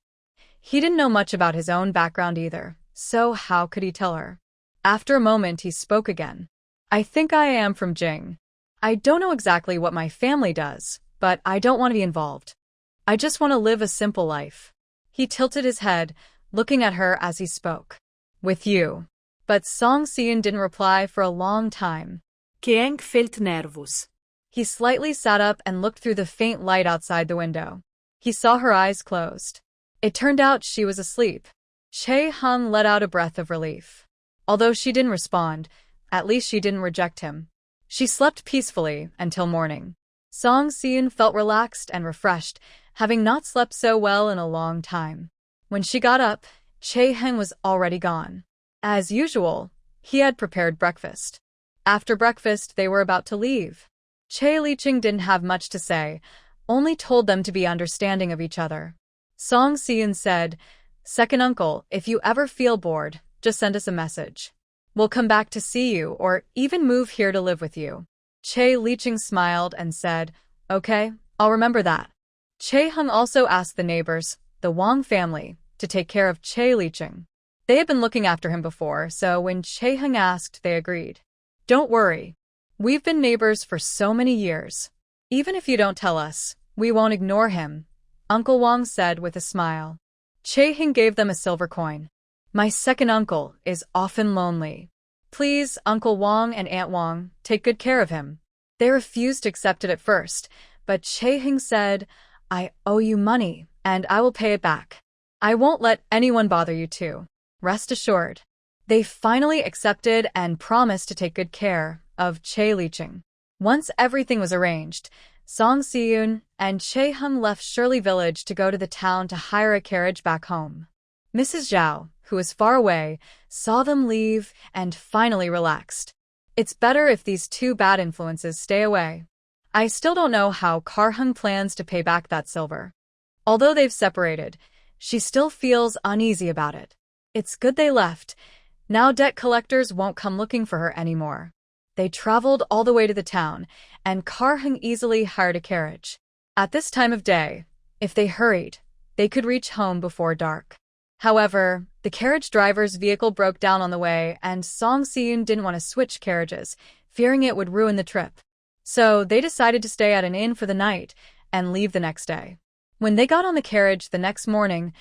He didn't know much about his own background either, so how could he tell her? After a moment, he spoke again. "I think I am from Jing. I don't know exactly what my family does, but I don't want to be involved. I just want to live a simple life." He tilted his head, looking at her as he spoke. "With you." But Song Si-eun didn't reply for a long time. Chae-heng felt nervous. He slightly sat up and looked through the faint light outside the window. He saw her eyes closed. It turned out she was asleep. Chae-heng let out a breath of relief. Although she didn't respond, at least she didn't reject him. She slept peacefully until morning. Song Si-eun felt relaxed and refreshed, having not slept so well in a long time. When she got up, Chae-heng was already gone. As usual, he had prepared breakfast. After breakfast, they were about to leave. Chae Lijing didn't have much to say, only told them to be understanding of each other. Song Si-eun said, "Second uncle, if you ever feel bored, just send us a message. We'll come back to see you or even move here to live with you." Chae Lijing smiled and said, "Okay, I'll remember that." Chae-heng also asked the neighbors, the Wang family, to take care of Chae Lijing. They had been looking after him before, so when Chae-hung asked, they agreed. Don't worry. We've been neighbors for so many years. Even if you don't tell us, we won't ignore him, Uncle Wong said with a smile. Chae-hung gave them a silver coin. My second uncle is often lonely. Please, Uncle Wong and Aunt Wong, take good care of him. They refused to accept it at first, but Chae-hung said, I owe you money, and I will pay it back. I won't let anyone bother you too. Rest assured. They finally accepted and promised to take good care of Chae Licheng. Once everything was arranged, Song Si-yoon and Chae-hung left Shirley Village to go to the town to hire a carriage back home. Mrs. Zhao, who was far away, saw them leave and finally relaxed. It's better if these two bad influences stay away. I still don't know how Kar-hung plans to pay back that silver. Although they've separated, she still feels uneasy about it. It's good they left. Now debt collectors won't come looking for her anymore. They traveled all the way to the town, and Kar-hung easily hired a carriage. At this time of day, if they hurried, they could reach home before dark. However, the carriage driver's vehicle broke down on the way, and Song Si-yoon didn't want to switch carriages, fearing it would ruin the trip. So they decided to stay at an inn for the night and leave the next day. When they got on the carriage the next morning,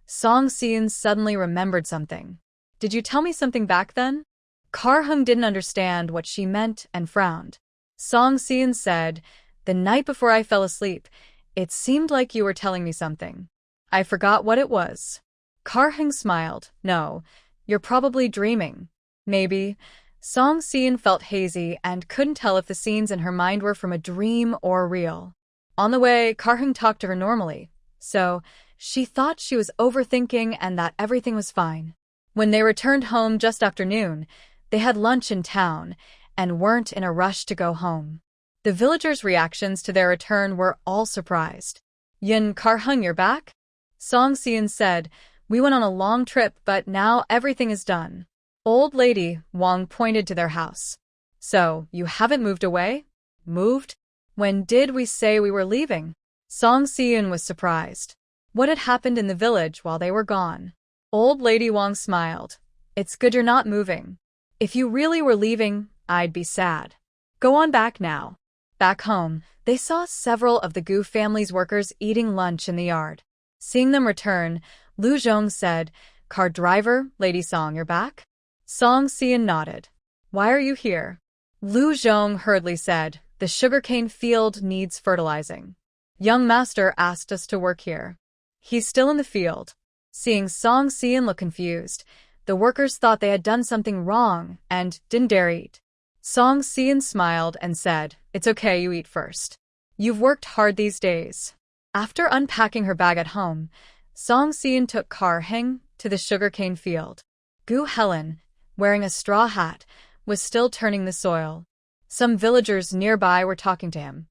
Song Si-yoon suddenly remembered something. Did you tell me something back then? Kar-hung didn't understand what she meant and frowned. Song Si-yoon said, the night before I fell asleep, it seemed like you were telling me something. I forgot what it was. Kar-hung smiled. No, you're probably dreaming. Maybe. Song Si-yoon felt hazy and couldn't tell if the scenes in her mind were from a dream or real. On the way, Kar-hung talked to her normally, so she thought she was overthinking and that everything was fine. When they returned home just after noon, they had lunch in town and weren't in a rush to go home. The villagers' reactions to their return were all surprised. Yin, Kar-hung, you're back? Song Si-yoon said, we went on a long trip, but now everything is done. Old lady, Wong pointed to their house. So, you haven't moved away? Moved? When did we say we were leaving? Song Si-yoon was surprised. What had happened in the village while they were gone? Old lady Wong smiled. It's good you're not moving. If you really were leaving, I'd be sad. Go on back now. Back home, they saw several of the Gu family's workers eating lunch in the yard. Seeing them return, Lu Zhong said, Car driver, Lady Song, you're back? Song Si-yoon nodded. Why are you here? Lu Zhong hurriedly said, the sugarcane field needs fertilizing. Young master asked us to work here. He's still in the field. Seeing Song Si-yoon look confused, the workers thought they had done something wrong and didn't dare eat. Song Si-yoon smiled and said, it's okay, you eat first. You've worked hard these days. After unpacking her bag at home, Song Si-yoon took Kar-hung to the sugarcane field. Gu Helen, wearing a straw hat, was still turning the soil. Some villagers nearby were talking to him.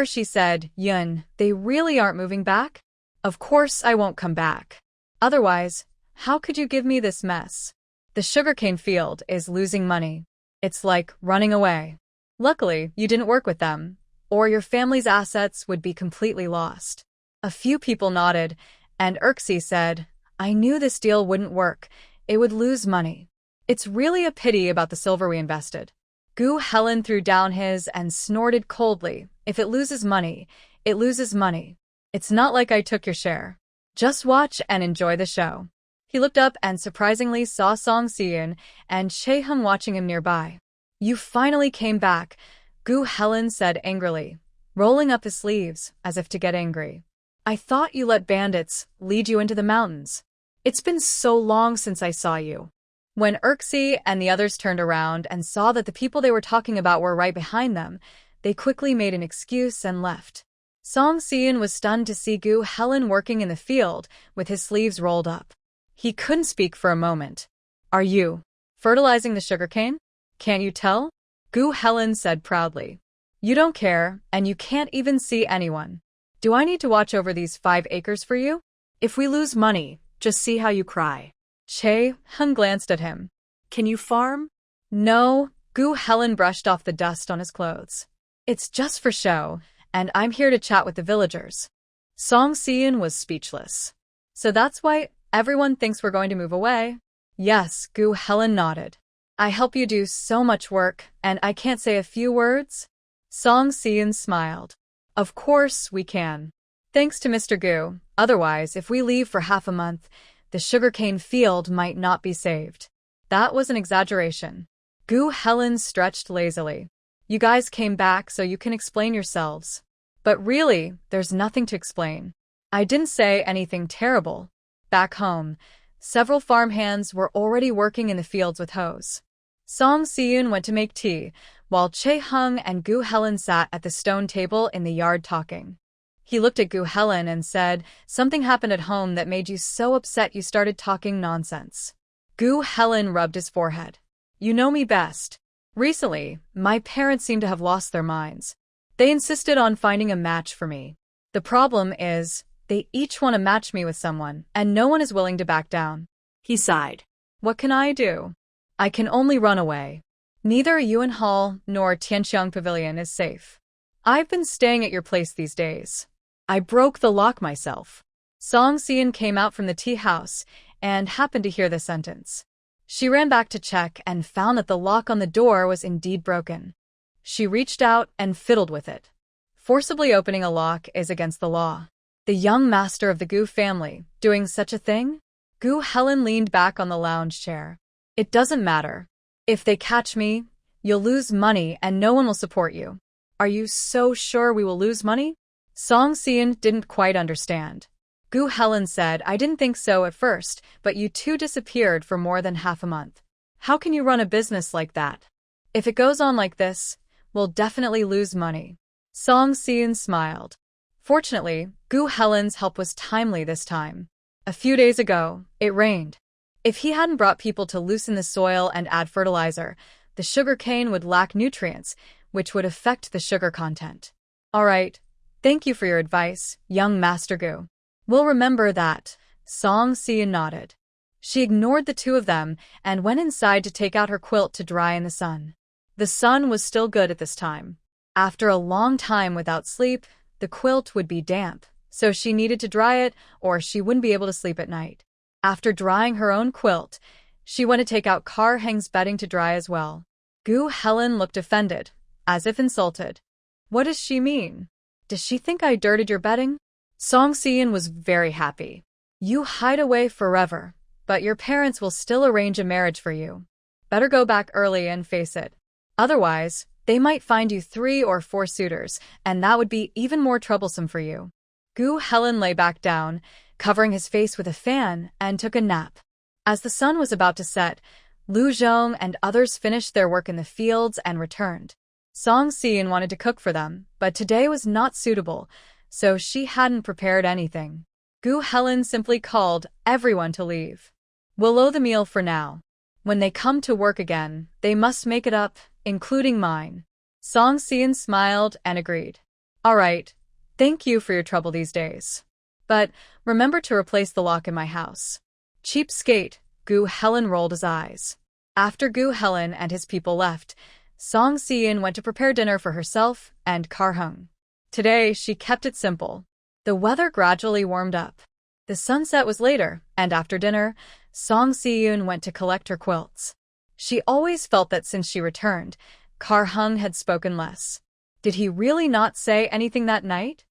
She said, Yun, they really aren't moving back? Of course I won't come back. Otherwise, how could you give me this mess? The sugarcane field is losing money. It's like running away. Luckily, you didn't work with them, or your family's assets would be completely lost. A few people nodded, and Urxi said, I knew this deal wouldn't work. It would lose money. It's really a pity about the silver we invested. Gu Helen threw down his and snorted coldly. If it loses money, it loses money. It's not like I took your share. Just watch and enjoy the show. He looked up and surprisingly saw Song Si-yoon and Chae-hung watching him nearby. You finally came back, Gu Helen said angrily, rolling up his sleeves as if to get angry. I thought you let bandits lead you into the mountains. It's been so long since I saw you. When Urxi and the others turned around and saw that the people they were talking about were right behind them, they quickly made an excuse and left. Song Si-yoon was stunned to see Gu Helen working in the field with his sleeves rolled up. He couldn't speak for a moment. Are you fertilizing the sugarcane? Can't you tell? Gu Helen said proudly. You don't care, and you can't even see anyone. Do I need to watch over these 5 acres for you? If we lose money, just see how you cry. Chae-hung glanced at him. Can you farm? No, Gu Helen brushed off the dust on his clothes. It's just for show, and I'm here to chat with the villagers. Song Si-yoon was speechless. So that's why everyone thinks we're going to move away? Yes, Gu Helen nodded. I help you do so much work, and I can't say a few words? Song Seon smiled. Of course we can. Thanks to Mr. Gu, otherwise if we leave for half a month, the sugarcane field might not be saved. That was an exaggeration. Gu Helen stretched lazily. You guys came back so you can explain yourselves. But really, there's nothing to explain. I didn't say anything terrible. Back home, several farmhands were already working in the fields with hoes. Song Seon went to make tea, while Chae Hung and Gu Helen sat at the stone table in the yard talking. He looked at Gu Helen and said, "Something happened at home that made you so upset you started talking nonsense." Gu Helen rubbed his forehead. You know me best. Recently, my parents seem to have lost their minds. They insisted on finding a match for me. The problem is, they each want to match me with someone, and no one is willing to back down. He sighed. What can I do? I can only run away. Neither Yuan Hall nor Tianxiang Pavilion is safe. I've been staying at your place these days. I broke the lock myself. Song Seon came out from the tea house and happened to hear the sentence. She ran back to check and found that the lock on the door was indeed broken. She reached out and fiddled with it. Forcibly opening a lock is against the law. The young master of the Gu family, doing such a thing? Gu Helen leaned back on the lounge chair. It doesn't matter. If they catch me, you'll lose money and no one will support you. Are you so sure we will lose money? Song Seon didn't quite understand. Gu Helen said, I didn't think so at first, but you two disappeared for more than half a month. How can you run a business like that? If it goes on like this, we'll definitely lose money. Song Seon smiled. Fortunately, Gu Helen's help was timely this time. A few days ago, it rained. If he hadn't brought people to loosen the soil and add fertilizer, the sugar cane would lack nutrients, which would affect the sugar content. All right, thank you for your advice, young Master Gu. We'll remember that. Song Seon nodded. She ignored the two of them and went inside to take out her quilt to dry in the sun. The sun was still good at this time. After a long time without sleep, the quilt would be damp, so she needed to dry it or she wouldn't be able to sleep at night. After drying her own quilt, she went to take out Kar Heng's bedding to dry as well. Gu Helen looked offended, as if insulted. What does she mean? Does she think I dirtied your bedding? Song Seon was very happy. You hide away forever, but your parents will still arrange a marriage for you. Better go back early and face it. Otherwise, they might find you 3 or 4 suitors, and that would be even more troublesome for you. Gu Helen lay back down, covering his face with a fan, and took a nap. As the sun was about to set, Lu Zhong and others finished their work in the fields and returned. Song Seon wanted to cook for them, but today was not suitable, so she hadn't prepared anything. Gu Helen simply called everyone to leave. We'll owe the meal for now. When they come to work again, they must make it up, including mine. Song Seon smiled and agreed. All right, thank you for your trouble these days. But remember to replace the lock in my house. Cheapskate, Gu Helen rolled his eyes. After Gu Helen and his people left, Song Seon went to prepare dinner for herself and Kar Hung. Today, she kept it simple. The weather gradually warmed up. The sunset was later, and after dinner, Song Seon went to collect her quilts. She always felt that since she returned, Kar Hung had spoken less. Did he really not say anything that night?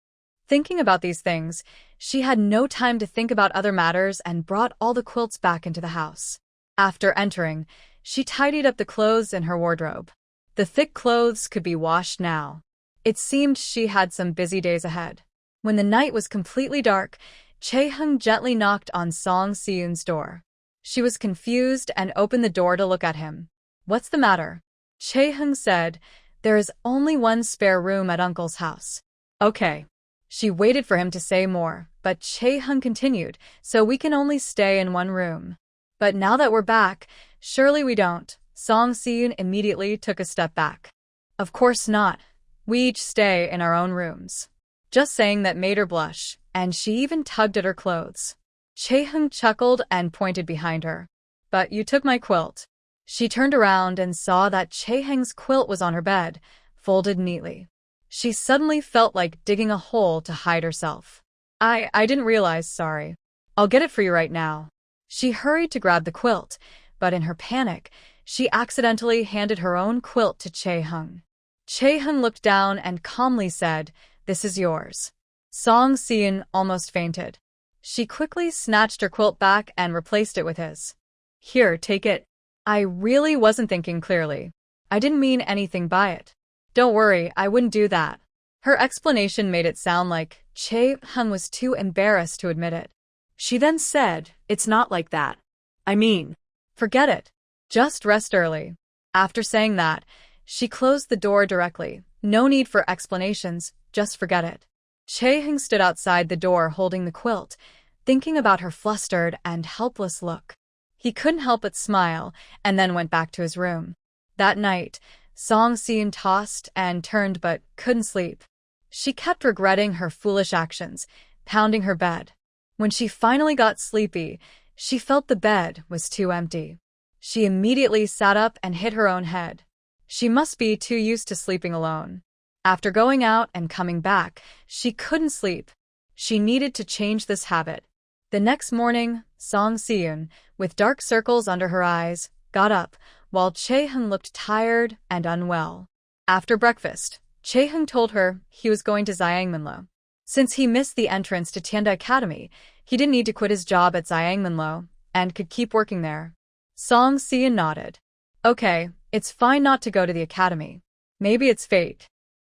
Thinking about these things, she had no time to think about other matters and brought all the quilts back into the house. After entering, she tidied up the clothes in her wardrobe. The thick clothes could be washed now. It seemed she had some busy days ahead. When the night was completely dark, Chae Hung gently knocked on Song Seon's door. She was confused and opened the door to look at him. What's the matter? Chae Hung said, there is only one spare room at Uncle's house. Okay. She waited for him to say more, but Chae Hung continued, so we can only stay in one room. But now that we're back, surely we don't. Song Seon immediately took a step back. Of course not. We each stay in our own rooms. Just saying that made her blush, and she even tugged at her clothes. Chae Hung chuckled and pointed behind her. But you took my quilt. She turned around and saw that Chae Hung's quilt was on her bed, folded neatly. She suddenly felt like digging a hole to hide herself. I didn't realize, sorry. I'll get it for you right now. She hurried to grab the quilt, but in her panic, she accidentally handed her own quilt to Chae-hung. Chae-hung looked down and calmly said, "This is yours." Song Si-eun almost fainted. She quickly snatched her quilt back and replaced it with his. "Here, take it." "I really wasn't thinking clearly. I didn't mean anything by it." "Don't worry, I wouldn't do that." Her explanation made it sound like Chae-hung was too embarrassed to admit it. She then said, "It's not like that. I mean, "Forget it. Just rest early." After saying that, she closed the door directly. No need for explanations, just forget it. Chae-hung stood outside the door holding the quilt, thinking about her flustered and helpless look. He couldn't help but smile, and then went back to his room. That night, Song Si-eun tossed and turned but couldn't sleep. She kept regretting her foolish actions, pounding her bed. When she finally got sleepy, she felt the bed was too empty. She immediately sat up and hit her own head. She must be too used to sleeping alone. After going out and coming back, she couldn't sleep. She needed to change this habit. The next morning, Song Si-eun, with dark circles under her eyes, got up, while Chae-hung looked tired and unwell. After breakfast, Chae-hung told her he was going to Zhangminlo. Since he missed the entrance to Tianda Academy, he didn't need to quit his job at Zhangminlo and could keep working there. Song Si-eun nodded. Okay, it's fine not to go to the academy. Maybe it's fate.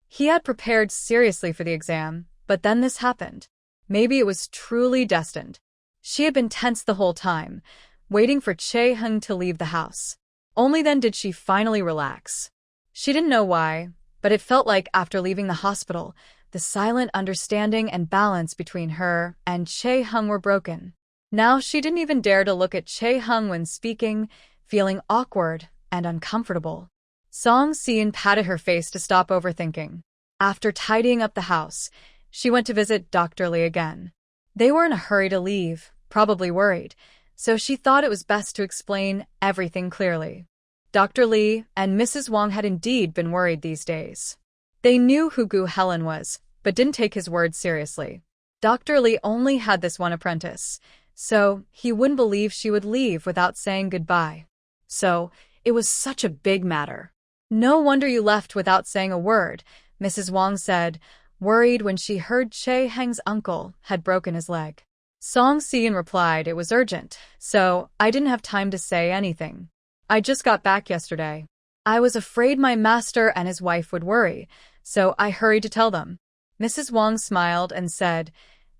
He had prepared seriously for the exam, but then this happened. Maybe it was truly destined. She had been tense the whole time, waiting for Chae-hung to leave the house. Only then did she finally relax. She didn't know why, but it felt like after leaving the hospital, the silent understanding and balance between her and Chae-hung were broken. Now she didn't even dare to look at Chae-hung when speaking, feeling awkward and uncomfortable. Song Si-eun patted her face to stop overthinking. After tidying up the house, she went to visit Dr. Lee again. They were in a hurry to leave, probably worried, so she thought it was best to explain everything clearly. Dr. Lee and Mrs. Wang had indeed been worried these days. They knew who Gu Helen was, but didn't take his word seriously. Dr. Lee only had this one apprentice, so he wouldn't believe she would leave without saying goodbye. So, it was such a big matter. "No wonder you left without saying a word," Mrs. Wang said, worried when she heard Chae-hung's uncle had broken his leg. Song Si-eun replied it was urgent, so I didn't have time to say anything. "I just got back yesterday. I was afraid my master and his wife would worry, so I hurried to tell them." Mrs. Wang smiled and said,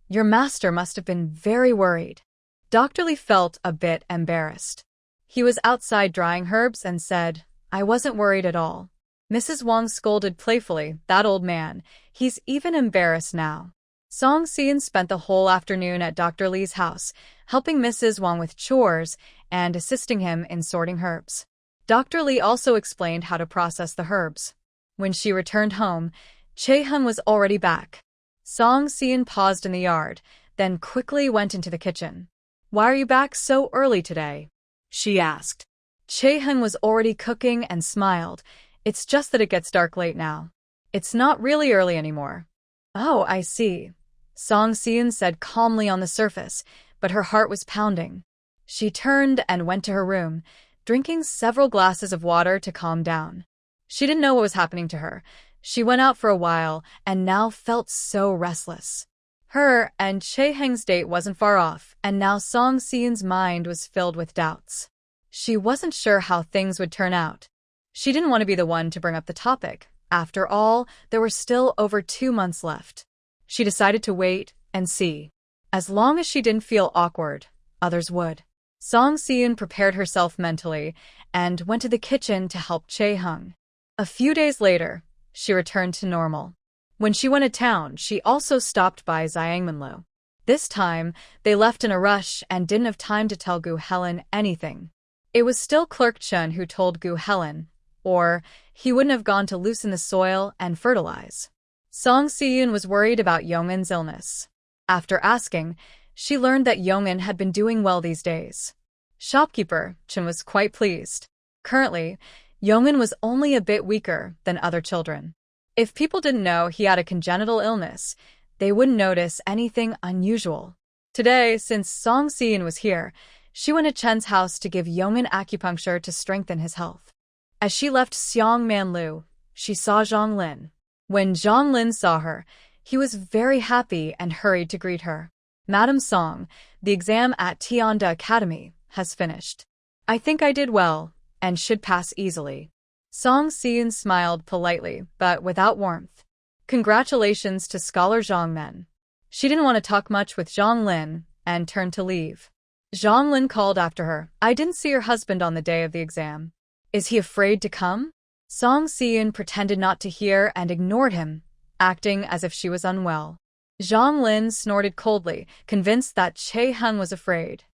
"Your master must have been very worried." Dr. Lee felt a bit embarrassed. He was outside drying herbs and said, "I wasn't worried at all." Mrs. Wang scolded playfully, "That old man, he's even embarrassed now." Song Si-eun spent the whole afternoon at Dr. Lee's house, helping Mrs. Wang with chores and assisting him in sorting herbs. Dr. Lee also explained how to process the herbs. When she returned home, Chae-hung was already back. Song Si-eun paused in the yard, then quickly went into the kitchen. "Why are you back so early today?" she asked. Chae-hung was already cooking and smiled. "It's just that it gets dark late now. It's not really early anymore." "Oh, I see," Song Si-eun said calmly on the surface, but her heart was pounding. She turned and went to her room, drinking several glasses of water to calm down. She didn't know what was happening to her. She went out for a while and now felt so restless. Her and Chae-hung's date wasn't far off, and now Song Si-eun's mind was filled with doubts. She wasn't sure how things would turn out. She didn't want to be the one to bring up the topic. After all, there were still over 2 months left. She decided to wait and see. As long as she didn't feel awkward, others would. Song Si-eun prepared herself mentally and went to the kitchen to help Chae-hung. A few days later, she returned to normal. When she went to town, she also stopped by Zhangminlo. This time, they left in a rush and didn't have time to tell Gu Helen anything. It was still Clerk Chun who told Gu Helen, or he wouldn't have gone to loosen the soil and fertilize. Song Si-eun was worried about Yong'in's illness. After asking, she learned that Yong'in had been doing well these days. Shopkeeper Chun was quite pleased. Currently, Yong'in was only a bit weaker than other children. If people didn't know he had a congenital illness, they wouldn't notice anything unusual. Today, since Song Si-eun was here, she went to Chen's house to give Yongin acupuncture to strengthen his health. As she left Xiangmanlu, she saw Zhonglin. When Zhonglin saw her, he was very happy and hurried to greet her. Madam Song, the exam at Tianda Academy has finished. I think I did well, and should pass easily. Song Xian smiled politely, but without warmth. Congratulations to Scholar Zhongmen. She didn't want to talk much with Zhonglin, and turned to leave. Zhonglin called after her. I didn't see your husband on the day of the exam. Is he afraid to come? Song Xian pretended not to hear and ignored him, acting as if she was unwell. Zhonglin snorted coldly, convinced that Che Hung was afraid.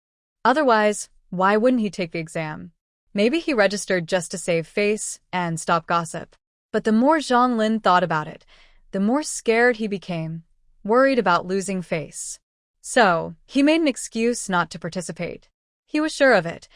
Otherwise, why wouldn't he take the exam? Maybe he registered just to save face and stop gossip. But the more Zhonglin thought about it, the more scared he became, worried about losing face. So, he made an excuse not to participate. He was sure of it.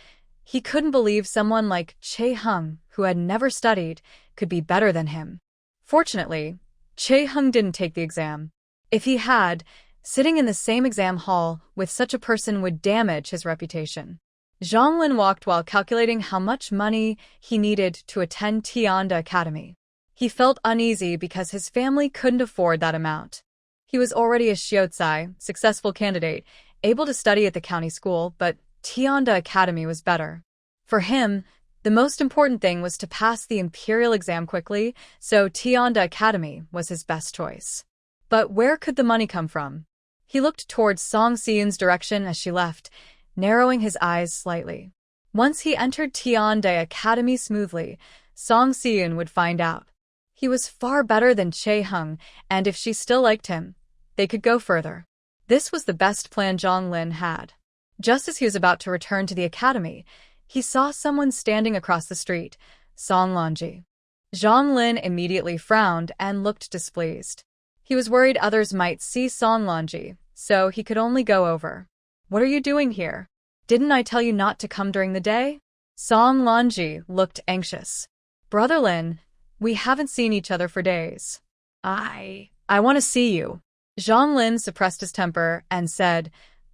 He couldn't believe someone like Che Hung, who had never studied, could be better than him. Fortunately, Che Hung didn't take the exam. If he had, sitting in the same exam hall with such a person would damage his reputation. Zhonglin walked while calculating how much money he needed to attend Tianda Academy. He felt uneasy because his family couldn't afford that amount. He was already a Shiozai, successful candidate, able to study at the county school, but Tianda Academy was better. For him, the most important thing was to pass the imperial exam quickly, so Tianda Academy was his best choice. But where could the money come from? He looked towards Song Xian's direction as she left, narrowing his eyes slightly. Once he entered Tianda Academy smoothly, Song Xian would find out. He was far better than Che Hung, and if she still liked him, they could go further. This was the best plan Zhonglin had. Just as he was about to return to the academy, he saw someone standing across the street, Song Lanji. Zhonglin immediately frowned and looked displeased. He was worried others might see Song Lanji, so he could only go over. What are you doing here? Didn't I tell you not to come during the day? Song Lanji looked anxious. Brother Lin, we haven't seen each other for days. I want to see you. Zhonglin suppressed his temper and said,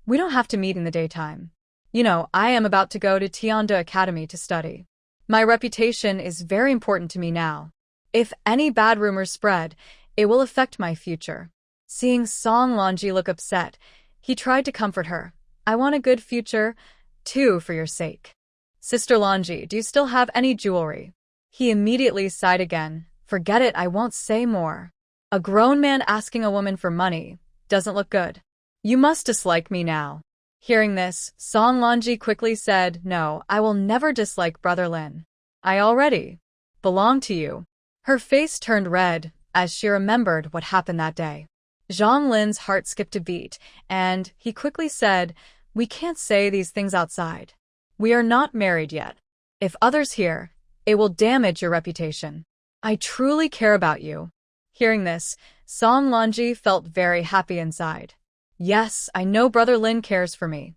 we don't have to meet in the daytime. You know, I am about to go to Tianda Academy to study. My reputation is very important to me now. If any bad rumors spread, it will affect my future. Seeing Song Lanji look upset, he tried to comfort her. I want a good future, too, for your sake. Sister Lanji, do you still have any jewelry? He immediately sighed again. Forget it, I won't say more. A grown man asking a woman for money doesn't look good. You must dislike me now. Hearing this, Song Lanji quickly said, no, I will never dislike Brother Lin. I already belong to you. Her face turned red as she remembered what happened that day. Zhonglin's heart skipped a beat, and he quickly said, we can't say these things outside. We are not married yet. If others hear, it will damage your reputation. I truly care about you. Hearing this, Song Lanji felt very happy inside. Yes, I know Brother Lin cares for me.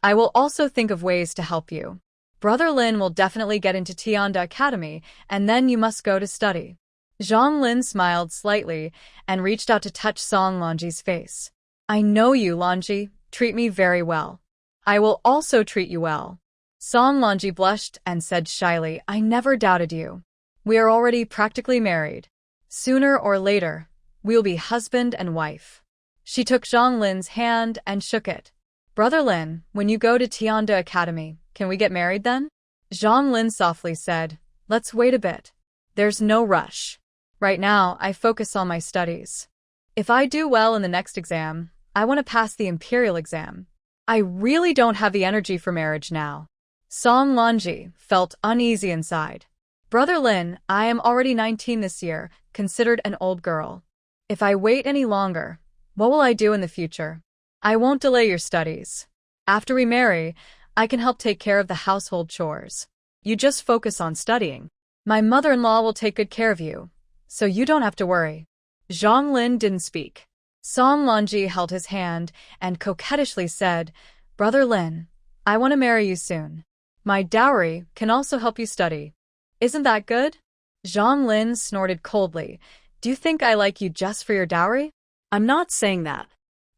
I will also think of ways to help you. Brother Lin will definitely get into Tianda Academy, and then you must go to study. Zhonglin smiled slightly and reached out to touch Song Lanji's face. I know you, Lanji. Treat me very well. I will also treat you well. Song Lanji blushed and said shyly, I never doubted you. We are already practically married. Sooner or later, we'll be husband and wife. She took Zhonglin's hand and shook it. Brother Lin, when you go to Tianda Academy, can we get married then? Zhonglin softly said, let's wait a bit. There's no rush. Right now, I focus on my studies. If I do well in the next exam, I want to pass the imperial exam. I really don't have the energy for marriage now. Song Lanji felt uneasy inside. Brother Lin, I am already 19 this year, considered an old girl. If I wait any longer, what will I do in the future? I won't delay your studies. After we marry, I can help take care of the household chores. You just focus on studying. My mother-in-law will take good care of you, so you don't have to worry. Zhonglin didn't speak. Song Lanji held his hand and coquettishly said, Brother Lin, I want to marry you soon. My dowry can also help you study. Isn't that good? Zhonglin snorted coldly. Do you think I like you just for your dowry? I'm not saying that.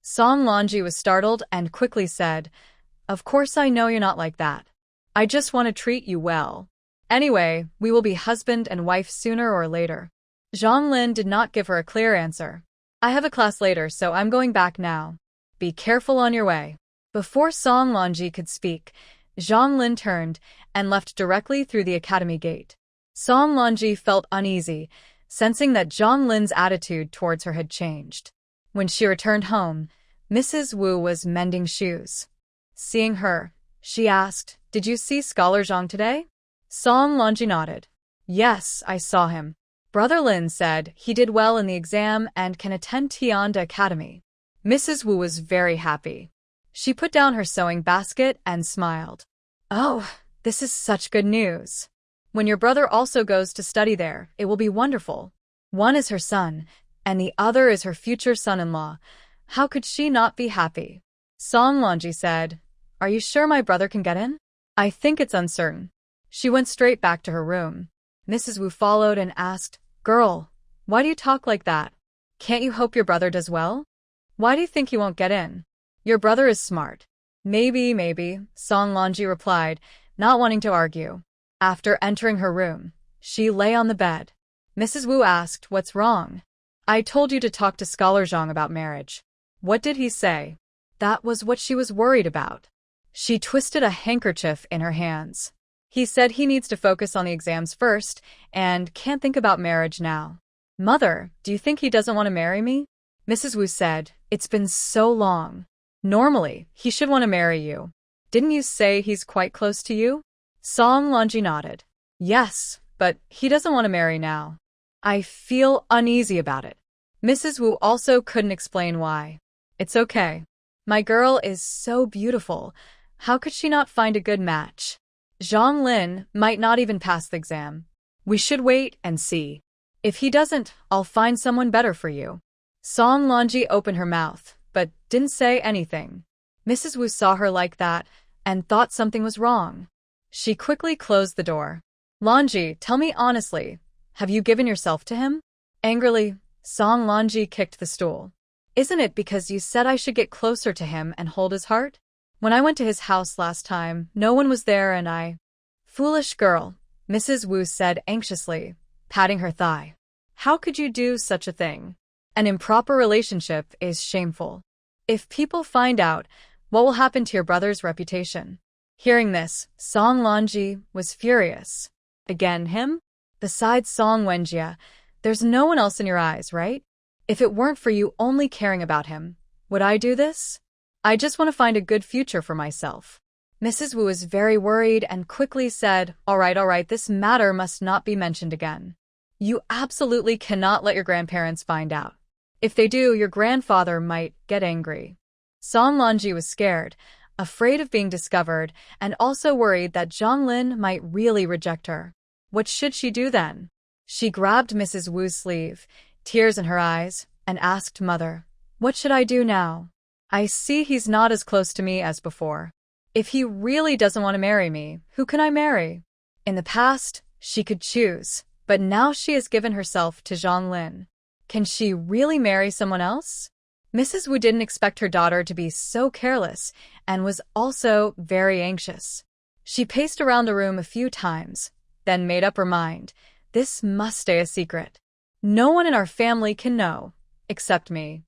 Song Lanji was startled and quickly said, Of course I know you're not like that. I just want to treat you well. Anyway, we will be husband and wife sooner or later. Zhang Lin did not give her a clear answer. I have a class later, so I'm going back now. Be careful on your way. Before Song Lanji could speak, Zhang Lin turned and left directly through the academy gate. Song Lanji felt uneasy, sensing that Zhang Lin's attitude towards her had changed. When she returned home, Mrs. Wu was mending shoes. Seeing her, she asked, "Did you see Scholar Zhang today?" Song Lanji nodded. "Yes, I saw him. Brother Lin said he did well in the exam and can attend Tianda Academy." Mrs. Wu was very happy. She put down her sewing basket and smiled. "Oh, this is such good news. When your brother also goes to study there, it will be wonderful. One is her son, and the other is her future son-in-law. How could she not be happy?" Song Lanji said, "Are you sure my brother can get in?" "I think it's uncertain." She went straight back to her room. Mrs. Wu followed and asked, "Girl, why do you talk like that? Can't you hope your brother does well? Why do you think he won't get in? Your brother is smart." Maybe, Song Lanji replied, not wanting to argue. After entering her room, she lay on the bed. Mrs. Wu asked, "What's wrong?" "I told you to talk to Scholar Zhang about marriage." "What did he say?" That was what she was worried about. She twisted a handkerchief in her hands. "He said he needs to focus on the exams first and can't think about marriage now." "Mother, do you think he doesn't want to marry me?" Mrs. Wu said, "It's been so long. Normally, he should want to marry you. Didn't you say he's quite close to you?" Song Lanji nodded. "Yes, but he doesn't want to marry now. I feel uneasy about it." Mrs. Wu also couldn't explain why. "It's okay. My girl is so beautiful. How could she not find a good match? Zhang Lin might not even pass the exam. We should wait and see. If he doesn't, I'll find someone better for you." Song Lanji opened her mouth, but didn't say anything. Mrs. Wu saw her like that and thought something was wrong. She quickly closed the door. "Lanji, tell me honestly, have you given yourself to him?" Angrily, Song Lanji kicked the stool. "Isn't it because you said I should get closer to him and hold his heart? When I went to his house last time, no one was there and I—" "Foolish girl," Mrs. Wu said anxiously, patting her thigh. "How could you do such a thing? An improper relationship is shameful. If people find out, what will happen to your brother's reputation?" Hearing this, Song Lanji was furious. "Again him? Besides Song Wenjia, there's no one else in your eyes, right? If it weren't for you only caring about him, would I do this? I just want to find a good future for myself." Mrs. Wu was very worried and quickly said, all right, this matter must not be mentioned again. You absolutely cannot let your grandparents find out. If they do, your grandfather might get angry." Song Lanji was scared, afraid of being discovered, and also worried that Zhang Lin might really reject her. What should she do then? She grabbed Mrs. Wu's sleeve, tears in her eyes, and asked Mother, "What should I do now? I see he's not as close to me as before. If he really doesn't want to marry me, who can I marry?" In the past, she could choose, but now she has given herself to Zhang Lin. Can she really marry someone else? Mrs. Wu didn't expect her daughter to be so careless and was also very anxious. She paced around the room a few times, then made up her mind. This must stay a secret. No one in our family can know, except me.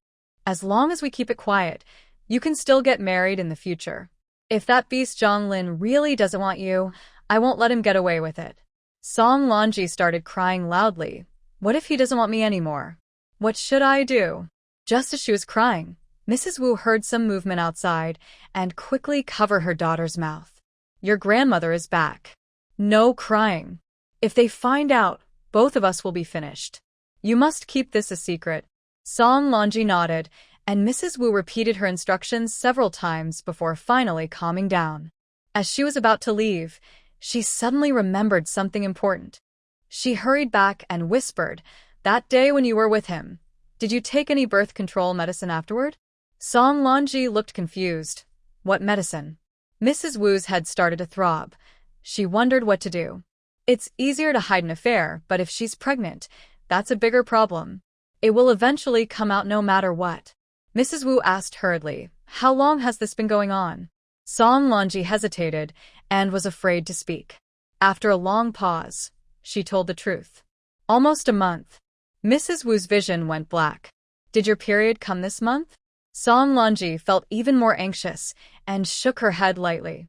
As long as we keep it quiet, you can still get married in the future. If that beast Zhang Lin really doesn't want you, I won't let him get away with it. Song Lanji started crying loudly. What if he doesn't want me anymore? What should I do? Just as she was crying, Mrs. Wu heard some movement outside and quickly covered her daughter's mouth. Your grandmother is back. No crying. If they find out, both of us will be finished. You must keep this a secret. Song Lanji nodded, and Mrs. Wu repeated her instructions several times before finally calming down. As she was about to leave, she suddenly remembered something important. She hurried back and whispered, "That day when you were with him, did you take any birth control medicine afterward?" Song Lanji looked confused. What medicine? Mrs. Wu's head started to throb. She wondered what to do. It's easier to hide an affair, but if she's pregnant, that's a bigger problem. It will eventually come out no matter what. Mrs. Wu asked hurriedly, "How long has this been going on?" Song Lonji hesitated and was afraid to speak. After a long pause, she told the truth. Almost a month. Mrs. Wu's vision went black. Did your period come this month? Song Lonji felt even more anxious and shook her head lightly.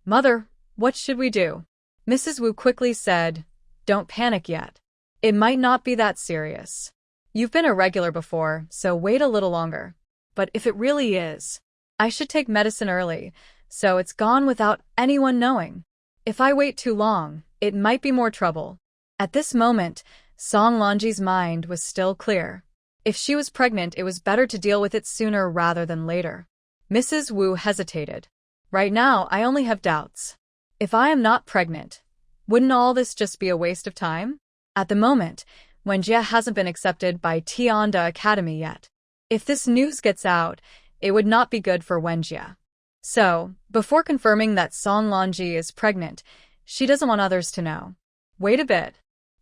Mother, what should we do? Mrs. Wu quickly said, don't panic yet. It might not be that serious. You've been irregular before, so wait a little longer. But if it really is, I should take medicine early, so it's gone without anyone knowing. If I wait too long, it might be more trouble. At this moment, Song Lonji's mind was still clear. If she was pregnant, it was better to deal with it sooner rather than later. Mrs. Wu hesitated. Right now, I only have doubts. If I am not pregnant, wouldn't all this just be a waste of time? At the moment, Wenjie hasn't been accepted by Tianda Academy yet. If this news gets out, it would not be good for Wenjie. So, before confirming that Song Lonji is pregnant, she doesn't want others to know. Wait a bit.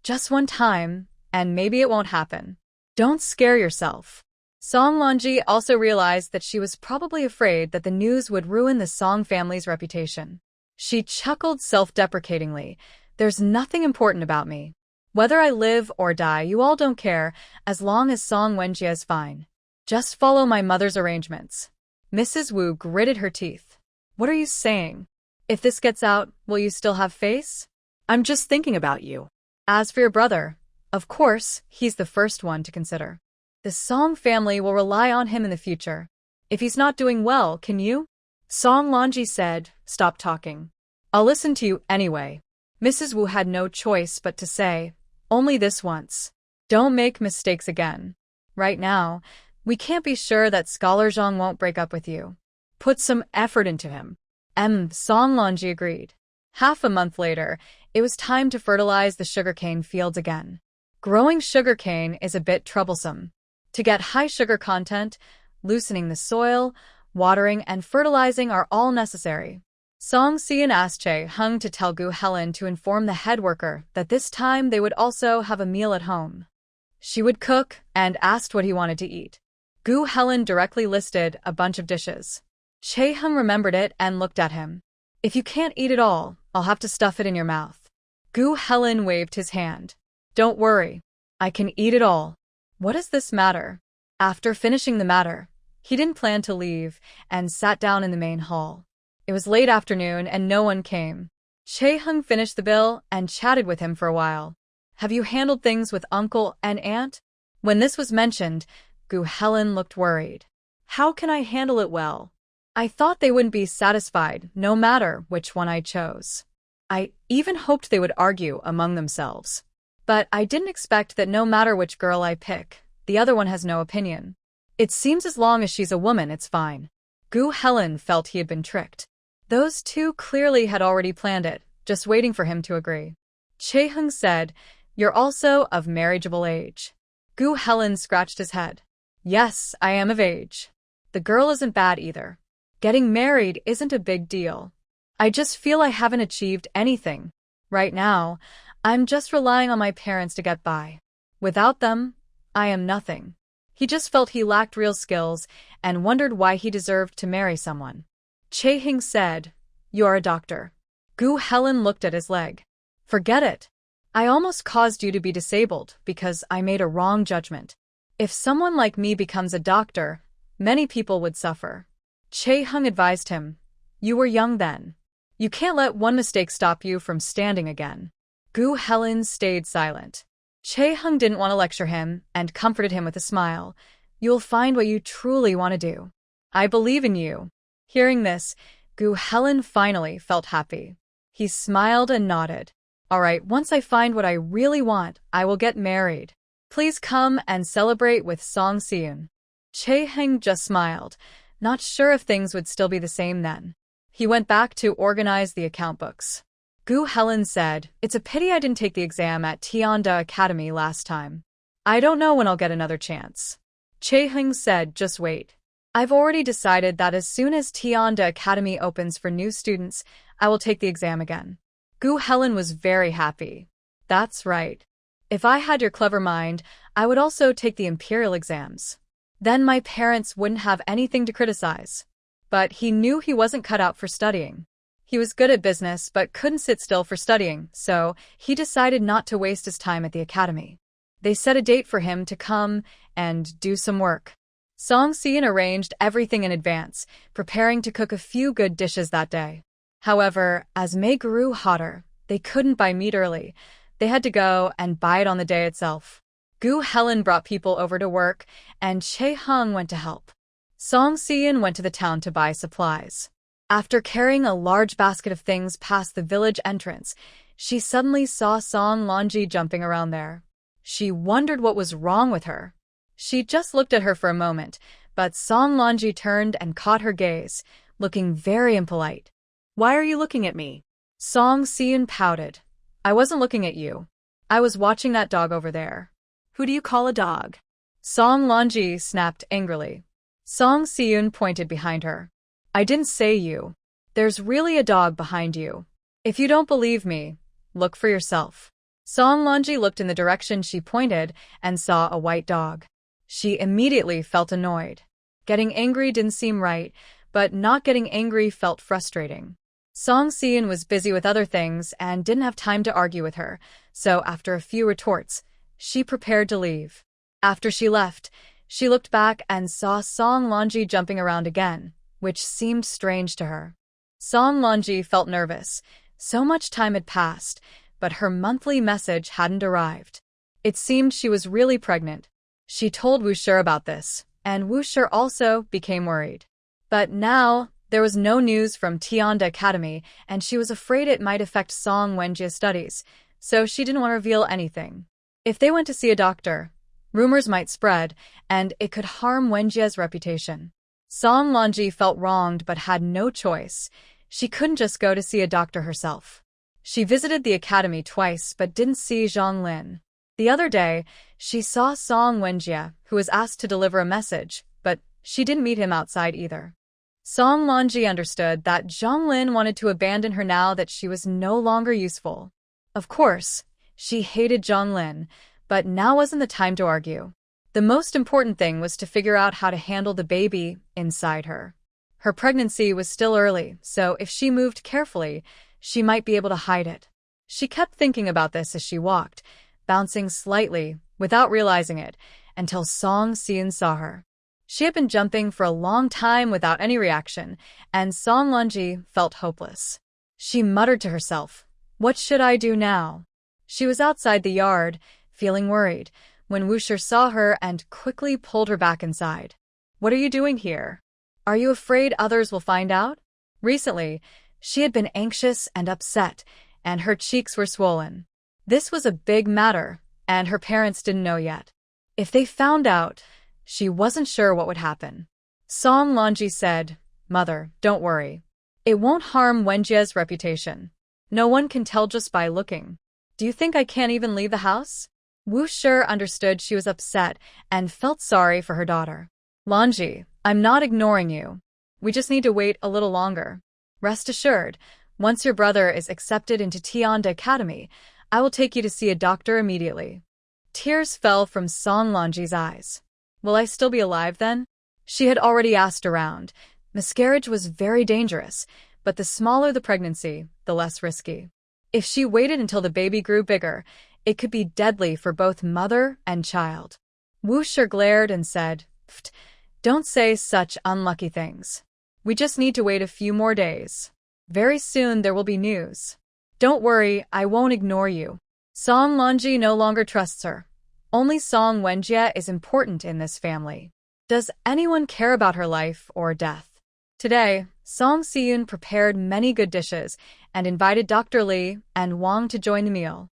Just one time, and maybe it won't happen. Don't scare yourself. Song Lonji also realized that she was probably afraid that the news would ruin the Song family's reputation. She chuckled self-deprecatingly. There's nothing important about me. Whether I live or die, you all don't care, as long as Song Wenjie is fine. Just follow my mother's arrangements. Mrs. Wu gritted her teeth. What are you saying? If this gets out, will you still have face? I'm just thinking about you. As for your brother, of course, he's the first one to consider. The Song family will rely on him in the future. If he's not doing well, can you? Song Lonji said, stop talking. I'll listen to you anyway. Mrs. Wu had no choice but to say, only this once. Don't make mistakes again. Right now, we can't be sure that Scholar Zhang won't break up with you. Put some effort into him. Song Lonji agreed. Half a month later, it was time to fertilize the sugarcane fields again. Growing sugarcane is a bit troublesome. To get high sugar content, loosening the soil, watering, and fertilizing are all necessary. Song Si and asked Che Hung to tell Gu Helen to inform the head worker that this time they would also have a meal at home. She would cook and asked what he wanted to eat. Gu Helen directly listed a bunch of dishes. Che Hung remembered it and looked at him. If you can't eat it all, I'll have to stuff it in your mouth. Gu Helen waved his hand. Don't worry. I can eat it all. What does this matter? After finishing the matter, he didn't plan to leave and sat down in the main hall. It was late afternoon and no one came. Che Hung finished the bill and chatted with him for a while. Have you handled things with uncle and aunt? When this was mentioned, Gu Helen looked worried. How can I handle it well? I thought they wouldn't be satisfied, no matter which one I chose. I even hoped they would argue among themselves. But I didn't expect that no matter which girl I pick, the other one has no opinion. It seems as long as she's a woman, it's fine. Gu Helen felt he had been tricked. Those two clearly had already planned it, just waiting for him to agree. Che Hung said, You're also of marriageable age. Gu Helen scratched his head. Yes, I am of age. The girl isn't bad either. Getting married isn't a big deal. I just feel I haven't achieved anything. Right now, I'm just relying on my parents to get by. Without them, I am nothing. He just felt he lacked real skills and wondered why he deserved to marry someone. Che Hing said, You're a doctor. Gu Helen looked at his leg. Forget it. I almost caused you to be disabled because I made a wrong judgment. If someone like me becomes a doctor, many people would suffer. Che Hung advised him, You were young then. You can't let one mistake stop you from standing again. Gu Helen stayed silent. Che Hung didn't want to lecture him and comforted him with a smile. You'll find what you truly want to do. I believe in you. Hearing this, Gu Helen finally felt happy. He smiled and nodded. All right, once I find what I really want, I will get married. Please come and celebrate with Song Seun. Che Heng just smiled, not sure if things would still be the same then. He went back to organize the account books. Gu Helen said, It's a pity I didn't take the exam at Tianda Academy last time. I don't know when I'll get another chance. Che Heng said, Just wait. I've already decided that as soon as Tianda Academy opens for new students, I will take the exam again. Gu Helen was very happy. That's right. If I had your clever mind, I would also take the imperial exams. Then my parents wouldn't have anything to criticize. but he knew he wasn't cut out for studying. He was good at business but couldn't sit still for studying, so he decided not to waste his time at the academy. They set a date for him to come and do some work. Song Si-in arranged everything in advance, preparing to cook a few good dishes that day. However, as May grew hotter, they couldn't buy meat early. They had to go and buy it on the day itself. Gu Helen brought people over to work, and Chae Hung went to help. Song Si-in went to the town to buy supplies. After carrying a large basket of things past the village entrance, she suddenly saw Song Lonji jumping around there. She wondered what was wrong with her. She just looked at her for a moment, but Song Lonji turned and caught her gaze, looking very impolite. Why are you looking at me? Song Si-in pouted. I wasn't looking at you. I was watching that dog over there. Who do you call a dog? Song Lonji snapped angrily. Song Si-in pointed behind her. I didn't say you. There's really a dog behind you. If you don't believe me, look for yourself. Song Lonji looked in the direction she pointed and saw a white dog. She immediately felt annoyed. Getting angry didn't seem right, but not getting angry felt frustrating. Song Si-in was busy with other things and didn't have time to argue with her, so after a few retorts, she prepared to leave. After she left, she looked back and saw Song Lonji jumping around again, which seemed strange to her. Song Lonji felt nervous. So much time had passed, but her monthly message hadn't arrived. It seemed she was really pregnant. She told Wushir about this, and Wushir also became worried. But now, there was no news from Tianda Academy, and she was afraid it might affect Song Wenjia's studies, so she didn't want to reveal anything. If they went to see a doctor, rumors might spread, and it could harm Wenjia's reputation. Song Lonji felt wronged but had no choice. She couldn't just go to see a doctor herself. She visited the academy twice but didn't see Zhang Lin. The other day, she saw Song Wenjia, who was asked to deliver a message, but she didn't meet him outside either. Song Lonji understood that Zhang Lin wanted to abandon her now that she was no longer useful. Of course, she hated Zhang Lin, but now wasn't the time to argue. The most important thing was to figure out how to handle the baby inside her. Her pregnancy was still early, so if she moved carefully, she might be able to hide it. She kept thinking about this as she walked, bouncing slightly, without realizing it, until Song Si-in saw her. She had been jumping for a long time without any reaction, and Song Lonji felt hopeless. She muttered to herself, "What should I do now?" She was outside the yard, feeling worried, when Wushir saw her and quickly pulled her back inside. "What are you doing here? Are you afraid others will find out?" Recently, she had been anxious and upset, and her cheeks were swollen. This was a big matter, and her parents didn't know yet. If they found out, she wasn't sure what would happen. Song Lonji said, "Mother, don't worry. It won't harm Wenjia's reputation. No one can tell just by looking. Do you think I can't even leave the house?" Wushir understood she was upset and felt sorry for her daughter. "Lonji, I'm not ignoring you. We just need to wait a little longer. Rest assured, once your brother is accepted into Tianda Academy, I will take you to see a doctor immediately." Tears fell from Song Lonji's eyes. "Will I still be alive then?" She had already asked around. Miscarriage was very dangerous, but the smaller the pregnancy, the less risky. If she waited until the baby grew bigger, it could be deadly for both mother and child. Wushir glared and said, "Pfft, don't say such unlucky things. We just need to wait a few more days. Very soon there will be news. Don't worry, I won't ignore you." Song Lonji no longer trusts her. Only Song Wenjia is important in this family. Does anyone care about her life or death? Today, Song Si-in prepared many good dishes and invited Dr. Lee and Wang to join the meal.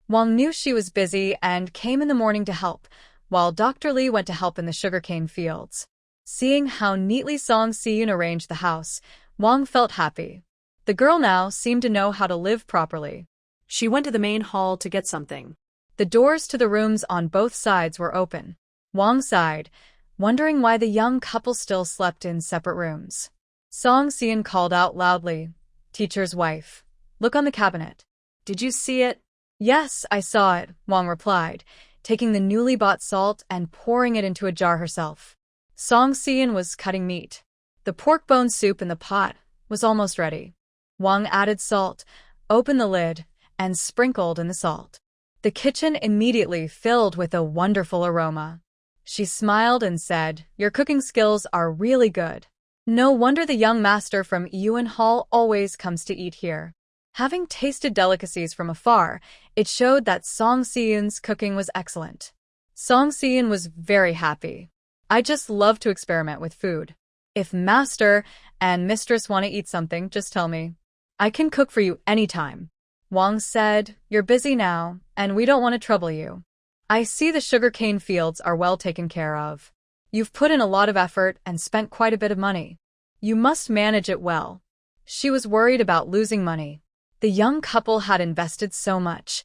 Wang knew she was busy and came in the morning to help, while Dr. Lee went to help in the sugarcane fields. Seeing how neatly Song Si-in arranged the house, Wang felt happy. The girl now seemed to know how to live properly. She went to the main hall to get something. The doors to the rooms on both sides were open. Wang sighed, wondering why the young couple still slept in separate rooms. Song Si-in called out loudly, "Teacher's wife, look on the cabinet." "Did you see it?" "Yes, I saw it," Wang replied, taking the newly bought salt and pouring it into a jar herself. Song Si-in was cutting meat. The pork bone soup in the pot was almost ready. Wang added salt, opened the lid, and sprinkled in the salt. The kitchen immediately filled with a wonderful aroma. She smiled and said, "Your cooking skills are really good. No wonder the young master from Yuan Hall always comes to eat here." Having tasted delicacies from afar, it showed that Song Si-eun's cooking was excellent. Song Si-eun was very happy. "I just love to experiment with food. If master and mistress want to eat something, just tell me. I can cook for you anytime." Wang said, "You're busy now, and we don't want to trouble you. I see the sugarcane fields are well taken care of. You've put in a lot of effort and spent quite a bit of money. You must manage it well." She was worried about losing money. The young couple had invested so much.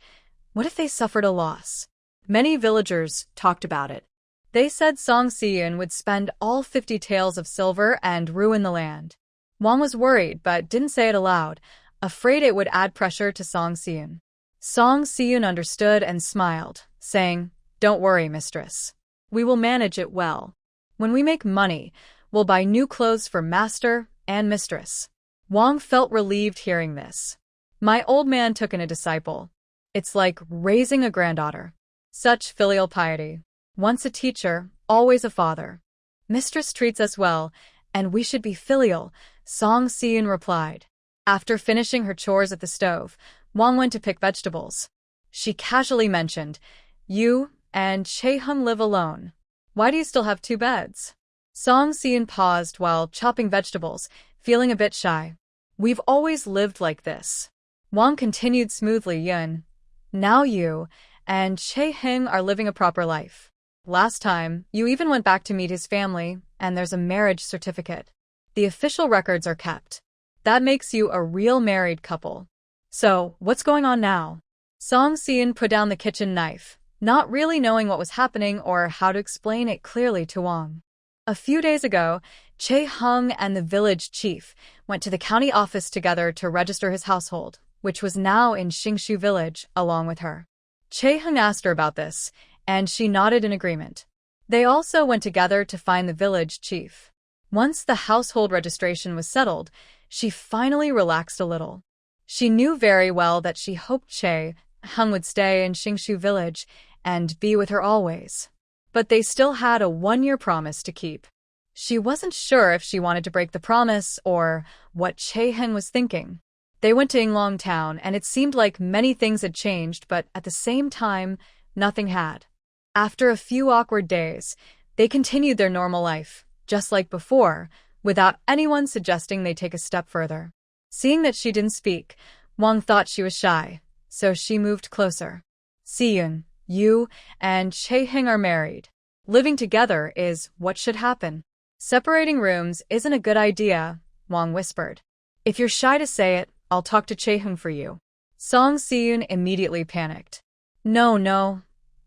What if they suffered a loss? Many villagers talked about it. They said Song Si-eun would spend all 50 taels of silver and ruin the land. Wang was worried but didn't say it aloud, afraid it would add pressure to Song Si-eun. Song Si-eun understood and smiled, saying, "Don't worry, mistress. We will manage it well. When we make money, we'll buy new clothes for master and mistress." Wang felt relieved hearing this. "My old man took in a disciple. It's like raising a granddaughter. Such filial piety. Once a teacher, always a father. Mistress treats us well, and we should be filial," Song Si-eun replied. After finishing her chores at the stove, Wang went to pick vegetables. She casually mentioned, "You and Chae-hung live alone. Why do you still have 2 beds?" Song Si-eun paused while chopping vegetables, feeling a bit shy. "We've always lived like this." Wang continued smoothly, "Yun, now you and Chae-hung are living a proper life. Last time, you even went back to meet his family, and there's a marriage certificate. The official records are kept. That makes you a real married couple. So, what's going on now?" Song Si-eun put down the kitchen knife, not really knowing what was happening or how to explain it clearly to Wang. A few days ago, Chae-hung and the village chief went to the county office together to register his household, which was now in Xingshu village, along with her. Chae-hung asked her about this, and she nodded in agreement. They also went together to find the village chief. Once the household registration was settled, she finally relaxed a little. She knew very well that she hoped Chae-hung would stay in Xingshu village and be with her always. But they still had a 1-year promise to keep. She wasn't sure if she wanted to break the promise or what Chae-hung was thinking. They went to Yinglong town, and it seemed like many things had changed, but at the same time, nothing had. After a few awkward days, they continued their normal life, just like before, without anyone suggesting they take a step further. Seeing that she didn't speak, Wang thought she was shy, so she moved closer. "Si-eun, you and Chae-hung are married. Living together is what should happen. Separating rooms isn't a good idea," Wang whispered. "If you're shy to say it, I'll talk to Chae-hung for you." Song Si-eun immediately panicked. No.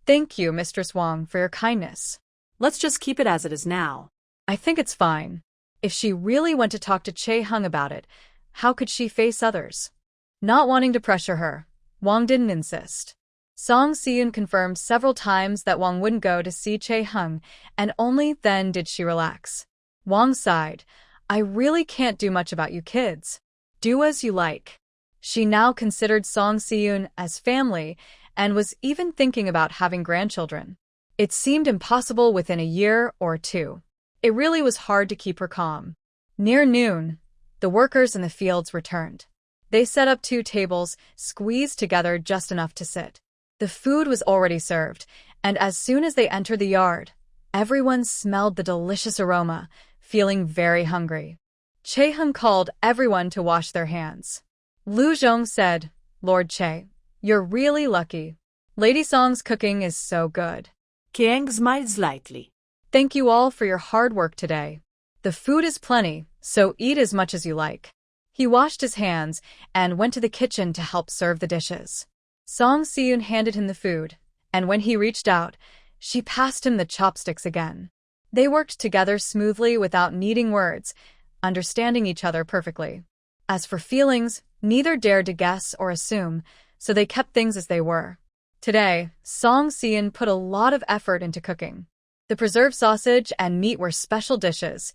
Thank you, Mistress Wang, for your kindness. Let's just keep it as it is now." I think it's fine. If she really went to talk to Chae-hung about it, how could she face others? Not wanting to pressure her, Wang didn't insist. Song Si-eun confirmed several times that Wang wouldn't go to see Chae-hung, and only then did she relax. Wang sighed. "I really can't do much about you kids. Do as you like." She now considered Song Si-eun as family and was even thinking about having grandchildren. It seemed impossible within a year or 2. It really was hard to keep her calm. Near noon, the workers in the fields returned. They set up 2 tables, squeezed together just enough to sit. The food was already served, and as soon as they entered the yard, everyone smelled the delicious aroma, feeling very hungry. Chae-hung called everyone to wash their hands. Lu Zhong said, "Lord Chae, you're really lucky. Lady Song's cooking is so good." Kiang smiled slightly. "Thank you all for your hard work today. The food is plenty, so eat as much as you like." He washed his hands and went to the kitchen to help serve the dishes. Song Si-eun handed him the food, and when he reached out, she passed him the chopsticks again. They worked together smoothly without needing words, understanding each other perfectly. As for feelings, neither dared to guess or assume, so they kept things as they were. Today, Song Si-eun put a lot of effort into cooking. The preserved sausage and meat were special dishes.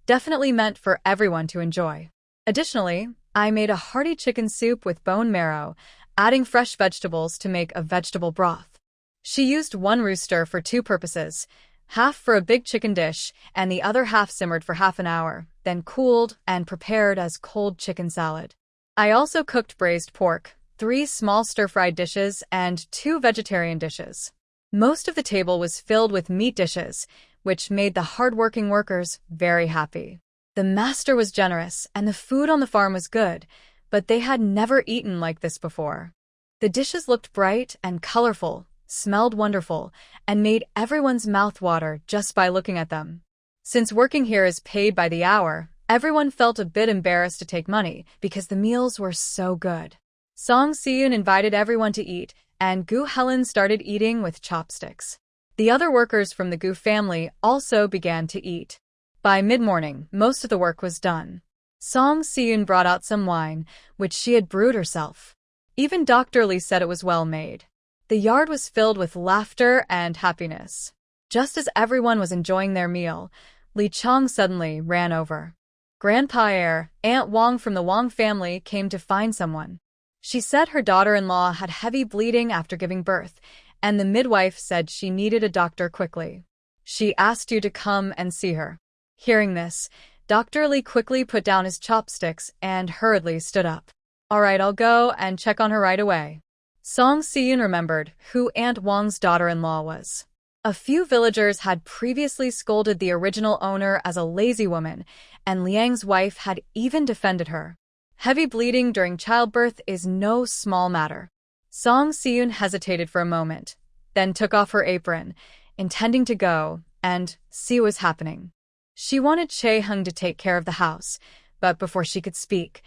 definitely meant for everyone to enjoy. Additionally, I made a hearty chicken soup with bone marrow, adding fresh vegetables to make a vegetable broth. She used one rooster for two purposes, half for a big chicken dish and the other half simmered for half an hour, then cooled and prepared as cold chicken salad. I also cooked braised pork, 3 small stir-fried dishes, and 2 vegetarian dishes. Most of the table was filled with meat dishes, which made the hard-working workers very happy. The master was generous, and the food on the farm was good, but they had never eaten like this before. The dishes looked bright and colorful, smelled wonderful, and made everyone's mouth water just by looking at them. Since working here is paid by the hour, everyone felt a bit embarrassed to take money because the meals were so good. Song Si-yoon invited everyone to eat, and Gu Helen started eating with chopsticks. The other workers from the Gu family also began to eat. By mid-morning, most of the work was done. Song Si-yoon brought out some wine, which she had brewed herself. Even Dr. Lee said it was well made. The yard was filled with laughter and happiness. Just as everyone was enjoying their meal, Lee Chong suddenly ran over. Grandpa Aunt Wong from the Wong family came to find someone. She said her daughter-in-law had heavy bleeding after giving birth, and the midwife said she needed a doctor quickly. She asked you to come and see her. Hearing this, Dr. Lee quickly put down his chopsticks and hurriedly stood up. All right, I'll go and check on her right away. Song Si-yoon remembered who Aunt Wong's daughter-in-law was. A few villagers had previously scolded the original owner as a lazy woman, and Liang's wife had even defended her. Heavy bleeding during childbirth is no small matter. Song Si-yoon hesitated for a moment, then took off her apron, intending to go and see what was happening. She wanted Chae-hung to take care of the house, but before she could speak,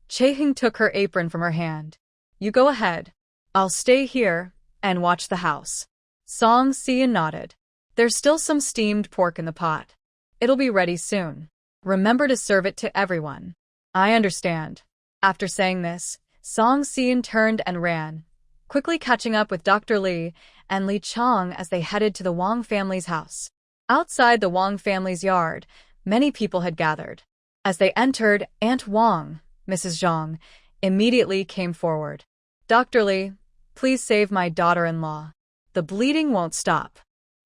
Chae-hung took her apron from her hand. You go ahead. I'll stay here and watch the house. Song Si-yoon nodded. There's still some steamed pork in the pot. It'll be ready soon. Remember to serve it to everyone. I understand. After saying this, Song Si-yoon turned and ran, quickly catching up with Dr. Lee and Lee Chong as they headed to the Wong family's house. Outside the Wong family's yard, many people had gathered. As they entered, Aunt Wong, Mrs. Zhang, immediately came forward. Dr. Lee, please save my daughter-in-law. The bleeding won't stop.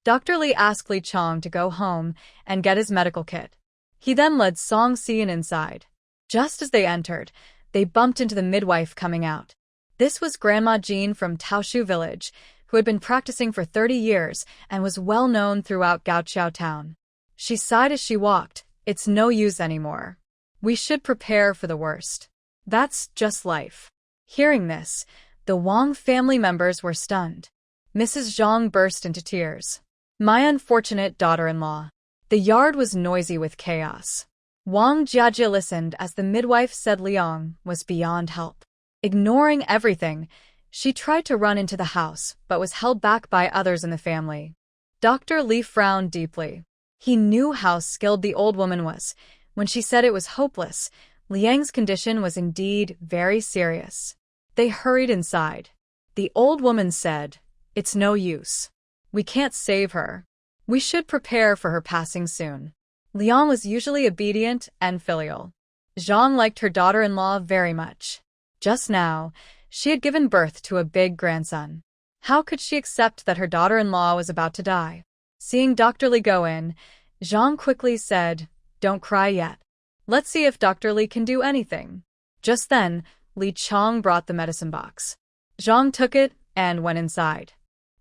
Dr. Lee asked Lee Chong to go home and get his medical kit. He then led Song Si-yoon inside. Just as they entered, they bumped into the midwife coming out. This was Grandma Jean from Taoshu village, who had been practicing for 30 years and was well known throughout Gaoqiao town. She sighed as she walked. It's no use anymore. We should prepare for the worst. That's just life. Hearing this, the Wong family members were stunned. Mrs. Zhang burst into tears. My unfortunate daughter-in-law. The yard was noisy with chaos. Wang Jiajia listened as the midwife said Liang was beyond help. Ignoring everything, she tried to run into the house, but was held back by others in the family. Dr. Lee frowned deeply. He knew how skilled the old woman was. When she said it was hopeless, Liang's condition was indeed very serious. They hurried inside. The old woman said, It's no use. We can't save her. We should prepare for her passing soon. Liang was usually obedient and filial. Zhang liked her daughter-in-law very much. Just now, she had given birth to a big grandson. How could she accept that her daughter-in-law was about to die? Seeing Dr. Lee go in, Zhang quickly said, Don't cry yet. Let's see if Dr. Lee can do anything. Just then, Lee Chong brought the medicine box. Zhang took it and went inside.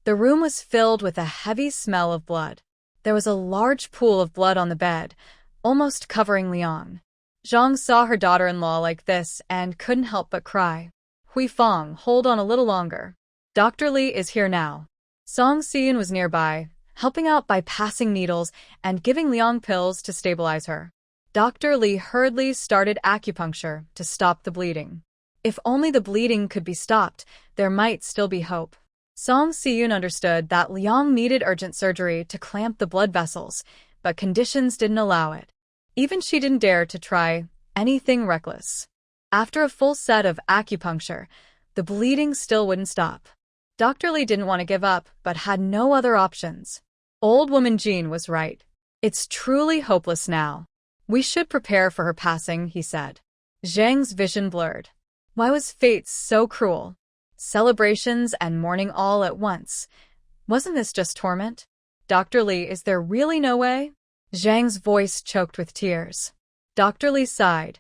The room was filled with a heavy smell of blood. There was a large pool of blood on the bed, almost covering Liang. Zhang saw her daughter-in-law like this and couldn't help but cry. Hui Fong, hold on a little longer. Dr. Lee is here now. Song Si-yoon was nearby, helping out by passing needles and giving Liang pills to stabilize her. Dr. Lee hurriedly started acupuncture to stop the bleeding. If only the bleeding could be stopped, there might still be hope. Song Si-yoon understood that Liang needed urgent surgery to clamp the blood vessels, but conditions didn't allow it. Even she didn't dare to try anything reckless. After a full set of acupuncture, the bleeding still wouldn't stop. Dr. Lee didn't want to give up, but had no other options. Old woman Jean was right. It's truly hopeless now. We should prepare for her passing, he said. Zhang's vision blurred. Why was fate so cruel? Celebrations and mourning all at once. Wasn't this just torment? Dr. Li, is there really no way? Zhang's voice choked with tears. Dr. Li sighed.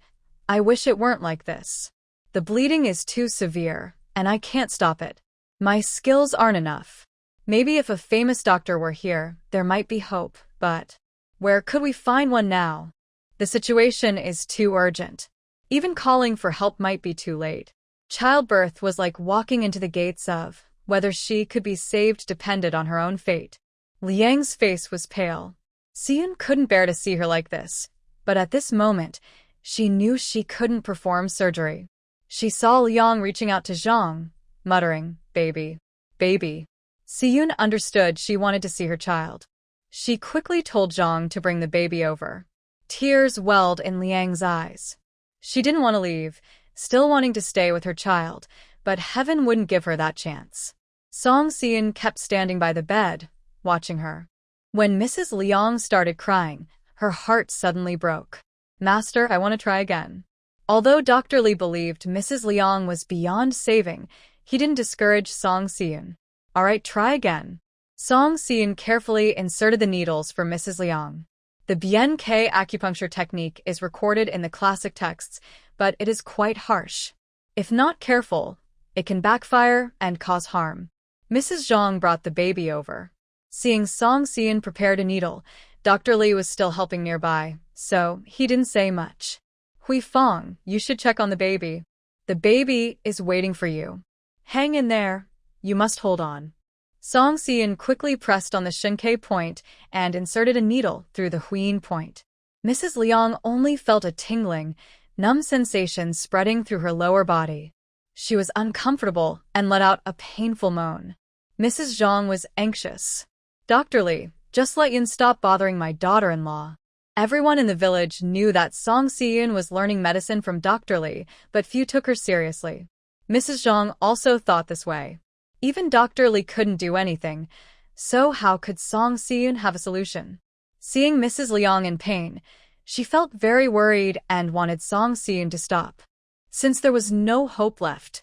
I wish it weren't like this. The bleeding is too severe, and I can't stop it. My skills aren't enough. Maybe if a famous doctor were here, there might be hope, but where could we find one now? The situation is too urgent. Even calling for help might be too late. Childbirth was like walking into the gates of, whether she could be saved depended on her own fate. Liang's face was pale. Siyun couldn't bear to see her like this, but at this moment, she knew she couldn't perform surgery. She saw Liang reaching out to Zhang, muttering, baby, baby. Siyun understood she wanted to see her child. She quickly told Zhang to bring the baby over. Tears welled in Liang's eyes. She didn't want to leave, still wanting to stay with her child, but heaven wouldn't give her that chance. Song Siyun kept standing by the bed, watching her. When Mrs. Liang started crying, her heart suddenly broke. Master, I want to try again. Although Dr. Li believed Mrs. Liang was beyond saving, he didn't discourage Song Siyun. All right, try again. Song Siyun carefully inserted the needles for Mrs. Liang. The BNK acupuncture technique is recorded in the classic texts, but it is quite harsh. If not careful, it can backfire and cause harm. Mrs. Zhang brought the baby over. Seeing Song Siyun prepare a needle, Dr. Li was still helping nearby, so he didn't say much. Hui Fong, you should check on the baby. The baby is waiting for you. Hang in there. You must hold on. Song Siyun quickly pressed on the Shinkei point and inserted a needle through the Huyin point. Mrs. Liang only felt a tingling, numb sensation spreading through her lower body. She was uncomfortable and let out a painful moan. Mrs. Zhang was anxious. Dr. Li, just let Yun stop bothering my daughter-in-law. Everyone in the village knew that Song Siyun was learning medicine from Dr. Li, but few took her seriously. Mrs. Zhang also thought this way. Even Dr. Li couldn't do anything, so how could Song Siyun have a solution? Seeing Mrs. Liang in pain, she felt very worried and wanted Song Siyun to stop. Since there was no hope left,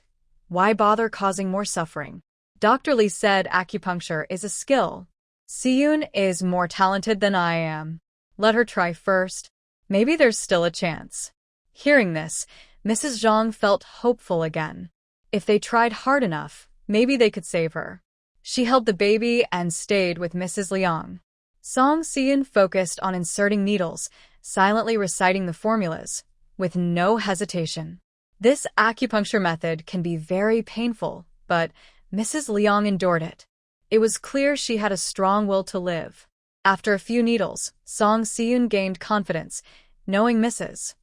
why bother causing more suffering? Dr. Li said acupuncture is a skill. Siyun is more talented than I am. Let her try first. Maybe there's still a chance. Hearing this, Mrs. Zhang felt hopeful again. If they tried hard enough, maybe they could save her. She held the baby and stayed with Mrs. Liang. Song Siyun focused on inserting needles, silently reciting the formulas, with no hesitation. This acupuncture method can be very painful, but Mrs. Liang endured it. It was clear she had a strong will to live. After a few needles, Song Siyun gained confidence, knowing Mrs.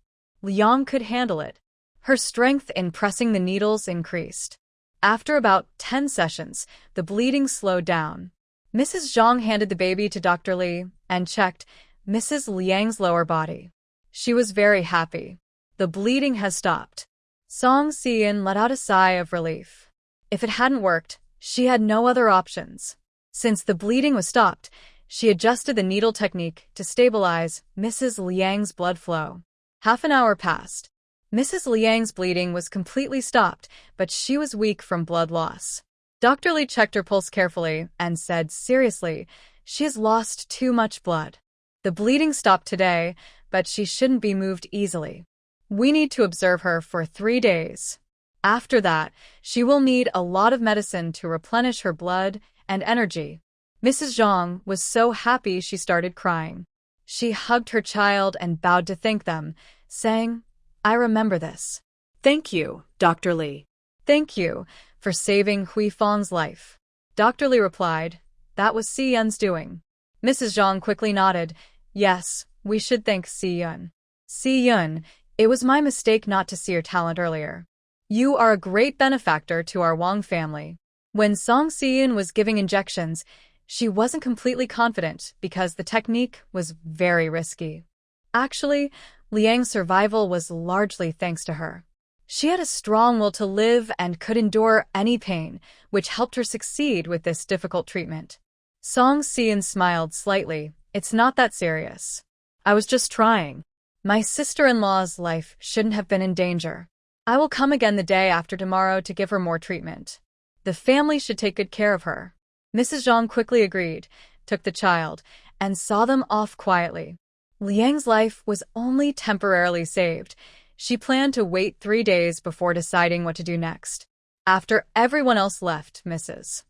Liang could handle it. Her strength in pressing the needles increased. After about 10 sessions, the bleeding slowed down. Mrs. Zhang handed the baby to Dr. Li and checked Mrs. Liang's lower body. She was very happy. The bleeding has stopped. Song Siyun let out a sigh of relief. If it hadn't worked, she had no other options. Since the bleeding was stopped, she adjusted the needle technique to stabilize Mrs. Liang's blood flow. Half an hour passed. Mrs. Liang's bleeding was completely stopped, but she was weak from blood loss. Dr. Li checked her pulse carefully and said seriously, she has lost too much blood. The bleeding stopped today, but she shouldn't be moved easily. We need to observe her for 3 days. After that, she will need a lot of medicine to replenish her blood and energy. Mrs. Zhang was so happy she started crying. She hugged her child and bowed to thank them, saying, I remember this. Thank you, Dr. Li. Thank you for saving Hui Fong's life. Dr. Li replied, that was Si Yun's doing. Mrs. Zhang quickly nodded, yes, we should thank Si Yun. Si Yun, it was my mistake not to see your talent earlier. You are a great benefactor to our Wang family. When Song Siyun was giving injections, she wasn't completely confident because the technique was very risky. Actually, Liang's survival was largely thanks to her. She had a strong will to live and could endure any pain, which helped her succeed with this difficult treatment. Song Siyun smiled slightly. It's not that serious. I was just trying. My sister-in-law's life shouldn't have been in danger. I will come again the day after tomorrow to give her more treatment. The family should take good care of her. Mrs. Zhang quickly agreed, took the child, and saw them off quietly. Liang's life was only temporarily saved. She planned to wait 3 days before deciding what to do next. After everyone else left, Mrs.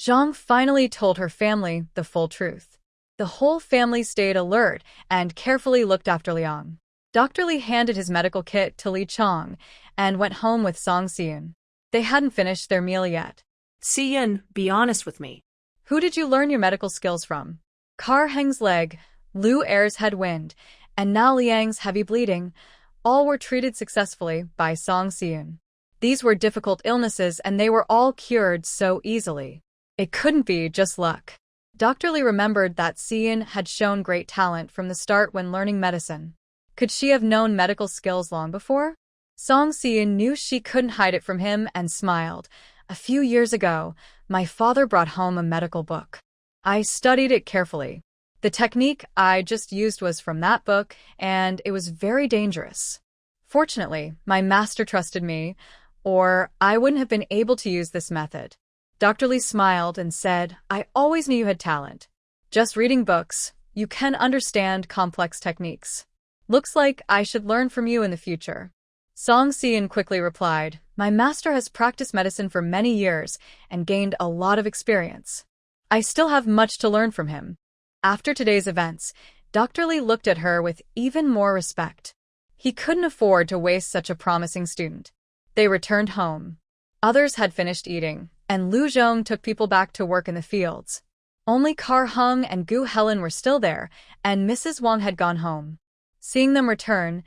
Zhang finally told her family the full truth. The whole family stayed alert and carefully looked after Liang. Dr. Li handed his medical kit to Li Chong and went home with Song Xian. They hadn't finished their meal yet. Xian, be honest with me. Who did you learn your medical skills from? Car Heng's leg, Lu Er's head wind, and now Liang's heavy bleeding, all were treated successfully by Song Xian. These were difficult illnesses and they were all cured so easily. It couldn't be just luck. Dr. Li remembered that Xian had shown great talent from the start when learning medicine. Could she have known medical skills long before? Song Xian knew she couldn't hide it from him and smiled. A few years ago, my father brought home a medical book. I studied it carefully. The technique I just used was from that book, and it was very dangerous. Fortunately, my master trusted me, or I wouldn't have been able to use this method. Dr. Li smiled and said, I always knew you had talent. Just reading books, you can understand complex techniques. Looks like I should learn from you in the future. Song Xian quickly replied, my master has practiced medicine for many years and gained a lot of experience. I still have much to learn from him. After today's events, Dr. Li looked at her with even more respect. He couldn't afford to waste such a promising student. They returned home. Others had finished eating, and Lu Zhong took people back to work in the fields. Only Car Hung and Gu Helen were still there, and Mrs. Wang had gone home. Seeing them return,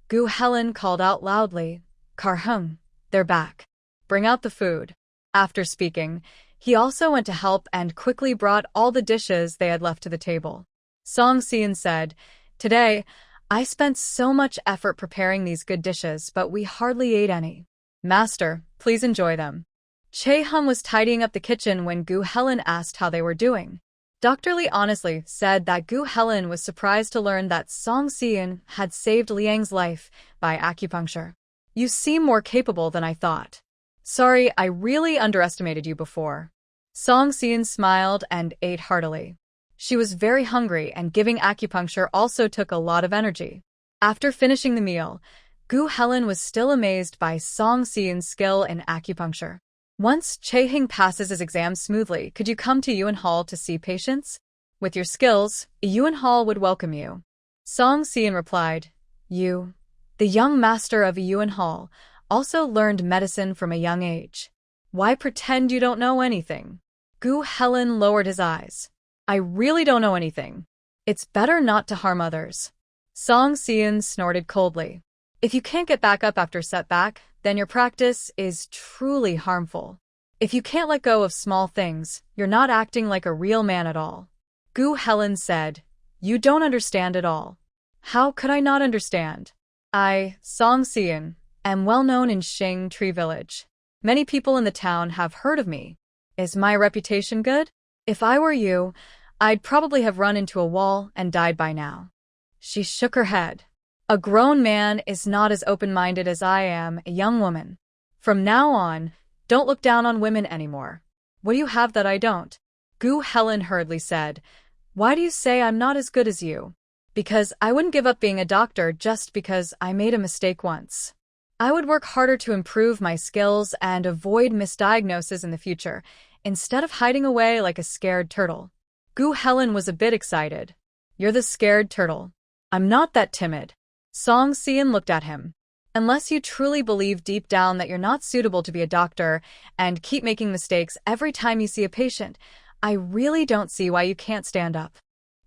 Gu Helen called out loudly, Car Hung, they're back. Bring out the food. After speaking, he also went to help and quickly brought all the dishes they had left to the table. Song Xian said, today, I spent so much effort preparing these good dishes, but we hardly ate any. Master, please enjoy them. Che Hum was tidying up the kitchen when Gu Helen asked how they were doing. Dr. Li honestly said that Gu Helen was surprised to learn that Song Xian had saved Liang's life by acupuncture. You seem more capable than I thought. Sorry, I really underestimated you before. Song Xian smiled and ate heartily. She was very hungry and giving acupuncture also took a lot of energy. After finishing the meal, Gu Helen was still amazed by Song Xian's skill in acupuncture. Once Che Hing passes his exam smoothly, could you come to Yuan Hall to see patients? With your skills, Yuan Hall would welcome you. Song Xian replied, You, the young master of Yuan Hall, also learned medicine from a young age. Why pretend you don't know anything? Gu Helen lowered his eyes. I really don't know anything. It's better not to harm others. Song Xian snorted coldly. If you can't get back up after setback, then your practice is truly harmful. If you can't let go of small things, you're not acting like a real man at all. Gu Helen said, You don't understand at all. How could I not understand? I, Song Xian, am well known in Xing Tree Village. Many people in the town have heard of me. Is my reputation good? If I were you, I'd probably have run into a wall and died by now. She shook her head. A grown man is not as open-minded as I am, a young woman. From now on, don't look down on women anymore. What do you have that I don't? Gu Helen hurriedly said, Why do you say I'm not as good as you? Because I wouldn't give up being a doctor just because I made a mistake once. I would work harder to improve my skills and avoid misdiagnosis in the future, instead of hiding away like a scared turtle. Gu Helen was a bit excited. You're the scared turtle. I'm not that timid. Song Xian looked at him. Unless you truly believe deep down that you're not suitable to be a doctor and keep making mistakes every time you see a patient, I really don't see why you can't stand up.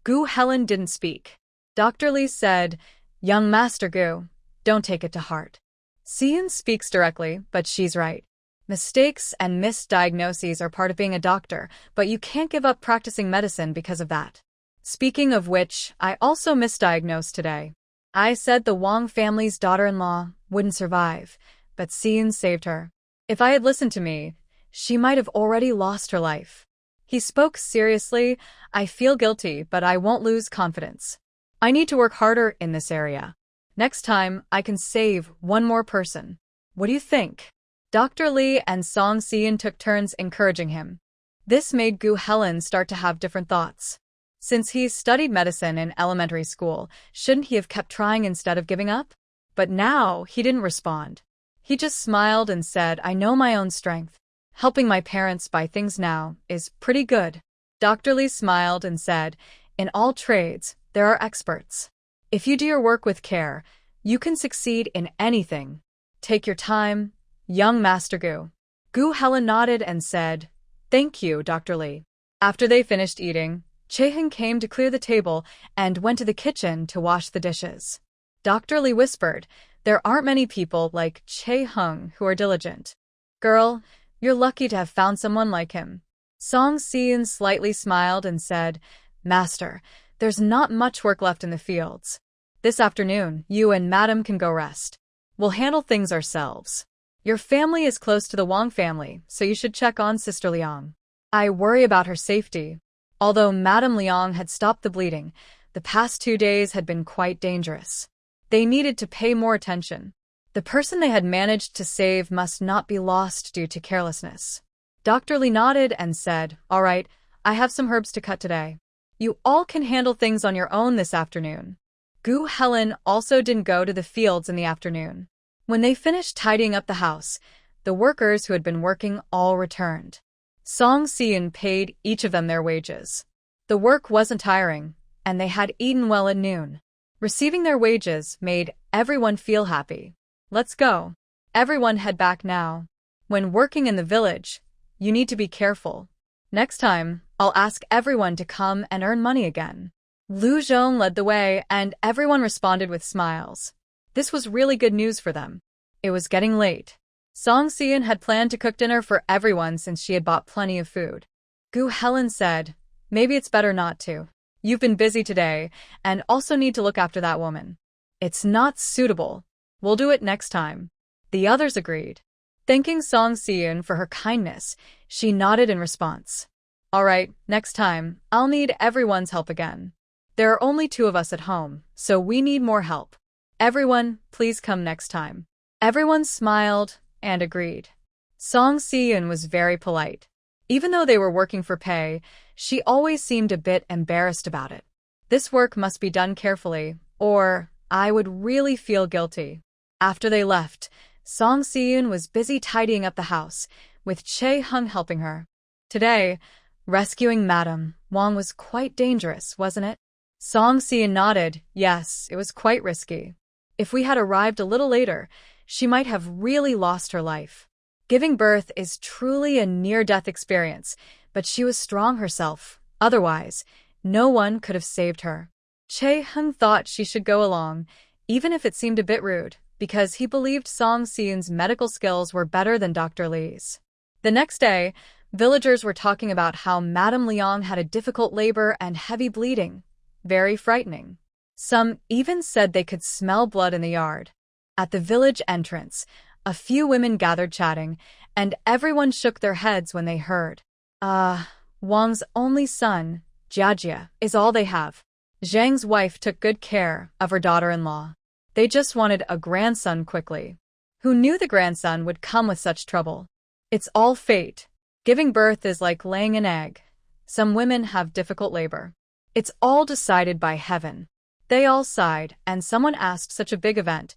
Gu Helen didn't speak. Dr. Li said, Young Master Gu, don't take it to heart. Xian speaks directly, but she's right. Mistakes and misdiagnoses are part of being a doctor, but you can't give up practicing medicine because of that. Speaking of which, I also misdiagnosed today. I said the Wang family's daughter-in-law wouldn't survive, but Xian saved her. If I had listened to me, she might have already lost her life. He spoke seriously. I feel guilty, but I won't lose confidence. I need to work harder in this area. Next time, I can save one more person. What do you think? Dr. Lee and Song Si-in took turns encouraging him. This made Gu Helen start to have different thoughts. Since he studied medicine in elementary school, shouldn't he have kept trying instead of giving up? But now, he didn't respond. He just smiled and said, I know my own strength. Helping my parents buy things now is pretty good. Dr. Lee smiled and said, in all trades, there are experts. If you do your work with care, you can succeed in anything. Take your time, young Master Gu. Gu Helen nodded and said, thank you, Dr. Lee. After they finished eating, Chae-hung came to clear the table and went to the kitchen to wash the dishes. Dr. Lee whispered, there aren't many people like Chae-hung who are diligent. Girl, you're lucky to have found someone like him. Song Si-in slightly smiled and said, Master, there's not much work left in the fields. This afternoon, you and Madam can go rest. We'll handle things ourselves. Your family is close to the Wang family, so you should check on Sister Liang. I worry about her safety. Although Madame Liang had stopped the bleeding, the past 2 days had been quite dangerous. They needed to pay more attention. The person they had managed to save must not be lost due to carelessness. Dr. Lee nodded and said, all right, I have some herbs to cut today. You all can handle things on your own this afternoon. Gu Helen also didn't go to the fields in the afternoon. When they finished tidying up the house, the workers who had been working all returned. Song Si-in paid each of them their wages. The work wasn't tiring, and they had eaten well at noon. Receiving their wages made everyone feel happy. Let's go. Everyone head back now. When working in the village, you need to be careful. Next time, I'll ask everyone to come and earn money again. Lu Zhong led the way, and everyone responded with smiles. This was really good news for them. It was getting late. Song Si-in had planned to cook dinner for everyone since she had bought plenty of food. Gu Helen said, maybe it's better not to. You've been busy today, and also need to look after that woman. It's not suitable. We'll do it next time. The others agreed. Thanking Song Si-in for her kindness, she nodded in response. All right, next time, I'll need everyone's help again. There are only 2 of us at home, so we need more help. Everyone, please come next time. Everyone smiled and agreed. Song Si-in was very polite. Even though they were working for pay, she always seemed a bit embarrassed about it. This work must be done carefully, or I would really feel guilty. After they left, Song Si-in was busy tidying up the house, with Chae-hung helping her. Today, rescuing Madame Wang was quite dangerous, wasn't it? Song Si-in nodded. Yes, it was quite risky. If we had arrived a little later, she might have really lost her life. Giving birth is truly a near-death experience, but she was strong herself. Otherwise, no one could have saved her. Chae-hung thought she should go along, even if it seemed a bit rude, because he believed Song Si-in's medical skills were better than Dr. Lee's. The next day, villagers were talking about how Madame Liang had a difficult labor and heavy bleeding. Very frightening. Some even said they could smell blood in the yard. At the village entrance, a few women gathered chatting, and everyone shook their heads when they heard. Wang's only son, Jiajia, is all they have. Zhang's wife took good care of her daughter-in-law. They just wanted a grandson quickly. Who knew the grandson would come with such trouble? It's all fate. Giving birth is like laying an egg. Some women have difficult labor. It's all decided by heaven. They all sighed, and someone asked, such a big event,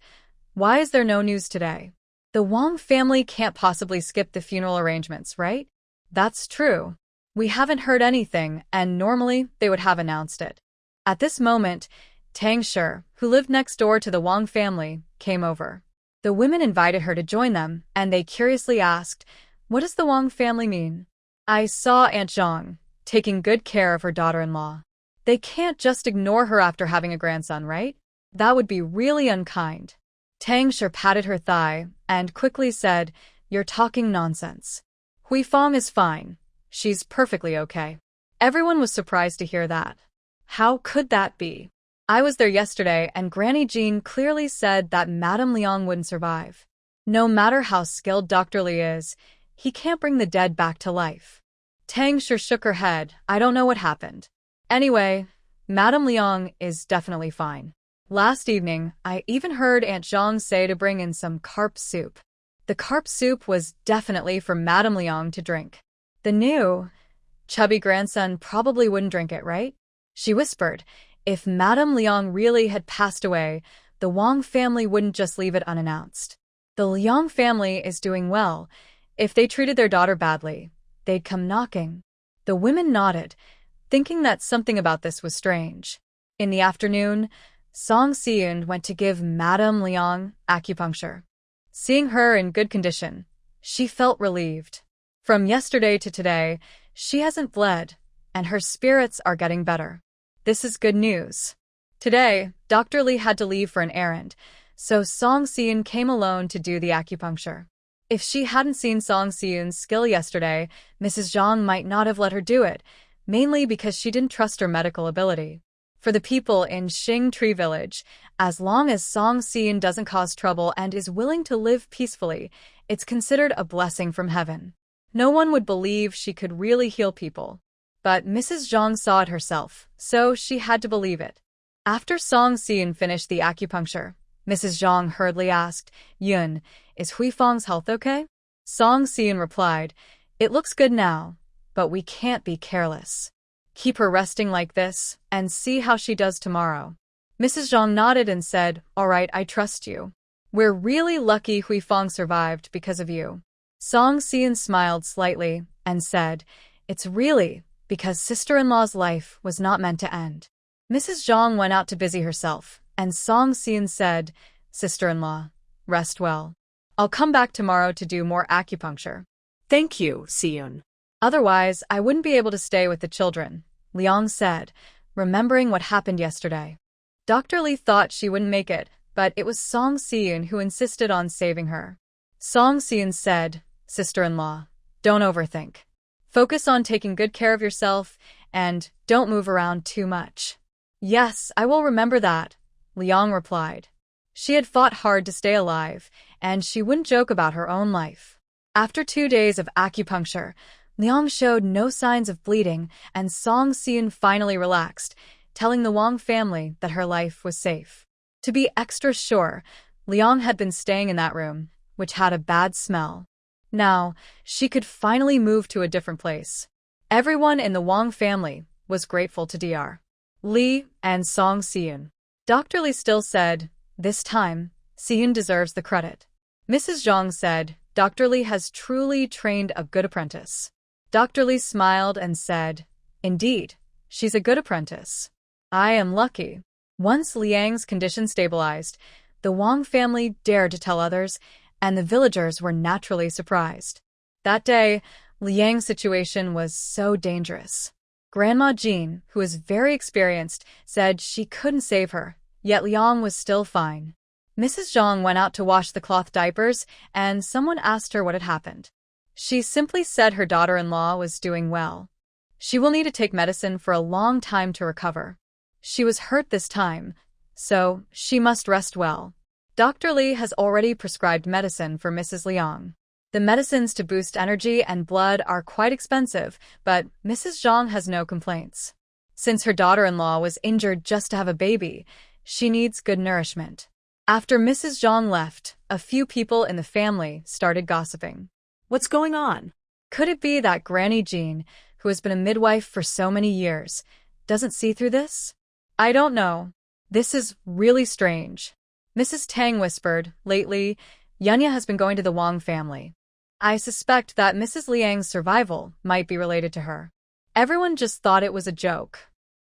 why is there no news today? The Wang family can't possibly skip the funeral arrangements, right? That's true. We haven't heard anything, and normally they would have announced it. At this moment, Tang Shi, who lived next door to the Wang family, came over. The women invited her to join them, and they curiously asked, what does the Wang family mean? I saw Aunt Zhang taking good care of her daughter-in-law. They can't just ignore her after having a grandson, right? That would be really unkind. Tang Shi patted her thigh and quickly said, you're talking nonsense. Hui Fong is fine. She's perfectly okay. Everyone was surprised to hear that. How could that be? I was there yesterday and Granny Jean clearly said that Madame Liang wouldn't survive. No matter how skilled Dr. Li is, he can't bring the dead back to life. Tang Shi shook her head. I don't know what happened. Anyway, Madame Liang is definitely fine. Last evening, I even heard Aunt Zhang say to bring in some carp soup. The carp soup was definitely for Madame Liang to drink. The new, chubby grandson probably wouldn't drink it, right? She whispered. If Madame Liang really had passed away, the Wang family wouldn't just leave it unannounced. The Liang family is doing well. If they treated their daughter badly, they'd come knocking. The women nodded, thinking that something about this was strange. In the afternoon, Song Siyun went to give Madame Liang acupuncture. Seeing her in good condition, she felt relieved. From yesterday to today, she hasn't bled, and her spirits are getting better. This is good news. Today, Dr. Li had to leave for an errand, so Song Siyun came alone to do the acupuncture. If she hadn't seen Song Siyun's skill yesterday, Mrs. Zhang might not have let her do it, mainly because she didn't trust her medical ability. For the people in Xing Tree Village, as long as Song Siyun doesn't cause trouble and is willing to live peacefully, it's considered a blessing from heaven. No one would believe she could really heal people. But Mrs. Zhang saw it herself, so she had to believe it. After Song Siyun finished the acupuncture, Mrs. Zhang hurriedly asked, Yun, is Huifang's health okay? Song Siyun replied, it looks good now, but we can't be careless. Keep her resting like this, and see how she does tomorrow. Mrs. Zhang nodded and said, all right, I trust you. We're really lucky Huifang survived because of you. Song Siyun smiled slightly and said, it's really because sister-in-law's life was not meant to end. Mrs. Zhang went out to busy herself, and Song Siyun said, sister-in-law, rest well. I'll come back tomorrow to do more acupuncture. Thank you, Siyun. Otherwise, I wouldn't be able to stay with the children, Liang said, remembering what happened yesterday. Dr. Li thought she wouldn't make it, but it was Song Siyun who insisted on saving her. Song Siyun said, sister-in-law, don't overthink. Focus on taking good care of yourself, and don't move around too much. Yes, I will remember that, Liang replied. She had fought hard to stay alive, and she wouldn't joke about her own life. After 2 days of acupuncture, Liang showed no signs of bleeding, and Song Siyun finally relaxed, telling the Wang family that her life was safe. To be extra sure, Liang had been staying in that room, which had a bad smell. Now, she could finally move to a different place. Everyone in the Wang family was grateful to Dr. Li and Song Siyun. Dr. Li still said, this time, Siyun deserves the credit. Mrs. Zhang said, Dr. Li has truly trained a good apprentice. Dr. Li smiled and said, indeed, she's a good apprentice. I am lucky. Once Liang's condition stabilized, the Wang family dared to tell others, and the villagers were naturally surprised. That day, Liang's situation was so dangerous. Grandma Jean, who was very experienced, said she couldn't save her, yet Liang was still fine. Mrs. Zhang went out to wash the cloth diapers, and someone asked her what had happened. She simply said her daughter-in-law was doing well. She will need to take medicine for a long time to recover. She was hurt this time, so she must rest well. Dr. Li has already prescribed medicine for Mrs. Liang. The medicines to boost energy and blood are quite expensive, but Mrs. Zhang has no complaints. Since her daughter-in-law was injured just to have a baby, she needs good nourishment. After Mrs. Zhang left, a few people in the family started gossiping. What's going on? Could it be that Granny Jean, who has been a midwife for so many years, doesn't see through this? I don't know. This is really strange. Mrs. Tang whispered, lately, Yunya has been going to the Wang family. I suspect that Mrs. Liang's survival might be related to her. Everyone just thought it was a joke.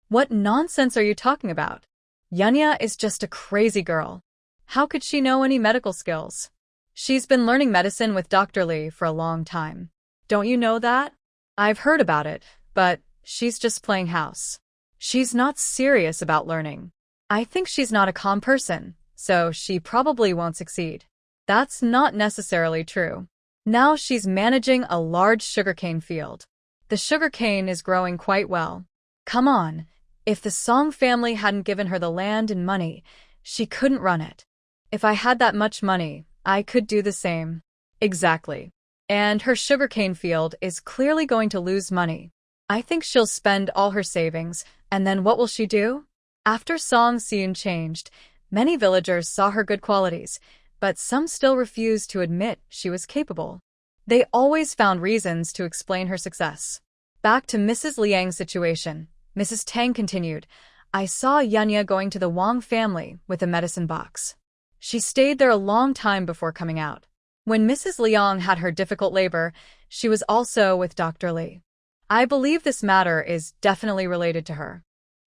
What nonsense are you talking about? Yunya is just a crazy girl. How could she know any medical skills? She's been learning medicine with Dr. Li for a long time. Don't you know that? I've heard about it, but she's just playing house. She's not serious about learning. I think she's not a calm person, so she probably won't succeed. That's not necessarily true. Now she's managing a large sugarcane field. The sugarcane is growing quite well. Come on, if the Song family hadn't given her the land and money, she couldn't run it. If I had that much money, I could do the same. Exactly. And her sugarcane field is clearly going to lose money. I think she'll spend all her savings, and then what will she do? After Song Siyun changed, Many villagers saw her good qualities, but some still refused to admit she was capable. They always found reasons to explain her success. Back to Mrs. Liang's situation, Mrs. Tang continued, I saw Yunya going to the Wang family with a medicine box. She stayed there a long time before coming out. When Mrs. Liang had her difficult labor, she was also with Dr. Li. I believe this matter is definitely related to her.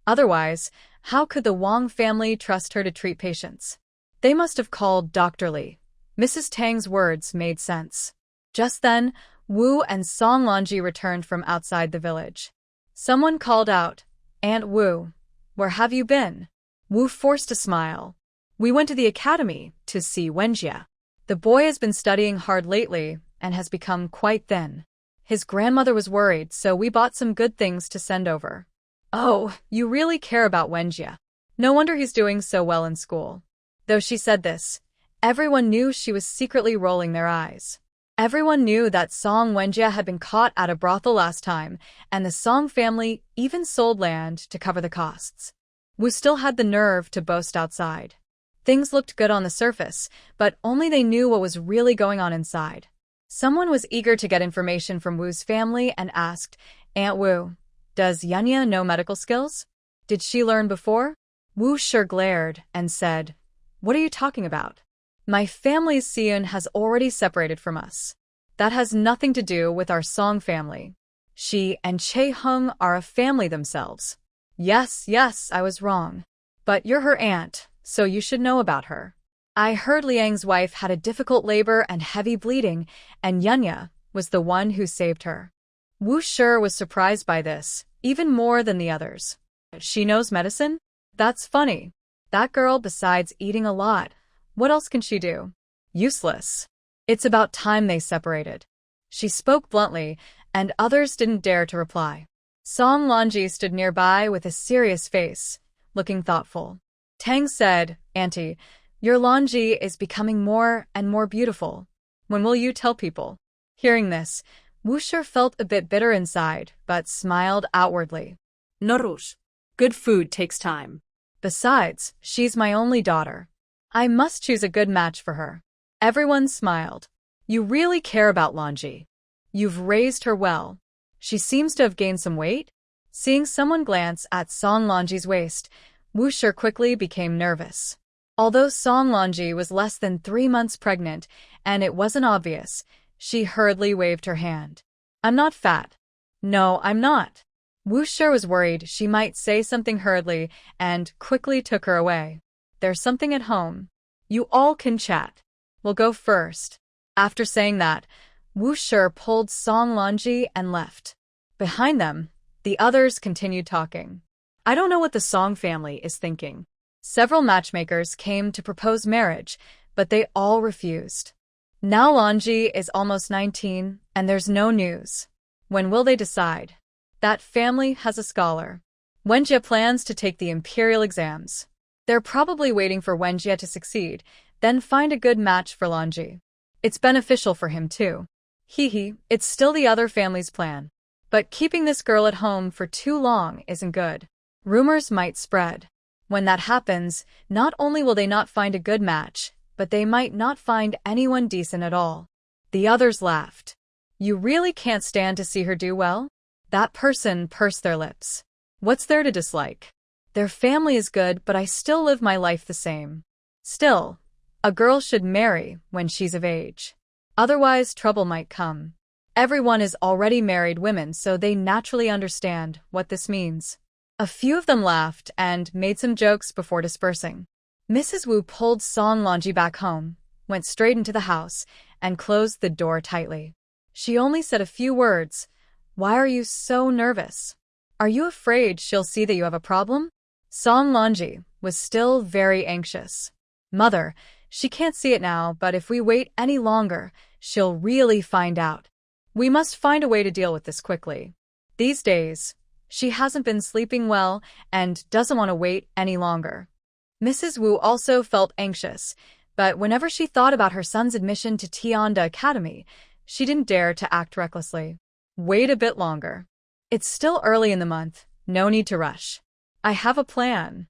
Otherwise, how could the Wang family trust her to treat patients? They must have called Dr. Li. Mrs. Tang's words made sense. Just then, Wu and Song Lanji returned from outside the village. Someone called out, Aunt Wu, where have you been? Wu forced a smile. We went to the academy to see Wenjie. The boy has been studying hard lately and has become quite thin. His grandmother was worried, so we bought some good things to send over. Oh, you really care about Wenjie. No wonder he's doing so well in school. Though she said this, everyone knew she was secretly rolling their eyes. Everyone knew that Song Wenjie had been caught at a brothel last time, and the Song family even sold land to cover the costs. Wu still had the nerve to boast outside. Things looked good on the surface, but only they knew what was really going on inside. Someone was eager to get information from Wu's family and asked, Aunt Wu, does Yunya know medical skills? Did she learn before? Wu sure glared and said, What are you talking about? My family's Seon has already separated from us. That has nothing to do with our Song family. She and Chae Hung are a family themselves. Yes, I was wrong. But you're her aunt, so you should know about her. I heard Liang's wife had a difficult labor and heavy bleeding, and Yunya was the one who saved her. Wu sure was surprised by this, even more than the others. She knows medicine? That's funny. That girl, besides eating a lot, what else can she do? Useless. It's about time they separated. She spoke bluntly, and others didn't dare to reply. Song Lanji stood nearby with a serious face, looking thoughtful. Tang said, Auntie, your Lanji is becoming more and more beautiful. When will you tell people? Hearing this, Wu sure felt a bit bitter inside, but smiled outwardly. No rush. Good food takes time. Besides, she's my only daughter. I must choose a good match for her. Everyone smiled. You really care about Lanji. You've raised her well. She seems to have gained some weight. Seeing someone glance at Song Lanji's waist, Wu sure quickly became nervous. Although Song Lanji was less than 3 months pregnant, and it wasn't obvious, she hurriedly waved her hand. I'm not fat. No, I'm not. Wu sure was worried she might say something hurriedly and quickly took her away. There's something at home. You all can chat. We'll go first. After saying that, Wu sure pulled Song Lanji and left. Behind them, the others continued talking. I don't know what the Song family is thinking. Several matchmakers came to propose marriage, but they all refused. Now Lanji is almost 19, and there's no news. When will they decide? That family has a scholar. Wenjie plans to take the imperial exams. They're probably waiting for Wenjie to succeed, then find a good match for Lanji. It's beneficial for him too. It's still the other family's plan. But keeping this girl at home for too long isn't good. Rumors might spread. When that happens, not only will they not find a good match, but they might not find anyone decent at all. The others laughed. You really can't stand to see her do well? That person pursed their lips. What's there to dislike? Their family is good, but I still live my life the same. Still, a girl should marry when she's of age. Otherwise, trouble might come. Everyone is already married women, so they naturally understand what this means. A few of them laughed and made some jokes before dispersing. Mrs. Wu pulled Song Lanji back home, went straight into the house, and closed the door tightly. She only said a few words. Why are you so nervous? Are you afraid she'll see that you have a problem? Song Lanji was still very anxious. Mother, she can't see it now, but if we wait any longer, she'll really find out. We must find a way to deal with this quickly. These days, she hasn't been sleeping well and doesn't want to wait any longer. Mrs. Wu also felt anxious, but whenever she thought about her son's admission to Tianda Academy, she didn't dare to act recklessly. Wait a bit longer. It's still early in the month, no need to rush. I have a plan.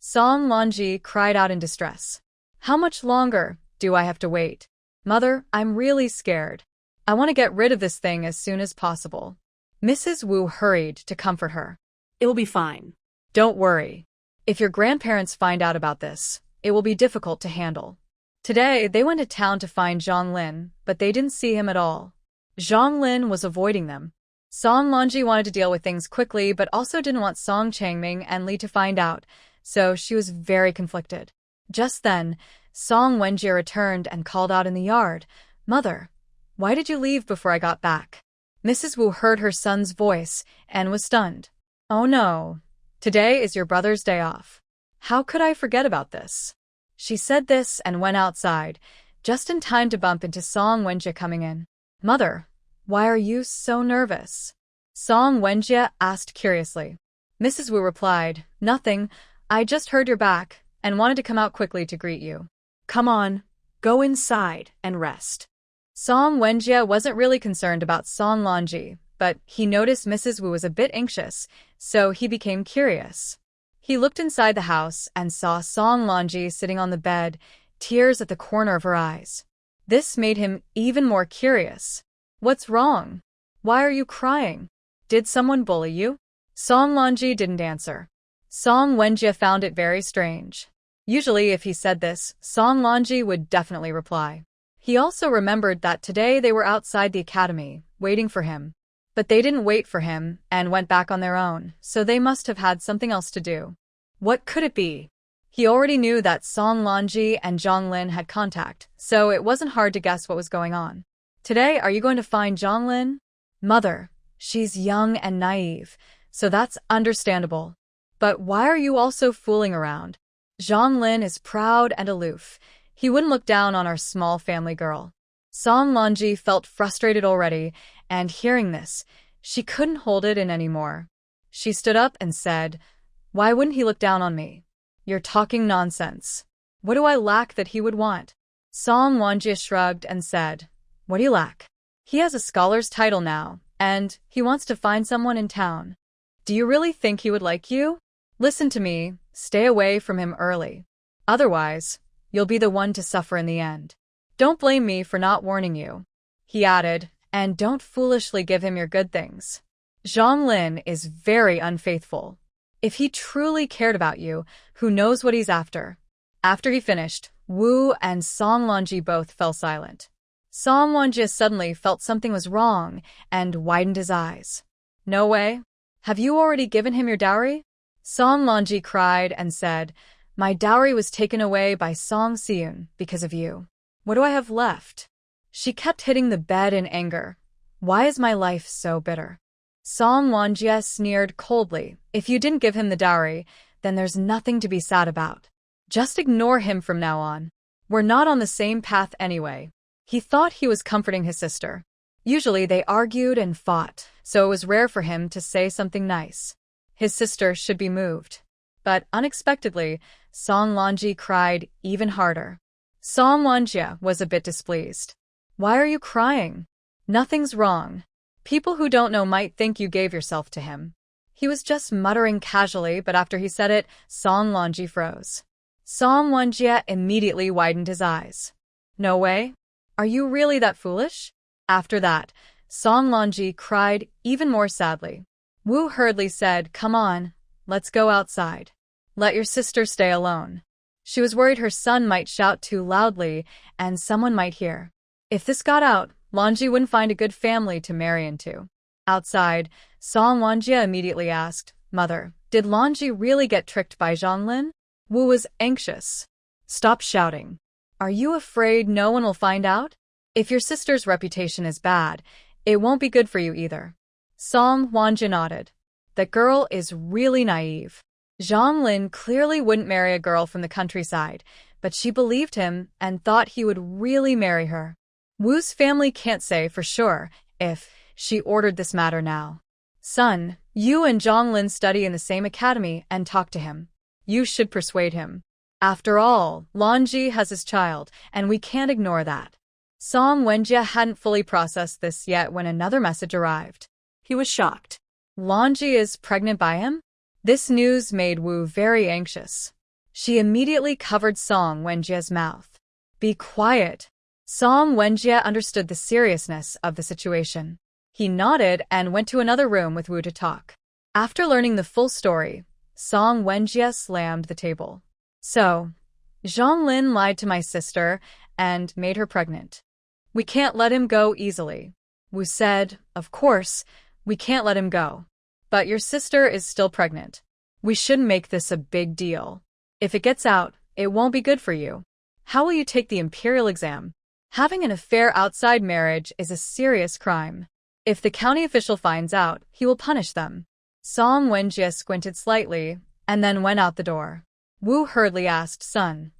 Song Lonji cried out in distress. How much longer do I have to wait? Mother, I'm really scared. I want to get rid of this thing as soon as possible. Mrs. Wu hurried to comfort her. It will be fine. Don't worry. If your grandparents find out about this, it will be difficult to handle. Today, they went to town to find Zhang Lin, but they didn't see him at all. Zhang Lin was avoiding them. Song Lonji wanted to deal with things quickly, but also didn't want Song Changming and Li to find out, so she was very conflicted. Just then, Song Wenjie returned and called out in the yard, Mother, why did you leave before I got back? Mrs. Wu heard her son's voice and was stunned. Oh no, today is your brother's day off. How could I forget about this? She said this and went outside, just in time to bump into Song Wenjie coming in. Mother, why are you so nervous? Song Wenjie asked curiously. Mrs. Wu replied, Nothing, I just heard you're back and wanted to come out quickly to greet you. Come on, go inside and rest. Song Wenjie wasn't really concerned about Song Lonji, but he noticed Mrs. Wu was a bit anxious, so he became curious. He looked inside the house and saw Song Lonji sitting on the bed, tears at the corner of her eyes. This made him even more curious. What's wrong? Why are you crying? Did someone bully you? Song Lonji didn't answer. Song Wenjie found it very strange. Usually if he said this, Song Lonji would definitely reply. He also remembered that today they were outside the academy, waiting for him. But they didn't wait for him and went back on their own, so they must have had something else to do. What could it be? He already knew that Song Lonji and Zhang Lin had contact, so it wasn't hard to guess what was going on. Today, are you going to find Zhang Lin? Mother, she's young and naive, so that's understandable. But why are you also fooling around? Zhang Lin is proud and aloof. He wouldn't look down on our small family girl. Song Lonji felt frustrated already, and hearing this, she couldn't hold it in anymore. She stood up and said, Why wouldn't he look down on me? You're talking nonsense. What do I lack that he would want? Song Lonji shrugged and said, What do you lack? He has a scholar's title now, and he wants to find someone in town. Do you really think he would like you? Listen to me, stay away from him early. Otherwise, you'll be the one to suffer in the end. Don't blame me for not warning you. He added, and don't foolishly give him your good things. Zhang Lin is very unfaithful. If he truly cared about you, who knows what he's after? After he finished, Wu and Song Lonji both fell silent. Song Lonji suddenly felt something was wrong and widened his eyes. No way. Have you already given him your dowry? Song Lonji cried and said, My dowry was taken away by Song Seun because of you. What do I have left? She kept hitting the bed in anger. Why is my life so bitter? Song Lonji sneered coldly. If you didn't give him the dowry, then there's nothing to be sad about. Just ignore him from now on. We're not on the same path anyway. He thought he was comforting his sister. Usually they argued and fought, so it was rare for him to say something nice. His sister should be moved. But unexpectedly, Song Lonji cried even harder. Song Lonji was a bit displeased. Why are you crying? Nothing's wrong. People who don't know might think you gave yourself to him. He was just muttering casually, but after he said it, Song Lonji froze. Song Lonji immediately widened his eyes. No way? Are you really that foolish? After that, Song Lonji cried even more sadly. Wu hurriedly said, Come on, let's go outside. Let your sister stay alone. She was worried her son might shout too loudly and someone might hear. If this got out, Lonji wouldn't find a good family to marry into. Outside, Song Lonji immediately asked, Mother, did Lonji really get tricked by Zhang Lin? Wu was anxious. Stop shouting. Are you afraid no one will find out? If your sister's reputation is bad, it won't be good for you either. Song Lonji nodded. That girl is really naive. Zhang Lin clearly wouldn't marry a girl from the countryside, but she believed him and thought he would really marry her. Wu's family can't say for sure if she ordered this matter now. Son, you and Zhang Lin study in the same academy and talk to him. You should persuade him. After all, Lonji has his child, and we can't ignore that. Song Wenjie hadn't fully processed this yet when another message arrived. He was shocked. Lonji is pregnant by him? This news made Wu very anxious. She immediately covered Song Wenjie's mouth. Be quiet. Song Wenjie understood the seriousness of the situation. He nodded and went to another room with Wu to talk. After learning the full story, Song Wenjie slammed the table. So, Zhonglin lied to my sister and made her pregnant. We can't let him go easily. Wu said, of course, we can't let him go. But your sister is still pregnant. We shouldn't make this a big deal. If it gets out, it won't be good for you. How will you take the imperial exam? Having an affair outside marriage is a serious crime. If the county official finds out, he will punish them. Song Wenjie squinted slightly and then went out the door. Wu hurriedly asked, son,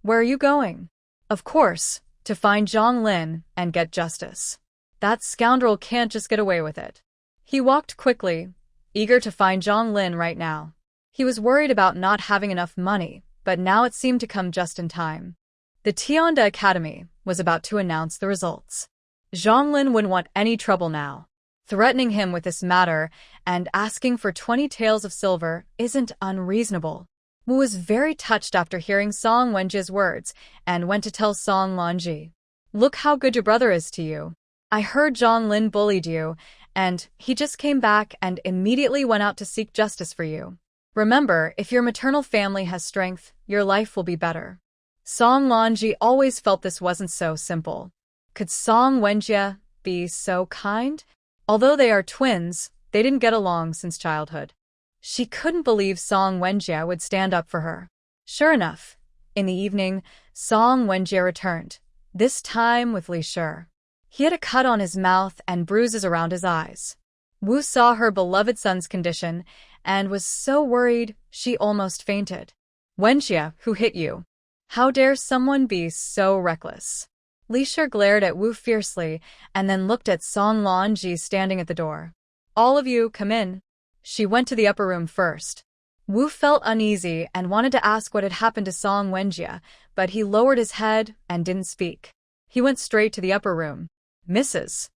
where are you going? Of course, to find Zhonglin and get justice. That scoundrel can't just get away with it. He walked quickly, eager to find Zhonglin right now. He was worried about not having enough money, but now it seemed to come just in time. The Tianda Academy was about to announce the results. Zhonglin wouldn't want any trouble now. Threatening him with this matter and asking for 20 taels of silver isn't unreasonable. Wu was very touched after hearing Song Wenjie's words and went to tell Song Lanji. Look how good your brother is to you. I heard Zhonglin bullied you, and he just came back and immediately went out to seek justice for you. Remember, if your maternal family has strength, your life will be better. Song Lanji always felt this wasn't so simple. Could Song Wenjie be so kind? Although they are twins, they didn't get along since childhood. She couldn't believe Song Wenjie would stand up for her. Sure enough, in the evening, Song Wenjie returned, this time with Li Shi. He had a cut on his mouth and bruises around his eyes. Wu saw her beloved son's condition and was so worried she almost fainted. Wenjie, who hit you? How dare someone be so reckless? Li Shi glared at Wu fiercely and then looked at Song Lanji standing at the door. All of you, come in. She went to the upper room first. Wu felt uneasy and wanted to ask what had happened to Song Wenjie, but he lowered his head and didn't speak. He went straight to the upper room. Mrs.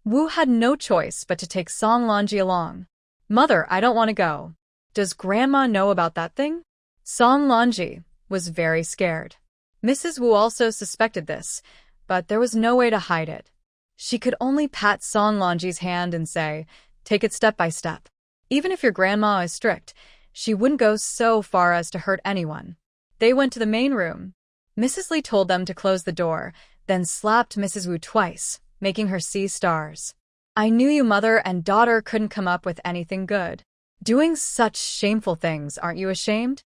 Wu had no choice but to take Song Lanji along. Mother, I don't want to go. Does Grandma know about that thing? Song Lanji was very scared. Mrs. Wu also suspected this, but there was no way to hide it. She could only pat Song Lanji's hand and say, take it step by step. Even if your grandma is strict, she wouldn't go so far as to hurt anyone. They went to the main room. Mrs. Li told them to close the door, then slapped Mrs. Wu twice, making her see stars. I knew you mother and daughter couldn't come up with anything good. Doing such shameful things, aren't you ashamed?